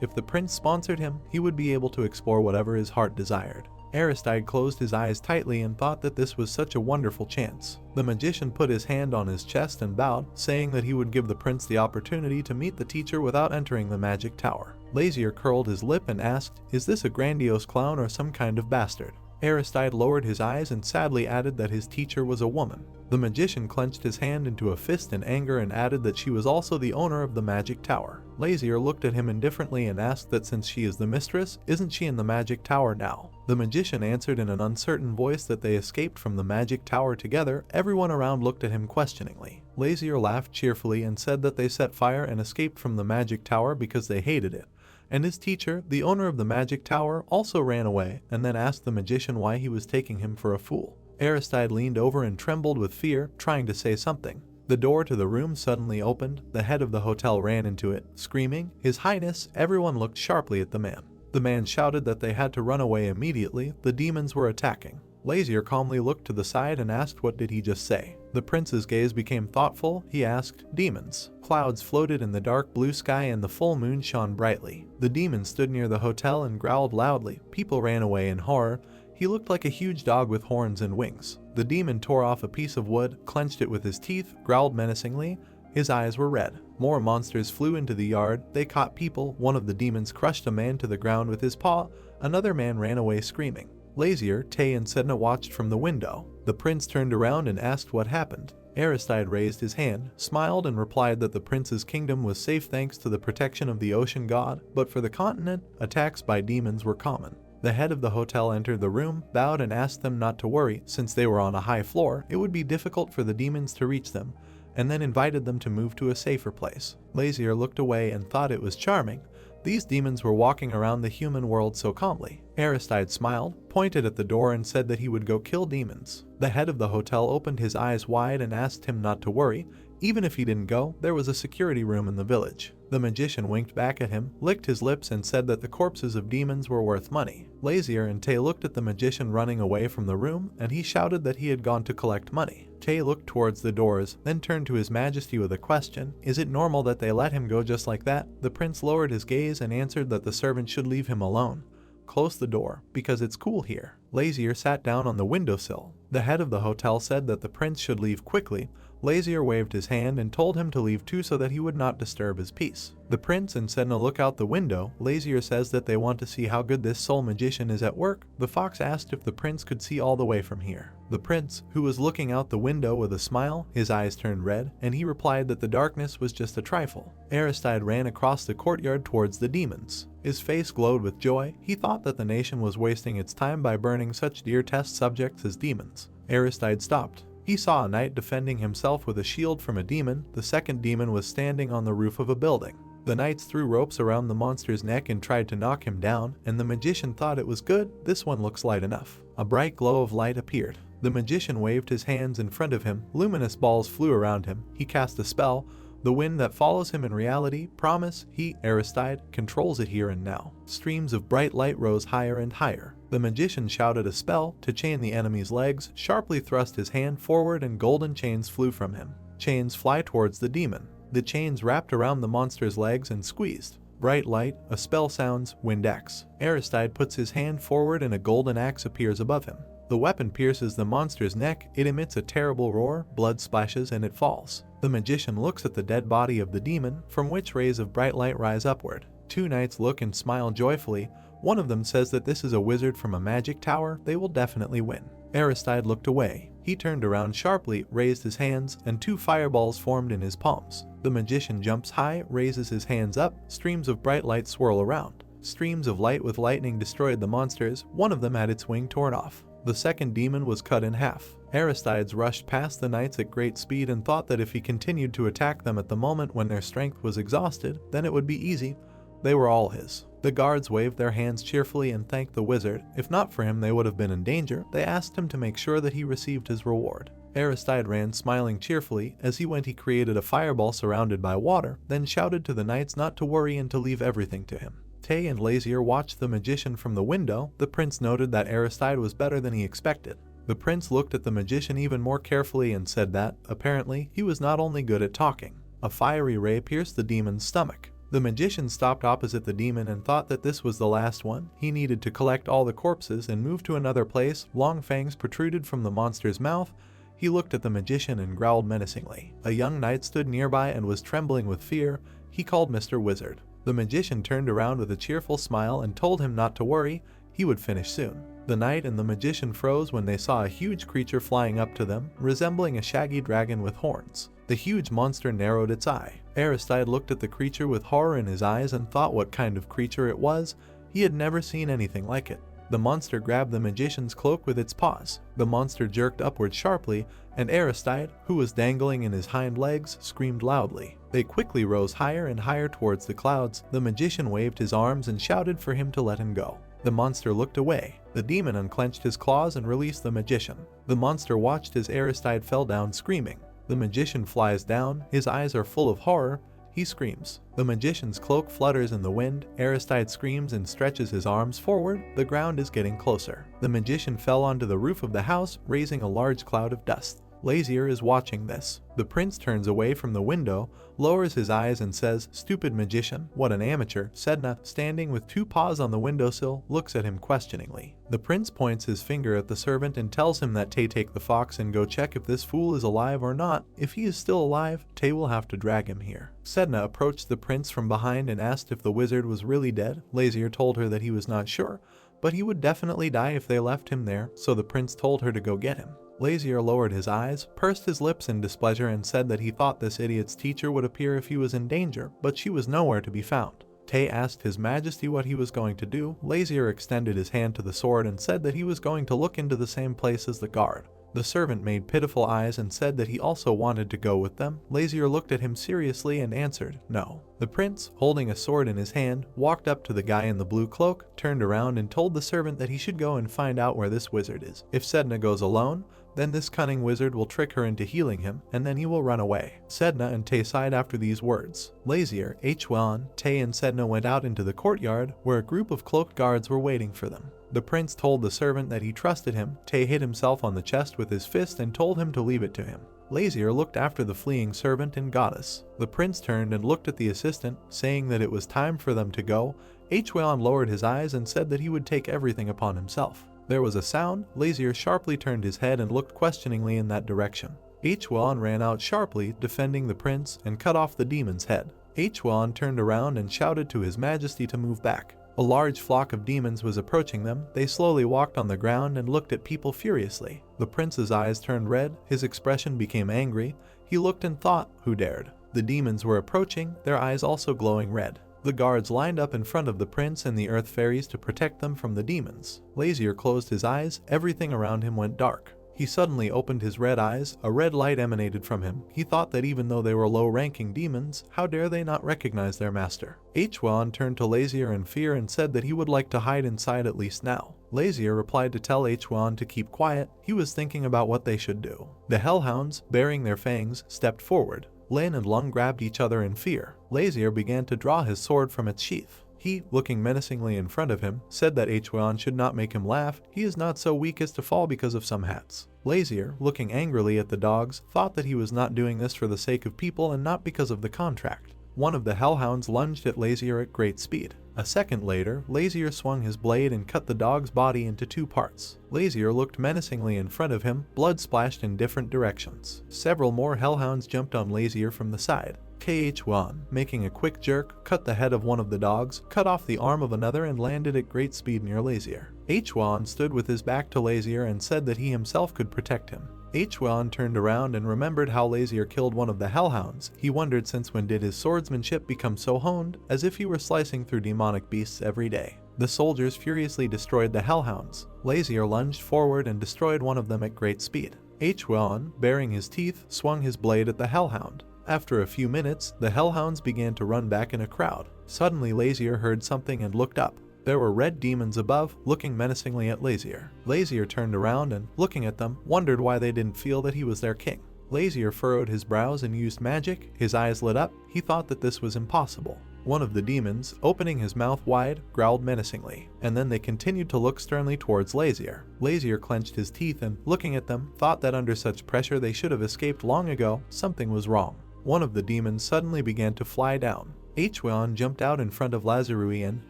If the prince sponsored him, he would be able to explore whatever his heart desired. Aristide closed his eyes tightly and thought that this was such a wonderful chance. The magician put his hand on his chest and bowed, saying that he would give the prince the opportunity to meet the teacher without entering the magic tower. Lazier curled his lip and asked, "Is this a grandiose clown or some kind of bastard?" Aristide lowered his eyes and sadly added that his teacher was a woman. The magician clenched his hand into a fist in anger and added that she was also the owner of the magic tower. Lazier looked at him indifferently and asked that since she is the mistress, isn't she in the magic tower now? The magician answered in an uncertain voice that they escaped from the magic tower together. Everyone around looked at him questioningly. Lazier laughed cheerfully and said that they set fire and escaped from the magic tower because they hated it. And his teacher, the owner of the magic tower, also ran away and then asked the magician why he was taking him for a fool. Aristide leaned over and trembled with fear, trying to say something. The door to the room suddenly opened. The head of the hotel ran into it, screaming, "His Highness!" Everyone looked sharply at the man. The man shouted that they had to run away immediately. The demons were attacking. Lazier calmly looked to the side and asked what did he just say. The prince's gaze became thoughtful. He asked, "Demons." Clouds floated in the dark blue sky and the full moon shone brightly. The demon stood near the hotel and growled loudly. People ran away in horror. He looked like a huge dog with horns and wings. The demon tore off a piece of wood, clenched it with his teeth, growled menacingly. His eyes were red. More monsters flew into the yard. They caught people. One of the demons crushed a man to the ground with his paw. Another man ran away screaming. Lazier, Tay and Sedna watched from the window. The prince turned around and asked what happened. Aristide raised his hand, smiled and replied that the prince's kingdom was safe thanks to the protection of the ocean god, but for the continent, attacks by demons were common. The head of the hotel entered the room, bowed and asked them not to worry. Since they were on a high floor, it would be difficult for the demons to reach them, and then invited them to move to a safer place. Lazier looked away and thought it was charming. These demons were walking around the human world so calmly. Aristide smiled, pointed at the door and said that he would go kill demons. The head of the hotel opened his eyes wide and asked him not to worry. Even if he didn't go, there was a security room in the village. The magician winked back at him, licked his lips and said that the corpses of demons were worth money. Lazier and Tay looked at the magician running away from the room and he shouted that he had gone to collect money. Tay looked towards the doors, then turned to His Majesty with a question. Is it normal that they let him go just like that? The prince lowered his gaze and answered that the servant should leave him alone. Close the door, because it's cool here. Lazier sat down on the windowsill. The head of the hotel said that the prince should leave quickly. Lazier waved his hand and told him to leave too so that he would not disturb his peace. The prince and Sedna look out the window. Lazier says that they want to see how good this soul magician is at work. The fox asked if the prince could see all the way from here. The prince, who was looking out the window with a smile, his eyes turned red, and he replied that the darkness was just a trifle. Aristide ran across the courtyard towards the demons. His face glowed with joy. He thought that the nation was wasting its time by burning such dear test subjects as demons. Aristide stopped. He saw a knight defending himself with a shield from a demon. The second demon was standing on the roof of a building. The knights threw ropes around the monster's neck and tried to knock him down, and the magician thought it was good. This one looks light enough. A bright glow of light appeared. The magician waved his hands in front of him. Luminous balls flew around him. He cast a spell. The wind that follows him in reality, promise, he, Aristide, controls it here and now. Streams of bright light rose higher and higher. The magician shouted a spell to chain the enemy's legs, sharply thrust his hand forward, and golden chains flew from him. Chains fly towards the demon. The chains wrapped around the monster's legs and squeezed. Bright light, a spell sounds, wind X. Aristide puts his hand forward and a golden axe appears above him. The weapon pierces the monster's neck. It emits a terrible roar, blood splashes, and it falls. The magician looks at the dead body of the demon, from which rays of bright light rise upward. Two knights look and smile joyfully. One of them says that this is a wizard from a magic tower. They will definitely win. Aristide looked away. He turned around sharply, raised his hands, and two fireballs formed in his palms. The magician jumps high, raises his hands up. Streams of bright light swirl around. Streams of light with lightning destroyed the monsters. One of them had its wing torn off. The second demon was cut in half. Aristides rushed past the knights at great speed and thought that if he continued to attack them at the moment when their strength was exhausted, then it would be easy. They were all his. The guards waved their hands cheerfully and thanked the wizard. If not for him, they would have been in danger. They asked him to make sure that he received his reward. Aristide ran smiling cheerfully. As he went, he created a fireball surrounded by water, then shouted to the knights not to worry and to leave everything to him. Tay and Lazier watched the magician from the window. The prince noted that Aristide was better than he expected. The prince looked at the magician even more carefully and said that, apparently, he was not only good at talking. A fiery ray pierced the demon's stomach. The magician stopped opposite the demon and thought that this was the last one. He needed to collect all the corpses and move to another place. Long fangs protruded from the monster's mouth. He looked at the magician and growled menacingly. A young knight stood nearby and was trembling with fear. He called Mr. Wizard. The magician turned around with a cheerful smile and told him not to worry. He would finish soon. The knight and the magician froze when they saw a huge creature flying up to them, resembling a shaggy dragon with horns. The huge monster narrowed its eye. Aristide looked at the creature with horror in his eyes and thought what kind of creature it was. He had never seen anything like it. The monster grabbed the magician's cloak with its paws. The monster jerked upward sharply, and Aristide, who was dangling in his hind legs, screamed loudly. They quickly rose higher and higher towards the clouds. The magician waved his arms and shouted for him to let him go. The monster looked away. The demon unclenched his claws and released the magician. The monster watched as Aristide fell down screaming. The magician flies down. His eyes are full of horror. He screams. The magician's cloak flutters in the wind. Aristide screams and stretches his arms forward. The ground is getting closer. The magician fell onto the roof of the house, raising a large cloud of dust. Lazier is watching this. The prince turns away from the window, lowers his eyes and says, "Stupid magician, what an amateur." Sedna, standing with two paws on the windowsill, looks at him questioningly. The prince points his finger at the servant and tells him that Tay take the fox and go check if this fool is alive or not. If he is still alive, Tay will have to drag him here. Sedna approached the prince from behind and asked if the wizard was really dead. Lazier told her that he was not sure, but he would definitely die if they left him there, so the prince told her to go get him. Lazier lowered his eyes, pursed his lips in displeasure, and said that he thought this idiot's teacher would appear if he was in danger, but she was nowhere to be found. Tay asked His Majesty what he was going to do. Lazier extended his hand to the sword and said that he was going to look into the same place as the guard. The servant made pitiful eyes and said that he also wanted to go with them. Lazier looked at him seriously and answered, no. The prince, holding a sword in his hand, walked up to the guy in the blue cloak, turned around and told the servant that he should go and find out where this wizard is. If Sedna goes alone, then this cunning wizard will trick her into healing him, and then he will run away. Sedna and Tay sighed after these words. Lazier, Hwon, Tay and Sedna went out into the courtyard, where a group of cloaked guards were waiting for them. The prince told the servant that he trusted him. Tay hit himself on the chest with his fist and told him to leave it to him. Lazier looked after the fleeing servant and goddess. The prince turned and looked at the assistant, saying that it was time for them to go. Hwon lowered his eyes and said that he would take everything upon himself. There was a sound. Lazier sharply turned his head and looked questioningly in that direction. Hwon ran out sharply, defending the prince, and cut off the demon's head. Hwon turned around and shouted to His Majesty to move back. A large flock of demons was approaching them. They slowly walked on the ground and looked at people furiously. The prince's eyes turned red. His expression became angry. He looked and thought, who dared? The demons were approaching, their eyes also glowing red. The guards lined up in front of the prince and the earth fairies to protect them from the demons. Lazier closed his eyes, everything around him went dark. He suddenly opened his red eyes, a red light emanated from him. He thought that even though they were low-ranking demons, how dare they not recognize their master. Hwan turned to Lazier in fear and said that he would like to hide inside at least now. Lazier replied to tell Hwan to keep quiet. He was thinking about what they should do. The hellhounds, baring their fangs, stepped forward. Lin and Lung grabbed each other in fear. Lazier began to draw his sword from its sheath. He, looking menacingly in front of him, said that Hwan should not make him laugh. He is not so weak as to fall because of some hats. Lazier, looking angrily at the dogs, thought that he was not doing this for the sake of people and not because of the contract. One of the hellhounds lunged at Lazier at great speed. A second later, Lazier swung his blade and cut the dog's body into 2 parts. Lazier looked menacingly in front of him, blood splashed in different directions. Several more hellhounds jumped on Lazier from the side. Hwan, making a quick jerk, cut the head of one of the dogs, cut off the arm of another and landed at great speed near Lazier. Hwan stood with his back to Lazier and said that he himself could protect him. Hwan turned around and remembered how Lazier killed one of the hellhounds. He wondered since when did his swordsmanship become so honed, as if he were slicing through demonic beasts every day. The soldiers furiously destroyed the hellhounds. Lazier lunged forward and destroyed one of them at great speed. Hwan, baring his teeth, swung his blade at the hellhound. After a few minutes, the hellhounds began to run back in a crowd. Suddenly Lazier heard something and looked up. There were red demons above, looking menacingly at Lazier. Lazier turned around and, looking at them, wondered why they didn't feel that he was their king. Lazier furrowed his brows and used magic. His eyes lit up. He thought that this was impossible. One of the demons, opening his mouth wide, growled menacingly, and then they continued to look sternly towards Lazier. Lazier clenched his teeth and, looking at them, thought that under such pressure they should have escaped long ago. Something was wrong. One of the demons suddenly began to fly down. Hwan jumped out in front of Lazarui and,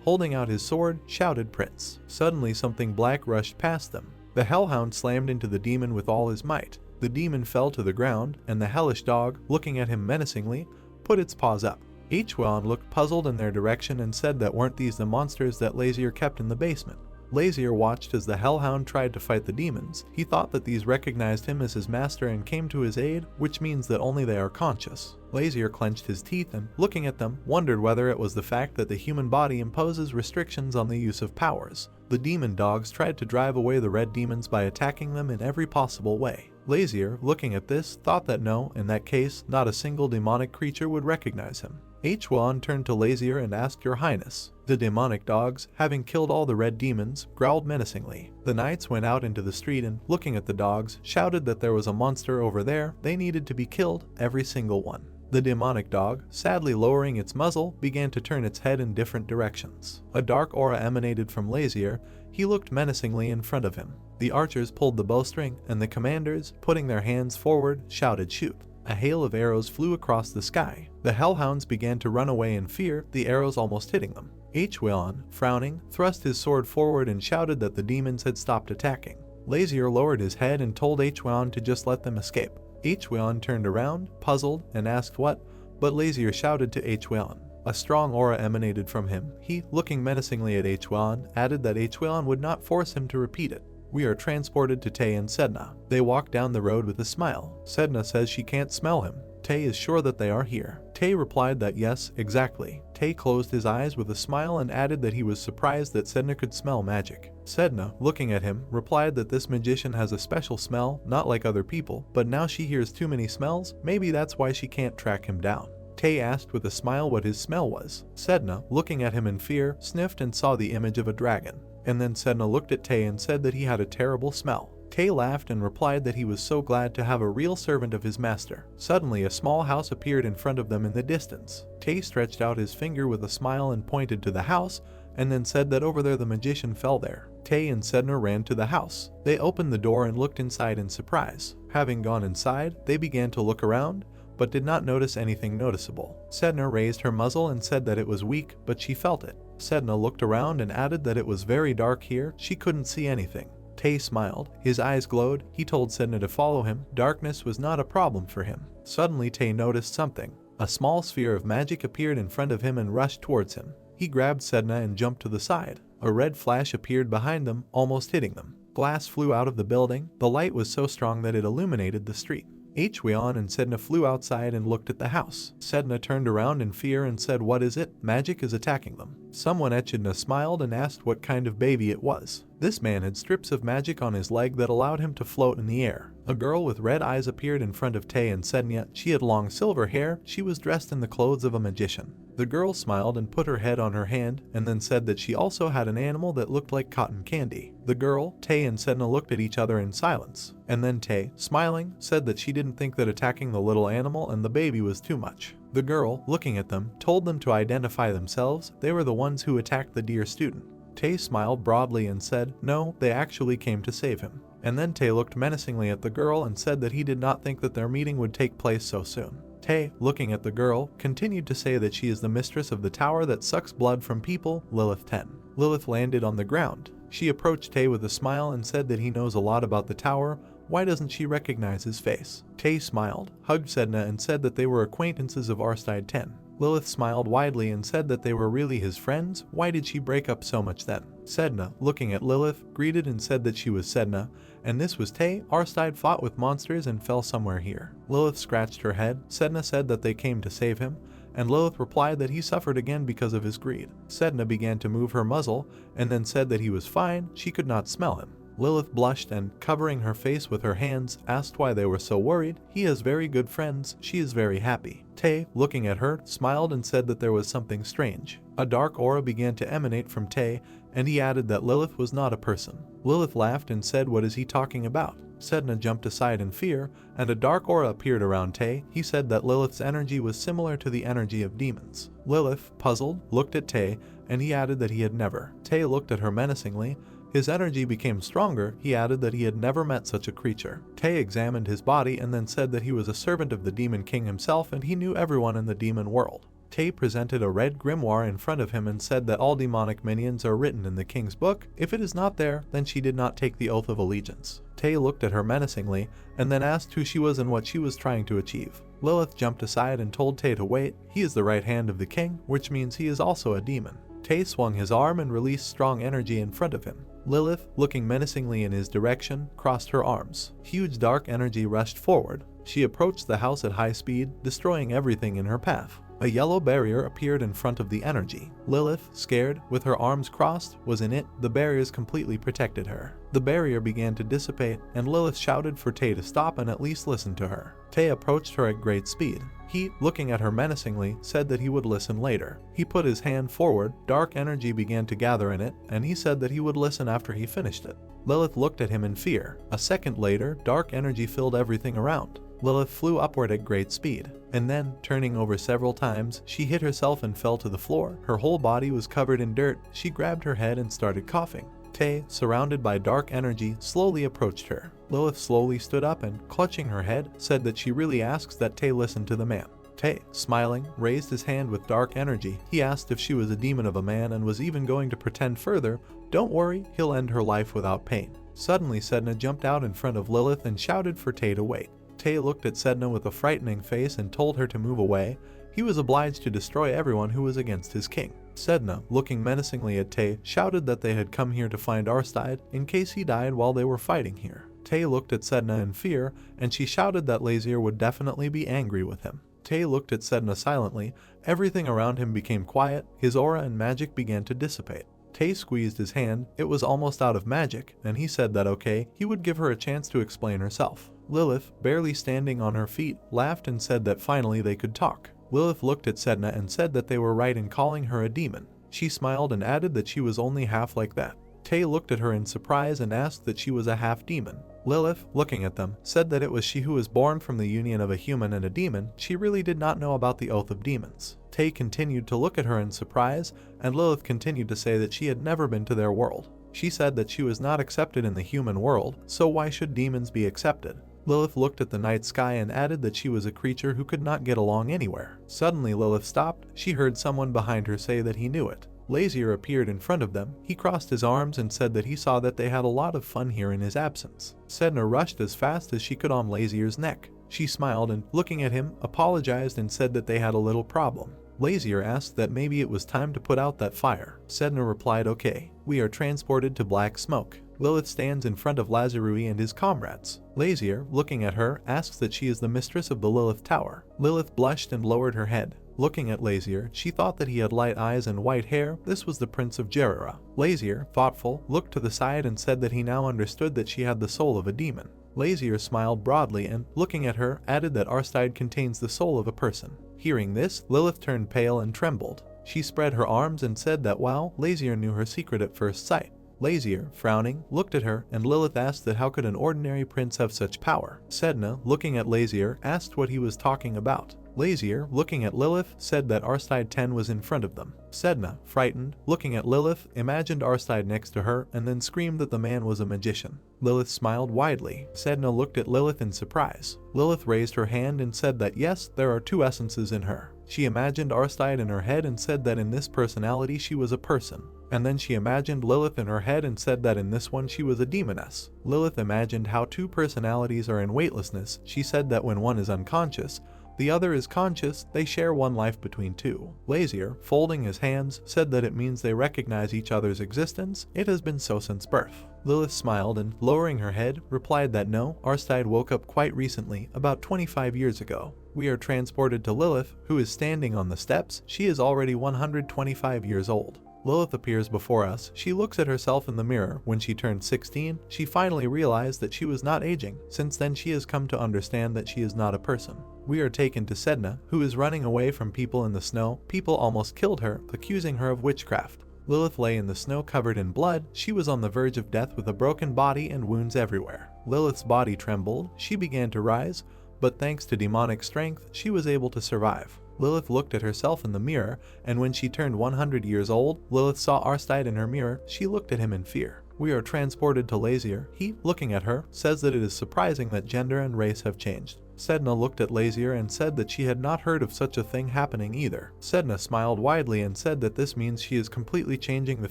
holding out his sword, shouted Prince. Suddenly something black rushed past them. The hellhound slammed into the demon with all his might. The demon fell to the ground, and the hellish dog, looking at him menacingly, put its paws up. Hwan looked puzzled in their direction and said that weren't these the monsters that Lazier kept in the basement. Lazier watched as the hellhound tried to fight the demons. He thought that these recognized him as his master and came to his aid, which means that only they are conscious. Lazier clenched his teeth and, looking at them, wondered whether it was the fact that the human body imposes restrictions on the use of powers. The demon dogs tried to drive away the red demons by attacking them in every possible way. Lazier, looking at this, thought that no, in that case, not a single demonic creature would recognize him. Hwan turned to Lazier and asked, Your Highness. The demonic dogs, having killed all the red demons, growled menacingly. The knights went out into the street and, looking at the dogs, shouted that there was a monster over there. They needed to be killed, every single one. The demonic dog, sadly lowering its muzzle, began to turn its head in different directions. A dark aura emanated from Lazier. He looked menacingly in front of him. The archers pulled the bowstring, and the commanders, putting their hands forward, shouted shoot. A hail of arrows flew across the sky. The hellhounds began to run away in fear, the arrows almost hitting them. Hwan, frowning, thrust his sword forward and shouted that the demons had stopped attacking. Lazier lowered his head and told Hwan to just let them escape. Hwan turned around, puzzled, and asked what, but Lazier shouted to Hwan. A strong aura emanated from him. He, looking menacingly at Hwan, added that Hwan would not force him to repeat it. We are transported to Tae and Sedna. They walk down the road with a smile. Sedna says she can't smell him. Tae is sure that they are here. Tae replied that yes, exactly. Tae closed his eyes with a smile and added that he was surprised that Sedna could smell magic. Sedna, looking at him, replied that this magician has a special smell, not like other people, but now she hears too many smells, maybe that's why she can't track him down. Tae asked with a smile what his smell was. Sedna, looking at him in fear, sniffed and saw the image of a dragon. And then Sedna looked at Tae and said that he had a terrible smell. Tae laughed and replied that he was so glad to have a real servant of his master. Suddenly a small house appeared in front of them in the distance. Tae stretched out his finger with a smile and pointed to the house, and then said that over there the magician fell there. Tae and Sedna ran to the house. They opened the door and looked inside in surprise. Having gone inside, they began to look around, but did not notice anything noticeable. Sedna raised her muzzle and said that it was weak, but she felt it. Sedna looked around and added that it was very dark here, she couldn't see anything. Tae smiled, his eyes glowed. He told Sedna to follow him. Darkness was not a problem for him. Suddenly Tae noticed something. A small sphere of magic appeared in front of him and rushed towards him. He grabbed Sedna and jumped to the side. A red flash appeared behind them, almost hitting them. Glass flew out of the building. The light was so strong that it illuminated the street. Hweon and Sedna flew outside and looked at the house. Sedna turned around in fear and said, "What is it? Magic is attacking them." Someone Echidna smiled and asked what kind of baby it was. This man had strips of magic on his leg that allowed him to float in the air. A girl with red eyes appeared in front of Tae and Sedna. She had long silver hair. She was dressed in the clothes of a magician. The girl smiled and put her head on her hand and then said that she also had an animal that looked like cotton candy. The girl, Tae and Sedna looked at each other in silence. And then Tae, smiling, said that she didn't think that attacking the little animal and the baby was too much. The girl, looking at them, told them to identify themselves. They were the ones who attacked the dear student. Tae smiled broadly and said, "No, they actually came to save him." And then Tae looked menacingly at the girl and said that he did not think that their meeting would take place so soon. Tae, looking at the girl, continued to say that she is the mistress of the tower that sucks blood from people, Lilith 10. Lilith landed on the ground. She approached Tae with a smile and said that he knows a lot about the tower. Why doesn't she recognize his face? Tae smiled, hugged Sedna and said that they were acquaintances of Oversize 10. Lilith smiled widely and said that they were really his friends. Why did she break up so much then? Sedna, looking at Lilith, greeted and said that she was Sedna, and this was Tae. Oversize fought with monsters and fell somewhere here. Lilith scratched her head. Sedna said that they came to save him, and Lilith replied that he suffered again because of his greed. Sedna began to move her muzzle, and then said that he was fine. She could not smell him. Lilith blushed and, covering her face with her hands, asked why they were so worried. He has very good friends. She is very happy. Tae, looking at her, smiled and said that there was something strange. A dark aura began to emanate from Tae, and he added that Lilith was not a person. Lilith laughed and said, "What is he talking about?" Sedna jumped aside in fear, and a dark aura appeared around Tae. He said that Lilith's energy was similar to the energy of demons. Lilith, puzzled, looked at Tae, and he added that he had never. Tae looked at her menacingly. His energy became stronger. He added that he had never met such a creature. Tae examined his body and then said that he was a servant of the Demon King himself and he knew everyone in the demon world. Tae presented a red grimoire in front of him and said that all demonic minions are written in the king's book. If it is not there, then she did not take the oath of allegiance. Tae looked at her menacingly and then asked who she was and what she was trying to achieve. Lilith jumped aside and told Tae to wait. He is the right hand of the king, which means he is also a demon. Tae swung his arm and released strong energy in front of him. Lilith, looking menacingly in his direction, crossed her arms. Huge dark energy rushed forward. She approached the house at high speed, destroying everything in her path. A yellow barrier appeared in front of the energy. Lilith, scared, with her arms crossed, was in it. The barriers completely protected her. The barrier began to dissipate, and Lilith shouted for Tae to stop and at least listen to her. Tae approached her at great speed. He, looking at her menacingly, said that he would listen later. He put his hand forward, dark energy began to gather in it, and he said that he would listen after he finished it. Lilith looked at him in fear. A second later, dark energy filled everything around. Lilith flew upward at great speed, and then, turning over several times, she hit herself and fell to the floor. Her whole body was covered in dirt. She grabbed her head and started coughing. Tae, surrounded by dark energy, slowly approached her. Lilith slowly stood up and, clutching her head, said that she really asks that Tae listen to the man. Tae, smiling, raised his hand with dark energy. He asked if she was a demon of a man and was even going to pretend further. Don't worry, he'll end her life without pain. Suddenly Sedna jumped out in front of Lilith and shouted for Tae to wait. Tae looked at Sedna with a frightening face and told her to move away. He was obliged to destroy everyone who was against his king. Sedna, looking menacingly at Tae, shouted that they had come here to find Oversize in case he died while they were fighting here. Tae looked at Sedna in fear, and she shouted that Lazier would definitely be angry with him. Tae looked at Sedna silently. Everything around him became quiet. His aura and magic began to dissipate. Tae squeezed his hand. It was almost out of magic, and he said that okay, he would give her a chance to explain herself. Lilith, barely standing on her feet, laughed and said that finally they could talk. Lilith looked at Sedna and said that they were right in calling her a demon. She smiled and added that she was only half like that. Tae looked at her in surprise and asked that she was a half demon. Lilith, looking at them, said that it was she who was born from the union of a human and a demon. She really did not know about the oath of demons. Tae continued to look at her in surprise, and Lilith continued to say that she had never been to their world. She said that she was not accepted in the human world, so why should demons be accepted? Lilith looked at the night sky and added that she was a creature who could not get along anywhere. Suddenly Lilith stopped. She heard someone behind her say that he knew it. Lazier appeared in front of them. He crossed his arms and said that he saw that they had a lot of fun here in his absence. Sedna rushed as fast as she could on Lazier's neck. She smiled and, looking at him, apologized and said that they had a little problem. Lazier asked that maybe it was time to put out that fire. Sedna replied, okay. We are transported to Black Smoke. Lilith stands in front of Lazarui and his comrades. Lazier, looking at her, asks that she is the mistress of the Lilith Tower. Lilith blushed and lowered her head. Looking at Lazier, she thought that he had light eyes and white hair. This was the Prince of Jerira. Lazier, thoughtful, looked to the side and said that he now understood that she had the soul of a demon. Lazier smiled broadly and, looking at her, added that Arstide contains the soul of a person. Hearing this, Lilith turned pale and trembled. She spread her arms and said that wow, Lazier knew her secret at first sight. Lazier, frowning, looked at her, and Lilith asked that how could an ordinary prince have such power. Sedna, looking at Lazier, asked what he was talking about. Lazier, looking at Lilith, said that Arstide 10 was in front of them. Sedna, frightened, looking at Lilith, imagined Arstide next to her and then screamed that the man was a magician. Lilith smiled widely. Sedna looked at Lilith in surprise. Lilith raised her hand and said that yes, there are two essences in her. She imagined Arstide in her head and said that in this personality she was a person. And then she imagined Lilith in her head and said that in this one she was a demoness. Lilith imagined how two personalities are in weightlessness. She said that when one is unconscious, the other is conscious, they share one life between two. Lazier, folding his hands, said that it means they recognize each other's existence. It has been so since birth. Lilith smiled and, lowering her head, replied that no, Arstide woke up quite recently, about 25 years ago. We are transported to Lilith, who is standing on the steps. She is already 125 years old. Lilith appears before us. She looks at herself in the mirror. When she turned 16, she finally realized that she was not aging. Since then she has come to understand that she is not a person. We are taken to Sedna, who is running away from people in the snow. People almost killed her, accusing her of witchcraft. Lilith lay in the snow covered in blood. She was on the verge of death with a broken body and wounds everywhere. Lilith's body trembled. She began to rise, but thanks to demonic strength, she was able to survive. Lilith looked at herself in the mirror, and when she turned 100 years old, Lilith saw Arstide in her mirror. She looked at him in fear. We are transported to Lazier. He, looking at her, says that it is surprising that gender and race have changed. Sedna looked at Lazier and said that she had not heard of such a thing happening either. Sedna smiled widely and said that this means she is completely changing the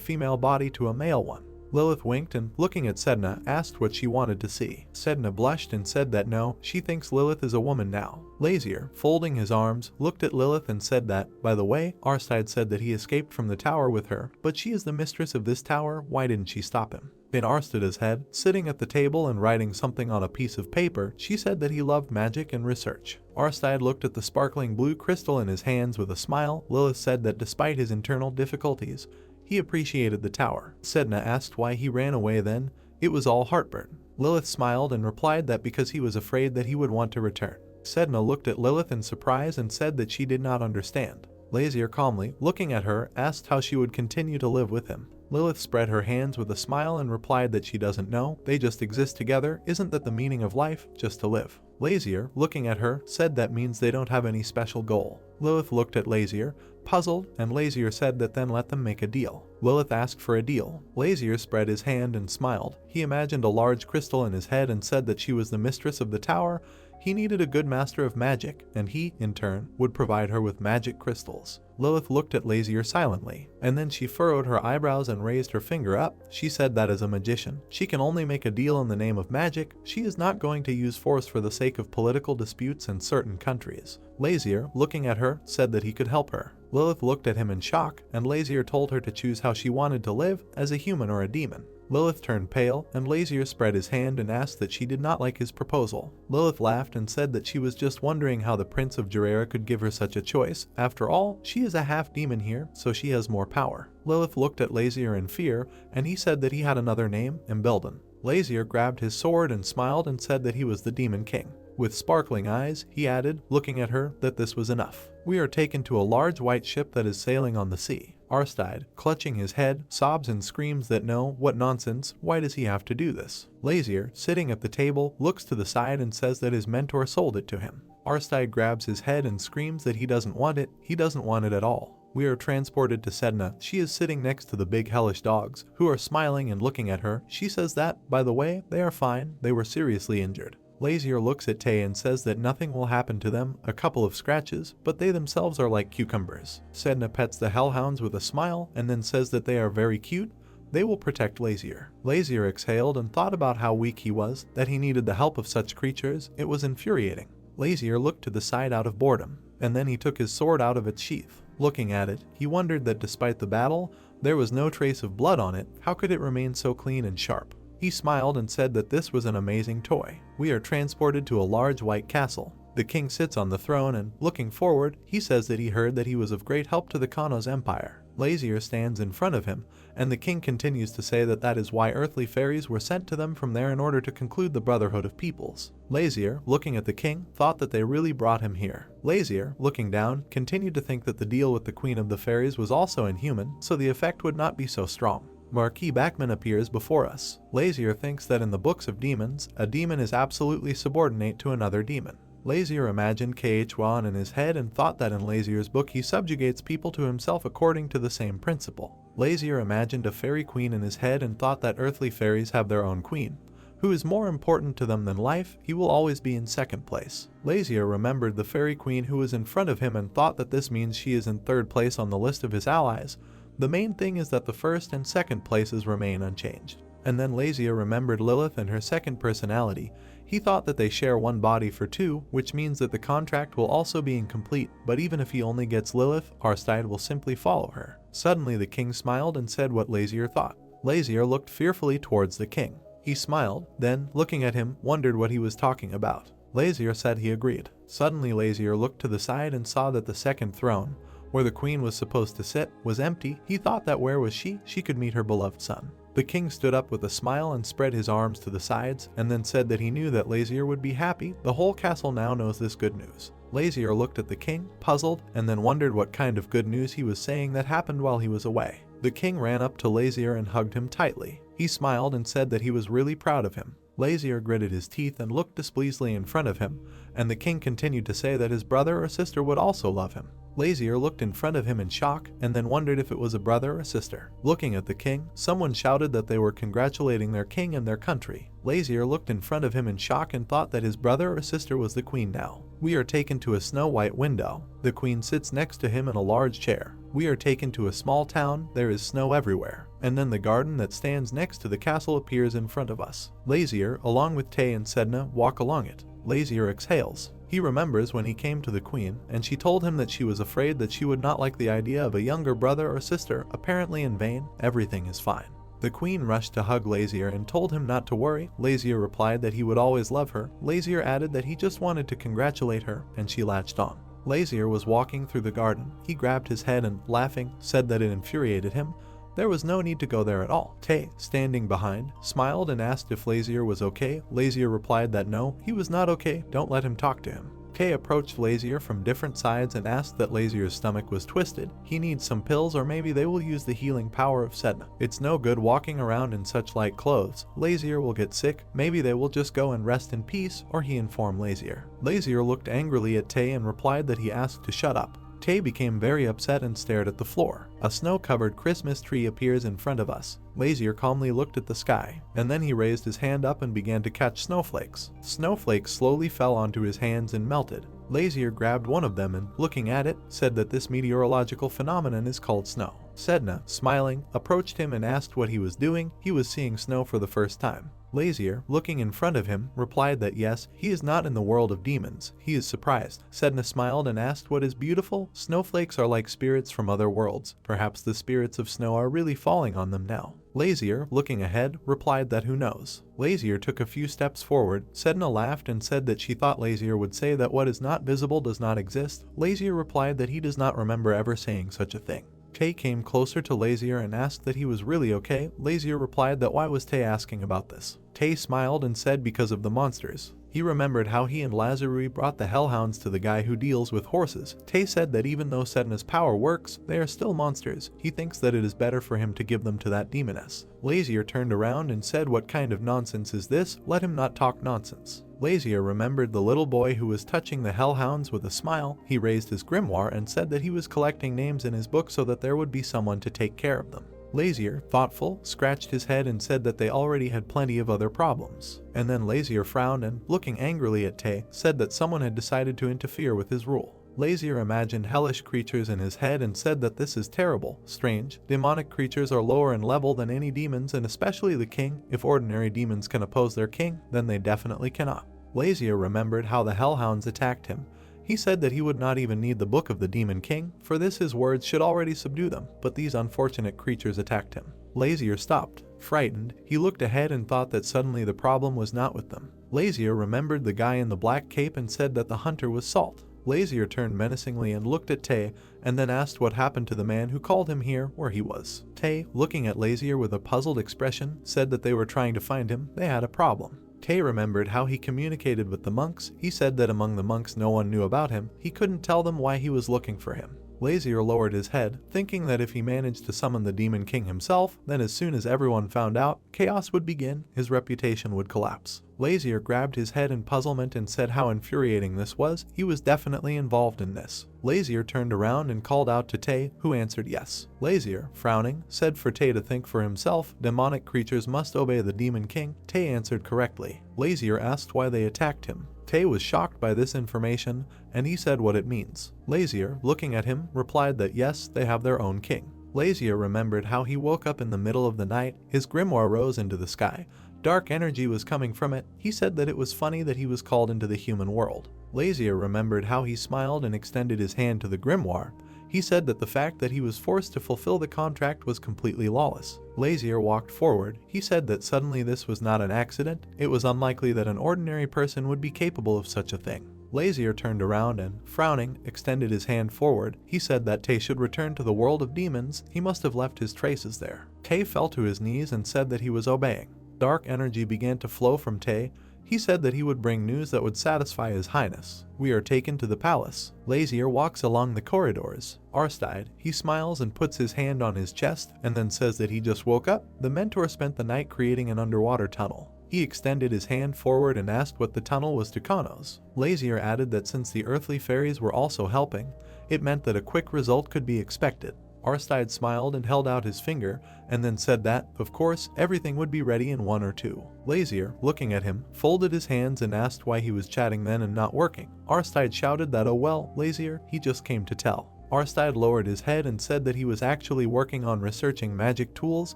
female body to a male one. Lilith winked and, looking at Sedna, asked what she wanted to see. Sedna blushed and said that no, she thinks Lilith is a woman now. Lazier, folding his arms, looked at Lilith and said that, by the way, Arstide said that he escaped from the tower with her, but she is the mistress of this tower. Why didn't she stop him? In Arstida's head, sitting at the table and writing something on a piece of paper, she said that he loved magic and research. Arstide looked at the sparkling blue crystal in his hands with a smile. Lilith said that despite his internal difficulties, he appreciated the tower. Sedna asked why he ran away then. It was all heartburn. Lilith smiled and replied that because he was afraid that he would want to return. Sedna looked at Lilith in surprise and said that she did not understand. Lazier calmly, looking at her, asked how she would continue to live with him. Lilith spread her hands with a smile and replied that she doesn't know, they just exist together. Isn't that the meaning of life? Just to live. Lazier, looking at her, said that means they don't have any special goal. Lilith looked at Lazier, puzzled, and Lazier said that then let them make a deal. Lilith asked for a deal. Lazier spread his hand and smiled. He imagined a large crystal in his head and said that she was the mistress of the tower. He needed a good master of magic, and he, in turn, would provide her with magic crystals. Lilith looked at Lazier silently, and then she furrowed her eyebrows and raised her finger up. She said that as a magician, she can only make a deal in the name of magic. She is not going to use force for the sake of political disputes in certain countries. Lazier, looking at her, said that he could help her. Lilith looked at him in shock, and Lazier told her to choose how she wanted to live, as a human or a demon. Lilith turned pale, and Lazier spread his hand and asked that she did not like his proposal. Lilith laughed and said that she was just wondering how the Prince of Jerira could give her such a choice. After all, she is a half-demon here, so she has more power. Lilith looked at Lazier in fear, and he said that he had another name, Embelden. Lazier grabbed his sword and smiled and said that he was the Demon King. With sparkling eyes, he added, looking at her, that this was enough. We are taken to a large white ship that is sailing on the sea. Arstide, clutching his head, sobs and screams that no, what nonsense, why does he have to do this? Lazier, sitting at the table, looks to the side and says that his mentor sold it to him. Arstide grabs his head and screams that he doesn't want it at all. We are transported to Sedna. She is sitting next to the big hellish dogs, who are smiling and looking at her. She says that, by the way, they are fine, they were seriously injured. Lazier looks at Tay and says that nothing will happen to them, a couple of scratches, but they themselves are like cucumbers. Sedna pets the hellhounds with a smile and then says that they are very cute. They will protect Lazier. Lazier exhaled and thought about how weak he was, that he needed the help of such creatures. It was infuriating. Lazier looked to the side out of boredom, and then he took his sword out of its sheath. Looking at it, he wondered that despite the battle, there was no trace of blood on it. How could it remain so clean and sharp? He smiled and said that this was an amazing toy. We are transported to a large white castle. The king sits on the throne and, looking forward, he says that he heard that he was of great help to the Kano's empire. Lazier stands in front of him, and the king continues to say that that is why earthly fairies were sent to them from there in order to conclude the brotherhood of peoples. Lazier, looking at the king, thought that they really brought him here. Lazier, looking down, continued to think that the deal with the queen of the fairies was also inhuman, so the effect would not be so strong. Marquis Bachman appears before us. Lazier thinks that in the books of demons, a demon is absolutely subordinate to another demon. Lazier imagined Khwan in his head and thought that in Lazier's book he subjugates people to himself according to the same principle. Lazier imagined a fairy queen in his head and thought that earthly fairies have their own queen. Who is more important to them than life, he will always be in second place. Lazier remembered the fairy queen who was in front of him and thought that this means she is in third place on the list of his allies. The main thing is that the first and second places remain unchanged. And then Lazier remembered Lilith and her second personality. He thought that they share one body for two, which means that the contract will also be incomplete, but even if he only gets Lilith, Arstide will simply follow her. Suddenly the king smiled and said what Lazier thought. Lazier looked fearfully towards the king. He smiled, then, looking at him, wondered what he was talking about. Lazier said he agreed. Suddenly Lazier looked to the side and saw that the second throne, where the queen was supposed to sit, was empty. He thought that where was she could meet her beloved son. The king stood up with a smile and spread his arms to the sides, and then said that he knew that Lazier would be happy. The whole castle now knows this good news. Lazier looked at the king, puzzled, and then wondered what kind of good news he was saying that happened while he was away. The king ran up to Lazier and hugged him tightly. He smiled and said that he was really proud of him. Lazier gritted his teeth and looked displeasedly in front of him, and the king continued to say that his brother or sister would also love him. Lazier looked in front of him in shock and then wondered if it was a brother or sister. Looking at the king, someone shouted that they were congratulating their king and their country. Lazier looked in front of him in shock and thought that his brother or sister was the queen now. We are taken to a snow-white window. The queen sits next to him in a large chair. We are taken to a small town. There is snow everywhere. And then the garden that stands next to the castle appears in front of us. Lazier, along with Tay and Sedna, walk along it. Lazier exhales. He remembers when he came to the queen, and she told him that she was afraid that she would not like the idea of a younger brother or sister. Apparently in vain. Everything is fine. The queen rushed to hug Lazier and told him not to worry. Lazier replied that he would always love her. Lazier added that he just wanted to congratulate her, and she latched on. Lazier was walking through the garden. He grabbed his head and, laughing, said that it infuriated him. There was no need to go there at all. Tay, standing behind, smiled and asked if Lazier was okay. Lazier replied that no, he was not okay. Don't let him talk to him. Tay approached Lazier from different sides and asked that Lazier's stomach was twisted. He needs some pills, or maybe they will use the healing power of Sedna. It's no good walking around in such light clothes. Lazier will get sick. Maybe they will just go and rest in peace, or he informed Lazier. Lazier looked angrily at Tay and replied that he asked to shut up. Tay became very upset and stared at the floor. A snow-covered Christmas tree appears in front of us. Lazier calmly looked at the sky, and then he raised his hand up and began to catch snowflakes. Snowflakes slowly fell onto his hands and melted. Lazier grabbed one of them and, looking at it, said that this meteorological phenomenon is called snow. Sedna, smiling, approached him and asked what he was doing. He was seeing snow for the first time. Lazier, looking in front of him, replied that yes, he is not in the world of demons. He is surprised. Sedna smiled and asked what is beautiful. Snowflakes are like spirits from other worlds. Perhaps the spirits of snow are really falling on them now. Lazier, looking ahead, replied that who knows. Lazier took a few steps forward. Sedna laughed and said that she thought Lazier would say that what is not visible does not exist. Lazier replied that he does not remember ever saying such a thing. Tay came closer to Lazier and asked that he was really okay. Lazier replied that why was Tay asking about this. Tay smiled and said because of the monsters. He remembered how he and Lazarui brought the hellhounds to the guy who deals with horses. Tay said that even though Sedna's power works, they are still monsters. He thinks that it is better for him to give them to that demoness. Lazier turned around and said, what kind of nonsense is this? Let him not talk nonsense. Lazier remembered the little boy who was touching the hellhounds with a smile. He raised his grimoire and said that he was collecting names in his book so that there would be someone to take care of them. Lazier, thoughtful, scratched his head and said that they already had plenty of other problems. And then Lazier frowned and, looking angrily at Tay, said that someone had decided to interfere with his rule. Lazier imagined hellish creatures in his head and said that this is terrible, strange. Demonic creatures are lower in level than any demons, and especially the king. If ordinary demons can oppose their king, then they definitely cannot. Lazier remembered how the hellhounds attacked him. He said that he would not even need the book of the Demon King, for this his words should already subdue them, but these unfortunate creatures attacked him. Lazier stopped. Frightened, he looked ahead and thought that suddenly the problem was not with them. Lazier remembered the guy in the black cape and said that the hunter was Salt. Lazier turned menacingly and looked at Tay, and then asked what happened to the man who called him here where he was. Tay, looking at Lazier with a puzzled expression, said that they were trying to find him. They had a problem. Tay remembered how he communicated with the monks. He said that among the monks no one knew about him. He couldn't tell them why he was looking for him. Lazier lowered his head, thinking that if he managed to summon the Demon King himself, then as soon as everyone found out, chaos would begin, his reputation would collapse. Lazier grabbed his head in puzzlement and said how infuriating this was. He was definitely involved in this. Lazier turned around and called out to Tay, who answered yes. Lazier, frowning, said for Tay to think for himself. Demonic creatures must obey the Demon King. Tay answered correctly. Lazier asked why they attacked him. Tay was shocked by this information, and he said what it means. Lazier, looking at him, replied that yes, they have their own king. Lazier remembered how he woke up in the middle of the night. His grimoire rose into the sky. Dark energy was coming from it. He said that it was funny that he was called into the human world. Lazier remembered how he smiled and extended his hand to the grimoire. He said that the fact that he was forced to fulfill the contract was completely lawless. Lazier walked forward. He said that suddenly this was not an accident. It was unlikely that an ordinary person would be capable of such a thing. Lazier turned around and, frowning, extended his hand forward. He said that Tay should return to the world of demons. He must have left his traces there. Tay fell to his knees and said that he was obeying. Dark energy began to flow from Tay. He said that he would bring news that would satisfy His Highness. We are taken to the palace. Lazier walks along the corridors. Aristide, he smiles and puts his hand on his chest and then says that he just woke up. The mentor spent the night creating an underwater tunnel. He extended his hand forward and asked what the tunnel was to Kanos. Lazier added that since the earthly fairies were also helping, it meant that a quick result could be expected. Aristide smiled and held out his finger, and then said that, of course, everything would be ready in 1 or 2. Lazier, looking at him, folded his hands and asked why he was chatting then and not working. Aristide shouted that, oh well, Lazier, he just came to tell. Aristide lowered his head and said that he was actually working on researching magic tools.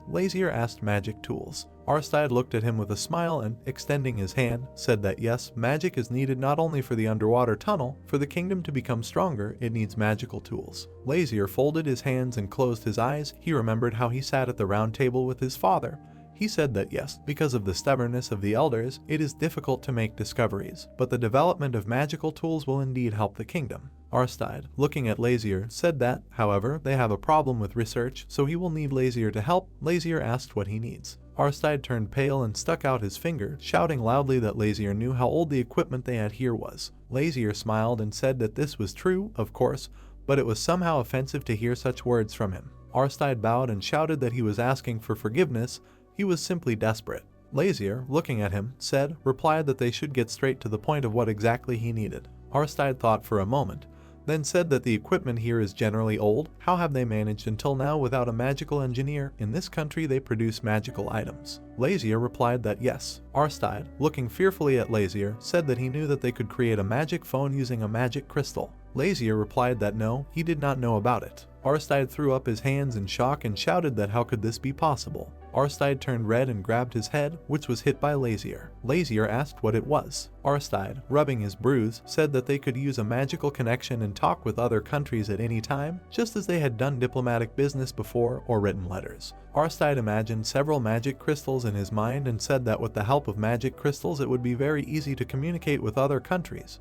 Lazier asked magic tools. Aristide looked at him with a smile and, extending his hand, said that yes, magic is needed not only for the underwater tunnel. For the kingdom to become stronger, it needs magical tools. Lazier folded his hands and closed his eyes. He remembered how he sat at the round table with his father. He said that yes, because of the stubbornness of the elders, it is difficult to make discoveries, but the development of magical tools will indeed help the kingdom. Aristide, looking at Lazier, said that, however, they have a problem with research, so he will need Lazier to help. Lazier asked what he needs. Aristide turned pale and stuck out his finger, shouting loudly that Lazier knew how old the equipment they had here was. Lazier smiled and said that this was true, of course, but it was somehow offensive to hear such words from him. Aristide bowed and shouted that he was asking for forgiveness. He was simply desperate. Lazier, looking at him, replied that they should get straight to the point of what exactly he needed. Aristide thought for a moment, then said that the equipment here is generally old. How have they managed until now without a magical engineer? In this country they produce magical items. Lazier replied that yes. Aristide, looking fearfully at Lazier, said that he knew that they could create a magic phone using a magic crystal. Lazier replied that no, he did not know about it. Aristide threw up his hands in shock and shouted that how could this be possible? Aristide turned red and grabbed his head, which was hit by Lazier. Lazier asked what it was. Aristide, rubbing his bruise, said that they could use a magical connection and talk with other countries at any time, just as they had done diplomatic business before or written letters. Aristide imagined several magic crystals in his mind and said that with the help of magic crystals it would be very easy to communicate with other countries.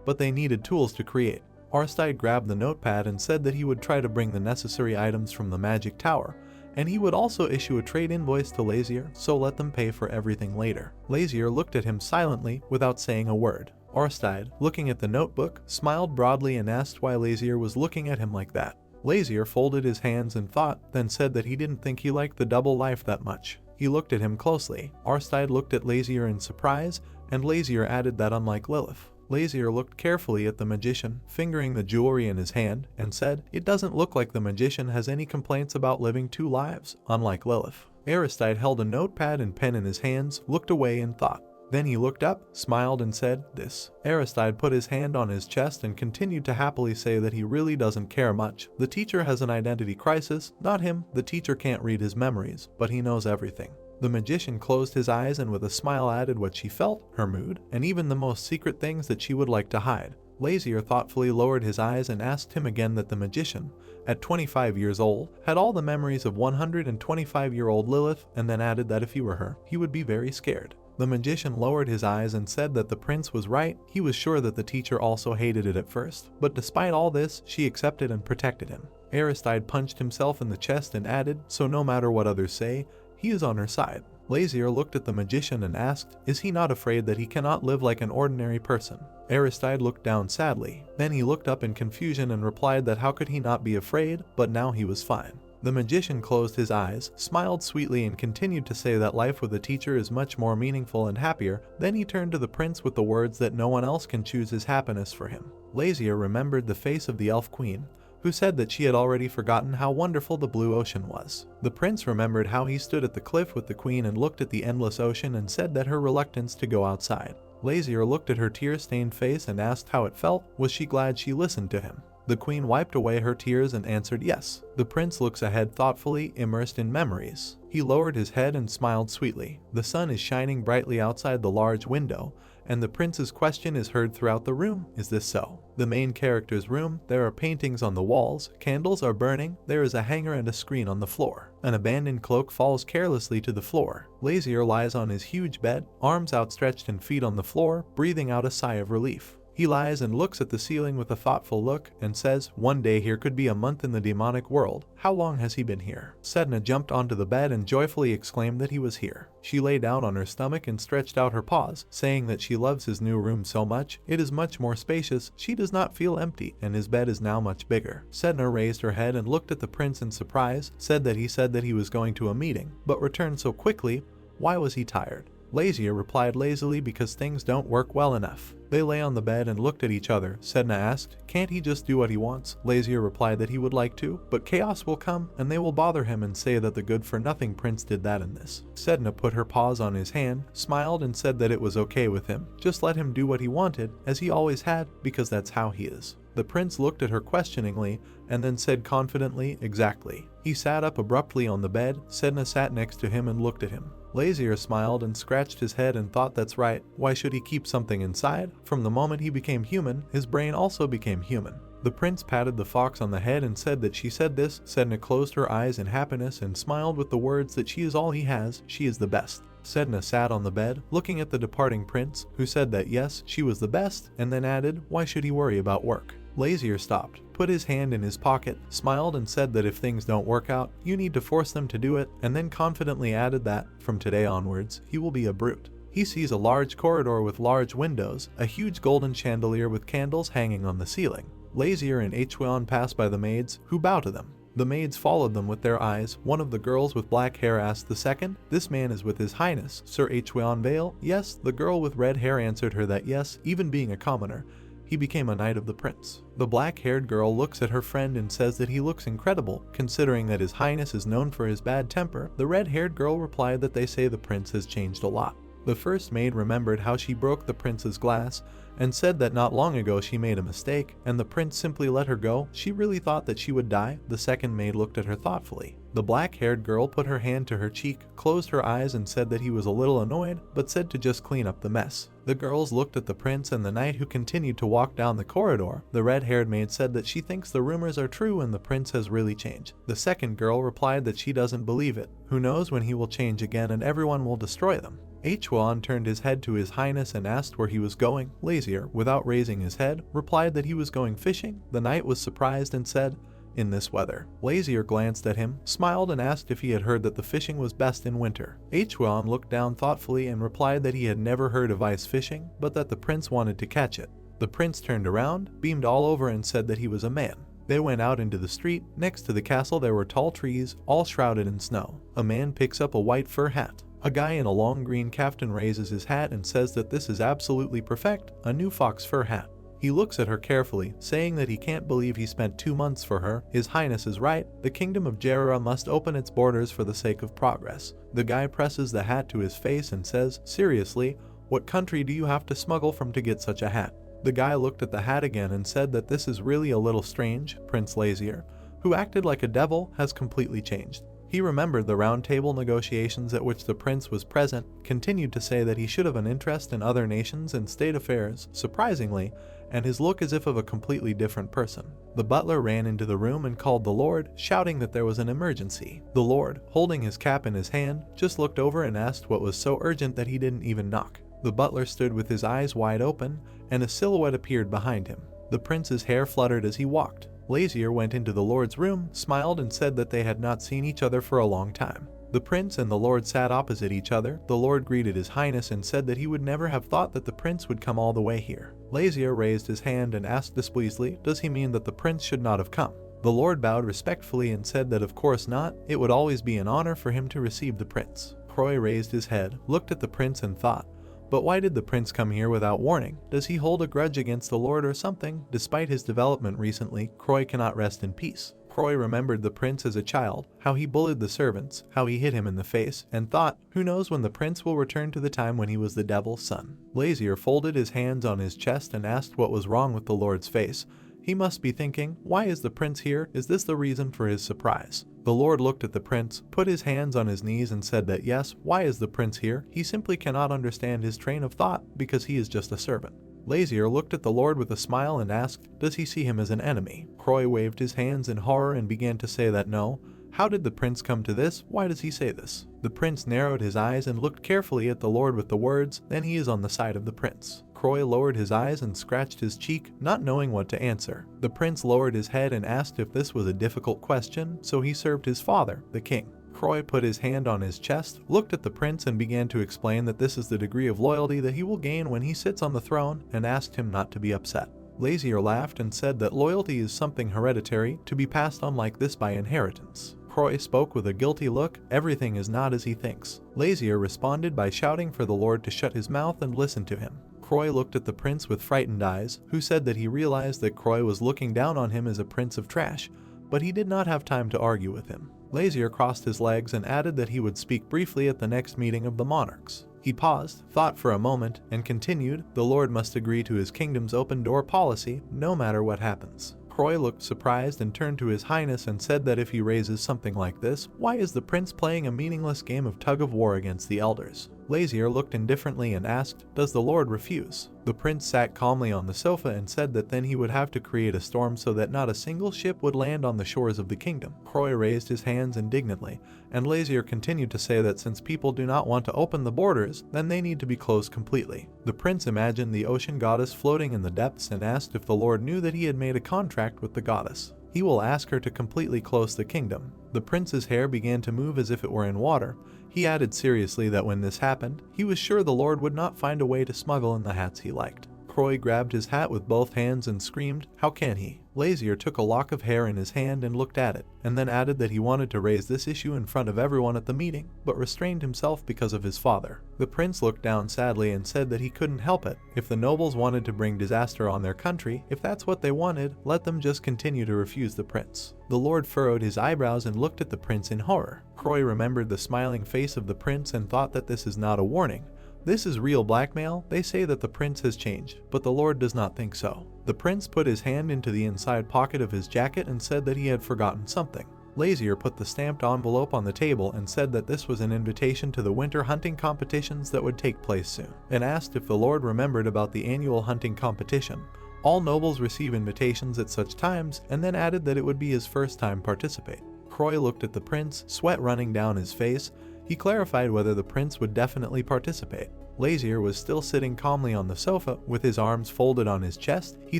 But they needed tools to create. Aristide grabbed the notepad and said that he would try to bring the necessary items from the magic tower, and he would also issue a trade invoice to Lazier, so let them pay for everything later. Lazier looked at him silently without saying a word. Aristide, looking at the notebook, smiled broadly and asked why Lazier was looking at him like that. Lazier folded his hands in thought, then said that he didn't think he liked the double life that much. He looked at him closely. Aristide looked at Lazier in surprise, and Lazier added that unlike Lilith. Lazier looked carefully at the magician, fingering the jewelry in his hand, and said, it doesn't look like the magician has any complaints about living 2 lives, unlike Lilith. Aristide held a notepad and pen in his hands, looked away in thought. Then he looked up, smiled and said, this. Aristide put his hand on his chest and continued to happily say that he really doesn't care much. The teacher has an identity crisis, not him. The teacher can't read his memories, but he knows everything. The magician closed his eyes and with a smile added what she felt, her mood, and even the most secret things that she would like to hide. Lazier thoughtfully lowered his eyes and asked him again that the magician, at 25 years old, had all the memories of 125-year-old Lilith, and then added that if he were her, he would be very scared. The magician lowered his eyes and said that the prince was right. He was sure that the teacher also hated it at first, but despite all this, she accepted and protected him. Aristide punched himself in the chest and added, so no matter what others say, he is on her side. Lazier looked at the magician and asked, is he not afraid that he cannot live like an ordinary person? Aristide looked down sadly. Then he looked up in confusion and replied that how could he not be afraid, but now he was fine. The magician closed his eyes, smiled sweetly and continued to say that life with a teacher is much more meaningful and happier. Then he turned to the prince with the words that no one else can choose his happiness for him. Lazier remembered the face of the elf queen, who said that she had already forgotten how wonderful the blue ocean was. The prince remembered how he stood at the cliff with the queen and looked at the endless ocean and said that her reluctance to go outside. Lazier looked at her tear-stained face and asked how it felt. Was she glad she listened to him? The queen wiped away her tears and answered yes. The prince looks ahead thoughtfully, immersed in memories. He lowered his head and smiled sweetly. The sun is shining brightly outside the large window, and the prince's question is heard throughout the room. Is this so? The main character's room, there are paintings on the walls, candles are burning, there is a hanger and a screen on the floor. An abandoned cloak falls carelessly to the floor. Lazier lies on his huge bed, arms outstretched and feet on the floor, breathing out a sigh of relief. He lies and looks at the ceiling with a thoughtful look and says, one day here could be a month in the demonic world. How long has he been here? Sedna jumped onto the bed and joyfully exclaimed that he was here. She lay down on her stomach and stretched out her paws, saying that she loves his new room so much. It is much more spacious, she does not feel empty, and his bed is now much bigger. Sedna raised her head and looked at the prince in surprise, said that he was going to a meeting, but returned so quickly. Why was he tired? Lazier replied lazily because things don't work well enough. They lay on the bed and looked at each other. Sedna asked, can't he just do what he wants? Lazier replied that he would like to, but chaos will come and they will bother him and say that the good-for-nothing prince did that and this. Sedna put her paws on his hand, smiled and said that it was okay with him. Just let him do what he wanted, as he always had, because that's how he is. The prince looked at her questioningly and then said confidently, exactly. He sat up abruptly on the bed. Sedna sat next to him and looked at him. Lazier smiled and scratched his head and thought that's right. Why should he keep something inside? From the moment he became human, his brain also became human. The prince patted the fox on the head and said that she said this. Sedna closed her eyes in happiness and smiled with the words that she is all he has, she is the best. Sedna sat on the bed, looking at the departing prince, who said that yes, she was the best, and then added, why should he worry about work? Lazier stopped, put his hand in his pocket, smiled and said that if things don't work out, you need to force them to do it, and then confidently added that, from today onwards, he will be a brute. He sees a large corridor with large windows, a huge golden chandelier with candles hanging on the ceiling. Lazier and Hweon pass by the maids, who bow to them. The maids followed them with their eyes. One of the girls with black hair asked the second, this man is with his highness, Sir Hweon Vale? Yes, the girl with red hair answered her that yes, even being a commoner, he became a knight of the prince. The black-haired girl looks at her friend and says that he looks incredible, considering that his highness is known for his bad temper. The red-haired girl replied that they say the prince has changed a lot. The first maid remembered how she broke the prince's glass and said that not long ago she made a mistake, and the prince simply let her go. She really thought that she would die. The second maid looked at her thoughtfully. The black-haired girl put her hand to her cheek, closed her eyes and said that he was a little annoyed, but said to just clean up the mess. The girls looked at the prince and the knight, who continued to walk down the corridor. The red-haired maid said that she thinks the rumors are true and the prince has really changed. The second girl replied that she doesn't believe it. Who knows when he will change again and everyone will destroy them. Hweon turned his head to his highness and asked where he was going. Lazier, without raising his head, replied that he was going fishing. The knight was surprised and said, in this weather. Lazier glanced at him, smiled and asked if he had heard that the fishing was best in winter. Hweon looked down thoughtfully and replied that he had never heard of ice fishing, but that the prince wanted to catch it. The prince turned around, beamed all over and said that he was a man. They went out into the street. Next to the castle there were tall trees, all shrouded in snow. A man picks up a white fur hat. A guy in a long green kaftan raises his hat and says that this is absolutely perfect, a new fox fur hat. He looks at her carefully, saying that he can't believe he spent 2 months for her. His highness is right. The kingdom of Jerira must open its borders for the sake of progress. The guy presses the hat to his face and says, seriously, what country do you have to smuggle from to get such a hat? The guy looked at the hat again and said that this is really a little strange. Prince Lazier, who acted like a devil, has completely changed. He remembered the round table negotiations at which the prince was present, continued to say that he should have an interest in other nations and state affairs, surprisingly, and his look as if of a completely different person. The butler ran into the room and called the Lord, shouting that there was an emergency. The Lord, holding his cap in his hand, just looked over and asked what was so urgent that he didn't even knock. The butler stood with his eyes wide open, and a silhouette appeared behind him. The prince's hair fluttered as he walked. Lazier went into the Lord's room, smiled and said that they had not seen each other for a long time. The prince and the Lord sat opposite each other. The Lord greeted his highness and said that he would never have thought that the prince would come all the way here. Lazier raised his hand and asked displeasedly, does he mean that the prince should not have come? The Lord bowed respectfully and said that of course not, it would always be an honor for him to receive the prince. Croy raised his head, looked at the prince and thought, but why did the prince come here without warning? Does he hold a grudge against the Lord or something? Despite his development recently, Croy cannot rest in peace. Croy remembered the prince as a child, how he bullied the servants, how he hit him in the face, and thought, who knows when the prince will return to the time when he was the devil's son. Lazier folded his hands on his chest and asked what was wrong with the Lord's face. He must be thinking, why is the prince here? Is this the reason for his surprise? The Lord looked at the prince, put his hands on his knees and said that yes, why is the prince here? He simply cannot understand his train of thought because he is just a servant. Lazier looked at the Lord with a smile and asked, does he see him as an enemy? Croy waved his hands in horror and began to say that no. How did the prince come to this? Why does he say this? The prince narrowed his eyes and looked carefully at the Lord with the words, then he is on the side of the prince. Croy lowered his eyes and scratched his cheek, not knowing what to answer. The prince lowered his head and asked if this was a difficult question, so he served his father, the king. Croy put his hand on his chest, looked at the prince and began to explain that this is the degree of loyalty that he will gain when he sits on the throne, and asked him not to be upset. Lazier laughed and said that loyalty is something hereditary, to be passed on like this by inheritance. Croy spoke with a guilty look, everything is not as he thinks. Lazier responded by shouting for the Lord to shut his mouth and listen to him. Croy looked at the prince with frightened eyes, who said that he realized that Croy was looking down on him as a prince of trash, but he did not have time to argue with him. Lazier crossed his legs and added that he would speak briefly at the next meeting of the monarchs. He paused, thought for a moment, and continued, the Lord must agree to his kingdom's open-door policy, no matter what happens. Croy looked surprised and turned to his highness and said that if he raises something like this, why is the prince playing a meaningless game of tug-of-war against the elders? Lazier looked indifferently and asked, does the Lord refuse? The prince sat calmly on the sofa and said that then he would have to create a storm so that not a single ship would land on the shores of the kingdom. Croy raised his hands indignantly, and Lazier continued to say that since people do not want to open the borders, then they need to be closed completely. The prince imagined the ocean goddess floating in the depths and asked if the Lord knew that he had made a contract with the goddess. He will ask her to completely close the kingdom. The prince's hair began to move as if it were in water. He added seriously that when this happened, he was sure the Lord would not find a way to smuggle in the hats he liked. Croy grabbed his hat with both hands and screamed, how can he? Lazier took a lock of hair in his hand and looked at it, and then added that he wanted to raise this issue in front of everyone at the meeting, but restrained himself because of his father. The prince looked down sadly and said that he couldn't help it. If the nobles wanted to bring disaster on their country, if that's what they wanted, let them just continue to refuse the prince. The Lord furrowed his eyebrows and looked at the prince in horror. Croy remembered the smiling face of the prince and thought that this is not a warning. This is real blackmail. They say that the prince has changed, but the Lord does not think so. The prince put his hand into the inside pocket of his jacket and said that he had forgotten something. Lazier put the stamped envelope on the table and said that this was an invitation to the winter hunting competitions that would take place soon, and asked if the Lord remembered about the annual hunting competition. All nobles receive invitations at such times, and then added that it would be his first time participate. Croy looked at the prince, sweat running down his face. He clarified whether the prince would definitely participate. Lazier was still sitting calmly on the sofa, with his arms folded on his chest. He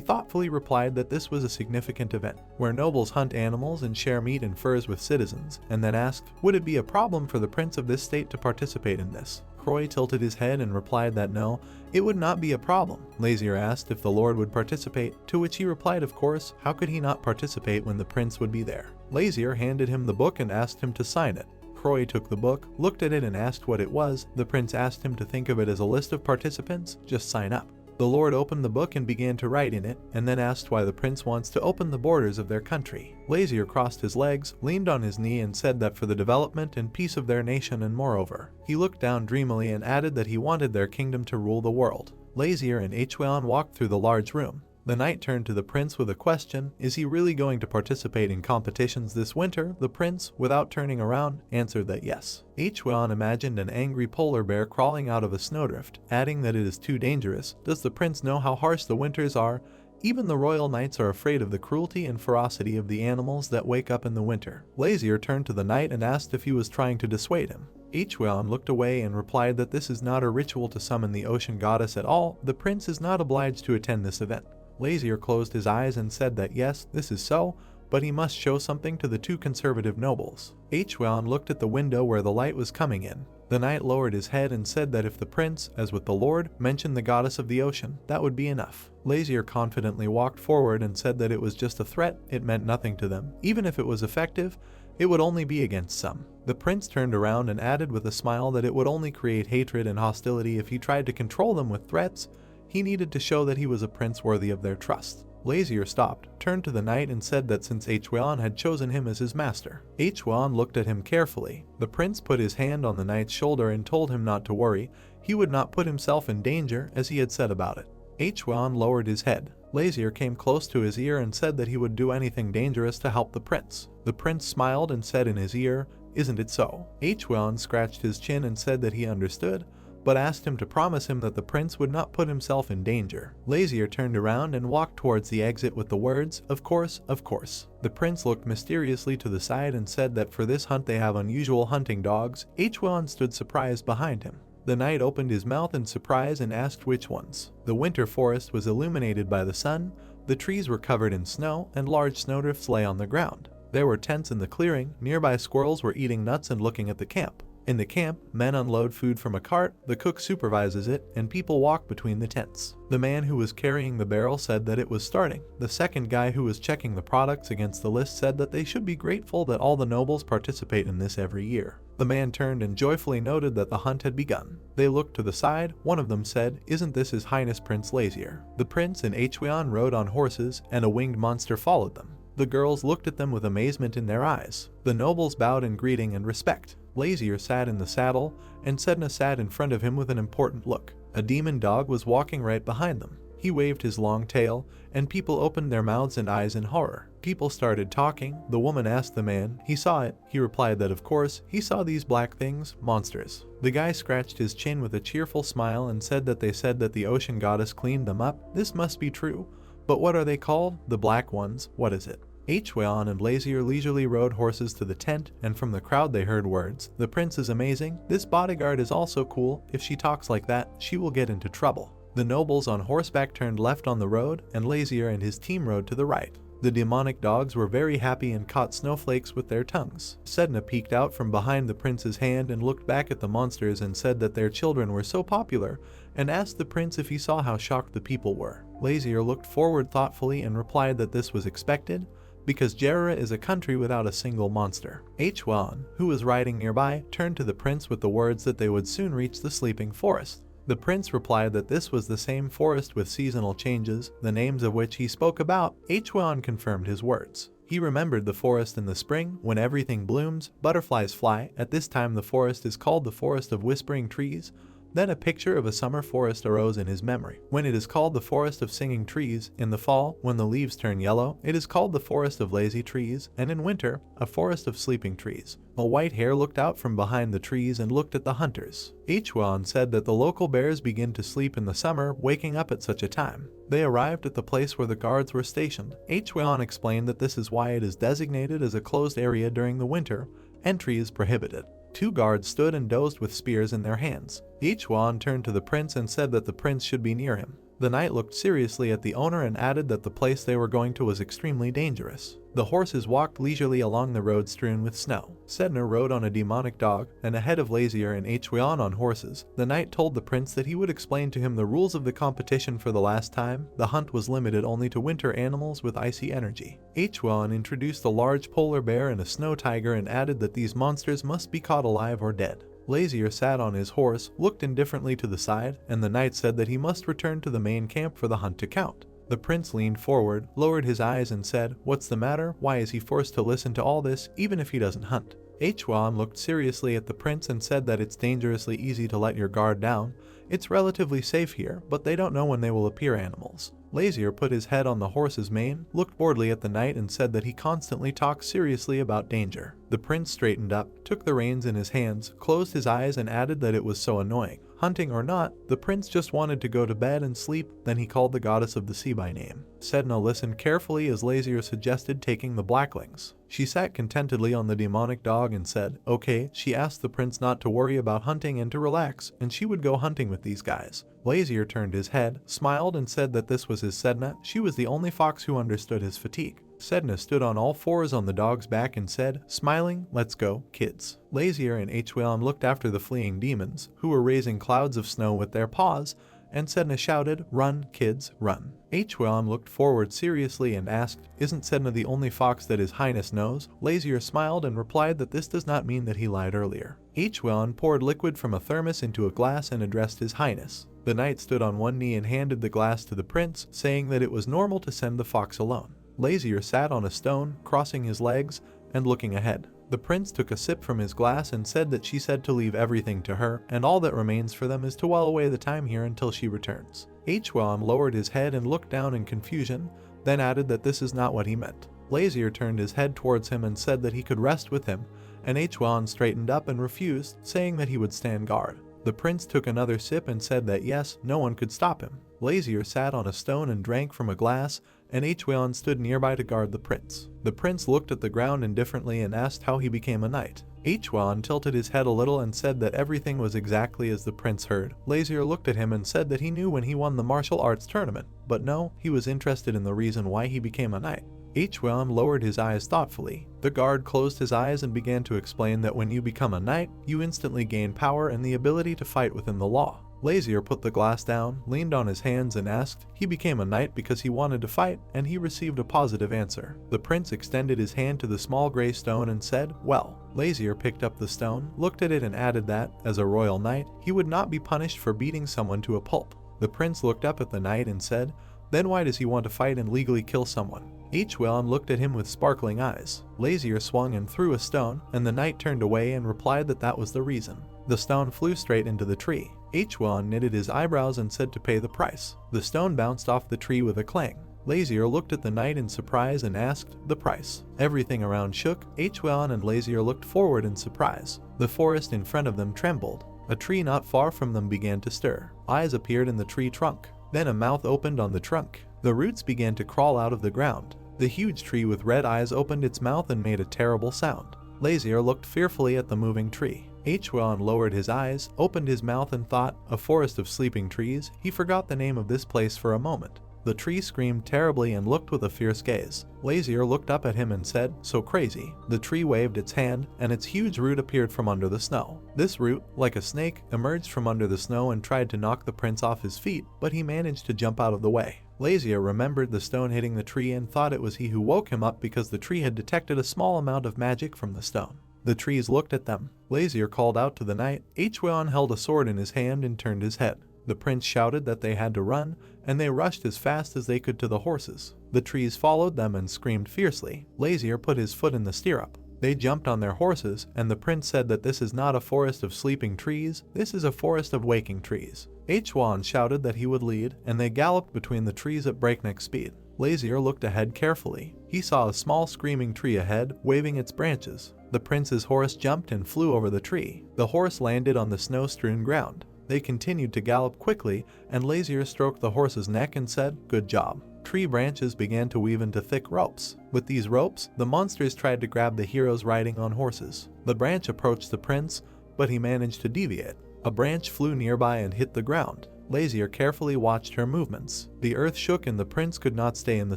thoughtfully replied that this was a significant event, where nobles hunt animals and share meat and furs with citizens, and then asked, would it be a problem for the prince of this state to participate in this? Croy tilted his head and replied that no, it would not be a problem. Lazier asked if the Lord would participate, to which he replied of course, how could he not participate when the prince would be there? Lazier handed him the book and asked him to sign it. Croy took the book, looked at it and asked what it was. The prince asked him to think of it as a list of participants, just sign up. The Lord opened the book and began to write in it, and then asked why the prince wants to open the borders of their country. Lazier crossed his legs, leaned on his knee and said that for the development and peace of their nation, and moreover, he looked down dreamily and added that he wanted their kingdom to rule the world. Lazier and Hweon walked through the large room. The knight turned to the prince with a question: is he really going to participate in competitions this winter? The prince, without turning around, answered that yes. Hwan imagined an angry polar bear crawling out of a snowdrift, adding that it is too dangerous. Does the prince know how harsh the winters are? Even the royal knights are afraid of the cruelty and ferocity of the animals that wake up in the winter. Lazier turned to the knight and asked if he was trying to dissuade him. Hwan looked away and replied that this is not a ritual to summon the ocean goddess at all. The prince is not obliged to attend this event. Lazier closed his eyes and said that yes, this is so, but he must show something to the two conservative nobles. Hwan looked at the window where the light was coming in. The knight lowered his head and said that if the prince, as with the lord, mentioned the goddess of the ocean, that would be enough. Lazier confidently walked forward and said that it was just a threat, it meant nothing to them. Even if it was effective, it would only be against some. The prince turned around and added with a smile that it would only create hatred and hostility if he tried to control them with threats. He needed to show that he was a prince worthy of their trust. Lazier stopped, turned to the knight and said that since Hwan had chosen him as his master. Hwan looked at him carefully. The prince put his hand on the knight's shoulder and told him not to worry. He would not put himself in danger as he had said about it. Hwan lowered his head. Lazier came close to his ear and said that he would do anything dangerous to help the prince. The prince smiled and said in his ear, "Isn't it so?" Hwan scratched his chin and said that he understood, but asked him to promise him that the prince would not put himself in danger. Lazier turned around and walked towards the exit with the words, "Of course, of course." The prince looked mysteriously to the side and said that for this hunt they have unusual hunting dogs. Hwan stood surprised behind him. The knight opened his mouth in surprise and asked which ones. The winter forest was illuminated by the sun, the trees were covered in snow, and large snowdrifts lay on the ground. There were tents in the clearing, nearby squirrels were eating nuts and looking at the camp. In the camp, men unload food from a cart, the cook supervises it, and people walk between the tents. The man who was carrying the barrel said that it was starting. The second guy who was checking the products against the list said that they should be grateful that all the nobles participate in this every year. The man turned and joyfully noted that the hunt had begun. They looked to the side. One of them said, "Isn't this His Highness Prince Lazier?" The prince and Hwan rode on horses, and a winged monster followed them. The girls looked at them with amazement in their eyes. The nobles bowed in greeting and respect. Lazier sat in the saddle, and Sedna sat in front of him with an important look. A demon dog was walking right behind them. He waved his long tail, and people opened their mouths and eyes in horror. People started talking. The woman asked the man, he saw it. He replied that of course, he saw these black things, monsters. The guy scratched his chin with a cheerful smile and said that they said that the ocean goddess cleaned them up. This must be true. But what are they called? The black ones. What is it? Hwan and Lazier leisurely rode horses to the tent, and from the crowd they heard words. "The prince is amazing. This bodyguard is also cool. If she talks like that, she will get into trouble." The nobles on horseback turned left on the road, and Lazier and his team rode to the right. The demonic dogs were very happy and caught snowflakes with their tongues. Sedna peeked out from behind the prince's hand and looked back at the monsters and said that their children were so popular, and asked the prince if he saw how shocked the people were. Lazier looked forward thoughtfully and replied that this was expected, because Jerira is a country without a single monster. Hwan, who was riding nearby, turned to the prince with the words that they would soon reach the sleeping forest. The prince replied that this was the same forest with seasonal changes, the names of which he spoke about. Hwan confirmed his words. He remembered the forest in the spring, when everything blooms, butterflies fly. At this time the forest is called the Forest of Whispering Trees. Then a picture of a summer forest arose in his memory, when it is called the Forest of Singing Trees. In the fall, when the leaves turn yellow, it is called the Forest of Lazy Trees, and in winter, a Forest of Sleeping Trees. A white hare looked out from behind the trees and looked at the hunters. Hwan said that the local bears begin to sleep in the summer, waking up at such a time. They arrived at the place where the guards were stationed. Hwan explained that this is why it is designated as a closed area during the winter. Entry is prohibited. Two guards stood and dozed with spears in their hands. Hwan turned to the prince and said that the prince should be near him. The knight looked seriously at the owner and added that the place they were going to was extremely dangerous. The horses walked leisurely along the road strewn with snow. Sedna rode on a demonic dog, and ahead of Lazier and Hwan on horses. The knight told the prince that he would explain to him the rules of the competition for the last time. The hunt was limited only to winter animals with icy energy. Hwan introduced a large polar bear and a snow tiger and added that these monsters must be caught alive or dead. Lazier sat on his horse, looked indifferently to the side, and the knight said that he must return to the main camp for the hunt to count. The prince leaned forward, lowered his eyes and said, "What's the matter? Why is he forced to listen to all this, even if he doesn't hunt?" Hwan looked seriously at the prince and said that it's dangerously easy to let your guard down. It's relatively safe here, but they don't know when they will appear animals. Lazier put his head on the horse's mane, looked boredly at the knight and said that he constantly talks seriously about danger. The prince straightened up, took the reins in his hands, closed his eyes and added that it was so annoying. Hunting or not, the prince just wanted to go to bed and sleep. Then he called the goddess of the sea by name. Sedna listened carefully as Lazier suggested taking the blacklings. She sat contentedly on the demonic dog and said, okay. She asked the prince not to worry about hunting and to relax, and she would go hunting with these guys. Lazier turned his head, smiled and said that this was his Sedna. She was the only fox who understood his fatigue. Sedna stood on all fours on the dog's back and said, smiling, let's go, kids. Lazier and Hwam looked after the fleeing demons, who were raising clouds of snow with their paws, and Sedna shouted, run, kids, run. Hwam looked forward seriously and asked, isn't Sedna the only fox that His Highness knows? Lazier smiled and replied that this does not mean that he lied earlier. Hwam poured liquid from a thermos into a glass and addressed His Highness. The knight stood on one knee and handed the glass to the prince, saying that it was normal to send the fox alone. Lazier sat on a stone, crossing his legs and looking ahead. The prince took a sip from his glass and said that she said to leave everything to her, and all that remains for them is to while away the time here until she returns. Hwam lowered his head and looked down in confusion, then added that this is not what he meant. Lazier turned his head towards him and said that he could rest with him, and Hwam straightened up and refused, saying that he would stand guard. The prince took another sip and said that yes, no one could stop him. Lazier sat on a stone and drank from a glass, and Hwam stood nearby to guard the prince. The prince looked at the ground indifferently and asked how he became a knight. Hwam tilted his head a little and said that everything was exactly as the prince heard. Lazier looked at him and said that he knew when he won the martial arts tournament, but no, he was interested in the reason why he became a knight. Hwam lowered his eyes thoughtfully. The guard closed his eyes and began to explain that when you become a knight, you instantly gain power and the ability to fight within the law. Lazier put the glass down, leaned on his hands and asked. He became a knight because he wanted to fight, and he received a positive answer. The prince extended his hand to the small gray stone and said, well. Lazier picked up the stone, looked at it and added that, as a royal knight, he would not be punished for beating someone to a pulp. The prince looked up at the knight and said, then why does he want to fight and legally kill someone? Hwam looked at him with sparkling eyes. Lazier swung and threw a stone, and the knight turned away and replied that that was the reason. The stone flew straight into the tree. Hwam knitted his eyebrows and said to pay the price. The stone bounced off the tree with a clang. Lazier looked at the knight in surprise and asked, the price. Everything around shook. Hwam and Lazier looked forward in surprise. The forest in front of them trembled. A tree not far from them began to stir. Eyes appeared in the tree trunk. Then a mouth opened on the trunk. The roots began to crawl out of the ground. The huge tree with red eyes opened its mouth and made a terrible sound. Lazier looked fearfully at the moving tree. Hwam lowered his eyes, opened his mouth and thought, a forest of sleeping trees. He forgot the name of this place for a moment. The tree screamed terribly and looked with a fierce gaze. Lazier looked up at him and said, so crazy. The tree waved its hand, and its huge root appeared from under the snow. This root, like a snake, emerged from under the snow and tried to knock the prince off his feet, but he managed to jump out of the way. Lazier remembered the stone hitting the tree and thought it was he who woke him up because the tree had detected a small amount of magic from the stone. The trees looked at them. Lazier called out to the knight. Hwam held a sword in his hand and turned his head. The prince shouted that they had to run, and they rushed as fast as they could to the horses. The trees followed them and screamed fiercely. Lazier put his foot in the stirrup. They jumped on their horses, and the prince said that this is not a forest of sleeping trees, this is a forest of waking trees. Hwam shouted that he would lead, and they galloped between the trees at breakneck speed. Lazier looked ahead carefully. He saw a small screaming tree ahead, waving its branches. The prince's horse jumped and flew over the tree. The horse landed on the snow-strewn ground. They continued to gallop quickly, and Lazier stroked the horse's neck and said, good job. Tree branches began to weave into thick ropes. With these ropes, the monsters tried to grab the heroes riding on horses. The branch approached the prince, but he managed to deviate. A branch flew nearby and hit the ground. Lazier carefully watched her movements. The earth shook and the prince could not stay in the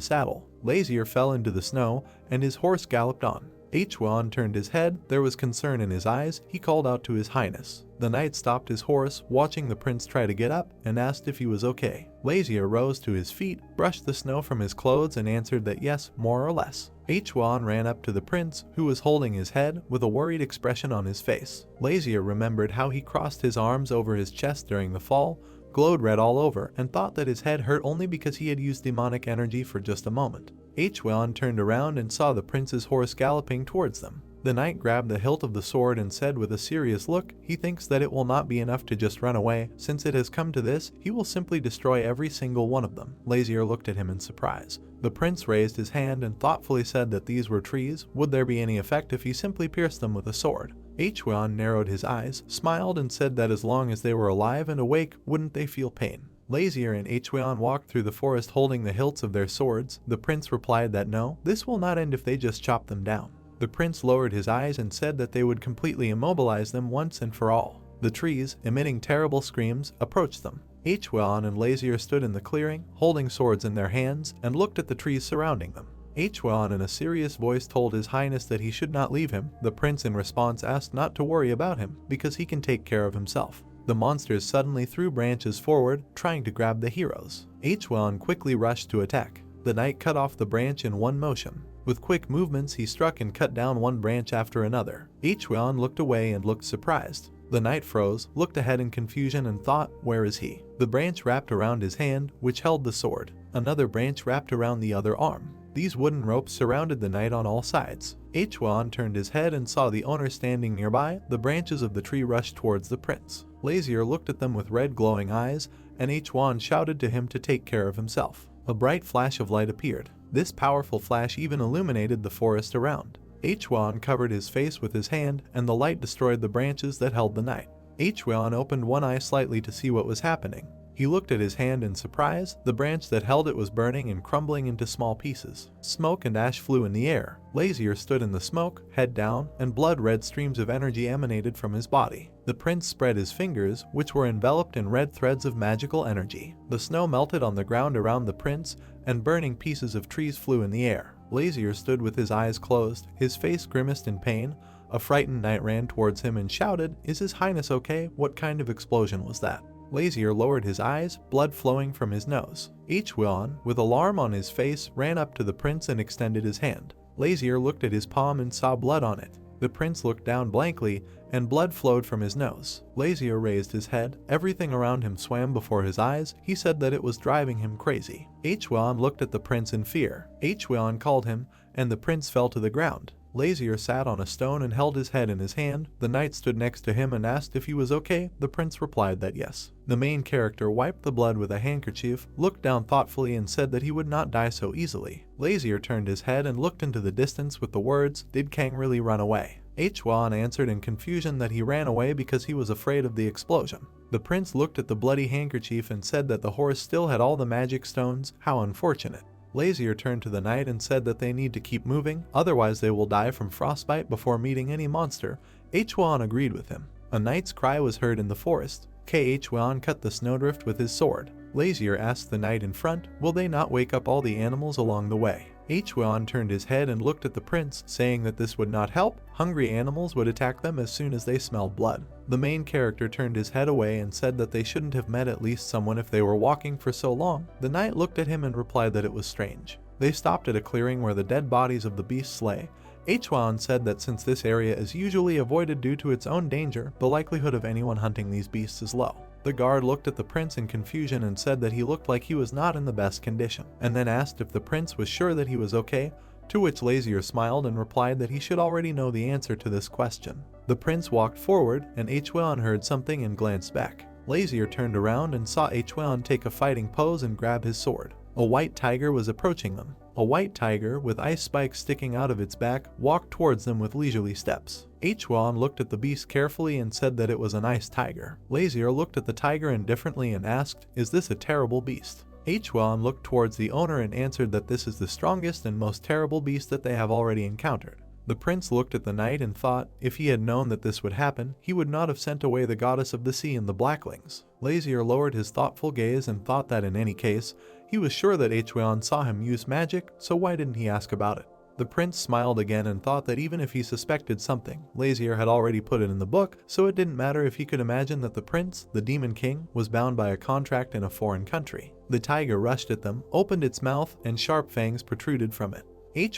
saddle. Lazier fell into the snow, and his horse galloped on. Hwam turned his head. There was concern in his eyes. He called out to His Highness. The knight stopped his horse, watching the prince try to get up, and asked if he was okay. Lazier rose to his feet, brushed the snow from his clothes, and answered that yes, more or less. Hwam ran up to the prince, who was holding his head, with a worried expression on his face. Lazier remembered how he crossed his arms over his chest during the fall, glowed red all over, and thought that his head hurt only because he had used demonic energy for just a moment. Hwam turned around and saw the prince's horse galloping towards them. The knight grabbed the hilt of the sword and said with a serious look he thinks that it will not be enough to just run away. Since it has come to this, he will simply destroy every single one of them. Lazier looked at him in surprise. The prince raised his hand and thoughtfully said that these were trees. Would there be any effect if he simply pierced them with a sword? Hwan narrowed his eyes, smiled and said that as long as they were alive and awake, wouldn't they feel pain? Lazier and Hwan walked through the forest holding the hilts of their swords. The prince replied that no, this will not end if they just chop them down. The prince lowered his eyes and said that they would completely immobilize them once and for all. The trees, emitting terrible screams, approached them. Hwan and Lazier stood in the clearing, holding swords in their hands, and looked at the trees surrounding them. Hwan in a serious voice told His Highness that he should not leave him. The prince in response asked not to worry about him, because he can take care of himself. The monsters suddenly threw branches forward, trying to grab the heroes. Hwan quickly rushed to attack. The knight cut off the branch in one motion. With quick movements, he struck and cut down one branch after another. Hwan looked away and looked surprised. The knight froze, looked ahead in confusion and thought, where is he? The branch wrapped around his hand, which held the sword. Another branch wrapped around the other arm. These wooden ropes surrounded the knight on all sides. Hwan turned his head and saw the owner standing nearby. The branches of the tree rushed towards the prince. Lazier looked at them with red glowing eyes, and Hwan shouted to him to take care of himself. A bright flash of light appeared. This powerful flash even illuminated the forest around. Hwan covered his face with his hand, and the light destroyed the branches that held the knight. Hwan opened one eye slightly to see what was happening. He looked at his hand in surprise. The branch that held it was burning and crumbling into small pieces. Smoke and ash flew in the air. Lazier stood in the smoke, head down, and blood-red streams of energy emanated from his body. The prince spread his fingers, which were enveloped in red threads of magical energy. The snow melted on the ground around the prince, and burning pieces of trees flew in the air. Lazier stood with his eyes closed, his face grimaced in pain. A frightened knight ran towards him and shouted, "Is His Highness okay? What kind of explosion was that?" Lazier lowered his eyes, blood flowing from his nose. Hwan, with alarm on his face, ran up to the prince and extended his hand. Lazier looked at his palm and saw blood on it. The prince looked down blankly, and blood flowed from his nose. Lazier raised his head. Everything around him swam before his eyes. He said that it was driving him crazy. Hwan looked at the prince in fear. Hwan called him, and the prince fell to the ground. Lazier sat on a stone and held his head in his hand. The knight stood next to him and asked if he was okay. The prince replied that yes. The main character wiped the blood with a handkerchief, looked down thoughtfully and said that he would not die so easily. Lazier turned his head and looked into the distance with the words, "Did Kang really run away?" Hwan answered in confusion that he ran away because he was afraid of the explosion. The prince looked at the bloody handkerchief and said that the horse still had all the magic stones. How unfortunate. Lazier turned to the knight and said that they need to keep moving, otherwise they will die from frostbite before meeting any monster. Hwan agreed with him. A knight's cry was heard in the forest. Hwan cut the snowdrift with his sword. Lazier asked the knight in front, will they not wake up all the animals along the way? Hwan turned his head and looked at the prince, saying that this would not help. Hungry animals would attack them as soon as they smelled blood. The main character turned his head away and said that they shouldn't have met at least someone if they were walking for so long. The knight looked at him and replied that it was strange. They stopped at a clearing where the dead bodies of the beasts lay. Hwan said that since this area is usually avoided due to its own danger, the likelihood of anyone hunting these beasts is low. The guard looked at the prince in confusion and said that he looked like he was not in the best condition, and then asked if the prince was sure that he was okay, to which Lazier smiled and replied that he should already know the answer to this question. The prince walked forward, and Hwan heard something and glanced back. Lazier turned around and saw Hwan take a fighting pose and grab his sword. A white tiger was approaching them. A white tiger, with ice spikes sticking out of its back, walked towards them with leisurely steps. Hwan looked at the beast carefully and said that it was a nice tiger. Lazier looked at the tiger indifferently and asked, "Is this a terrible beast?" Hwan looked towards the owner and answered that this is the strongest and most terrible beast that they have already encountered. The prince looked at the knight and thought, if he had known that this would happen, he would not have sent away the goddess of the sea and the blacklings. Lazier lowered his thoughtful gaze and thought that in any case, he was sure that Hwan saw him use magic, so why didn't he ask about it? The prince smiled again and thought that even if he suspected something, Lazier had already put it in the book, so it didn't matter if he could imagine that the prince, the demon king, was bound by a contract in a foreign country. The tiger rushed at them, opened its mouth, and sharp fangs protruded from it.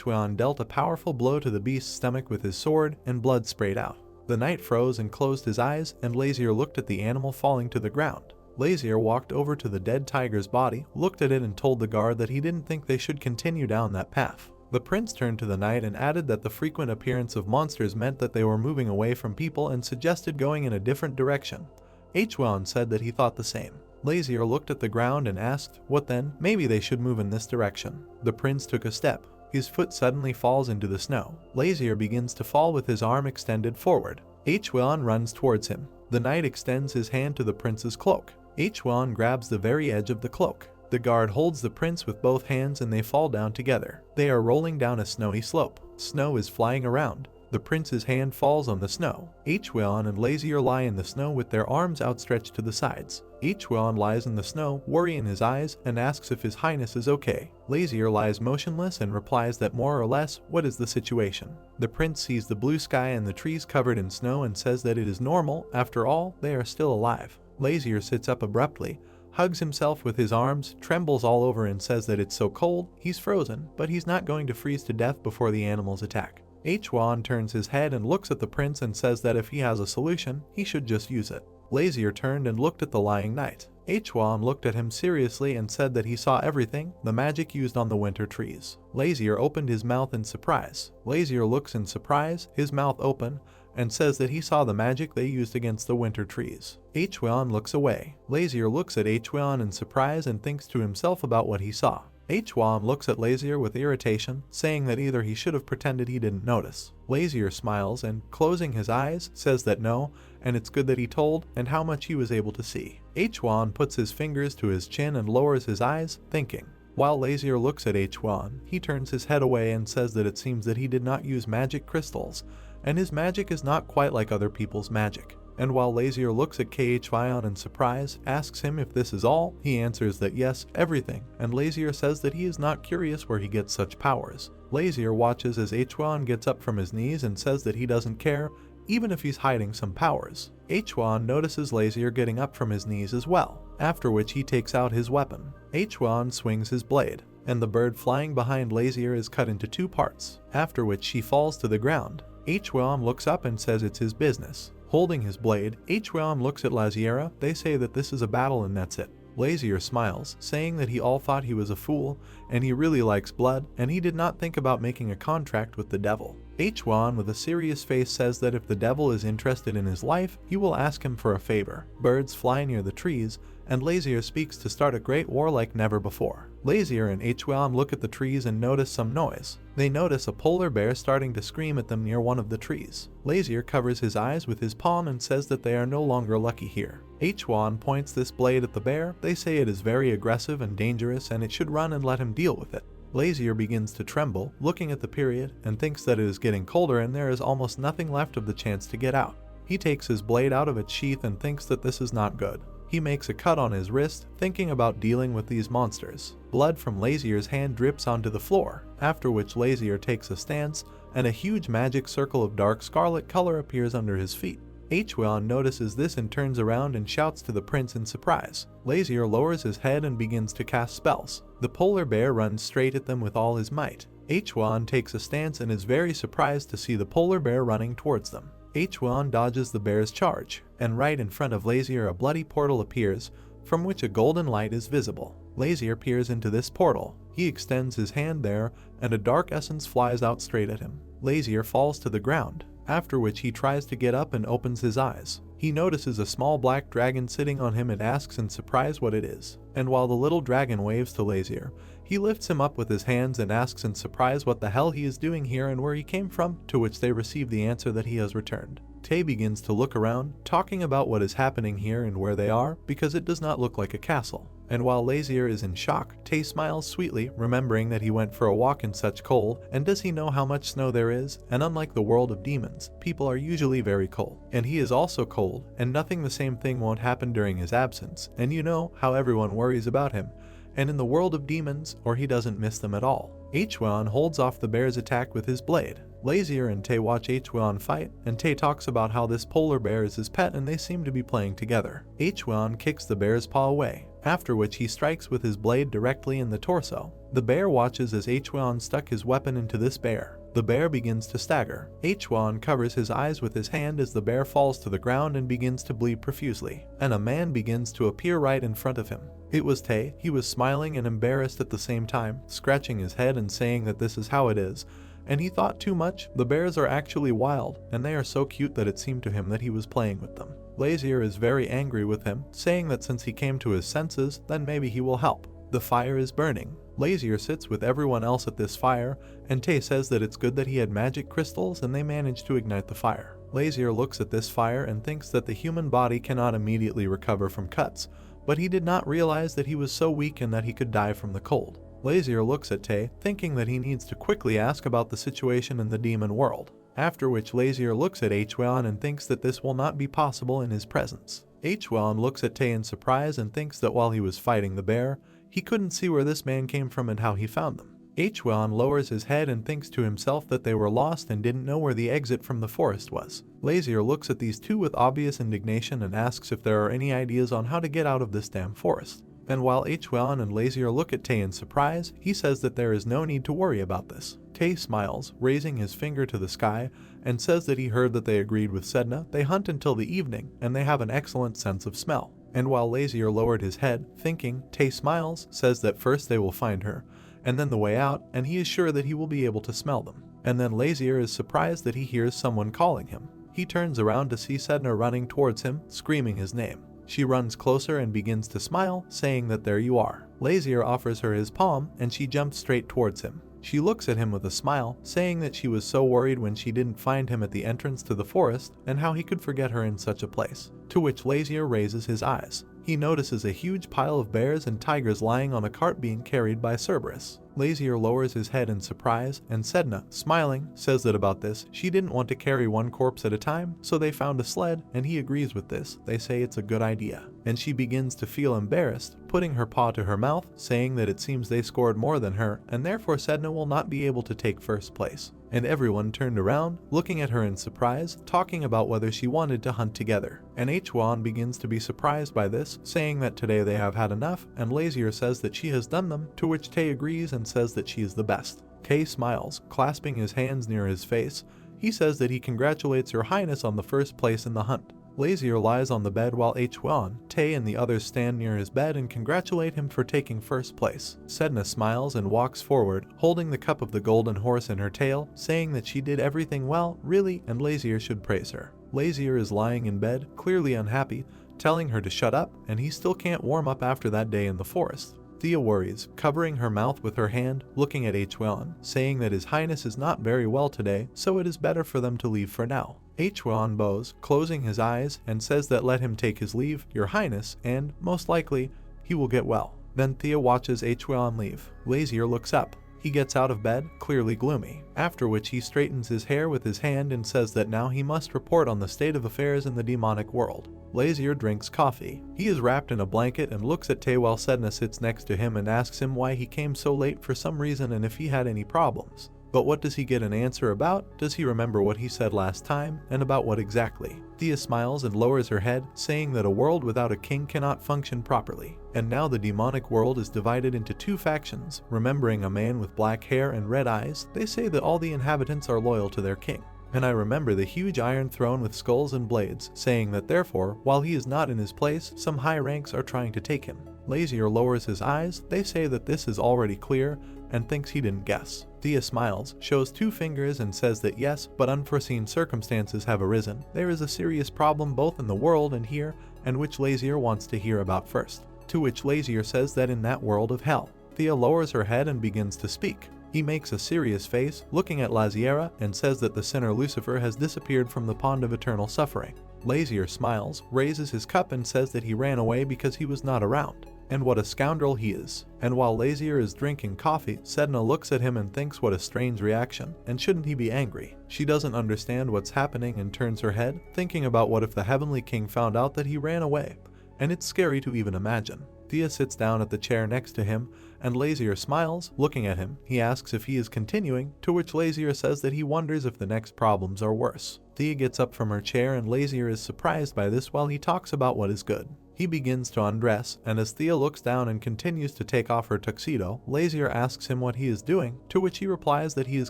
Hwan dealt a powerful blow to the beast's stomach with his sword, and blood sprayed out. The knight froze and closed his eyes, and Lazier looked at the animal falling to the ground. Lazier walked over to the dead tiger's body, looked at it and told the guard that he didn't think they should continue down that path. The prince turned to the knight and added that the frequent appearance of monsters meant that they were moving away from people and suggested going in a different direction. Hwan said that he thought the same. Lazier looked at the ground and asked, "What then? Maybe they should move in this direction." The prince took a step. His foot suddenly falls into the snow. Lazier begins to fall with his arm extended forward. Hwan runs towards him. The knight extends his hand to the prince's cloak. Hwan grabs the very edge of the cloak. The guard holds the prince with both hands and they fall down together. They are rolling down a snowy slope. Snow is flying around. The prince's hand falls on the snow. Hwan and Lazier lie in the snow with their arms outstretched to the sides. Hwan lies in the snow, worry in his eyes, and asks if his highness is okay. Lazier lies motionless and replies that more or less, what is the situation? The prince sees the blue sky and the trees covered in snow and says that it is normal, after all, they are still alive. Lazier sits up abruptly, hugs himself with his arms, trembles all over and says that it's so cold, he's frozen, but he's not going to freeze to death before the animals attack. Hwan turns his head and looks at the prince and says that if he has a solution, he should just use it. Lazier turned and looked at the lying knight. Hwan looked at him seriously and said that he saw everything, the magic used on the winter trees. Lazier opened his mouth in surprise. Lazier looks in surprise, his mouth open, and says that he saw the magic they used against the winter trees. Hwan looks away. Lazier looks at Hwan in surprise and thinks to himself about what he saw. Hwan looks at Lazier with irritation, saying that either he should have pretended he didn't notice. Lazier smiles and, closing his eyes, says that no, and it's good that he told, and how much he was able to see. Hwan puts his fingers to his chin and lowers his eyes, thinking. While Lazier looks at Hwan, he turns his head away and says that it seems that he did not use magic crystals, and his magic is not quite like other people's magic. And while Lazier looks at Hwan in surprise, asks him if this is all, he answers that yes, everything, and Lazier says that he is not curious where he gets such powers. Lazier watches as Hwan gets up from his knees and says that he doesn't care, even if he's hiding some powers. Hwan notices Lazier getting up from his knees as well, after which he takes out his weapon. Hwan swings his blade, and the bird flying behind Lazier is cut into two parts, after which she falls to the ground. Hwan looks up and says it's his business. Holding his blade, Hwan looks at Laziera. They say that this is a battle and that's it. Lazier smiles, saying that he all thought he was a fool, and he really likes blood, and he did not think about making a contract with the devil. Hwan with a serious face says that if the devil is interested in his life, he will ask him for a favor. Birds fly near the trees, and Lazier speaks to start a great war like never before. Lazier and Hwan look at the trees and notice some noise. They notice a polar bear starting to scream at them near one of the trees. Lazier covers his eyes with his palm and says that they are no longer lucky here. Hwan points this blade at the bear. They say it is very aggressive and dangerous and it should run and let him deal with it. Lazier begins to tremble, looking at the period, and thinks that it is getting colder and there is almost nothing left of the chance to get out. He takes his blade out of its sheath and thinks that this is not good. He makes a cut on his wrist, thinking about dealing with these monsters. Blood from Lazier's hand drips onto the floor, after which Lazier takes a stance, and a huge magic circle of dark scarlet color appears under his feet. Hwan notices this and turns around and shouts to the prince in surprise. Lazier lowers his head and begins to cast spells. The polar bear runs straight at them with all his might. Hwan takes a stance and is very surprised to see the polar bear running towards them. Hwan dodges the bear's charge, and right in front of Lazier a bloody portal appears, from which a golden light is visible. Lazier peers into this portal. He extends his hand there, and a dark essence flies out straight at him. Lazier falls to the ground, after which he tries to get up and opens his eyes. He notices a small black dragon sitting on him and asks in surprise what it is. And while the little dragon waves to Lazier, he lifts him up with his hands and asks in surprise what the hell he is doing here and where he came from, to which they receive the answer that he has returned. Tay begins to look around, talking about what is happening here and where they are, because it does not look like a castle. And while Lazier is in shock, Tay smiles sweetly, remembering that he went for a walk in such cold, and does he know how much snow there is? And unlike the world of demons, people are usually very cold. And he is also cold, and nothing the same thing won't happen during his absence, and you know how everyone worries about him. And in the world of demons, or he doesn't miss them at all. Hwan holds off the bear's attack with his blade. Lazier and Tay watch Hwan fight, and Tay talks about how this polar bear is his pet and they seem to be playing together. Hwan kicks the bear's paw away, after which he strikes with his blade directly in the torso. The bear watches as Hwan stuck his weapon into this bear. The bear begins to stagger. Hwan covers his eyes with his hand as the bear falls to the ground and begins to bleed profusely, and a man begins to appear right in front of him. It was Tae. He was smiling and embarrassed at the same time, scratching his head and saying that this is how it is. And he thought too much. The bears are actually wild, and they are so cute that it seemed to him that he was playing with them. Lazier is very angry with him, saying that since he came to his senses, then maybe he will help. The fire is burning. Lazier sits with everyone else at this fire, and Tae says that it's good that he had magic crystals and they managed to ignite the fire. Lazier looks at this fire and thinks that the human body cannot immediately recover from cuts, but he did not realize that he was so weak and that he could die from the cold. Lazier looks at Tae, thinking that he needs to quickly ask about the situation in the demon world, after which Lazier looks at Hwan and thinks that this will not be possible in his presence. Hwan looks at Tae in surprise and thinks that while he was fighting the bear, he couldn't see where this man came from and how he found them. Hwan lowers his head and thinks to himself that they were lost and didn't know where the exit from the forest was. Lazier looks at these two with obvious indignation and asks if there are any ideas on how to get out of this damn forest. And while Hwan and Lazier look at Tae in surprise, he says that there is no need to worry about this. Tae smiles, raising his finger to the sky, and says that he heard that they agreed with Sedna. They hunt until the evening, and they have an excellent sense of smell. And while Lazier lowered his head, thinking, Tae smiles, says that first they will find her, and then the way out, and he is sure that he will be able to smell them. And then Lazier is surprised that he hears someone calling him. He turns around to see Sedna running towards him, screaming his name. She runs closer and begins to smile, saying that there you are. Lazier offers her his palm, and she jumps straight towards him. She looks at him with a smile, saying that she was so worried when she didn't find him at the entrance to the forest, and how he could forget her in such a place. To which Lazier raises his eyes. He notices a huge pile of bears and tigers lying on a cart being carried by Cerberus. Lazier lowers his head in surprise, and Sedna, smiling, says that about this, she didn't want to carry one corpse at a time, so they found a sled, and he agrees with this. They say it's a good idea. And she begins to feel embarrassed, putting her paw to her mouth, saying that it seems they scored more than her, and therefore Sedna will not be able to take first place. And everyone turned around, looking at her in surprise, talking about whether she wanted to hunt together. And Hwan begins to be surprised by this, saying that today they have had enough, and Lazier says that she has done them, to which Tae agrees and says that she is the best. Tae smiles, clasping his hands near his face. He says that he congratulates Your Highness on the first place in the hunt. Lazier lies on the bed while Hwan, Tae and the others stand near his bed and congratulate him for taking first place. Sedna smiles and walks forward, holding the cup of the golden horse in her tail, saying that she did everything well, really, and Lazier should praise her. Lazier is lying in bed, clearly unhappy, telling her to shut up, and he still can't warm up after that day in the forest. Thea worries, covering her mouth with her hand, looking at Hwan, saying that His Highness is not very well today, so it is better for them to leave for now. Hwan bows, closing his eyes, and says that let him take his leave, Your Highness, and, most likely, he will get well. Then Thea watches Hwan leave. Lazier looks up. He gets out of bed, clearly gloomy, after which he straightens his hair with his hand and says that now he must report on the state of affairs in the demonic world. Lazier drinks coffee. He is wrapped in a blanket and looks at Tae while Sedna sits next to him and asks him why he came so late for some reason and if he had any problems. But what does he get an answer about? Does he remember what he said last time, and about what exactly? Thea smiles and lowers her head, saying that a world without a king cannot function properly. And now the demonic world is divided into two factions. Remembering a man with black hair and red eyes, they say that all the inhabitants are loyal to their king. And I remember the huge iron throne with skulls and blades, saying that therefore, while he is not in his place, some high ranks are trying to take him. Lazier lowers his eyes. They say that this is already clear, and thinks he didn't guess. Thea smiles, shows two fingers and says that yes, but unforeseen circumstances have arisen. There is a serious problem both in the world and here, and which Lazier wants to hear about first. To which Lazier says that in that world of hell. Thea lowers her head and begins to speak. He makes a serious face, looking at Laziera, and says that the sinner Lucifer has disappeared from the pond of eternal suffering. Lazier smiles, raises his cup and says that he ran away because he was not around. And what a scoundrel he is. And while Lazier is drinking coffee, Sedna looks at him and thinks what a strange reaction, and shouldn't he be angry? She doesn't understand what's happening and turns her head, thinking about what if the Heavenly King found out that he ran away, and it's scary to even imagine. Thea sits down at the chair next to him, and Lazier smiles, looking at him. He asks if he is continuing, to which Lazier says that he wonders if the next problems are worse. Thea gets up from her chair and Lazier is surprised by this while he talks about what is good. He begins to undress, and as Thea looks down and continues to take off her tuxedo, Lazier asks him what he is doing, to which he replies that he is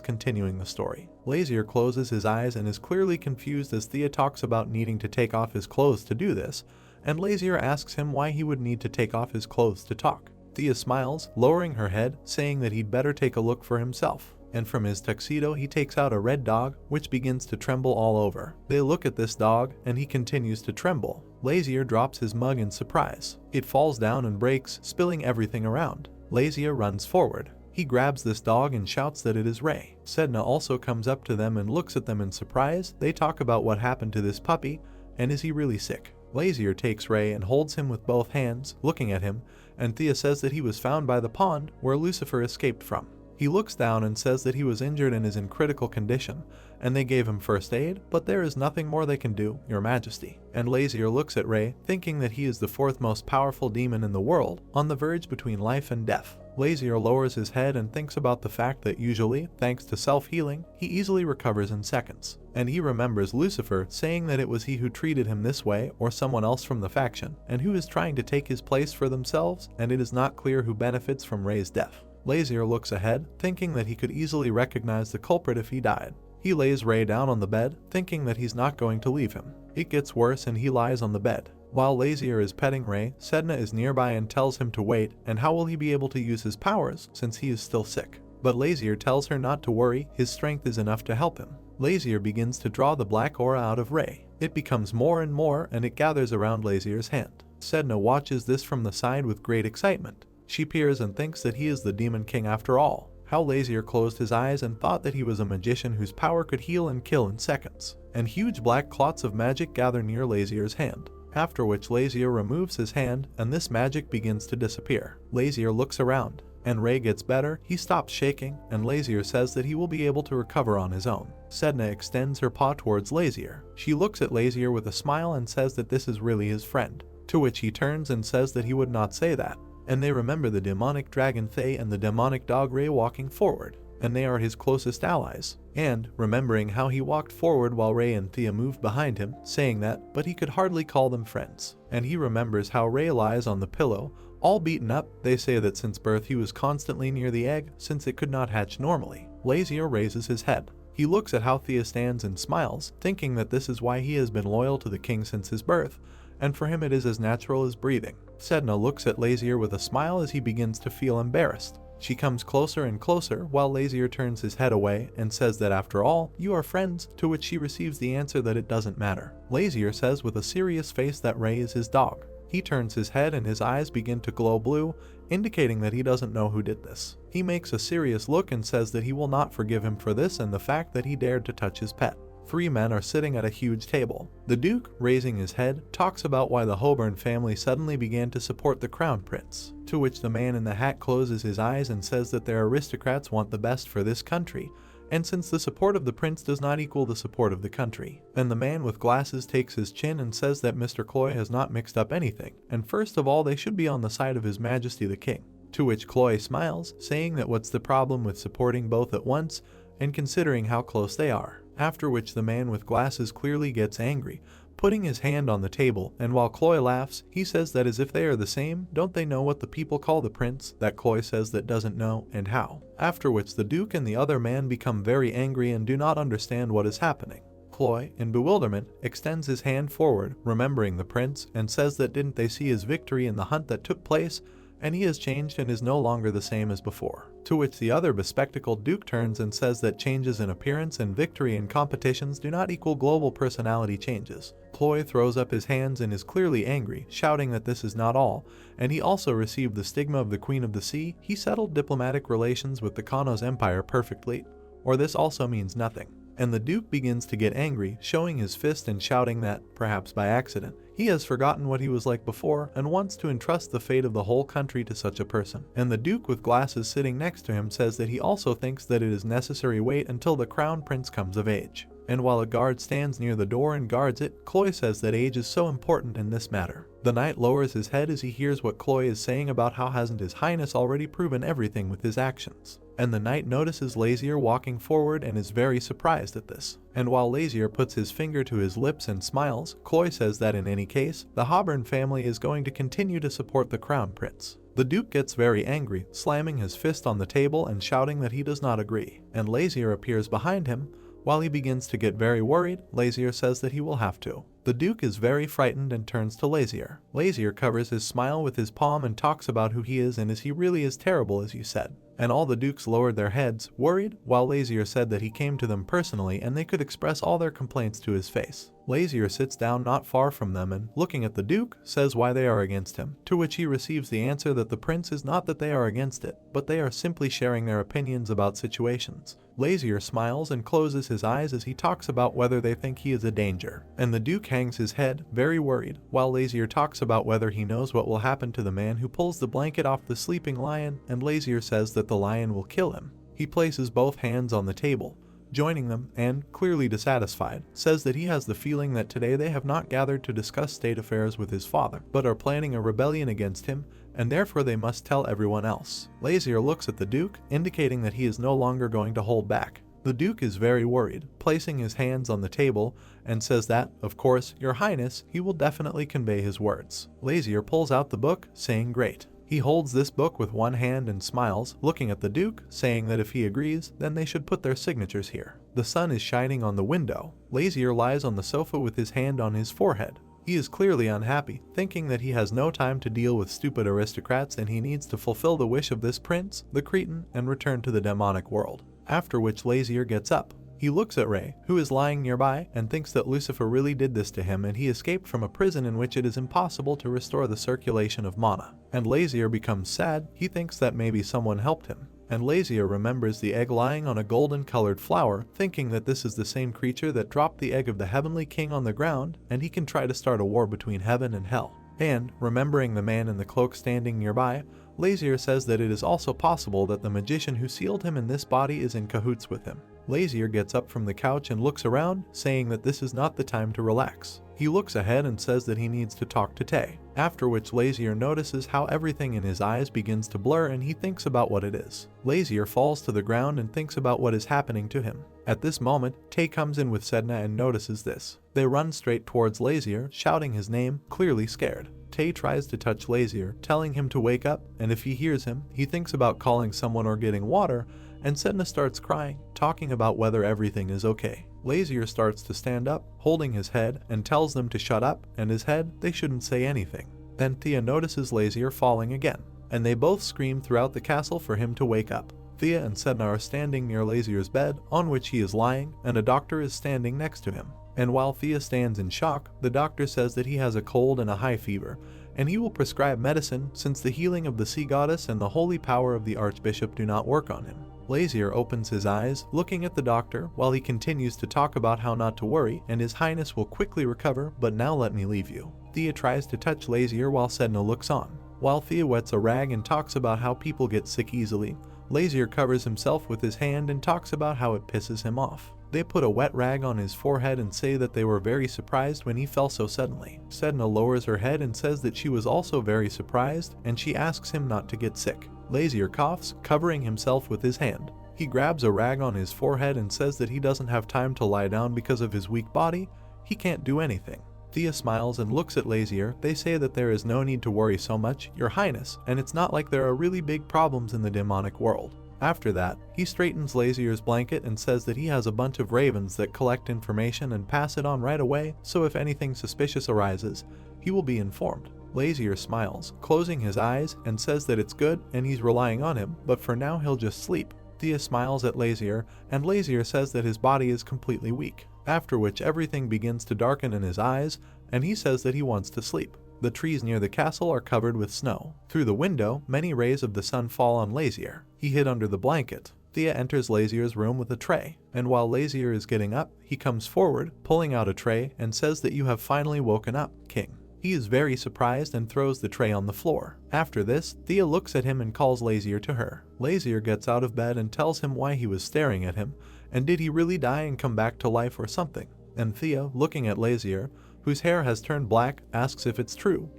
continuing the story. Lazier closes his eyes and is clearly confused as Thea talks about needing to take off his clothes to do this, and Lazier asks him why he would need to take off his clothes to talk. Thea smiles, lowering her head, saying that he'd better take a look for himself. And from his tuxedo he takes out a red dog, which begins to tremble all over. They look at this dog, and he continues to tremble. Lazier drops his mug in surprise. It falls down and breaks, spilling everything around. Lazier runs forward. He grabs this dog and shouts that it is Ray. Sedna also comes up to them and looks at them in surprise. They talk about what happened to this puppy, and is he really sick? Lazier takes Ray and holds him with both hands, looking at him, and Thea says that he was found by the pond where Lucifer escaped from. He looks down and says that he was injured and is in critical condition, and they gave him first aid, but there is nothing more they can do, Your Majesty. And Lazier looks at Ray, thinking that he is the fourth most powerful demon in the world, on the verge between life and death. Lazier lowers his head and thinks about the fact that usually, thanks to self-healing, he easily recovers in seconds. And he remembers Lucifer saying that it was he who treated him this way or someone else from the faction, and who is trying to take his place for themselves, and it is not clear who benefits from Ray's death. Lazier looks ahead, thinking that he could easily recognize the culprit if he died. He lays Ray down on the bed, thinking that he's not going to leave him. It gets worse and he lies on the bed. While Lazier is petting Ray, Sedna is nearby and tells him to wait, and how will he be able to use his powers since he is still sick. But Lazier tells her not to worry, his strength is enough to help him. Lazier begins to draw the black aura out of Ray. It becomes more and more and it gathers around Lazier's hand. Sedna watches this from the side with great excitement. She peers and thinks that he is the Demon King after all. How Lazier closed his eyes and thought that he was a magician whose power could heal and kill in seconds. And huge black clots of magic gather near Lazier's hand. After which Lazier removes his hand and this magic begins to disappear. Lazier looks around, and Ray gets better, he stops shaking, and Lazier says that he will be able to recover on his own. Sedna extends her paw towards Lazier. She looks at Lazier with a smile and says that this is really his friend. To which he turns and says that he would not say that. And they remember the demonic dragon Thay and the demonic dog Ray walking forward, and they are his closest allies. And, remembering how he walked forward while Ray and Thea moved behind him, saying that, but he could hardly call them friends. And he remembers how Ray lies on the pillow, all beaten up. They say that since birth he was constantly near the egg, since it could not hatch normally. Lazier raises his head. He looks at how Thea stands and smiles, thinking that this is why he has been loyal to the king since his birth, and for him it is as natural as breathing. Sedna looks at Lazier with a smile as he begins to feel embarrassed. She comes closer and closer while Lazier turns his head away and says that after all, you are friends, to which she receives the answer that it doesn't matter. Lazier says with a serious face that Ray is his dog. He turns his head and his eyes begin to glow blue, indicating that he doesn't know who did this. He makes a serious look and says that he will not forgive him for this and the fact that he dared to touch his pet. 3 men are sitting at a huge table. The Duke, raising his head, talks about why the Reborn family suddenly began to support the Crown Prince, to which the man in the hat closes his eyes and says that their aristocrats want the best for this country, and since the support of the prince does not equal the support of the country. Then the man with glasses takes his chin and says that Mr. Cloy has not mixed up anything, and first of all they should be on the side of His Majesty the King. To which Cloy smiles, saying that what's the problem with supporting both at once, and considering how close they are. After which the man with glasses clearly gets angry, putting his hand on the table, and while Cloy laughs, he says that as if they are the same, don't they know what the people call the prince, that Cloy says that doesn't know, and how. After which the Duke and the other man become very angry and do not understand what is happening. Cloy, in bewilderment, extends his hand forward, remembering the prince, and says that didn't they see his victory in the hunt that took place, and he has changed and is no longer the same as before. To which the other bespectacled Duke turns and says that changes in appearance and victory in competitions do not equal global personality changes. Cloy throws up his hands and is clearly angry, shouting that this is not all, and he also received the stigma of the Queen of the Sea. He settled diplomatic relations with the Kano's empire perfectly, or this also means nothing. And the Duke begins to get angry, showing his fist and shouting that, perhaps by accident, he has forgotten what he was like before and wants to entrust the fate of the whole country to such a person. And the Duke with glasses sitting next to him says that he also thinks that it is necessary wait until the Crown Prince comes of age. And while a guard stands near the door and guards it, Cloy says that age is so important in this matter. The knight lowers his head as he hears what Cloy is saying about how hasn't His Highness already proven everything with his actions. And the knight notices Lazier walking forward and is very surprised at this. And while Lazier puts his finger to his lips and smiles, Cloy says that in any case, the Reborn family is going to continue to support the Crown Prince. The Duke gets very angry, slamming his fist on the table and shouting that he does not agree. And Lazier appears behind him. While he begins to get very worried, Lazier says that he will have to The Duke is very frightened and turns to Lazier. Lazier covers his smile with his palm and talks about who he is and is he really as terrible as you said. And all the Dukes lowered their heads, worried, while Lazier said that he came to them personally and they could express all their complaints to his face. Lazier sits down not far from them and, looking at the Duke, says why they are against him, to which he receives the answer that the prince is not that they are against it, but they are simply sharing their opinions about situations. Lazier smiles and closes his eyes as he talks about whether they think he is a danger, and the Duke hangs his head, very worried, while Lazier talks about whether he knows what will happen to the man who pulls the blanket off the sleeping lion, and Lazier says that the lion will kill him. He places both hands on the table, joining them, and, clearly dissatisfied, says that he has the feeling that today they have not gathered to discuss state affairs with his father, but are planning a rebellion against him, and therefore they must tell everyone else. Lazier looks at the Duke, indicating that he is no longer going to hold back. The Duke is very worried, placing his hands on the table, and says that, of course, Your Highness, he will definitely convey his words. Lazier pulls out the book, saying great. He holds this book with one hand and smiles, looking at the Duke, saying that if he agrees, then they should put their signatures here. The sun is shining on the window. Lazier lies on the sofa with his hand on his forehead. He is clearly unhappy, thinking that he has no time to deal with stupid aristocrats and he needs to fulfill the wish of this prince, the Cretan, and return to the demonic world. After which Lazier gets up. He looks at Ray, who is lying nearby, and thinks that Lucifer really did this to him and he escaped from a prison in which it is impossible to restore the circulation of mana. And Lazier becomes sad, he thinks that maybe someone helped him. And Lazier remembers the egg lying on a golden-colored flower, thinking that this is the same creature that dropped the egg of the heavenly king on the ground, and he can try to start a war between heaven and hell. And, remembering the man in the cloak standing nearby, Lazier says that it is also possible that the magician who sealed him in this body is in cahoots with him. Lazier gets up from the couch and looks around, saying that this is not the time to relax. He looks ahead and says that he needs to talk to Tay, after which Lazier notices how everything in his eyes begins to blur and he thinks about what it is. Lazier falls to the ground and thinks about what is happening to him. At this moment, Tay comes in with Sedna and notices this. They run straight towards Lazier, shouting his name, clearly scared. Tay tries to touch Lazier, telling him to wake up, and if he hears him, he thinks about calling someone or getting water, and Sedna starts crying, talking about whether everything is okay. Lazier starts to stand up, holding his head, and tells them to shut up, and his head, they shouldn't say anything. Then Thea notices Lazier falling again, and they both scream throughout the castle for him to wake up. Thea and Sedna are standing near Lazier's bed, on which he is lying, and a doctor is standing next to him. And while Thea stands in shock, the doctor says that he has a cold and a high fever, and he will prescribe medicine since the healing of the sea goddess and the holy power of the archbishop do not work on him. Lazier opens his eyes, looking at the doctor, while he continues to talk about how not to worry, and his highness will quickly recover, but now let me leave you. Thea tries to touch Lazier while Sedna looks on. While Thea wets a rag and talks about how people get sick easily, Lazier covers himself with his hand and talks about how it pisses him off. They put a wet rag on his forehead and say that they were very surprised when he fell so suddenly. Sedna lowers her head and says that she was also very surprised, and she asks him not to get sick. Lazier coughs, covering himself with his hand. He grabs a rag on his forehead and says that he doesn't have time to lie down because of his weak body. He can't do anything. Thea smiles and looks at Lazier. They say that there is no need to worry so much, Your Highness, and it's not like there are really big problems in the demonic world. After that, he straightens Lazier's blanket and says that he has a bunch of ravens that collect information and pass it on right away, so if anything suspicious arises, he will be informed. Lazier smiles, closing his eyes, and says that it's good and he's relying on him, but for now he'll just sleep. Thea smiles at Lazier, and Lazier says that his body is completely weak, after which everything begins to darken in his eyes, and he says that he wants to sleep. The trees near the castle are covered with snow. Through the window, many rays of the sun fall on Lazier. He hid under the blanket. Thea enters Lazier's room with a tray, and while Lazier is getting up, he comes forward, pulling out a tray, and says that you have finally woken up, King. He is very surprised and throws the tray on the floor. After this, Thea looks at him and calls Lazier to her. Lazier gets out of bed and tells him why he was staring at him, and did he really die and come back to life or something. And Thea, looking at Lazier, whose hair has turned black, asks if it's true.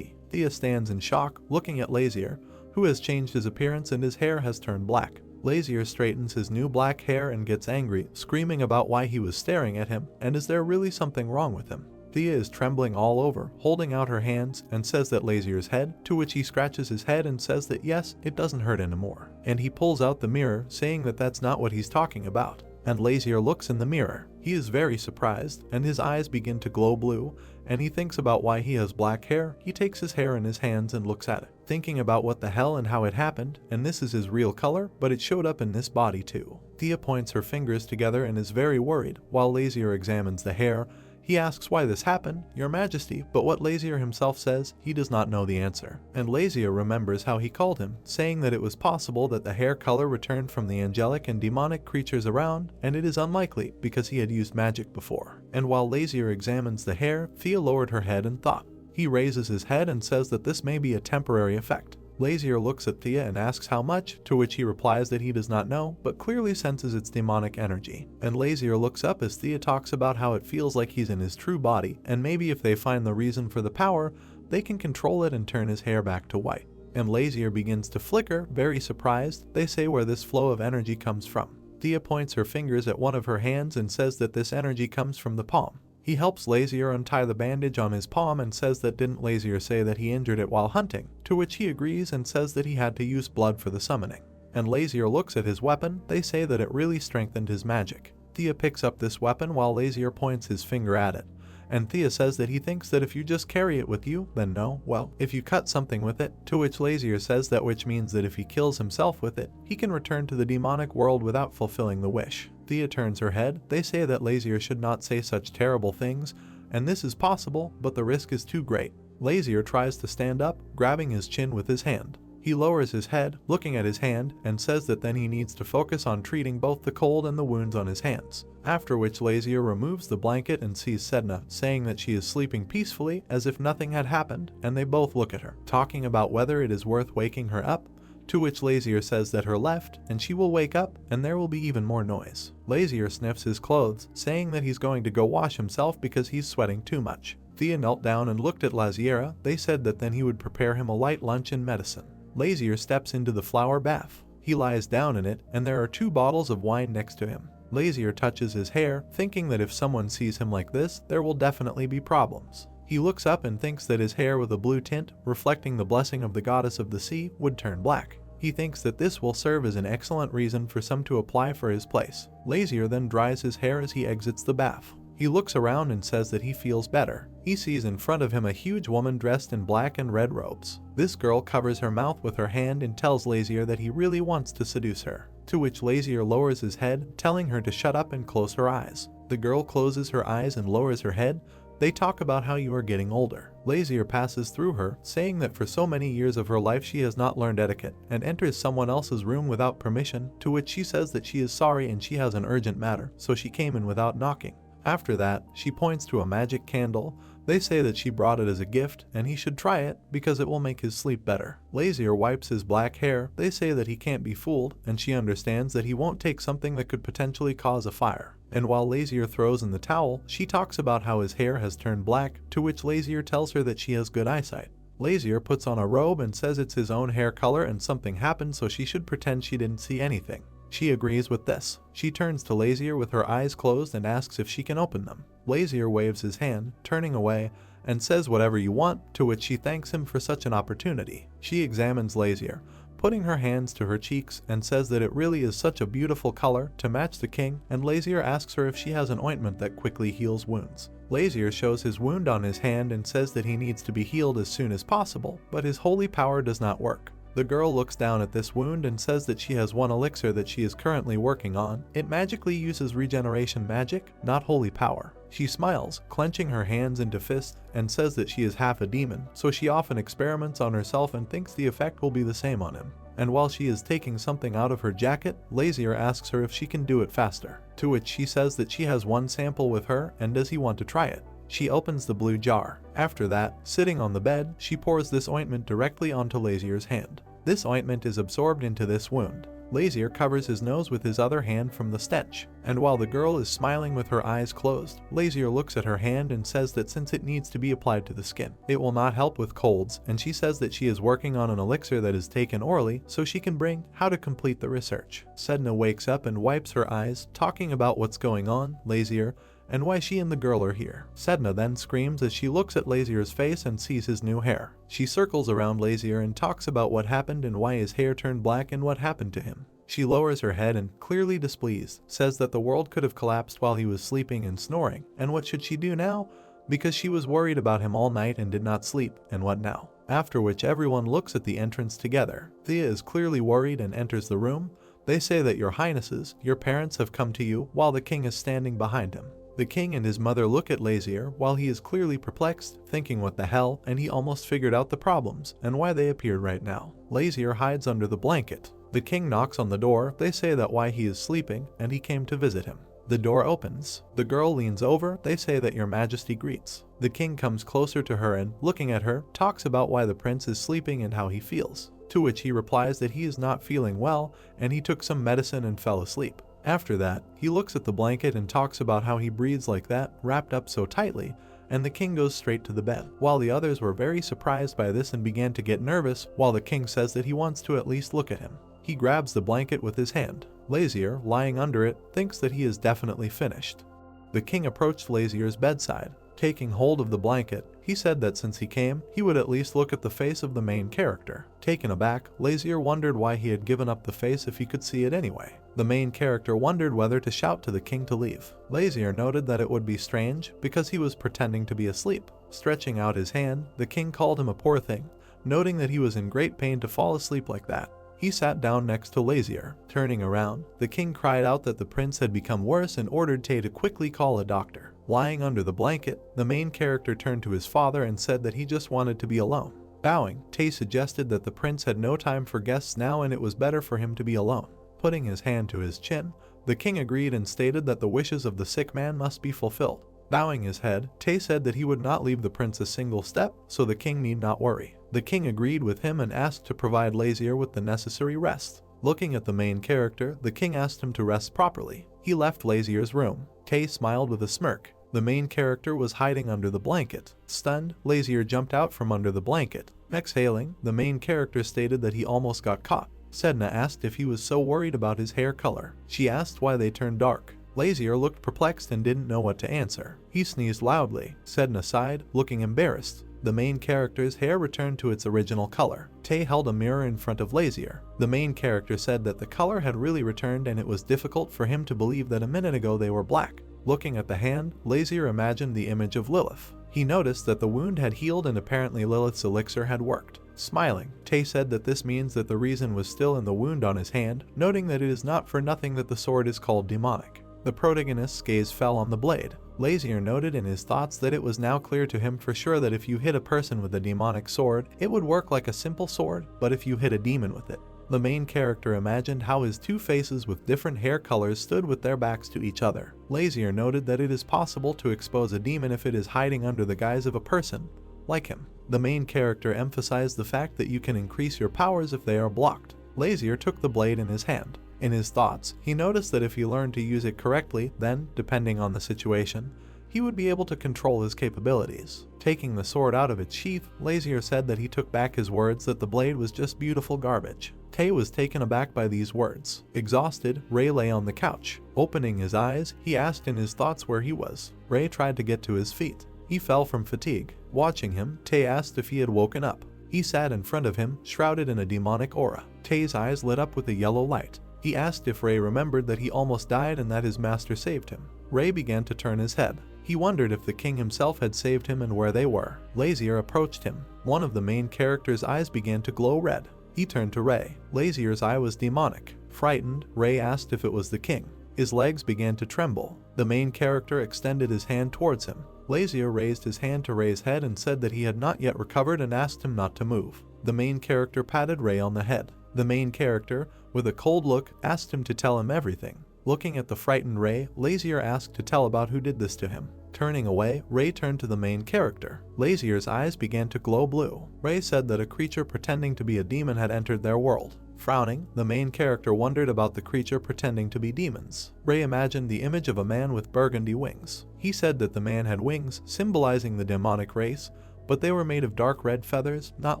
Thea stands in shock, looking at Lazier, who has changed his appearance and his hair has turned black. Lazier straightens his new black hair and gets angry, screaming about why he was staring at him, and is there really something wrong with him. Thea is trembling all over, holding out her hands, and says that Lazier's head, to which he scratches his head and says that yes, it doesn't hurt anymore. And he pulls out the mirror, saying that that's not what he's talking about. And Lazier looks in the mirror. He is very surprised, and his eyes begin to glow blue, and he thinks about why he has black hair. He takes his hair in his hands and looks at it, thinking about what the hell and how it happened, and this is his real color, but it showed up in this body too. Thea points her fingers together and is very worried, while Lazier examines the hair. He asks why this happened, Your Majesty, but what Lazier himself says, he does not know the answer. And Lazier remembers how he called him, saying that it was possible that the hair color returned from the angelic and demonic creatures around, and it is unlikely because he had used magic before. And while Lazier examines the hair, Thea lowered her head and thought. He raises his head and says that this may be a temporary effect. Lazier looks at Thea and asks how much, to which he replies that he does not know, but clearly senses its demonic energy. And Lazier looks up as Thea talks about how it feels like he's in his true body, and maybe if they find the reason for the power, they can control it and turn his hair back to white. And Lazier begins to flicker, very surprised. They say where this flow of energy comes from. Thea points her fingers at one of her hands and says that this energy comes from the palm. He helps Lazier untie the bandage on his palm and says that didn't Lazier say that he injured it while hunting, to which he agrees and says that he had to use blood for the summoning. And Lazier looks at his weapon. They say that it really strengthened his magic. Thea picks up this weapon while Lazier points his finger at it. And Thea says that he thinks that if you just carry it with you, then no, well, if you cut something with it, to which Lazier says that which means that if he kills himself with it, he can return to the demonic world without fulfilling the wish. Thea turns her head. They say that Lazier should not say such terrible things, and this is possible, but the risk is too great. Lazier tries to stand up, grabbing his chin with his hand. He lowers his head, looking at his hand, and says that then he needs to focus on treating both the cold and the wounds on his hands. After which Lazier removes the blanket and sees Sedna, saying that she is sleeping peacefully as if nothing had happened, and they both look at her, talking about whether it is worth waking her up, to which Lazier says that her left, and she will wake up, and there will be even more noise. Lazier sniffs his clothes, saying that he's going to go wash himself because he's sweating too much. Thea knelt down and looked at Laziera. They said that then he would prepare him a light lunch and medicine. Lazier steps into the flower bath. He lies down in it, and there are 2 bottles of wine next to him. Lazier touches his hair, thinking that if someone sees him like this, there will definitely be problems. He looks up and thinks that his hair with a blue tint, reflecting the blessing of the goddess of the sea, would turn black. He thinks that this will serve as an excellent reason for some to apply for his place. Lazier then dries his hair as he exits the bath. He looks around and says that he feels better. He sees in front of him a huge woman dressed in black and red robes. This girl covers her mouth with her hand and tells Lazier that he really wants to seduce her, to which Lazier lowers his head, telling her to shut up and close her eyes. The girl closes her eyes and lowers her head. They talk about how you are getting older. Lazier passes through her, saying that for so many years of her life she has not learned etiquette, and enters someone else's room without permission, to which she says that she is sorry and she has an urgent matter, so she came in without knocking. After that, she points to a magic candle. They say that she brought it as a gift, and he should try it because it will make his sleep better. Lazier wipes his black hair. They say that he can't be fooled, and she understands that he won't take something that could potentially cause a fire. And while Lazier throws in the towel, she talks about how his hair has turned black, to which Lazier tells her that she has good eyesight. Lazier puts on a robe and says it's his own hair color and something happened, so she should pretend she didn't see anything. She agrees with this. She turns to Lazier with her eyes closed and asks if she can open them. Lazier waves his hand, turning away, and says whatever you want, to which she thanks him for such an opportunity. She examines Lazier, putting her hands to her cheeks, and says that it really is such a beautiful color to match the king, and Lazier asks her if she has an ointment that quickly heals wounds. Lazier shows his wound on his hand and says that he needs to be healed as soon as possible, but his holy power does not work. The girl looks down at this wound and says that she has one elixir that she is currently working on. It magically uses regeneration magic, not holy power. She smiles, clenching her hands into fists, and says that she is half a demon, so she often experiments on herself and thinks the effect will be the same on him. And while she is taking something out of her jacket, Lazier asks her if she can do it faster, to which she says that she has one sample with her and does he want to try it. She opens the blue jar. After that, sitting on the bed, she pours this ointment directly onto Lazier's hand. This ointment is absorbed into this wound. Lazier covers his nose with his other hand from the stench, and while the girl is smiling with her eyes closed, Lazier looks at her hand and says that since it needs to be applied to the skin, it will not help with colds, and she says that she is working on an elixir that is taken orally so she can bring how to complete the research. Sedna wakes up and wipes her eyes, talking about what's going on, Lazier, and why she and the girl are here. Sedna then screams as she looks at Lazier's face and sees his new hair. She circles around Lazier and talks about what happened and why his hair turned black and what happened to him. She lowers her head and, clearly displeased, says that the world could have collapsed while he was sleeping and snoring, and what should she do now? because she was worried about him all night and did not sleep, and what now? After which everyone looks at the entrance together. Thea is clearly worried and enters the room. They say that your highnesses, your parents have come to you, while the king is standing behind him. The king and his mother look at Lazier while he is clearly perplexed, thinking what the hell, and he almost figured out the problems and why they appeared right now. Lazier hides under the blanket. The king knocks on the door. They say that why he is sleeping and he came to visit him. The door opens. The girl leans over. They say that your majesty greets. The king comes closer to her and, looking at her, talks about why the prince is sleeping and how he feels. To which he replies that he is not feeling well and he took some medicine and fell asleep. After that, he looks at the blanket and talks about how he breathes like that, wrapped up so tightly, and the king goes straight to the bed. While the others were very surprised by this and began to get nervous, while the king says that he wants to at least look at him. He grabs the blanket with his hand. Lazier, lying under it, thinks that he is definitely finished. The king approached Lazier's bedside. Taking hold of the blanket, he said that since he came, he would at least look at the face of the main character. Taken aback, Lazier wondered why he had given up the face if he could see it anyway. The main character wondered whether to shout to the king to leave. Lazier noted that it would be strange because he was pretending to be asleep. Stretching out his hand, the king called him a poor thing, noting that he was in great pain to fall asleep like that. He sat down next to Lazier. Turning around, the king cried out that the prince had become worse and ordered Tay to quickly call a doctor. Lying under the blanket, the main character turned to his father and said that he just wanted to be alone. Bowing, Tay suggested that the prince had no time for guests now and it was better for him to be alone. Putting his hand to his chin, the king agreed and stated that the wishes of the sick man must be fulfilled. Bowing his head, Tay said that he would not leave the prince a single step, so the king need not worry. The king agreed with him and asked to provide Lazier with the necessary rest. Looking at the main character, the king asked him to rest properly. He left Lazier's room. Tay smiled with a smirk. The main character was hiding under the blanket. Stunned, Lazier jumped out from under the blanket. Exhaling, the main character stated that he almost got caught. Sedna asked if he was so worried about his hair color. She asked why they turned dark. Lazier looked perplexed and didn't know what to answer. He sneezed loudly. Sedna sighed, looking embarrassed. The main character's hair returned to its original color. Tay held a mirror in front of Lazier. The main character said that the color had really returned and it was difficult for him to believe that a minute ago they were black. Looking at the hand, Lazier imagined the image of Lilith. He noticed that the wound had healed and apparently Lilith's elixir had worked. Smiling, Tay said that this means that the reason was still in the wound on his hand, noting that it is not for nothing that the sword is called demonic. The protagonist's gaze fell on the blade. Lazier noted in his thoughts that it was now clear to him for sure that if you hit a person with a demonic sword, it would work like a simple sword, but if you hit a demon with it. The main character imagined how his two faces with different hair colors stood with their backs to each other. Lazier noted that it is possible to expose a demon if it is hiding under the guise of a person, like him. The main character emphasized the fact that you can increase your powers if they are blocked. Lazier took the blade in his hand. In his thoughts, he noticed that if he learned to use it correctly, then, depending on the situation, he would be able to control his capabilities. Taking the sword out of its sheath, Lazier said that he took back his words that the blade was just beautiful garbage. Tay was taken aback by these words. Exhausted, Ray lay on the couch. Opening his eyes, he asked in his thoughts where he was. Ray tried to get to his feet. He fell from fatigue. Watching him, Tay asked if he had woken up. He sat in front of him, shrouded in a demonic aura. Tay's eyes lit up with a yellow light. He asked if Ray remembered that he almost died and that his master saved him. Ray began to turn his head. He wondered if the king himself had saved him and where they were. Lazier approached him. One of the main character's eyes began to glow red. He turned to Ray. Lazier's eye was demonic. Frightened, Ray asked if it was the king. His legs began to tremble. The main character extended his hand towards him. Lazier raised his hand to Ray's head and said that he had not yet recovered and asked him not to move. The main character patted Ray on the head. The main character, with a cold look, asked him to tell him everything. Looking at the frightened Ray, Lazier asked to tell about who did this to him. Turning away, Ray turned to the main character. Lazier's eyes began to glow blue. Ray said that a creature pretending to be a demon had entered their world. Frowning, the main character wondered about the creature pretending to be demons. Ray imagined the image of a man with burgundy wings. He said that the man had wings, symbolizing the demonic race, but they were made of dark red feathers, not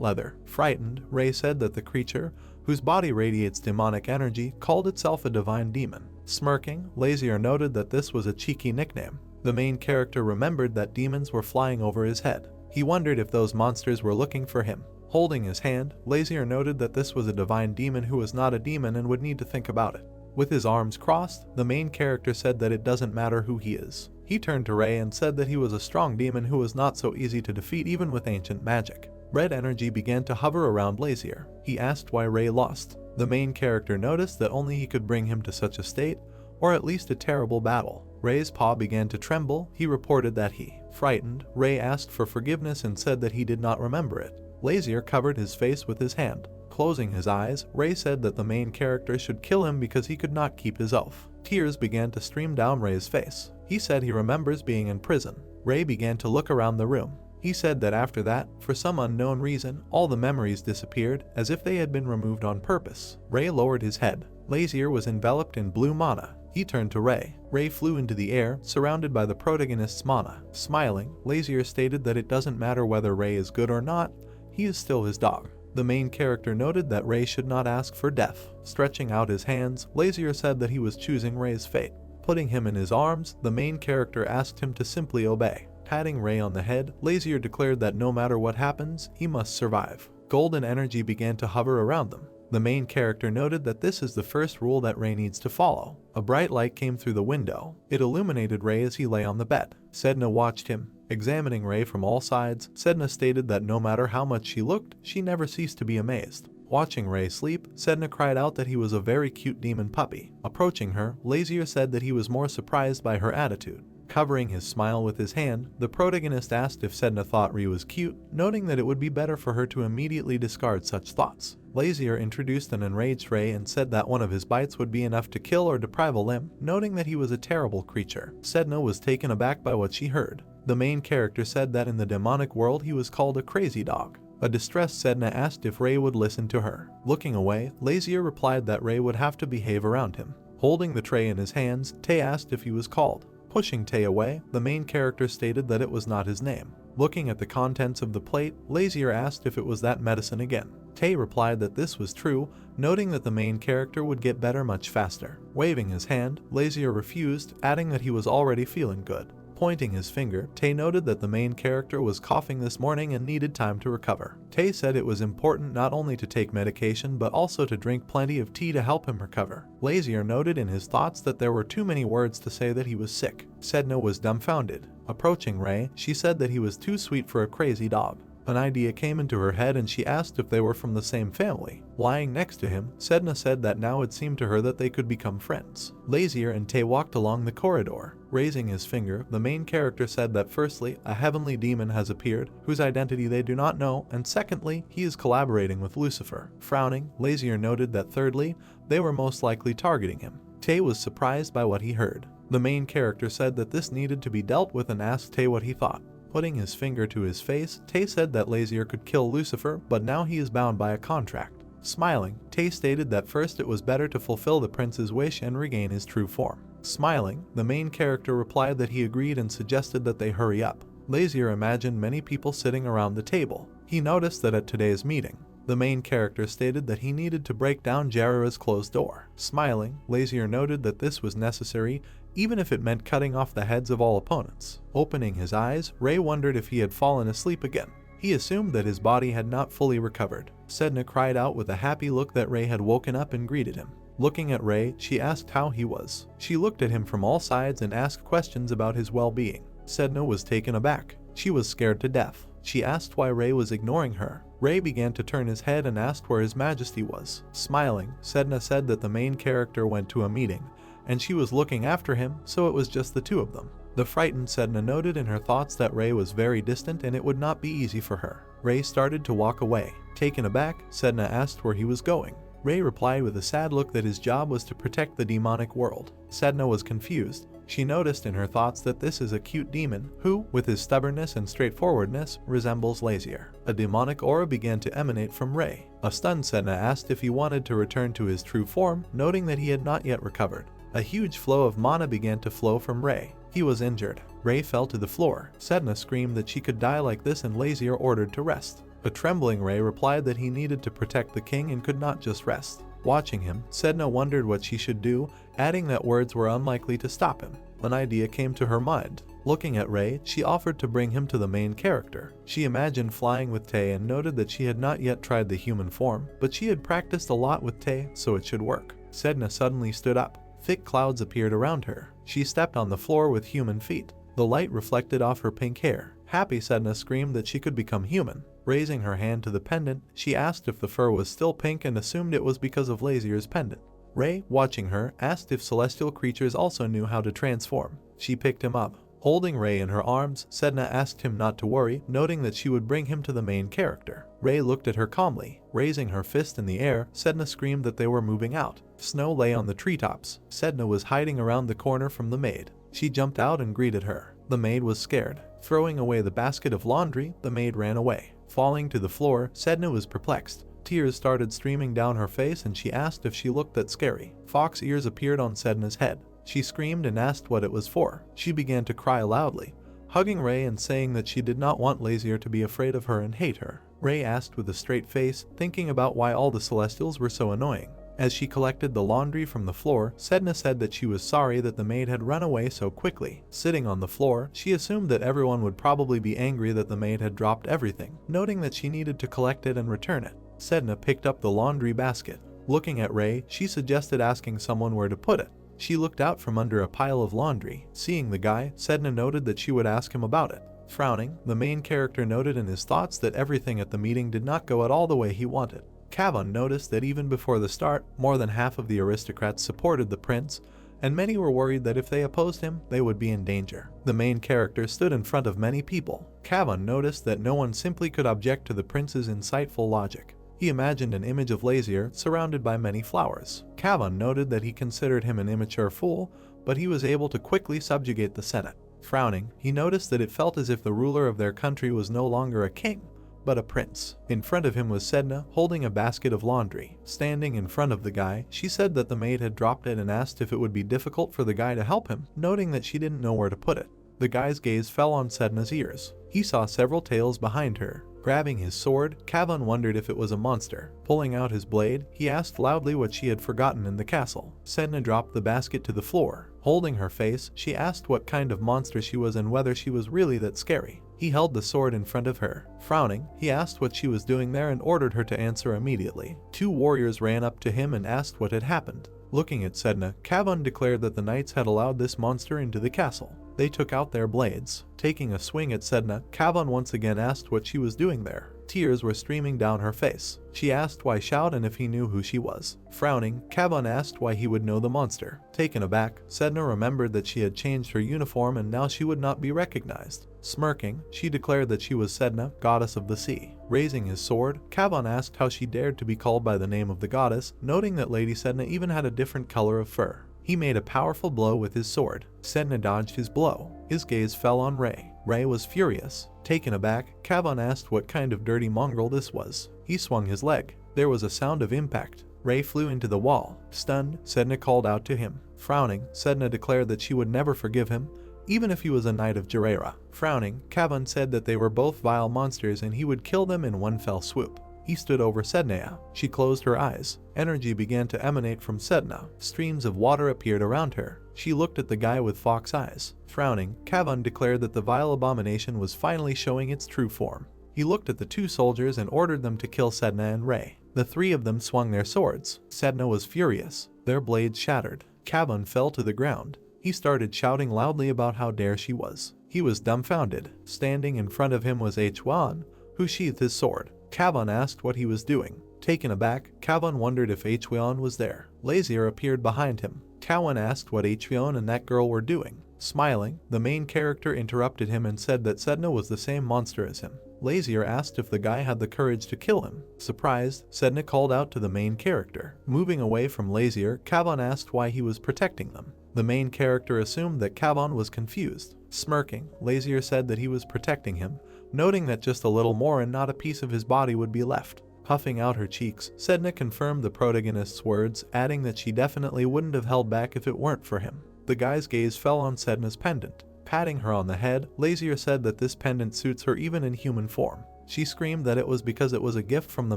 leather. Frightened, Ray said that the creature, whose body radiates demonic energy, called itself a divine demon. Smirking, Lazier noted that this was a cheeky nickname. The main character remembered that demons were flying over his head. He wondered if those monsters were looking for him. Holding his hand, Lazier noted that this was a divine demon who was not a demon and would need to think about it. With his arms crossed, the main character said that it doesn't matter who he is. He turned to Ray and said that he was a strong demon who was not so easy to defeat even with ancient magic. Red energy began to hover around Lazier. He asked why Ray lost. The main character noticed that only he could bring him to such a state, or at least a terrible battle. Ray's paw began to tremble. He reported that he, frightened, Ray asked for forgiveness and said that he did not remember it. Lazier covered his face with his hand. Closing his eyes, Ray said that the main character should kill him because he could not keep his oath. Tears began to stream down Ray's face. He said he remembers being in prison. Ray began to look around the room. He said that after that, for some unknown reason, all the memories disappeared, as if they had been removed on purpose. Ray lowered his head. Lazier was enveloped in blue mana. He turned to Ray. Ray flew into the air, surrounded by the protagonist's mana. Smiling, Lazier stated that it doesn't matter whether Ray is good or not, he is still his dog. The main character noted that Ray should not ask for death. Stretching out his hands, Lazier said that he was choosing Ray's fate. Putting him in his arms, the main character asked him to simply obey. Patting Ray on the head, Lazier declared that no matter what happens, he must survive. Golden energy began to hover around them. The main character noted that this is the first rule that Ray needs to follow. A bright light came through the window. It illuminated Ray as he lay on the bed. Sedna watched him, examining Ray from all sides. Sedna stated that no matter how much she looked, she never ceased to be amazed. Watching Ray sleep, Sedna cried out that he was a very cute demon puppy. Approaching her, Lazier said that he was more surprised by her attitude. Covering his smile with his hand, the protagonist asked if Sedna thought Ray was cute, noting that it would be better for her to immediately discard such thoughts. Lazier introduced an enraged Ray and said that one of his bites would be enough to kill or deprive a limb, noting that he was a terrible creature. Sedna was taken aback by what she heard. The main character said that in the demonic world he was called a crazy dog. A distressed Sedna asked if Ray would listen to her. Looking away, Lazier replied that Ray would have to behave around him. Holding the tray in his hands, Tay asked if he was called. Pushing Tay away, the main character stated that it was not his name. Looking at the contents of the plate, Lazier asked if it was that medicine again. Tay replied that this was true, noting that the main character would get better much faster. Waving his hand, Lazier refused, adding that he was already feeling good. Pointing his finger, Tay noted that the main character was coughing this morning and needed time to recover. Tay said it was important not only to take medication but also to drink plenty of tea to help him recover. Lazier noted in his thoughts that there were too many words to say that he was sick. Sedna was dumbfounded. Approaching Ray, she said that he was too sweet for a crazy dog. An idea came into her head and she asked if they were from the same family. Lying next to him, Sedna said that now it seemed to her that they could become friends. Lazier and Tay walked along the corridor. Raising his finger, the main character said that firstly, a heavenly demon has appeared, whose identity they do not know, and secondly, he is collaborating with Lucifer. Frowning, Lazier noted that thirdly, they were most likely targeting him. Tay was surprised by what he heard. The main character said that this needed to be dealt with and asked Tay what he thought. Putting his finger to his face, Tay said that Lazier could kill Lucifer, but now he is bound by a contract. Smiling, Tay stated that first it was better to fulfill the prince's wish and regain his true form. Smiling, the main character replied that he agreed and suggested that they hurry up. Lazier imagined many people sitting around the table. He noticed that at today's meeting, the main character stated that he needed to break down Jarira's closed door. Smiling, Lazier noted that this was necessary, even if it meant cutting off the heads of all opponents. Opening his eyes, Ray wondered if he had fallen asleep again. He assumed that his body had not fully recovered. Sedna cried out with a happy look that Ray had woken up and greeted him. Looking at Ray, she asked how he was. She looked at him from all sides and asked questions about his well-being. Sedna was taken aback. She was scared to death. She asked why Ray was ignoring her. Ray began to turn his head and asked where His Majesty was. Smiling, Sedna said that the main character went to a meeting, and she was looking after him, so it was just the two of them. The frightened Sedna noted in her thoughts that Ray was very distant and it would not be easy for her. Ray started to walk away. Taken aback, Sedna asked where he was going. Ray replied with a sad look that his job was to protect the demonic world. Sedna was confused. She noticed in her thoughts that this is a cute demon who, with his stubbornness and straightforwardness, resembles Lazier. A demonic aura began to emanate from Ray. A stunned Sedna asked if he wanted to return to his true form, noting that he had not yet recovered. A huge flow of mana began to flow from Ray. He was injured. Ray fell to the floor. Sedna screamed that she could die like this and Lazier ordered to rest. A trembling Ray replied that he needed to protect the king and could not just rest. Watching him, Sedna wondered what she should do, adding that words were unlikely to stop him. An idea came to her mind. Looking at Ray, she offered to bring him to the main character. She imagined flying with Tay and noted that she had not yet tried the human form, but she had practiced a lot with Tay, so it should work. Sedna suddenly stood up. Thick clouds appeared around her. She stepped on the floor with human feet. The light reflected off her pink hair. Happy, Sedna screamed that she could become human. Raising her hand to the pendant, she asked if the fur was still pink and assumed it was because of Lazier's pendant. Ray, watching her, asked if celestial creatures also knew how to transform. She picked him up. Holding Ray in her arms, Sedna asked him not to worry, noting that she would bring him to the main character. Ray looked at her calmly. Raising her fist in the air, Sedna screamed that they were moving out. Snow lay on the treetops. Sedna was hiding around the corner from the maid. She jumped out and greeted her. The maid was scared. Throwing away the basket of laundry, the maid ran away. Falling to the floor, Sedna was perplexed. Tears started streaming down her face and she asked if she looked that scary. Fox ears appeared on Sedna's head. She screamed and asked what it was for. She began to cry loudly, hugging Ray and saying that she did not want Lazier to be afraid of her and hate her. Ray asked with a straight face, thinking about why all the Celestials were so annoying. As she collected the laundry from the floor, Sedna said that she was sorry that the maid had run away so quickly. Sitting on the floor, she assumed that everyone would probably be angry that the maid had dropped everything, noting that she needed to collect it and return it. Sedna picked up the laundry basket. Looking at Ray, she suggested asking someone where to put it. She looked out from under a pile of laundry. Seeing the guy, Sedna noted that she would ask him about it. Frowning, the main character noted in his thoughts that everything at the meeting did not go at all the way he wanted. Kavon noticed that even before the start, more than half of the aristocrats supported the prince, and many were worried that if they opposed him, they would be in danger. The main character stood in front of many people. Kavon noticed that no one simply could object to the prince's insightful logic. He imagined an image of Lazier surrounded by many flowers. Kavon noted that he considered him an immature fool, but he was able to quickly subjugate the Senate. Frowning, he noticed that it felt as if the ruler of their country was no longer a king, but a prince. In front of him was Sedna, holding a basket of laundry. Standing in front of the guy, she said that the maid had dropped it and asked if it would be difficult for the guy to help him, noting that she didn't know where to put it. The guy's gaze fell on Sedna's ears. He saw several tails behind her. Grabbing his sword, Kavon wondered if it was a monster. Pulling out his blade, he asked loudly what she had forgotten in the castle. Sedna dropped the basket to the floor. Holding her face, she asked what kind of monster she was and whether she was really that scary. He held the sword in front of her. Frowning, he asked what she was doing there and ordered her to answer immediately. Two warriors ran up to him and asked what had happened. Looking at Sedna, Kavon declared that the knights had allowed this monster into the castle. They took out their blades. Taking a swing at Sedna, Kavon once again asked what she was doing there. Tears were streaming down her face. She asked why Shout and if he knew who she was. Frowning, Kavon asked why he would know the monster. Taken aback, Sedna remembered that she had changed her uniform and now she would not be recognized. Smirking, she declared that she was Sedna, goddess of the sea. Raising his sword, Kavon asked how she dared to be called by the name of the goddess, noting that Lady Sedna even had a different color of fur. He made a powerful blow with his sword. Sedna dodged his blow. His gaze fell on Ray. Ray was furious. Taken aback, Kavon asked what kind of dirty mongrel this was. He swung his leg. There was a sound of impact. Ray flew into the wall. Stunned, Sedna called out to him. Frowning, Sedna declared that she would never forgive him, even if he was a knight of Jarera. Frowning, Kavon said that they were both vile monsters and he would kill them in one fell swoop. He stood over Sedna. She closed her eyes. Energy began to emanate from Sedna. Streams of water appeared around her. She looked at the guy with fox eyes. Frowning, Kavon declared that the vile abomination was finally showing its true form. He looked at the two soldiers and ordered them to kill Sedna and Ray. The three of them swung their swords. Sedna was furious. Their blades shattered. Kavon fell to the ground. He started shouting loudly about how dare she was. He was dumbfounded. Standing in front of him was Hwan, who sheathed his sword. Kavon asked what he was doing. Taken aback, Kavon wondered if Hwan was there. Lazier appeared behind him. Kavon asked what Hwan and that girl were doing. Smiling, the main character interrupted him and said that Sedna was the same monster as him. Lazier asked if the guy had the courage to kill him. Surprised, Sedna called out to the main character. Moving away from Lazier, Kavon asked why he was protecting them. The main character assumed that Kavon was confused. Smirking, Lazier said that he was protecting him, noting that just a little more and not a piece of his body would be left. Puffing out her cheeks, Sedna confirmed the protagonist's words, adding that she definitely wouldn't have held back if it weren't for him. The guy's gaze fell on Sedna's pendant. Patting her on the head, Lazier said that this pendant suits her even in human form. She screamed that it was because it was a gift from the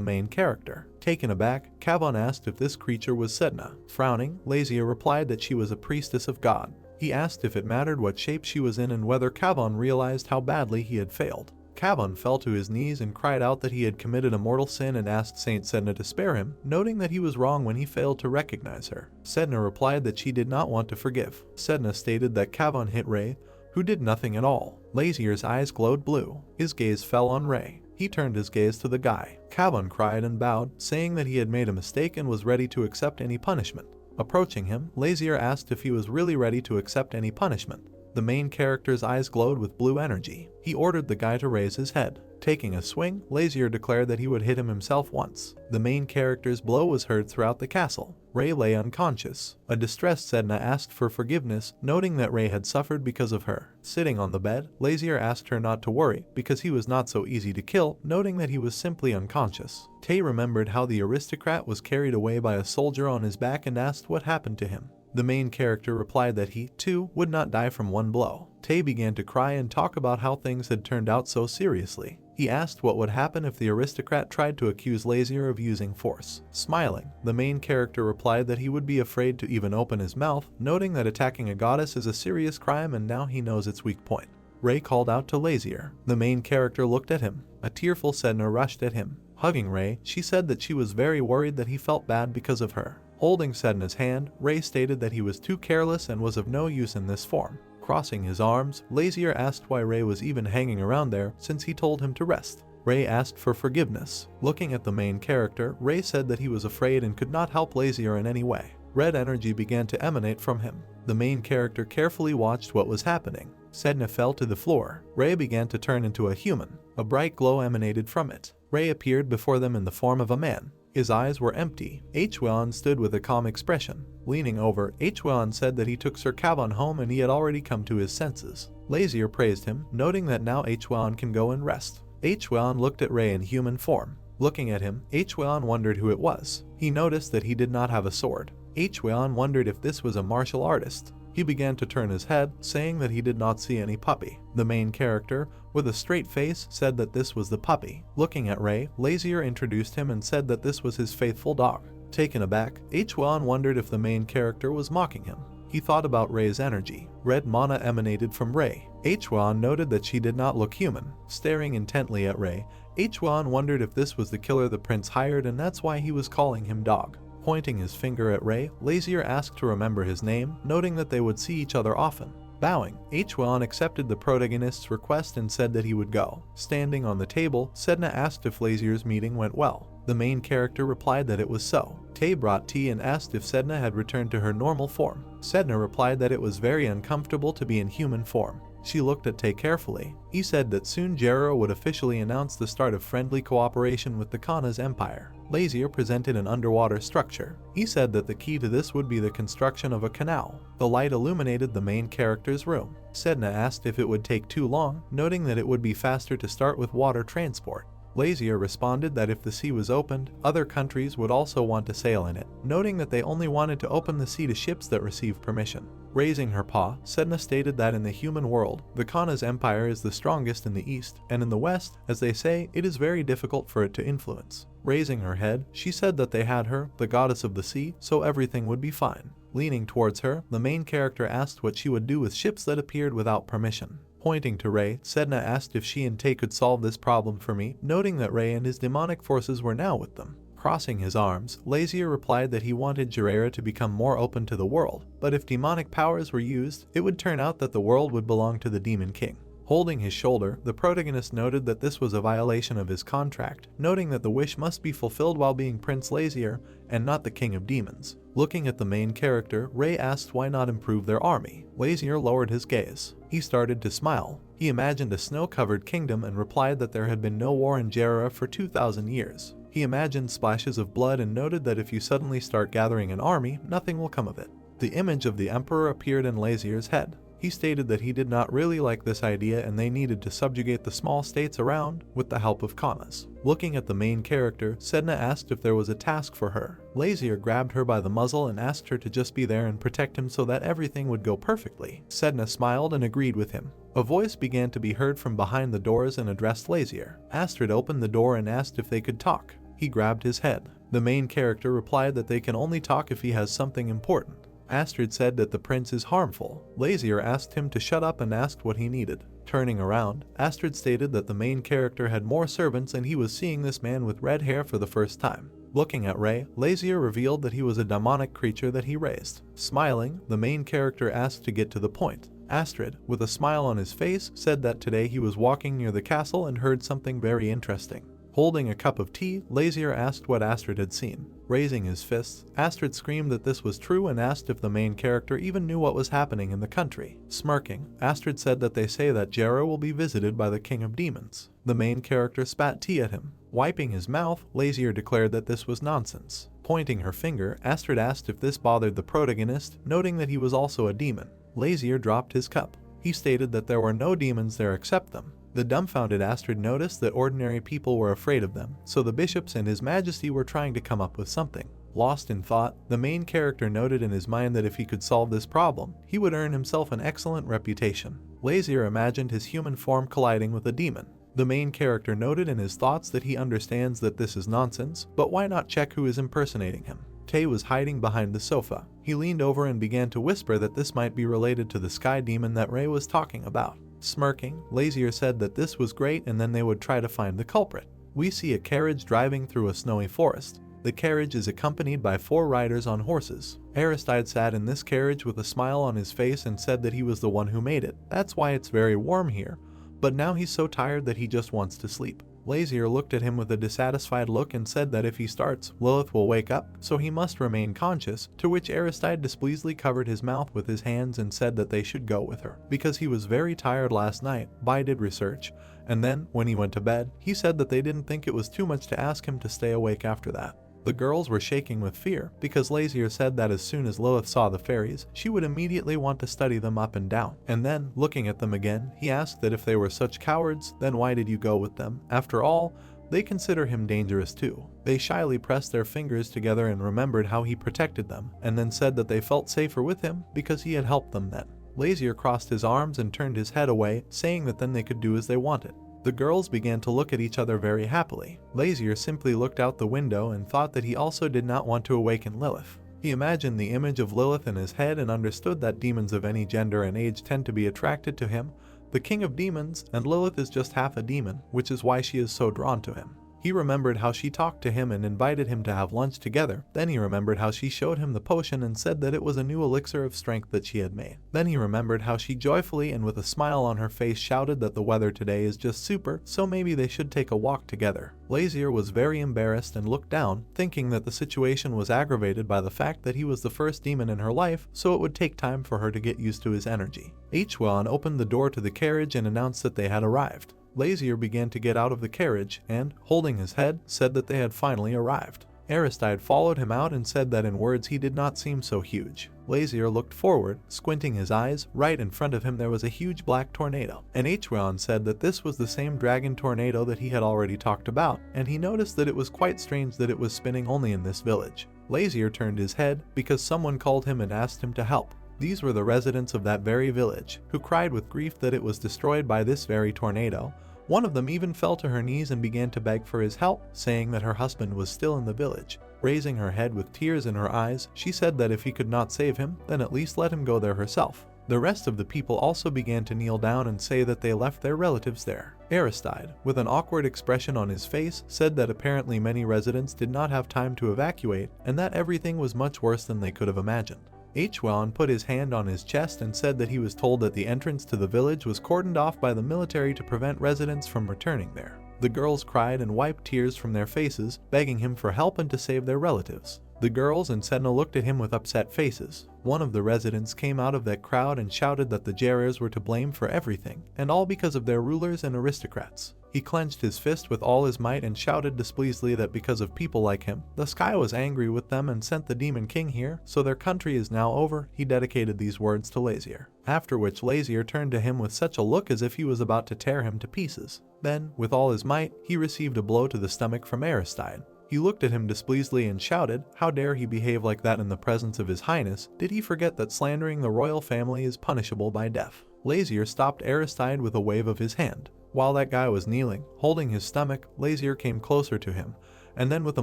main character. Taken aback, Kavon asked if this creature was Sedna. Frowning, Lazier replied that she was a priestess of God. He asked if it mattered what shape she was in and whether Kavon realized how badly he had failed. Kavon fell to his knees and cried out that he had committed a mortal sin and asked Saint Sedna to spare him, noting that he was wrong when he failed to recognize her. Sedna replied that she did not want to forgive. Sedna stated that Kavon hit Ray, who did nothing at all. Lazier's eyes glowed blue. His gaze fell on Ray. He turned his gaze to the guy. Kavon cried and bowed, saying that he had made a mistake and was ready to accept any punishment. Approaching him, Lazier asked if he was really ready to accept any punishment. The main character's eyes glowed with blue energy. He ordered the guy to raise his head. Taking a swing, Lazier declared that he would hit him himself once. The main character's blow was heard throughout the castle. Ray lay unconscious. A distressed Sedna asked for forgiveness, noting that Ray had suffered because of her. Sitting on the bed, Lazier asked her not to worry, because he was not so easy to kill, noting that he was simply unconscious. Tay remembered how the aristocrat was carried away by a soldier on his back and asked what happened to him. The main character replied that he, too, would not die from one blow. Tay began to cry and talk about how things had turned out so seriously. He asked what would happen if the aristocrat tried to accuse Lazier of using force. Smiling, the main character replied that he would be afraid to even open his mouth, noting that attacking a goddess is a serious crime and now he knows its weak point. Ray called out to Lazier. The main character looked at him. A tearful Sedna rushed at him. Hugging Ray, she said that she was very worried that he felt bad because of her. Holding Sedna's hand, Ray stated that he was too careless and was of no use in this form. Crossing his arms, Lazier asked why Ray was even hanging around there since he told him to rest. Ray asked for forgiveness. Looking at the main character, Ray said that he was afraid and could not help Lazier in any way. Red energy began to emanate from him. The main character carefully watched what was happening. Sedna fell to the floor. Ray began to turn into a human. A bright glow emanated from it. Ray appeared before them in the form of a man. His eyes were empty. Hwan stood with a calm expression. Leaning over, Hwan said that he took Sir Kavon home and he had already come to his senses. Lazier praised him, noting that now Hwan can go and rest. Hwan looked at Ray in human form. Looking at him, Hwan wondered who it was. He noticed that he did not have a sword. Hwan wondered if this was a martial artist. He began to turn his head, saying that he did not see any puppy. The main character, with a straight face, said that this was the puppy. Looking at Ray, Lazier introduced him and said that this was his faithful dog. Taken aback, Hwan wondered if the main character was mocking him. He thought about Ray's energy. Red mana emanated from Ray. Hwan noted that she did not look human. Staring intently at Ray, Hwan wondered if this was the killer the prince hired and that's why he was calling him dog. Pointing his finger at Ray, Lazier asked to remember his name, noting that they would see each other often. Bowing, Hwan accepted the protagonist's request and said that he would go. Standing on the table, Sedna asked if Lazier's meeting went well. The main character replied that it was so. Tay brought tea and asked if Sedna had returned to her normal form. Sedna replied that it was very uncomfortable to be in human form. She looked at Tay carefully. He said that soon Jero would officially announce the start of friendly cooperation with the Kana's empire. Lazier presented an underwater structure. He said that the key to this would be the construction of a canal. The light illuminated the main character's room. Sedna asked if it would take too long, noting that it would be faster to start with water transport. Lazier responded that if the sea was opened, other countries would also want to sail in it, noting that they only wanted to open the sea to ships that received permission. Raising her paw, Sedna stated that in the human world, the Kana's empire is the strongest in the east, and in the west, as they say, it is very difficult for it to influence. Raising her head, she said that they had her, the goddess of the sea, so everything would be fine. Leaning towards her, the main character asked what she would do with ships that appeared without permission. Pointing to Ray, Sedna asked if she and Tay could solve this problem for me, noting that Ray and his demonic forces were now with them. Crossing his arms, Lazier replied that he wanted Jiraiya to become more open to the world, but if demonic powers were used, it would turn out that the world would belong to the Demon King. Holding his shoulder, the protagonist noted that this was a violation of his contract, noting that the wish must be fulfilled while being Prince Lazier and not the King of Demons. Looking at the main character, Ray asked why not improve their army. Lazier lowered his gaze. He started to smile. He imagined a snow-covered kingdom and replied that there had been no war in Jera for 2,000 years. He imagined splashes of blood and noted that if you suddenly start gathering an army, nothing will come of it. The image of the emperor appeared in Lazier's head. He stated that he did not really like this idea and they needed to subjugate the small states around with the help of Kanas. Looking at the main character, Sedna asked if there was a task for her. Lazier grabbed her by the muzzle and asked her to just be there and protect him so that everything would go perfectly. Sedna smiled and agreed with him. A voice began to be heard from behind the doors and addressed Lazier. Astrid opened the door and asked if they could talk. He grabbed his head. The main character replied that they can only talk if he has something important. Astrid said that the prince is harmful. Lazier asked him to shut up and asked what he needed. Turning around, Astrid stated that the main character had more servants and he was seeing this man with red hair for the first time. Looking at Ray, Lazier revealed that he was a demonic creature that he raised. Smiling, the main character asked to get to the point. Astrid, with a smile on his face, said that today he was walking near the castle and heard something very interesting. Holding a cup of tea, Lazier asked what Astrid had seen. Raising his fists, Astrid screamed that this was true and asked if the main character even knew what was happening in the country. Smirking, Astrid said that they say that Jera will be visited by the King of Demons. The main character spat tea at him. Wiping his mouth, Lazier declared that this was nonsense. Pointing her finger, Astrid asked if this bothered the protagonist, noting that he was also a demon. Lazier dropped his cup. He stated that there were no demons there except them. The dumbfounded Astrid noticed that ordinary people were afraid of them, so the bishops and His Majesty were trying to come up with something. Lost in thought, the main character noted in his mind that if he could solve this problem, he would earn himself an excellent reputation. Lazier imagined his human form colliding with a demon. The main character noted in his thoughts that he understands that this is nonsense, but why not check who is impersonating him? Tay was hiding behind the sofa. He leaned over and began to whisper that this might be related to the sky demon that Ray was talking about. Smirking, Lazier said that this was great and then they would try to find the culprit. We see a carriage driving through a snowy forest. The carriage is accompanied by 4 riders on horses. Aristide sat in this carriage with a smile on his face and said that he was the one who made it. That's why it's very warm here. But now he's so tired that he just wants to sleep. Lazier looked at him with a dissatisfied look and said that if he starts, Lilith will wake up, so he must remain conscious, to which Aristide displeasedly covered his mouth with his hands and said that they should go with her, because he was very tired last night. Bai did research, and then, when he went to bed, he said that they didn't think it was too much to ask him to stay awake after that. The girls were shaking with fear, because Lazier said that as soon as Lilith saw the fairies, she would immediately want to study them up and down. And then, looking at them again, he asked that if they were such cowards, then why did you go with them? After all, they consider him dangerous too. They shyly pressed their fingers together and remembered how he protected them, and then said that they felt safer with him because he had helped them then. Lazier crossed his arms and turned his head away, saying that then they could do as they wanted. The girls began to look at each other very happily. Lazier simply looked out the window and thought that he also did not want to awaken Lilith. He imagined the image of Lilith in his head and understood that demons of any gender and age tend to be attracted to him, the king of demons, and Lilith is just half a demon, which is why she is so drawn to him. He remembered how she talked to him and invited him to have lunch together. Then he remembered how she showed him the potion and said that it was a new elixir of strength that she had made. Then he remembered how she joyfully and with a smile on her face shouted that the weather today is just super, so maybe they should take a walk together. Lazier was very embarrassed and looked down, thinking that the situation was aggravated by the fact that he was the first demon in her life, so it would take time for her to get used to his energy. Hwan opened the door to the carriage and announced that they had arrived. Lazier began to get out of the carriage and, holding his head, said that they had finally arrived. Aristide followed him out and said that in words he did not seem so huge. Lazier looked forward, squinting his eyes. Right in front of him there was a huge black tornado, and Hwan said that this was the same dragon tornado that he had already talked about, and he noticed that it was quite strange that it was spinning only in this village. Lazier turned his head because someone called him and asked him to help. These were the residents of that very village, who cried with grief that it was destroyed by this very tornado. One of them even fell to her knees and began to beg for his help, saying that her husband was still in the village. Raising her head with tears in her eyes, she said that if he could not save him, then at least let him go there herself. The rest of the people also began to kneel down and say that they left their relatives there. Aristide, with an awkward expression on his face, said that apparently many residents did not have time to evacuate, and that everything was much worse than they could have imagined. Hwan put his hand on his chest and said that he was told that the entrance to the village was cordoned off by the military to prevent residents from returning there. The girls cried and wiped tears from their faces, begging him for help and to save their relatives. The girls and Senna looked at him with upset faces. One of the residents came out of that crowd and shouted that the Jerers were to blame for everything, and all because of their rulers and aristocrats. He clenched his fist with all his might and shouted displeasedly that because of people like him, the sky was angry with them and sent the Demon King here, so their country is now over. He dedicated these words to Lazier. After which Lazier turned to him with such a look as if he was about to tear him to pieces. Then, with all his might, he received a blow to the stomach from Aristide. He looked at him displeasedly and shouted, "How dare he behave like that in the presence of his highness? Did he forget that slandering the royal family is punishable by death?" Lazier stopped Aristide with a wave of his hand. While that guy was kneeling, holding his stomach, Lazier came closer to him, and then with a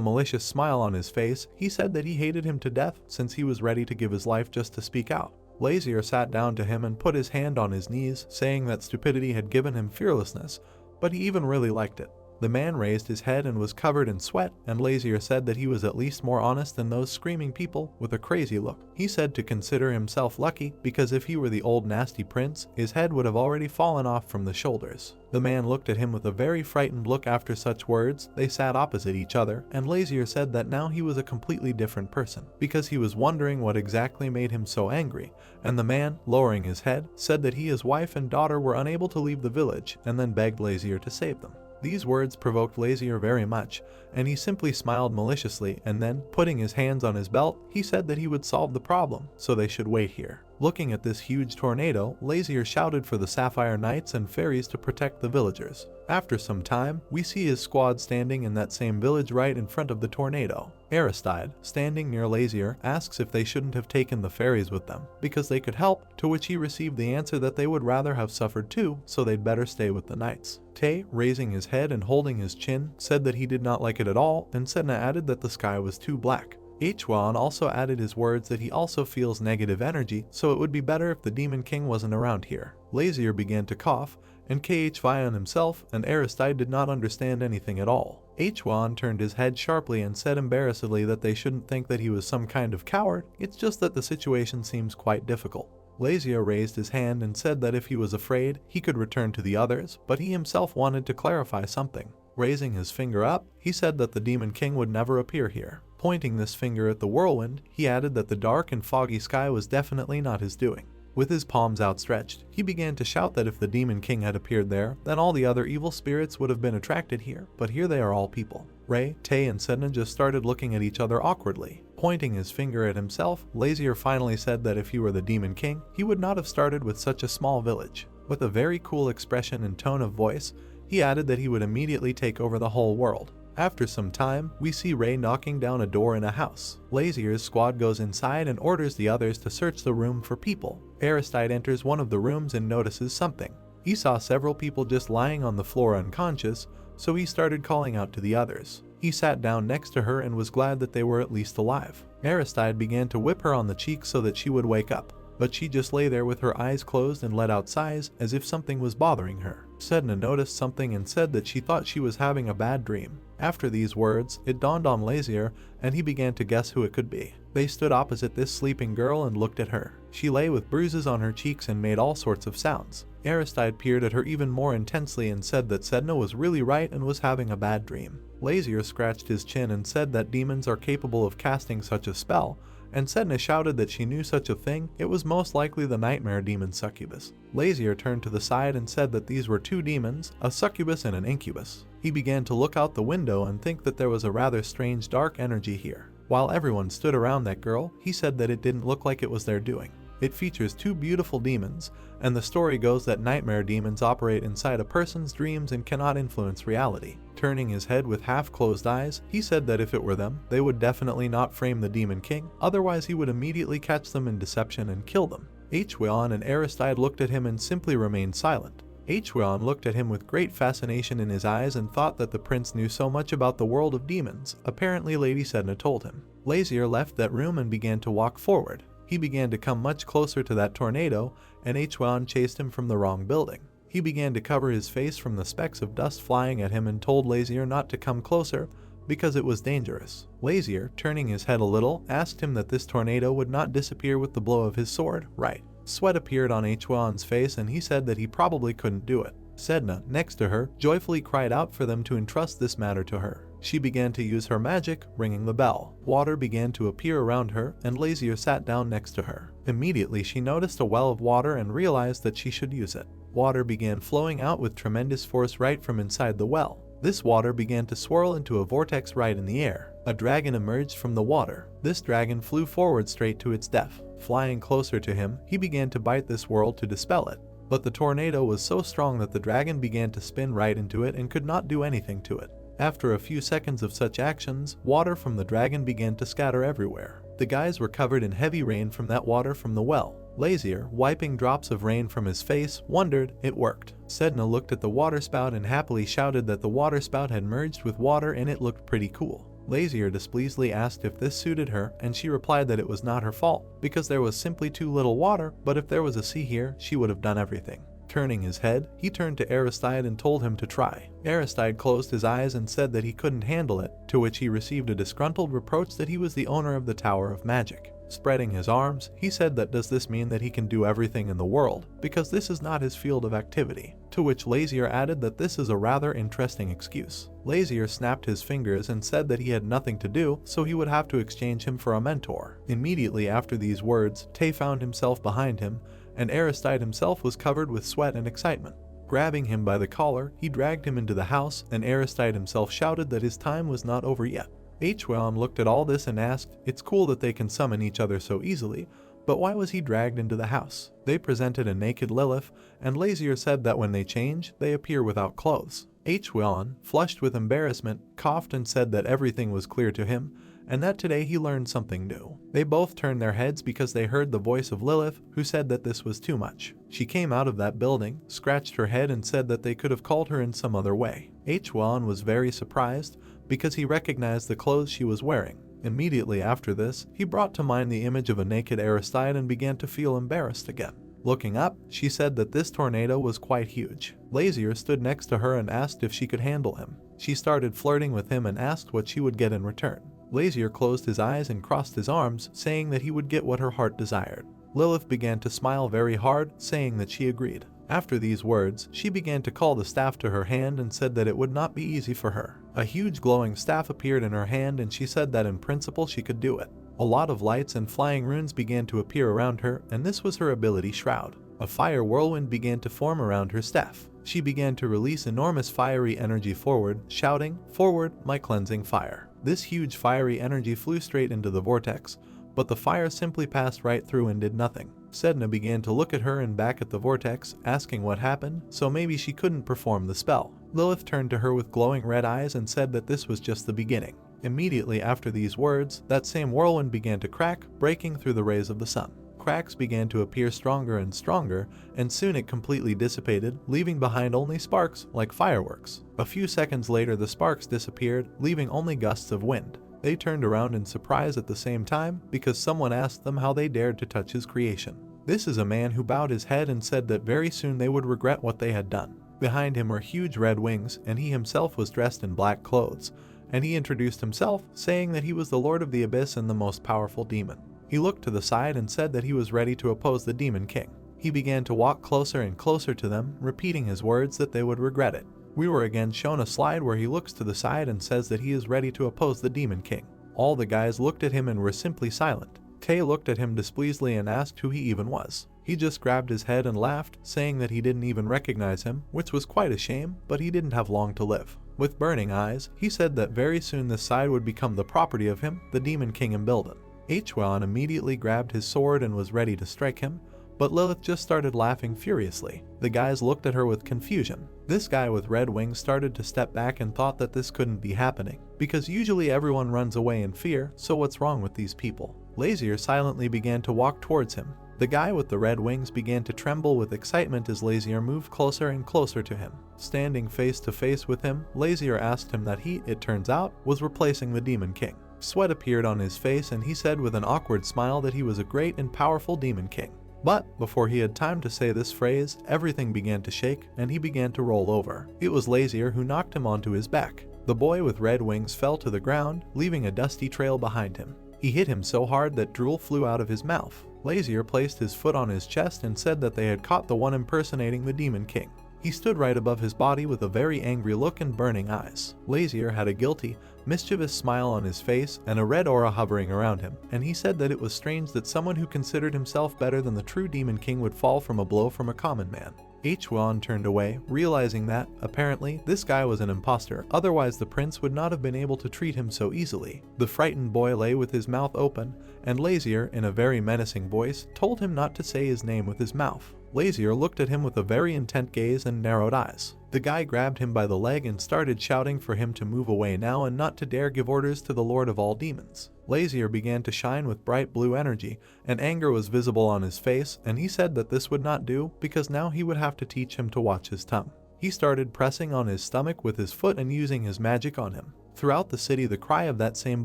malicious smile on his face, he said that he hated him to death since he was ready to give his life just to speak out. Lazier sat down to him and put his hand on his knees, saying that stupidity had given him fearlessness, but he even really liked it. The man raised his head and was covered in sweat, and Lazier said that he was at least more honest than those screaming people with a crazy look. He said to consider himself lucky because if he were the old nasty prince, his head would have already fallen off from the shoulders. The man looked at him with a very frightened look. After such words, they sat opposite each other, and Lazier said that now he was a completely different person, because he was wondering what exactly made him so angry, and the man, lowering his head, said that he, his wife and daughter were unable to leave the village, and then begged Lazier to save them. These words provoked Lazier very much, and he simply smiled maliciously, and then, putting his hands on his belt, he said that he would solve the problem, so they should wait here. Looking at this huge tornado, Lazier shouted for the Sapphire Knights and fairies to protect the villagers. After some time, we see his squad standing in that same village right in front of the tornado. Aristide, standing near Lazier, asks if they shouldn't have taken the fairies with them, because they could help, to which he received the answer that they would rather have suffered too, so they'd better stay with the knights. Tay, raising his head and holding his chin, said that he did not like it at all, and Sedna added that the sky was too black. Hwan also added his words that he also feels negative energy, so it would be better if the Demon King wasn't around here. Lazier began to cough, and Hwan himself and Aristide did not understand anything at all. Hwan turned his head sharply and said embarrassedly that they shouldn't think that he was some kind of coward, it's just that the situation seems quite difficult. Lazier raised his hand and said that if he was afraid, he could return to the others, but he himself wanted to clarify something. Raising his finger up, he said that the Demon King would never appear here. Pointing this finger at the whirlwind, he added that the dark and foggy sky was definitely not his doing. With his palms outstretched, he began to shout that if the Demon King had appeared there, then all the other evil spirits would have been attracted here, but here they are all people. Ray, Tay, and Sedna just started looking at each other awkwardly. Pointing his finger at himself, Lazier finally said that if he were the Demon King, he would not have started with such a small village. With a very cool expression and tone of voice, he added that he would immediately take over the whole world. After some time, we see Ray knocking down a door in a house. Lazier's squad goes inside and orders the others to search the room for people. Aristide enters one of the rooms and notices something. He saw several people just lying on the floor unconscious, so he started calling out to the others. He sat down next to her and was glad that they were at least alive. Aristide began to whip her on the cheek so that she would wake up, but she just lay there with her eyes closed and let out sighs as if something was bothering her. Sedna noticed something and said that she thought she was having a bad dream. After these words, it dawned on Lazier, and he began to guess who it could be. They stood opposite this sleeping girl and looked at her. She lay with bruises on her cheeks and made all sorts of sounds. Aristide peered at her even more intensely and said that Sedna was really right and was having a bad dream. Lazier scratched his chin and said that demons are capable of casting such a spell, and Sedna shouted that she knew such a thing, it was most likely the nightmare demon succubus. Lazier turned to the side and said that these were two demons, a succubus and an incubus. He began to look out the window and think that there was a rather strange dark energy here. While everyone stood around that girl, he said that it didn't look like it was their doing. It features two beautiful demons, and the story goes that nightmare demons operate inside a person's dreams and cannot influence reality. Turning his head with half-closed eyes, he said that if it were them, they would definitely not frame the Demon King, otherwise he would immediately catch them in deception and kill them. Hwan and Aristide looked at him and simply remained silent. Hwan looked at him with great fascination in his eyes and thought that the prince knew so much about the world of demons. Apparently Lady Sedna told him. Lazier left that room and began to walk forward. He began to come much closer to that tornado, and Hwan chased him from the wrong building. He began to cover his face from the specks of dust flying at him and told Lazier not to come closer because it was dangerous. Lazier, turning his head a little, asked him that this tornado would not disappear with the blow of his sword, right? Sweat appeared on Hwan's face and he said that he probably couldn't do it. Sedna, next to her, joyfully cried out for them to entrust this matter to her. She began to use her magic, ringing the bell. Water began to appear around her, and Lazier sat down next to her. Immediately she noticed a well of water and realized that she should use it. Water began flowing out with tremendous force right from inside the well. This water began to swirl into a vortex right in the air. A dragon emerged from the water. This dragon flew forward straight to its death. Flying closer to him, he began to bite this whirl to dispel it. But the tornado was so strong that the dragon began to spin right into it and could not do anything to it. After a few seconds of such actions, water from the dragon began to scatter everywhere. The guys were covered in heavy rain from that water from the well. Lazier, wiping drops of rain from his face, wondered it worked. Sedna looked at the water spout and happily shouted that the water spout had merged with water and it looked pretty cool. Lazier displeasedly asked if this suited her, and she replied that it was not her fault, because there was simply too little water, but if there was a sea here, she would have done everything. Turning his head, he turned to Aristide and told him to try. Aristide closed his eyes and said that he couldn't handle it, to which he received a disgruntled reproach that he was the owner of the Tower of Magic. Spreading his arms, he said that does this mean that he can do everything in the world, because this is not his field of activity, to which Lazier added that this is a rather interesting excuse. Lazier snapped his fingers and said that he had nothing to do, so he would have to exchange him for a mentor. Immediately after these words, Tay found himself behind him, and Aristide himself was covered with sweat and excitement. Grabbing him by the collar, he dragged him into the house, and Aristide himself shouted that his time was not over yet. Hwon looked at all this and asked, "It's cool that they can summon each other so easily, but why was he dragged into the house?" They presented a naked Lilith, and Lazier said that when they change, they appear without clothes. Hwon, flushed with embarrassment, coughed and said that everything was clear to him, and that today he learned something new. They both turned their heads because they heard the voice of Lilith, who said that this was too much. She came out of that building, scratched her head and said that they could have called her in some other way. Hwon was very surprised, because he recognized the clothes she was wearing. Immediately after this, he brought to mind the image of a naked Aristide and began to feel embarrassed again. Looking up, she said that this tornado was quite huge. Lazier stood next to her and asked if she could handle him. She started flirting with him and asked what she would get in return. Lazier closed his eyes and crossed his arms, saying that he would get what her heart desired. Lilith began to smile very hard, saying that she agreed. After these words, she began to call the staff to her hand and said that it would not be easy for her. A huge glowing staff appeared in her hand and she said that in principle she could do it. A lot of lights and flying runes began to appear around her, and this was her ability Shroud. A fire whirlwind began to form around her staff. She began to release enormous fiery energy forward, shouting, "Forward, my cleansing fire." This huge fiery energy flew straight into the vortex, but the fire simply passed right through and did nothing. Sedna began to look at her and back at the vortex, asking what happened, so maybe she couldn't perform the spell. Lilith turned to her with glowing red eyes and said that this was just the beginning. Immediately after these words, that same whirlwind began to crack, breaking through the rays of the sun. Cracks began to appear stronger and stronger, and soon it completely dissipated, leaving behind only sparks, like fireworks. A few seconds later the sparks disappeared, leaving only gusts of wind. They turned around in surprise at the same time, because someone asked them how they dared to touch his creation. This is a man who bowed his head and said that very soon they would regret what they had done. Behind him were huge red wings, and he himself was dressed in black clothes, and he introduced himself, saying that he was the Lord of the Abyss and the most powerful demon. He looked to the side and said that he was ready to oppose the Demon King. He began to walk closer and closer to them, repeating his words that they would regret it. We were again shown a slide where he looks to the side and says that he is ready to oppose the Demon King. All the guys looked at him and were simply silent. Tay looked at him displeasedly and asked who he even was. He just grabbed his head and laughed, saying that he didn't even recognize him, which was quite a shame, but he didn't have long to live. With burning eyes, he said that very soon this side would become the property of him, the Demon King Imbilden. Hwon immediately grabbed his sword and was ready to strike him, but Lilith just started laughing furiously. The guys looked at her with confusion. This guy with red wings started to step back and thought that this couldn't be happening, because usually everyone runs away in fear, so what's wrong with these people? Lazier silently began to walk towards him. The guy with the red wings began to tremble with excitement as Lazier moved closer and closer to him. Standing face to face with him, Lazier asked him that he, it turns out, was replacing the Demon King. Sweat appeared on his face and he said with an awkward smile that he was a great and powerful Demon King. But before he had time to say this phrase, everything began to shake and he began to roll over. It was Lazier who knocked him onto his back. The boy with red wings fell to the ground, leaving a dusty trail behind him. He hit him so hard that drool flew out of his mouth. Lazier placed his foot on his chest and said that they had caught the one impersonating the Demon King. He stood right above his body with a very angry look and burning eyes. Lazier had a guilty, mischievous smile on his face and a red aura hovering around him, and he said that it was strange that someone who considered himself better than the true Demon King would fall from a blow from a common man. Hwon turned away, realizing that, apparently, this guy was an imposter, otherwise the prince would not have been able to treat him so easily. The frightened boy lay with his mouth open, and Lazier, in a very menacing voice, told him not to say his name with his mouth. Lazier looked at him with a very intent gaze and narrowed eyes. The guy grabbed him by the leg and started shouting for him to move away now and not to dare give orders to the Lord of all demons. Lazier began to shine with bright blue energy, and anger was visible on his face, and he said that this would not do because now he would have to teach him to watch his tongue. He started pressing on his stomach with his foot and using his magic on him. Throughout the city the cry of that same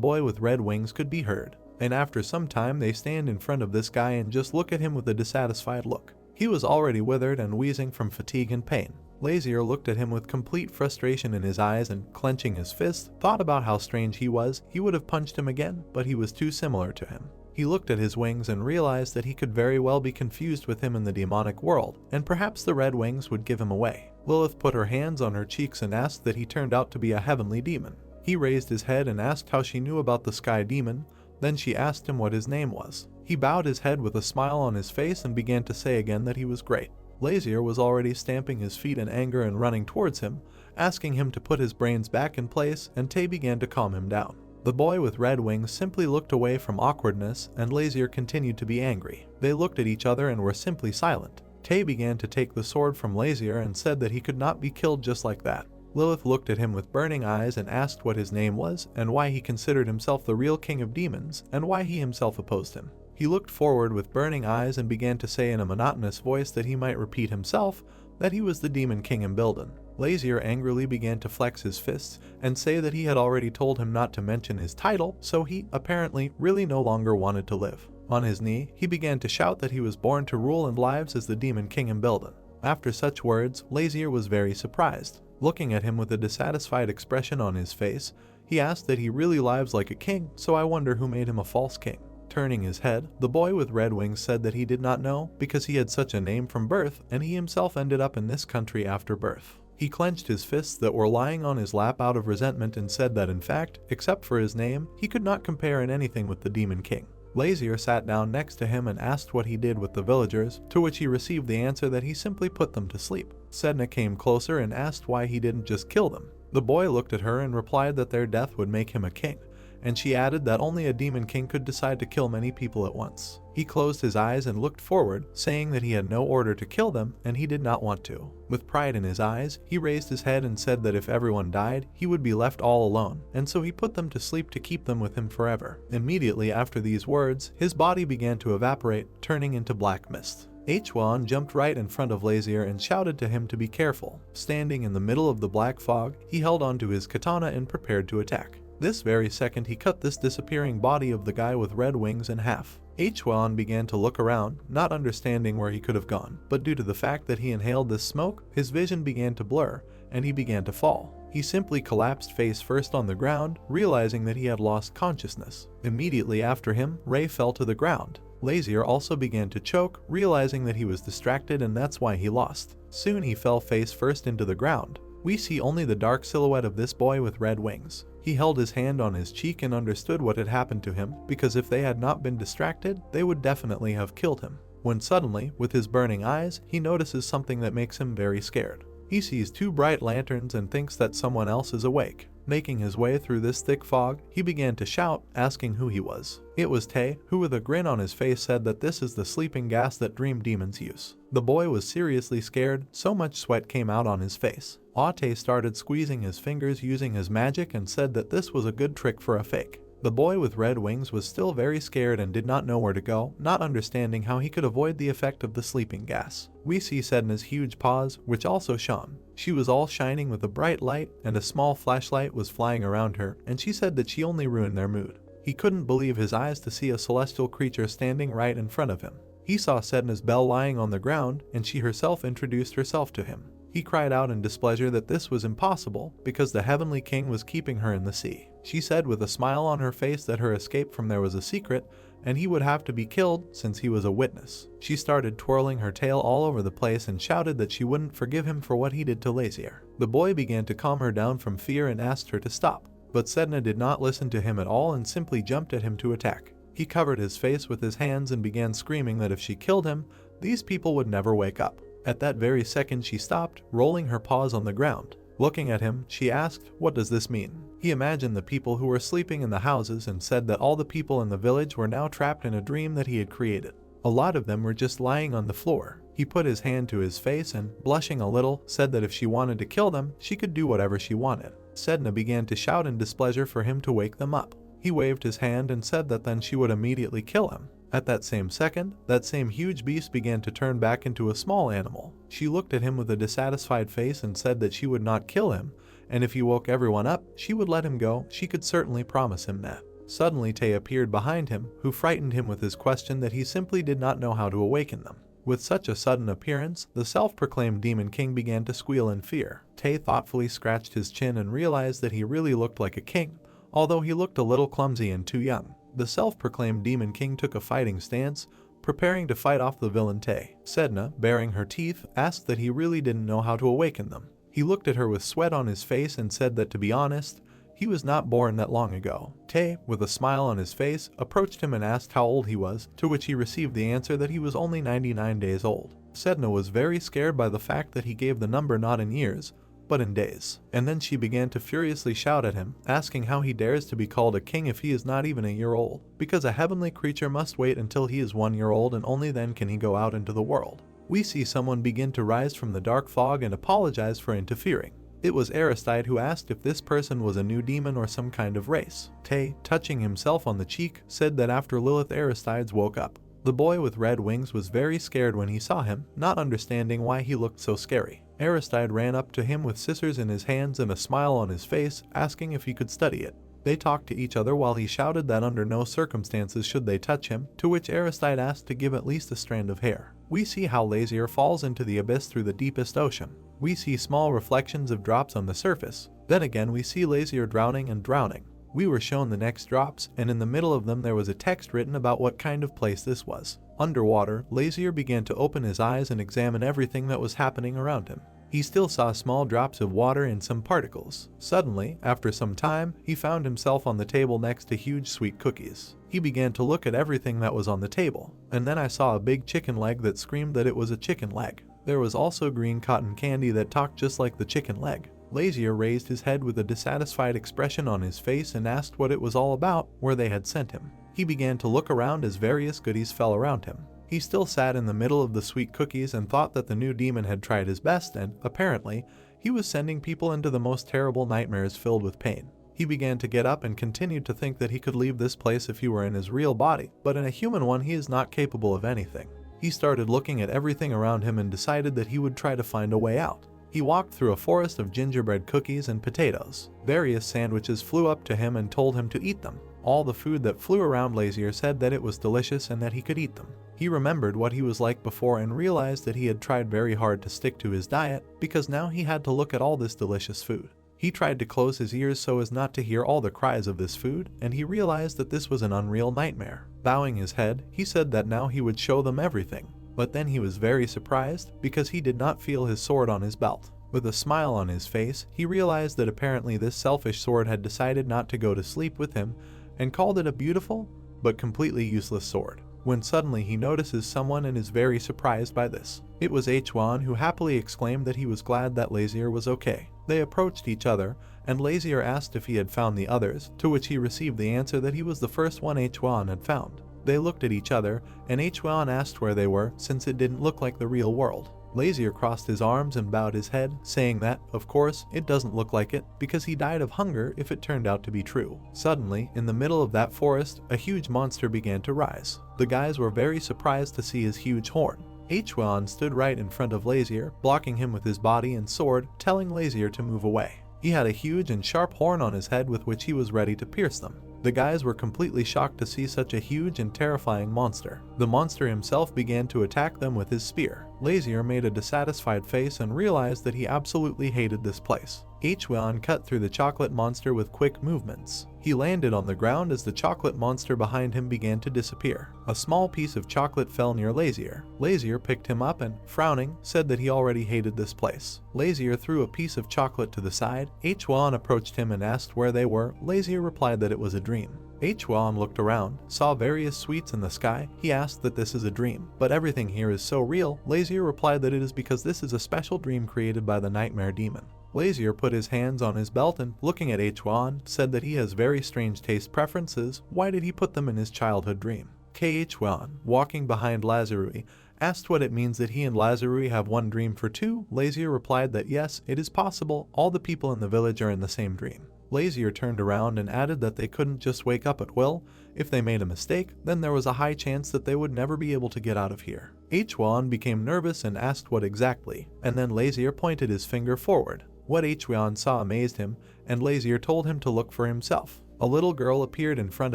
boy with red wings could be heard, and after some time they stand in front of this guy and just look at him with a dissatisfied look. He was already withered and wheezing from fatigue and pain. Lazier looked at him with complete frustration in his eyes and, clenching his fist, thought about how strange he was. He would have punched him again, but he was too similar to him. He looked at his wings and realized that he could very well be confused with him in the demonic world, and perhaps the red wings would give him away. Lilith put her hands on her cheeks and asked that he turned out to be a heavenly demon. He raised his head and asked how she knew about the sky demon. Then she asked him what his name was. He bowed his head with a smile on his face and began to say again that he was great. Lazier was already stamping his feet in anger and running towards him, asking him to put his brains back in place, and Tay began to calm him down. The boy with red wings simply looked away from awkwardness, and Lazier continued to be angry. They looked at each other and were simply silent. Tay began to take the sword from Lazier and said that he could not be killed just like that. Lilith looked at him with burning eyes and asked what his name was, and why he considered himself the real king of demons, and why he himself opposed him. He looked forward with burning eyes and began to say in a monotonous voice that he might repeat himself that he was the demon king in Bilden. Lazier angrily began to flex his fists and say that he had already told him not to mention his title, so he, apparently, really no longer wanted to live. On his knee, he began to shout that he was born to rule and lives as the demon king in Bilden. After such words, Lazier was very surprised. Looking at him with a dissatisfied expression on his face, he asked that he really lives like a king, so I wonder who made him a false king. Turning his head, the boy with red wings said that he did not know because he had such a name from birth and he himself ended up in this country after birth. He clenched his fists that were lying on his lap out of resentment and said that in fact, except for his name, he could not compare in anything with the Demon King. Lazier sat down next to him and asked what he did with the villagers, to which he received the answer that he simply put them to sleep. Sedna came closer and asked why he didn't just kill them. The boy looked at her and replied that their death would make him a king, and she added that only a demon king could decide to kill many people at once. He closed his eyes and looked forward, saying that he had no order to kill them and he did not want to. With pride in his eyes, he raised his head and said that if everyone died, he would be left all alone, and so he put them to sleep to keep them with him forever. Immediately after these words, his body began to evaporate, turning into black mist. Hwan jumped right in front of Lazier and shouted to him to be careful. Standing in the middle of the black fog, he held onto his katana and prepared to attack. This very second he cut this disappearing body of the guy with red wings in half. Hwan began to look around, not understanding where he could have gone, but due to the fact that he inhaled this smoke, his vision began to blur, and he began to fall. He simply collapsed face first on the ground, realizing that he had lost consciousness. Immediately after him, Ray fell to the ground. Lazier also began to choke, realizing that he was distracted and that's why he lost. Soon he fell face first into the ground. We see only the dark silhouette of this boy with red wings. He held his hand on his cheek and understood what had happened to him, because if they had not been distracted, they would definitely have killed him. When suddenly, with his burning eyes, he notices something that makes him very scared. He sees two bright lanterns and thinks that someone else is awake. Making his way through this thick fog, he began to shout, asking who he was. It was Tay, who with a grin on his face said that this is the sleeping gas that dream demons use. The boy was seriously scared, so much sweat came out on his face. Tay started squeezing his fingers using his magic and said that this was a good trick for a fake. The boy with red wings was still very scared and did not know where to go, not understanding how he could avoid the effect of the sleeping gas. We see Sedna's huge paws, which also shone. She was all shining with a bright light, and a small flashlight was flying around her, and she said that she only ruined their mood. He couldn't believe his eyes to see a celestial creature standing right in front of him. He saw Sedna's bell lying on the ground, and she herself introduced herself to him. He cried out in displeasure that this was impossible because the heavenly king was keeping her in the sea. She said with a smile on her face that her escape from there was a secret and he would have to be killed since he was a witness. She started twirling her tail all over the place and shouted that she wouldn't forgive him for what he did to Lazier. The boy began to calm her down from fear and asked her to stop, but Sedna did not listen to him at all and simply jumped at him to attack. He covered his face with his hands and began screaming that if she killed him, these people would never wake up. At that very second she stopped, rolling her paws on the ground. Looking at him, she asked, "What does this mean?" He imagined the people who were sleeping in the houses and said that all the people in the village were now trapped in a dream that he had created. A lot of them were just lying on the floor. He put his hand to his face and, blushing a little, said that if she wanted to kill them, she could do whatever she wanted. Sedna began to shout in displeasure for him to wake them up. He waved his hand and said that then she would immediately kill him. At that same second, that same huge beast began to turn back into a small animal. She looked at him with a dissatisfied face and said that she would not kill him, and if he woke everyone up, she would let him go. She could certainly promise him that. Suddenly Tay appeared behind him, who frightened him with his question that he simply did not know how to awaken them. With such a sudden appearance, the self-proclaimed Demon King began to squeal in fear. Tae thoughtfully scratched his chin and realized that he really looked like a king, although he looked a little clumsy and too young. The self-proclaimed Demon King took a fighting stance, preparing to fight off the villain Tae. Sedna, baring her teeth, asked that he really didn't know how to awaken them. He looked at her with sweat on his face and said that, to be honest, he was not born that long ago. Tae, with a smile on his face, approached him and asked how old he was, to which he received the answer that he was only 99 days old. Sedna was very scared by the fact that he gave the number not in years, but in days. And then she began to furiously shout at him, asking how he dares to be called a king if he is not even a year old, because a heavenly creature must wait until he is 1 year old and only then can he go out into the world. We see someone begin to rise from the dark fog and apologize for interfering. It was Aristide who asked if this person was a new demon or some kind of race. Tae, touching himself on the cheek, said that after Lilith, Aristides woke up. The boy with red wings was very scared when he saw him, not understanding why he looked so scary. Aristide ran up to him with scissors in his hands and a smile on his face, asking if he could study it. They talked to each other while he shouted that under no circumstances should they touch him, to which Aristide asked to give at least a strand of hair. We see how Lazier falls into the abyss through the deepest ocean. We see small reflections of drops on the surface. Then again we see Lazier drowning and drowning. We were shown the next drops, and in the middle of them there was a text written about what kind of place this was. Underwater, Lazier began to open his eyes and examine everything that was happening around him. He still saw small drops of water and some particles. Suddenly, after some time, he found himself on the table next to huge sweet cookies. He began to look at everything that was on the table, and then I saw a big chicken leg that screamed that it was a chicken leg. There was also green cotton candy that talked just like the chicken leg. Lazier raised his head with a dissatisfied expression on his face and asked what it was all about, where they had sent him. He began to look around as various goodies fell around him. He still sat in the middle of the sweet cookies and thought that the new demon had tried his best and, apparently, he was sending people into the most terrible nightmares filled with pain. He began to get up and continued to think that he could leave this place if he were in his real body, but in a human one he is not capable of anything. He started looking at everything around him and decided that he would try to find a way out. He walked through a forest of gingerbread cookies and potatoes. Various sandwiches flew up to him and told him to eat them. All the food that flew around Lazier said that it was delicious and that he could eat them. He remembered what he was like before and realized that he had tried very hard to stick to his diet because now he had to look at all this delicious food. He tried to close his ears so as not to hear all the cries of this food, and he realized that this was an unreal nightmare. Bowing his head, he said that now he would show them everything. But then he was very surprised because he did not feel his sword on his belt. With a smile on his face, he realized that apparently this selfish sword had decided not to go to sleep with him and called it a beautiful but completely useless sword. When suddenly he notices someone and is very surprised by this. It was Hwan, who happily exclaimed that he was glad that Lazier was okay. They approached each other, and Lazier asked if he had found the others, to which he received the answer that he was the first one Hwan had found. They looked at each other, and Hwan asked where they were since it didn't look like the real world. Lazier crossed his arms and bowed his head, saying that, of course, it doesn't look like it, because he died of hunger if it turned out to be true. Suddenly, in the middle of that forest, a huge monster began to rise. The guys were very surprised to see his huge horn. Hwan stood right in front of Lazier, blocking him with his body and sword, telling Lazier to move away. He had a huge and sharp horn on his head with which he was ready to pierce them. The guys were completely shocked to see such a huge and terrifying monster. The monster himself began to attack them with his spear. Lazier made a dissatisfied face and realized that he absolutely hated this place. Hwan cut through the chocolate monster with quick movements. He landed on the ground as the chocolate monster behind him began to disappear. A small piece of chocolate fell near Lazier. Lazier picked him up and, frowning, said that he already hated this place. Lazier threw a piece of chocolate to the side. Hwan approached him and asked where they were. Lazier replied that it was a dream. Hwan looked around, saw various sweets in the sky. He asked that this is a dream, but everything here is so real. Lazier replied that it is because this is a special dream created by the nightmare demon. Lazier put his hands on his belt and, looking at Hwan, said that he has very strange taste preferences. Why did he put them in his childhood dream? Hwan, walking behind Lazarui, asked what it means that he and Lazarui have one dream for two. Lazier replied that yes, it is possible. All the people in the village are in the same dream. Lazier turned around and added that they couldn't just wake up at will. If they made a mistake, then there was a high chance that they would never be able to get out of here. Hwan became nervous and asked what exactly, and then Lazier pointed his finger forward. What Hwan saw amazed him, and Lazier told him to look for himself. A little girl appeared in front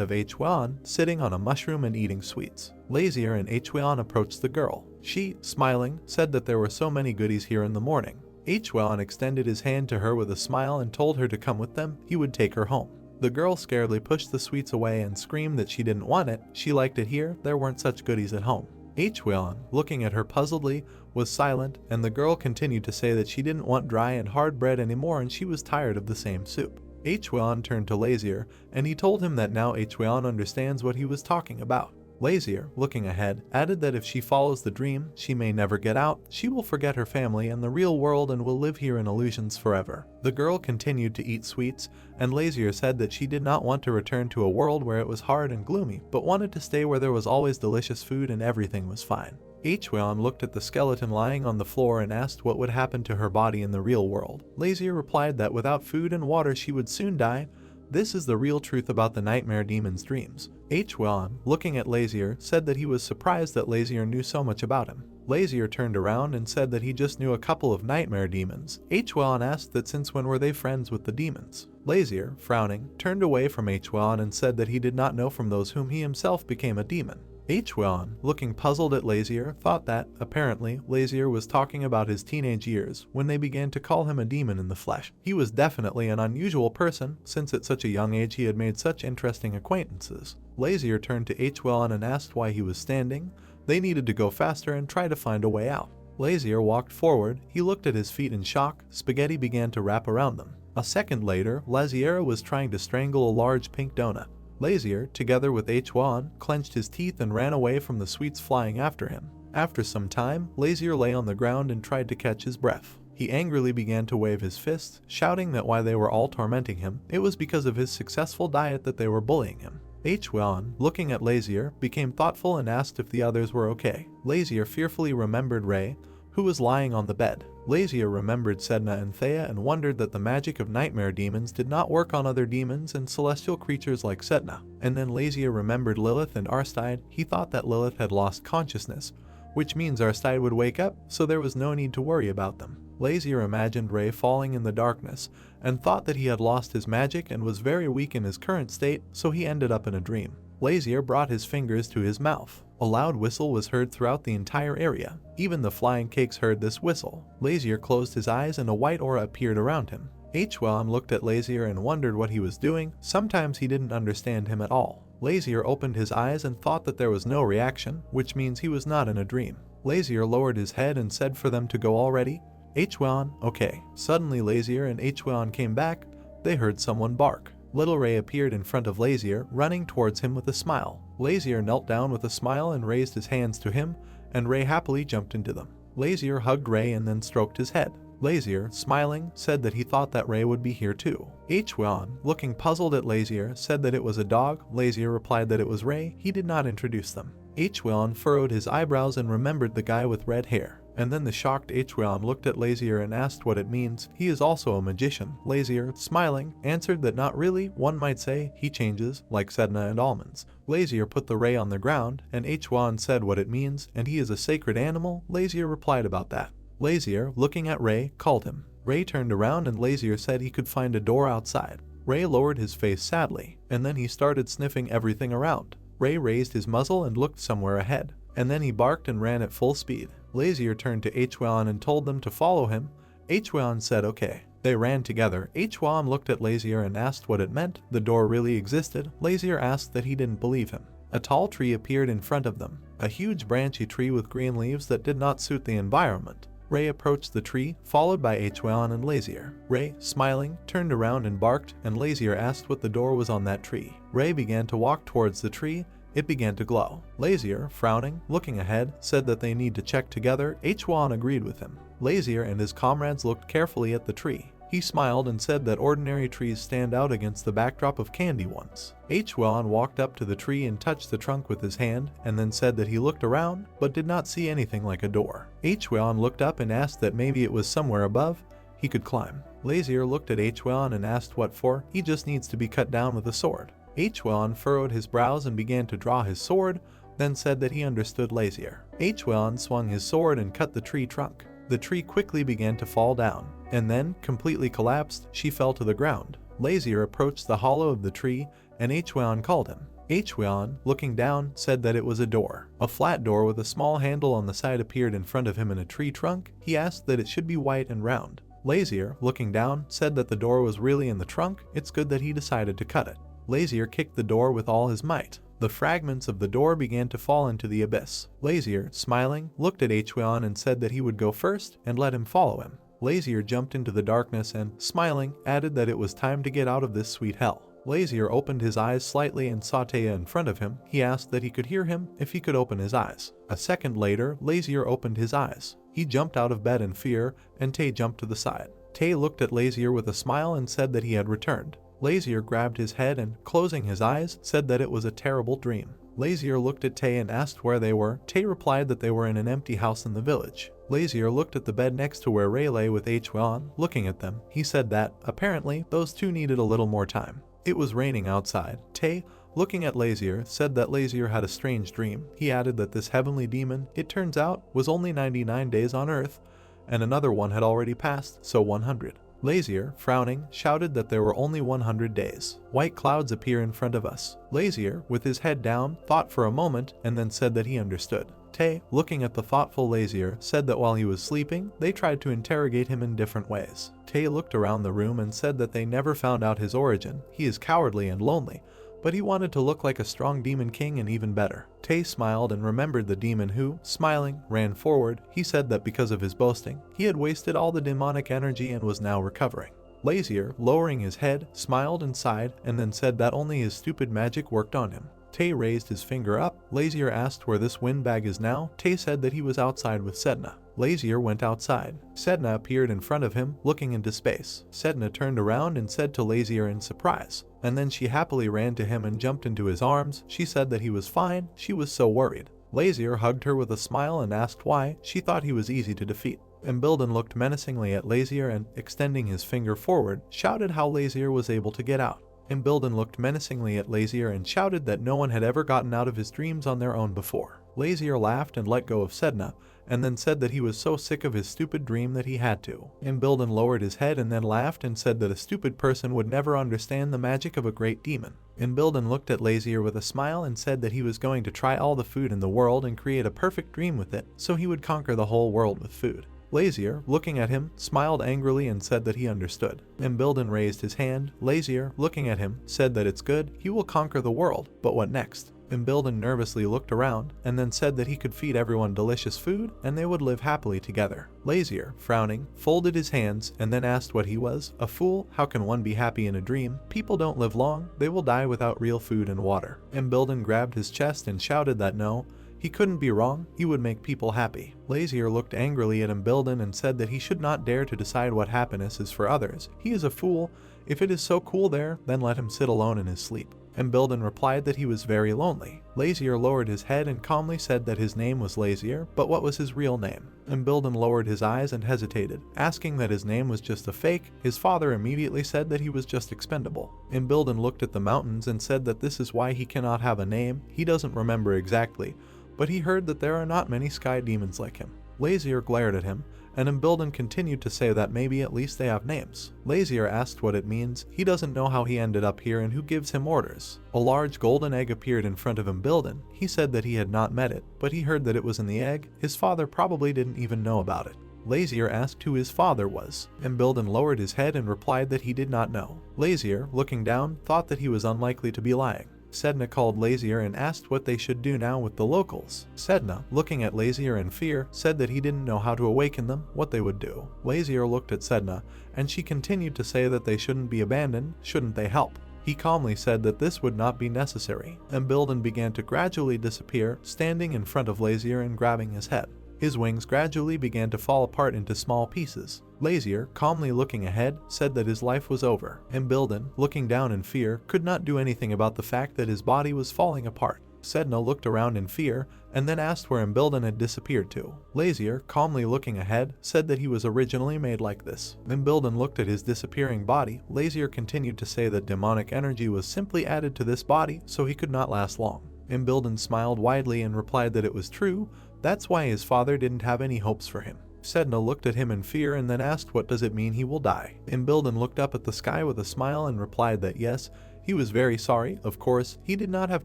of Hwan, sitting on a mushroom and eating sweets. Lazier and Hwan approached the girl. She, smiling, said that there were so many goodies here in the morning. Hwan extended his hand to her with a smile and told her to come with them, he would take her home. The girl scaredly pushed the sweets away and screamed that she didn't want it, she liked it here, there weren't such goodies at home. Hwan, looking at her puzzledly, was silent, and the girl continued to say that she didn't want dry and hard bread anymore and she was tired of the same soup. Hwan turned to Lazier, and he told him that now Hwan understands what he was talking about. Lazier, looking ahead, added that if she follows the dream, she may never get out, she will forget her family and the real world and will live here in illusions forever. The girl continued to eat sweets, and Lazier said that she did not want to return to a world where it was hard and gloomy, but wanted to stay where there was always delicious food and everything was fine. Hwan looked at the skeleton lying on the floor and asked what would happen to her body in the real world. Lazier replied that without food and water she would soon die. This is the real truth about the nightmare demon's dreams. Hwan, looking at Lazier, said that he was surprised that Lazier knew so much about him. Lazier turned around and said that he just knew a couple of nightmare demons. Hwan asked that since when were they friends with the demons. Lazier, frowning, turned away from Hwan and said that he did not know from those whom he himself became a demon. Hwan, looking puzzled at Lazier, thought that, apparently, Lazier was talking about his teenage years, when they began to call him a demon in the flesh. He was definitely an unusual person, since at such a young age he had made such interesting acquaintances. Lazier turned to Hwan and asked why he was standing. They needed to go faster and try to find a way out. Lazier walked forward, he looked at his feet in shock, spaghetti began to wrap around them. A second later, Lazier was trying to strangle a large pink donut. Lazier, together with Hwan, clenched his teeth and ran away from the sweets flying after him. After some time, Lazier lay on the ground and tried to catch his breath. He angrily began to wave his fists, shouting that while they were all tormenting him, it was because of his successful diet that they were bullying him. Hwan, looking at Lazier, became thoughtful and asked if the others were okay. Lazier fearfully remembered Ray, who was lying on the bed. Lazier remembered Sedna and Thea and wondered that the magic of nightmare demons did not work on other demons and celestial creatures like Sedna. And then Lazier remembered Lilith and Arstide. He thought that Lilith had lost consciousness, which means Arstide would wake up, so there was no need to worry about them. Lazier imagined Ray falling in the darkness and thought that he had lost his magic and was very weak in his current state, so he ended up in a dream. Lazier brought his fingers to his mouth. A loud whistle was heard throughout the entire area. Even the flying cakes heard this whistle. Lazier closed his eyes and a white aura appeared around him. Hwan looked at Lazier and wondered what he was doing. Sometimes he didn't understand him at all. Lazier opened his eyes and thought that there was no reaction, which means he was not in a dream. Lazier lowered his head and said for them to go already. Hwan, okay. Suddenly Lazier and Hwan came back. They heard someone bark. Little Ray appeared in front of Lazier, running towards him with a smile. Lazier knelt down with a smile and raised his hands to him, and Ray happily jumped into them. Lazier hugged Ray and then stroked his head. Lazier, smiling, said that he thought that Ray would be here too. Hwan, looking puzzled at Lazier, said that it was a dog. Lazier replied that it was Ray. He did not introduce them. Hwan furrowed his eyebrows and remembered the guy with red hair. And then the shocked Hwan looked at Lazier and asked what it means. He is also a magician. Lazier, smiling, answered that not really, one might say, he changes, like Sedna and almonds. Lazier put the ray on the ground, and Hwan said what it means, and he is a sacred animal. Lazier replied about that. Lazier, looking at Ray, called him. Ray turned around and Lazier said he could find a door outside. Ray lowered his face sadly, and then he started sniffing everything around. Ray raised his muzzle and looked somewhere ahead, and then he barked and ran at full speed. Lazier turned to Hwan and told them to follow him. Hwan said okay. They ran together. Hwan looked at Lazier and asked what it meant. The door really existed. Lazier asked that he didn't believe him. A tall tree appeared in front of them, a huge branchy tree with green leaves that did not suit the environment. Ray approached the tree, followed by Hwan and Lazier. Ray, smiling, turned around and barked, and Lazier asked what the door was on that tree. Ray began to walk towards the tree. It began to glow. Lazier, frowning, looking ahead, said that they need to check together. Hwan agreed with him. Lazier and his comrades looked carefully at the tree. He smiled and said that ordinary trees stand out against the backdrop of candy ones. Hwan walked up to the tree and touched the trunk with his hand, and then said that he looked around, but did not see anything like a door. Hwan looked up and asked that maybe it was somewhere above he could climb. Lazier looked at Hwan and asked what for. He just needs to be cut down with a sword. Hwan furrowed his brows and began to draw his sword, then said that he understood Lazier. Hwan swung his sword and cut the tree trunk. The tree quickly began to fall down, and then, completely collapsed, she fell to the ground. Lazier approached the hollow of the tree, and Hweon called him. Hweon, looking down, said that it was a door. A flat door with a small handle on the side appeared in front of him in a tree trunk. He asked that it should be white and round. Lazier, looking down, said that the door was really in the trunk. It's good that he decided to cut it. Lazier kicked the door with all his might. The fragments of the door began to fall into the abyss. Lazier, smiling, looked at Hweon and said that he would go first and let him follow him. Lazier jumped into the darkness and, smiling, added that it was time to get out of this sweet hell. Lazier opened his eyes slightly and saw Taya in front of him. He asked that he could hear him if he could open his eyes. A second later, Lazier opened his eyes. He jumped out of bed in fear, and Tay jumped to the side. Tay looked at Lazier with a smile and said that he had returned. Lazier grabbed his head and, closing his eyes, said that it was a terrible dream. Lazier looked at Tay and asked where they were. Tay replied that they were in an empty house in the village. Lazier looked at the bed next to where Ray lay with Hweon. Looking at them, he said that, apparently, those two needed a little more time. It was raining outside. Tay, looking at Lazier, said that Lazier had a strange dream. He added that this heavenly demon, it turns out, was only 99 days on Earth, and another one had already passed, so 100. Lazier, frowning, shouted that there were only 100 days. White clouds appear in front of us. Lazier, with his head down, thought for a moment and then said that he understood. Tay, looking at the thoughtful Lazier, said that while he was sleeping, they tried to interrogate him in different ways. Tay looked around the room and said that they never found out his origin. He is cowardly and lonely, but he wanted to look like a strong demon king and even better. Tay smiled and remembered the demon who, smiling, ran forward. He said that because of his boasting, he had wasted all the demonic energy and was now recovering. Lazier, lowering his head, smiled and sighed, and then said that only his stupid magic worked on him. Tay raised his finger up. Lazier asked where this windbag is now. Tay said that he was outside with Sedna. Lazier went outside. Sedna appeared in front of him, looking into space. Sedna turned around and said to Lazier in surprise, and then she happily ran to him and jumped into his arms. She said that he was fine. She was so worried. Lazier hugged her with a smile and asked why. She thought he was easy to defeat. Imbilden looked menacingly at Lazier and, extending his finger forward, shouted how Lazier was able to get out. Imbilden looked menacingly at Lazier and shouted that no one had ever gotten out of his dreams on their own before. Lazier laughed and let go of Sedna, and then said that he was so sick of his stupid dream that he had to. Imbilden lowered his head and then laughed and said that a stupid person would never understand the magic of a great demon. Imbilden looked at Lazier with a smile and said that he was going to try all the food in the world and create a perfect dream with it, so he would conquer the whole world with food. Lazier, looking at him, smiled angrily and said that he understood. Imbilden raised his hand. Lazier, looking at him, said that it's good, he will conquer the world, but what next? Imbilden nervously looked around, and then said that he could feed everyone delicious food, and they would live happily together. Lazier, frowning, folded his hands, and then asked what he was. A fool? How can one be happy in a dream? People don't live long, they will die without real food and water. Imbilden grabbed his chest and shouted that no, he couldn't be wrong, he would make people happy. Lazier looked angrily at Imbilden and said that he should not dare to decide what happiness is for others. He is a fool. If it is so cool there, then let him sit alone in his sleep. Imbilden replied that he was very lonely. Lazier lowered his head and calmly said that his name was Lazier, but what was his real name? Imbilden lowered his eyes and hesitated, asking that his name was just a fake. His father immediately said that he was just expendable. Imbilden looked at the mountains and said that this is why he cannot have a name. He doesn't remember exactly, but he heard that there are not many sky demons like him. Lazier glared at him, and Imbilden continued to say that maybe at least they have names. Lazier asked what it means. He doesn't know how he ended up here and who gives him orders. A large golden egg appeared in front of Imbilden. He said that he had not met it, but he heard that it was in the egg. His father probably didn't even know about it. Lazier asked who his father was. Imbilden lowered his head and replied that he did not know. Lazier, looking down, thought that he was unlikely to be lying. Sedna called Lazier and asked what they should do now with the locals. Sedna, looking at Lazier in fear, said that he didn't know how to awaken them, what they would do. Lazier looked at Sedna, and she continued to say that they shouldn't be abandoned, shouldn't they help? He calmly said that this would not be necessary. Imbilden began to gradually disappear, standing in front of Lazier and grabbing his head. His wings gradually began to fall apart into small pieces. Lazier, calmly looking ahead, said that his life was over. Imbilden, looking down in fear, could not do anything about the fact that his body was falling apart. Sedna looked around in fear, and then asked where Imbilden had disappeared to. Lazier, calmly looking ahead, said that he was originally made like this. Imbilden looked at his disappearing body. Lazier continued to say that demonic energy was simply added to this body, so he could not last long. Imbilden smiled widely and replied that it was true. That's why his father didn't have any hopes for him. Sedna looked at him in fear and then asked what does it mean he will die. Imbilden looked up at the sky with a smile and replied that yes, he was very sorry, of course, he did not have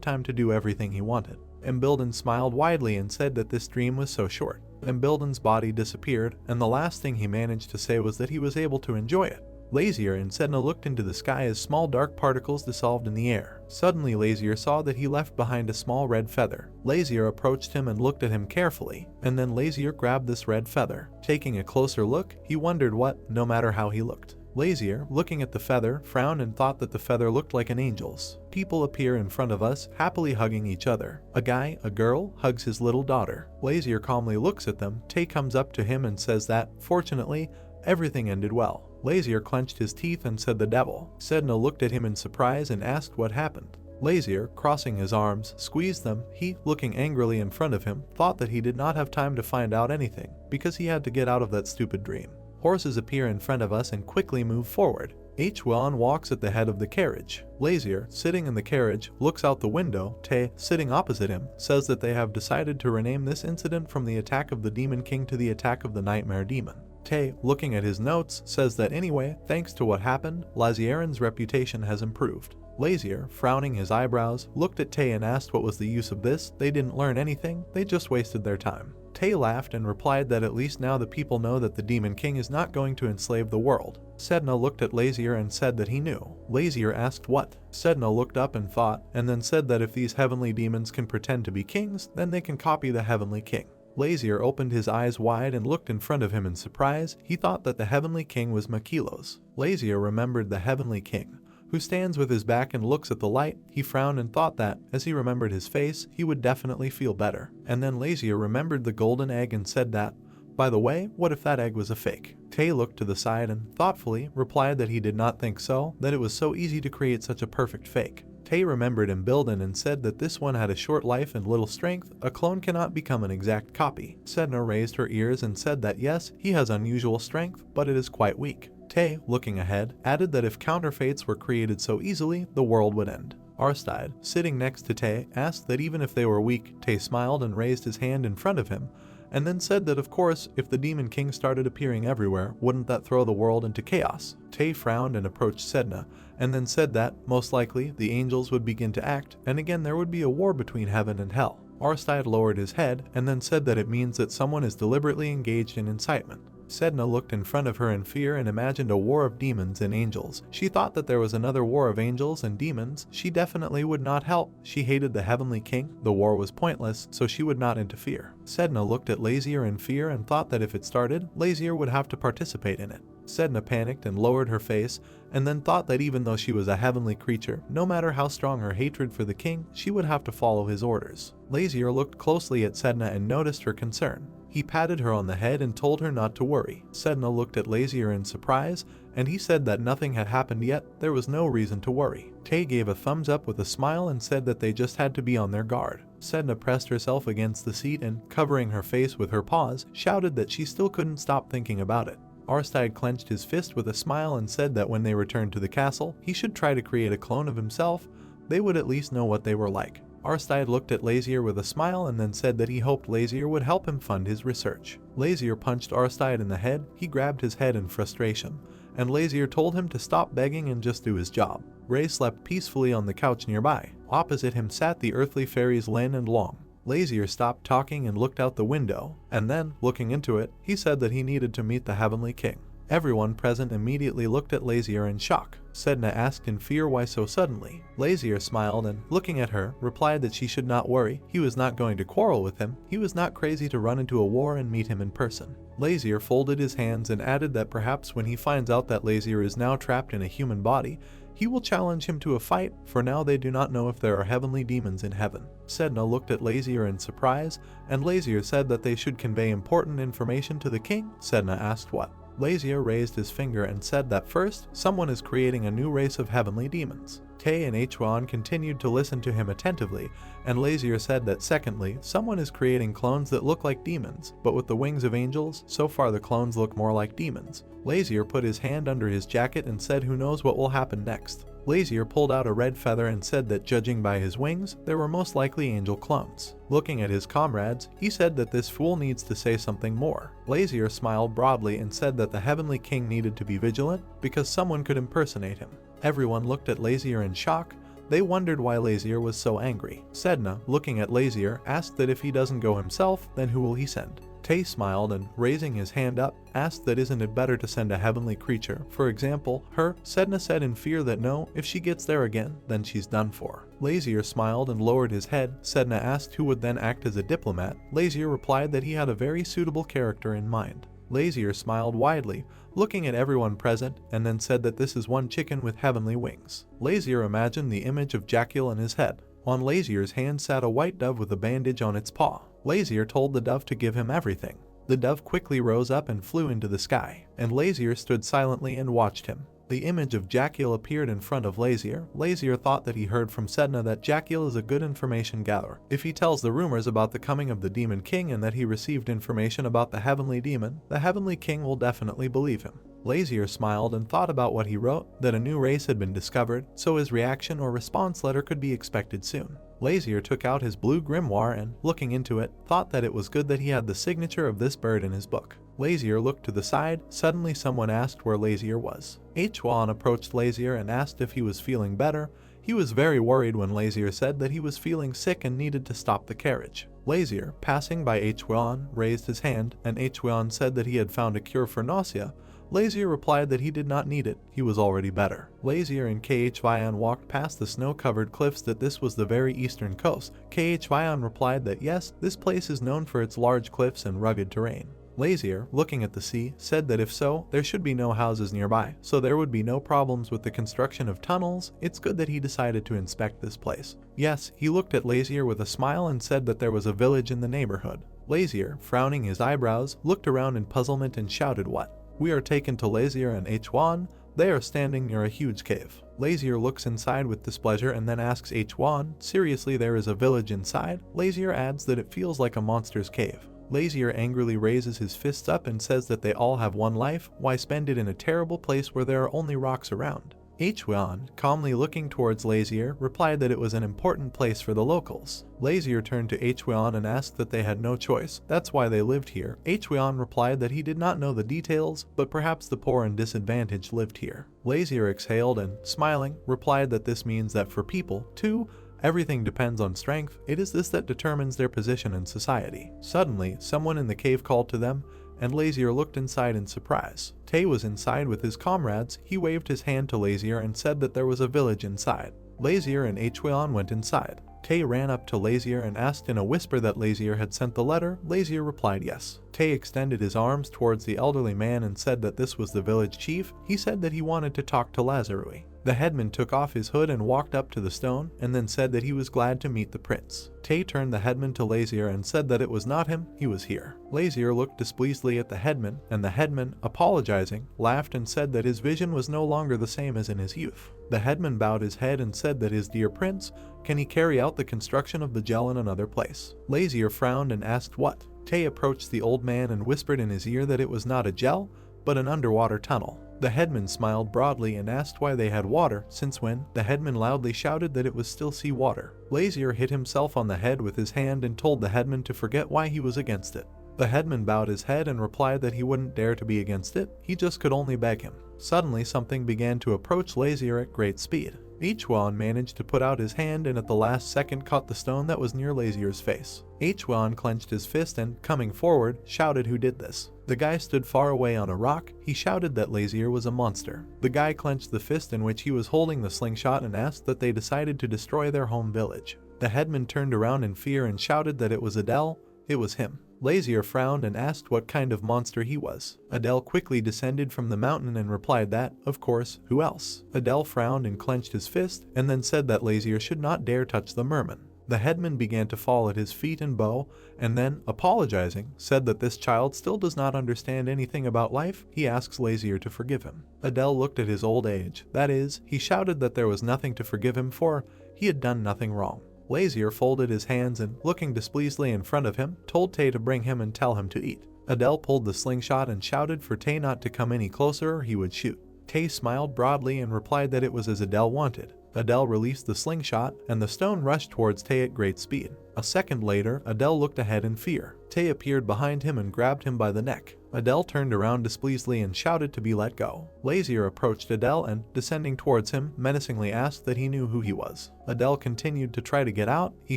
time to do everything he wanted. Imbilden smiled widely and said that this dream was so short. Imbilden's body disappeared, and the last thing he managed to say was that he was able to enjoy it. Lazier and Sedna looked into the sky as small dark particles dissolved in the air. Suddenly Lazier saw that he left behind a small red feather. Lazier approached him and looked at him carefully, and then Lazier grabbed this red feather. Taking a closer look, he wondered what, no matter how he looked. Lazier, looking at the feather, frowned and thought that the feather looked like an angel's. People appear in front of us, happily hugging each other. A guy, a girl, hugs his little daughter. Lazier calmly looks at them. Tay comes up to him and says that, fortunately, everything ended well. Lazier clenched his teeth and said the devil. Sedna looked at him in surprise and asked what happened. Lazier, crossing his arms, squeezed them. He, looking angrily in front of him, thought that he did not have time to find out anything, because he had to get out of that stupid dream. Horses appear in front of us and quickly move forward. Hwan walks at the head of the carriage. Lazier, sitting in the carriage, looks out the window. Tay, sitting opposite him, says that they have decided to rename this incident from the attack of the Demon King to the attack of the Nightmare Demon. Tay, looking at his notes, says that anyway, thanks to what happened, Lazieren's reputation has improved. Lazier, frowning his eyebrows, looked at Tay and asked what was the use of this. They didn't learn anything, they just wasted their time. Tay laughed and replied that at least now the people know that the Demon King is not going to enslave the world. Sedna looked at Lazier and said that he knew. Lazier asked what? Sedna looked up and thought, and then said that if these heavenly demons can pretend to be kings, then they can copy the heavenly king. Lazier opened his eyes wide and looked in front of him in surprise. He thought that the heavenly king was Makilos. Lazier remembered the heavenly king, who stands with his back and looks at the light. He frowned and thought that, as he remembered his face, he would definitely feel better. And then Lazier remembered the golden egg and said that, by the way, what if that egg was a fake? Tay looked to the side and, thoughtfully, replied that he did not think so, that it was so easy to create such a perfect fake. Tay remembered Imbilden and said that this one had a short life and little strength. A clone cannot become an exact copy. Sedna raised her ears and said that yes, he has unusual strength, but it is quite weak. Tay, looking ahead, added that if counterfeits were created so easily, the world would end. Arstide, sitting next to Tay, asked that even if they were weak. Tay smiled and raised his hand in front of him, and then said that of course, if the Demon King started appearing everywhere, wouldn't that throw the world into chaos? Tay frowned and approached Sedna, and then said that, most likely, the angels would begin to act, and again there would be a war between heaven and hell. Arstide lowered his head, and then said that it means that someone is deliberately engaged in incitement. Sedna looked in front of her in fear and imagined a war of demons and angels. She thought that there was another war of angels and demons. She definitely would not help. She hated the heavenly king. The war was pointless, so she would not interfere. Sedna looked at Lazier in fear and thought that if it started, Lazier would have to participate in it. Sedna panicked and lowered her face, and then thought that even though she was a heavenly creature, no matter how strong her hatred for the king, she would have to follow his orders. Lazier looked closely at Sedna and noticed her concern. He patted her on the head and told her not to worry. Sedna looked at Lazier in surprise, and he said that nothing had happened yet. There was no reason to worry. Tay gave a thumbs up with a smile and said that they just had to be on their guard. Sedna pressed herself against the seat and, covering her face with her paws, shouted that she still couldn't stop thinking about it. Arstide clenched his fist with a smile and said that when they returned to the castle, he should try to create a clone of himself. They would at least know what they were like. Arstide looked at Lazier with a smile and then said that he hoped Lazier would help him fund his research. Lazier punched Arstide in the head. He grabbed his head in frustration, and Lazier told him to stop begging and just do his job. Ray slept peacefully on the couch nearby. Opposite him sat the earthly fairies Lin and Long. Lazier stopped talking and looked out the window, and then, looking into it, he said that he needed to meet the heavenly king. Everyone present immediately looked at Lazier in shock. Sedna asked in fear why so suddenly. Lazier smiled and, looking at her, replied that she should not worry. He was not going to quarrel with him. He was not crazy to run into a war and meet him in person. Lazier folded his hands and added that perhaps when he finds out that Lazier is now trapped in a human body, he will challenge him to a fight. For now they do not know if there are heavenly demons in heaven. Sedna looked at Lazier in surprise, and Lazier said that they should convey important information to the king. Sedna asked what. Lazier raised his finger and said that first, someone is creating a new race of heavenly demons. Tae and Hwan continued to listen to him attentively, and Lazier said that secondly, someone is creating clones that look like demons, but with the wings of angels. So far the clones look more like demons. Lazier put his hand under his jacket and said who knows what will happen next. Lazier pulled out a red feather and said that judging by his wings, they were most likely angel clones. Looking at his comrades, he said that this fool needs to say something more. Lazier smiled broadly and said that the Heavenly King needed to be vigilant because someone could impersonate him. Everyone looked at Lazier in shock. They wondered why Lazier was so angry. Sedna, looking at Lazier, asked that if he doesn't go himself, then who will he send? Tae smiled and, raising his hand up, asked that isn't it better to send a heavenly creature, for example, her? Sedna said in fear that no, if she gets there again, then she's done for. Lazier smiled and lowered his head. Sedna asked who would then act as a diplomat. Lazier replied that he had a very suitable character in mind. Lazier smiled widely, looking at everyone present, and then said that this is one chicken with heavenly wings. Lazier imagined the image of Jackal in his head. On Lazier's hand sat a white dove with a bandage on its paw. Lazier told the dove to give him everything. The dove quickly rose up and flew into the sky, and Lazier stood silently and watched him. The image of Jackal appeared in front of Lazier. Lazier thought that he heard from Sedna that Jackal is a good information gatherer. If he tells the rumors about the coming of the Demon King and that he received information about the Heavenly Demon, the Heavenly King will definitely believe him. Lazier smiled and thought about what he wrote, that a new race had been discovered, so his reaction or response letter could be expected soon. Lazier took out his blue grimoire and, looking into it, thought that it was good that he had the signature of this bird in his book. Lazier looked to the side. Suddenly someone asked where Lazier was. Hwan approached Lazier and asked if he was feeling better. He was very worried when Lazier said that he was feeling sick and needed to stop the carriage. Lazier, passing by Hwan, raised his hand, and Hwan said that he had found a cure for nausea. Lazier replied that he did not need it, he was already better. Lazier and Hwan walked past the snow-covered cliffs that this was the very eastern coast. Hwan replied that yes, this place is known for its large cliffs and rugged terrain. Lazier, looking at the sea, said that if so, there should be no houses nearby, so there would be no problems with the construction of tunnels. It's good that he decided to inspect this place. Yes, he looked at Lazier with a smile and said that there was a village in the neighborhood. Lazier, frowning his eyebrows, looked around in puzzlement and shouted, "What?" We are taken to Lazier and Hwan. They are standing near a huge cave. Lazier looks inside with displeasure and then asks Hwan, seriously, there is a village inside? Lazier adds that it feels like a monster's cave. Lazier angrily raises his fists up and says that they all have one life, why spend it in a terrible place where there are only rocks around? Hwan, calmly looking towards Lazier, replied that it was an important place for the locals. Lazier turned to Hwan and asked that they had no choice, that's why they lived here. Hwan replied that he did not know the details, but perhaps the poor and disadvantaged lived here. Lazier exhaled and, smiling, replied that this means that for people, too, everything depends on strength. It is this that determines their position in society. Suddenly, someone in the cave called to them, and Lazier looked inside in surprise. Tae was inside with his comrades. He waved his hand to Lazier and said that there was a village inside. Lazier and Hwan went inside. Tae ran up to Lazier and asked in a whisper that Lazier had sent the letter. Lazier replied yes. Tae extended his arms towards the elderly man and said that this was the village chief. He said that he wanted to talk to Lazarui. The headman took off his hood and walked up to the stone, and then said that he was glad to meet the prince. Tae turned the headman to Lazier and said that it was not him, he was here. Lazier looked displeasedly at the headman, and the headman, apologizing, laughed and said that his vision was no longer the same as in his youth. The headman bowed his head and said that his dear prince, can he carry out the construction of the gel in another place? Lazier frowned and asked what? Tae approached the old man and whispered in his ear that it was not a gel, but an underwater tunnel. The headman smiled broadly and asked why they had water, since when? The headman loudly shouted that it was still sea water. Lazier hit himself on the head with his hand and told the headman to forget why he was against it. The headman bowed his head and replied that he wouldn't dare to be against it, he just could only beg him. Suddenly something began to approach Lazier at great speed. Hwan managed to put out his hand and at the last second caught the stone that was near Lazier's face. Hwan clenched his fist and, coming forward, shouted who did this. The guy stood far away on a rock. He shouted that Lazier was a monster. The guy clenched the fist in which he was holding the slingshot and asked that they decided to destroy their home village. The headman turned around in fear and shouted that it was Adele. It was him. Lazier frowned and asked what kind of monster he was. Adele quickly descended from the mountain and replied that, of course, who else? Adele frowned and clenched his fist, and then said that Lazier should not dare touch the merman. The headman began to fall at his feet and bow, and then, apologizing, said that this child still does not understand anything about life. He asks Lazier to forgive him. Adele looked at his old age. That is, he shouted that there was nothing to forgive him for. He had done nothing wrong. Lazier folded his hands and, looking displeasedly in front of him, told Tay to bring him and tell him to eat. Adele pulled the slingshot and shouted for Tay not to come any closer or he would shoot. Tay smiled broadly and replied that it was as Adele wanted. Adele released the slingshot, and the stone rushed towards Tay at great speed. A second later, Adele looked ahead in fear. Tay appeared behind him and grabbed him by the neck. Adele turned around displeasedly and shouted to be let go. Lazier approached Adele and, descending towards him, menacingly asked that he knew who he was. Adele continued to try to get out. He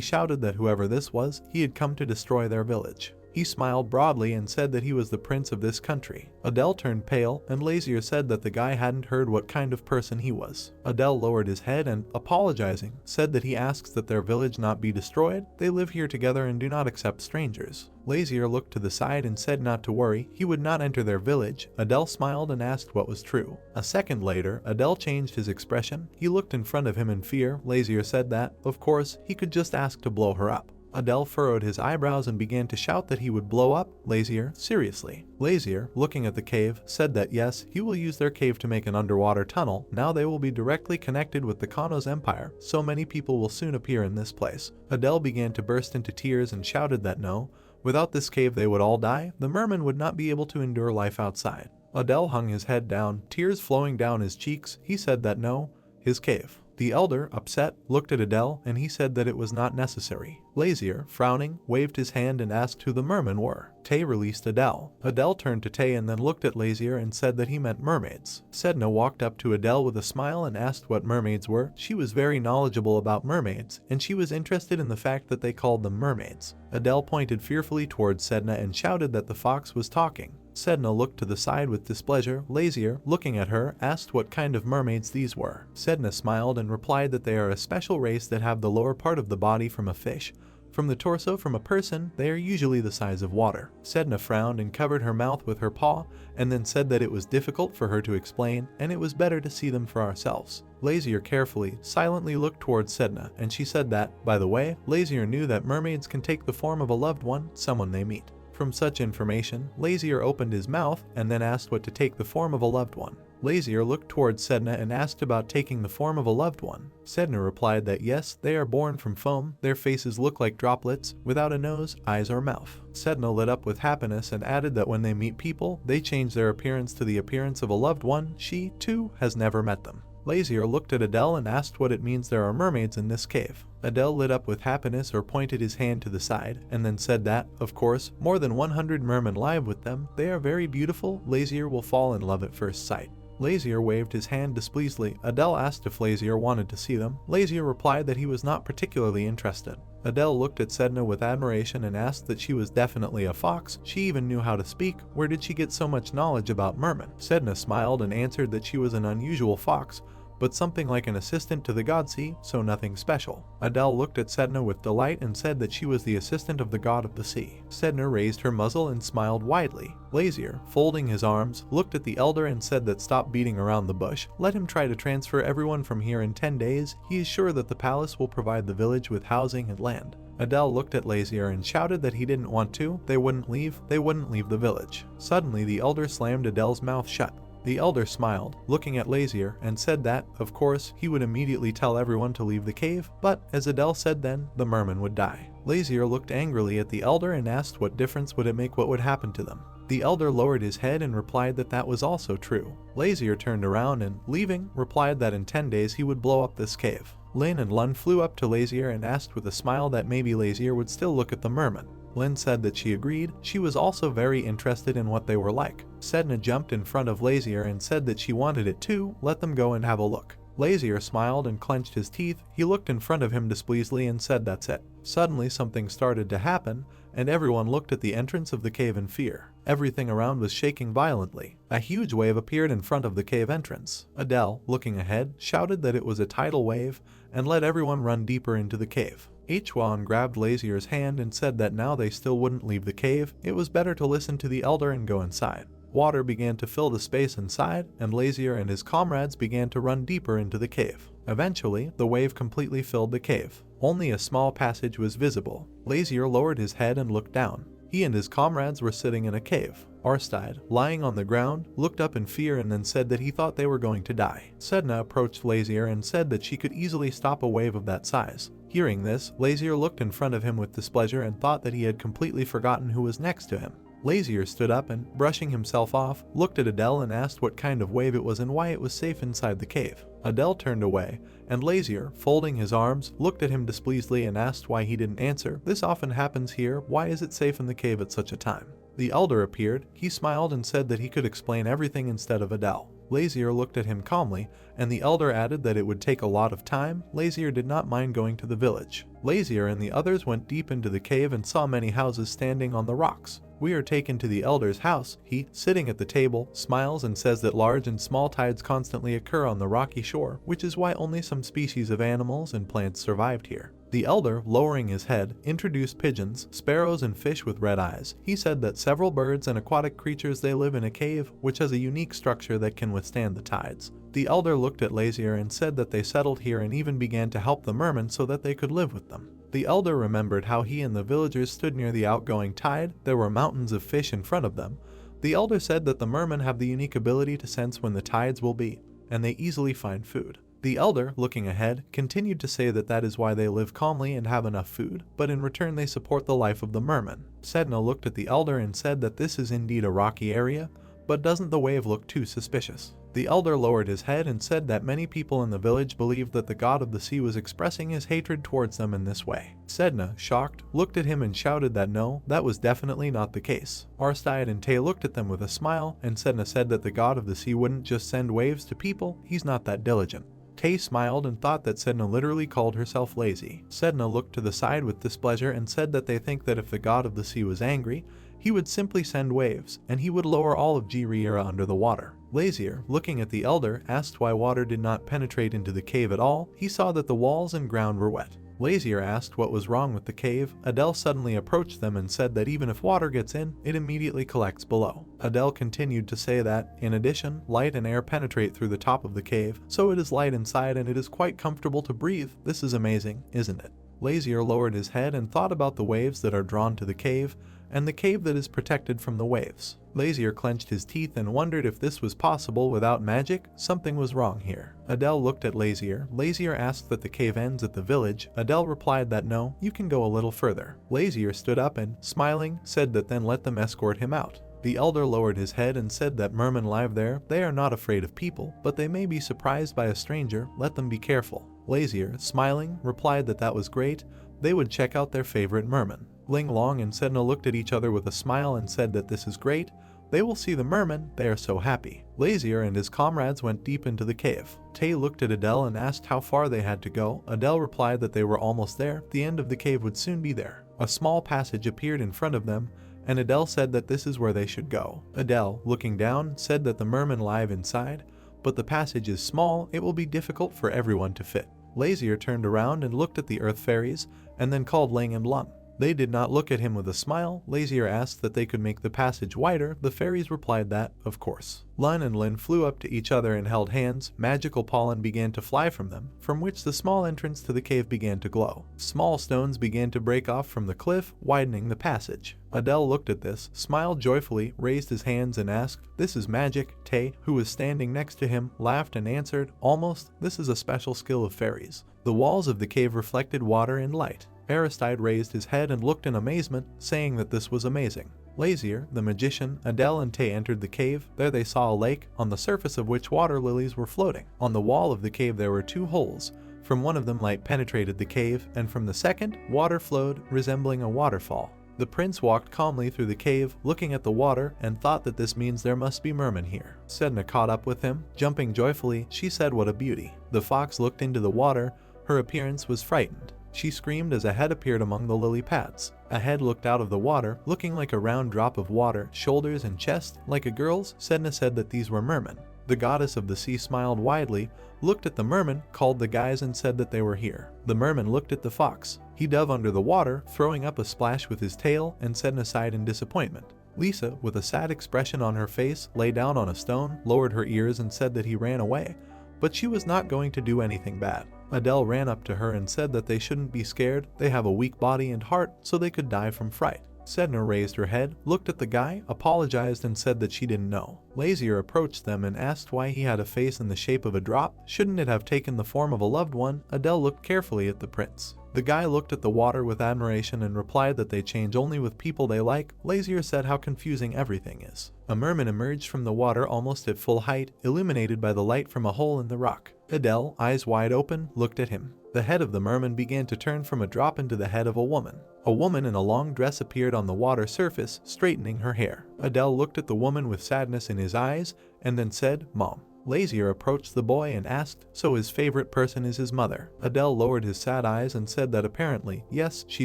shouted that whoever this was, he had come to destroy their village. He smiled broadly and said that he was the prince of this country. Adele turned pale, and Lazier said that the guy hadn't heard what kind of person he was. Adele lowered his head and, apologizing, said that he asks that their village not be destroyed. They live here together and do not accept strangers. Lazier looked to the side and said not to worry, he would not enter their village. Adele smiled and asked what was true. A second later, Adele changed his expression. He looked in front of him in fear. Lazier said that, of course, he could just ask to blow her up. Adele furrowed his eyebrows and began to shout that he would blow up Lazier, seriously. Lazier, looking at the cave, said that yes, he will use their cave to make an underwater tunnel. Now they will be directly connected with the Kano's empire. So many people will soon appear in this place. Adele began to burst into tears and shouted that no, without this cave they would all die. The merman would not be able to endure life outside. Adele hung his head down, tears flowing down his cheeks. He said that no, his cave. The elder, upset, looked at Adele, and he said that it was not necessary. Lazier, frowning, waved his hand and asked who the mermen were. Tay released Adele. Adele turned to Tay and then looked at Lazier and said that he meant mermaids. Sedna walked up to Adele with a smile and asked what mermaids were. She was very knowledgeable about mermaids, and she was interested in the fact that they called them mermaids. Adele pointed fearfully towards Sedna and shouted that the fox was talking. Sedna looked to the side with displeasure. Lazier, looking at her, asked what kind of mermaids these were. Sedna smiled and replied that they are a special race that have the lower part of the body from a fish. From the torso from a person, they are usually the size of water. Sedna frowned and covered her mouth with her paw, and then said that it was difficult for her to explain, and it was better to see them for ourselves. Lazier carefully, silently looked towards Sedna, and she said that, by the way, Lazier knew that mermaids can take the form of a loved one, someone they meet. From such information, Lazier opened his mouth and then asked what to take the form of a loved one. Lazier looked towards Sedna and asked about taking the form of a loved one. Sedna replied that yes, they are born from foam, their faces look like droplets, without a nose, eyes or mouth. Sedna lit up with happiness and added that when they meet people, they change their appearance to the appearance of a loved one. She, too, has never met them. Lazier looked at Adele and asked what it means there are mermaids in this cave. Adele lit up with happiness or pointed his hand to the side, and then said that, of course, more than 100 mermen live with them. They are very beautiful. Lazier will fall in love at first sight. Lazier waved his hand displeasedly. Adele asked if Lazier wanted to see them. Lazier replied that he was not particularly interested. Adele looked at Sedna with admiration and asked that she was definitely a fox. She even knew how to speak. Where did she get so much knowledge about mermen? Sedna smiled and answered that she was an unusual fox, but something like an assistant to the god sea, so nothing special. Adele looked at Sedna with delight and said that she was the assistant of the god of the sea. Sedna raised her muzzle and smiled widely. Lazier, folding his arms, looked at the elder and said that stop beating around the bush. Let him try to transfer everyone from here in 10 days. He is sure that the palace will provide the village with housing and land. Adele looked at Lazier and shouted that he didn't want to. They wouldn't leave the village. Suddenly the elder slammed Adele's mouth shut. The elder smiled, looking at Lazier, and said that, of course, he would immediately tell everyone to leave the cave, but, as Adele said then, the merman would die. Lazier looked angrily at the elder and asked what difference would it make what would happen to them. The elder lowered his head and replied that that was also true. Lazier turned around and, leaving, replied that in 10 days he would blow up this cave. Lin and Lun flew up to Lazier and asked with a smile that maybe Lazier would still look at the merman. Lin said that she agreed. She was also very interested in what they were like. Sedna jumped in front of Lazier and said that she wanted it too. Let them go and have a look. Lazier smiled and clenched his teeth. He looked in front of him displeasedly and said that's it. Suddenly something started to happen, and everyone looked at the entrance of the cave in fear. Everything around was shaking violently. A huge wave appeared in front of the cave entrance. Adele, looking ahead, shouted that it was a tidal wave and let everyone run deeper into the cave. Hwan grabbed Lazier's hand and said that now they still wouldn't leave the cave. It was better to listen to the elder and go inside. Water began to fill the space inside, and Lazier and his comrades began to run deeper into the cave. Eventually, the wave completely filled the cave. Only a small passage was visible. Lazier lowered his head and looked down. He and his comrades were sitting in a cave. Oversize, lying on the ground, looked up in fear and then said that he thought they were going to die. Sedna approached Lazier and said that she could easily stop a wave of that size. Hearing this, Lazier looked in front of him with displeasure and thought that he had completely forgotten who was next to him. Lazier stood up and, brushing himself off, looked at Adele and asked what kind of wave it was and why it was safe inside the cave. Adele turned away, and Lazier, folding his arms, looked at him displeasedly and asked why he didn't answer. This often happens here, why is it safe in the cave at such a time? The elder appeared, he smiled and said that he could explain everything instead of Adele. Lazier looked at him calmly, and the elder added that it would take a lot of time. Lazier did not mind going to the village. Lazier and the others went deep into the cave and saw many houses standing on the rocks. We are taken to the elder's house. He, sitting at the table, smiles and says that large and small tides constantly occur on the rocky shore, which is why only some species of animals and plants survived here. The elder, lowering his head, introduced pigeons, sparrows and fish with red eyes. He said that several birds and aquatic creatures they live in a cave, which has a unique structure that can withstand the tides. The elder looked at Lazier and said that they settled here and even began to help the mermen so that they could live with them. The elder remembered how he and the villagers stood near the outgoing tide. There were mountains of fish in front of them. The elder said that the mermen have the unique ability to sense when the tides will be, and they easily find food. The elder, looking ahead, continued to say that that is why they live calmly and have enough food, but in return they support the life of the mermen. Sedna looked at the elder and said that this is indeed a rocky area, but doesn't the wave look too suspicious? The elder lowered his head and said that many people in the village believed that the god of the sea was expressing his hatred towards them in this way. Sedna, shocked, looked at him and shouted that no, that was definitely not the case. Oversize and Tay looked at them with a smile, and Sedna said that the god of the sea wouldn't just send waves to people, he's not that diligent. Tay smiled and thought that Sedna literally called herself lazy. Sedna looked to the side with displeasure and said that they think that if the god of the sea was angry, he would simply send waves, and he would lower all of Jiraiya under the water. Lazier, looking at the elder, asked why water did not penetrate into the cave at all. He saw that the walls and ground were wet. Lazier asked what was wrong with the cave. Adele suddenly approached them and said that even if water gets in, it immediately collects below. Adele continued to say that, in addition, light and air penetrate through the top of the cave, so it is light inside and it is quite comfortable to breathe. This is amazing, isn't it? Lazier lowered his head and thought about the waves that are drawn to the cave, and the cave that is protected from the waves. Lazier clenched his teeth and wondered if this was possible without magic. Something was wrong here. Adele looked at Lazier. Lazier asked that the cave ends at the village. Adele replied that no, you can go a little further. Lazier stood up and, smiling, said that then let them escort him out. The elder lowered his head and said that mermen live there. They are not afraid of people, but they may be surprised by a stranger. Let them be careful. Lazier, smiling, replied that that was great. They would check out their favorite merman. Ling Long and Sedna looked at each other with a smile and said that this is great. They will see the mermen, they are so happy. Lazier and his comrades went deep into the cave. Tay looked at Adele and asked how far they had to go. Adele replied that they were almost there. The end of the cave would soon be there. A small passage appeared in front of them, and Adele said that this is where they should go. Adele, looking down, said that the mermen live inside, but the passage is small, it will be difficult for everyone to fit. Lazier turned around and looked at the earth fairies, and then called Ling and Lung. They did not look at him with a smile. Lazier asked that they could make the passage wider. The fairies replied that, of course. Lun and Lin flew up to each other and held hands. Magical pollen began to fly from them, from which the small entrance to the cave began to glow. Small stones began to break off from the cliff, widening the passage. Adele looked at this, smiled joyfully, raised his hands and asked, "This is magic." Tay, who was standing next to him, laughed and answered, "Almost. This is a special skill of fairies." The walls of the cave reflected water and light. Oversize raised his head and looked in amazement, saying that this was amazing. Lazier, the magician, Adele and Tay entered the cave. There they saw a lake, on the surface of which water lilies were floating. On the wall of the cave there were 2 holes. From one of them light penetrated the cave, and from the second, water flowed, resembling a waterfall. The prince walked calmly through the cave, looking at the water, and thought that this means there must be mermen here. Sedna caught up with him. Jumping joyfully, she said what a beauty. The fox looked into the water. Her appearance was frightened. She screamed as a head appeared among the lily pads. A head looked out of the water, looking like a round drop of water, shoulders and chest, like a girl's. Sedna said that these were mermen. The goddess of the sea smiled widely, looked at the merman, called the guys and said that they were here. The merman looked at the fox. He dove under the water, throwing up a splash with his tail, and Sedna sighed in disappointment. Lisa, with a sad expression on her face, lay down on a stone, lowered her ears and said that he ran away, but she was not going to do anything bad. Adele ran up to her and said that they shouldn't be scared, they have a weak body and heart, so they could die from fright. Sedna raised her head, looked at the guy, apologized and said that she didn't know. Lazier approached them and asked why he had a face in the shape of a drop. Shouldn't it have taken the form of a loved one? Adele looked carefully at the prince. The guy looked at the water with admiration and replied that they change only with people they like. Lazier said how confusing everything is. A merman emerged from the water almost at full height, illuminated by the light from a hole in the rock. Adele, eyes wide open, looked at him. The head of the merman began to turn from a drop into the head of a woman. A woman in a long dress appeared on the water surface, straightening her hair. Adele looked at the woman with sadness in his eyes, and then said, "Mom." Lazier approached the boy and asked, so his favorite person is his mother. Adele lowered his sad eyes and said that apparently, yes, she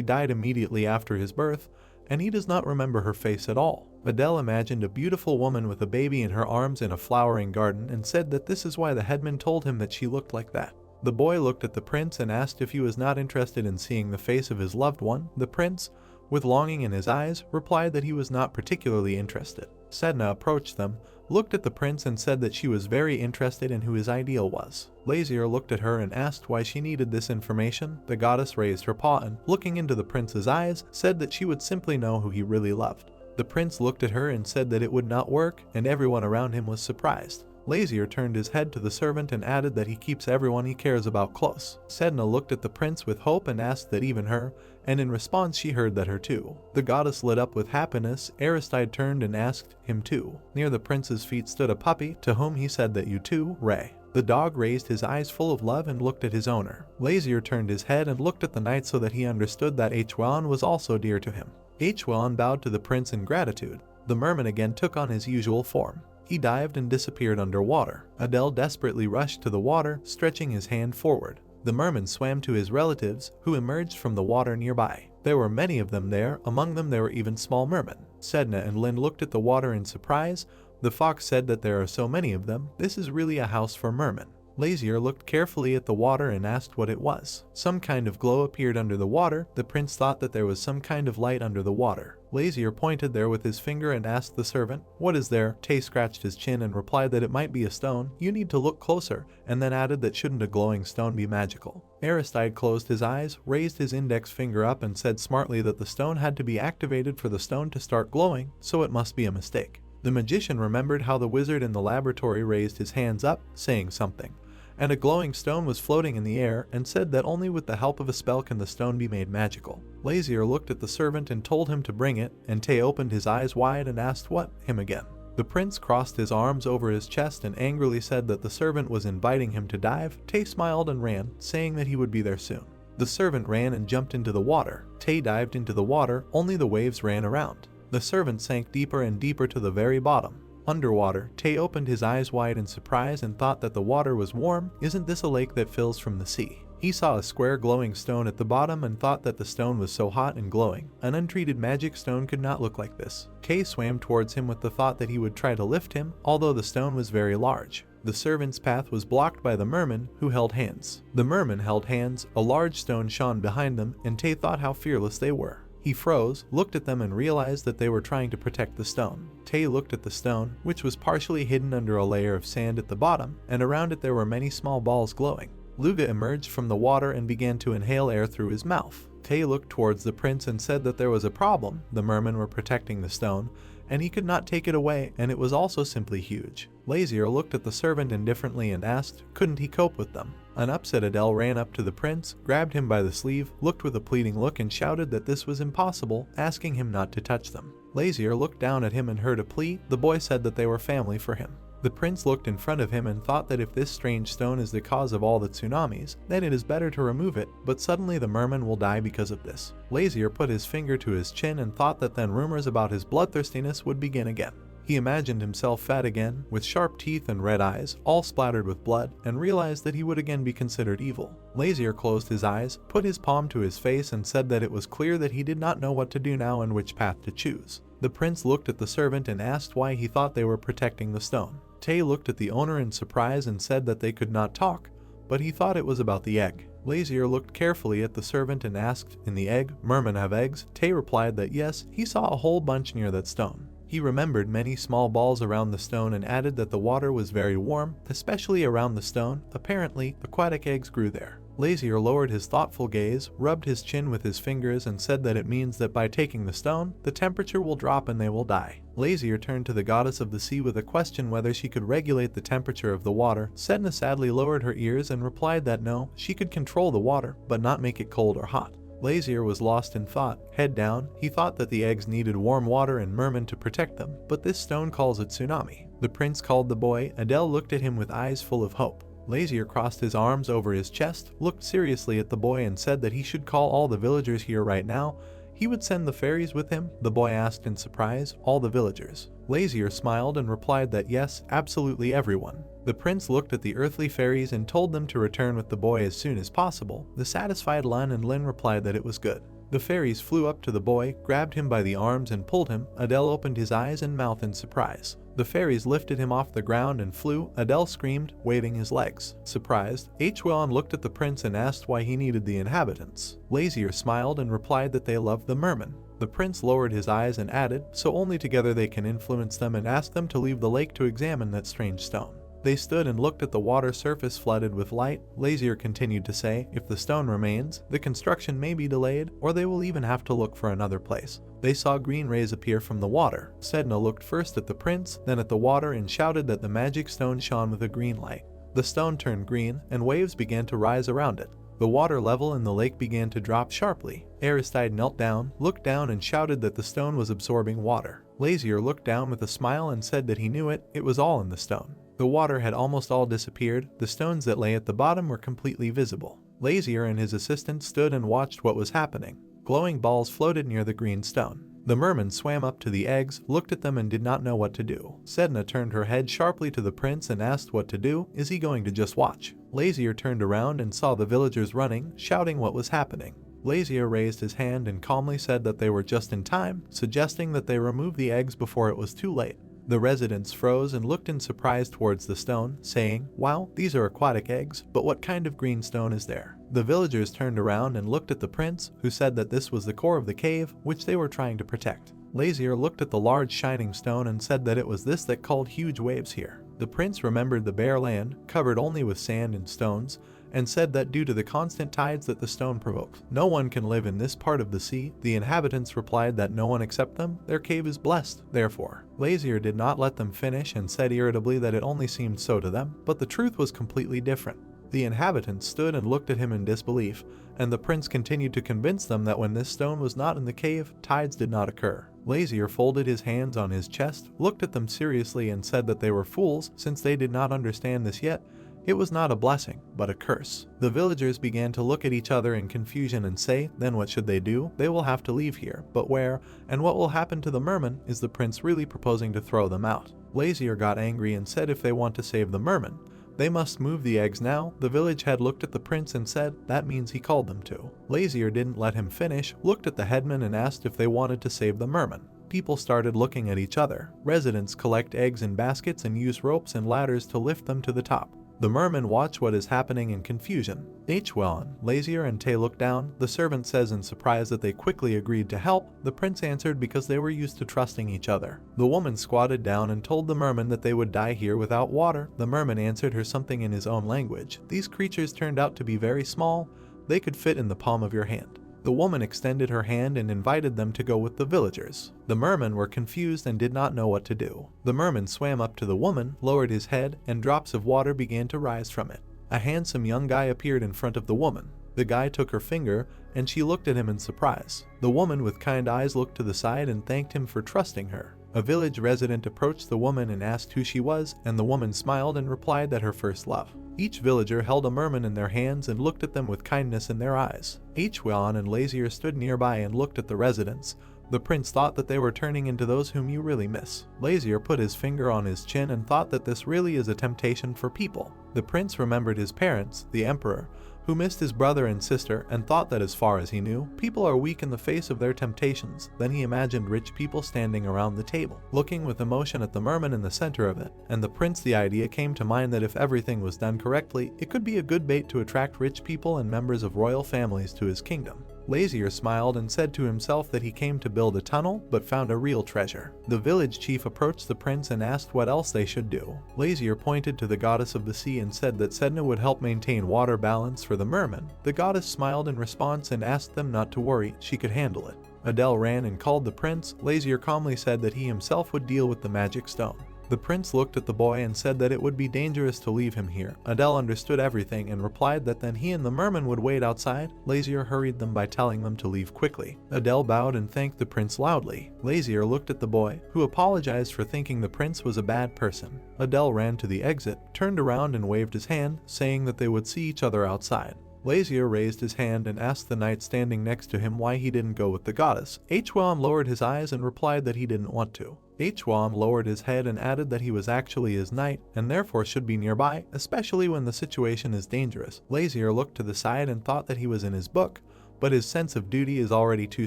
died immediately after his birth, and he does not remember her face at all. Adele imagined a beautiful woman with a baby in her arms in a flowering garden and said that this is why the headman told him that she looked like that. The boy looked at the prince and asked if he was not interested in seeing the face of his loved one. The prince, with longing in his eyes, replied that he was not particularly interested. Sedna approached them, looked at the prince and said that she was very interested in who his ideal was. Lazier looked at her and asked why she needed this information. The goddess raised her paw and, looking into the prince's eyes, said that she would simply know who he really loved. The prince looked at her and said that it would not work, and everyone around him was surprised. Lazier turned his head to the servant and added that he keeps everyone he cares about close. Sedna looked at the prince with hope and asked that even her, and in response she heard that her too. The goddess lit up with happiness. Aristide turned and asked him too. Near the prince's feet stood a puppy, to whom he said that you too, Ray. The dog raised his eyes full of love and looked at his owner. Lazier turned his head and looked at the knight so that he understood that Hwan was also dear to him. Hwan bowed to the prince in gratitude. The merman again took on his usual form. He dived and disappeared underwater. Adele desperately rushed to the water, stretching his hand forward. The merman swam to his relatives, who emerged from the water nearby. There were many of them there, among them there were even small mermen. Sedna and Lin looked at the water in surprise. The fox said that there are so many of them, this is really a house for mermen. Lazier looked carefully at the water and asked what it was. Some kind of glow appeared under the water. The prince thought that there was some kind of light under the water. Lazier pointed there with his finger and asked the servant, "What is there?" Tay scratched his chin and replied that it might be a stone. "You need to look closer," and then added that shouldn't a glowing stone be magical. Aristide closed his eyes, raised his index finger up and said smartly that the stone had to be activated for the stone to start glowing, so it must be a mistake. The magician remembered how the wizard in the laboratory raised his hands up, saying something, and a glowing stone was floating in the air, and said that only with the help of a spell can the stone be made magical. Lazier looked at the servant and told him to bring it, and Tay opened his eyes wide and asked what, him again. The prince crossed his arms over his chest and angrily said that the servant was inviting him to dive. Tay smiled and ran, saying that he would be there soon. The servant ran and jumped into the water. Tay dived into the water, only the waves ran around. The servant sank deeper and deeper to the very bottom. Underwater, Tay opened his eyes wide in surprise and thought that the water was warm. Isn't this a lake that fills from the sea? He saw a square glowing stone at the bottom and thought that the stone was so hot and glowing. An untreated magic stone could not look like this. Tay swam towards him with the thought that he would try to lift him, although the stone was very large. The servant's path was blocked by the merman, who held hands. The merman held hands, a large stone shone behind them, and Tay thought how fearless they were. He froze, looked at them and realized that they were trying to protect the stone. Tay looked at the stone, which was partially hidden under a layer of sand at the bottom, and around it there were many small balls glowing. Luga emerged from the water and began to inhale air through his mouth. Tay looked towards the prince and said that there was a problem. The mermen were protecting the stone, and he could not take it away, and it was also simply huge. Lazier looked at the servant indifferently and asked, couldn't he cope with them? An upset Adele ran up to the prince, grabbed him by the sleeve, looked with a pleading look and shouted that this was impossible, asking him not to touch them. Lazier looked down at him and heard a plea. The boy said that they were family for him. The prince looked in front of him and thought that if this strange stone is the cause of all the tsunamis, then it is better to remove it, but suddenly the merman will die because of this. Lazier put his finger to his chin and thought that then rumors about his bloodthirstiness would begin again. He imagined himself fat again, with sharp teeth and red eyes, all splattered with blood, and realized that he would again be considered evil. Lazier closed his eyes, put his palm to his face and said that it was clear that he did not know what to do now and which path to choose. The prince looked at the servant and asked why he thought they were protecting the stone. Tay looked at the owner in surprise and said that they could not talk, but he thought it was about the egg. Lazier looked carefully at the servant and asked, in the egg, mermen have eggs? Tay replied that yes, he saw a whole bunch near that stone. He remembered many small balls around the stone and added that the water was very warm, especially around the stone. Apparently, aquatic eggs grew there. Lazier lowered his thoughtful gaze, rubbed his chin with his fingers and said that it means that by taking the stone, the temperature will drop and they will die. Lazier turned to the goddess of the sea with a question whether she could regulate the temperature of the water. Sedna sadly lowered her ears and replied that no, she could control the water, but not make it cold or hot. Lazier was lost in thought. Head down, he thought that the eggs needed warm water and mermen to protect them, but this stone calls it tsunami. The prince called the boy. Adele looked at him with eyes full of hope. Lazier crossed his arms over his chest, looked seriously at the boy and said that he should call all the villagers here right now. He would send the fairies with him? The boy asked in surprise. All the villagers. Lazier smiled and replied that yes, absolutely everyone. The prince looked at the earthly fairies and told them to return with the boy as soon as possible. The satisfied Lun and Lin replied that it was good. The fairies flew up to the boy, grabbed him by the arms and pulled him. Adele opened his eyes and mouth in surprise. The fairies lifted him off the ground and flew. Adele screamed, waving his legs. Surprised, Hwon looked at the prince and asked why he needed the inhabitants. Lazier smiled and replied that they loved the mermen. The prince lowered his eyes and added, so only together they can influence them, and asked them to leave the lake to examine that strange stone. They stood and looked at the water surface flooded with light. Lazier continued to say, if the stone remains, the construction may be delayed, or they will even have to look for another place. They saw green rays appear from the water. Sedna looked first at the prince, then at the water and shouted that the magic stone shone with a green light. The stone turned green, and waves began to rise around it. The water level in the lake began to drop sharply. Aristide knelt down, looked down and shouted that the stone was absorbing water. Lazier looked down with a smile and said that he knew it was all in the stone. The water had almost all disappeared. The stones that lay at the bottom were completely visible. Lazier and his assistant stood and watched what was happening. Glowing balls floated near the green stone. The merman swam up to the eggs, looked at them and did not know what to do. Sedna turned her head sharply to the prince and asked what to do. Is he going to just watch? Lazier turned around and saw the villagers running, shouting what was happening. Lazier raised his hand and calmly said that they were just in time, suggesting that they remove the eggs before it was too late. The residents froze and looked in surprise towards the stone, saying, wow, these are aquatic eggs, but what kind of green stone is there? The villagers turned around and looked at the prince, who said that this was the core of the cave, which they were trying to protect. Lazier looked at the large shining stone and said that it was this that called huge waves here. The prince remembered the bare land, covered only with sand and stones, and said that due to the constant tides that the stone provoked, no one can live in this part of the sea. The inhabitants replied that no one except them, their cave is blessed, therefore. Lazier did not let them finish and said irritably that it only seemed so to them, but the truth was completely different. The inhabitants stood and looked at him in disbelief, and the prince continued to convince them that when this stone was not in the cave, tides did not occur. Lazier folded his hands on his chest, looked at them seriously and said that they were fools since they did not understand this yet. It was not a blessing, but a curse. The villagers began to look at each other in confusion and say, then what should they do? They will have to leave here, but where? And what will happen to the mermen? Is the prince really proposing to throw them out? Lazier got angry and said if they want to save the mermen, they must move the eggs now. The village head looked at the prince and said, that means he called them to. Lazier didn't let him finish, looked at the headman and asked if they wanted to save the mermen. People started looking at each other. Residents collect eggs in baskets and use ropes and ladders to lift them to the top. The mermen watch what is happening in confusion. Hwon, Lazier and Tae look down. The servant says in surprise that they quickly agreed to help. The prince answered because they were used to trusting each other. The woman squatted down and told the merman that they would die here without water. The merman answered her something in his own language. These creatures turned out to be very small. They could fit in the palm of your hand. The woman extended her hand and invited them to go with the villagers. The mermen were confused and did not know what to do. The merman swam up to the woman, lowered his head, and drops of water began to rise from it. A handsome young guy appeared in front of the woman. The guy took her finger, and she looked at him in surprise. The woman with kind eyes looked to the side and thanked him for trusting her. A village resident approached the woman and asked who she was, and the woman smiled and replied that her first love. Each villager held a merman in their hands and looked at them with kindness in their eyes. Hwon and Lazier stood nearby and looked at the residents. The prince thought that they were turning into those whom you really miss. Lazier put his finger on his chin and thought that this really is a temptation for people. The prince remembered his parents, the emperor, who missed his brother and sister and thought that as far as he knew, people are weak in the face of their temptations. Then he imagined rich people standing around the table, looking with emotion at the merman in the center of it, and the idea came to mind that if everything was done correctly, it could be a good bait to attract rich people and members of royal families to his kingdom. Lazier smiled and said to himself that he came to build a tunnel, but found a real treasure. The village chief approached the prince and asked what else they should do. Lazier pointed to the goddess of the sea and said that Sedna would help maintain water balance for the mermen. The goddess smiled in response and asked them not to worry, she could handle it. Adele ran and called the prince. Lazier calmly said that he himself would deal with the magic stone. The prince looked at the boy and said that it would be dangerous to leave him here. Adele understood everything and replied that then he and the merman would wait outside. Lazier hurried them by telling them to leave quickly. Adele bowed and thanked the prince loudly. Lazier looked at the boy, who apologized for thinking the prince was a bad person. Adele ran to the exit, turned around and waved his hand, saying that they would see each other outside. Lazier raised his hand and asked the knight standing next to him why he didn't go with the goddess. Hwam lowered his eyes and replied that he didn't want to. Hwam lowered his head and added that he was actually his knight and therefore should be nearby, especially when the situation is dangerous. Lazier looked to the side and thought that he was in his book, but his sense of duty is already too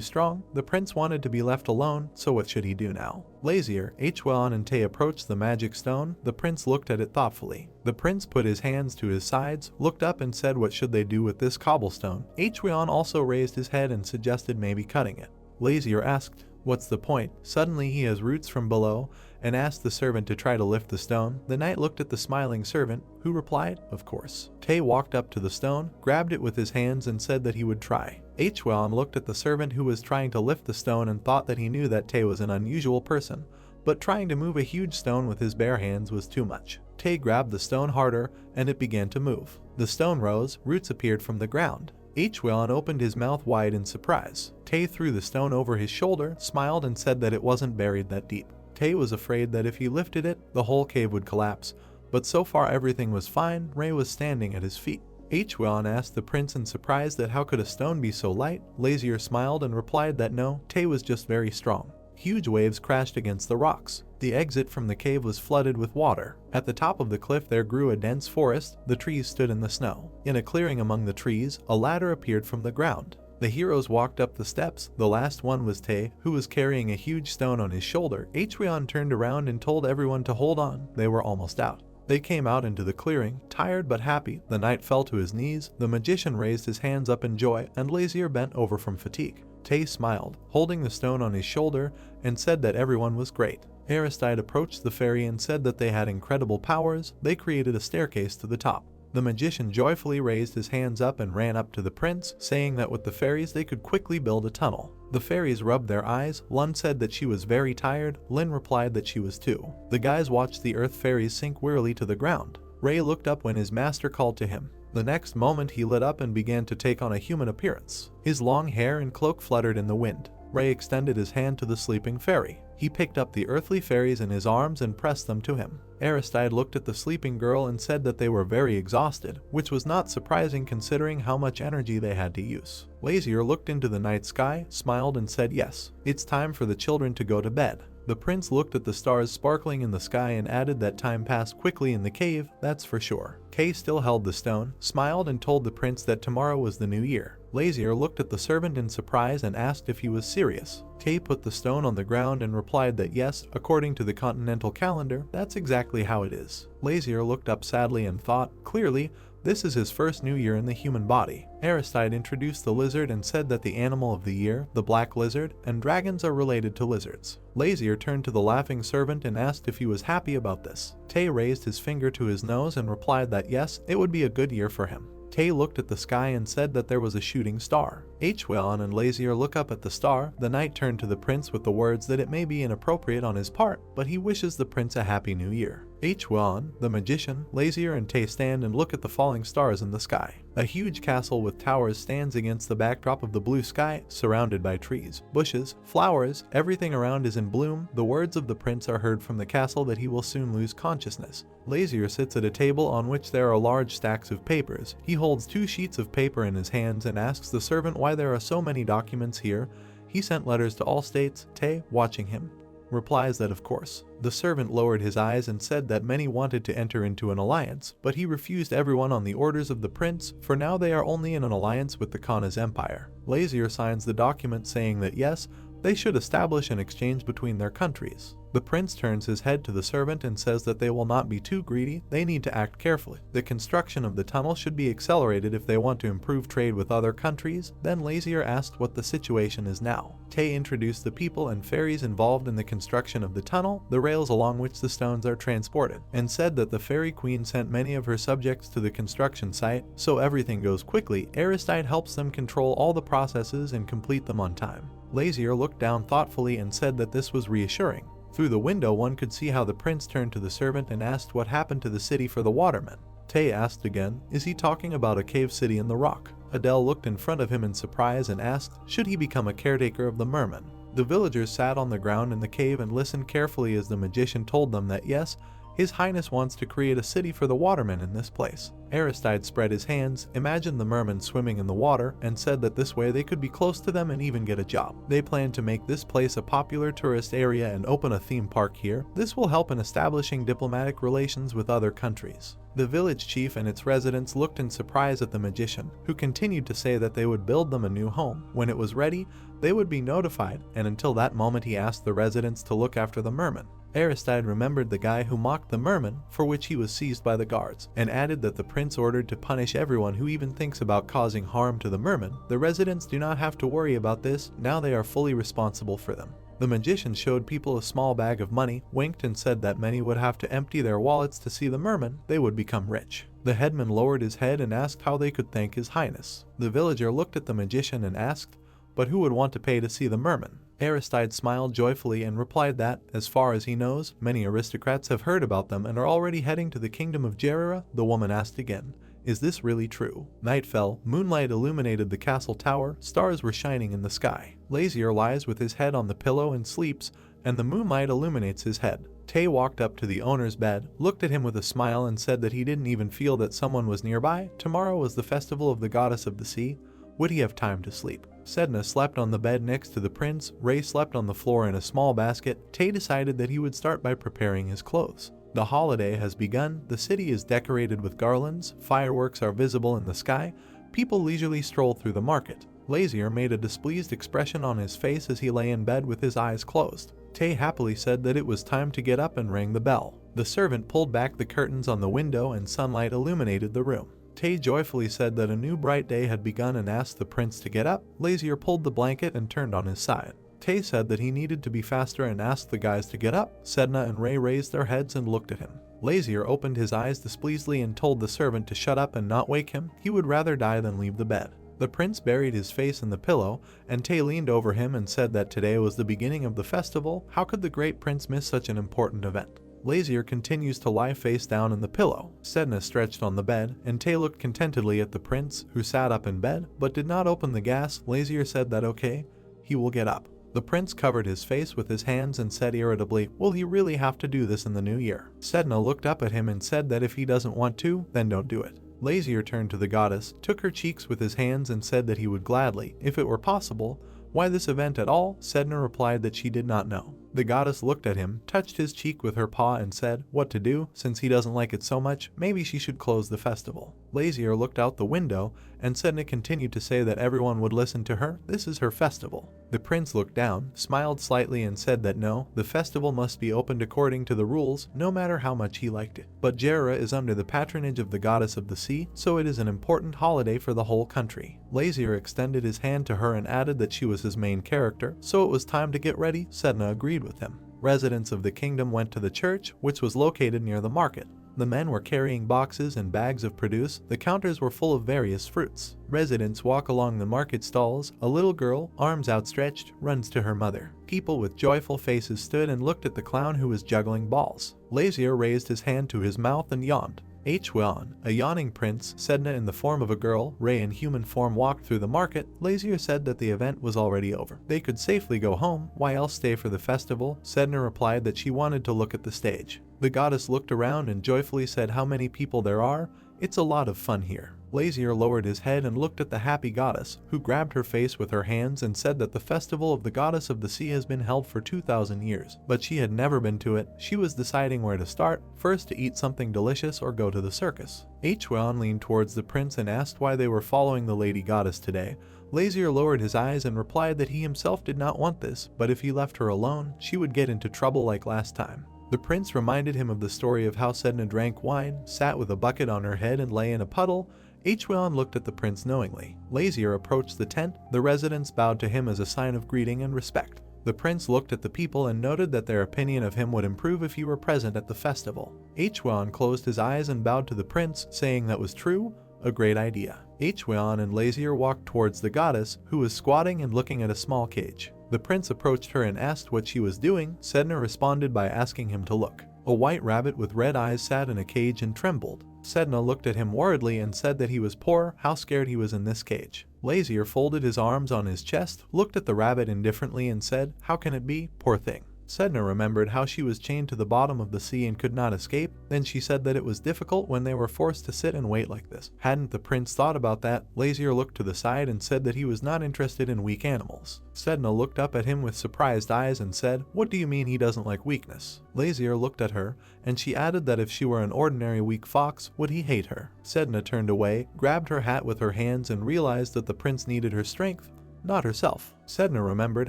strong. The prince wanted to be left alone, so what should he do now? Lazier, Hwam and Tae approached the magic stone. The prince looked at it thoughtfully. The prince put his hands to his sides, looked up and said what should they do with this cobblestone. Hwam also raised his head and suggested maybe cutting it. Lazier asked, "What's the point?" Suddenly he has roots from below and asked the servant to try to lift the stone. The knight looked at the smiling servant, who replied, "Of course." Tae walked up to the stone, grabbed it with his hands and said that he would try. Hwam looked at the servant who was trying to lift the stone and thought that he knew that Tae was an unusual person, but trying to move a huge stone with his bare hands was too much. Tae grabbed the stone harder and it began to move. The stone rose, roots appeared from the ground. Hwam opened his mouth wide in surprise. Tae threw the stone over his shoulder, smiled and said that it wasn't buried that deep. Tae was afraid that if he lifted it, the whole cave would collapse, but so far everything was fine. Ray was standing at his feet. Hwam asked the prince in surprise that how could a stone be so light. Lazier smiled and replied that no, Tae was just very strong. Huge waves crashed against the rocks. The exit from the cave was flooded with water. At the top of the cliff there grew a dense forest. The trees stood in the snow. In a clearing among the trees, a ladder appeared from the ground. The heroes walked up the steps. The last one was Tae, who was carrying a huge stone on his shoulder. Hwam turned around and told everyone to hold on. They were almost out. They came out into the clearing, tired but happy. The knight fell to his knees. The magician raised his hands up in joy, and Lazier bent over from fatigue. Tae smiled, holding the stone on his shoulder, and said that everyone was great. Aristide approached the fairy and said that they had incredible powers. They created a staircase to the top. The magician joyfully raised his hands up and ran up to the prince, saying that with the fairies they could quickly build a tunnel. The fairies rubbed their eyes. Lun said that she was very tired. Lin replied that she was too. The guys watched the earth fairies sink wearily to the ground. Ray looked up when his master called to him. The next moment he lit up and began to take on a human appearance. His long hair and cloak fluttered in the wind. Ray extended his hand to the sleeping fairy. He picked up the earthly fairies in his arms and pressed them to him. Aristide looked at the sleeping girl and said that they were very exhausted, which was not surprising considering how much energy they had to use. Lazier looked into the night sky, smiled and said yes, it's time for the children to go to bed. The prince looked at the stars sparkling in the sky and added that time passed quickly in the cave, that's for sure. Kay still held the stone, smiled and told the prince that tomorrow was the new year. Lazier looked at the servant in surprise and asked if he was serious. Kay put the stone on the ground and replied that yes, according to the continental calendar, that's exactly how it is. Lazier looked up sadly and thought, clearly, this is his first new year in the human body. Aristide introduced the lizard and said that the animal of the year, the black lizard, and dragons are related to lizards. Lazier turned to the laughing servant and asked if he was happy about this. Tae raised his finger to his nose and replied that yes, it would be a good year for him. Tae looked at the sky and said that there was a shooting star. Hwam and Lazier look up at the star. The knight turned to the prince with the words that it may be inappropriate on his part, but he wishes the prince a happy new year. Hwam, the magician, Lazier and Tae stand and look at the falling stars in the sky. A huge castle with towers stands against the backdrop of the blue sky, surrounded by trees, bushes, flowers, everything around is in bloom. The words of the prince are heard from the castle that he will soon lose consciousness. Lazier sits at a table on which there are large stacks of papers. He holds 2 sheets of paper in his hands and asks the servant why there are so many documents here. He sent letters to all states. Tae, watching him, replies that of course. The servant lowered his eyes and said that many wanted to enter into an alliance, but he refused everyone on the orders of the prince. For now they are only in an alliance with the Kana's empire. Lazier signs the document saying that yes, they should establish an exchange between their countries. The prince turns his head to the servant and says that they will not be too greedy, they need to act carefully. The construction of the tunnel should be accelerated if they want to improve trade with other countries. Then Lazier asked what the situation is now. Tay introduced the people and fairies involved in the construction of the tunnel, the rails along which the stones are transported, and said that the fairy queen sent many of her subjects to the construction site, so everything goes quickly. Aristide helps them control all the processes and complete them on time. Lazier looked down thoughtfully and said that this was reassuring. Through the window one could see how the prince turned to the servant and asked what happened to the city for the watermen. Tay asked again, is he talking about a cave city in the rock? Adele looked in front of him in surprise and asked, should he become a caretaker of the mermen? The villagers sat on the ground in the cave and listened carefully as the magician told them that yes, His Highness wants to create a city for the watermen in this place. Aristide spread his hands, imagined the mermen swimming in the water, and said that this way they could be close to them and even get a job. They planned to make this place a popular tourist area and open a theme park here. This will help in establishing diplomatic relations with other countries. The village chief and its residents looked in surprise at the magician, who continued to say that they would build them a new home. When it was ready, they would be notified, and until that moment he asked the residents to look after the mermen. Aristide remembered the guy who mocked the merman, for which he was seized by the guards, and added that the prince ordered to punish everyone who even thinks about causing harm to the merman. The residents do not have to worry about this, now they are fully responsible for them. The magician showed people a small bag of money, winked and said that many would have to empty their wallets to see the merman, they would become rich. The headman lowered his head and asked how they could thank His Highness. The villager looked at the magician and asked, but who would want to pay to see the merman? Aristide smiled joyfully and replied that, as far as he knows, many aristocrats have heard about them and are already heading to the kingdom of Jerira. The woman asked again, is this really true? Night fell, moonlight illuminated the castle tower, stars were shining in the sky. Lazier lies with his head on the pillow and sleeps, and the moonlight illuminates his head. Tay walked up to the owner's bed, looked at him with a smile and said that he didn't even feel that someone was nearby. Tomorrow was the festival of the goddess of the sea. Would he have time to sleep? Sedna slept on the bed next to the prince, Ray slept on the floor in a small basket. Tay decided that he would start by preparing his clothes. The holiday has begun, the city is decorated with garlands, fireworks are visible in the sky, people leisurely stroll through the market. Lazier made a displeased expression on his face as he lay in bed with his eyes closed. Tay happily said that it was time to get up and rang the bell. The servant pulled back the curtains on the window and sunlight illuminated the room. Tay joyfully said that a new bright day had begun and asked the prince to get up. Lazier pulled the blanket and turned on his side. Tay said that he needed to be faster and asked the guys to get up. Sedna and Ray raised their heads and looked at him. Lazier opened his eyes displeasedly and told the servant to shut up and not wake him. He would rather die than leave the bed. The prince buried his face in the pillow, and Tay leaned over him and said that today was the beginning of the festival. How could the great prince miss such an important event? Lazier continues to lie face down in the pillow. Sedna stretched on the bed, and Tay looked contentedly at the prince, who sat up in bed, but did not open the gas. Lazier said that okay, he will get up. The prince covered his face with his hands and said irritably, will he really have to do this in the new year? Sedna looked up at him and said that if he doesn't want to, then don't do it. Lazier turned to the goddess, took her cheeks with his hands and said that he would gladly, if it were possible. Why this event at all? Sedna replied that she did not know. The goddess looked at him, touched his cheek with her paw and said, what to do, since he doesn't like it so much, maybe she should close the festival. Lazier looked out the window, and Sedna continued to say that everyone would listen to her, this is her festival. The prince looked down, smiled slightly and said that no, the festival must be opened according to the rules, no matter how much he liked it. But Jerira is under the patronage of the goddess of the sea, so it is an important holiday for the whole country. Lazier extended his hand to her and added that she was his main character, so it was time to get ready. Sedna agreed with him. Residents of the kingdom went to the church, which was located near the market. The men were carrying boxes and bags of produce, the counters were full of various fruits. Residents walk along the market stalls, a little girl, arms outstretched, runs to her mother. People with joyful faces stood and looked at the clown who was juggling balls. Lazier raised his hand to his mouth and yawned. Hwan, a yawning prince, Sedna in the form of a girl, Ray in human form walked through the market. Lazier said that the event was already over. They could safely go home, why else stay for the festival? Sedna replied that she wanted to look at the stage. The goddess looked around and joyfully said how many people there are, it's a lot of fun here. Lazier lowered his head and looked at the happy goddess, who grabbed her face with her hands and said that the festival of the goddess of the sea has been held for 2,000 years, but she had never been to it. She was deciding where to start, first to eat something delicious or go to the circus. Hwan leaned towards the prince and asked why they were following the lady goddess today. Lazier lowered his eyes and replied that he himself did not want this, but if he left her alone, she would get into trouble like last time. The prince reminded him of the story of how Sedna drank wine, sat with a bucket on her head and lay in a puddle. Hwan looked at the prince knowingly. Lazier approached the tent. The residents bowed to him as a sign of greeting and respect. The prince looked at the people and noted that their opinion of him would improve if he were present at the festival. Hwan closed his eyes and bowed to the prince, saying that was true. A great idea. Hwan and Lazier walked towards the goddess, who was squatting and looking at a small cage. The prince approached her and asked what she was doing. Sedna responded by asking him to look. A white rabbit with red eyes sat in a cage and trembled. Sedna looked at him worriedly and said that he was poor, how scared he was in this cage. Lazier folded his arms on his chest, looked at the rabbit indifferently and said, "How can it be, poor thing?" Sedna remembered how she was chained to the bottom of the sea and could not escape. Then she said that it was difficult when they were forced to sit and wait like this. Hadn't the prince thought about that? Lazier looked to the side and said that he was not interested in weak animals. Sedna looked up at him with surprised eyes and said, "What do you mean he doesn't like weakness?" Lazier looked at her, and she added that if she were an ordinary weak fox, would he hate her? Sedna turned away, grabbed her hat with her hands and realized that the prince needed her strength, not herself. Sedna remembered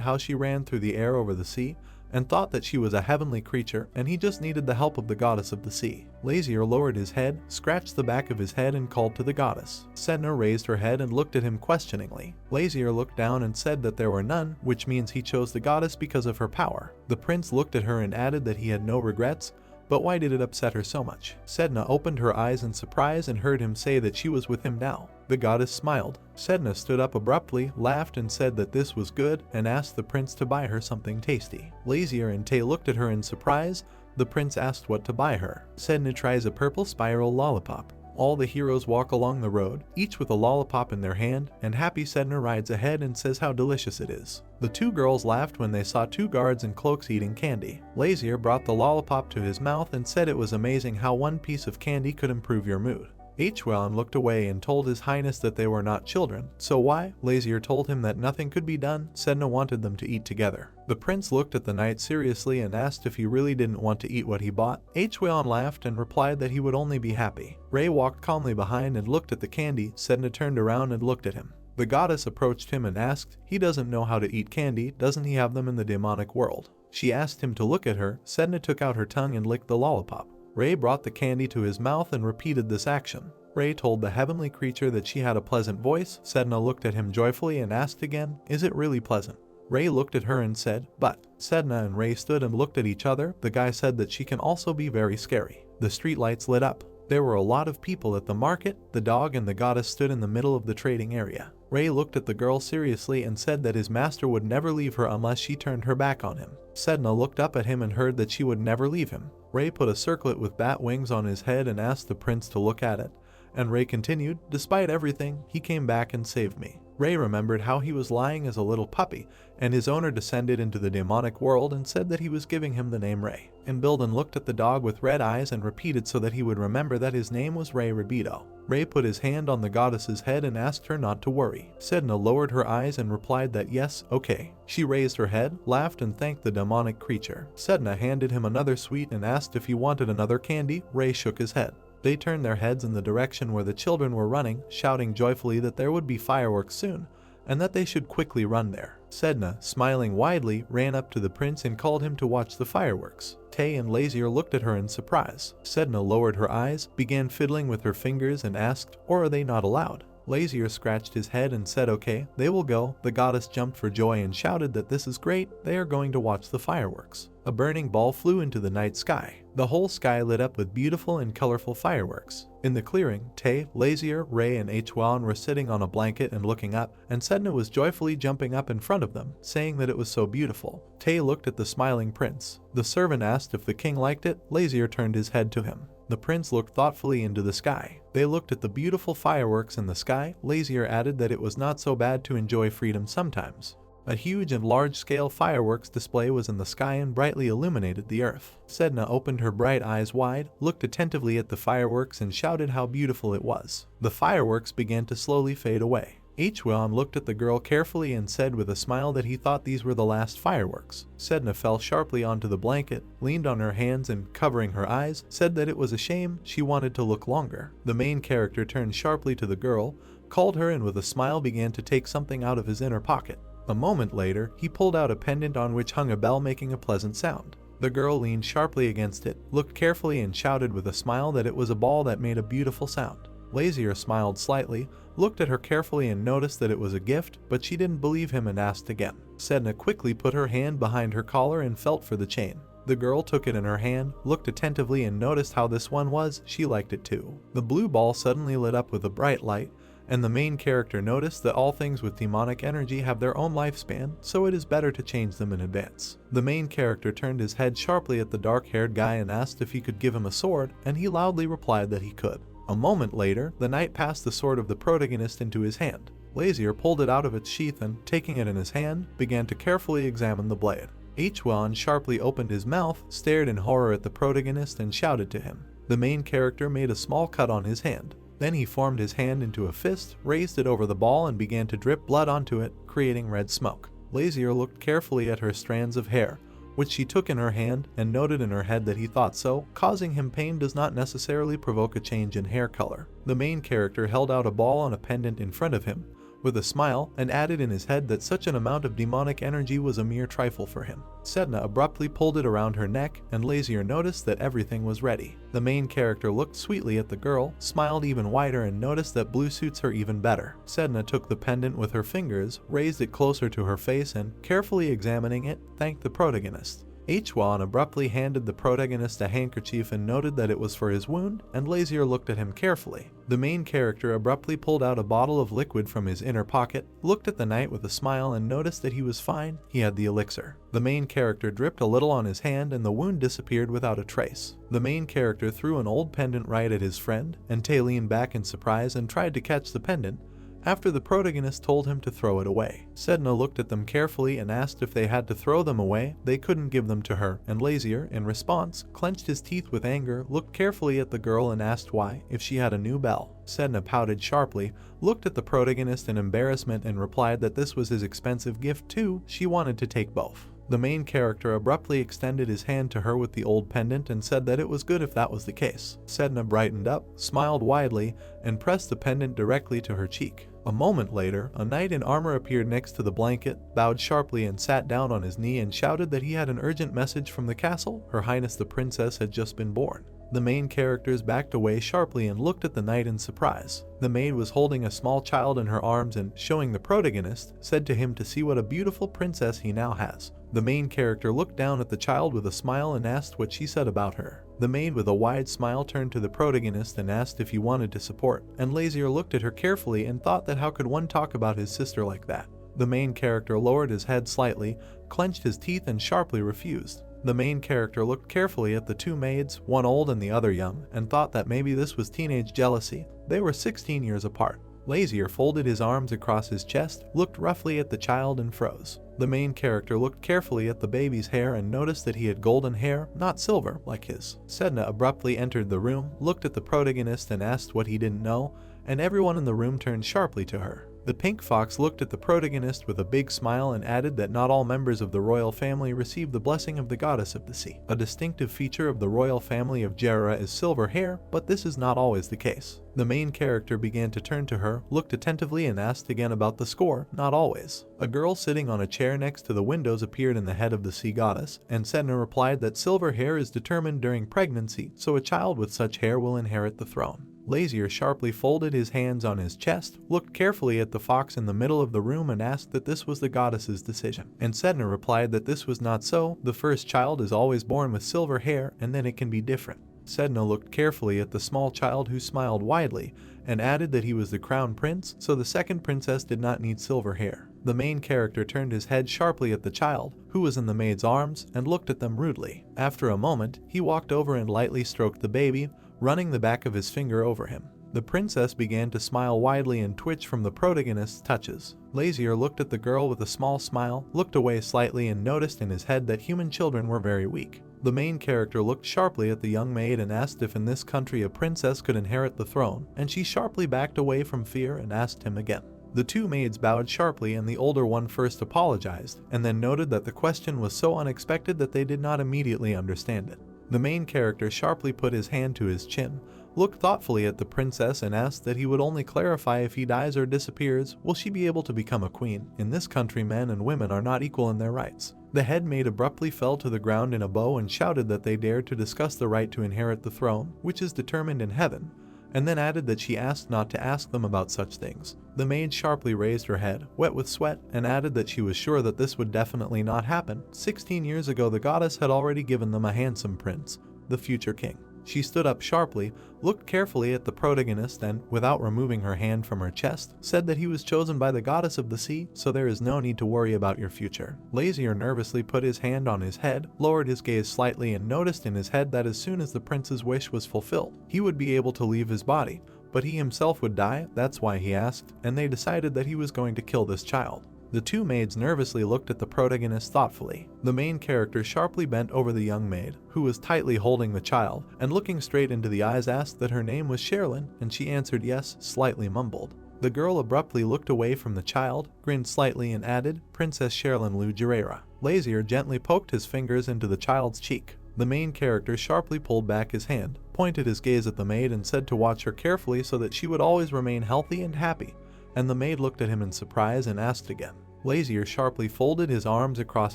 how she ran through the air over the sea, and thought that she was a heavenly creature and he just needed the help of the goddess of the sea. Lazier lowered his head, scratched the back of his head and called to the goddess. Sedna raised her head and looked at him questioningly. Lazier looked down and said that there were none, which means he chose the goddess because of her power. The prince looked at her and added that he had no regrets, but why did it upset her so much? Sedna opened her eyes in surprise and heard him say that she was with him now. The goddess smiled. Sedna stood up abruptly, laughed and said that this was good, and asked the prince to buy her something tasty. Lazier and Tay looked at her in surprise. The prince asked what to buy her. Sedna tries a purple spiral lollipop. All the heroes walk along the road, each with a lollipop in their hand, and happy Sedna rides ahead and says how delicious it is. The two girls laughed when they saw two guards in cloaks eating candy. Lazier brought the lollipop to his mouth and said it was amazing how one piece of candy could improve your mood. Hwan looked away and told his highness that they were not children. So why? Lazier told him that nothing could be done. Sedna wanted them to eat together. The prince looked at the knight seriously and asked if he really didn't want to eat what he bought. Hwan laughed and replied that he would only be happy. Ray walked calmly behind and looked at the candy. Sedna turned around and looked at him. The goddess approached him and asked, "He doesn't know how to eat candy, doesn't he have them in the demonic world?" She asked him to look at her. Sedna took out her tongue and licked the lollipop. Ray brought the candy to his mouth and repeated this action. Ray told the heavenly creature that she had a pleasant voice. Sedna looked at him joyfully and asked again, "Is it really pleasant?" Ray looked at her and said, "But." Sedna and Ray stood and looked at each other. The guy said that she can also be very scary. The streetlights lit up. There were a lot of people at the market. The dog and the goddess stood in the middle of the trading area. Ray looked at the girl seriously and said that his master would never leave her unless she turned her back on him. Sedna looked up at him and heard that she would never leave him. Ray put a circlet with bat wings on his head and asked the prince to look at it. And Ray continued, "Despite everything, he came back and saved me." Ray remembered how he was lying as a little puppy, and his owner descended into the demonic world and said that he was giving him the name Ray. And Bilden looked at the dog with red eyes and repeated so that he would remember that his name was Ray Rabido. Ray put his hand on the goddess's head and asked her not to worry. Sedna lowered her eyes and replied that yes, okay. She raised her head, laughed and thanked the demonic creature. Sedna handed him another sweet and asked if he wanted another candy. Ray shook his head. They turned their heads in the direction where the children were running, shouting joyfully that there would be fireworks soon, and that they should quickly run there. Sedna, smiling widely, ran up to the prince and called him to watch the fireworks. Tay and Lazier looked at her in surprise. Sedna lowered her eyes, began fiddling with her fingers and asked, "Or are they not allowed?" Lazier scratched his head and said, "Okay, they will go." The goddess jumped for joy and shouted that this is great, they are going to watch the fireworks. A burning ball flew into the night sky. The whole sky lit up with beautiful and colorful fireworks. In the clearing, Tay, Lazier, Ray and Hwan were sitting on a blanket and looking up, and Sedna was joyfully jumping up in front of them, saying that it was so beautiful. Tay looked at the smiling prince. The servant asked if the king liked it. Lazier turned his head to him. The prince looked thoughtfully into the sky. They looked at the beautiful fireworks in the sky. Lazier added that it was not so bad to enjoy freedom sometimes. A huge and large-scale fireworks display was in the sky and brightly illuminated the earth. Sedna opened her bright eyes wide, looked attentively at the fireworks and shouted how beautiful it was. The fireworks began to slowly fade away. Hwan looked at the girl carefully and said with a smile that he thought these were the last fireworks. Sedna fell sharply onto the blanket, leaned on her hands and, covering her eyes, said that it was a shame, she wanted to look longer. The main character turned sharply to the girl, called her and with a smile began to take something out of his inner pocket. A moment later, he pulled out a pendant on which hung a bell making a pleasant sound. The girl leaned sharply against it, looked carefully and shouted with a smile that it was a ball that made a beautiful sound. Lazier smiled slightly, looked at her carefully and noticed that it was a gift, but she didn't believe him and asked again. Sedna quickly put her hand behind her collar and felt for the chain. The girl took it in her hand, looked attentively and noticed how this one was, she liked it too. The blue ball suddenly lit up with a bright light, and the main character noticed that all things with demonic energy have their own lifespan, so it is better to change them in advance. The main character turned his head sharply at the dark-haired guy and asked if he could give him a sword, and he loudly replied that he could. A moment later, the knight passed the sword of the protagonist into his hand. Lazier pulled it out of its sheath and, taking it in his hand, began to carefully examine the blade. Hwan sharply opened his mouth, stared in horror at the protagonist and shouted to him. The main character made a small cut on his hand. Then he formed his hand into a fist, raised it over the ball and began to drip blood onto it, creating red smoke. Lazier looked carefully at her strands of hair, which she took in her hand, and noted in her head that he thought so. Causing him pain does not necessarily provoke a change in hair color. The main character held out a ball on a pendant in front of him, with a smile, and added in his head that such an amount of demonic energy was a mere trifle for him. Sedna abruptly pulled it around her neck, and Lazier noticed that everything was ready. The main character looked sweetly at the girl, smiled even wider and noticed that blue suits her even better. Sedna took the pendant with her fingers, raised it closer to her face and, carefully examining it, thanked the protagonist. Hwan abruptly handed the protagonist a handkerchief and noted that it was for his wound, and Lazier looked at him carefully. The main character abruptly pulled out a bottle of liquid from his inner pocket, looked at the knight with a smile and noticed that he was fine, he had the elixir. The main character dripped a little on his hand and the wound disappeared without a trace. The main character threw an old pendant right at his friend, and Tae leaned back in surprise and tried to catch the pendant, after the protagonist told him to throw it away. Sedna looked at them carefully and asked if they had to throw them away, they couldn't give them to her, and Lazier, in response, clenched his teeth with anger, looked carefully at the girl and asked why, if she had a new bell. Sedna pouted sharply, looked at the protagonist in embarrassment and replied that this was his expensive gift too, she wanted to take both. The main character abruptly extended his hand to her with the old pendant and said that it was good if that was the case. Sedna brightened up, smiled widely, and pressed the pendant directly to her cheek. A moment later, a knight in armor appeared next to the blanket, bowed sharply and sat down on his knee and shouted that he had an urgent message from the castle. Her Highness the Princess had just been born. The main characters backed away sharply and looked at the knight in surprise. The maid was holding a small child in her arms and, showing the protagonist, said to him to see what a beautiful princess he now has. The main character looked down at the child with a smile and asked what she said about her. The maid with a wide smile turned to the protagonist and asked if he wanted to support, and Lazier looked at her carefully and thought that how could one talk about his sister like that. The main character lowered his head slightly, clenched his teeth and sharply refused. The main character looked carefully at the two maids, one old and the other young, and thought that maybe this was teenage jealousy. They were 16 years apart. Lazier folded his arms across his chest, looked roughly at the child and froze. The main character looked carefully at the baby's hair and noticed that he had golden hair, not silver, like his. Sedna abruptly entered the room, looked at the protagonist and asked what he didn't know, and everyone in the room turned sharply to her. The pink fox looked at the protagonist with a big smile and added that not all members of the royal family receive the blessing of the goddess of the sea. A distinctive feature of the royal family of Jerira is silver hair, but this is not always the case. The main character began to turn to her, looked attentively and asked again about the score, not always. A girl sitting on a chair next to the windows appeared in the head of the sea goddess, and Sedna replied that silver hair is determined during pregnancy, so a child with such hair will inherit the throne. Lazier sharply folded his hands on his chest, looked carefully at the fox in the middle of the room and asked that this was the goddess's decision. And Sedna replied that this was not so, the first child is always born with silver hair and then it can be different. Sedna looked carefully at the small child who smiled widely and added that he was the crown prince, so the second princess did not need silver hair. The main character turned his head sharply at the child, who was in the maid's arms, and looked at them rudely. After a moment, he walked over and lightly stroked the baby, running the back of his finger over him. The princess began to smile widely and twitch from the protagonist's touches. Lazier looked at the girl with a small smile, looked away slightly and noticed in his head that human children were very weak. The main character looked sharply at the young maid and asked if in this country a princess could inherit the throne, and she sharply backed away from fear and asked him again. The two maids bowed sharply and the older one first apologized, and then noted that the question was so unexpected that they did not immediately understand it. The main character sharply put his hand to his chin, looked thoughtfully at the princess and asked that he would only clarify if he dies or disappears, will she be able to become a queen? In this country men and women are not equal in their rights. The head maid abruptly fell to the ground in a bow and shouted that they dared to discuss the right to inherit the throne, which is determined in heaven, and then added that she asked not to ask them about such things. The maid sharply raised her head, wet with sweat, and added that she was sure that this would definitely not happen. 16 years ago the goddess had already given them a handsome prince, the future king. She stood up sharply, looked carefully at the protagonist and, without removing her hand from her chest, said that he was chosen by the goddess of the sea, so there is no need to worry about your future. Lazier nervously put his hand on his head, lowered his gaze slightly and noticed in his head that as soon as the prince's wish was fulfilled, he would be able to leave his body, but he himself would die. That's why he asked, and they decided that he was going to kill this child. The two maids nervously looked at the protagonist thoughtfully. The main character sharply bent over the young maid, who was tightly holding the child, and looking straight into the eyes asked that her name was Sherilyn, and she answered yes, slightly mumbled. The girl abruptly looked away from the child, grinned slightly and added, Princess Sherilyn Lu Jirera. Lazier gently poked his fingers into the child's cheek. The main character sharply pulled back his hand, pointed his gaze at the maid and said to watch her carefully so that she would always remain healthy and happy, and the maid looked at him in surprise and asked again. Lazier sharply folded his arms across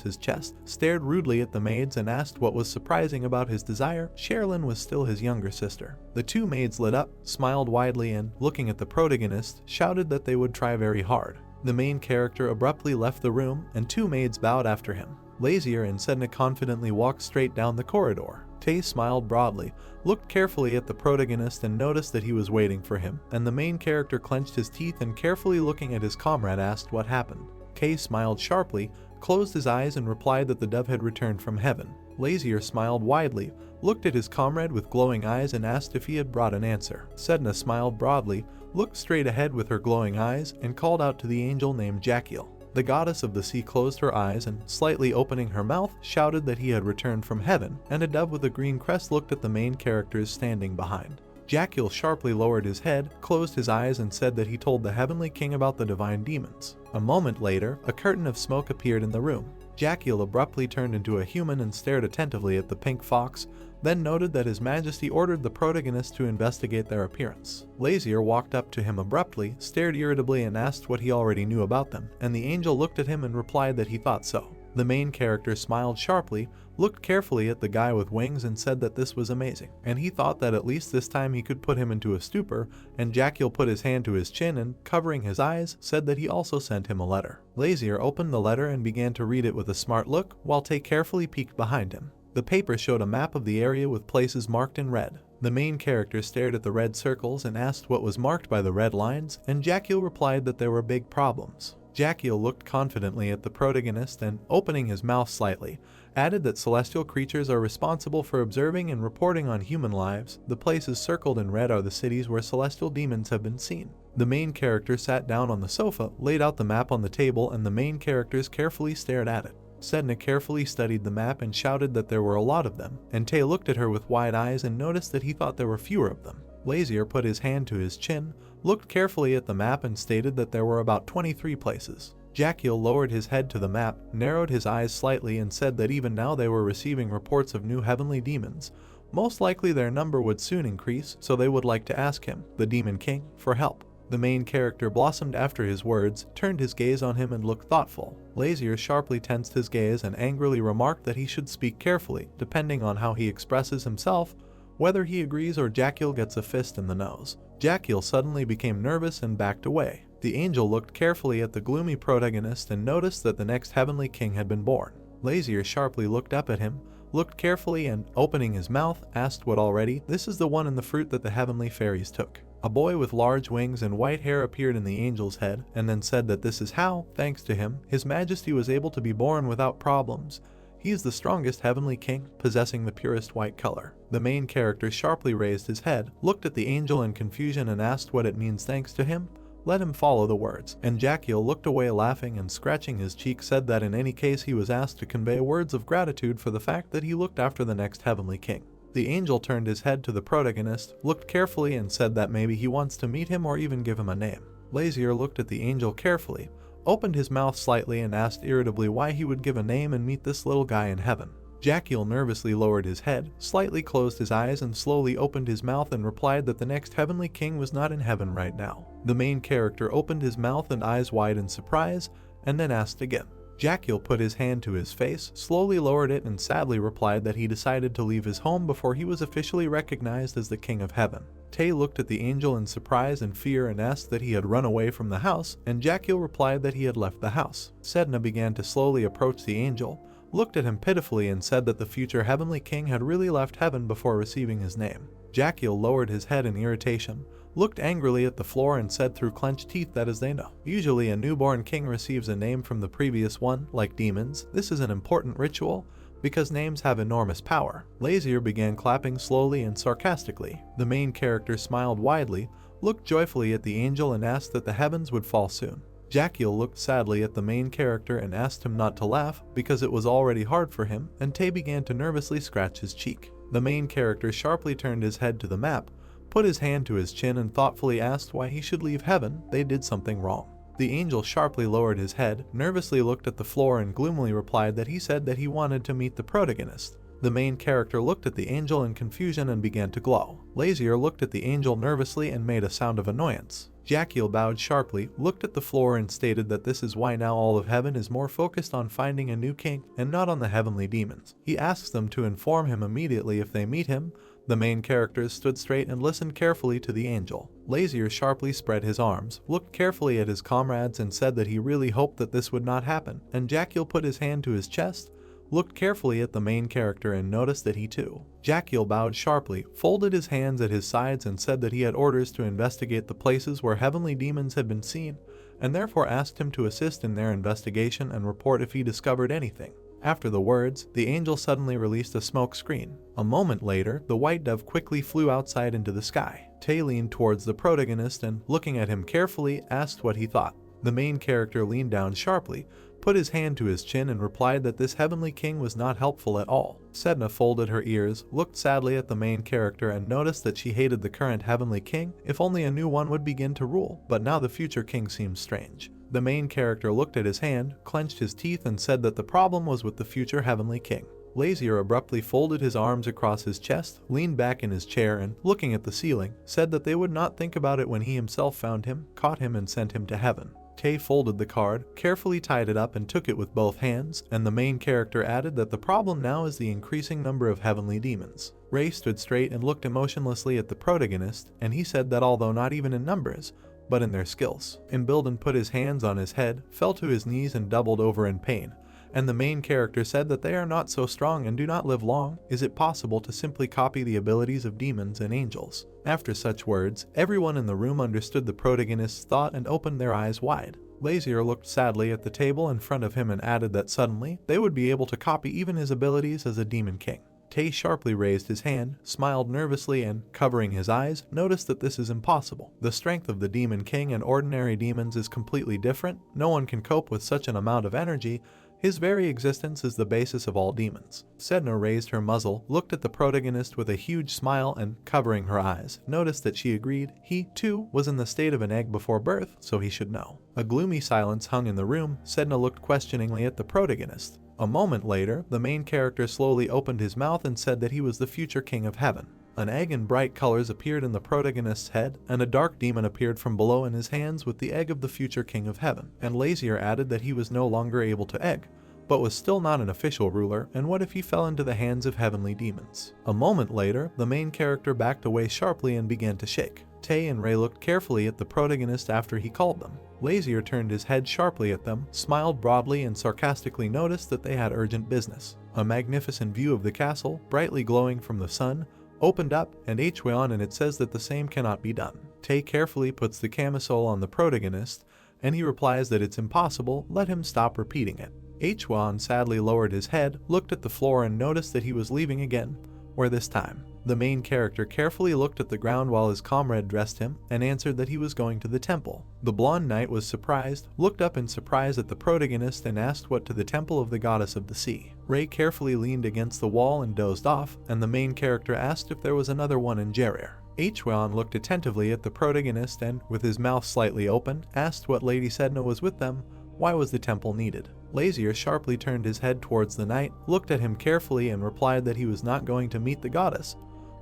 his chest, stared rudely at the maids and asked what was surprising about his desire. Sherilyn was still his younger sister. The two maids lit up, smiled widely and, looking at the protagonist, shouted that they would try very hard. The main character abruptly left the room and two maids bowed after him. Lazier and Sedna confidently walked straight down the corridor. Tay smiled broadly, looked carefully at the protagonist and noticed that he was waiting for him, and the main character clenched his teeth and carefully looking at his comrade asked what happened. Kay smiled sharply, closed his eyes and replied that the dove had returned from heaven. Lazier smiled widely, looked at his comrade with glowing eyes and asked if he had brought an answer. Sedna smiled broadly, looked straight ahead with her glowing eyes, and called out to the angel named Jakiel. The goddess of the sea closed her eyes and, slightly opening her mouth, shouted that he had returned from heaven, and a dove with a green crest looked at the main characters standing behind. Jakiel sharply lowered his head, closed his eyes and said that he told the heavenly king about the divine demons. A moment later, a curtain of smoke appeared in the room. Jakiel abruptly turned into a human and stared attentively at the pink fox, then noted that His Majesty ordered the protagonist to investigate their appearance. Lazier walked up to him abruptly, stared irritably and asked what he already knew about them, and the angel looked at him and replied that he thought so. The main character smiled sharply, looked carefully at the guy with wings and said that this was amazing, and he thought that at least this time he could put him into a stupor, and Jakiel put his hand to his chin and, covering his eyes, said that he also sent him a letter. Lazier opened the letter and began to read it with a smart look, while Tay carefully peeked behind him. The paper showed a map of the area with places marked in red. The main character stared at the red circles and asked what was marked by the red lines, and Jakiel replied that there were big problems. Jakiel looked confidently at the protagonist and, opening his mouth slightly, added that celestial creatures are responsible for observing and reporting on human lives. The places circled in red are the cities where celestial demons have been seen. The main character sat down on the sofa, laid out the map on the table, and the main characters carefully stared at it. Sedna carefully studied the map and shouted that there were a lot of them, and Tay looked at her with wide eyes and noticed that he thought there were fewer of them. Lazier put his hand to his chin, looked carefully at the map and stated that there were about 23 places. Jakiel lowered his head to the map, narrowed his eyes slightly and said that even now they were receiving reports of new heavenly demons. Most likely their number would soon increase, so they would like to ask him, the Demon King, for help. The main character blossomed after his words, turned his gaze on him and looked thoughtful. Lazier sharply tensed his gaze and angrily remarked that he should speak carefully, depending on how he expresses himself, whether he agrees or Jakiel gets a fist in the nose. Jakiel suddenly became nervous and backed away. The angel looked carefully at the gloomy protagonist and noticed that the next heavenly king had been born. Lazier sharply looked up at him, looked carefully and, opening his mouth, asked what already. This is the one in the fruit that the heavenly fairies took. A boy with large wings and white hair appeared in the angel's head, and then said that this is how, thanks to him, His Majesty was able to be born without problems. He is the strongest heavenly king, possessing the purest white color. The main character sharply raised his head, looked at the angel in confusion and asked what it means. Thanks to him, let him follow the words. And Jackal looked away laughing and scratching his cheek, said that in any case he was asked to convey words of gratitude for the fact that he looked after the next heavenly king. The angel turned his head to the protagonist, looked carefully and said that maybe he wants to meet him or even give him a name. Lazier looked at the angel carefully, opened his mouth slightly and asked irritably why he would give a name and meet this little guy in heaven. Jackal nervously lowered his head, slightly closed his eyes and slowly opened his mouth and replied that the next heavenly king was not in heaven right now. The main character opened his mouth and eyes wide in surprise and then asked again. Jackal put his hand to his face, slowly lowered it and sadly replied that he decided to leave his home before he was officially recognized as the king of heaven. Tay looked at the angel in surprise and fear and asked that he had run away from the house, and Jackal replied that he had left the house. Sedna began to slowly approach the angel, looked at him pitifully and said that the future heavenly king had really left heaven before receiving his name. Jackal lowered his head in irritation, looked angrily at the floor and said through clenched teeth that as they know, usually a newborn king receives a name from the previous one. Like demons, this is an important ritual because names have enormous power. Lazier began clapping slowly and sarcastically. The main character smiled widely, looked joyfully at the angel and asked that the heavens would fall soon. Jackal looked sadly at the main character and asked him not to laugh because it was already hard for him, and Tay began to nervously scratch his cheek. The main character sharply turned his head to the map, put his hand to his chin and thoughtfully asked why he should leave heaven. They did something wrong. The angel sharply lowered his head, nervously looked at the floor and gloomily replied that he said that he wanted to meet the protagonist. The main character looked at the angel in confusion and began to glow. Lazier looked at the angel nervously and made a sound of annoyance. Jackal bowed sharply, looked at the floor and stated that this is why now all of heaven is more focused on finding a new king and not on the heavenly demons. He asks them to inform him immediately if they meet him. The main characters stood straight and listened carefully to the angel. Lazier sharply spread his arms, looked carefully at his comrades and said that he really hoped that this would not happen, and Jackal put his hand to his chest, looked carefully at the main character and noticed that he too. Jackal bowed sharply, folded his hands at his sides and said that he had orders to investigate the places where heavenly demons had been seen, and therefore asked him to assist in their investigation and report if he discovered anything. After the words, the angel suddenly released a smoke screen. A moment later, the white dove quickly flew outside into the sky. Tay leaned towards the protagonist and, looking at him carefully, asked what he thought. The main character leaned down sharply, put his hand to his chin and replied that this heavenly king was not helpful at all. Sedna folded her ears, looked sadly at the main character and noticed that she hated the current heavenly king. If only a new one would begin to rule, but now the future king seems strange. The main character looked at his hand, clenched his teeth and said that the problem was with the future heavenly king. Lazier abruptly folded his arms across his chest, leaned back in his chair and, looking at the ceiling, said that they would not think about it when he himself found him, caught him and sent him to heaven. Tay folded the card, carefully tied it up and took it with both hands, and the main character added that the problem now is the increasing number of heavenly demons. Ray stood straight and looked emotionlessly at the protagonist, and he said that although not even in numbers, but in their skills. Imbilden put his hands on his head, fell to his knees and doubled over in pain, and the main character said that they are not so strong and do not live long. Is it possible to simply copy the abilities of demons and angels? After such words, everyone in the room understood the protagonist's thought and opened their eyes wide. Lazier looked sadly at the table in front of him and added that suddenly, they would be able to copy even his abilities as a demon king. Tay sharply raised his hand, smiled nervously and, covering his eyes, noticed that this is impossible. The strength of the demon king and ordinary demons is completely different. No one can cope with such an amount of energy. His very existence is the basis of all demons. Sedna raised her muzzle, looked at the protagonist with a huge smile and, covering her eyes, noticed that she agreed. He, too, was in the state of an egg before birth, so he should know. A gloomy silence hung in the room. Sedna looked questioningly at the protagonist. A moment later, the main character slowly opened his mouth and said that he was the future king of heaven. An egg in bright colors appeared in the protagonist's head, and a dark demon appeared from below in his hands with the egg of the future king of heaven. And Lazier added that he was no longer able to egg, but was still not an official ruler, and what if he fell into the hands of heavenly demons? A moment later, the main character backed away sharply and began to shake. Tay and Ray looked carefully at the protagonist after he called them. Lazier turned his head sharply at them, smiled broadly and sarcastically noticed that they had urgent business. A magnificent view of the castle, brightly glowing from the sun, opened up, and Hweon and it says that the same cannot be done. Tay carefully puts the camisole on the protagonist, and he replies that it's impossible. Let him stop repeating it. Hwan sadly lowered his head, looked at the floor and noticed that he was leaving again, where this time. The main character carefully looked at the ground while his comrade dressed him and answered that he was going to the temple. The blonde knight was surprised, looked up in surprise at the protagonist and asked what to the temple of the goddess of the sea. Ray carefully leaned against the wall and dozed off, and the main character asked if there was another one in Jerir. Hwan looked attentively at the protagonist and, with his mouth slightly open, asked what Lady Sedna was with them. Why was the temple needed? Lazier sharply turned his head towards the knight, looked at him carefully and replied that he was not going to meet the goddess,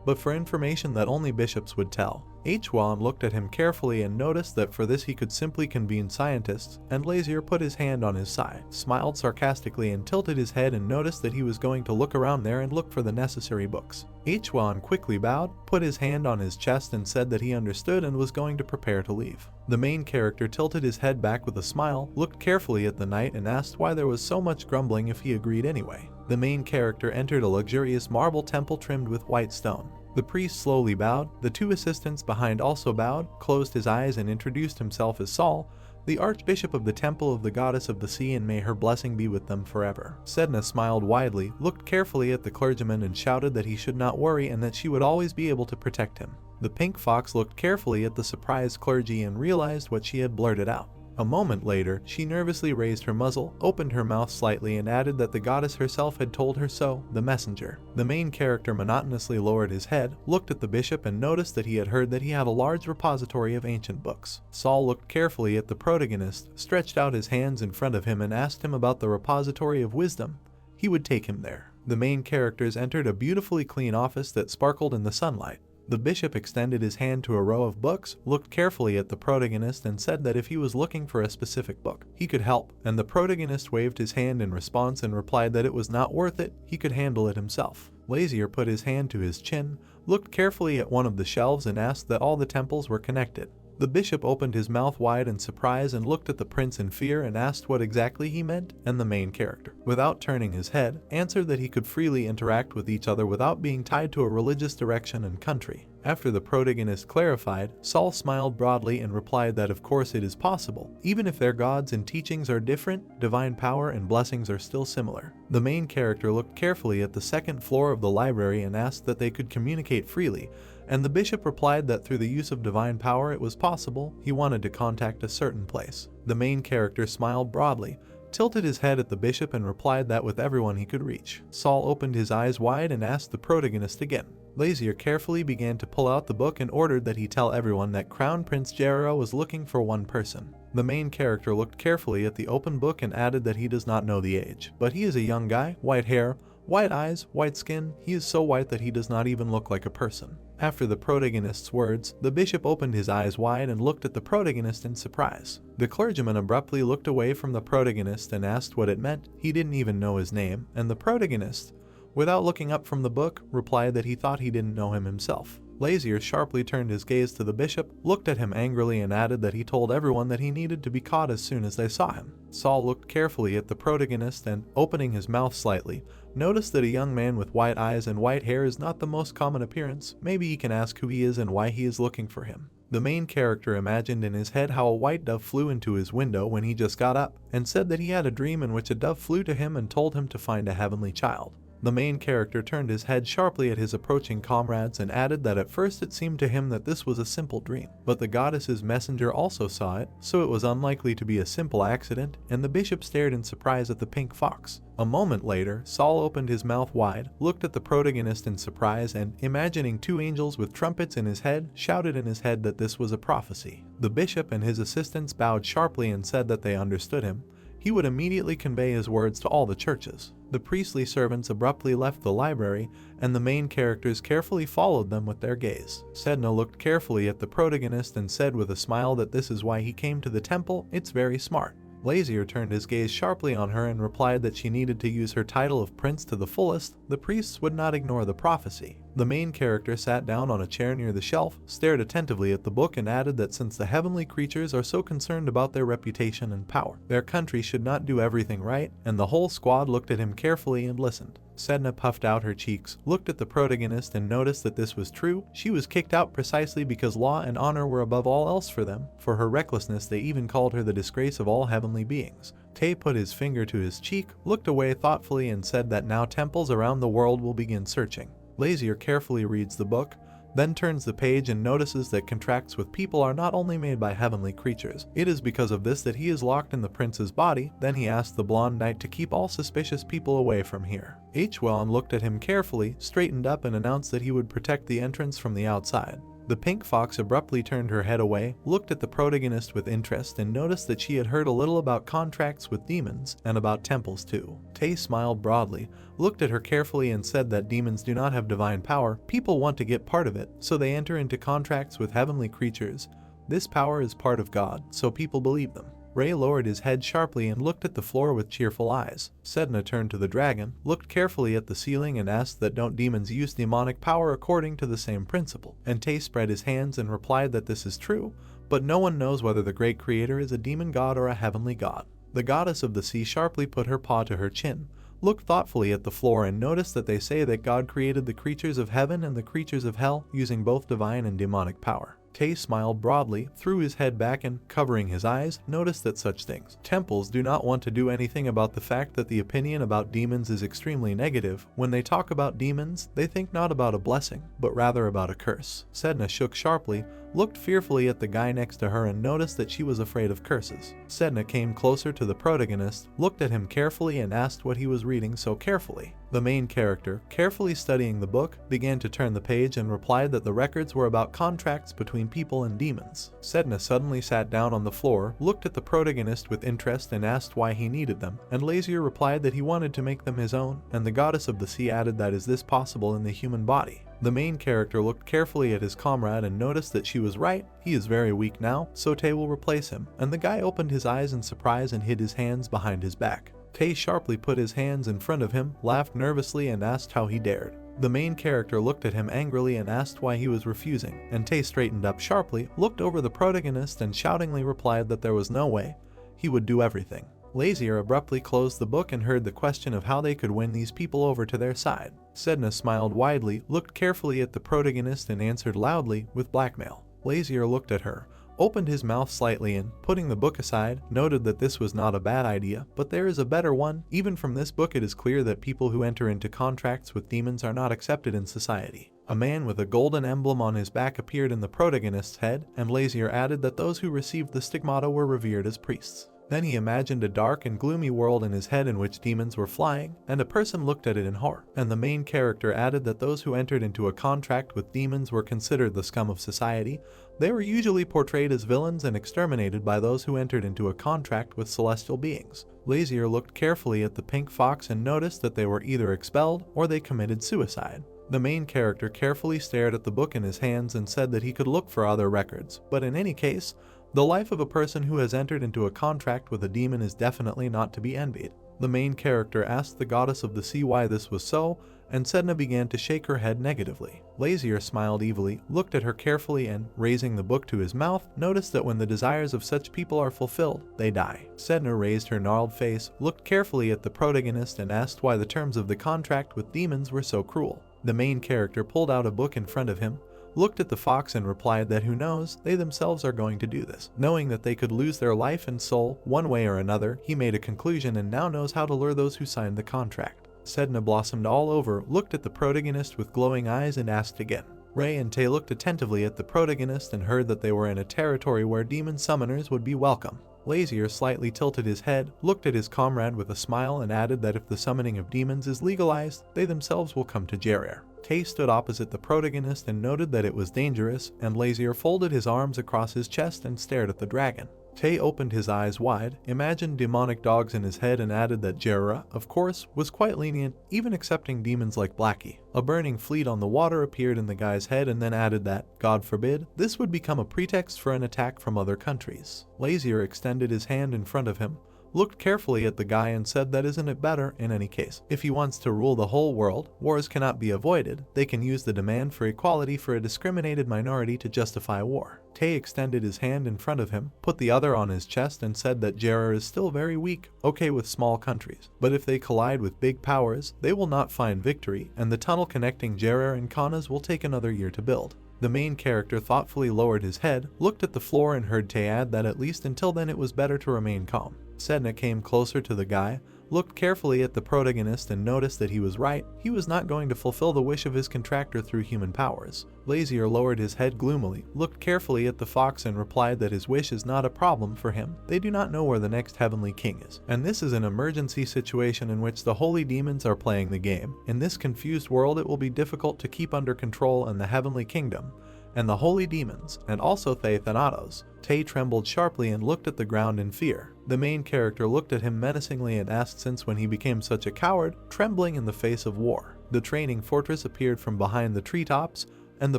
but for information that only bishops would tell. Hwan looked at him carefully and noticed that for this he could simply convene scientists, and Lazier put his hand on his side, smiled sarcastically and tilted his head and noticed that he was going to look around there and look for the necessary books. Hwan quickly bowed, put his hand on his chest and said that he understood and was going to prepare to leave. The main character tilted his head back with a smile, looked carefully at the knight and asked why there was so much grumbling if he agreed anyway. The main character entered a luxurious marble temple trimmed with white stone. The priest slowly bowed, the two assistants behind also bowed, closed his eyes and introduced himself as Saul, the archbishop of the temple of the goddess of the sea, and may her blessing be with them forever. Sedna smiled widely, looked carefully at the clergyman and shouted that he should not worry and that she would always be able to protect him. The pink fox looked carefully at the surprised clergy and realized what she had blurted out. A moment later, she nervously raised her muzzle, opened her mouth slightly and added that the goddess herself had told her so, the messenger. The main character monotonously lowered his head, looked at the bishop and noticed that he had heard that he had a large repository of ancient books. Saul looked carefully at the protagonist, stretched out his hands in front of him and asked him about the repository of wisdom. He would take him there. The main characters entered a beautifully clean office that sparkled in the sunlight. The bishop extended his hand to a row of books, looked carefully at the protagonist and said that if he was looking for a specific book, he could help, and the protagonist waved his hand in response and replied that it was not worth it, he could handle it himself. Lazier put his hand to his chin, looked carefully at one of the shelves and asked that all the temples were connected. The bishop opened his mouth wide in surprise and looked at the prince in fear and asked what exactly he meant, and the main character, without turning his head, answered that he could freely interact with each other without being tied to a religious direction and country. After the protagonist clarified, Saul smiled broadly and replied that of course it is possible. Even if their gods and teachings are different, divine power and blessings are still similar. The main character looked carefully at the second floor of the library and asked that they could communicate freely, and the bishop replied that through the use of divine power it was possible. He wanted to contact a certain place. The main character smiled broadly, tilted his head at the bishop and replied that with everyone he could reach. Saul opened his eyes wide and asked the protagonist again. Lazier carefully began to pull out the book and ordered that he tell everyone that Crown Prince Jerir was looking for one person. The main character looked carefully at the open book and added that he does not know the age, but he is a young guy, white hair, white eyes, white skin. He is so white that he does not even look like a person. After the protagonist's words, the bishop opened his eyes wide and looked at the protagonist in surprise. The clergyman abruptly looked away from the protagonist and asked what it meant. He didn't even know his name, and the protagonist, without looking up from the book, replied that he thought he didn't know him himself. Lazier sharply turned his gaze to the bishop, looked at him angrily and added that he told everyone that he needed to be caught as soon as they saw him. Saul looked carefully at the protagonist and, opening his mouth slightly, noticed that a young man with white eyes and white hair is not the most common appearance. Maybe he can ask who he is and why he is looking for him. The main character imagined in his head how a white dove flew into his window when he just got up, and said that he had a dream in which a dove flew to him and told him to find a heavenly child. The main character turned his head sharply at his approaching comrades and added that at first it seemed to him that this was a simple dream, but the goddess's messenger also saw it, so it was unlikely to be a simple accident, and the bishop stared in surprise at the pink fox. A moment later, Saul opened his mouth wide, looked at the protagonist in surprise and, imagining two angels with trumpets in his head, shouted in his head that this was a prophecy. The bishop and his assistants bowed sharply and said that they understood him. He would immediately convey his words to all the churches. The priestly servants abruptly left the library, and the main characters carefully followed them with their gaze. Sedna looked carefully at the protagonist and said with a smile that this is why he came to the temple. It's very smart. Lazier turned his gaze sharply on her and replied that she needed to use her title of prince to the fullest. The priests would not ignore the prophecy. The main character sat down on a chair near the shelf, stared attentively at the book and added that since the heavenly creatures are so concerned about their reputation and power, their country should not do everything right, and the whole squad looked at him carefully and listened. Sedna puffed out her cheeks, looked at the protagonist and noticed that this was true. She was kicked out precisely because law and honor were above all else for them. For her recklessness they even called her the disgrace of all heavenly beings. Tae put his finger to his cheek, looked away thoughtfully and said that now temples around the world will begin searching. Lazier carefully reads the book, then turns the page and notices that contracts with people are not only made by heavenly creatures. It is because of this that he is locked in the prince's body. Then he asked the blonde knight to keep all suspicious people away from here. Hwon looked at him carefully, straightened up and announced that he would protect the entrance from the outside. The pink fox abruptly turned her head away, looked at the protagonist with interest and noticed that she had heard a little about contracts with demons and about temples too. Tae smiled broadly, looked at her carefully and said that demons do not have divine power. People want to get part of it, so they enter into contracts with heavenly creatures. This power is part of God, so people believe them. Ray lowered his head sharply and looked at the floor with cheerful eyes. Sedna turned to the dragon, looked carefully at the ceiling and asked that don't demons use demonic power according to the same principle. And Tae spread his hands and replied that this is true, but no one knows whether the great creator is a demon god or a heavenly god. The goddess of the sea sharply put her paw to her chin, looked thoughtfully at the floor and noticed that they say that God created the creatures of heaven and the creatures of hell using both divine and demonic power. Tae smiled broadly, threw his head back and, covering his eyes, noticed that such things. Temples do not want to do anything about the fact that the opinion about demons is extremely negative. When they talk about demons, they think not about a blessing, but rather about a curse. Sedna shook sharply, looked fearfully at the guy next to her and noticed that she was afraid of curses. Sedna came closer to the protagonist, looked at him carefully and asked what he was reading so carefully. The main character, carefully studying the book, began to turn the page and replied that the records were about contracts between people and demons. Sedna suddenly sat down on the floor, looked at the protagonist with interest and asked why he needed them, and Lazier replied that he wanted to make them his own, and the goddess of the sea added that is this possible in the human body. The main character looked carefully at his comrade and noticed that she was right. He is very weak now, so Tae will replace him, and the guy opened his eyes in surprise and hid his hands behind his back. Tae sharply put his hands in front of him, laughed nervously and asked how he dared. The main character looked at him angrily and asked why he was refusing, and Tae straightened up sharply, looked over the protagonist and shoutingly replied that there was no way. He would do everything. Lazier abruptly closed the book and heard the question of how they could win these people over to their side. Sedna smiled widely, looked carefully at the protagonist and answered loudly, with blackmail. Lazier looked at her, opened his mouth slightly and, putting the book aside, noted that this was not a bad idea, but there is a better one. Even from this book it is clear that people who enter into contracts with demons are not accepted in society. A man with a golden emblem on his back appeared in the protagonist's head, and Lazier added that those who received the stigmata were revered as priests. Then he imagined a dark and gloomy world in his head in which demons were flying, and a person looked at it in horror. And the main character added that those who entered into a contract with demons were considered the scum of society. They were usually portrayed as villains and exterminated by those who entered into a contract with celestial beings. Lazier looked carefully at the pink fox and noticed that they were either expelled or they committed suicide. The main character carefully stared at the book in his hands and said that he could look for other records, but in any case, the life of a person who has entered into a contract with a demon is definitely not to be envied. The main character asked the goddess of the sea why this was so, and Sedna began to shake her head negatively. Lazier smiled evilly, looked at her carefully and, raising the book to his mouth, noticed that when the desires of such people are fulfilled, they die. Sedna raised her gnarled face, looked carefully at the protagonist and asked why the terms of the contract with demons were so cruel. The main character pulled out a book in front of him, looked at the fox and replied that who knows, they themselves are going to do this. Knowing that they could lose their life and soul one way or another, he made a conclusion and now knows how to lure those who signed the contract. Sedna blossomed all over, looked at the protagonist with glowing eyes and asked again. Ray and Tae looked attentively at the protagonist and heard that they were in a territory where demon summoners would be welcome. Lazier slightly tilted his head, looked at his comrade with a smile and added that if the summoning of demons is legalized, they themselves will come to Jerir. Tae stood opposite the protagonist and noted that it was dangerous, and Lazier folded his arms across his chest and stared at the dragon. Tae opened his eyes wide, imagined demonic dogs in his head and added that Jerir, of course, was quite lenient, even accepting demons like Blackie. A burning fleet on the water appeared in the guy's head and then added that, God forbid, this would become a pretext for an attack from other countries. Lazier extended his hand in front of him, looked carefully at the guy and said that isn't it better in any case. If he wants to rule the whole world, wars cannot be avoided. They can use the demand for equality for a discriminated minority to justify war. Tae extended his hand in front of him, put the other on his chest and said that Jerir is still very weak, okay with small countries. But if they collide with big powers, they will not find victory, and the tunnel connecting Jerir and Kaunas will take another year to build. The main character thoughtfully lowered his head, looked at the floor and heard Tae add that at least until then it was better to remain calm. Sedna came closer to the guy, looked carefully at the protagonist and noticed that he was right. He was not going to fulfill the wish of his contractor through human powers. Lazier lowered his head gloomily, looked carefully at the fox and replied that his wish is not a problem for him. They do not know where the next heavenly king is, and this is an emergency situation in which the holy demons are playing the game. In this confused world, it will be difficult to keep under control in the heavenly kingdom and the holy demons, and also Thay Thanatos. Tay trembled sharply and looked at the ground in fear. The main character looked at him menacingly and asked since when he became such a coward, trembling in the face of war. The training fortress appeared from behind the treetops, and the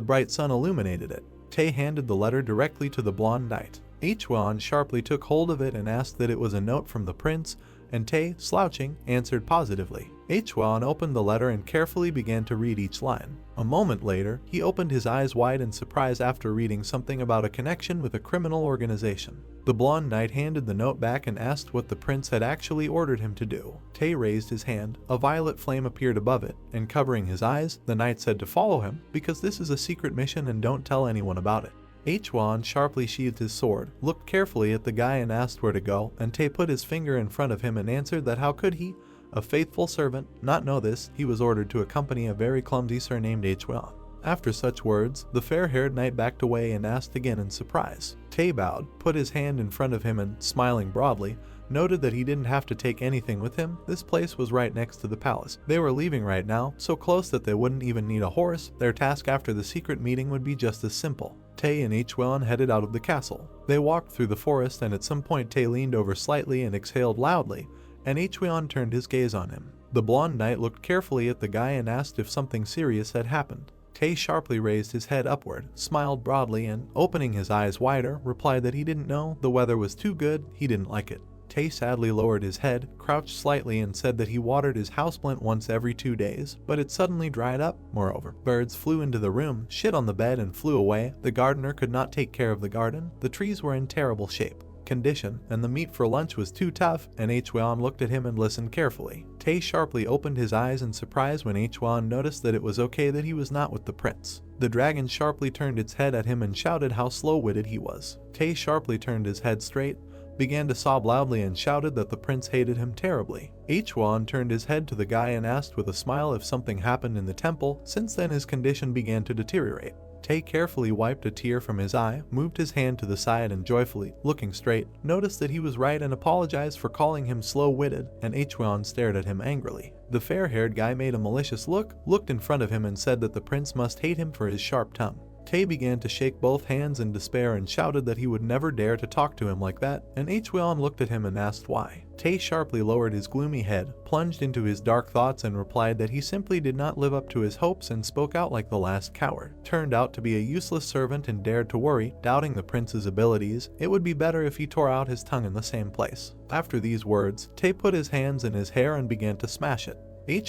bright sun illuminated it. Tay handed the letter directly to the blonde knight. Hwan sharply took hold of it and asked that it was a note from the prince, and Tay, slouching, answered positively. Hwan opened the letter and carefully began to read each line. A moment later, he opened his eyes wide in surprise after reading something about a connection with a criminal organization. The blonde knight handed the note back and asked what the prince had actually ordered him to do. Tay raised his hand, a violet flame appeared above it, and covering his eyes, the knight said to follow him, because this is a secret mission and don't tell anyone about it. Hwan sharply sheathed his sword, looked carefully at the guy and asked where to go, and Tay put his finger in front of him and answered that how could he, a faithful servant, not know this. He was ordered to accompany a very clumsy sir named Hwan. After such words, the fair-haired knight backed away and asked again in surprise. Tay bowed, put his hand in front of him and, smiling broadly, noted that he didn't have to take anything with him. This place was right next to the palace. They were leaving right now, so close that they wouldn't even need a horse. Their task after the secret meeting would be just as simple. Tay and Hwan headed out of the castle. They walked through the forest and at some point Tay leaned over slightly and exhaled loudly, and Hwan turned his gaze on him. The blonde knight looked carefully at the guy and asked if something serious had happened. Tay sharply raised his head upward, smiled broadly, and, opening his eyes wider, replied that he didn't know, the weather was too good, he didn't like it. Tay sadly lowered his head, crouched slightly and said that he watered his houseplant once every 2 days, but it suddenly dried up. Moreover, birds flew into the room, shit on the bed and flew away. The gardener could not take care of the garden. The trees were in terrible condition, and the meat for lunch was too tough, and Hwan looked at him and listened carefully. Tay sharply opened his eyes in surprise when Hwan noticed that it was okay that he was not with the prince. The dragon sharply turned its head at him and shouted how slow-witted he was. Tay sharply turned his head straight, began to sob loudly and shouted that the prince hated him terribly. Hwan turned his head to the guy and asked with a smile if something happened in the temple. Since then his condition began to deteriorate. Tay carefully wiped a tear from his eye, moved his hand to the side and joyfully, looking straight, noticed that he was right and apologized for calling him slow-witted, and Hwan stared at him angrily. The fair-haired guy made a malicious look, looked in front of him and said that the prince must hate him for his sharp tongue. Tay began to shake both hands in despair and shouted that he would never dare to talk to him like that, and Hwan looked at him and asked why. Tay sharply lowered his gloomy head, plunged into his dark thoughts and replied that he simply did not live up to his hopes and spoke out like the last coward. Turned out to be a useless servant and dared to worry, doubting the prince's abilities. It would be better if he tore out his tongue in the same place. After these words, Tay put his hands in his hair and began to smash it.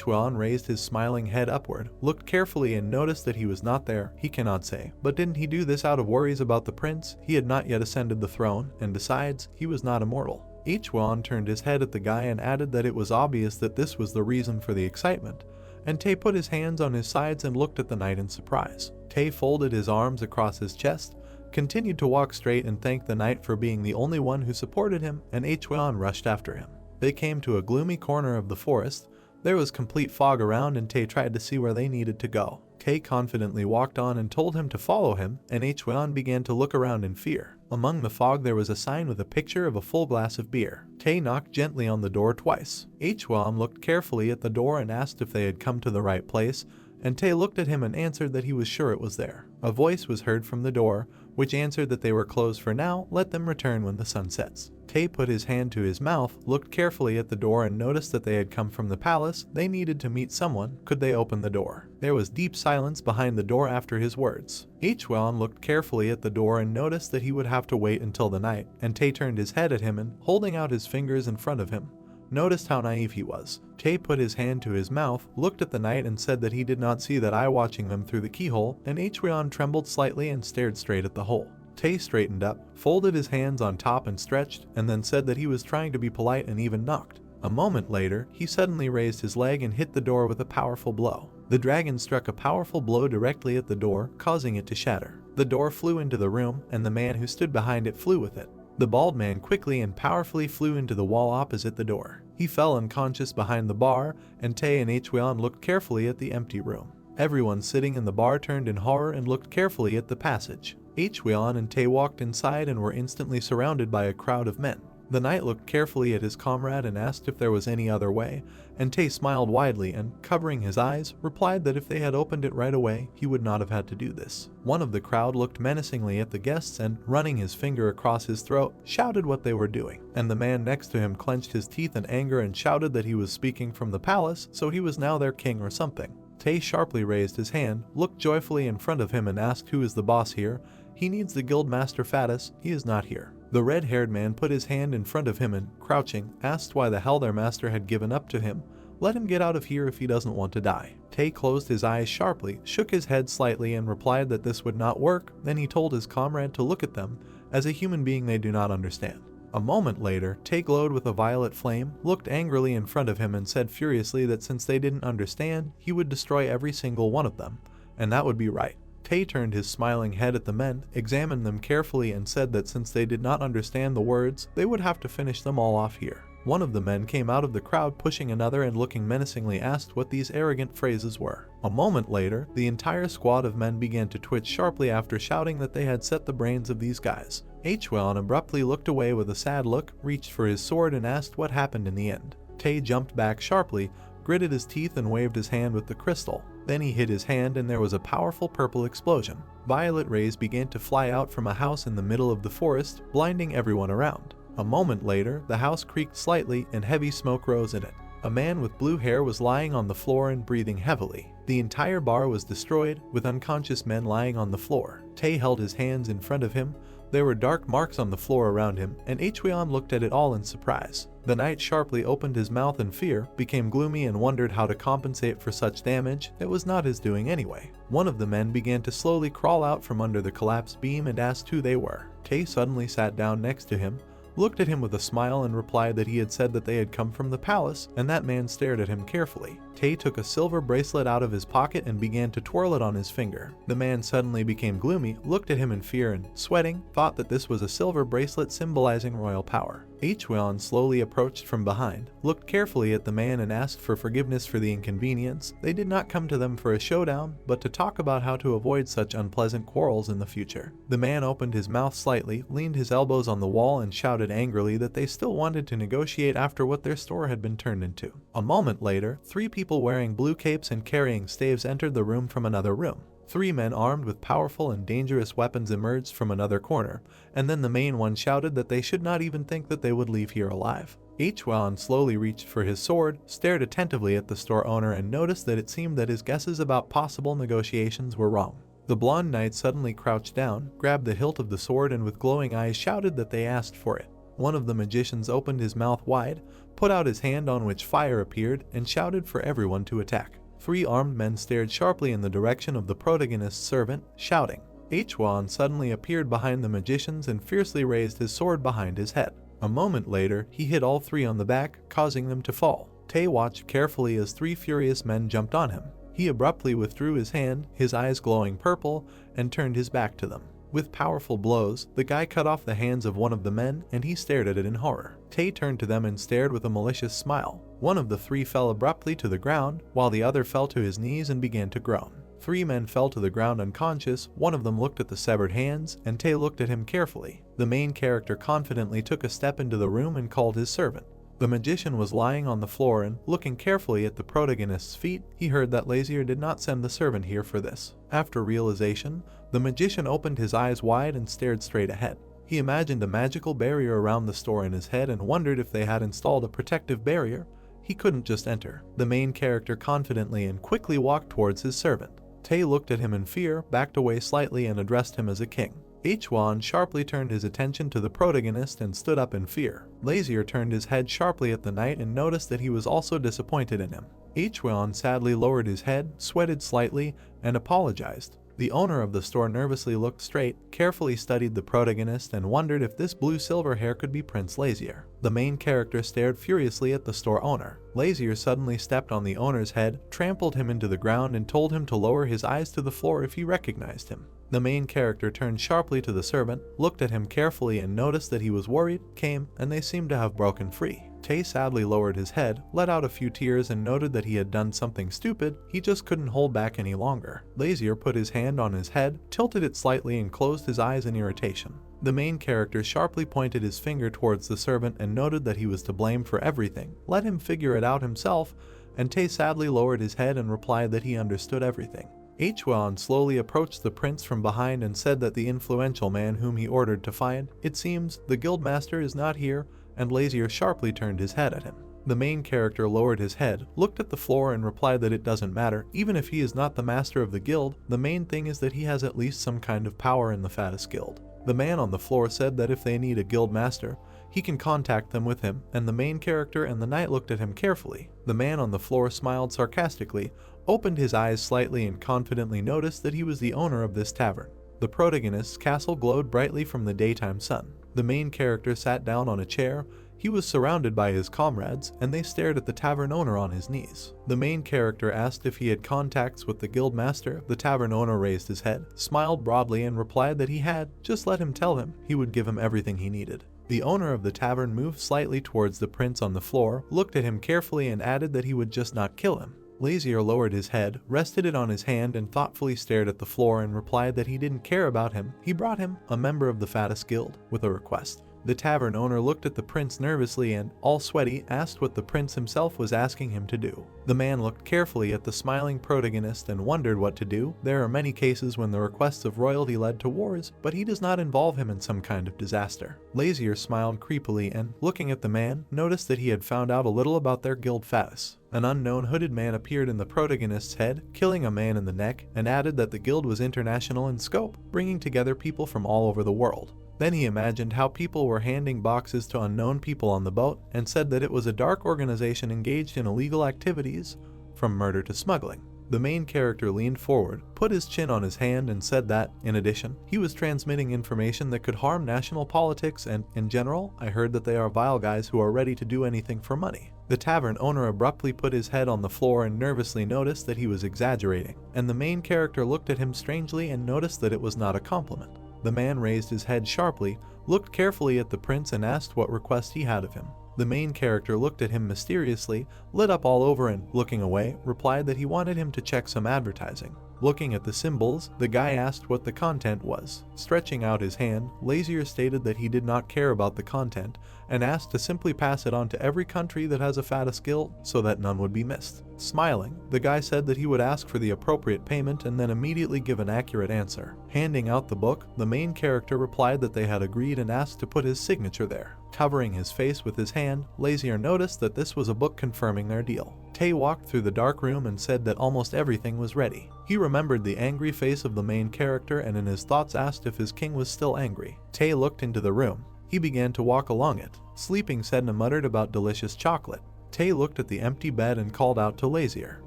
Hwan raised his smiling head upward, looked carefully and noticed that he was not there. He cannot say, but didn't he do this out of worries about the prince? He had not yet ascended the throne, and besides, he was not immortal. Hwan turned his head at the guy and added that it was obvious that this was the reason for the excitement, and Tay put his hands on his sides and looked at the knight in surprise. Tay folded his arms across his chest, continued to walk straight and thanked the knight for being the only one who supported him, and Hwan rushed after him. They came to a gloomy corner of the forest. There was complete fog around and Tay tried to see where they needed to go. Tay confidently walked on and told him to follow him, and Hwan began to look around in fear. Among the fog there was a sign with a picture of a full glass of beer. Tay knocked gently on the door twice. Hwan looked carefully at the door and asked if they had come to the right place, and Tay looked at him and answered that he was sure it was there. A voice was heard from the door, which answered that they were closed for now, let them return when the sun sets. Tay put his hand to his mouth, looked carefully at the door and noticed that they had come from the palace. They needed to meet someone. Could they open the door? There was deep silence behind the door after his words. Hwan looked carefully at the door and noticed that he would have to wait until the night, and Tay turned his head at him and, holding out his fingers in front of him, noticed how naive he was. Tay put his hand to his mouth, looked at the knight and said that he did not see that eye watching them through the keyhole, and Hwan trembled slightly and stared straight at the hole. Tay straightened up, folded his hands on top and stretched, and then said that he was trying to be polite and even knocked. A moment later, he suddenly raised his leg and hit the door with a powerful blow. The dragon struck a powerful blow directly at the door, causing it to shatter. The door flew into the room, and the man who stood behind it flew with it. The bald man quickly and powerfully flew into the wall opposite the door. He fell unconscious behind the bar, and Tae and Hweon looked carefully at the empty room. Everyone sitting in the bar turned in horror and looked carefully at the passage. Hweon and Tae walked inside and were instantly surrounded by a crowd of men. The knight looked carefully at his comrade and asked if there was any other way, and Tae smiled widely and, covering his eyes, replied that if they had opened it right away, he would not have had to do this. One of the crowd looked menacingly at the guests and, running his finger across his throat, shouted what they were doing, and the man next to him clenched his teeth in anger and shouted that he was speaking from the palace, so he was now their king or something. Tae sharply raised his hand, looked joyfully in front of him and asked who is the boss here. He needs the guild master Fatus, he is not here. The red-haired man put his hand in front of him and, crouching, asked why the hell their master had given up to him. Let him get out of here if he doesn't want to die. Tae closed his eyes sharply, shook his head slightly and replied that this would not work. Then he told his comrade to look at them. As a human being they do not understand. A moment later, Tae glowed with a violet flame, looked angrily in front of him and said furiously that since they didn't understand, he would destroy every single one of them. And that would be right. Tae turned his smiling head at the men, examined them carefully and said that since they did not understand the words, they would have to finish them all off here. One of the men came out of the crowd pushing another and looking menacingly asked what these arrogant phrases were. A moment later, the entire squad of men began to twitch sharply after shouting that they had set the brains of these guys. Hweon abruptly looked away with a sad look, reached for his sword and asked what happened in the end. Tae jumped back sharply, gritted his teeth and waved his hand with the crystal. Then he hit his hand and there was a powerful purple explosion. Violet rays began to fly out from a house in the middle of the forest, blinding everyone around. A moment later, the house creaked slightly and heavy smoke rose in it. A man with blue hair was lying on the floor and breathing heavily. The entire bar was destroyed, with unconscious men lying on the floor. Tae held his hands in front of him. There were dark marks on the floor around him, and Hweon looked at it all in surprise. The knight sharply opened his mouth in fear, became gloomy and wondered how to compensate for such damage that was not his doing anyway. One of the men began to slowly crawl out from under the collapsed beam and asked who they were. Tae suddenly sat down next to him, looked at him with a smile and replied that he had said that they had come from the palace, and that man stared at him carefully. Tae took a silver bracelet out of his pocket and began to twirl it on his finger. The man suddenly became gloomy, looked at him in fear and, sweating, thought that this was a silver bracelet symbolizing royal power. Hweon slowly approached from behind, looked carefully at the man and asked for forgiveness for the inconvenience. They did not come to them for a showdown, but to talk about how to avoid such unpleasant quarrels in the future. The man opened his mouth slightly, leaned his elbows on the wall and shouted angrily that they still wanted to negotiate after what their store had been turned into. A moment later, 3 people wearing blue capes and carrying staves entered the room from another room. 3 men armed with powerful and dangerous weapons emerged from another corner, and then the main one shouted that they should not even think that they would leave here alive. Hweon slowly reached for his sword, stared attentively at the store owner and noticed that it seemed that his guesses about possible negotiations were wrong. The blonde knight suddenly crouched down, grabbed the hilt of the sword and with glowing eyes shouted that they asked for it. One of the magicians opened his mouth wide, put out his hand on which fire appeared, and shouted for everyone to attack. 3 armed men stared sharply in the direction of the protagonist's servant, shouting. Hweon suddenly appeared behind the magicians and fiercely raised his sword behind his head. A moment later, he hit all 3 on the back, causing them to fall. Tae watched carefully as 3 furious men jumped on him. He abruptly withdrew his hand, his eyes glowing purple, and turned his back to them. With powerful blows, the guy cut off the hands of one of the men and he stared at it in horror. Tae turned to them and stared with a malicious smile. One of the 3 fell abruptly to the ground, while the other fell to his knees and began to groan. 3 men fell to the ground unconscious. One of them looked at the severed hands, and Tae looked at him carefully. The main character confidently took a step into the room and called his servant. The magician was lying on the floor and, looking carefully at the protagonist's feet, he heard that Lazier did not send the servant here for this. After realization, the magician opened his eyes wide and stared straight ahead. He imagined a magical barrier around the store in his head and wondered if they had installed a protective barrier. He couldn't just enter. The main character confidently and quickly walked towards his servant. Tae looked at him in fear, backed away slightly and addressed him as a king. Hweon sharply turned his attention to the protagonist and stood up in fear. Lazier turned his head sharply at the knight and noticed that he was also disappointed in him. Hweon sadly lowered his head, sweated slightly, and apologized. The owner of the store nervously looked straight, carefully studied the protagonist and wondered if this blue silver hair could be Prince Lazier. The main character stared furiously at the store owner. Lazier suddenly stepped on the owner's head, trampled him into the ground, and told him to lower his eyes to the floor if he recognized him. The main character turned sharply to the servant, looked at him carefully, and noticed that he was worried, came, and they seemed to have broken free. Tae sadly lowered his head, let out a few tears, and noted that he had done something stupid. He just couldn't hold back any longer. Lazier put his hand on his head, tilted it slightly, and closed his eyes in irritation. The main character sharply pointed his finger towards the servant and noted that he was to blame for everything. Let him figure it out himself, and Tae sadly lowered his head and replied that he understood everything. Hwan slowly approached the prince from behind and said that the influential man whom he ordered to find, it seems, the guildmaster is not here, and Lazier sharply turned his head at him. The main character lowered his head, looked at the floor, and replied that it doesn't matter. Even if he is not the master of the guild, the main thing is that he has at least some kind of power in the fattest guild. The man on the floor said that if they need a guild master, he can contact them with him, and the main character and the knight looked at him carefully. The man on the floor smiled sarcastically, opened his eyes slightly, and confidently noticed that he was the owner of this tavern. The protagonist's castle glowed brightly from the daytime sun. The main character sat down on a chair. He was surrounded by his comrades, and they stared at the tavern owner on his knees. The main character asked if he had contacts with the guild master. The tavern owner raised his head, smiled broadly, and replied that he had. Just let him tell him. He would give him everything he needed. The owner of the tavern moved slightly towards the prince on the floor, looked at him carefully, and added that he would just not kill him. Lazier lowered his head, rested it on his hand, and thoughtfully stared at the floor and replied that he didn't care about him. He brought him, a member of the fattest guild, with a request. The tavern owner looked at the prince nervously and, all sweaty, asked what the prince himself was asking him to do. The man looked carefully at the smiling protagonist and wondered what to do. There are many cases when the requests of royalty led to wars, but he does not involve him in some kind of disaster. Lazier smiled creepily and, looking at the man, noticed that he had found out a little about their guild fattest. An unknown hooded man appeared in the protagonist's head, killing a man in the neck, and added that the guild was international in scope, bringing together people from all over the world. Then he imagined how people were handing boxes to unknown people on the boat and said that it was a dark organization engaged in illegal activities, from murder to smuggling. The main character leaned forward, put his chin on his hand, and said that, in addition, he was transmitting information that could harm national politics and, in general, I heard that they are vile guys who are ready to do anything for money. The tavern owner abruptly put his head on the floor and nervously noticed that he was exaggerating, and the main character looked at him strangely and noticed that it was not a compliment. The man raised his head sharply, looked carefully at the prince, and asked what request he had of him. The main character looked at him mysteriously, lit up all over, and, looking away, replied that he wanted him to check some advertising. Looking at the symbols, the guy asked what the content was. Stretching out his hand, Lazier stated that he did not care about the content and asked to simply pass it on to every country that has a fattest guild so that none would be missed. Smiling, the guy said that he would ask for the appropriate payment and then immediately give an accurate answer. Handing out the book, the main character replied that they had agreed and asked to put his signature there. Covering his face with his hand, Lazier noticed that this was a book confirming their deal. Tae walked through the dark room and said that almost everything was ready. He remembered the angry face of the main character and in his thoughts asked if his king was still angry. Tae looked into the room. He began to walk along it. Sleeping, Sedna muttered about delicious chocolate. Tae looked at the empty bed and called out to Lazier.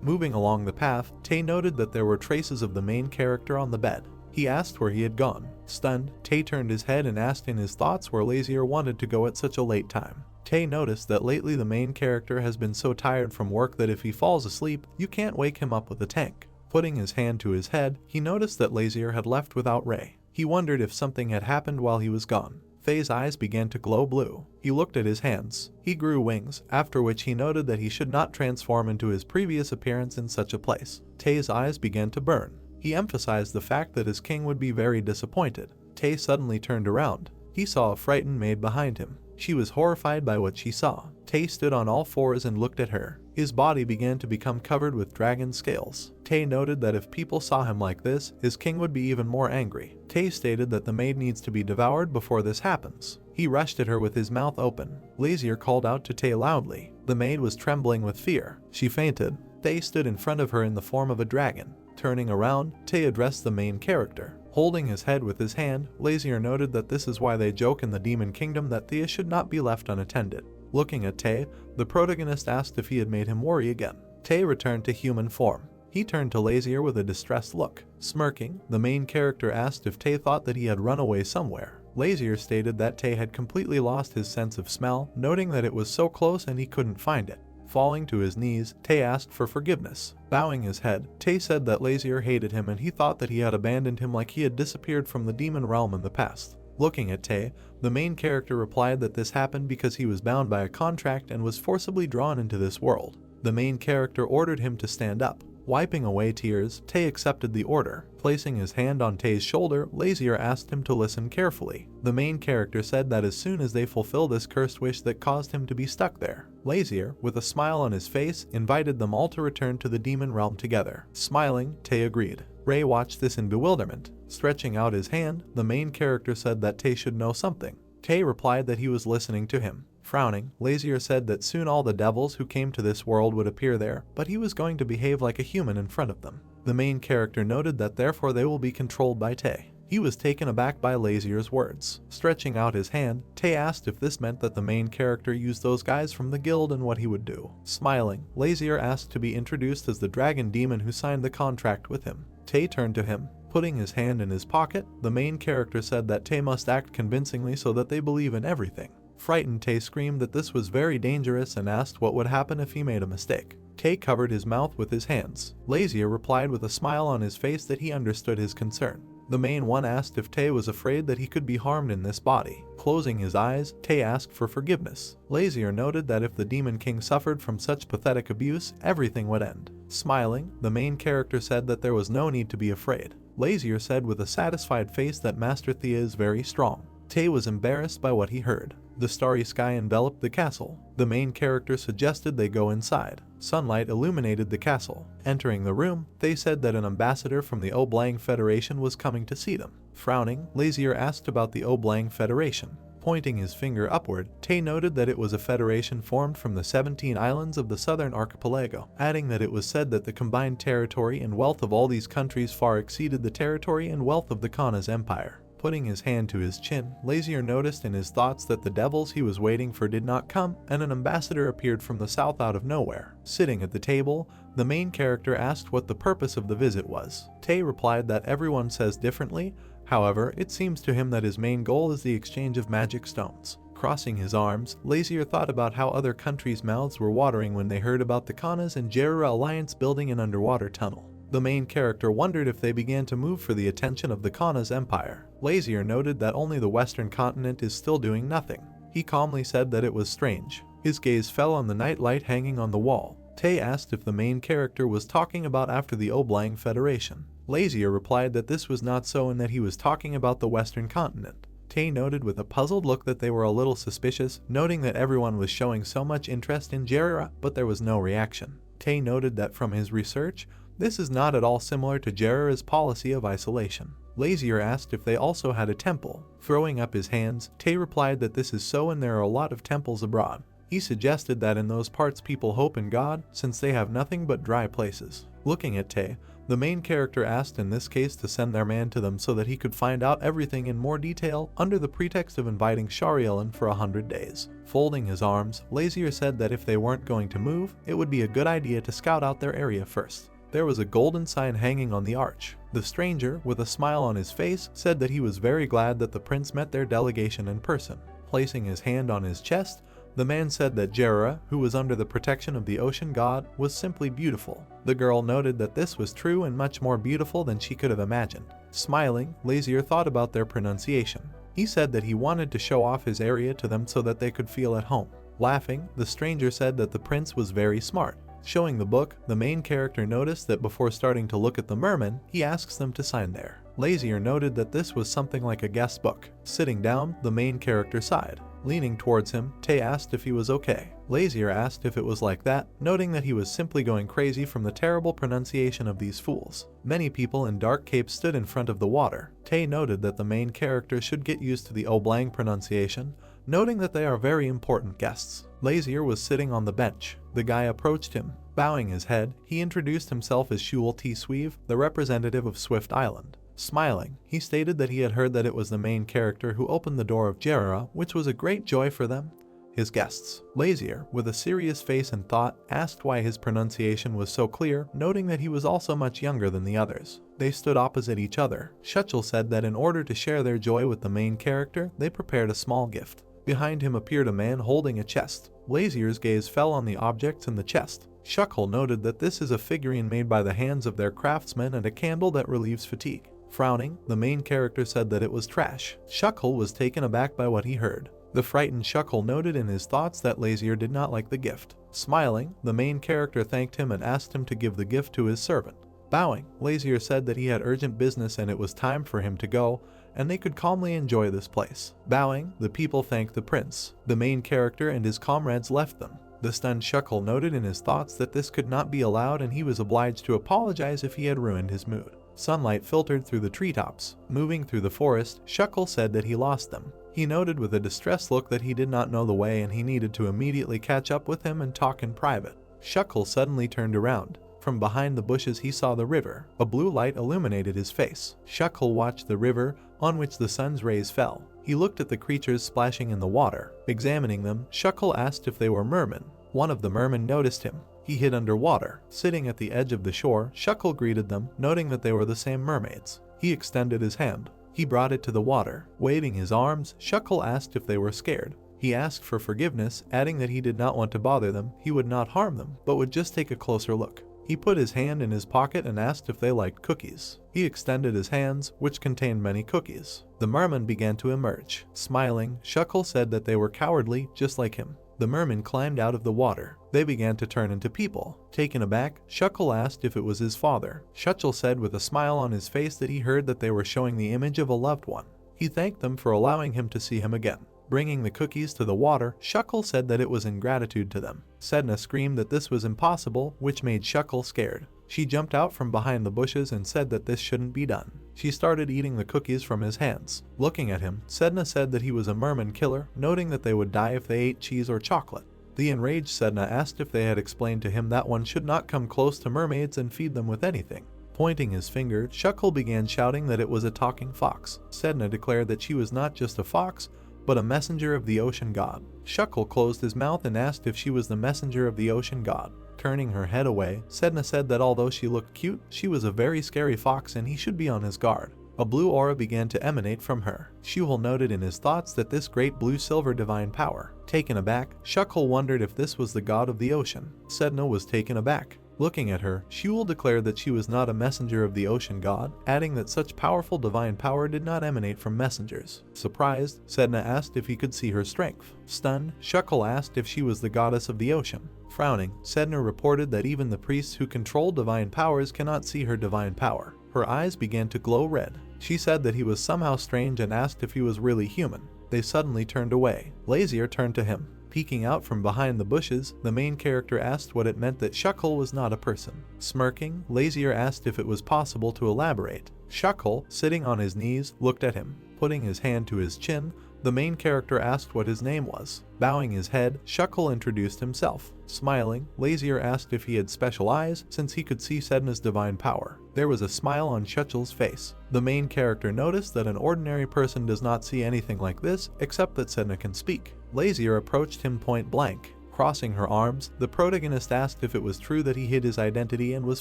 Moving along the path, Tae noted that there were traces of the main character on the bed. He asked where he had gone. Stunned, Tae turned his head and asked in his thoughts where Lazier wanted to go at such a late time. Tae noticed that lately the main character has been so tired from work that if he falls asleep, you can't wake him up with a tank. Putting his hand to his head, he noticed that Lazier had left without Ray. He wondered if something had happened while he was gone. Faye's eyes began to glow blue. He looked at his hands. He grew wings, after which he noted that he should not transform into his previous appearance in such a place. Tae's eyes began to burn. He emphasized the fact that his king would be very disappointed. Tae suddenly turned around. He saw a frightened maid behind him. She was horrified by what she saw. Tae stood on all fours and looked at her. His body began to become covered with dragon scales. Tae noted that if people saw him like this, his king would be even more angry. Tae stated that the maid needs to be devoured before this happens. He rushed at her with his mouth open. Lazier called out to Tae loudly. The maid was trembling with fear. She fainted. Tae stood in front of her in the form of a dragon. Turning around, Tae addressed the main character. Holding his head with his hand, Lazier noted that this is why they joke in the Demon Kingdom that Thea should not be left unattended. Looking at Tae, the protagonist asked if he had made him worry again. Tae returned to human form. He turned to Lazier with a distressed look. Smirking, the main character asked if Tae thought that he had run away somewhere. Lazier stated that Tay had completely lost his sense of smell, noting that it was so close and he couldn't find it. Falling to his knees, Tay asked for forgiveness. Bowing his head, Tay said that Lazier hated him and he thought that he had abandoned him like he had disappeared from the demon realm in the past. Looking at Tay, the main character replied that this happened because he was bound by a contract and was forcibly drawn into this world. The main character ordered him to stand up. Wiping away tears, Tay accepted the order. Placing his hand on Tay's shoulder, Lazier asked him to listen carefully. The main character said that as soon as they fulfill this cursed wish that caused him to be stuck there, Lazier, with a smile on his face, invited them all to return to the demon realm together. Smiling, Tay agreed. Ray watched this in bewilderment. Stretching out his hand, the main character said that Tay should know something. Tay replied that he was listening to him. Frowning, Lazier said that soon all the devils who came to this world would appear there, but he was going to behave like a human in front of them. The main character noted that therefore they will be controlled by Tay. He was taken aback by Lazier's words. Stretching out his hand, Tay asked if this meant that the main character used those guys from the guild and what he would do. Smiling, Lazier asked to be introduced as the dragon demon who signed the contract with him. Tay turned to him. Putting his hand in his pocket, the main character said that Tay must act convincingly so that they believe in everything. Frightened, Tay screamed that this was very dangerous and asked what would happen if he made a mistake. Tay covered his mouth with his hands. Lazier replied with a smile on his face that he understood his concern. The main one asked if Tay was afraid that he could be harmed in this body. Closing his eyes, Tay asked for forgiveness. Lazier noted that if the Demon King suffered from such pathetic abuse, everything would end. Smiling, the main character said that there was no need to be afraid. Lazier said with a satisfied face that Master Thea is very strong. Tay was embarrassed by what he heard. The starry sky enveloped the castle. The main character suggested they go inside. Sunlight illuminated the castle. Entering the room, they said that an ambassador from the Oblang Federation was coming to see them. Frowning, Lazier asked about the Oblang Federation. Pointing his finger upward, Tay noted that it was a federation formed from the 17 islands of the southern archipelago, adding that it was said that the combined territory and wealth of all these countries far exceeded the territory and wealth of the Kana's empire. Putting his hand to his chin, Lazier noticed in his thoughts that the devils he was waiting for did not come, and an ambassador appeared from the south out of nowhere. Sitting at the table, the main character asked what the purpose of the visit was. Tay replied that everyone says differently, however, it seems to him that his main goal is the exchange of magic stones. Crossing his arms, Lazier thought about how other countries' mouths were watering when they heard about the Kanas and Jerira alliance building an underwater tunnel. The main character wondered if they began to move for the attention of the Kana's empire. Lazier noted that only the western continent is still doing nothing. He calmly said that it was strange. His gaze fell on the night light hanging on the wall. Tay asked if the main character was talking about after the Oblang Federation. Lazier replied that this was not so and that he was talking about the western continent. Tay noted with a puzzled look that they were a little suspicious, noting that everyone was showing so much interest in Jerira, but there was no reaction. Tay noted that from his research, this is not at all similar to Jerira's policy of isolation. Lazier asked if they also had a temple. Throwing up his hands, Tay replied that this is so and there are a lot of temples abroad. He suggested that in those parts people hope in God, since they have nothing but dry places. Looking at Tay, the main character asked in this case to send their man to them so that he could find out everything in more detail under the pretext of inviting Sharielen for 100 days. Folding his arms, Lazier said that if they weren't going to move, it would be a good idea to scout out their area first. There was a golden sign hanging on the arch. The stranger, with a smile on his face, said that he was very glad that the prince met their delegation in person. Placing his hand on his chest, the man said that Jerira, who was under the protection of the ocean god, was simply beautiful. The girl noted that this was true and much more beautiful than she could have imagined. Smiling, Lazier thought about their pronunciation. He said that he wanted to show off his area to them so that they could feel at home. Laughing, the stranger said that the prince was very smart. Showing the book, the main character noticed that before starting to look at the merman, he asks them to sign there. Lazier noted that this was something like a guest book. Sitting down, the main character sighed. Leaning towards him, Tay asked if he was okay. Lazier asked if it was like that, noting that he was simply going crazy from the terrible pronunciation of these fools. Many people in dark capes stood in front of the water. Tay noted that the main character should get used to the Oblang pronunciation, noting that they are very important guests. Lazier was sitting on the bench. The guy approached him. Bowing his head, he introduced himself as Shul T. Sweeve, the representative of Swift Island. Smiling, he stated that he had heard that it was the main character who opened the door of Jerira, which was a great joy for them. his guests. Lazier, with a serious face and thought, asked why his pronunciation was so clear, noting that he was also much younger than the others. They stood opposite each other. Shutchel said that in order to share their joy with the main character, they prepared a small gift. Behind him appeared a man holding a chest. Lazier's gaze fell on the objects in the chest. Shutchel noted that this is a figurine made by the hands of their craftsmen and a candle that relieves fatigue. Frowning, the main character said that it was trash. Shutchel was taken aback by what he heard. The frightened Shutchel noted in his thoughts that Lazier did not like the gift. Smiling, the main character thanked him and asked him to give the gift to his servant. Bowing, Lazier said that he had urgent business and it was time for him to go, and they could calmly enjoy this place. Bowing, the people thanked the prince. The main character and his comrades left them. The stunned Shutchel noted in his thoughts that this could not be allowed and he was obliged to apologize if he had ruined his mood. Sunlight filtered through the treetops. Moving through the forest, Shutchel said that he lost them. He noted with a distressed look that he did not know the way and he needed to immediately catch up with him and talk in private. Shutchel suddenly turned around. From behind the bushes he saw the river. A blue light illuminated his face. Shutchel watched the river, on which the sun's rays fell. He looked at the creatures splashing in the water. Examining them, Shutchel asked if they were mermen. One of the mermen noticed him. He hid underwater. Sitting at the edge of the shore, Shutchel greeted them, noting that they were the same mermaids. He extended his hand. He brought it to the water. Waving his arms, Shutchel asked if they were scared. He asked for forgiveness, adding that he did not want to bother them. He would not harm them, but would just take a closer look. He put his hand in his pocket and asked if they liked cookies. He extended his hands, which contained many cookies. The mermen began to emerge. Smiling, Shutchel said that they were cowardly, just like him. The mermen climbed out of the water. They began to turn into people. Taken aback, Shutchel asked if it was his father. Shutchel said with a smile on his face that he heard that they were showing the image of a loved one. He thanked them for allowing him to see him again. Bringing the cookies to the water, Shutchel said that it was in gratitude to them. Sedna screamed that this was impossible, which made Shutchel scared. She jumped out from behind the bushes and said that this shouldn't be done. She started eating the cookies from his hands. Looking at him, Sedna said that he was a merman killer, noting that they would die if they ate cheese or chocolate. The enraged Sedna asked if they had explained to him that one should not come close to mermaids and feed them with anything. Pointing his finger, Shutchel began shouting that it was a talking fox. Sedna declared that she was not just a fox, but a messenger of the ocean god. Shutchel closed his mouth and asked if she was the messenger of the ocean god. Turning her head away, Sedna said that although she looked cute, she was a very scary fox and he should be on his guard. A blue aura began to emanate from her. Shutchel noted in his thoughts that this great blue-silver divine power. Taken aback, Shutchel wondered if this was the god of the ocean. Sedna was taken aback. Looking at her, Shutchel declared that she was not a messenger of the ocean god, adding that such powerful divine power did not emanate from messengers. Surprised, Sedna asked if he could see her strength. Stunned, Shutchel asked if she was the goddess of the ocean. Frowning, Sedna reported that even the priests who control divine powers cannot see her divine power. Her eyes began to glow red. She said that he was somehow strange and asked if he was really human. They suddenly turned away. Lazier turned to him. Peeking out from behind the bushes, the main character asked what it meant that Shutchel was not a person. Smirking, Lazier asked if it was possible to elaborate. Shutchel, sitting on his knees, looked at him. Putting his hand to his chin, the main character asked what his name was. Bowing his head, Shutchel introduced himself. Smiling, Lazier asked if he had special eyes, since he could see Sedna's divine power. There was a smile on Shutchel's face. The main character noticed that an ordinary person does not see anything like this, except that Sedna can speak. Lazier approached him point blank. Crossing her arms, the protagonist asked if it was true that he hid his identity and was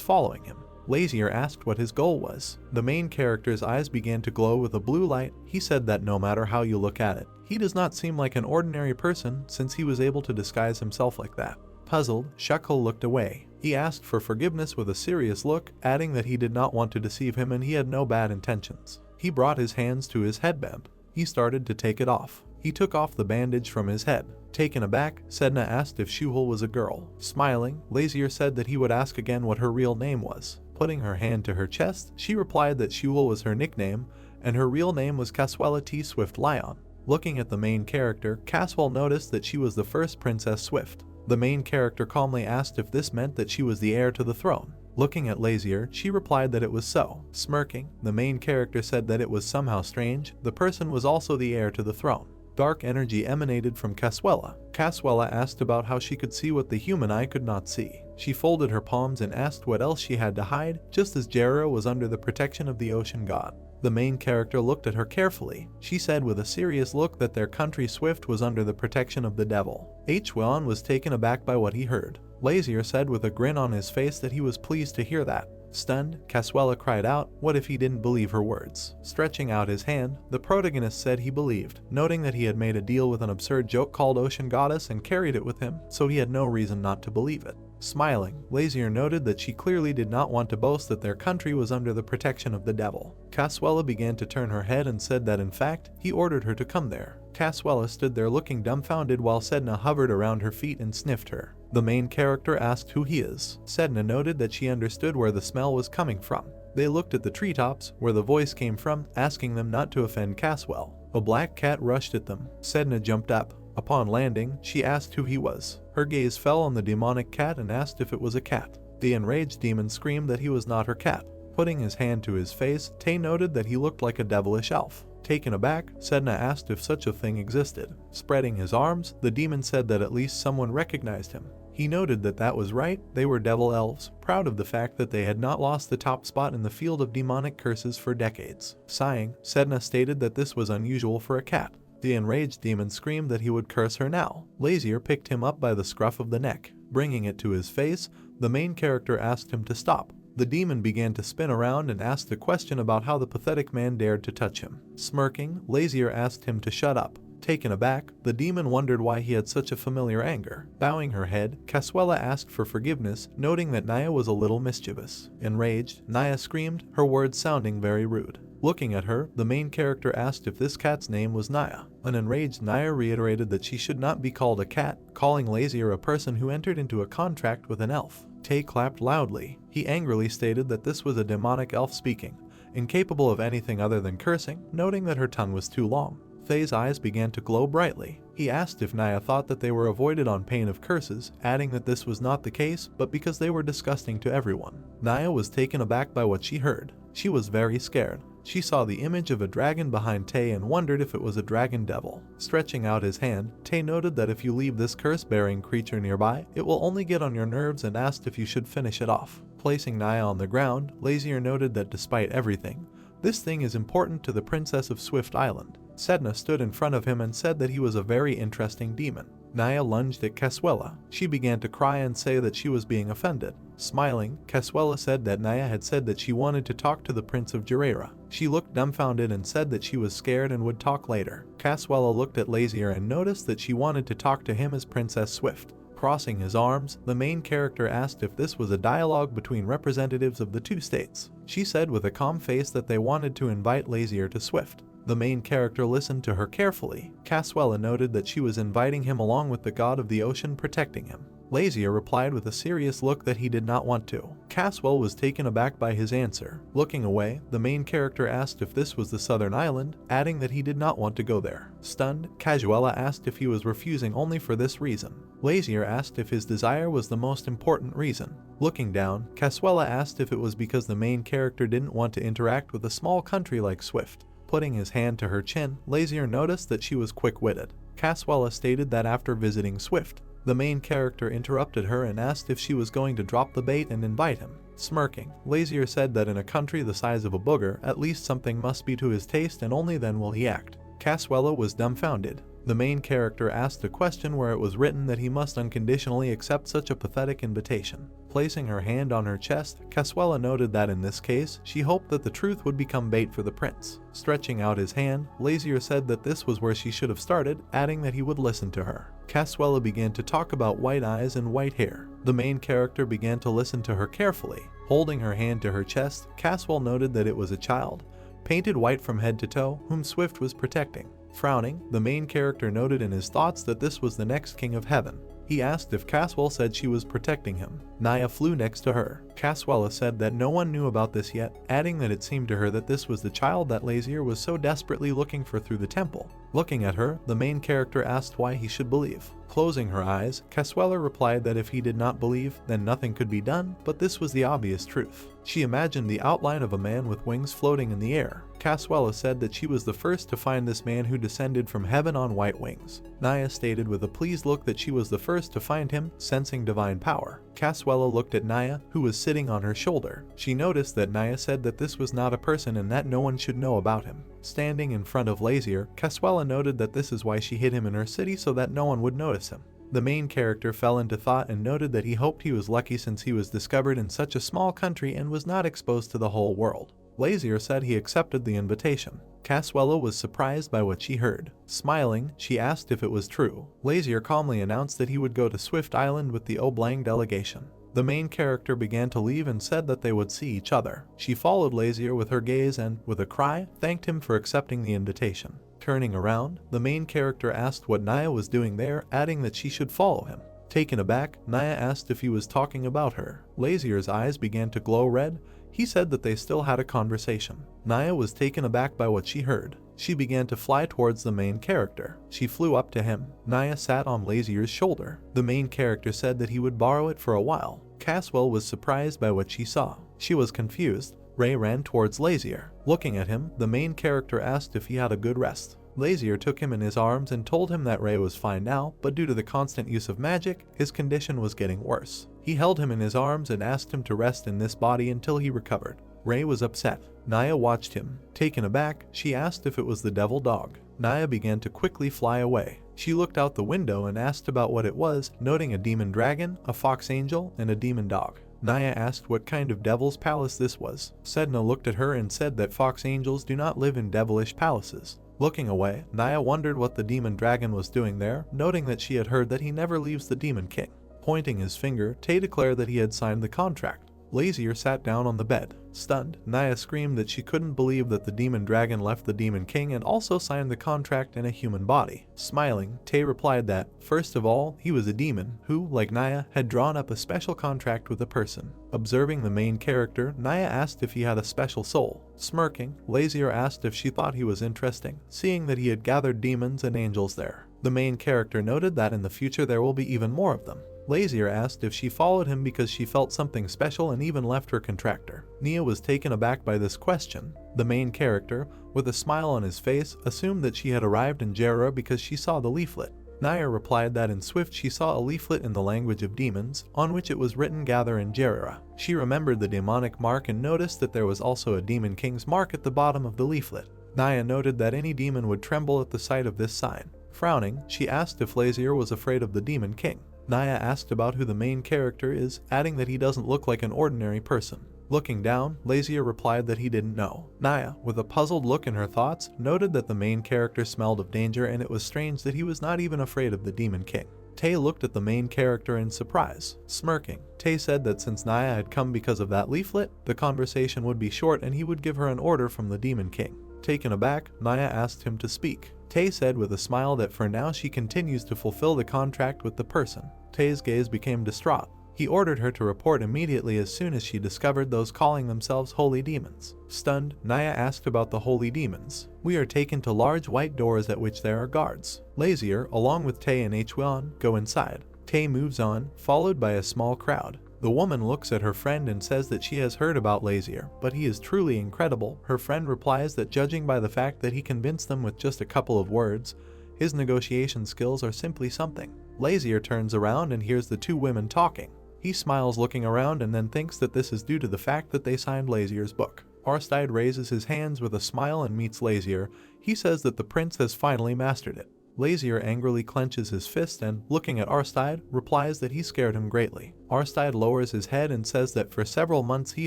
following him. Lazier asked what his goal was. The main character's eyes began to glow with a blue light. He said that no matter how you look at it, he does not seem like an ordinary person since he was able to disguise himself like that. Puzzled, Shutchel looked away. He asked for forgiveness with a serious look, adding that he did not want to deceive him and he had no bad intentions. He brought his hands to his headband. He started to take it off. He took off the bandage from his head. Taken aback, Sedna asked if Shutchel was a girl. Smiling, Lazier said that he would ask again what her real name was. Putting her hand to her chest, she replied that Shutchel was her nickname, and her real name was Caswella T. Swift Lion. Looking at the main character, Caswell noticed that she was the first Princess Swift. The main character calmly asked if this meant that she was the heir to the throne. Looking at Lazier, she replied that it was so. Smirking, the main character said that it was somehow strange. The person was also the heir to the throne. Dark energy emanated from Caswella. Caswella asked about how she could see what the human eye could not see. She folded her palms and asked what else she had to hide, just as Jarrah was under the protection of the ocean god. The main character looked at her carefully. She said with a serious look that their country Swift was under the protection of the devil. Hwan was taken aback by what he heard. Lazier said with a grin on his face that he was pleased to hear that. Stunned, Caswella cried out, what if he didn't believe her words? Stretching out his hand, the protagonist said he believed, noting that he had made a deal with an absurd joke called Ocean Goddess and carried it with him, so he had no reason not to believe it. Smiling, Lazier noted that she clearly did not want to boast that their country was under the protection of the devil. Caswella began to turn her head and said that in fact, he ordered her to come there. Caswella stood there looking dumbfounded while Sedna hovered around her feet and sniffed her. The main character asked who he is. Sedna noted that she understood where the smell was coming from. They looked at the treetops, where the voice came from, asking them not to offend Caswell. A black cat rushed at them. Sedna jumped up. Upon landing, she asked who he was. Her gaze fell on the demonic cat and asked if it was a cat. The enraged demon screamed that he was not her cat. Putting his hand to his face, Tay noted that he looked like a devilish elf. Taken aback, Sedna asked if such a thing existed. Spreading his arms, the demon said that at least someone recognized him. He noted that that was right, they were devil elves, proud of the fact that they had not lost the top spot in the field of demonic curses for decades. Sighing, Sedna stated that this was unusual for a cat. The enraged demon screamed that he would curse her now. Lazier picked him up by the scruff of the neck. Bringing it to his face, the main character asked him to stop. The demon began to spin around and asked a question about how the pathetic man dared to touch him. Smirking, Lazier asked him to shut up. Taken aback, the demon wondered why he had such a familiar anger. Bowing her head, Caswella asked for forgiveness, noting that Naya was a little mischievous. Enraged, Naya screamed, her words sounding very rude. Looking at her, the main character asked if this cat's name was Naya. An enraged Naya reiterated that she should not be called a cat, calling Lazier a person who entered into a contract with an elf. Tay clapped loudly. He angrily stated that this was a demonic elf speaking, incapable of anything other than cursing, noting that her tongue was too long. Thay's eyes began to glow brightly. He asked if Naya thought that they were avoided on pain of curses, adding that this was not the case, but because they were disgusting to everyone. Naya was taken aback by what she heard. She was very scared. She saw the image of a dragon behind Tay and wondered if it was a dragon devil. Stretching out his hand, Tay noted that if you leave this curse-bearing creature nearby, it will only get on your nerves and asked if you should finish it off. Placing Naya on the ground, Lazier noted that despite everything, this thing is important to the Princess of Swift Island. Sedna stood in front of him and said that he was a very interesting demon. Naya lunged at Caswella. She began to cry and say that she was being offended. Smiling, Caswella said that Naya had said that she wanted to talk to the Prince of Jarrah. She looked dumbfounded and said that she was scared and would talk later. Caswella looked at Lazier and noticed that she wanted to talk to him as Princess Swift. Crossing his arms, the main character asked if this was a dialogue between representatives of the two states. She said with a calm face that they wanted to invite Lazier to Swift. The main character listened to her carefully. Caswella noted that she was inviting him along with the god of the ocean protecting him. Lazier replied with a serious look that he did not want to. Caswell was taken aback by his answer. Looking away, the main character asked if this was the southern island, adding that he did not want to go there. Stunned, Caswella asked if he was refusing only for this reason. Lazier asked if his desire was the most important reason. Looking down, Caswella asked if it was because the main character didn't want to interact with a small country like Swift. Putting his hand to her chin, Lazier noticed that she was quick-witted. Caswella stated that after visiting Swift, the main character interrupted her and asked if she was going to drop the bait and invite him. Smirking, Lazier said that in a country the size of a booger, at least something must be to his taste and only then will he act. Caswella was dumbfounded. The main character asked a question where it was written that he must unconditionally accept such a pathetic invitation. Placing her hand on her chest, Caswella noted that in this case, she hoped that the truth would become bait for the prince. Stretching out his hand, Lazier said that this was where she should have started, adding that he would listen to her. Caswella began to talk about white eyes and white hair. The main character began to listen to her carefully. Holding her hand to her chest, Caswell noted that it was a child, painted white from head to toe, whom Swift was protecting. Frowning, the main character noted in his thoughts that this was the next king of heaven. He asked if Caswell said she was protecting him. Naya flew next to her. Caswella said that no one knew about this yet, adding that it seemed to her that this was the child that Lazier was so desperately looking for through the temple. Looking at her, the main character asked why he should believe. Closing her eyes, Caswella replied that if he did not believe, then nothing could be done, but this was the obvious truth. She imagined the outline of a man with wings floating in the air. Caswella said that she was the first to find this man who descended from heaven on white wings. Naya stated with a pleased look that she was the first to find him, sensing divine power. Casuela looked at Naya, who was sitting on her shoulder. She noticed that Naya said that this was not a person and that no one should know about him. Standing in front of Lazier, Casuela noted that this is why she hid him in her city so that no one would notice him. The main character fell into thought and noted that he hoped he was lucky since he was discovered in such a small country and was not exposed to the whole world. Lazier said he accepted the invitation. Casuela was surprised by what she heard. Smiling, she asked if it was true. Lazier calmly announced that he would go to Swift Island with the Oblang delegation. The main character began to leave and said that they would see each other. She followed Lazier with her gaze and, with a cry, thanked him for accepting the invitation. Turning around, the main character asked what Naya was doing there, adding that she should follow him. Taken aback, Naya asked if he was talking about her. Lazier's eyes began to glow red. He said that they still had a conversation. Naya was taken aback by what she heard. She began to fly towards the main character. She flew up to him. Naya sat on Lazier's shoulder. The main character said that he would borrow it for a while. Caswell was surprised by what she saw. She was confused. Ray ran towards Lazier. Looking at him, the main character asked if he had a good rest. Lazier took him in his arms and told him that Ray was fine now, but due to the constant use of magic, his condition was getting worse. He held him in his arms and asked him to rest in this body until he recovered. Ray was upset. Naya watched him. Taken aback, she asked if it was the devil dog. Naya began to quickly fly away. She looked out the window and asked about what it was, noting a demon dragon, a fox angel, and a demon dog. Naya asked what kind of devil's palace this was. Sedna looked at her and said that fox angels do not live in devilish palaces. Looking away, Naya wondered what the demon dragon was doing there, noting that she had heard that he never leaves the demon king. Pointing his finger, Tay declared that he had signed the contract. Lazier sat down on the bed. Stunned, Naya screamed that she couldn't believe that the demon dragon left the demon king and also signed the contract in a human body. Smiling, Tay replied that, first of all, he was a demon who, like Naya, had drawn up a special contract with a person. Observing the main character, Naya asked if he had a special soul. Smirking, Lazier asked if she thought he was interesting, seeing that he had gathered demons and angels there. The main character noted that in the future there will be even more of them. Lazier asked if she followed him because she felt something special and even left her contractor. Nia was taken aback by this question. The main character, with a smile on his face, assumed that she had arrived in Jera because she saw the leaflet. Naya replied that in Swift she saw a leaflet in the language of demons, on which it was written "Gather in Jera." She remembered the demonic mark and noticed that there was also a demon king's mark at the bottom of the leaflet. Naya noted that any demon would tremble at the sight of this sign. Frowning, she asked if Lazier was afraid of the demon king. Naya asked about who the main character is, adding that he doesn't look like an ordinary person. Looking down, Lazier replied that he didn't know. Naya, with a puzzled look in her thoughts, noted that the main character smelled of danger and it was strange that he was not even afraid of the demon king. Tay looked at the main character in surprise. Smirking, Tay said that since Naya had come because of that leaflet, the conversation would be short and he would give her an order from the demon king. Taken aback, Naya asked him to speak. Tay said with a smile that for now she continues to fulfill the contract with the person. Tay's gaze became distraught. He ordered her to report immediately as soon as she discovered those calling themselves holy demons. Stunned, Naya asked about the holy demons. We are taken to large white doors at which there are guards. Lazier, along with Tay and Hwan, go inside. Tay moves on, followed by a small crowd. The woman looks at her friend and says that she has heard about Lazier, but he is truly incredible. Her friend replies that judging by the fact that he convinced them with just a couple of words, his negotiation skills are simply something. Lazier turns around and hears the two women talking. He smiles looking around and then thinks that this is due to the fact that they signed Lazier's book. Arstide raises his hands with a smile and meets Lazier. He says that the prince has finally mastered it. Lazier angrily clenches his fist and, looking at Arstide, replies that he scared him greatly. Arstide lowers his head and says that for several months he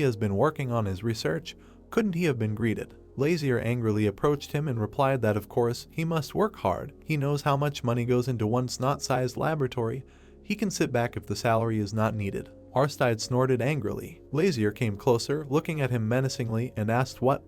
has been working on his research. Couldn't he have been greeted? Lazier angrily approached him and replied that of course, he must work hard. He knows how much money goes into one snot-sized laboratory. He can sit back if the salary is not needed. Arstide snorted angrily. Lazier came closer, looking at him menacingly, and asked what?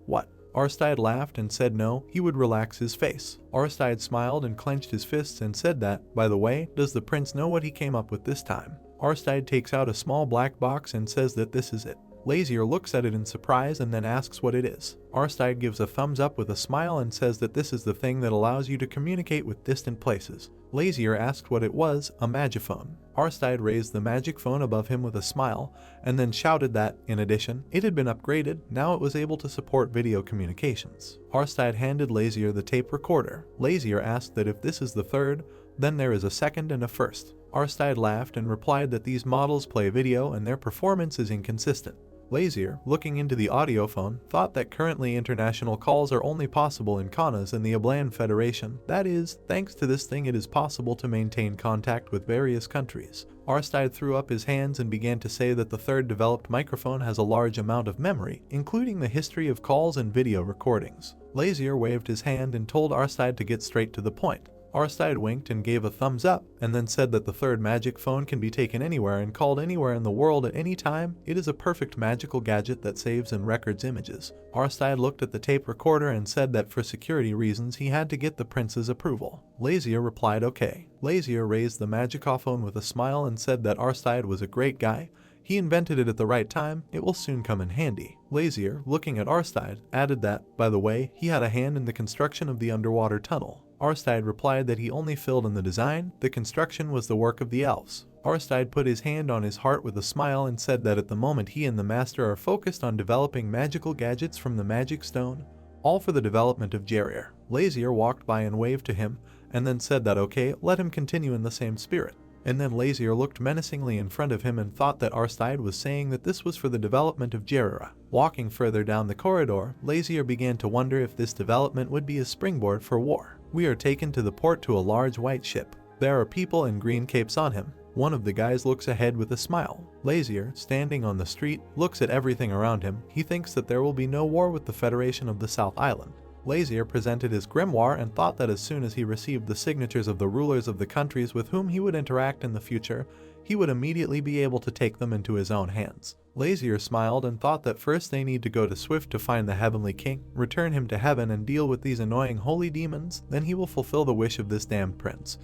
Arstide laughed and said no, he would relax his face. Arstide smiled and clenched his fists and said that, by the way, does the prince know what he came up with this time? Arstide takes out a small black box and says that this is it. Lazier looks at it in surprise and then asks what it is. Arstide gives a thumbs up with a smile and says that this is the thing that allows you to communicate with distant places. Lazier asked what it was, a magiphone. Arstide raised the magic phone above him with a smile, and then shouted that, in addition, it had been upgraded, now it was able to support video communications. Arstide handed Lazier the tape recorder. Lazier asked that if this is the third, Then there is a second and a first. Arstide laughed and replied that these models play video and their performance is inconsistent. Lazier, looking into the audiophone, thought that currently international calls are only possible in Kanas and the Ablan Federation. That is, thanks to this thing it is possible to maintain contact with various countries. Arstide threw up his hands and began to say that the third developed microphone has a large amount of memory, including the history of calls and video recordings. Lazier waved his hand and told Arstide to get straight to the point. Arstide winked and gave a thumbs up, and then said that the third magic phone can be taken anywhere and called anywhere in the world at any time. It is a perfect magical gadget that saves and records images. Arstide looked at the tape recorder and said that for security reasons he had to get the prince's approval. Lazier replied okay. Lazier raised the magicophone with a smile and said that Arstide was a great guy. He invented it at the right time, it will soon come in handy. Lazier, looking at Arstide, added that, by the way, he had a hand in the construction of the underwater tunnel. Arstide replied that he only filled in the design, the construction was the work of the elves. Arstide put his hand on his heart with a smile and said that at the moment he and the master are focused on developing magical gadgets from the magic stone, all for the development of Jerrier. Lazier walked by and waved to him, and then said that okay, let him continue in the same spirit. And then Lazier looked menacingly in front of him and thought that Arstide was saying that this was for the development of Jerrier. Walking further down the corridor, Lazier began to wonder if this development would be a springboard for war. We are taken to the port to a large white ship. There are people in green capes on him. One of the guys looks ahead with a smile. Lazier, standing on the street, looks at everything around him. He thinks that there will be no war with the Federation of the South Island. Lazier presented his grimoire and thought that as soon as he received the signatures of the rulers of the countries with whom he would interact in the future, he would immediately be able to take them into his own hands. Lazier smiled and thought that first they need to go to Swift to find the Heavenly King, return him to heaven and deal with these annoying holy demons, then he will fulfill the wish of this damned prince.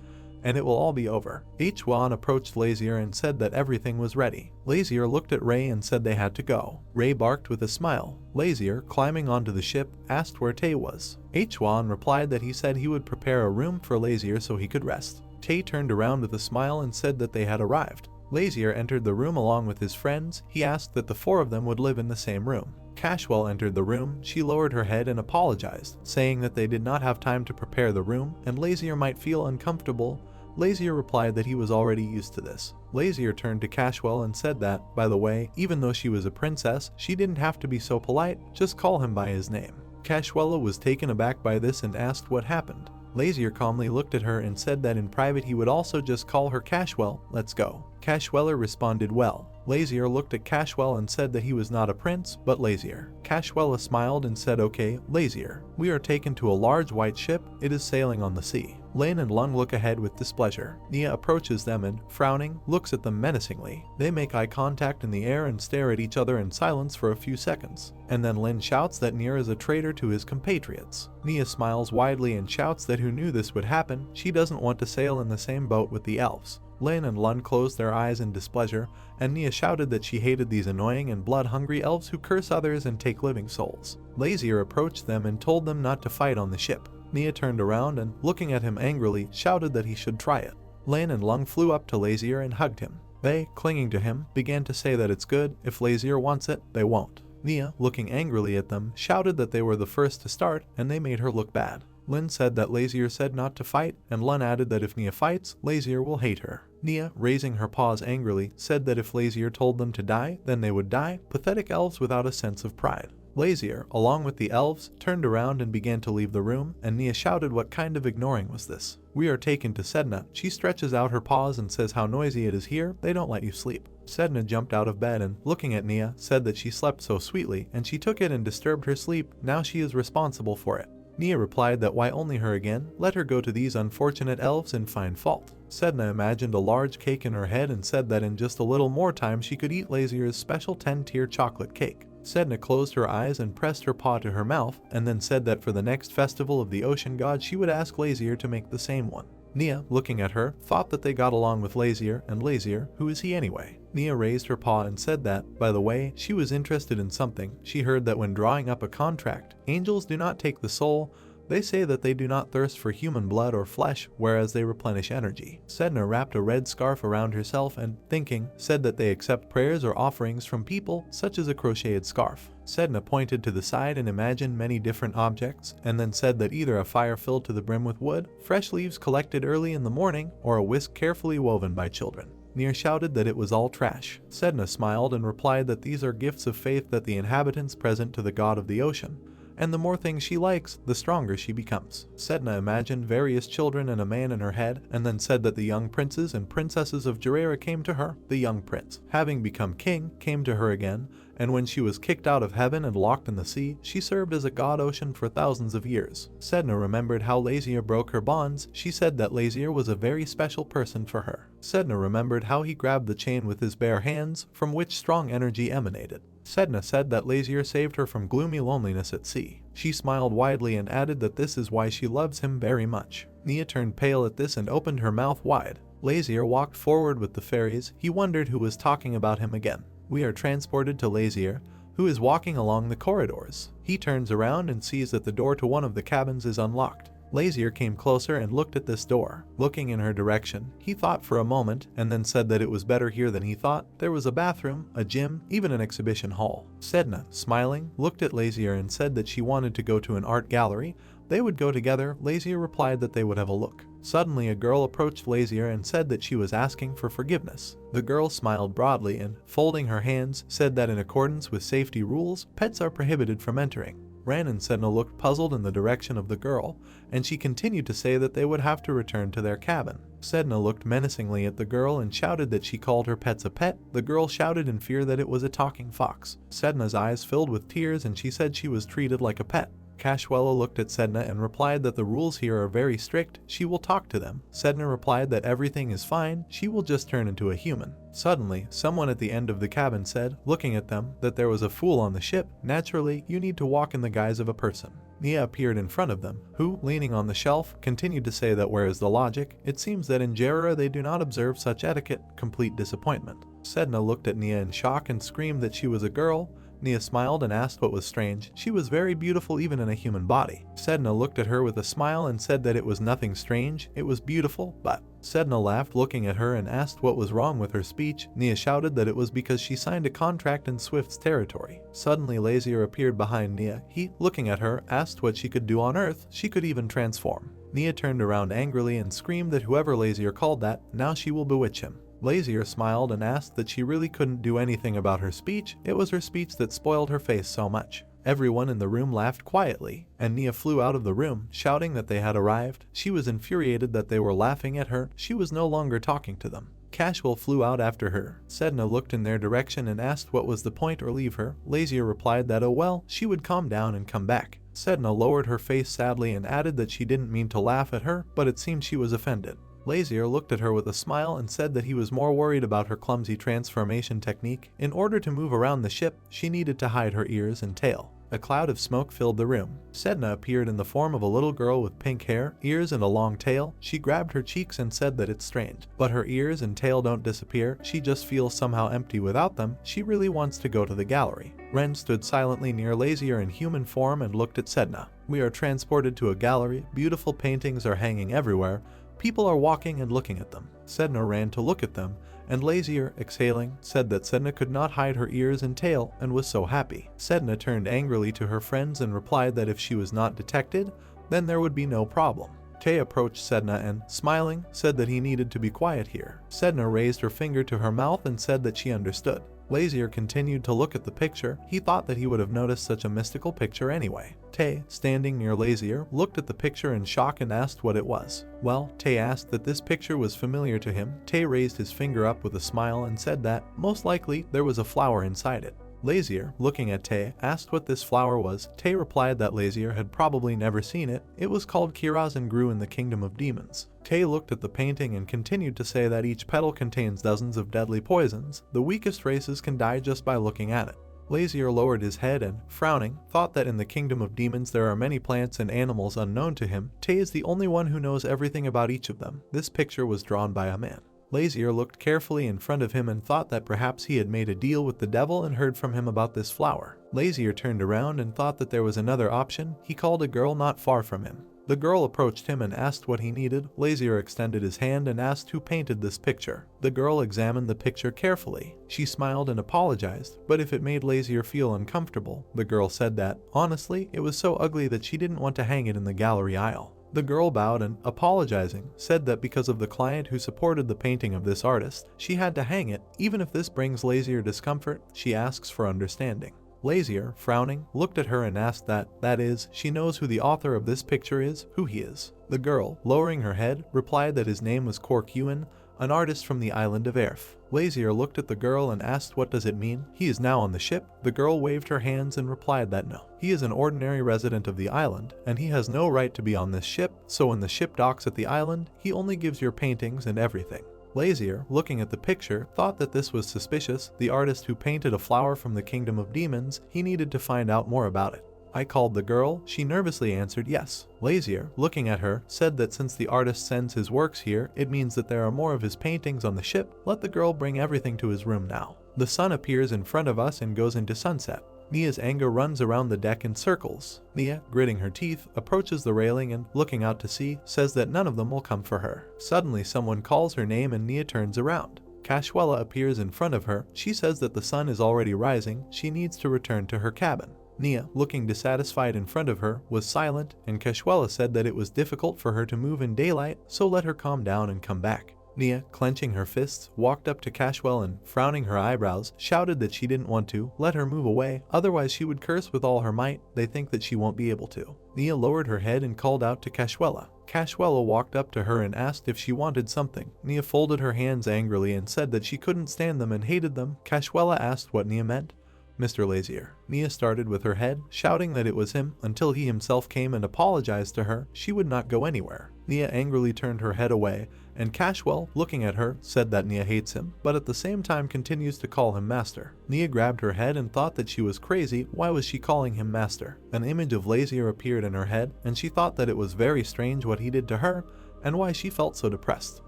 And it will all be over. H1 approached Lazier and said that everything was ready. Lazier looked at Ray and said they had to go. Ray barked with a smile. Lazier, climbing onto the ship, asked where Tay was. H1 replied that he said he would prepare a room for Lazier so he could rest. Tay turned around with a smile and said that they had arrived. Lazier entered the room along with his friends. He asked that the four of them would live in the same room. Cashwell entered the room. She lowered her head and apologized, saying that they did not have time to prepare the room and Lazier might feel uncomfortable. Lazier replied that he was already used to this. Lazier turned to Cashwell and said that, by the way, even though she was a princess, she didn't have to be so polite, just call him by his name. Cashwell was taken aback by this and asked what happened. Lazier calmly looked at her and said that in private he would also just call her Cashwell, let's go. Cashweller responded well. Lazier looked at Cashwell and said that he was not a prince, but Lazier. Cashwell smiled and said okay, Lazier. We are taken to a large white ship, it is sailing on the sea. Lane and Lung look ahead with displeasure. Nia approaches them and, frowning, looks at them menacingly. They make eye contact in the air and stare at each other in silence for a few seconds. And then Lin shouts that Nia is a traitor to his compatriots. Nia smiles widely and shouts that who knew this would happen, she doesn't want to sail in the same boat with the elves. Lin and Lun closed their eyes in displeasure, and Nia shouted that she hated these annoying and blood-hungry elves who curse others and take living souls. Lazier approached them and told them not to fight on the ship. Nia turned around and, looking at him angrily, shouted that he should try it. Lin and Lung flew up to Lazier and hugged him. They, clinging to him, began to say that it's good, if Lazier wants it, they won't. Nia, looking angrily at them, shouted that they were the first to start, and they made her look bad. Lin said that Lazier said not to fight, and Lun added that if Nia fights, Lazier will hate her. Nia, raising her paws angrily, said that if Lazier told them to die, then they would die, pathetic elves without a sense of pride. Lazier, along with the elves, turned around and began to leave the room, and Nia shouted what kind of ignoring was this. We are taken to Sedna. She stretches out her paws and says how noisy it is here, they don't let you sleep. Sedna jumped out of bed and, looking at Nia, said that she slept so sweetly, and she took it and disturbed her sleep, now she is responsible for it. Nia replied that why only her again, let her go to these unfortunate elves and find fault. Sedna imagined a large cake in her head and said that in just a little more time she could eat Lazier's special 10-tier chocolate cake. Sedna closed her eyes and pressed her paw to her mouth, and then said that for the next festival of the ocean god she would ask Lazier to make the same one. Nia, looking at her, thought that they got along with Lazier, and Lazier, who is he anyway? Nia raised her paw and said that, by the way, she was interested in something. She heard that when drawing up a contract, angels do not take the soul. They say that they do not thirst for human blood or flesh, whereas they replenish energy. Sedna wrapped a red scarf around herself and, thinking, said that they accept prayers or offerings from people, such as a crocheted scarf. Sedna pointed to the side and imagined many different objects, and then said that either a fire filled to the brim with wood, fresh leaves collected early in the morning, or a whisk carefully woven by children. Nia shouted that it was all trash. Sedna smiled and replied that these are gifts of faith that the inhabitants present to the god of the ocean, and the more things she likes, the stronger she becomes. Sedna imagined various children and a man in her head, and then said that the young princes and princesses of Jarera came to her. The young prince, having become king, came to her again, and when she was kicked out of heaven and locked in the sea, she served as a god ocean for thousands of years. Sedna remembered how Lazier broke her bonds. She said that Lazier was a very special person for her. Sedna remembered how he grabbed the chain with his bare hands, from which strong energy emanated. Sedna said that Lazier saved her from gloomy loneliness at sea. She smiled widely and added that this is why she loves him very much. Nia turned pale at this and opened her mouth wide. Lazier walked forward with the fairies. He wondered who was talking about him again. We are transported to Lazier, who is walking along the corridors. He turns around and sees that the door to one of the cabins is unlocked. Lazier came closer and looked at this door. Looking in her direction, he thought for a moment and then said that it was better here than he thought. There was a bathroom, a gym, even an exhibition hall. Sedna, smiling, looked at Lazier and said that she wanted to go to an art gallery. They would go together. Lazier replied that they would have a look. Suddenly a girl approached Lazier and said that she was asking for forgiveness. The girl smiled broadly and, folding her hands, said that in accordance with safety rules, pets are prohibited from entering. Ran and Sedna looked puzzled in the direction of the girl, and she continued to say that they would have to return to their cabin. Sedna looked menacingly at the girl and shouted that she called her pets a pet. The girl shouted in fear that it was a talking fox. Sedna's eyes filled with tears and she said she was treated like a pet. Cashwella looked at Sedna and replied that the rules here are very strict. She will talk to them. Sedna replied that everything is fine. She will just turn into a human. Suddenly, someone at the end of the cabin said, looking at them, that there was a fool on the ship. Naturally, you need to walk in the guise of a person. Nia appeared in front of them, who, leaning on the shelf, continued to say that where is the logic? It seems that in Jarera they do not observe such etiquette. Complete disappointment. Sedna looked at Nia in shock and screamed that she was a girl. Nia smiled and asked what was strange. She was very beautiful even in a human body. Sedna looked at her with a smile and said that it was nothing strange, it was beautiful, but... Sedna laughed looking at her and asked what was wrong with her speech. Nia shouted that it was because she signed a contract in Swift's territory. Suddenly Lazier appeared behind Nia. He, looking at her, asked what she could do on Earth. She could even transform. Nia turned around angrily and screamed that whoever Lazier called that, now she will bewitch him. Lazier smiled and asked that she really couldn't do anything about her speech. It was her speech that spoiled her face so much. Everyone in the room laughed quietly, and Nia flew out of the room, shouting that they had arrived. She was infuriated that they were laughing at her. She was no longer talking to them. Cashwell flew out after her. Sedna looked in their direction and asked what was the point or leave her. Lazier replied that oh well, she would calm down and come back. Sedna lowered her face sadly and added that she didn't mean to laugh at her, but it seemed she was offended. Lazier looked at her with a smile and said that he was more worried about her clumsy transformation technique. In order to move around the ship, she needed to hide her ears and tail. A cloud of smoke filled the room. Sedna appeared in the form of a little girl with pink hair, ears and a long tail. She grabbed her cheeks and said that it's strange. But her ears and tail don't disappear, she just feels somehow empty without them. She really wants to go to the gallery. Ren stood silently near Lazier in human form and looked at Sedna. We are transported to a gallery, beautiful paintings are hanging everywhere. People are walking and looking at them. Sedna ran to look at them, and Lazier, exhaling, said that Sedna could not hide her ears and tail and was so happy. Sedna turned angrily to her friends and replied that if she was not detected, then there would be no problem. Tay approached Sedna and, smiling, said that he needed to be quiet here. Sedna raised her finger to her mouth and said that she understood. Lazier continued to look at the picture. He thought that he would have noticed such a mystical picture anyway. Tay, standing near Lazier, looked at the picture in shock and asked what it was. Well, Tay asked that this picture was familiar to him. Tay raised his finger up with a smile and said that, most likely, there was a flower inside it. Lazier, looking at Tay, asked what this flower was. Tay replied that Lazier had probably never seen it. It was called Kiraz and grew in the kingdom of demons. Tay looked at the painting and continued to say that each petal contains dozens of deadly poisons. The weakest races can die just by looking at it. Lazier lowered his head and, frowning, thought that in the kingdom of demons there are many plants and animals unknown to him. Tay is the only one who knows everything about each of them. This picture was drawn by a man. Lazier looked carefully in front of him and thought that perhaps he had made a deal with the devil and heard from him about this flower. Lazier turned around and thought that there was another option. He called a girl not far from him. The girl approached him and asked what he needed. Lazier extended his hand and asked who painted this picture. The girl examined the picture carefully. She smiled and apologized, but if it made Lazier feel uncomfortable, the girl said that, honestly, it was so ugly that she didn't want to hang it in the gallery aisle. The girl bowed and, apologizing, said that because of the client who supported the painting of this artist, she had to hang it. Even if this brings Lazier discomfort, she asks for understanding. Lazier, frowning, looked at her and asked that is, she knows who the author of this picture is, who he is. The girl, lowering her head, replied that his name was Cork Ewan, an artist from the island of Erf. Lazier looked at the girl and asked what does it mean? He is now on the ship. The girl waved her hands and replied that no. He is an ordinary resident of the island, and he has no right to be on this ship, so when the ship docks at the island, he only gives your paintings and everything. Lazier, looking at the picture, thought that this was suspicious. The artist who painted a flower from the kingdom of demons, he needed to find out more about it. I called the girl. She nervously answered yes. Lazier, looking at her, said that since the artist sends his works here, it means that there are more of his paintings on the ship. Let the girl bring everything to his room now. The sun appears in front of us and goes into sunset. Nia's anger runs around the deck in circles. Nia, gritting her teeth, approaches the railing and, looking out to sea, says that none of them will come for her. Suddenly someone calls her name and Nia turns around. Cashwella appears in front of her. She says that the sun is already rising. She needs to return to her cabin. Nia, looking dissatisfied in front of her, was silent, and Cashwella said that it was difficult for her to move in daylight, so let her calm down and come back. Nia, clenching her fists, walked up to Cashwell and, frowning her eyebrows, shouted that she didn't want to let her move away, otherwise she would curse with all her might. They think that she won't be able to. Nia lowered her head and called out to Cashwella. Cashwella walked up to her and asked if she wanted something. Nia folded her hands angrily and said that she couldn't stand them and hated them. Cashwella asked what Nia meant. Mr. Lazier. Nia started with her head, shouting that it was him, until he himself came and apologized to her. She would not go anywhere. Nia angrily turned her head away, and Cashwell, looking at her, said that Nia hates him, but at the same time continues to call him master. Nia grabbed her head and thought that she was crazy. Why was she calling him master? An image of Lazier appeared in her head, and she thought that it was very strange what he did to her, and why she felt so depressed.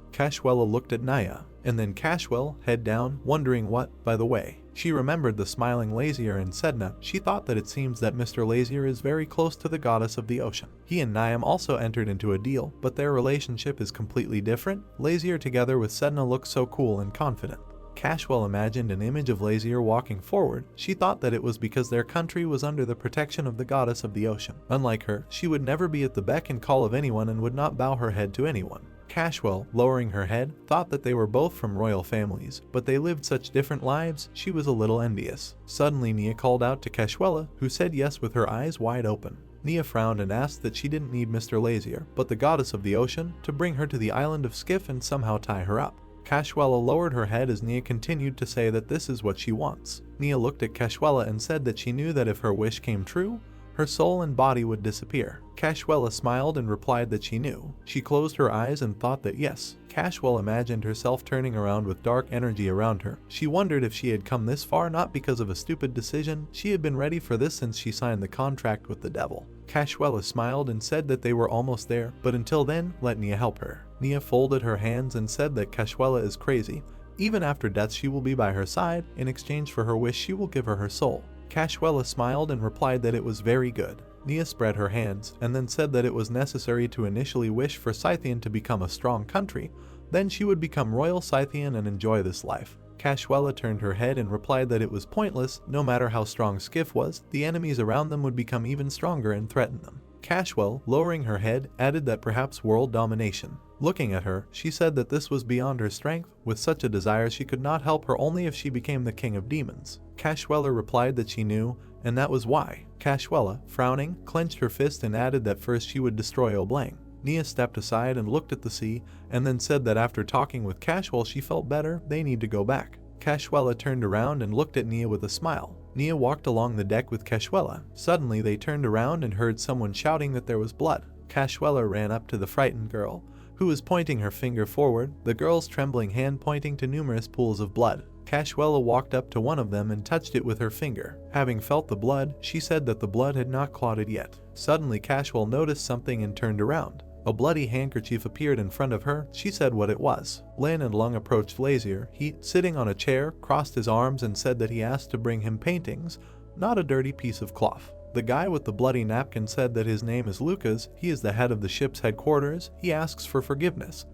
Cashwella looked at Nia, and then Cashwell, head down, wondering what, by the way. She remembered the smiling Lazier and Sedna. She thought that it seems that Mr. Lazier is very close to the goddess of the ocean. He and Niam also entered into a deal, but their relationship is completely different. Lazier together with Sedna looks so cool and confident. Cashwell imagined an image of Lazier walking forward. She thought that it was because their country was under the protection of the goddess of the ocean. Unlike her, she would never be at the beck and call of anyone and would not bow her head to anyone. Cashwell, lowering her head, thought that they were both from royal families, but they lived such different lives, she was a little envious. Suddenly Nia called out to Cashwella, who said yes with her eyes wide open. Nia frowned and asked that she didn't need Mr. Lazier, but the goddess of the ocean, to bring her to the island of Skiff and somehow tie her up. Cashwella lowered her head as Nia continued to say that this is what she wants. Nia looked at Cashwella and said that she knew that if her wish came true, her soul and body would disappear. Cashwella smiled and replied that she knew. She closed her eyes and thought that yes. Cashwell imagined herself turning around with dark energy around her. She wondered if she had come this far not because of a stupid decision. She had been ready for this since she signed the contract with the devil. Cashwella smiled and said that they were almost there, but until then, let Nia help her. Nia folded her hands and said that Cashwella is crazy. Even after death she will be by her side. In exchange for her wish she will give her her soul. Cashwella smiled and replied that it was very good. Nia spread her hands, and then said that it was necessary to initially wish for Scythian to become a strong country, then she would become royal Scythian and enjoy this life. Cashwella turned her head and replied that it was pointless. No matter how strong Skiff was, the enemies around them would become even stronger and threaten them. Cashwell, lowering her head, added that perhaps world domination. Looking at her, she said that this was beyond her strength. With such a desire she could not help her only if she became the king of demons. Cashwella replied that she knew, and that was why. Cashwella, frowning, clenched her fist and added that first she would destroy Oblang. Nia stepped aside and looked at the sea, and then said that after talking with Cashwell she felt better. They need to go back. Cashwella turned around and looked at Nia with a smile. Nia walked along the deck with Cashwella. Suddenly they turned around and heard someone shouting that there was blood. Cashwella ran up to the frightened girl, who was pointing her finger forward, the girl's trembling hand pointing to numerous pools of blood. Cashwella walked up to one of them and touched it with her finger. Having felt the blood, she said that the blood had not clotted yet. Suddenly Cashwell noticed something and turned around. A bloody handkerchief appeared in front of her. She said what it was. Lin and Lung approached Lazier. He, sitting on a chair, crossed his arms and said that he asked to bring him paintings, not a dirty piece of cloth. The guy with the bloody napkin said that his name is Lucas, he is the head of the ship's headquarters, he asks for forgiveness,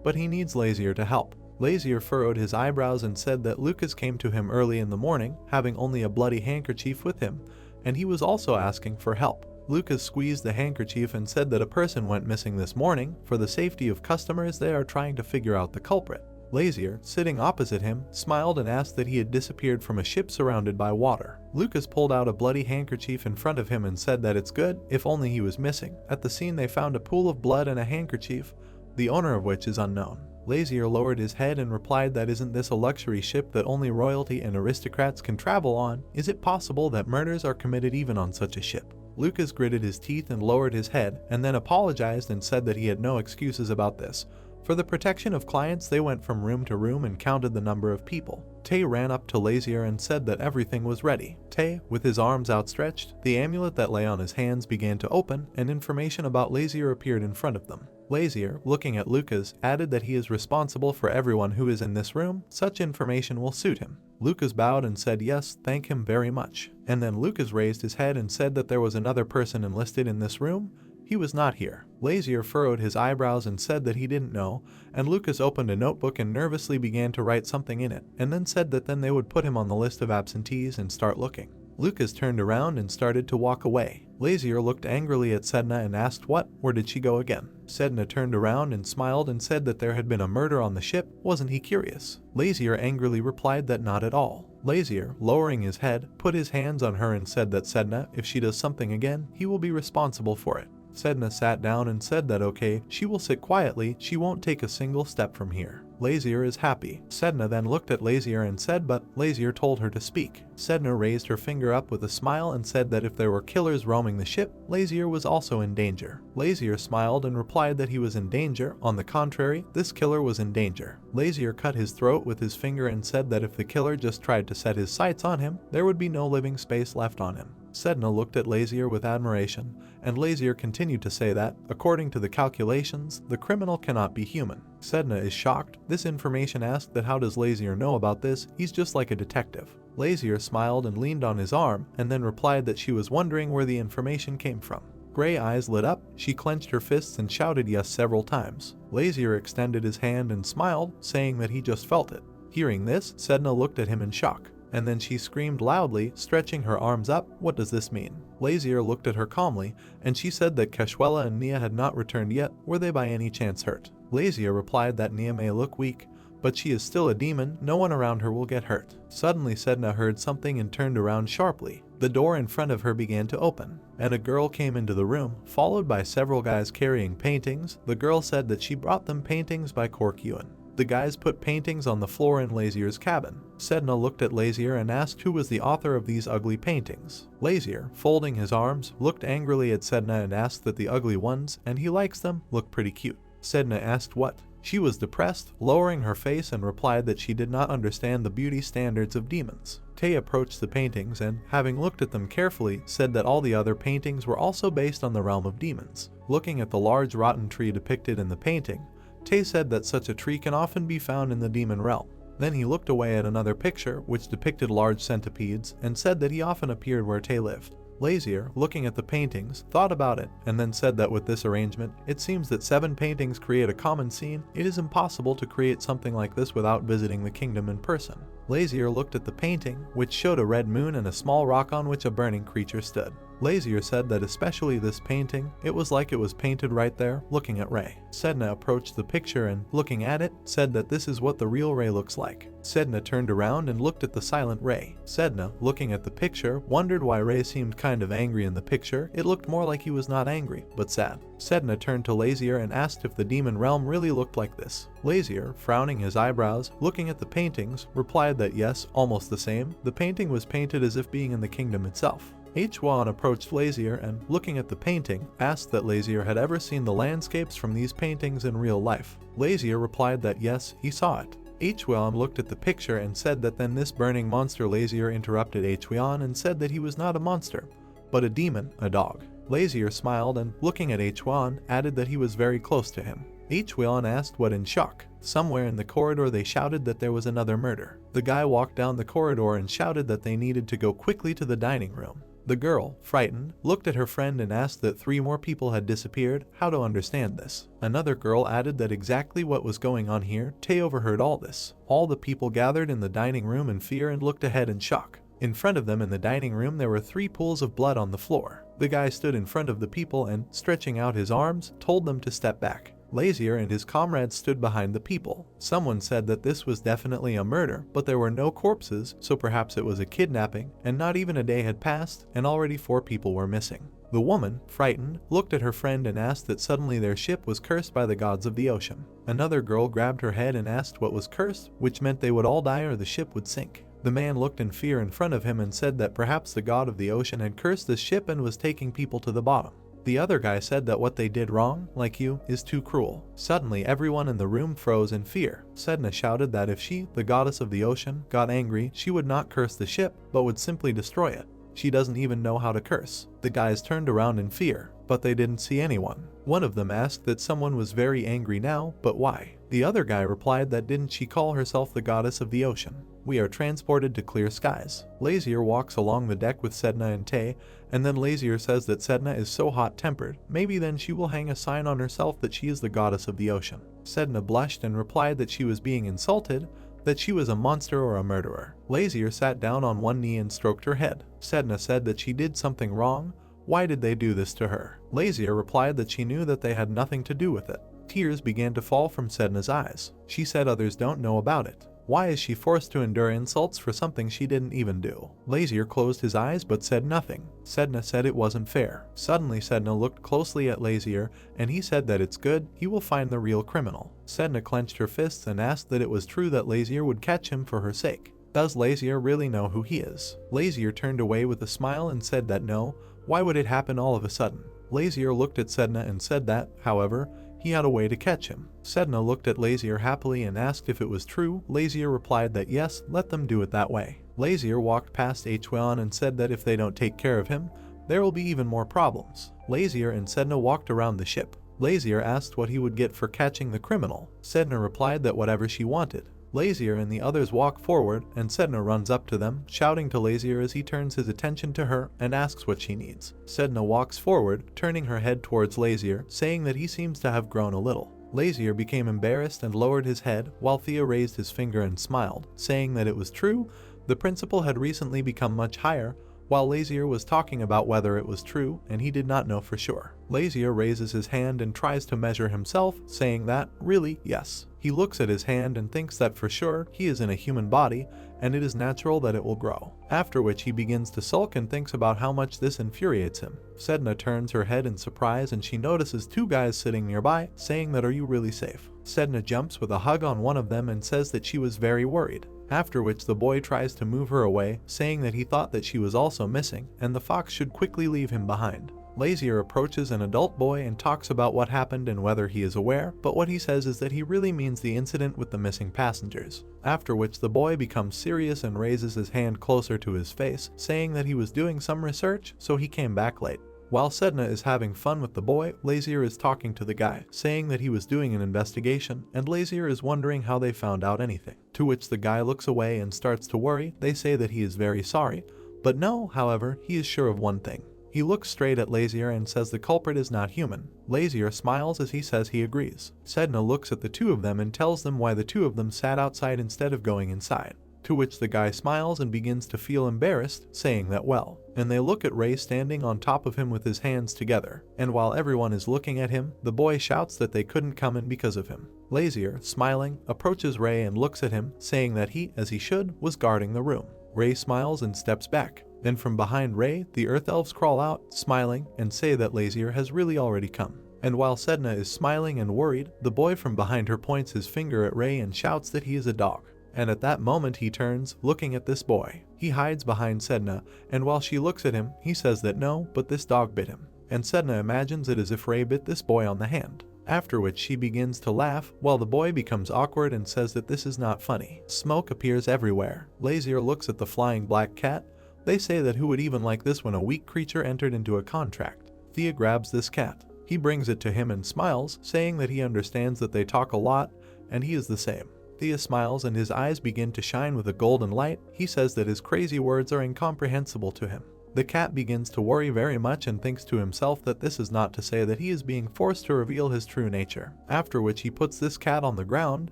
but he needs Lazier to help. Lazier furrowed his eyebrows and said that Lucas came to him early in the morning, having only a bloody handkerchief with him, and he was also asking for help. Lucas squeezed the handkerchief and said that a person went missing this morning. For the safety of customers, they are trying to figure out the culprit. Lazier, sitting opposite him, smiled and asked that he had disappeared from a ship surrounded by water. Lucas pulled out a bloody handkerchief in front of him and said that it's good, if only he was missing. At the scene they found a pool of blood and a handkerchief, the owner of which is unknown. Lazier lowered his head and replied that isn't this a luxury ship that only royalty and aristocrats can travel on? Is it possible that murders are committed even on such a ship? Lucas gritted his teeth and lowered his head, and then apologized and said that he had no excuses about this. For the protection of clients, they went from room to room and counted the number of people. Tay ran up to Lazier and said that everything was ready. Tay, with his arms outstretched, the amulet that lay on his hands began to open, and information about Lazier appeared in front of them. Lazier, looking at Lucas, added that he is responsible for everyone who is in this room. Such information will suit him. Lucas bowed and said yes, thank him very much. And then Lucas raised his head and said that there was another person enlisted in this room. He was not here. Lazier furrowed his eyebrows and said that he didn't know, and Lucas opened a notebook and nervously began to write something in it, and then said that then they would put him on the list of absentees and start looking. Lucas turned around and started to walk away. Lazier looked angrily at Sedna and asked what, where did she go again? Sedna turned around and smiled and said that there had been a murder on the ship. Wasn't he curious? Lazier angrily replied that not at all. Lazier, lowering his head, put his hands on her and said that Sedna, if she does something again, he will be responsible for it. Sedna sat down and said that okay, she will sit quietly, she won't take a single step from here. Lazier is happy. Sedna then looked at Lazier and said but Lazier told her to speak. Sedna raised her finger up with a smile and said that if there were killers roaming the ship, Lazier was also in danger. Lazier smiled and replied that he was in danger. On the contrary, this killer was in danger. Lazier cut his throat with his finger and said that if the killer just tried to set his sights on him, there would be no living space left on him. Sedna looked at Lazier with admiration, and Lazier continued to say that, according to the calculations, the criminal cannot be human. Sedna is shocked. This information asked that how does Lazier know about this? He's just like a detective. Lazier smiled and leaned on his arm, and then replied that she was wondering where the information came from. Gray eyes lit up, she clenched her fists and shouted yes several times. Lazier extended his hand and smiled, saying that he just felt it. Hearing this, Sedna looked at him in shock. And then she screamed loudly, stretching her arms up. What does this mean? Lazier looked at her calmly, and she said that Keshwela and Nia had not returned yet. Were they by any chance hurt? Lazier replied that Nia may look weak, but she is still a demon, no one around her will get hurt. Suddenly Sedna heard something and turned around sharply. The door in front of her began to open, and a girl came into the room, followed by several guys carrying paintings. The girl said that she brought them paintings by Cork Ewan. The guys put paintings on the floor in Lazier's cabin. Sedna looked at Lazier and asked who was the author of these ugly paintings. Lazier, folding his arms, looked angrily at Sedna and asked that the ugly ones, and he likes them, look pretty cute. Sedna asked what. She was depressed, lowering her face, and replied that she did not understand the beauty standards of demons. Tay approached the paintings and, having looked at them carefully, said that all the other paintings were also based on the realm of demons. Looking at the large rotten tree depicted in the painting, Tay said that such a tree can often be found in the demon realm. Then he looked away at another picture which depicted large centipedes and said that he often appeared where Tay lived. Lazier, looking at the paintings, thought about it and then said that with this arrangement, it seems that 7 paintings create a common scene. It is impossible to create something like this without visiting the kingdom in person. Lazier looked at the painting, which showed a red moon and a small rock on which a burning creature stood. Lazier said that especially this painting, it was like it was painted right there, looking at Ray. Sedna approached the picture and, looking at it, said that this is what the real Ray looks like. Sedna turned around and looked at the silent Ray. Sedna, looking at the picture, wondered why Ray seemed kind of angry in the picture. It looked more like he was not angry, but sad. Sedna turned to Lazier and asked if the demon realm really looked like this. Lazier, frowning his eyebrows, looking at the paintings, replied that yes, almost the same. The painting was painted as if being in the kingdom itself. H-Wan approached Lazier and, looking at the painting, asked that Lazier had ever seen the landscapes from these paintings in real life. Lazier replied that yes, he saw it. H-Wan looked at the picture and said that then this burning monster. Lazier interrupted H-Wan and said that he was not a monster, but a demon, a dog. Lazier smiled and, looking at H-Wan, added that he was very close to him. H-Wan asked what in shock. Somewhere in the corridor they shouted that there was another murder. The guy walked down the corridor and shouted that they needed to go quickly to the dining room. The girl, frightened, looked at her friend and asked that 3 more people had disappeared, how to understand this. Another girl added that exactly what was going on here. Tae overheard all this. All the people gathered in the dining room in fear and looked ahead in shock. In front of them in the dining room there were 3 pools of blood on the floor. The guy stood in front of the people and, stretching out his arms, told them to step back. Lazier and his comrades stood behind the people. Someone said that this was definitely a murder, but there were no corpses, so perhaps it was a kidnapping, and not even a day had passed, and already 4 people were missing. The woman, frightened, looked at her friend and asked that suddenly their ship was cursed by the gods of the ocean. Another girl grabbed her head and asked what was cursed, which meant they would all die or the ship would sink. The man looked in fear in front of him and said that perhaps the god of the ocean had cursed the ship and was taking people to the bottom. The other guy said that what they did wrong, like you, is too cruel. Suddenly everyone in the room froze in fear. Sedna shouted that if she, the goddess of the ocean, got angry, she would not curse the ship, but would simply destroy it. She doesn't even know how to curse. The guys turned around in fear, but they didn't see anyone. One of them asked that someone was very angry now, but why? The other guy replied that didn't she call herself the goddess of the ocean? We are transported to clear skies. Lazier walks along the deck with Sedna and Tae, and then Lazier says that Sedna is so hot-tempered, maybe then she will hang a sign on herself that she is the goddess of the ocean. Sedna blushed and replied that she was being insulted, that she was a monster or a murderer. Lazier sat down on one knee and stroked her head. Sedna said that she did something wrong. Why did they do this to her? Lazier replied that she knew that they had nothing to do with it. Tears began to fall from Sedna's eyes. She said others don't know about it. Why is she forced to endure insults for something she didn't even do? Lazier closed his eyes but said nothing. Sedna said it wasn't fair. Suddenly Sedna looked closely at Lazier and he said that it's good, he will find the real criminal. Sedna clenched her fists and asked that it was true that Lazier would catch him for her sake. Does Lazier really know who he is? Lazier turned away with a smile and said that no, why would it happen all of a sudden? Lazier looked at Sedna and said that, however, he had a way to catch him. Sedna looked at Lazier happily and asked if it was true. Lazier replied that yes, let them do it that way. Lazier walked past Hweon and said that if they don't take care of him, there will be even more problems. Lazier and Sedna walked around the ship. Lazier asked what he would get for catching the criminal. Sedna replied that whatever she wanted. Lazier and the others walk forward, and Sedna runs up to them, shouting to Lazier as he turns his attention to her and asks what she needs. Sedna walks forward, turning her head towards Lazier, saying that he seems to have grown a little. Lazier became embarrassed and lowered his head, while Thea raised his finger and smiled, saying that it was true. The principal had recently become much higher, while Lazier was talking about whether it was true, and he did not know for sure. Lazier raises his hand and tries to measure himself, saying that, really, yes. He looks at his hand and thinks that for sure he is in a human body, and it is natural that it will grow. After which he begins to sulk and thinks about how much this infuriates him. Sedna turns her head in surprise and she notices 2 guys sitting nearby, saying that are you really safe? Sedna jumps with a hug on one of them and says that she was very worried. After which the boy tries to move her away, saying that he thought that she was also missing, and the fox should quickly leave him behind. Lazier approaches an adult boy and talks about what happened and whether he is aware, but what he says is that he really means the incident with the missing passengers. After which the boy becomes serious and raises his hand closer to his face, saying that he was doing some research, so he came back late. While Sedna is having fun with the boy, Lazier is talking to the guy, saying that he was doing an investigation, and Lazier is wondering how they found out anything. To which the guy looks away and starts to worry. They say that he is very sorry, but no, however, he is sure of one thing. He looks straight at Lazier and says the culprit is not human. Lazier smiles as he says he agrees. Sedna looks at the 2 of them and tells them why the 2 of them sat outside instead of going inside. To which the guy smiles and begins to feel embarrassed, saying that well. And they look at Ray standing on top of him with his hands together. And while everyone is looking at him, the boy shouts that they couldn't come in because of him. Lazier, smiling, approaches Ray and looks at him, saying that he, as he should, was guarding the room. Ray smiles and steps back. Then from behind Ray, the Earth Elves crawl out, smiling, and say that Lazier has really already come. And while Sedna is smiling and worried, the boy from behind her points his finger at Ray and shouts that he is a dog. And at that moment he turns, looking at this boy. He hides behind Sedna, and while she looks at him, he says that no, but this dog bit him. And Sedna imagines it as if Ray bit this boy on the hand. After which she begins to laugh, while the boy becomes awkward and says that this is not funny. Smoke appears everywhere. Lazier looks at the flying black cat. They say that who would even like this when a weak creature entered into a contract. Thea grabs this cat. He brings it to him and smiles, saying that he understands that they talk a lot, and he is the same. Thea smiles and his eyes begin to shine with a golden light. He says that his crazy words are incomprehensible to him. The cat begins to worry very much and thinks to himself that this is not to say that he is being forced to reveal his true nature, after which he puts this cat on the ground,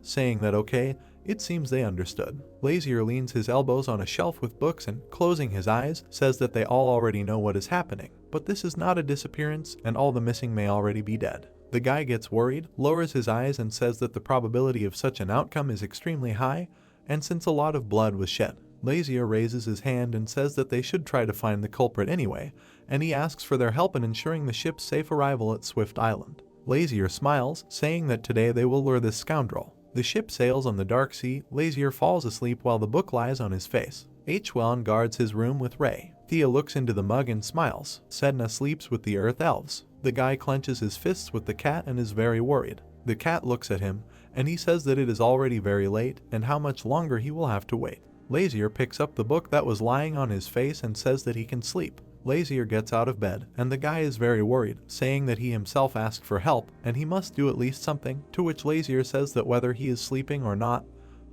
saying that okay, it seems they understood. Lazier leans his elbows on a shelf with books and, closing his eyes, says that they all already know what is happening, but this is not a disappearance and all the missing may already be dead. The guy gets worried, lowers his eyes and says that the probability of such an outcome is extremely high, and since a lot of blood was shed. Lazier raises his hand and says that they should try to find the culprit anyway, and he asks for their help in ensuring the ship's safe arrival at Swift Island. Lazier smiles, saying that today they will lure this scoundrel. The ship sails on the dark sea. Lazier falls asleep while the book lies on his face. Hwon guards his room with Ray. Thea looks into the mug and smiles. Sedna sleeps with the Earth Elves. The guy clenches his fists with the cat and is very worried. The cat looks at him, and he says that it is already very late and how much longer he will have to wait. Lazier picks up the book that was lying on his face and says that he can sleep. Lazier gets out of bed, and the guy is very worried, saying that he himself asked for help and he must do at least something, to which Lazier says that whether he is sleeping or not,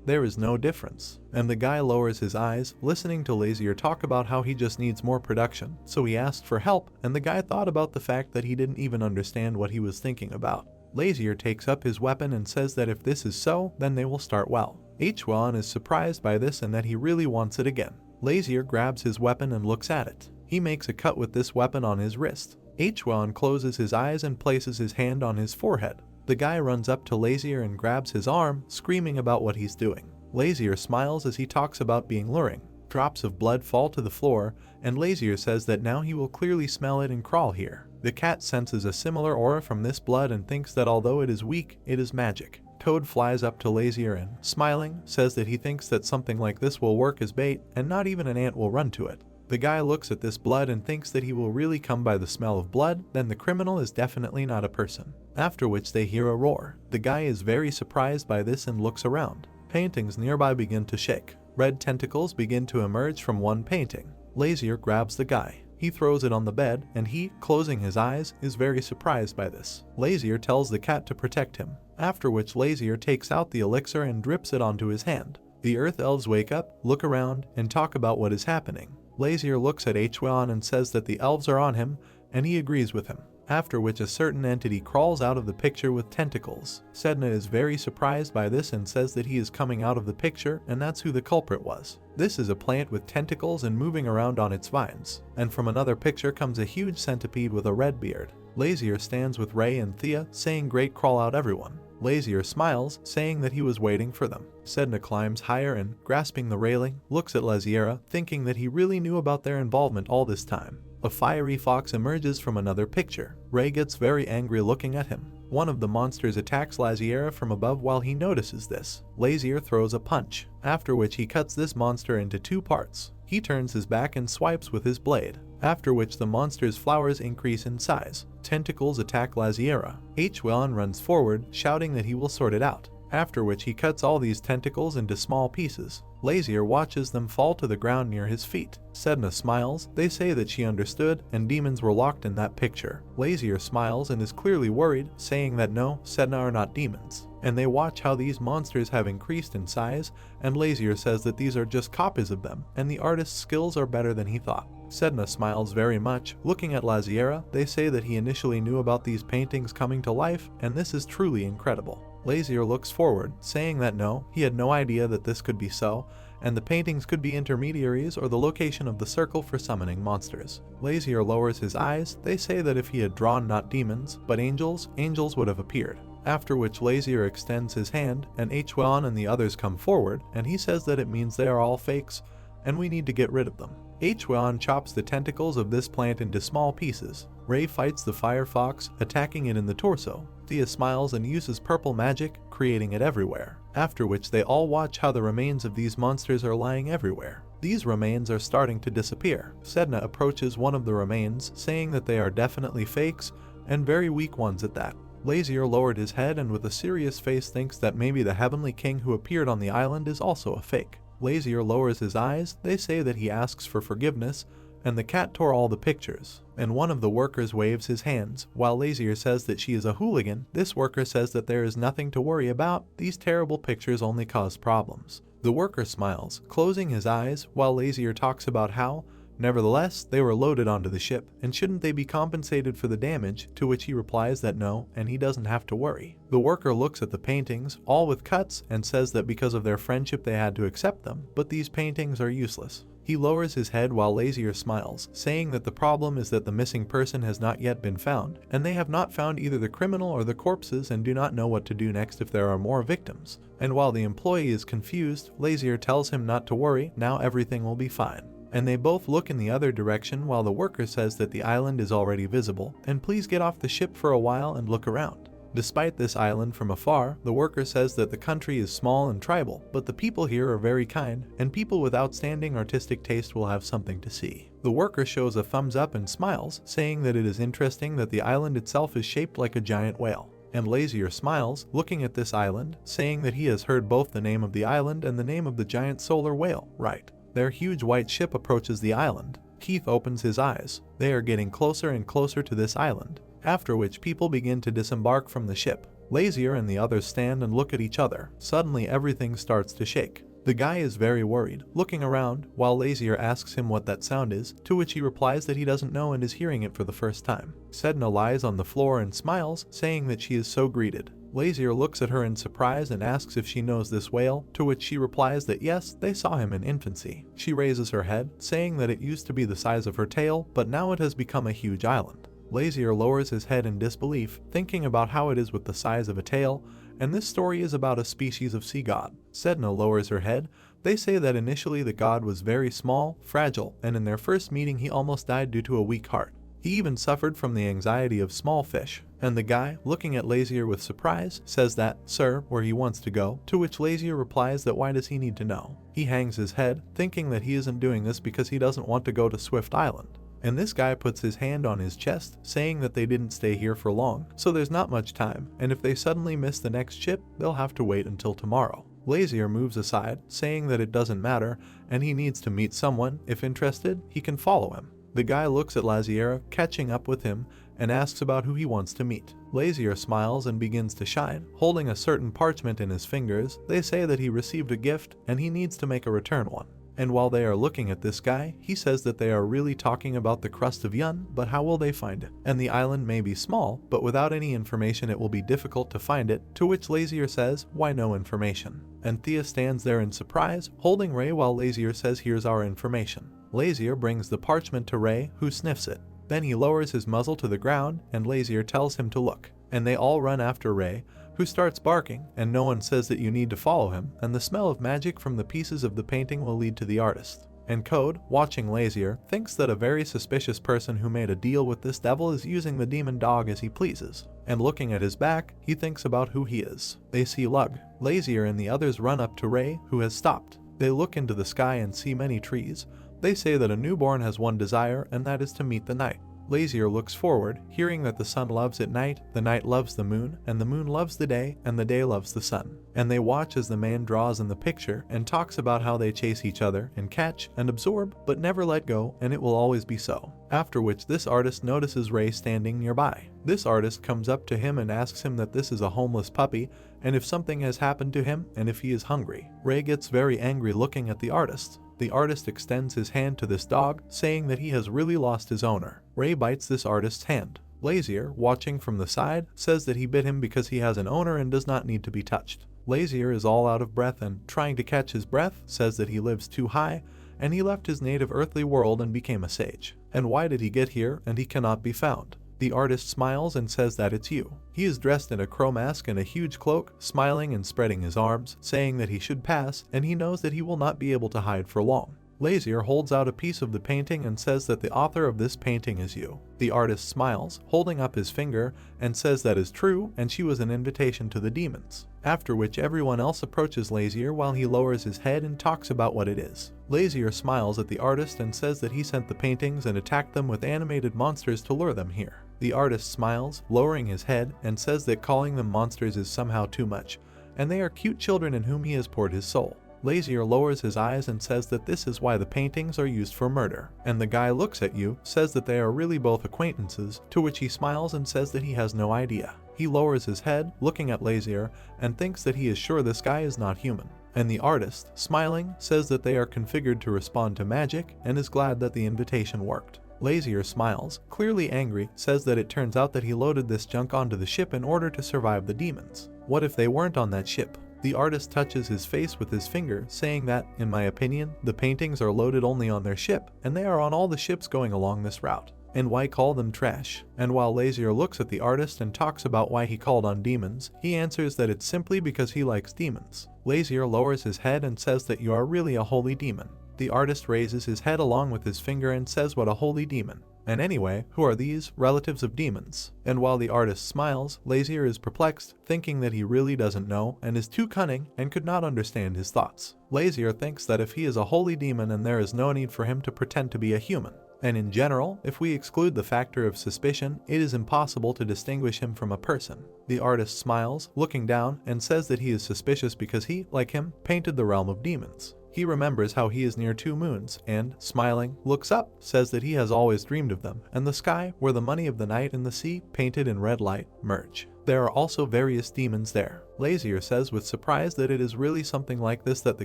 there is no difference. And the guy lowers his eyes, listening to Lazier talk about how he just needs more production, so he asked for help, and the guy thought about the fact that he didn't even understand what he was thinking about. Lazier takes up his weapon and says that if this is so, then they will start well. Hwon is surprised by this and that he really wants it again. Lazier grabs his weapon and looks at it. He makes a cut with this weapon on his wrist. Hwon closes his eyes and places his hand on his forehead. The guy runs up to Lazier and grabs his arm, screaming about what he's doing. Lazier smiles as he talks about being luring. Drops of blood fall to the floor, and Lazier says that now he will clearly smell it and crawl here. The cat senses a similar aura from this blood and thinks that although it is weak, it is magic. Toad flies up to Lazier and, smiling, says that he thinks that something like this will work as bait and not even an ant will run to it. The guy looks at this blood and thinks that he will really come by the smell of blood, then the criminal is definitely not a person. After which they hear a roar. The guy is very surprised by this and looks around. Paintings nearby begin to shake. Red tentacles begin to emerge from one painting. Lazier grabs the guy. He throws it on the bed, and he, closing his eyes, is very surprised by this. Lazier tells the cat to protect him, after which Lazier takes out the elixir and drips it onto his hand. The Earth Elves wake up, look around, and talk about what is happening. Lazier looks at Hwon and says that the elves are on him, and he agrees with him. After which a certain entity crawls out of the picture with tentacles. Sedna is very surprised by this and says that he is coming out of the picture and that's who the culprit was. This is a plant with tentacles and moving around on its vines. And from another picture comes a huge centipede with a red beard. Lazier stands with Ray and Thea, saying great crawl out everyone. Lazier smiles, saying that he was waiting for them. Sedna climbs higher and, grasping the railing, looks at Laziera, thinking that he really knew about their involvement all this time. A fiery fox emerges from another picture. Ray gets very angry looking at him. One of the monsters attacks Laziera from above while he notices this. Lazier throws a punch, after which he cuts this monster into two parts. He turns his back and swipes with his blade, after which the monster's flowers increase in size. Tentacles attack Laziera. Hwon runs forward, shouting that he will sort it out, after which he cuts all these tentacles into small pieces. Lazier watches them fall to the ground near his feet. Sedna smiles, they say that she understood, and demons were locked in that picture. Lazier smiles and is clearly worried, saying that no, Sedna are not demons. And they watch how these monsters have increased in size, and Lazier says that these are just copies of them, and the artist's skills are better than he thought. Sedna smiles very much. Looking at Laziera, they say that he initially knew about these paintings coming to life, and this is truly incredible. Lazier looks forward, saying that no, he had no idea that this could be so, and the paintings could be intermediaries or the location of the circle for summoning monsters. Lazier lowers his eyes. They say that if he had drawn not demons, but angels, angels would have appeared. After which Lazier extends his hand, and Hwon and the others come forward, and he says that it means they are all fakes, and we need to get rid of them. Hwon chops the tentacles of this plant into small pieces. Ray fights the fire fox, attacking it in the torso. Thea smiles and uses purple magic, creating it everywhere. After which they all watch how the remains of these monsters are lying everywhere. These remains are starting to disappear. Sedna approaches one of the remains, saying that they are definitely fakes, and very weak ones at that. Lazier lowered his head and with a serious face thinks that maybe the Heavenly King who appeared on the island is also a fake. Lazier lowers his eyes. They say that he asks for forgiveness, and the cat tore all the pictures, and one of the workers waves his hands. While Lazier says that she is a hooligan, this worker says that there is nothing to worry about, these terrible pictures only cause problems. The worker smiles, closing his eyes, while Lazier talks about how, Nevertheless, they were loaded onto the ship, and shouldn't they be compensated for the damage, to which he replies that no, and he doesn't have to worry. The worker looks at the paintings, all with cuts, and says that because of their friendship they had to accept them, but these paintings are useless. He lowers his head while Lazier smiles, saying that the problem is that the missing person has not yet been found, and they have not found either the criminal or the corpses and do not know what to do next if there are more victims. And while the employee is confused, Lazier tells him not to worry, now everything will be fine. And they both look in the other direction while the worker says that the island is already visible, and please get off the ship for a while and look around. Despite this island from afar, the worker says that the country is small and tribal, but the people here are very kind, and people with outstanding artistic taste will have something to see. The worker shows a thumbs up and smiles, saying that it is interesting that the island itself is shaped like a giant whale. And Lazier smiles, looking at this island, saying that he has heard both the name of the island and the name of the giant solar whale, right? Their huge white ship approaches the island. Keith opens his eyes. They are getting closer and closer to this island, after which people begin to disembark from the ship. Lazier and the others stand and look at each other. Suddenly everything starts to shake. The guy is very worried, looking around, while Lazier asks him what that sound is, to which he replies that he doesn't know and is hearing it for the first time. Sedna lies on the floor and smiles, saying that she is so greeted. Lazier looks at her in surprise and asks if she knows this whale, to which she replies that yes, they saw him in infancy. She raises her head, saying that it used to be the size of her tail, but now it has become a huge island. Lazier lowers his head in disbelief, thinking about how it is with the size of a tail, and this story is about a species of sea god. Sedna lowers her head. They say that initially the god was very small, fragile, and in their first meeting he almost died due to a weak heart. He even suffered from the anxiety of small fish. And the guy, looking at Lazier with surprise, says that, sir, where he wants to go, to which Lazier replies that why does he need to know? He hangs his head, thinking that he isn't doing this because he doesn't want to go to Swift Island. And this guy puts his hand on his chest, saying that they didn't stay here for long, so there's not much time, and if they suddenly miss the next ship, they'll have to wait until tomorrow. Lazier moves aside, saying that it doesn't matter, and he needs to meet someone. If interested, he can follow him. The guy looks at Lazier, catching up with him, and asks about who he wants to meet. Lazier smiles and begins to shine, holding a certain parchment in his fingers. They say that he received a gift, and he needs to make a return one. And while they are looking at this guy, he says that they are really talking about the crust of Yun, but how will they find it? And the island may be small, but without any information it will be difficult to find it, to which Lazier says, why no information? And Thea stands there in surprise, holding Ray while Lazier says here's our information. Lazier brings the parchment to Ray, who sniffs it. Then he lowers his muzzle to the ground, and Lazier tells him to look. And they all run after Ray, who starts barking, and no one says that you need to follow him, and the smell of magic from the pieces of the painting will lead to the artist. And Code, watching Lazier, thinks that a very suspicious person who made a deal with this devil is using the demon dog as he pleases. And looking at his back, he thinks about who he is. They see Lug. Lazier and the others run up to Ray, who has stopped. They look into the sky and see many trees. They say that a newborn has one desire, and that is to meet the night. Lazier looks forward, hearing that the sun loves at night, the night loves the moon, and the moon loves the day, and the day loves the sun. And they watch as the man draws in the picture and talks about how they chase each other and catch and absorb, but never let go, and it will always be so. After which this artist notices Ray standing nearby. This artist comes up to him and asks him that this is a homeless puppy, and if something has happened to him, and if he is hungry. Ray gets very angry looking at the artist. The artist extends his hand to this dog, saying that he has really lost his owner. Ray bites this artist's hand. Lazier, watching from the side, says that he bit him because he has an owner and does not need to be touched. Lazier is all out of breath and, trying to catch his breath, says that he lives too high, and he left his native earthly world and became a sage. And why did he get here, and he cannot be found? The artist smiles and says that it's you. He is dressed in a crow mask and a huge cloak, smiling and spreading his arms, saying that he should pass, and he knows that he will not be able to hide for long. Lazier holds out a piece of the painting and says that the author of this painting is you. The artist smiles, holding up his finger, and says that is true, and she was an invitation to the demons. After which everyone else approaches Lazier while he lowers his head and talks about what it is. Lazier smiles at the artist and says that he sent the paintings and attacked them with animated monsters to lure them here. The artist smiles, lowering his head, and says that calling them monsters is somehow too much, and they are cute children in whom he has poured his soul. Lazier lowers his eyes and says that this is why the paintings are used for murder. And the guy looks at you, says that they are really both acquaintances, to which he smiles and says that he has no idea. He lowers his head, looking at Lazier, and thinks that he is sure this guy is not human. And the artist, smiling, says that they are configured to respond to magic and is glad that the invitation worked. Lazier smiles, clearly angry, says that it turns out that he loaded this junk onto the ship in order to survive the demons. What if they weren't on that ship? The artist touches his face with his finger, saying that, in my opinion, the paintings are loaded only on their ship, and they are on all the ships going along this route. And why call them trash? And while Lazier looks at the artist and talks about why he called on demons, he answers that it's simply because he likes demons. Lazier lowers his head and says that you are really a holy demon. The artist raises his head along with his finger and says what a holy demon. And anyway, who are these relatives of demons? And while the artist smiles, Lazier is perplexed, thinking that he really doesn't know and is too cunning and could not understand his thoughts. Lazier thinks that if he is a holy demon and there is no need for him to pretend to be a human. And in general, if we exclude the factor of suspicion, it is impossible to distinguish him from a person. The artist smiles, looking down, and says that he is suspicious because he, like him, painted the realm of demons. He remembers how he is near 2 moons and, smiling, looks up, says that he has always dreamed of them, and the sky, where the money of the night and the sea, painted in red light, merge. There are also various demons there. Lazier says with surprise that it is really something like this that the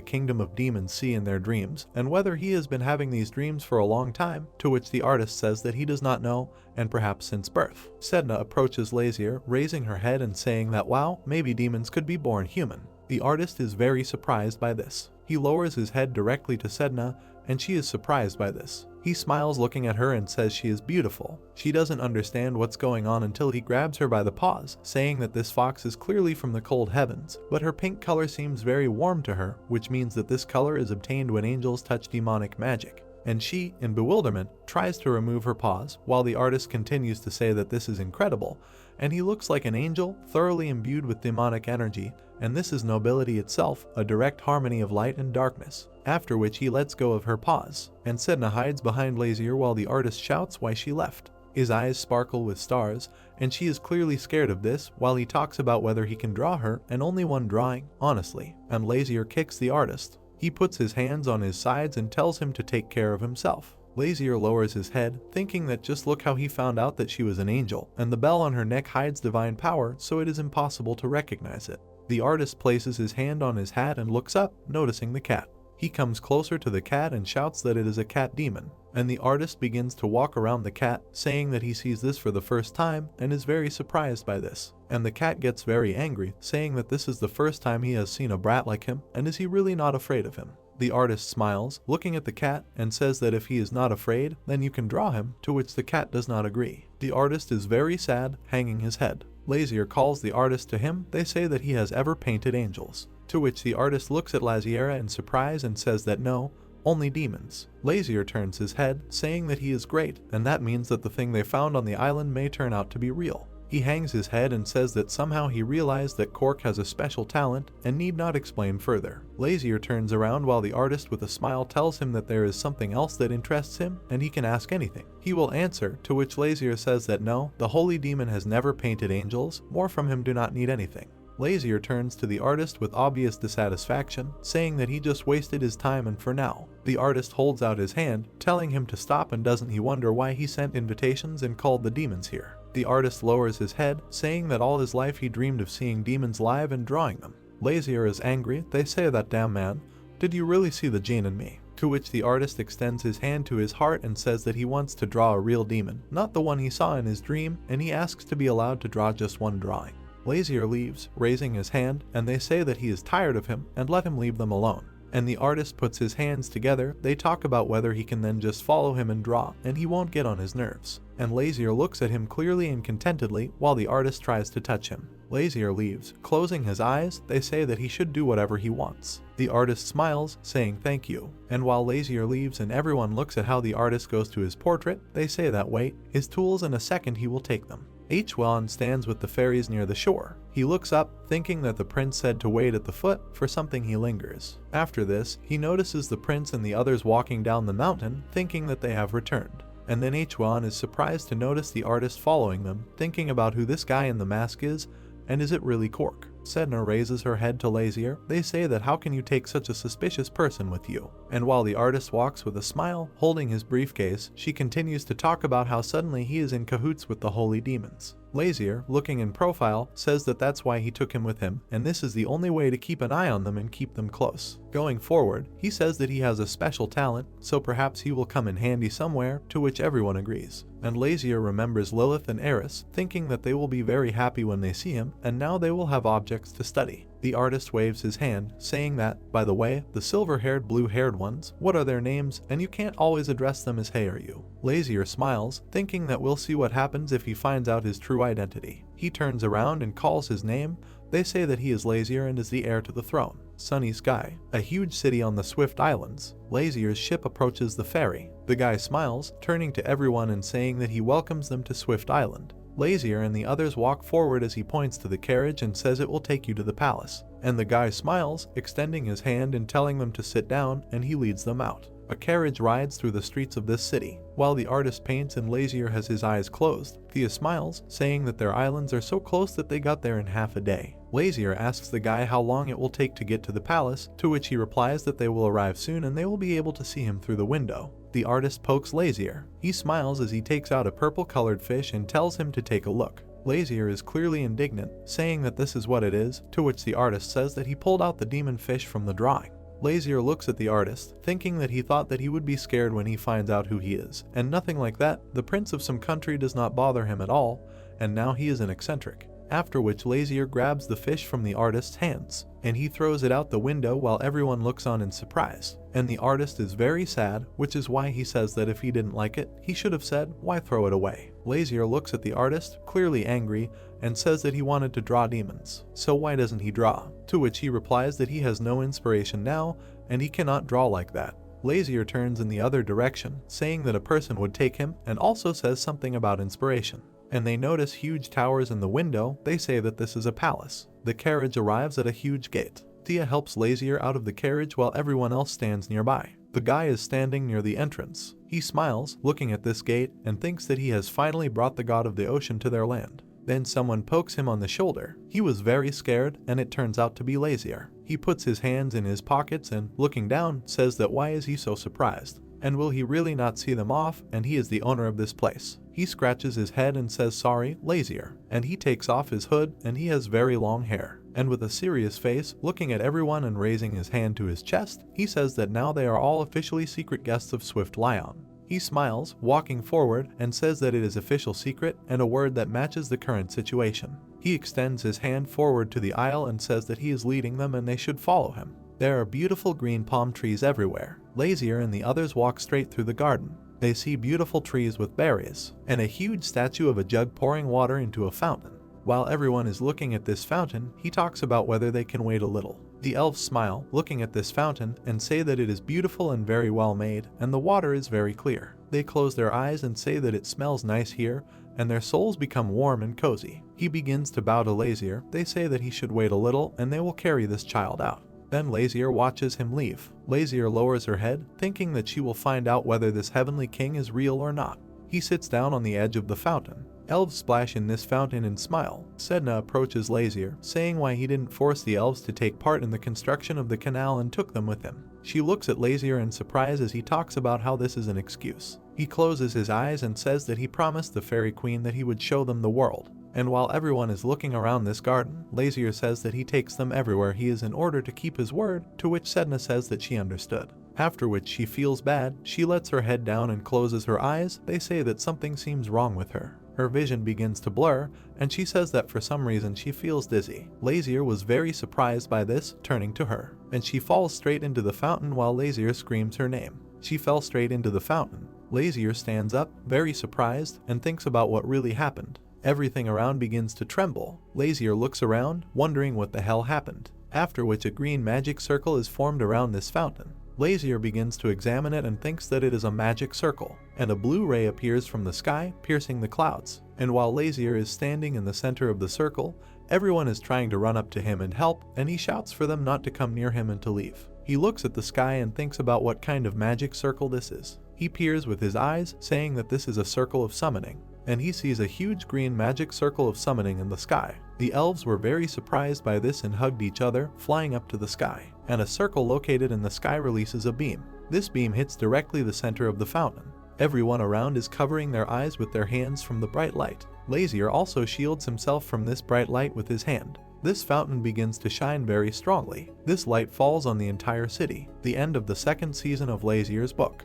kingdom of demons see in their dreams, and whether he has been having these dreams for a long time, to which the artist says that he does not know, and perhaps since birth. Sedna approaches Lazier, raising her head and saying that wow, maybe demons could be born human. The artist is very surprised by this. He lowers his head directly to Sedna, and she is surprised by this. He smiles looking at her and says she is beautiful. She doesn't understand what's going on until he grabs her by the paws, saying that this fox is clearly from the cold heavens, but her pink color seems very warm to her, which means that this color is obtained when angels touch demonic magic. And she, in bewilderment, tries to remove her paws, while the artist continues to say that this is incredible, and he looks like an angel, thoroughly imbued with demonic energy, and this is nobility itself, a direct harmony of light and darkness, after which he lets go of her paws, and Sedna hides behind Lazier while the artist shouts why she left. His eyes sparkle with stars, and she is clearly scared of this, while he talks about whether he can draw her, and only one drawing, honestly, and Lazier kicks the artist. He puts his hands on his sides and tells him to take care of himself. Lazier lowers his head, thinking that just look how he found out that she was an angel, and the bell on her neck hides divine power, so it is impossible to recognize it. The artist places his hand on his hat and looks up, noticing the cat. He comes closer to the cat and shouts that it is a cat demon, and the artist begins to walk around the cat, saying that he sees this for the first time and is very surprised by this. And the cat gets very angry, saying that this is the first time he has seen a brat like him, and is he really not afraid of him? The artist smiles, looking at the cat, and says that if he is not afraid, then you can draw him, to which the cat does not agree. The artist is very sad, hanging his head. Lazier calls the artist to him. They say that he has ever painted angels, to which the artist looks at Lazier in surprise and says that no, only demons. Lazier turns his head, saying that he is great, and that means that the thing they found on the island may turn out to be real. He hangs his head and says that somehow he realized that Cork has a special talent and need not explain further. Lazier turns around while the artist with a smile tells him that there is something else that interests him and he can ask anything. He will answer, to which Lazier says that no, the holy demon has never painted angels, more from him do not need anything. Lazier turns to the artist with obvious dissatisfaction, saying that he just wasted his time and for now. The artist holds out his hand, telling him to stop, and doesn't he wonder why he sent invitations and called the demons here. The artist lowers his head, saying that all his life he dreamed of seeing demons live and drawing them. Lazier is angry. They say that damn man, did you really see the gene in me? To which the artist extends his hand to his heart and says that he wants to draw a real demon, not the one he saw in his dream, and he asks to be allowed to draw just one drawing. Lazier leaves, raising his hand, and they say that he is tired of him and let him leave them alone. And the artist puts his hands together. They talk about whether he can then just follow him and draw, and he won't get on his nerves. And Lazier looks at him clearly and contentedly while the artist tries to touch him. Lazier leaves, closing his eyes. They say that he should do whatever he wants. The artist smiles, saying thank you. And while Lazier leaves and everyone looks at how the artist goes to his portrait, they say that wait, his tools in a second he will take them. Hwan stands with the fairies near the shore. He looks up, thinking that the prince said to wait at the foot. For something he lingers. After this, he notices the prince and the others walking down the mountain, thinking that they have returned. And then Hwan is surprised to notice the artist following them, thinking about who this guy in the mask is, and is it really Cork? Sedna raises her head to Lazier. They say that how can you take such a suspicious person with you? And while the artist walks with a smile, holding his briefcase, she continues to talk about how suddenly he is in cahoots with the holy demons. Lazier, looking in profile, says that that's why he took him with him, and this is the only way to keep an eye on them and keep them close. Going forward, he says that he has a special talent, so perhaps he will come in handy somewhere, to which everyone agrees. And Lazier remembers Lilith and Eris, thinking that they will be very happy when they see him, and now they will have objects to study. The artist waves his hand, saying that, by the way, the silver-haired, blue-haired ones, what are their names, and you can't always address them as hey or you. Lazier smiles, thinking that we'll see what happens if he finds out his true identity. He turns around and calls his name. They say that he is Lazier and is the heir to the throne. Sunny Sky, a huge city on the Swift Islands. Lazier's ship approaches the ferry. The guy smiles, turning to everyone and saying that he welcomes them to Swift Island. Lazier and the others walk forward as he points to the carriage and says it will take you to the palace. And the guy smiles, extending his hand and telling them to sit down, and he leads them out. A carriage rides through the streets of this city. While the artist paints and Lazier has his eyes closed, Thea smiles, saying that their islands are so close that they got there in half a day. Lazier asks the guy how long it will take to get to the palace, to which he replies that they will arrive soon and they will be able to see him through the window. The artist pokes Lazier. He smiles as he takes out a purple-colored fish and tells him to take a look. Lazier is clearly indignant, saying that this is what it is, to which the artist says that he pulled out the demon fish from the drawing. Lazier looks at the artist, thinking that he thought that he would be scared when he finds out who he is, and nothing like that. The prince of some country does not bother him at all, and now he is an eccentric. After which Lazier grabs the fish from the artist's hands, and he throws it out the window while everyone looks on in surprise. And the artist is very sad, which is why he says that if he didn't like it, he should have said, why throw it away? Lazier looks at the artist, clearly angry, and says that he wanted to draw demons, so why doesn't he draw? To which he replies that he has no inspiration now, and he cannot draw like that. Lazier turns in the other direction, saying that a person would take him, and also says something about inspiration. And they notice huge towers in the window. They say that this is a palace. The carriage arrives at a huge gate. Thea helps Lazier out of the carriage while everyone else stands nearby. The guy is standing near the entrance. He smiles, looking at this gate, and thinks that he has finally brought the god of the ocean to their land. Then someone pokes him on the shoulder. He was very scared, and it turns out to be Lazier. He puts his hands in his pockets and, looking down, says that why is he so surprised? And will he really not see them off? And he is the owner of this place. He scratches his head and says sorry, Lazier. And he takes off his hood, and he has very long hair. And with a serious face, looking at everyone and raising his hand to his chest, he says that now they are all officially secret guests of Swift Lion. He smiles, walking forward, and says that it is official secret and a word that matches the current situation. He extends his hand forward to the aisle and says that he is leading them and they should follow him. There are beautiful green palm trees everywhere. Lazier and the others walk straight through the garden. They see beautiful trees with berries, and a huge statue of a jug pouring water into a fountain. While everyone is looking at this fountain, he talks about whether they can wait a little. The elves smile, looking at this fountain, and say that it is beautiful and very well made, and the water is very clear. They close their eyes and say that it smells nice here, and their souls become warm and cozy. He begins to bow to Lazier. They say that he should wait a little, and they will carry this child out. Then Lazier watches him leave. Lazier lowers her head, thinking that she will find out whether this heavenly king is real or not. He sits down on the edge of the fountain. Elves splash in this fountain and smile. Sedna approaches Lazier, saying why he didn't force the elves to take part in the construction of the canal and took them with him. She looks at Lazier in surprise as he talks about how this is an excuse. He closes his eyes and says that he promised the fairy queen that he would show them the world. And while everyone is looking around this garden, Lazier says that he takes them everywhere he is in order to keep his word, to which Sedna says that she understood. After which she feels bad, she lets her head down and closes her eyes. They say that something seems wrong with her. Her vision begins to blur, and she says that for some reason she feels dizzy. Lazier was very surprised by this, turning to her, and she falls straight into the fountain while Lazier screams her name. She fell straight into the fountain. Lazier stands up, very surprised, and thinks about what really happened. Everything around begins to tremble. Lazier looks around, wondering what the hell happened. After which a green magic circle is formed around this fountain. Lazier begins to examine it and thinks that it is a magic circle, and a blue ray appears from the sky, piercing the clouds. And while Lazier is standing in the center of the circle, everyone is trying to run up to him and help, and he shouts for them not to come near him and to leave. He looks at the sky and thinks about what kind of magic circle this is. He peers with his eyes, saying that this is a circle of summoning. and he sees a huge green magic circle of summoning in the sky. The elves were very surprised by this and hugged each other, flying up to the sky, and a circle located in the sky releases a beam. This beam hits directly the center of the fountain. Everyone around is covering their eyes with their hands from the bright light. Lazier also shields himself from this bright light with his hand. This fountain begins to shine very strongly. This light falls on the entire city. The end of the second season of Lazier's book.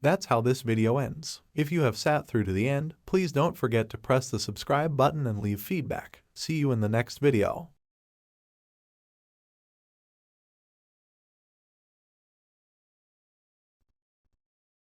That's how this video ends. If you have sat through to the end, please don't forget to press the subscribe button and leave feedback. See you in the next video.